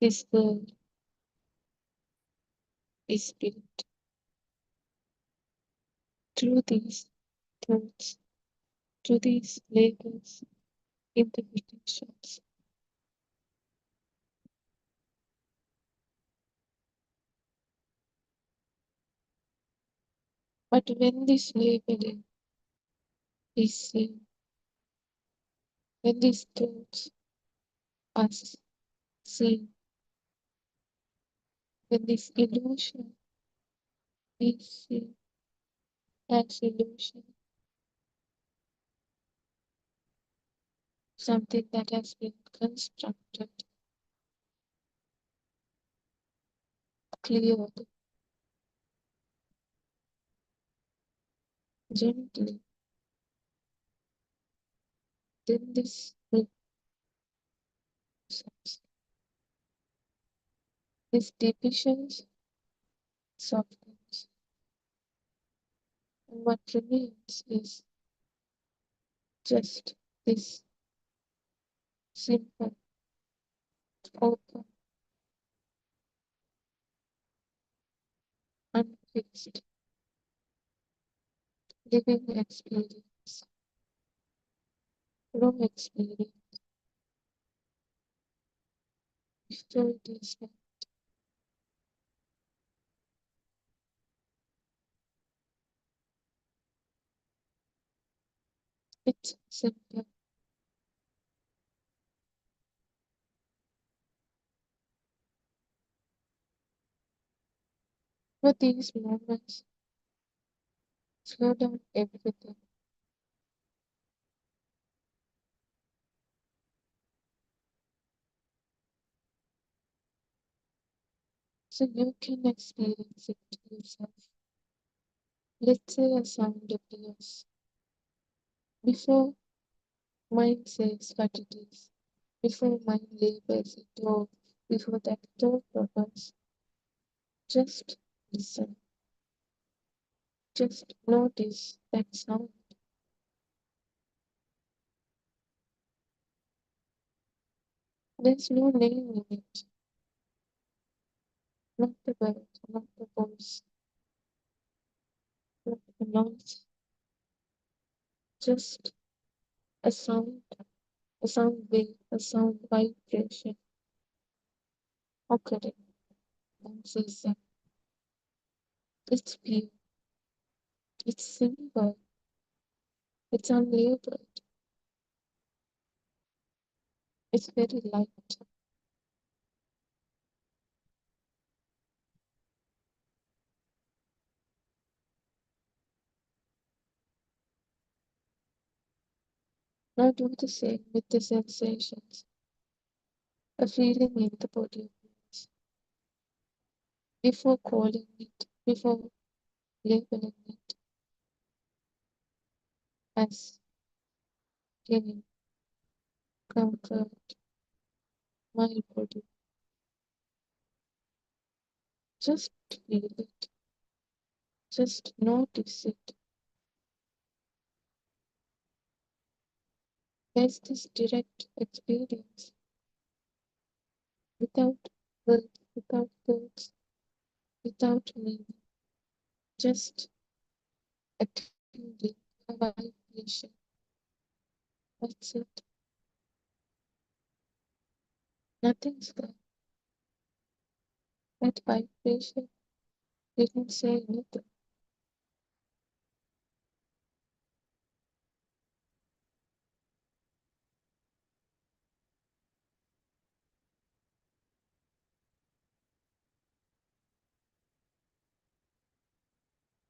this world is built through these thoughts, through these labels, interpretations. But when this labeling is seen, when these thoughts are seen, when this illusion is seen as illusion, something that has been constructed, cleared, gently, then this represents, this divisions softens, and what remains is just this simple, open, unfixed, living experience, raw experience, before it is not. It's simple. For these moments, slow down everything. So you can experience it yourself. Let's say a sound appears. Before mind says what it is, before mind labels it, or before that thought occurs, just listen. Just notice that sound. There's no name in it, not the word, not the voice, not the noise, just a sound wave, a sound vibration occurring. And says that it's pure, it's simple, it's unlabeled, it's very light. Now do the same with the sensations, a feeling in the body. Before calling it, before labeling it as pain, comfort, my body, just feel it, just notice it. There's this direct experience without words, without words, without meaning, just a tingling, a vibration. That's it. Nothing's there. That vibration didn't say anything.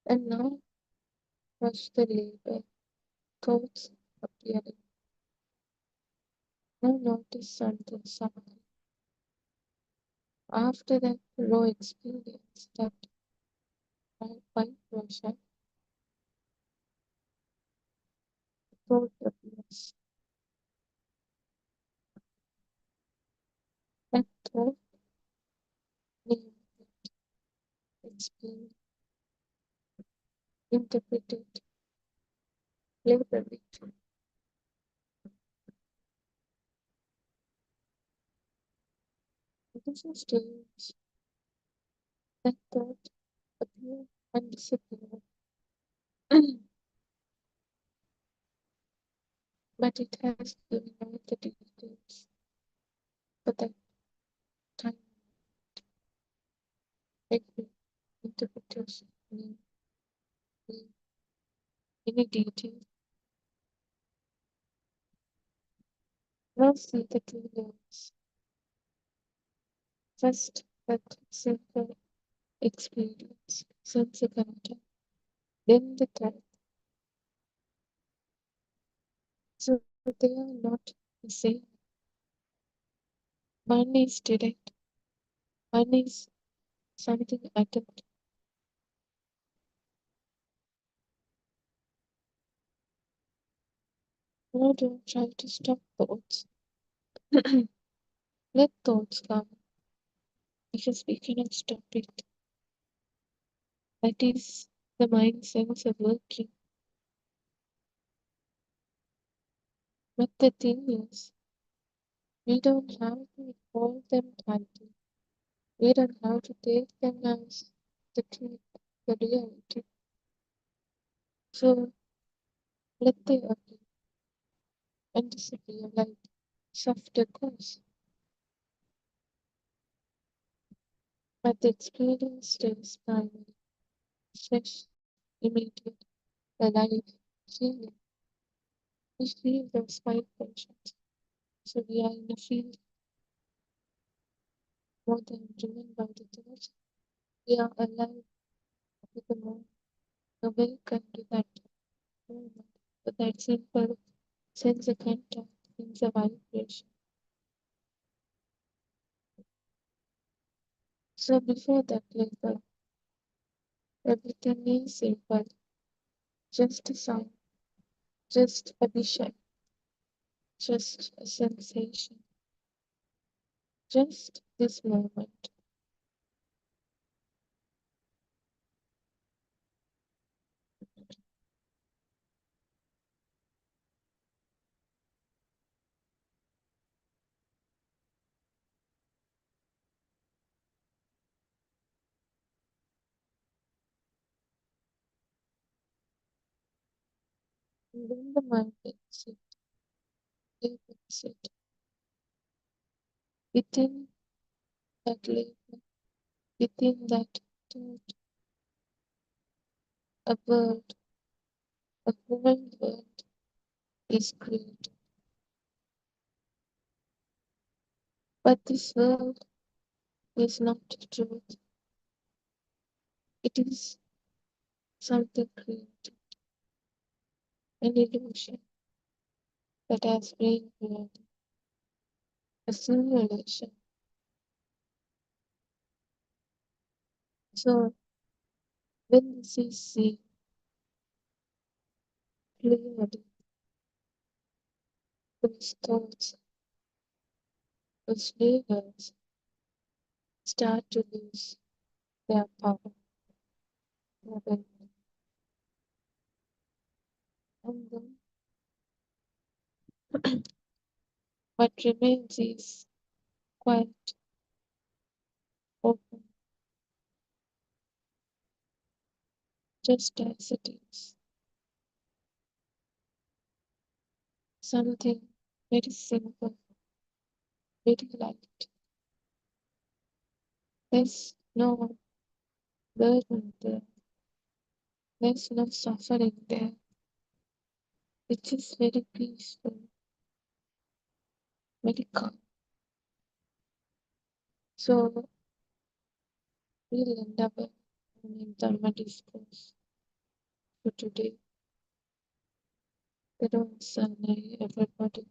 And now watch the label, thoughts appearing. Now notice something subtle. After that raw experience, that vibration, thought appears. That thought name it's been interpreted, labeled it. This is strange. That thought appear and disappear. But it has given all the details for that time, every interpretation, any detail. Now see the two layers. First, that simple experience, sense encounter, then the thought. So they are not the same. One is direct, one is something attempt. Now don't try to stop thoughts. Let thoughts come, because we cannot stop it. That is the mind sense of working. But the thing is, We don't have to hold them tightly. We don't have to take them as the truth, the reality. So let them appear and disappear like softer ghosts. But the experience stays primary, fresh, immediate, alive, feeling. We feel those vibrations. So we are in a field more than driven by the thoughts. We are alive with the moment, awakened to that moment, to that simple sense of contact, sense of vibration. So before that label, everything is simple, just a sound, just a vision, just a sensation, just this moment. And when the mind takes it, labels it, within that label, within that thought, a word, a whole world is created. But this world is not truth. It is something created, an illusion that has been created, a simulation. So when this is seen clearly, those thoughts, those labels start to lose their power, their weight. And then what remains is quiet, open, just as it is. Something very simple, very light. There's no burden there. There's no suffering there. It is very peaceful, very calm. So we'll end up in Dharma discourse for today. Sanai, everybody.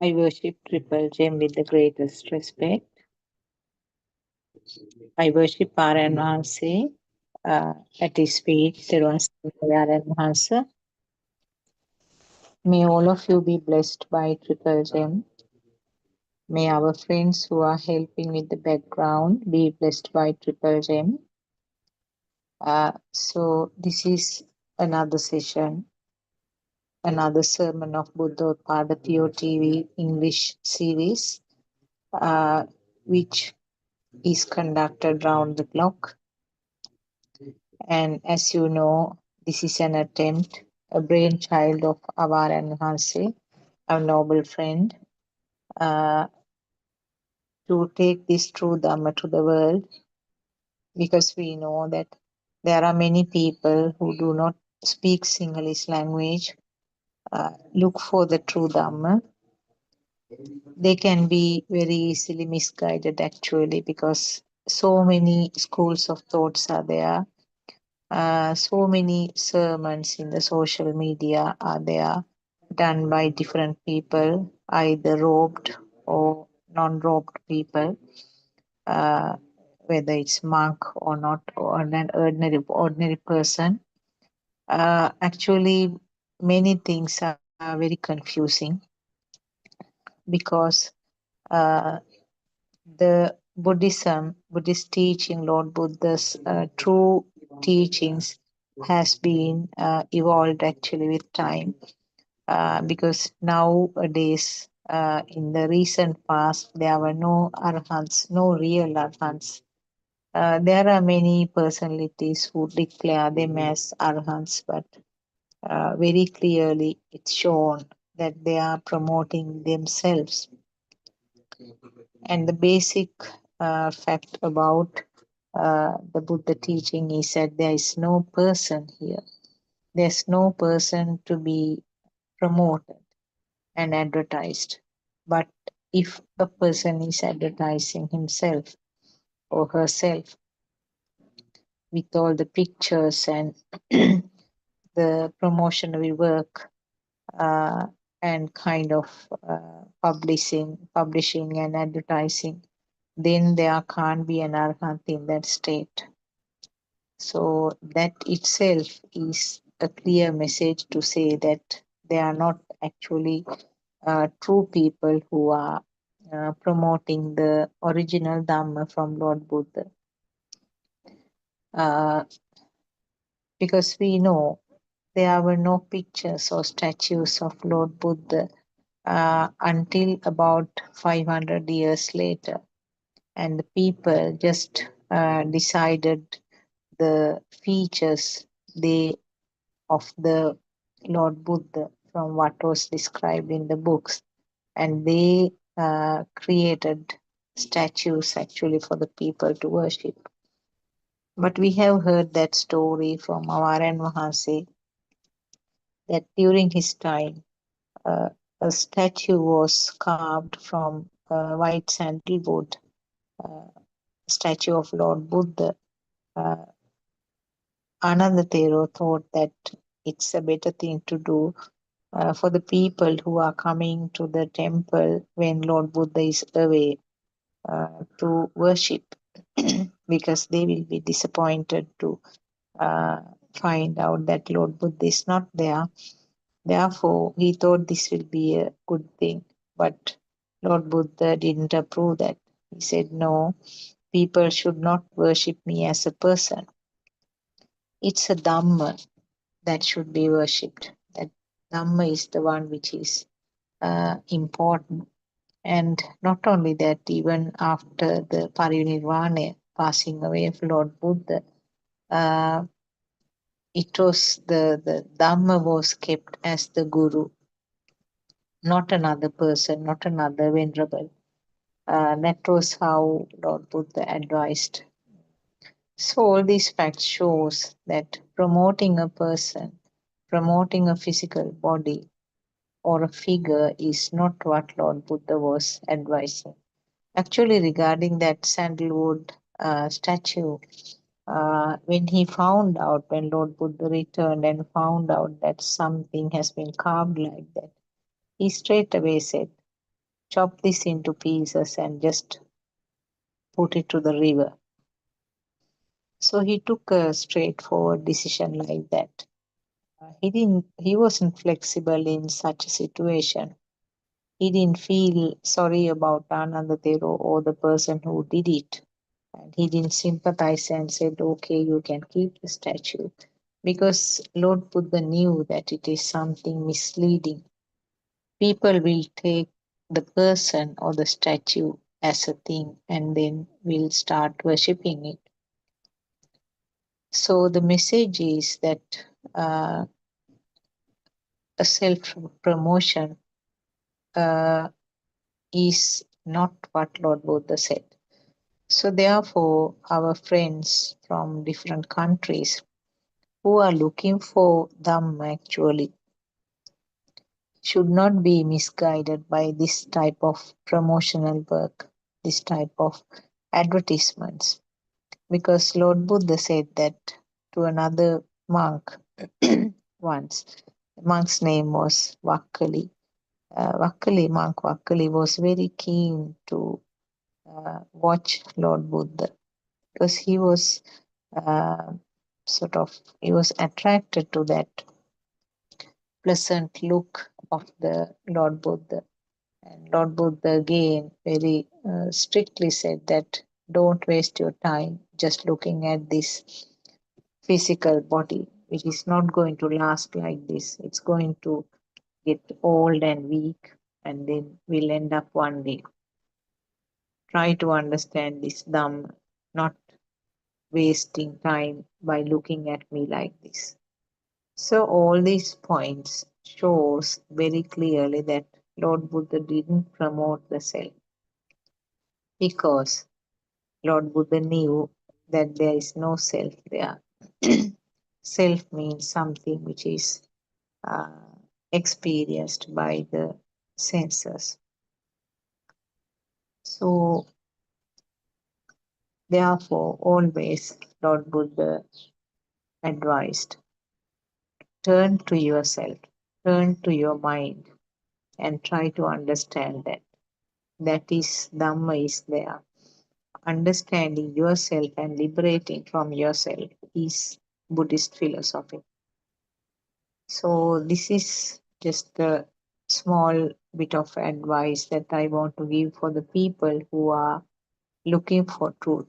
I worship Triple Gem with the greatest respect. I worship Paran Mahanse at his feet, Sirwan Sanghayaran Mahansa. May all of you be blessed by Triple Gem. May our friends who are helping with the background be blessed by Triple Gem. So this is another session, another sermon of Buddothpada PeoTV English series, which is conducted round the clock. And as you know, this is an attempt, a brainchild of Avaran Hanse, our noble friend, to take this true Dhamma to the world, because we know that there are many people who do not speak Sinhalese language, look for the true Dhamma. They can be very easily misguided actually, because so many schools of thoughts are there. So many sermons in the social media are there, done by different people, either robed or non-robed people, whether it's monk or not, or an ordinary person. Actually, many things are very confusing, because the Buddhist teaching, Lord Buddha's true teachings has been evolved actually with time, because nowadays, in the recent past, there were no arhants, no real arhants. There are many personalities who declare them as arhants, but very clearly it's shown that they are promoting themselves. And the basic fact about the Buddha teaching is that there is no person here. There's no person to be promoted and advertised. But if a person is advertising himself or herself with all the pictures and the promotional work, and kind of publishing and advertising, then there can't be an arhat in that state. So that itself is a clear message to say that they are not actually true people who are promoting the original Dhamma from Lord Buddha. Because we know there were no pictures or statues of Lord Buddha until about 500 years later. And the people just decided the features of the Lord Buddha from what was described in the books, and they created statues actually for the people to worship. But we have heard that story from Avaran Mahase, that during his time, a statue was carved from white sandalwood, statue of Lord Buddha. Ananda Thero thought that it's a better thing to do for the people who are coming to the temple when Lord Buddha is away to worship, because they will be disappointed to find out that Lord Buddha is not there. Therefore, he thought this will be a good thing. But Lord Buddha didn't approve that. He said, no, people should not worship me as a person. It's a Dhamma that should be worshipped. That Dhamma is the one which is important. And not only that, even after the Parinirvana, passing away of Lord Buddha, it was the Dhamma was kept as the Guru, not another person, not another venerable. That was how Lord Buddha advised. So all these facts shows that promoting a person, promoting a physical body or a figure is not what Lord Buddha was advising. Actually, regarding that sandalwood statue, when he found out, when Lord Buddha returned and found out that something has been carved like that, he straight away said, chop this into pieces and just put it to the river. So he took a straightforward decision like that. He wasn't flexible in such a situation. He didn't feel sorry about Anandatero or the person who did it. And he didn't sympathize and said, okay, you can keep the statue. Because Lord Buddha knew that it is something misleading. People will take the person or the statue as a thing and then will start worshipping it. So the message is that a self-promotion is not what Lord Buddha said. So therefore, our friends from different countries who are looking for Dhamma actually should not be misguided by this type of promotional work, this type of advertisements. Because Lord Buddha said that to another monk once. The monk's name was Vakkali. Monk Vakkali was very keen to watch Lord Buddha because he was he was attracted to that pleasant look of the Lord Buddha. And Lord Buddha again very strictly said that don't waste your time just looking at this physical body, which is not going to last like this. It's going to get old and weak, and then we'll end up one day. Try to understand this Dhamma, not wasting time by looking at me like this. So all these points shows very clearly that Lord Buddha didn't promote the self because Lord Buddha knew that there is no self there. Self means something which is experienced by the senses. So therefore, always Lord Buddha advised, turn to yourself, turn to your mind and try to understand that. That is, Dhamma is there. Understanding yourself and liberating from yourself is Buddhist philosophy. So this is just a small bit of advice that I want to give for the people who are looking for truth.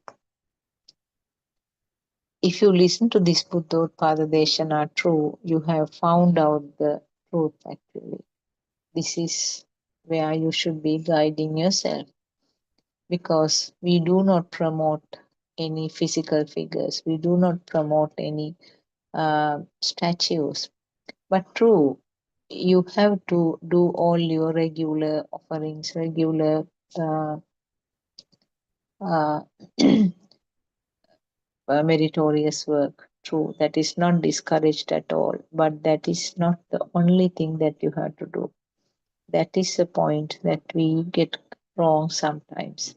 If you listen to this Buddothpada Deshana true, you have found out the truth actually. This is where you should be guiding yourself, because we do not promote any physical figures. We do not promote any statues. But true, you have to do all your regular offerings, regular meritorious work. True, that is not discouraged at all, but that is not the only thing that you have to do. That is a point that we get wrong sometimes.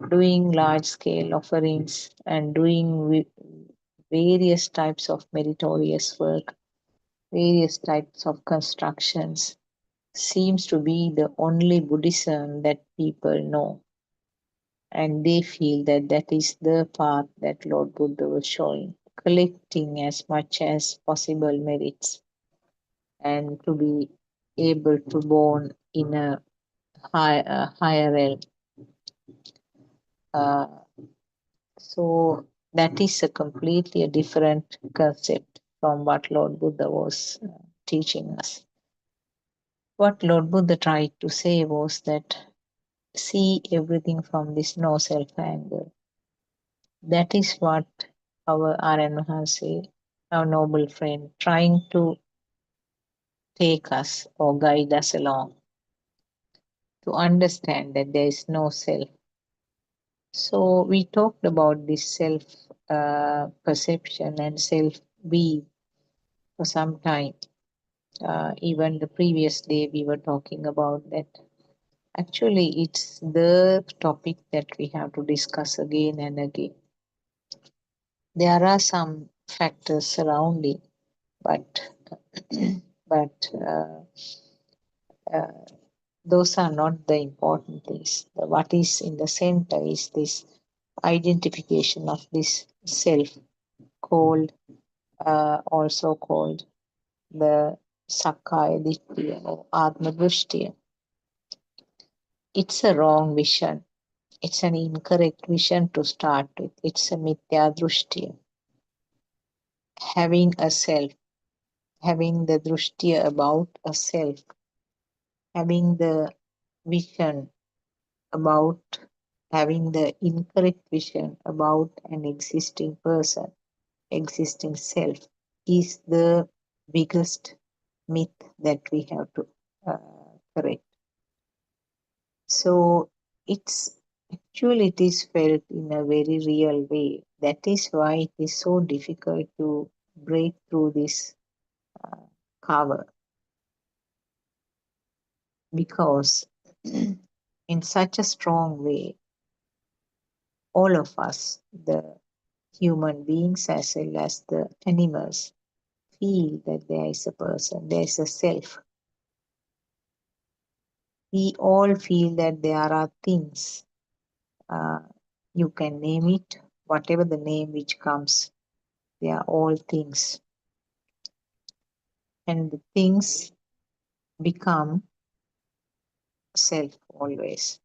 Doing large scale offerings and doing various types of meritorious work, various types of constructions seems to be the only Buddhism that people know. And they feel that that is the path that Lord Buddha was showing, collecting as much as possible merits and to be able to born in a higher realm. So that is a completely different concept from what Lord Buddha was teaching us. What Lord Buddha tried to say was that see everything from this no self angle. That is what our RN Mahansi, our noble friend, trying to take us or guide us along to understand that there is no self. So we talked about this self perception and self be for some time. Even the previous day we were talking about that. Actually, it's the topic that we have to discuss again and again. There are some factors surrounding, but those are not the important things. What is in the center is this identification of this self, called also called the Sakkaya Dittiya or Atma Drishtiya. It's a wrong vision. It's an incorrect vision to start with. It's a Mithya Drishtiya. Having a self, having the Drishtiya about a self, having the vision about, having the incorrect vision about an existing person, existing self, is the biggest myth that we have to correct. So it's actually it is felt in a very real way. That is why it is so difficult to break through this cover, because in such a strong way, all of us, the human beings as well as the animals, feel that there is a person, there is a self. We all feel that there are things. You can name it, whatever the name which comes, they are all things. And the things become self always.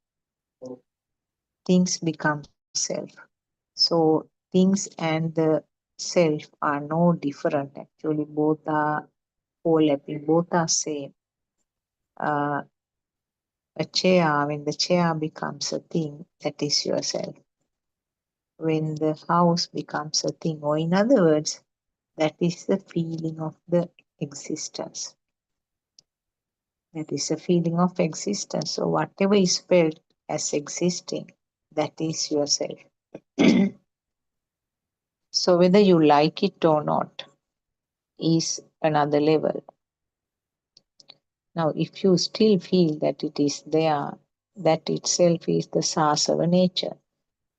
Things become self. So things and the self are no different. Actually, both are overlapping, both are same. A chair, when the chair becomes a thing, that is yourself. When the house becomes a thing, or in other words, that is the feeling of the existence. That is a feeling of existence. So whatever is felt as existing, that is yourself. So whether you like it or not is another level. Now, if you still feel that it is there, that itself is the sasava nature,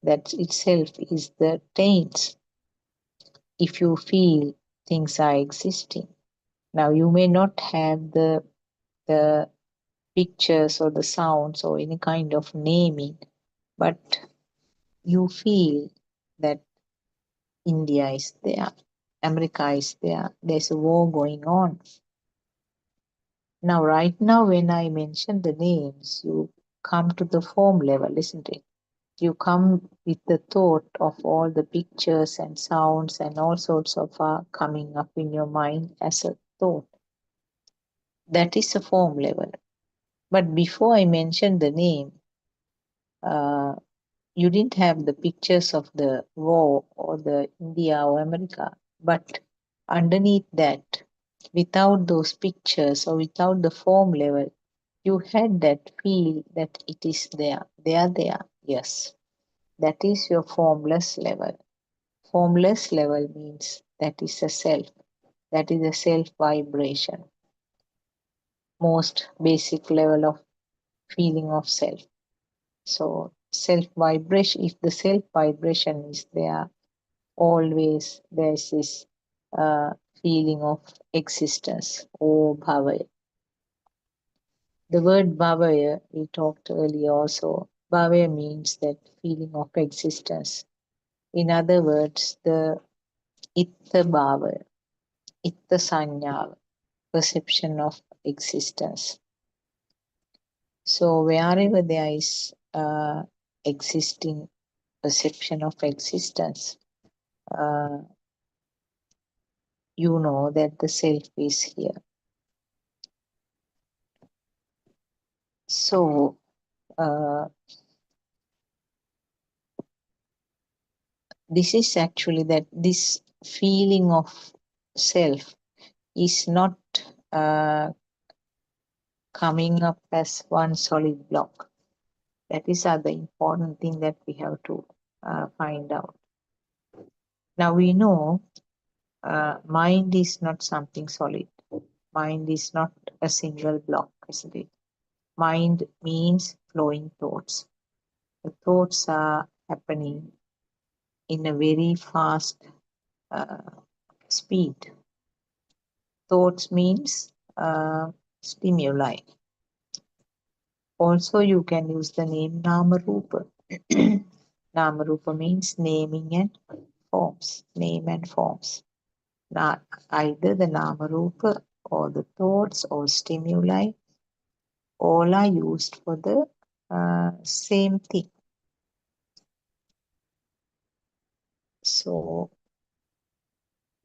that itself is the taints. If you feel things are existing, now you may not have the pictures or the sounds or any kind of naming, but you feel that India is there, America is there, there's a war going on. Now, right now, when I mention the names, you come to the form level, isn't it? You come with the thought of all the pictures and sounds and all sorts of coming up in your mind as a thought. That is a form level. But before I mentioned the name, you didn't have the pictures of the war or the India or America. But underneath that, without those pictures or without the form level, you had that feel that it is there. They are there. Yes. That is your formless level. Formless level means that is a self. That is a self vibration. Most basic level of feeling of self. So self vibration, if the self vibration is there, always there is this feeling of existence or bhavaya. The word bhavaya, we talked earlier also. Bhavaya means that feeling of existence. In other words, the itta bhavaya, itta sanyava, perception of existence. So wherever there is existing perception of existence, you know that the self is here. So this is actually that this feeling of self is not coming up as one solid block. That is the important thing that we have to find out. Now we know mind is not something solid. Mind is not a single block, isn't it? Mind means flowing thoughts. The thoughts are happening in a very fast speed. Thoughts means stimuli. Also, you can use the name Nama Rupa. Nama Rupa means naming and forms, name and forms. Either the Nama Rupa or the thoughts or stimuli, all are used for the same thing. So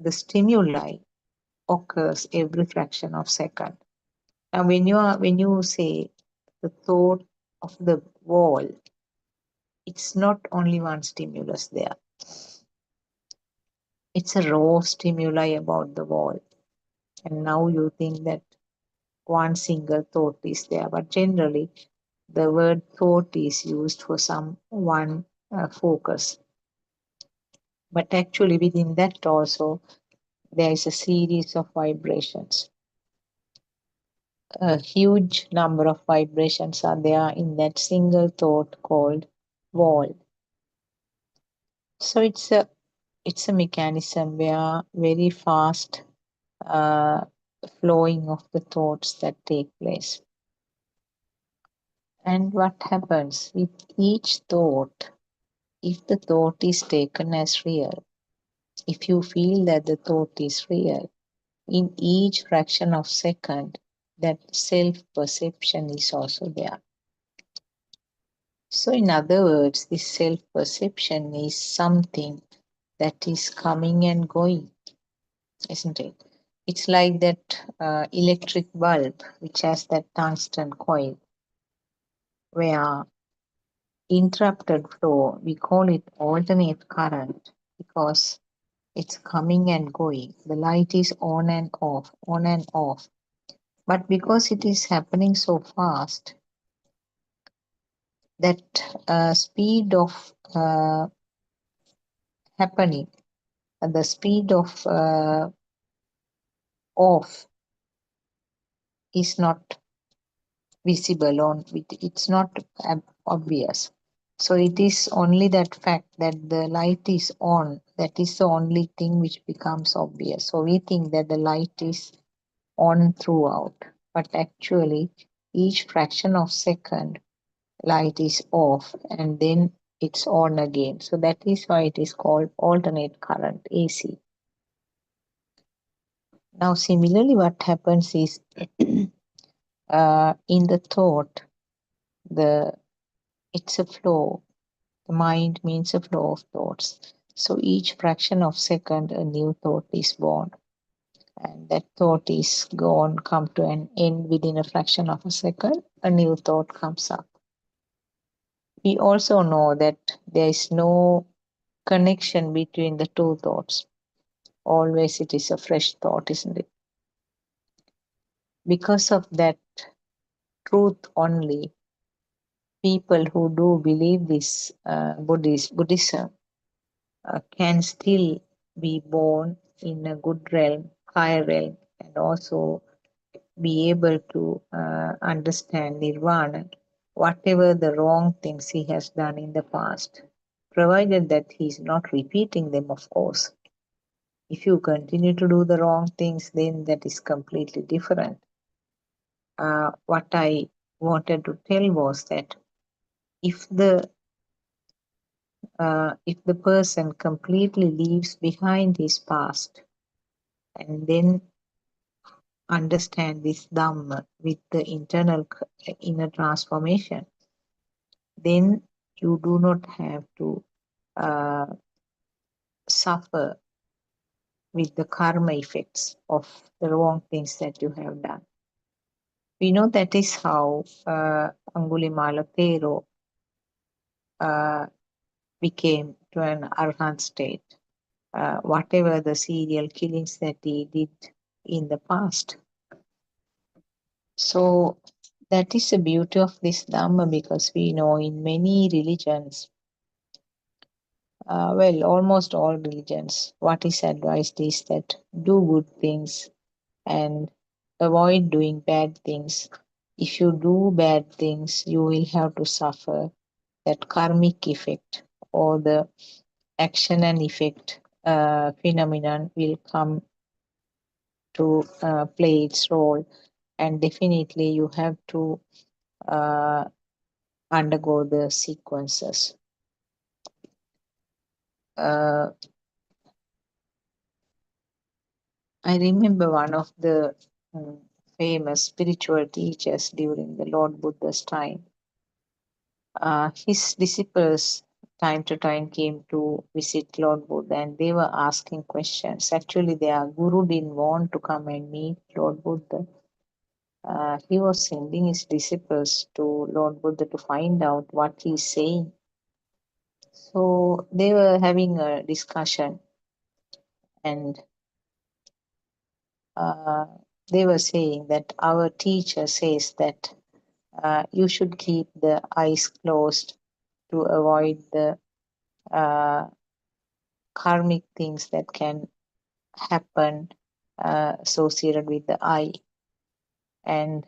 the stimuli occurs every fraction of second. Now when you say the thought of the wall, it's not only one stimulus there. It's a raw stimuli about the wall. And now you think that one single thought is there, but generally the word thought is used for some one focus. But actually within that also there is a series of vibrations. A huge number of vibrations are there in that single thought called wall. So it's a mechanism where very fast flowing of the thoughts that take place. And what happens with each thought, if the thought is taken as real, if you feel that the thought is real, in each fraction of second, that self-perception is also there. So in other words, this self-perception is something that is coming and going, isn't it? It's like that electric bulb which has that tungsten coil, where interrupted flow, we call it alternate current because it's coming and going. The light is on and off, on and off. But because it is happening so fast, that speed of happening, the speed of off is not visible on, it's not obvious. So it is only that fact that the light is on, that is the only thing which becomes obvious. So we think that the light is on throughout, but actually each fraction of second light is off and then it's on again. So that is why it is called alternate current, AC. Now similarly what happens is in the thought, it's a flow. The mind means a flow of thoughts. So each fraction of second a new thought is born. And that thought is gone, come to an end within a fraction of a second, a new thought comes up. We also know that there is no connection between the two thoughts. Always it is a fresh thought, isn't it? Because of that truth only, people who do believe this Buddhism can still be born in a good realm, higher realm, and also be able to understand nirvana, whatever the wrong things he has done in the past, provided that he is not repeating them, of course. If you continue to do the wrong things, then that is completely different. What I wanted to tell was that if the person completely leaves behind his past and then understand this Dhamma with the inner transformation, then you do not have to suffer with the karma effects of the wrong things that you have done. We know that is how Angulimala Thero became to an arhat state. Whatever the serial killings that he did in the past. So that is the beauty of this Dhamma, because we know in many religions, almost all religions, what is advised is that do good things and avoid doing bad things. If you do bad things, you will have to suffer that karmic effect, or the action and effect phenomenon will come to play its role, and definitely you have to undergo the sequences. I remember one of the famous spiritual teachers during the Lord Buddha's time. His disciples time to time came to visit Lord Buddha and they were asking questions. Actually, their guru didn't want to come and meet Lord Buddha. He was sending his disciples to Lord Buddha to find out what he's saying. So they were having a discussion and they were saying that our teacher says that you should keep the eyes closed to avoid the karmic things that can happen associated with the eye. And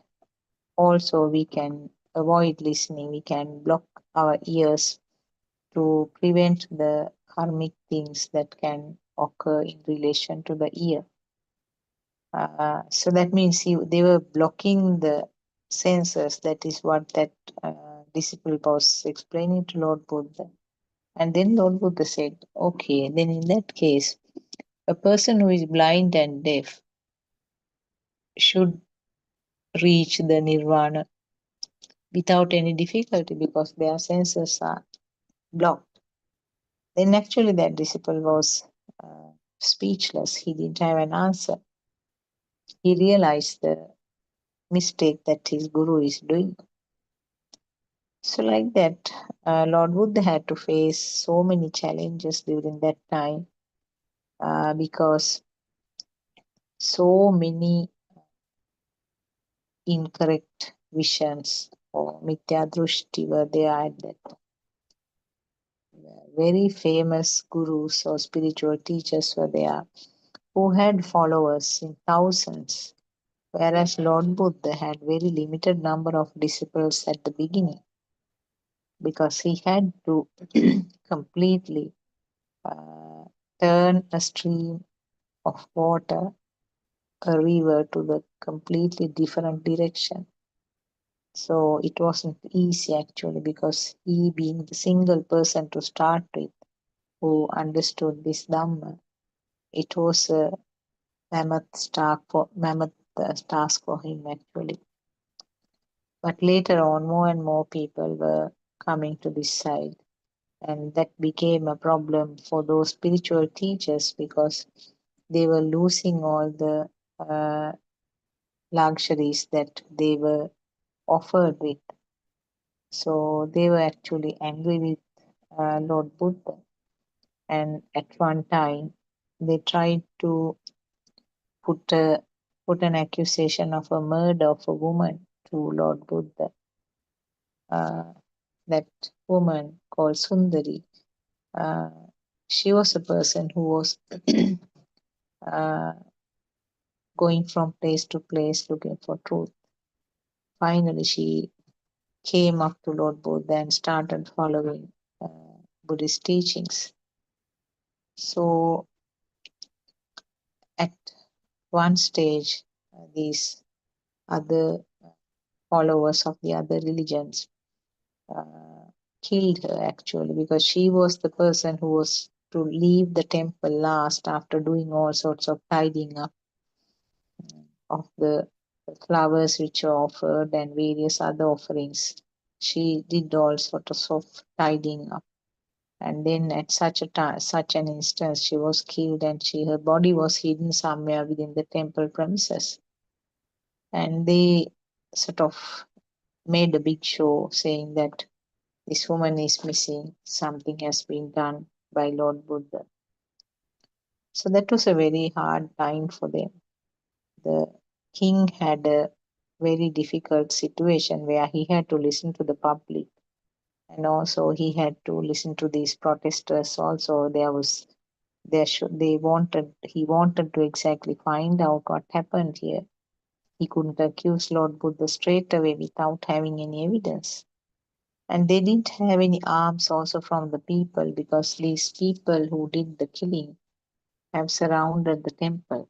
also we can avoid listening, we can block our ears to prevent the karmic things that can occur in relation to the ear. So that means they were blocking the senses. That is what that disciple was explaining to Lord Buddha. And then Lord Buddha said, okay, then in that case, a person who is blind and deaf should reach the nirvana without any difficulty because their senses are blocked. Then actually that disciple was speechless. He didn't have an answer. He realized the mistake that his guru is doing. So like that, Lord Buddha had to face so many challenges during that time because so many incorrect visions or mithya drushti were there at that time. Very famous gurus or spiritual teachers were there who had followers in thousands, whereas Lord Buddha had very limited number of disciples at the beginning because he had to completely turn a stream of water, a river, to the completely different direction. So it wasn't easy actually because he being the single person to start with who understood this Dhamma, it was a mammoth task for him actually. But later on, more and more people were coming to this side, and that became a problem for those spiritual teachers because they were losing all the luxuries that they were offered with. So they were actually angry with Lord Buddha, and at one time they tried to put an accusation of a murder of a woman to Lord Buddha. That woman called Sundari, she was a person who was going from place to place looking for truth. Finally, she came up to Lord Buddha and started following Buddhist teachings. So at one stage, these other followers of the other religions killed her actually because she was the person who was to leave the temple last after doing all sorts of tidying up of the flowers which were offered and various other offerings. She did all sorts of tidying up. And then at such an instance, she was killed and her body was hidden somewhere within the temple premises. And they sort of made a big show saying that this woman is missing, something has been done by Lord Buddha. So that was a very hard time for them. The king had a very difficult situation where he had to listen to the public, and also he had to listen to these protesters also. He wanted to exactly find out what happened here. He couldn't accuse Lord Buddha straight away without having any evidence. And they didn't have any arms also from the people because these people who did the killing have surrounded the temple.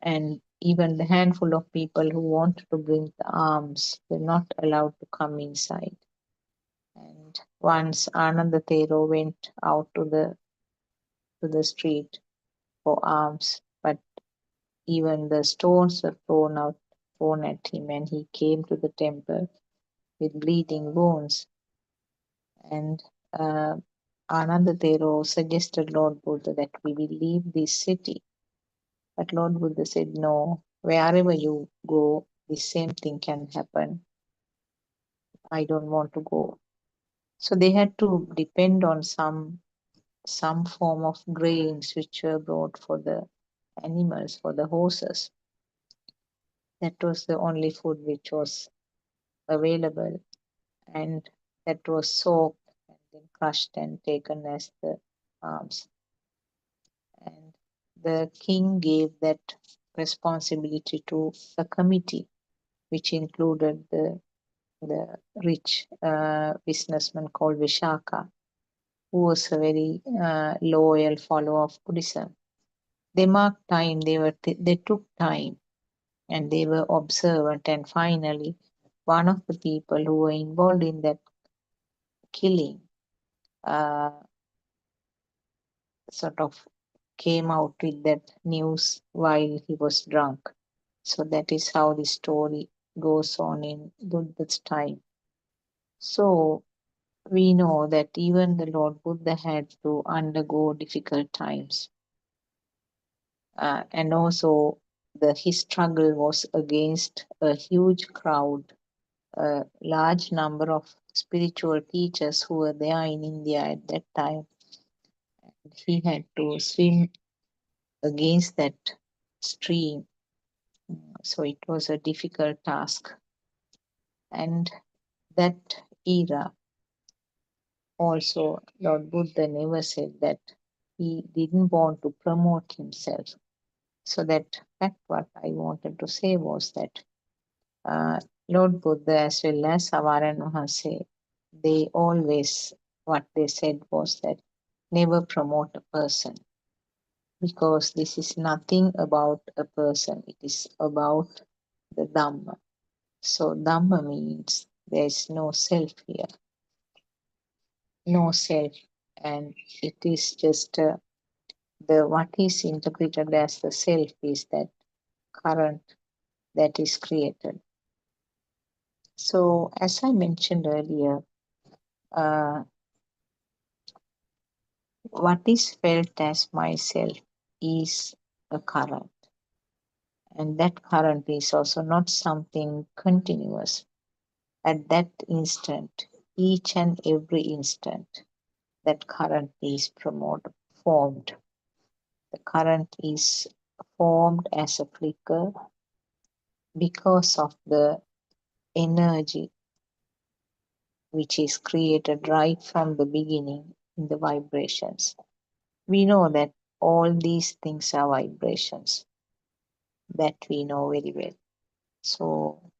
And even the handful of people who wanted to bring the arms were not allowed to come inside. And once Ananda Thero went out to the street for arms, but even the stones were thrown at him, and he came to the temple with bleeding wounds. And Ananda Thero suggested Lord Buddha that we will leave this city. But Lord Buddha said, no, wherever you go, the same thing can happen. I don't want to go. So they had to depend on some form of grains which were brought for the animals, for the horses. That was the only food which was available, and that was soaked and then crushed and taken as the alms. And the king gave that responsibility to a committee, which included the rich businessman called Vishaka, who was a very loyal follower of Buddhism. They marked time, they took time, and they were observant. And finally, one of the people who were involved in that killing sort of came out with that news while he was drunk. So that is how the story goes on in Buddha's time. So we know that even the Lord Buddha had to undergo difficult times. And also his struggle was against a huge crowd, a large number of spiritual teachers who were there in India at that time. And he had to swim against that stream. So it was a difficult task. And that era also, Lord Buddha never said that he didn't want to promote himself. So that what I wanted to say was that Lord Buddha as well as Avaran Mahanse, they always, what they said was that never promote a person, because this is nothing about a person, it is about the Dhamma. So Dhamma means there is no self here, no self, and it is just what is interpreted as the self is that current that is created. So as I mentioned earlier, what is felt as myself is a current, and that current is also not something continuous. At that instant, each and every instant, that current is formed. The current is formed as a flicker because of the energy which is created right from the beginning in the vibrations. We know that all these things are vibrations. That we know very well. So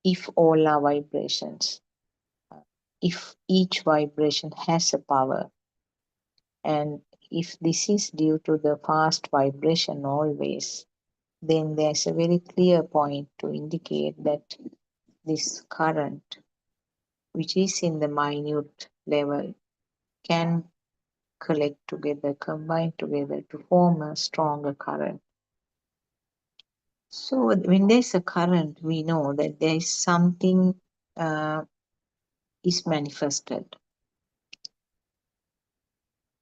if all are vibrations, if each vibration has a power, and if this is due to the fast vibration always, then there's a very clear point to indicate that this current, which is in the minute level, can collect together, combine together to form a stronger current. So when there's a current, we know that there is something is manifested.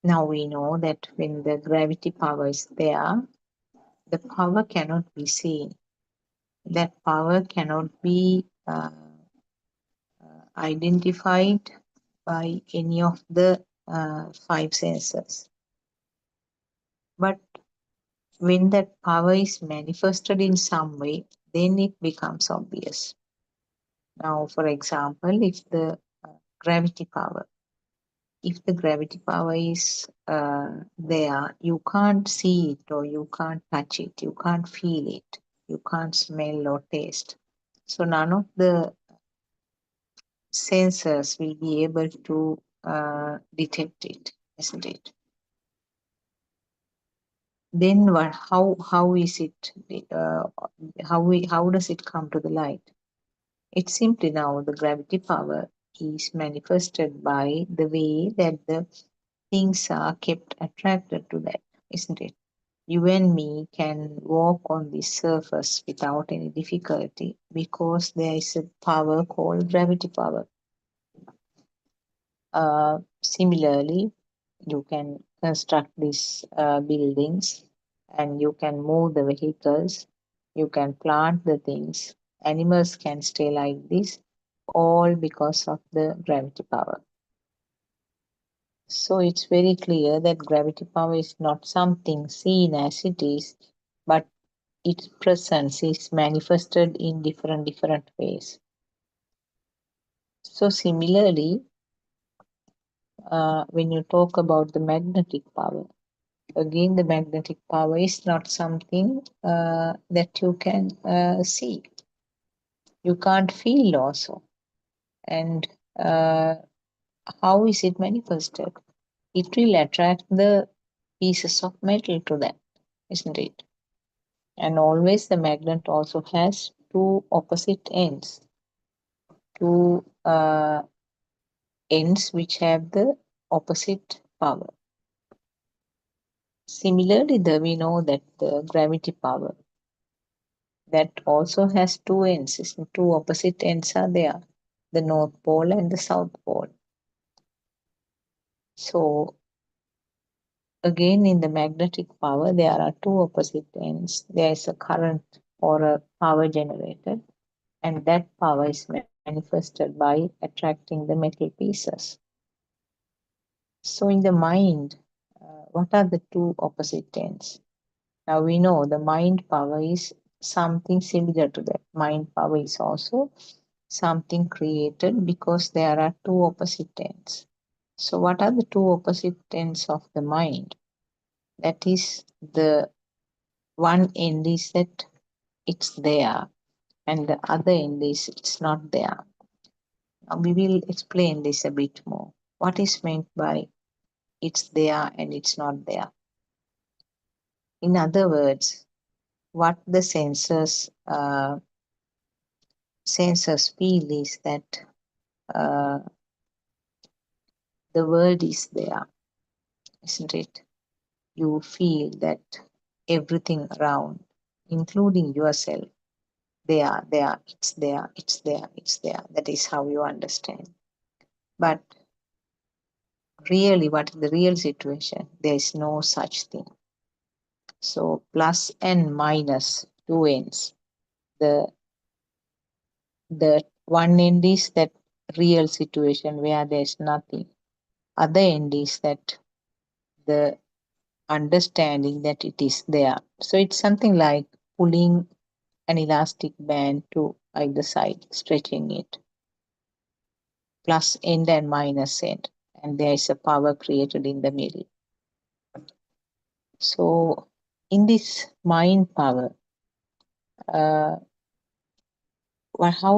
Now we know that when the gravity power is there, the power cannot be seen. That power cannot be identified by any of the five senses. But when that power is manifested in some way, then it becomes obvious. Now, for example, if the gravity power is there, you can't see it, or you can't touch it, you can't feel it, you can't smell or taste. So none of the sensors will be able to detect it, isn't it? Then what? How is it? How does it come to the light? It's simply now the gravity power is manifested by the way that the things are kept attracted to that, isn't it? You and me can walk on this surface without any difficulty because there is a power called gravity power. Similarly, you can construct these buildings and you can move the vehicles, you can plant the things, animals can stay like this, all because of the gravity power. So it's very clear that gravity power is not something seen as it is, but its presence is manifested in different ways. So similarly, when you talk about the magnetic power, again, the magnetic power is not something that you can see. You can't feel also. And how is it manifested? It will attract the pieces of metal to them, isn't it? And always the magnet also has two opposite ends, two ends which have the opposite power. Similarly, we know that the gravity power that also has two ends, two opposite ends are there, the North Pole and the South Pole. So again, in the magnetic power, there are two opposite ends. There is a current or a power generated, and that power is manifested by attracting the metal pieces. So in the mind, what are the two opposite ends? Now we know the mind power is something similar to that. Mind power is also something created because there are two opposite ends. So what are the two opposite ends of the mind? That is, the one end is that it's there and the other end is it's not there. Now we will explain this a bit more. What is meant by it's there and it's not there? In other words, what the sensors feel is that the world is there, isn't it? You feel that everything around, including yourself, it's there, it's there, it's there. That is how you understand. But really, what is the real situation? There is no such thing. So plus and minus, two ends. The one end is that real situation where there is nothing. Other end is that the understanding that it is there. So it's something like pulling an elastic band to either side, stretching it, plus end and minus end, and there is a power created in the middle. So in this mind power, how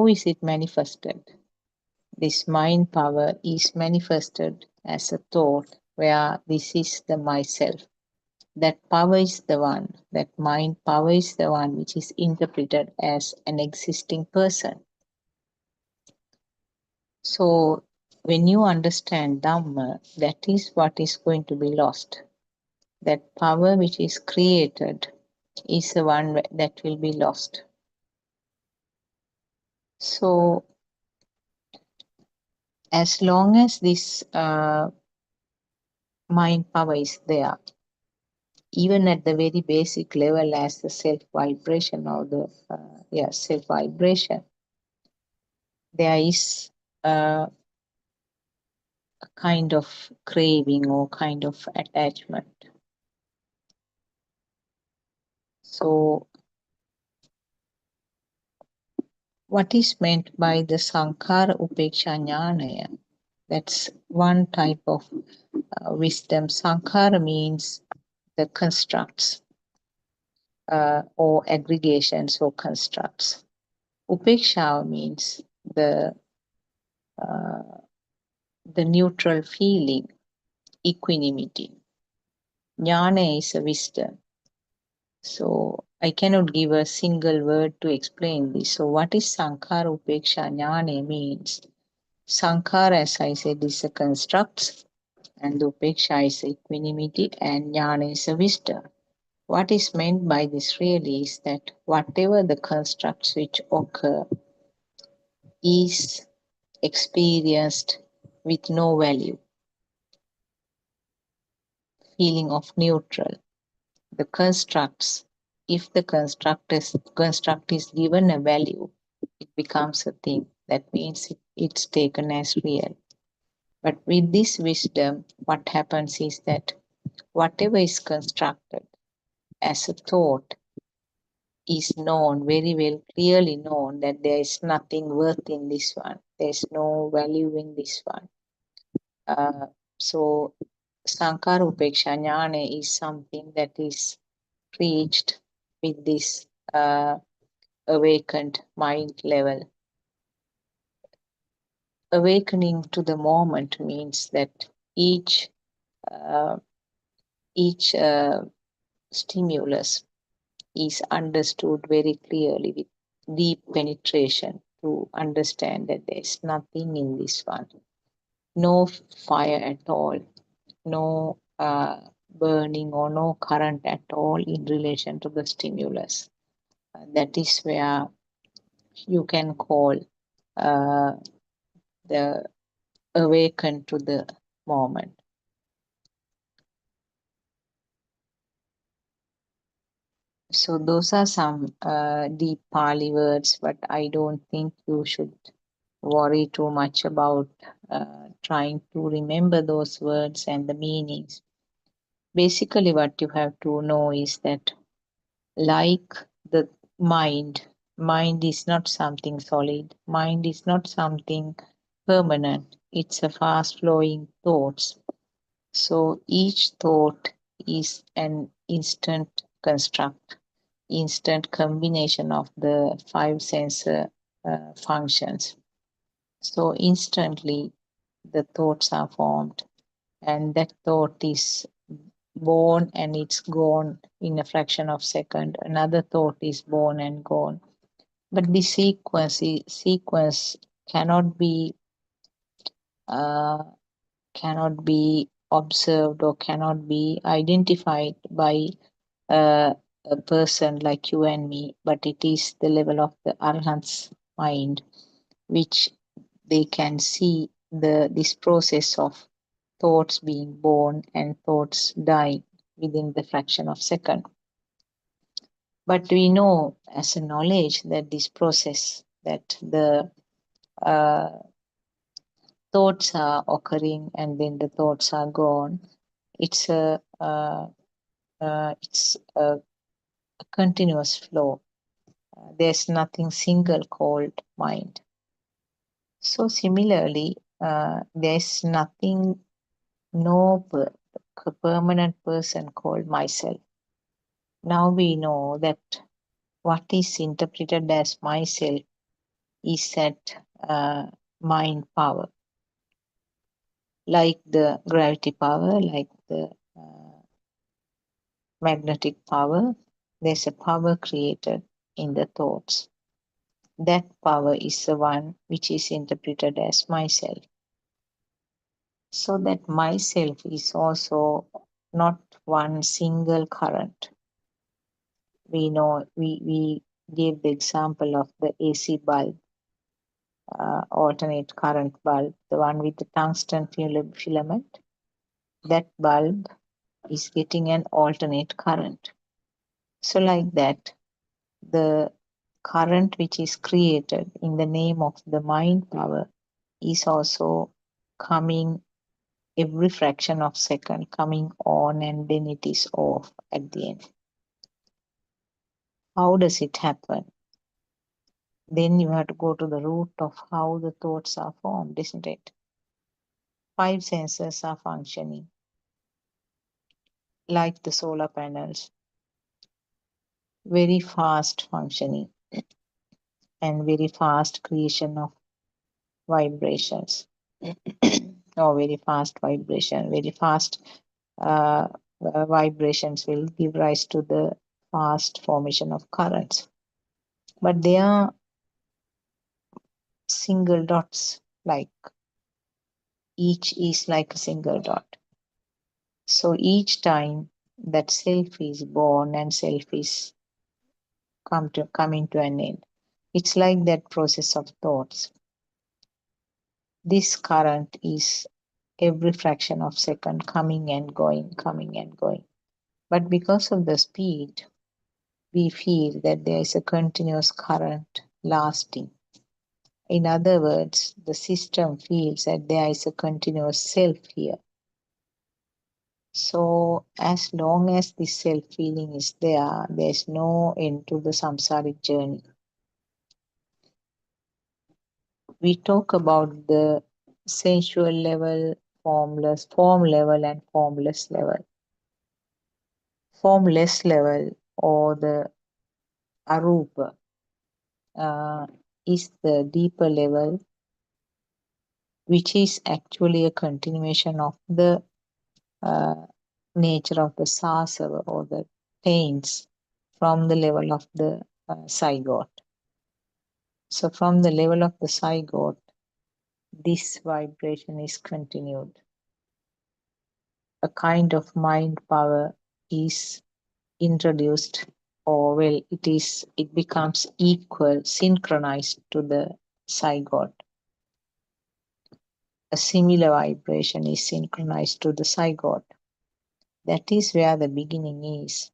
is it manifested? This mind power is manifested as a thought where this is the myself. That power is the one, that mind power is the one which is interpreted as an existing person. So when you understand Dhamma, that is what is going to be lost. That power which is created is the one that will be lost. So as long as this mind power is there, even at the very basic level as the self vibration or the self vibration, there is a kind of craving or kind of attachment. So what is meant by the Sankhara Upeksha Jnanaya? That's one type of wisdom. Sankhara means the constructs or aggregations or constructs. Upeksha means the neutral feeling, equanimity. Jnana is a wisdom. So I cannot give a single word to explain this. So what is Sankhara Upeksha Jnana means? Sankhara, as I said, is a construct, and the Upeksha is equanimity, and Jnana is a wisdom. What is meant by this really is that whatever the constructs which occur is experienced with no value, feeling of neutral. The constructs, if the construct is given a value, it becomes a thing. That means it's taken as real. But with this wisdom, what happens is that whatever is constructed as a thought is known, very well, clearly known that there is nothing worth in this one. There is no value in this one. So Sankara Upeksha Jnana is something that is reached with this awakened mind level. Awakening to the moment means that each stimulus is understood very clearly with deep penetration to understand that there is nothing in this one. No fire at all, no burning or no current at all in relation to the stimulus. That is where you can call the awaken to the moment. So those are some deep Pali words, but I don't think you should worry too much about trying to remember those words and the meanings. Basically, what you have to know is that, like the mind is not something solid. Mind is not something permanent. It's a fast flowing thoughts. So each thought is an instant construct, instant combination of the five sensor functions. So instantly the thoughts are formed, and that thought is born and it's gone in a fraction of a second. Another thought is born and gone. But the sequence cannot be observed or cannot be identified by a person like you and me, but it is the level of the Arhat's mind, which they can see this process of thoughts being born and thoughts dying within the fraction of a second. But we know as a knowledge that this process, that the thoughts are occurring and then the thoughts are gone, it's a continuous flow. There's nothing single called mind. So similarly, there's nothing, no permanent person called myself. Now we know that what is interpreted as myself is that mind power, like the gravity power, like the magnetic power. There's a power created in the thoughts. That power is the one which is interpreted as myself. So that myself is also not one single current. We know, we gave the example of the AC bulb, alternate current bulb, the one with the tungsten filament. That bulb is getting an alternate current. So like that, the current which is created in the name of the mind power is also coming every fraction of second, coming on and then it is off at the end. How does it happen? Then you have to go to the root of how the thoughts are formed, isn't it? Five senses are functioning like the solar panels, very fast functioning and very fast creation of vibrations or very fast vibration, very fast vibrations will give rise to the fast formation of currents. But they are single dots, like each is like a single dot. So each time that self is born and self is coming to an end. It's like that process of thoughts. This current is every fraction of second coming and going, coming and going. But because of the speed, we feel that there is a continuous current lasting. In other words, the system feels that there is a continuous self here. So as long as this self feeling is there, there's no end to the samsaric journey. We talk about the sensual level, form level and formless level. Formless level or the arupa is the deeper level, which is actually a continuation of the nature of the sasava or the pains from the level of the zygote. So from the level of the zygote, this vibration is continued. A kind of mind power is introduced, or well, it becomes equal, synchronized to the zygote. A similar vibration is synchronized to the zygote. That is where the beginning is.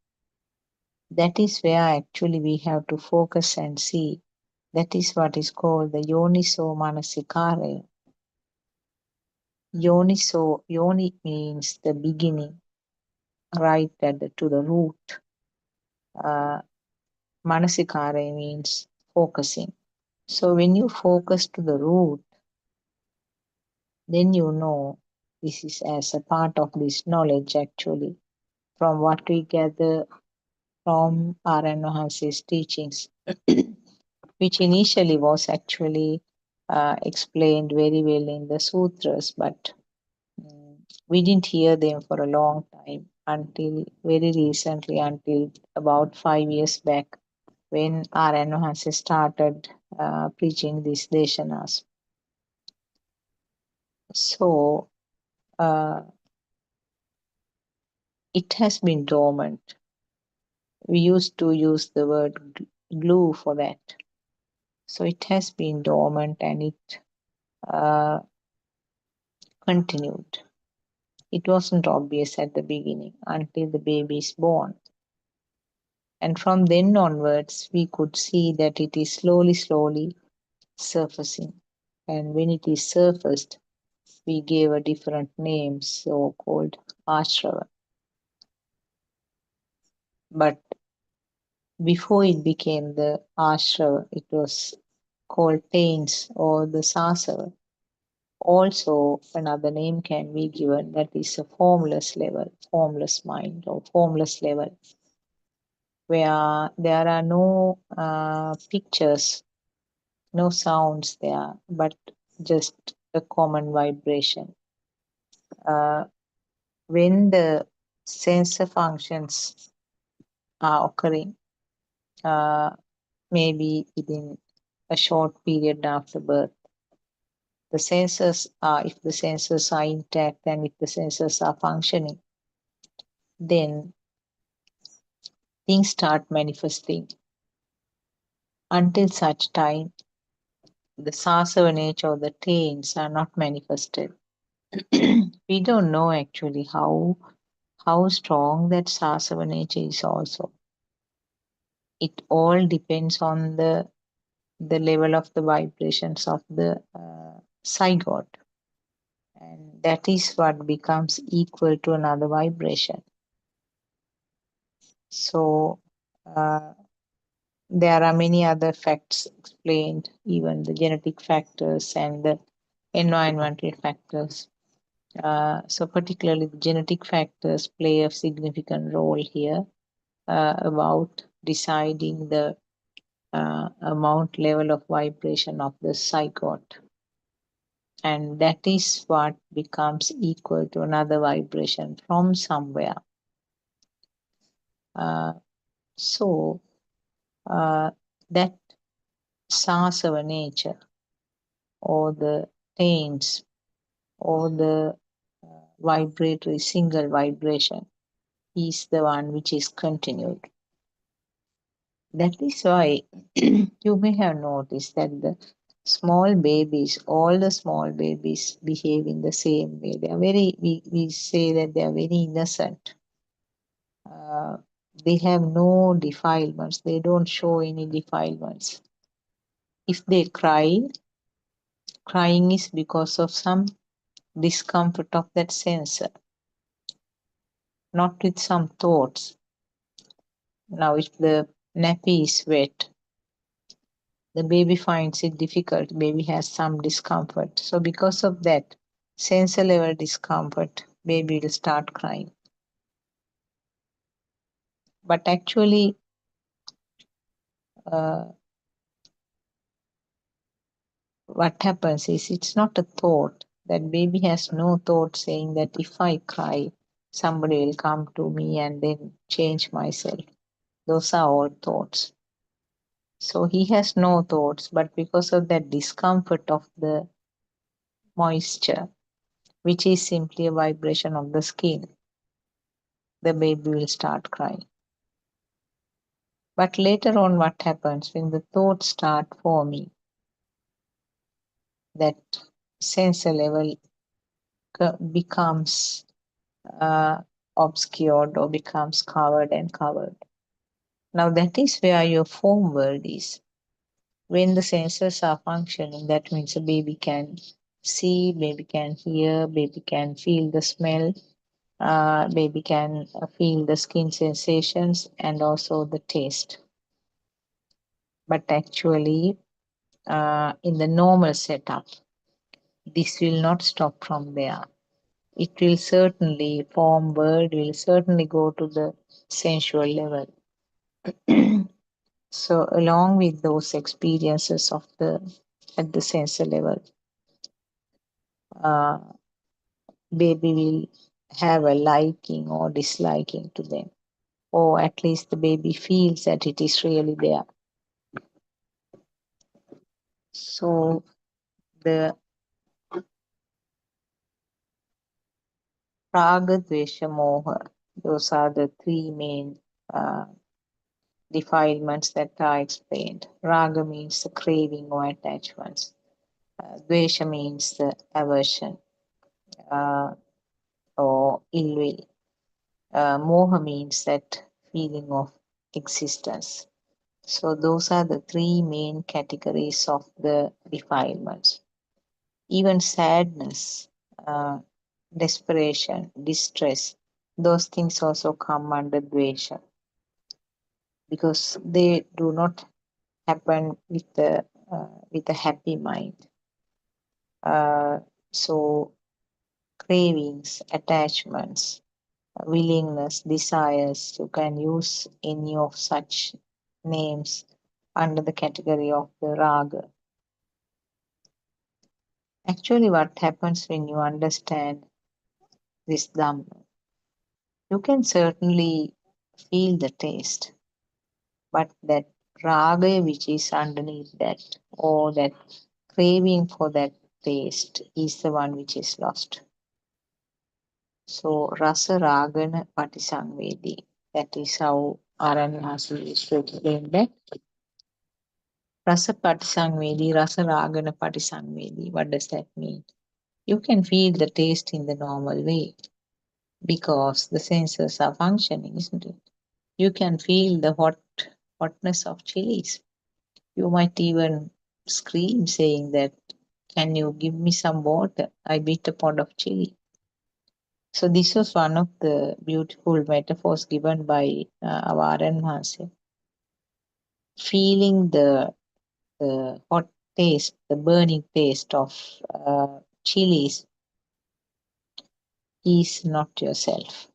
That is where actually we have to focus and see. That is what is called the yoniso manasikara. Yoni means the beginning, right to the root. Manasikara means focusing. So when you focus to the root, then you know this is as a part of this knowledge actually, from what we gather from R.N. Mahansi's teachings, which initially was actually explained very well in the sutras, but we didn't hear them for a long time until very recently, until about 5 years back, when R.N. Mahansi started preaching these deshanas. So it has been dormant. We used to use the word glue for that. So it has been dormant and it continued. It wasn't obvious at the beginning until the baby is born. And from then onwards, we could see that it is slowly surfacing. And when it is surfaced, we gave a different name, so called ashrava. But before it became the ashrava, it was called tains or the sasava. Also, another name can be given, that is a formless level, formless mind or formless level, where there are no pictures, no sounds there, but just a common vibration. When the sensor functions are occurring, maybe within a short period after birth, the sensors are, if the sensors are intact and if the sensors are functioning, then things start manifesting. Until such time, the sasava nature or the tains are not manifested. We don't know actually how strong that sasava nature is also. It all depends on the level of the vibrations of the zygote. And that is what becomes equal to another vibration. So there are many other facts explained, even the genetic factors and the environmental factors. So particularly the genetic factors play a significant role here about deciding the amount level of vibration of the zygote. And that is what becomes equal to another vibration from somewhere. So that sasava nature or the taints or the vibratory single vibration is the one which is continued. That is why you may have noticed that the small babies, all the small babies behave in the same way. They are we say that they are very innocent. They have no defilements. They don't show any defilements. If they cry, crying is because of some discomfort of that sensor, not with some thoughts. Now, if the nappy is wet, the baby finds it difficult, baby has some discomfort. So because of that sensor level discomfort, baby will start crying. But actually, what happens is it's not a thought. That baby has no thought saying that if I cry, somebody will come to me and then change myself. Those are all thoughts. So he has no thoughts, but because of that discomfort of the moisture, which is simply a vibration of the skin, the baby will start crying. But later on, what happens when the thoughts start forming, that sensor level becomes obscured or becomes covered and covered. Now that is where your form world is. When the senses are functioning, that means a baby can see, baby can hear, baby can feel the smell, baby can feel the skin sensations and also the taste. But actually, in the normal setup, this will not stop from there. It will certainly form word, will certainly go to the sensual level. So along with those experiences of at the sensor level, baby will have a liking or disliking to them, or at least the baby feels that it is really there. So the Raga, Dvesha, Moha, those are the three main defilements that are explained. Raga means the craving or attachments. Dvesha means the aversion or ill will. Moha means that feeling of existence. So those are the three main categories of the defilements. Even sadness, desperation, distress, those things also come under dvesha, because they do not happen with a happy mind. So cravings, attachments, willingness, desires, you can use any of such names under the category of the raga. Actually, what happens when you understand this Dhamma, you can certainly feel the taste, but that raga which is underneath that, or that craving for that taste, is the one which is lost. So rasa ragana patisangvedi, that is how Aranyasi used to explain that. Rasa patisangvedi, rasa ragana patisangvedi, what does that mean? You can feel the taste in the normal way because the senses are functioning, isn't it? You can feel the hotness of chilies. You might even scream saying that, can you give me some water? I beat a pot of chili. So this was one of the beautiful metaphors given by Avaran Mahase. Feeling the hot taste, the burning taste of chilies is not yourself.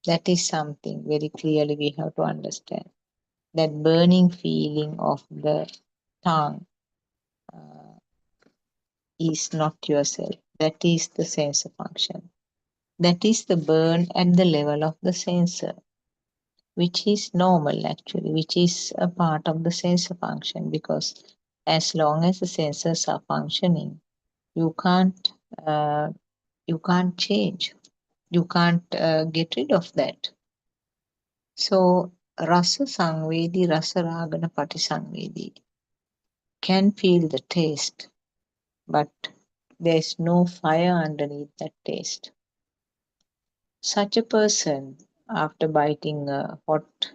That is something very clearly we have to understand. That burning feeling of the tongue is not yourself. That is the sensor function. That is the burn at the level of the sensor, which is normal actually, which is a part of the sensor function, because as long as the sensors are functioning, you can't change. You can't get rid of that. So Rasa Sangvedi, Rasa Ragana Patisangvedi can feel the taste, but there's no fire underneath that taste. Such a person, after biting a hot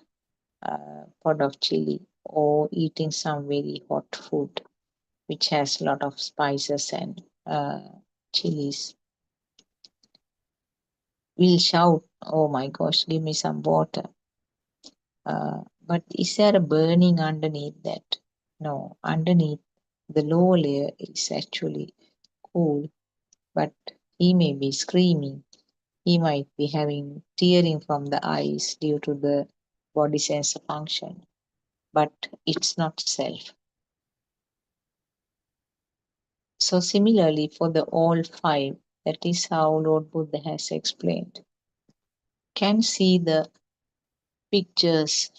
pot of chili or eating some very hot food which has a lot of spices and chilies, will shout, "Oh my gosh, give me some water." But is there a burning underneath that? No, underneath the lower layer is actually cool, but he may be screaming. He might be having tearing from the eyes due to the body sensor function, but it's not self. So similarly for the all five, that is how Lord Buddha has explained. Can see the pictures,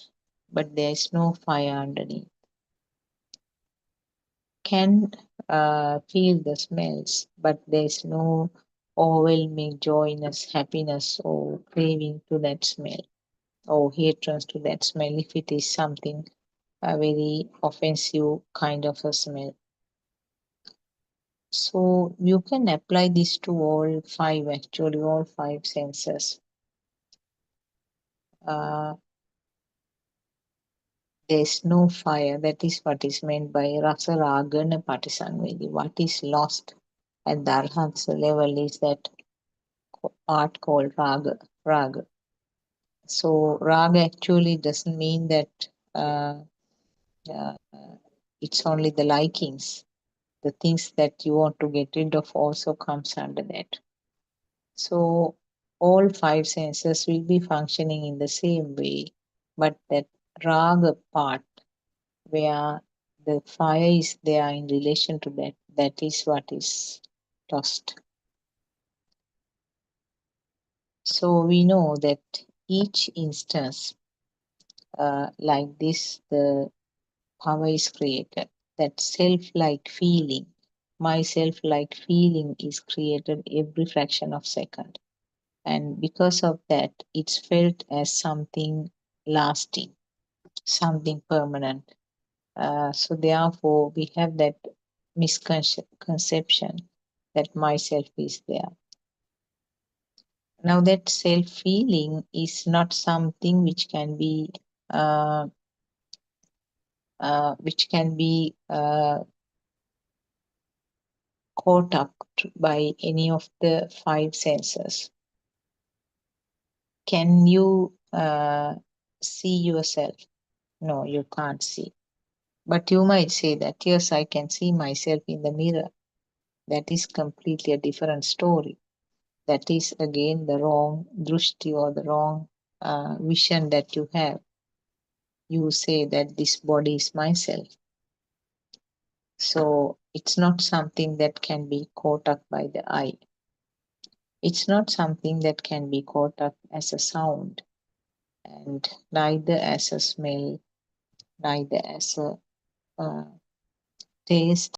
but there is no fire underneath. Can feel the smells, but there is no overwhelming joyness, happiness, or craving to that smell, or hatred to that smell if it is something a very offensive kind of a smell. So you can apply this to all five, actually, all five senses. There's no fire. That is what is meant by Rasa Ragana Patisangvedi. What is lost at the Arhat's level is that part called Raga. So Raga actually doesn't mean that uh, uh, it's only the likings. The things that you want to get rid of also comes under that. So all five senses will be functioning in the same way, but that Raga part where the fire is there in relation to that, that is what is lost. So we know that each instance like this, the power is created. That self-like feeling, my self-like feeling is created every fraction of second. And because of that, it's felt as something lasting, something permanent. So therefore, we have that misconception that myself is there. Now that self-feeling is not something which can be uh, caught up by any of the five senses. Can you see yourself? No, you can't see. But you might say that, yes, I can see myself in the mirror. That is completely a different story. That is again the wrong drushti or the wrong vision that you have. You say that this body is myself. So it's not something that can be caught up by the eye. It's not something that can be caught up as a sound, and neither as a smell, neither as a taste,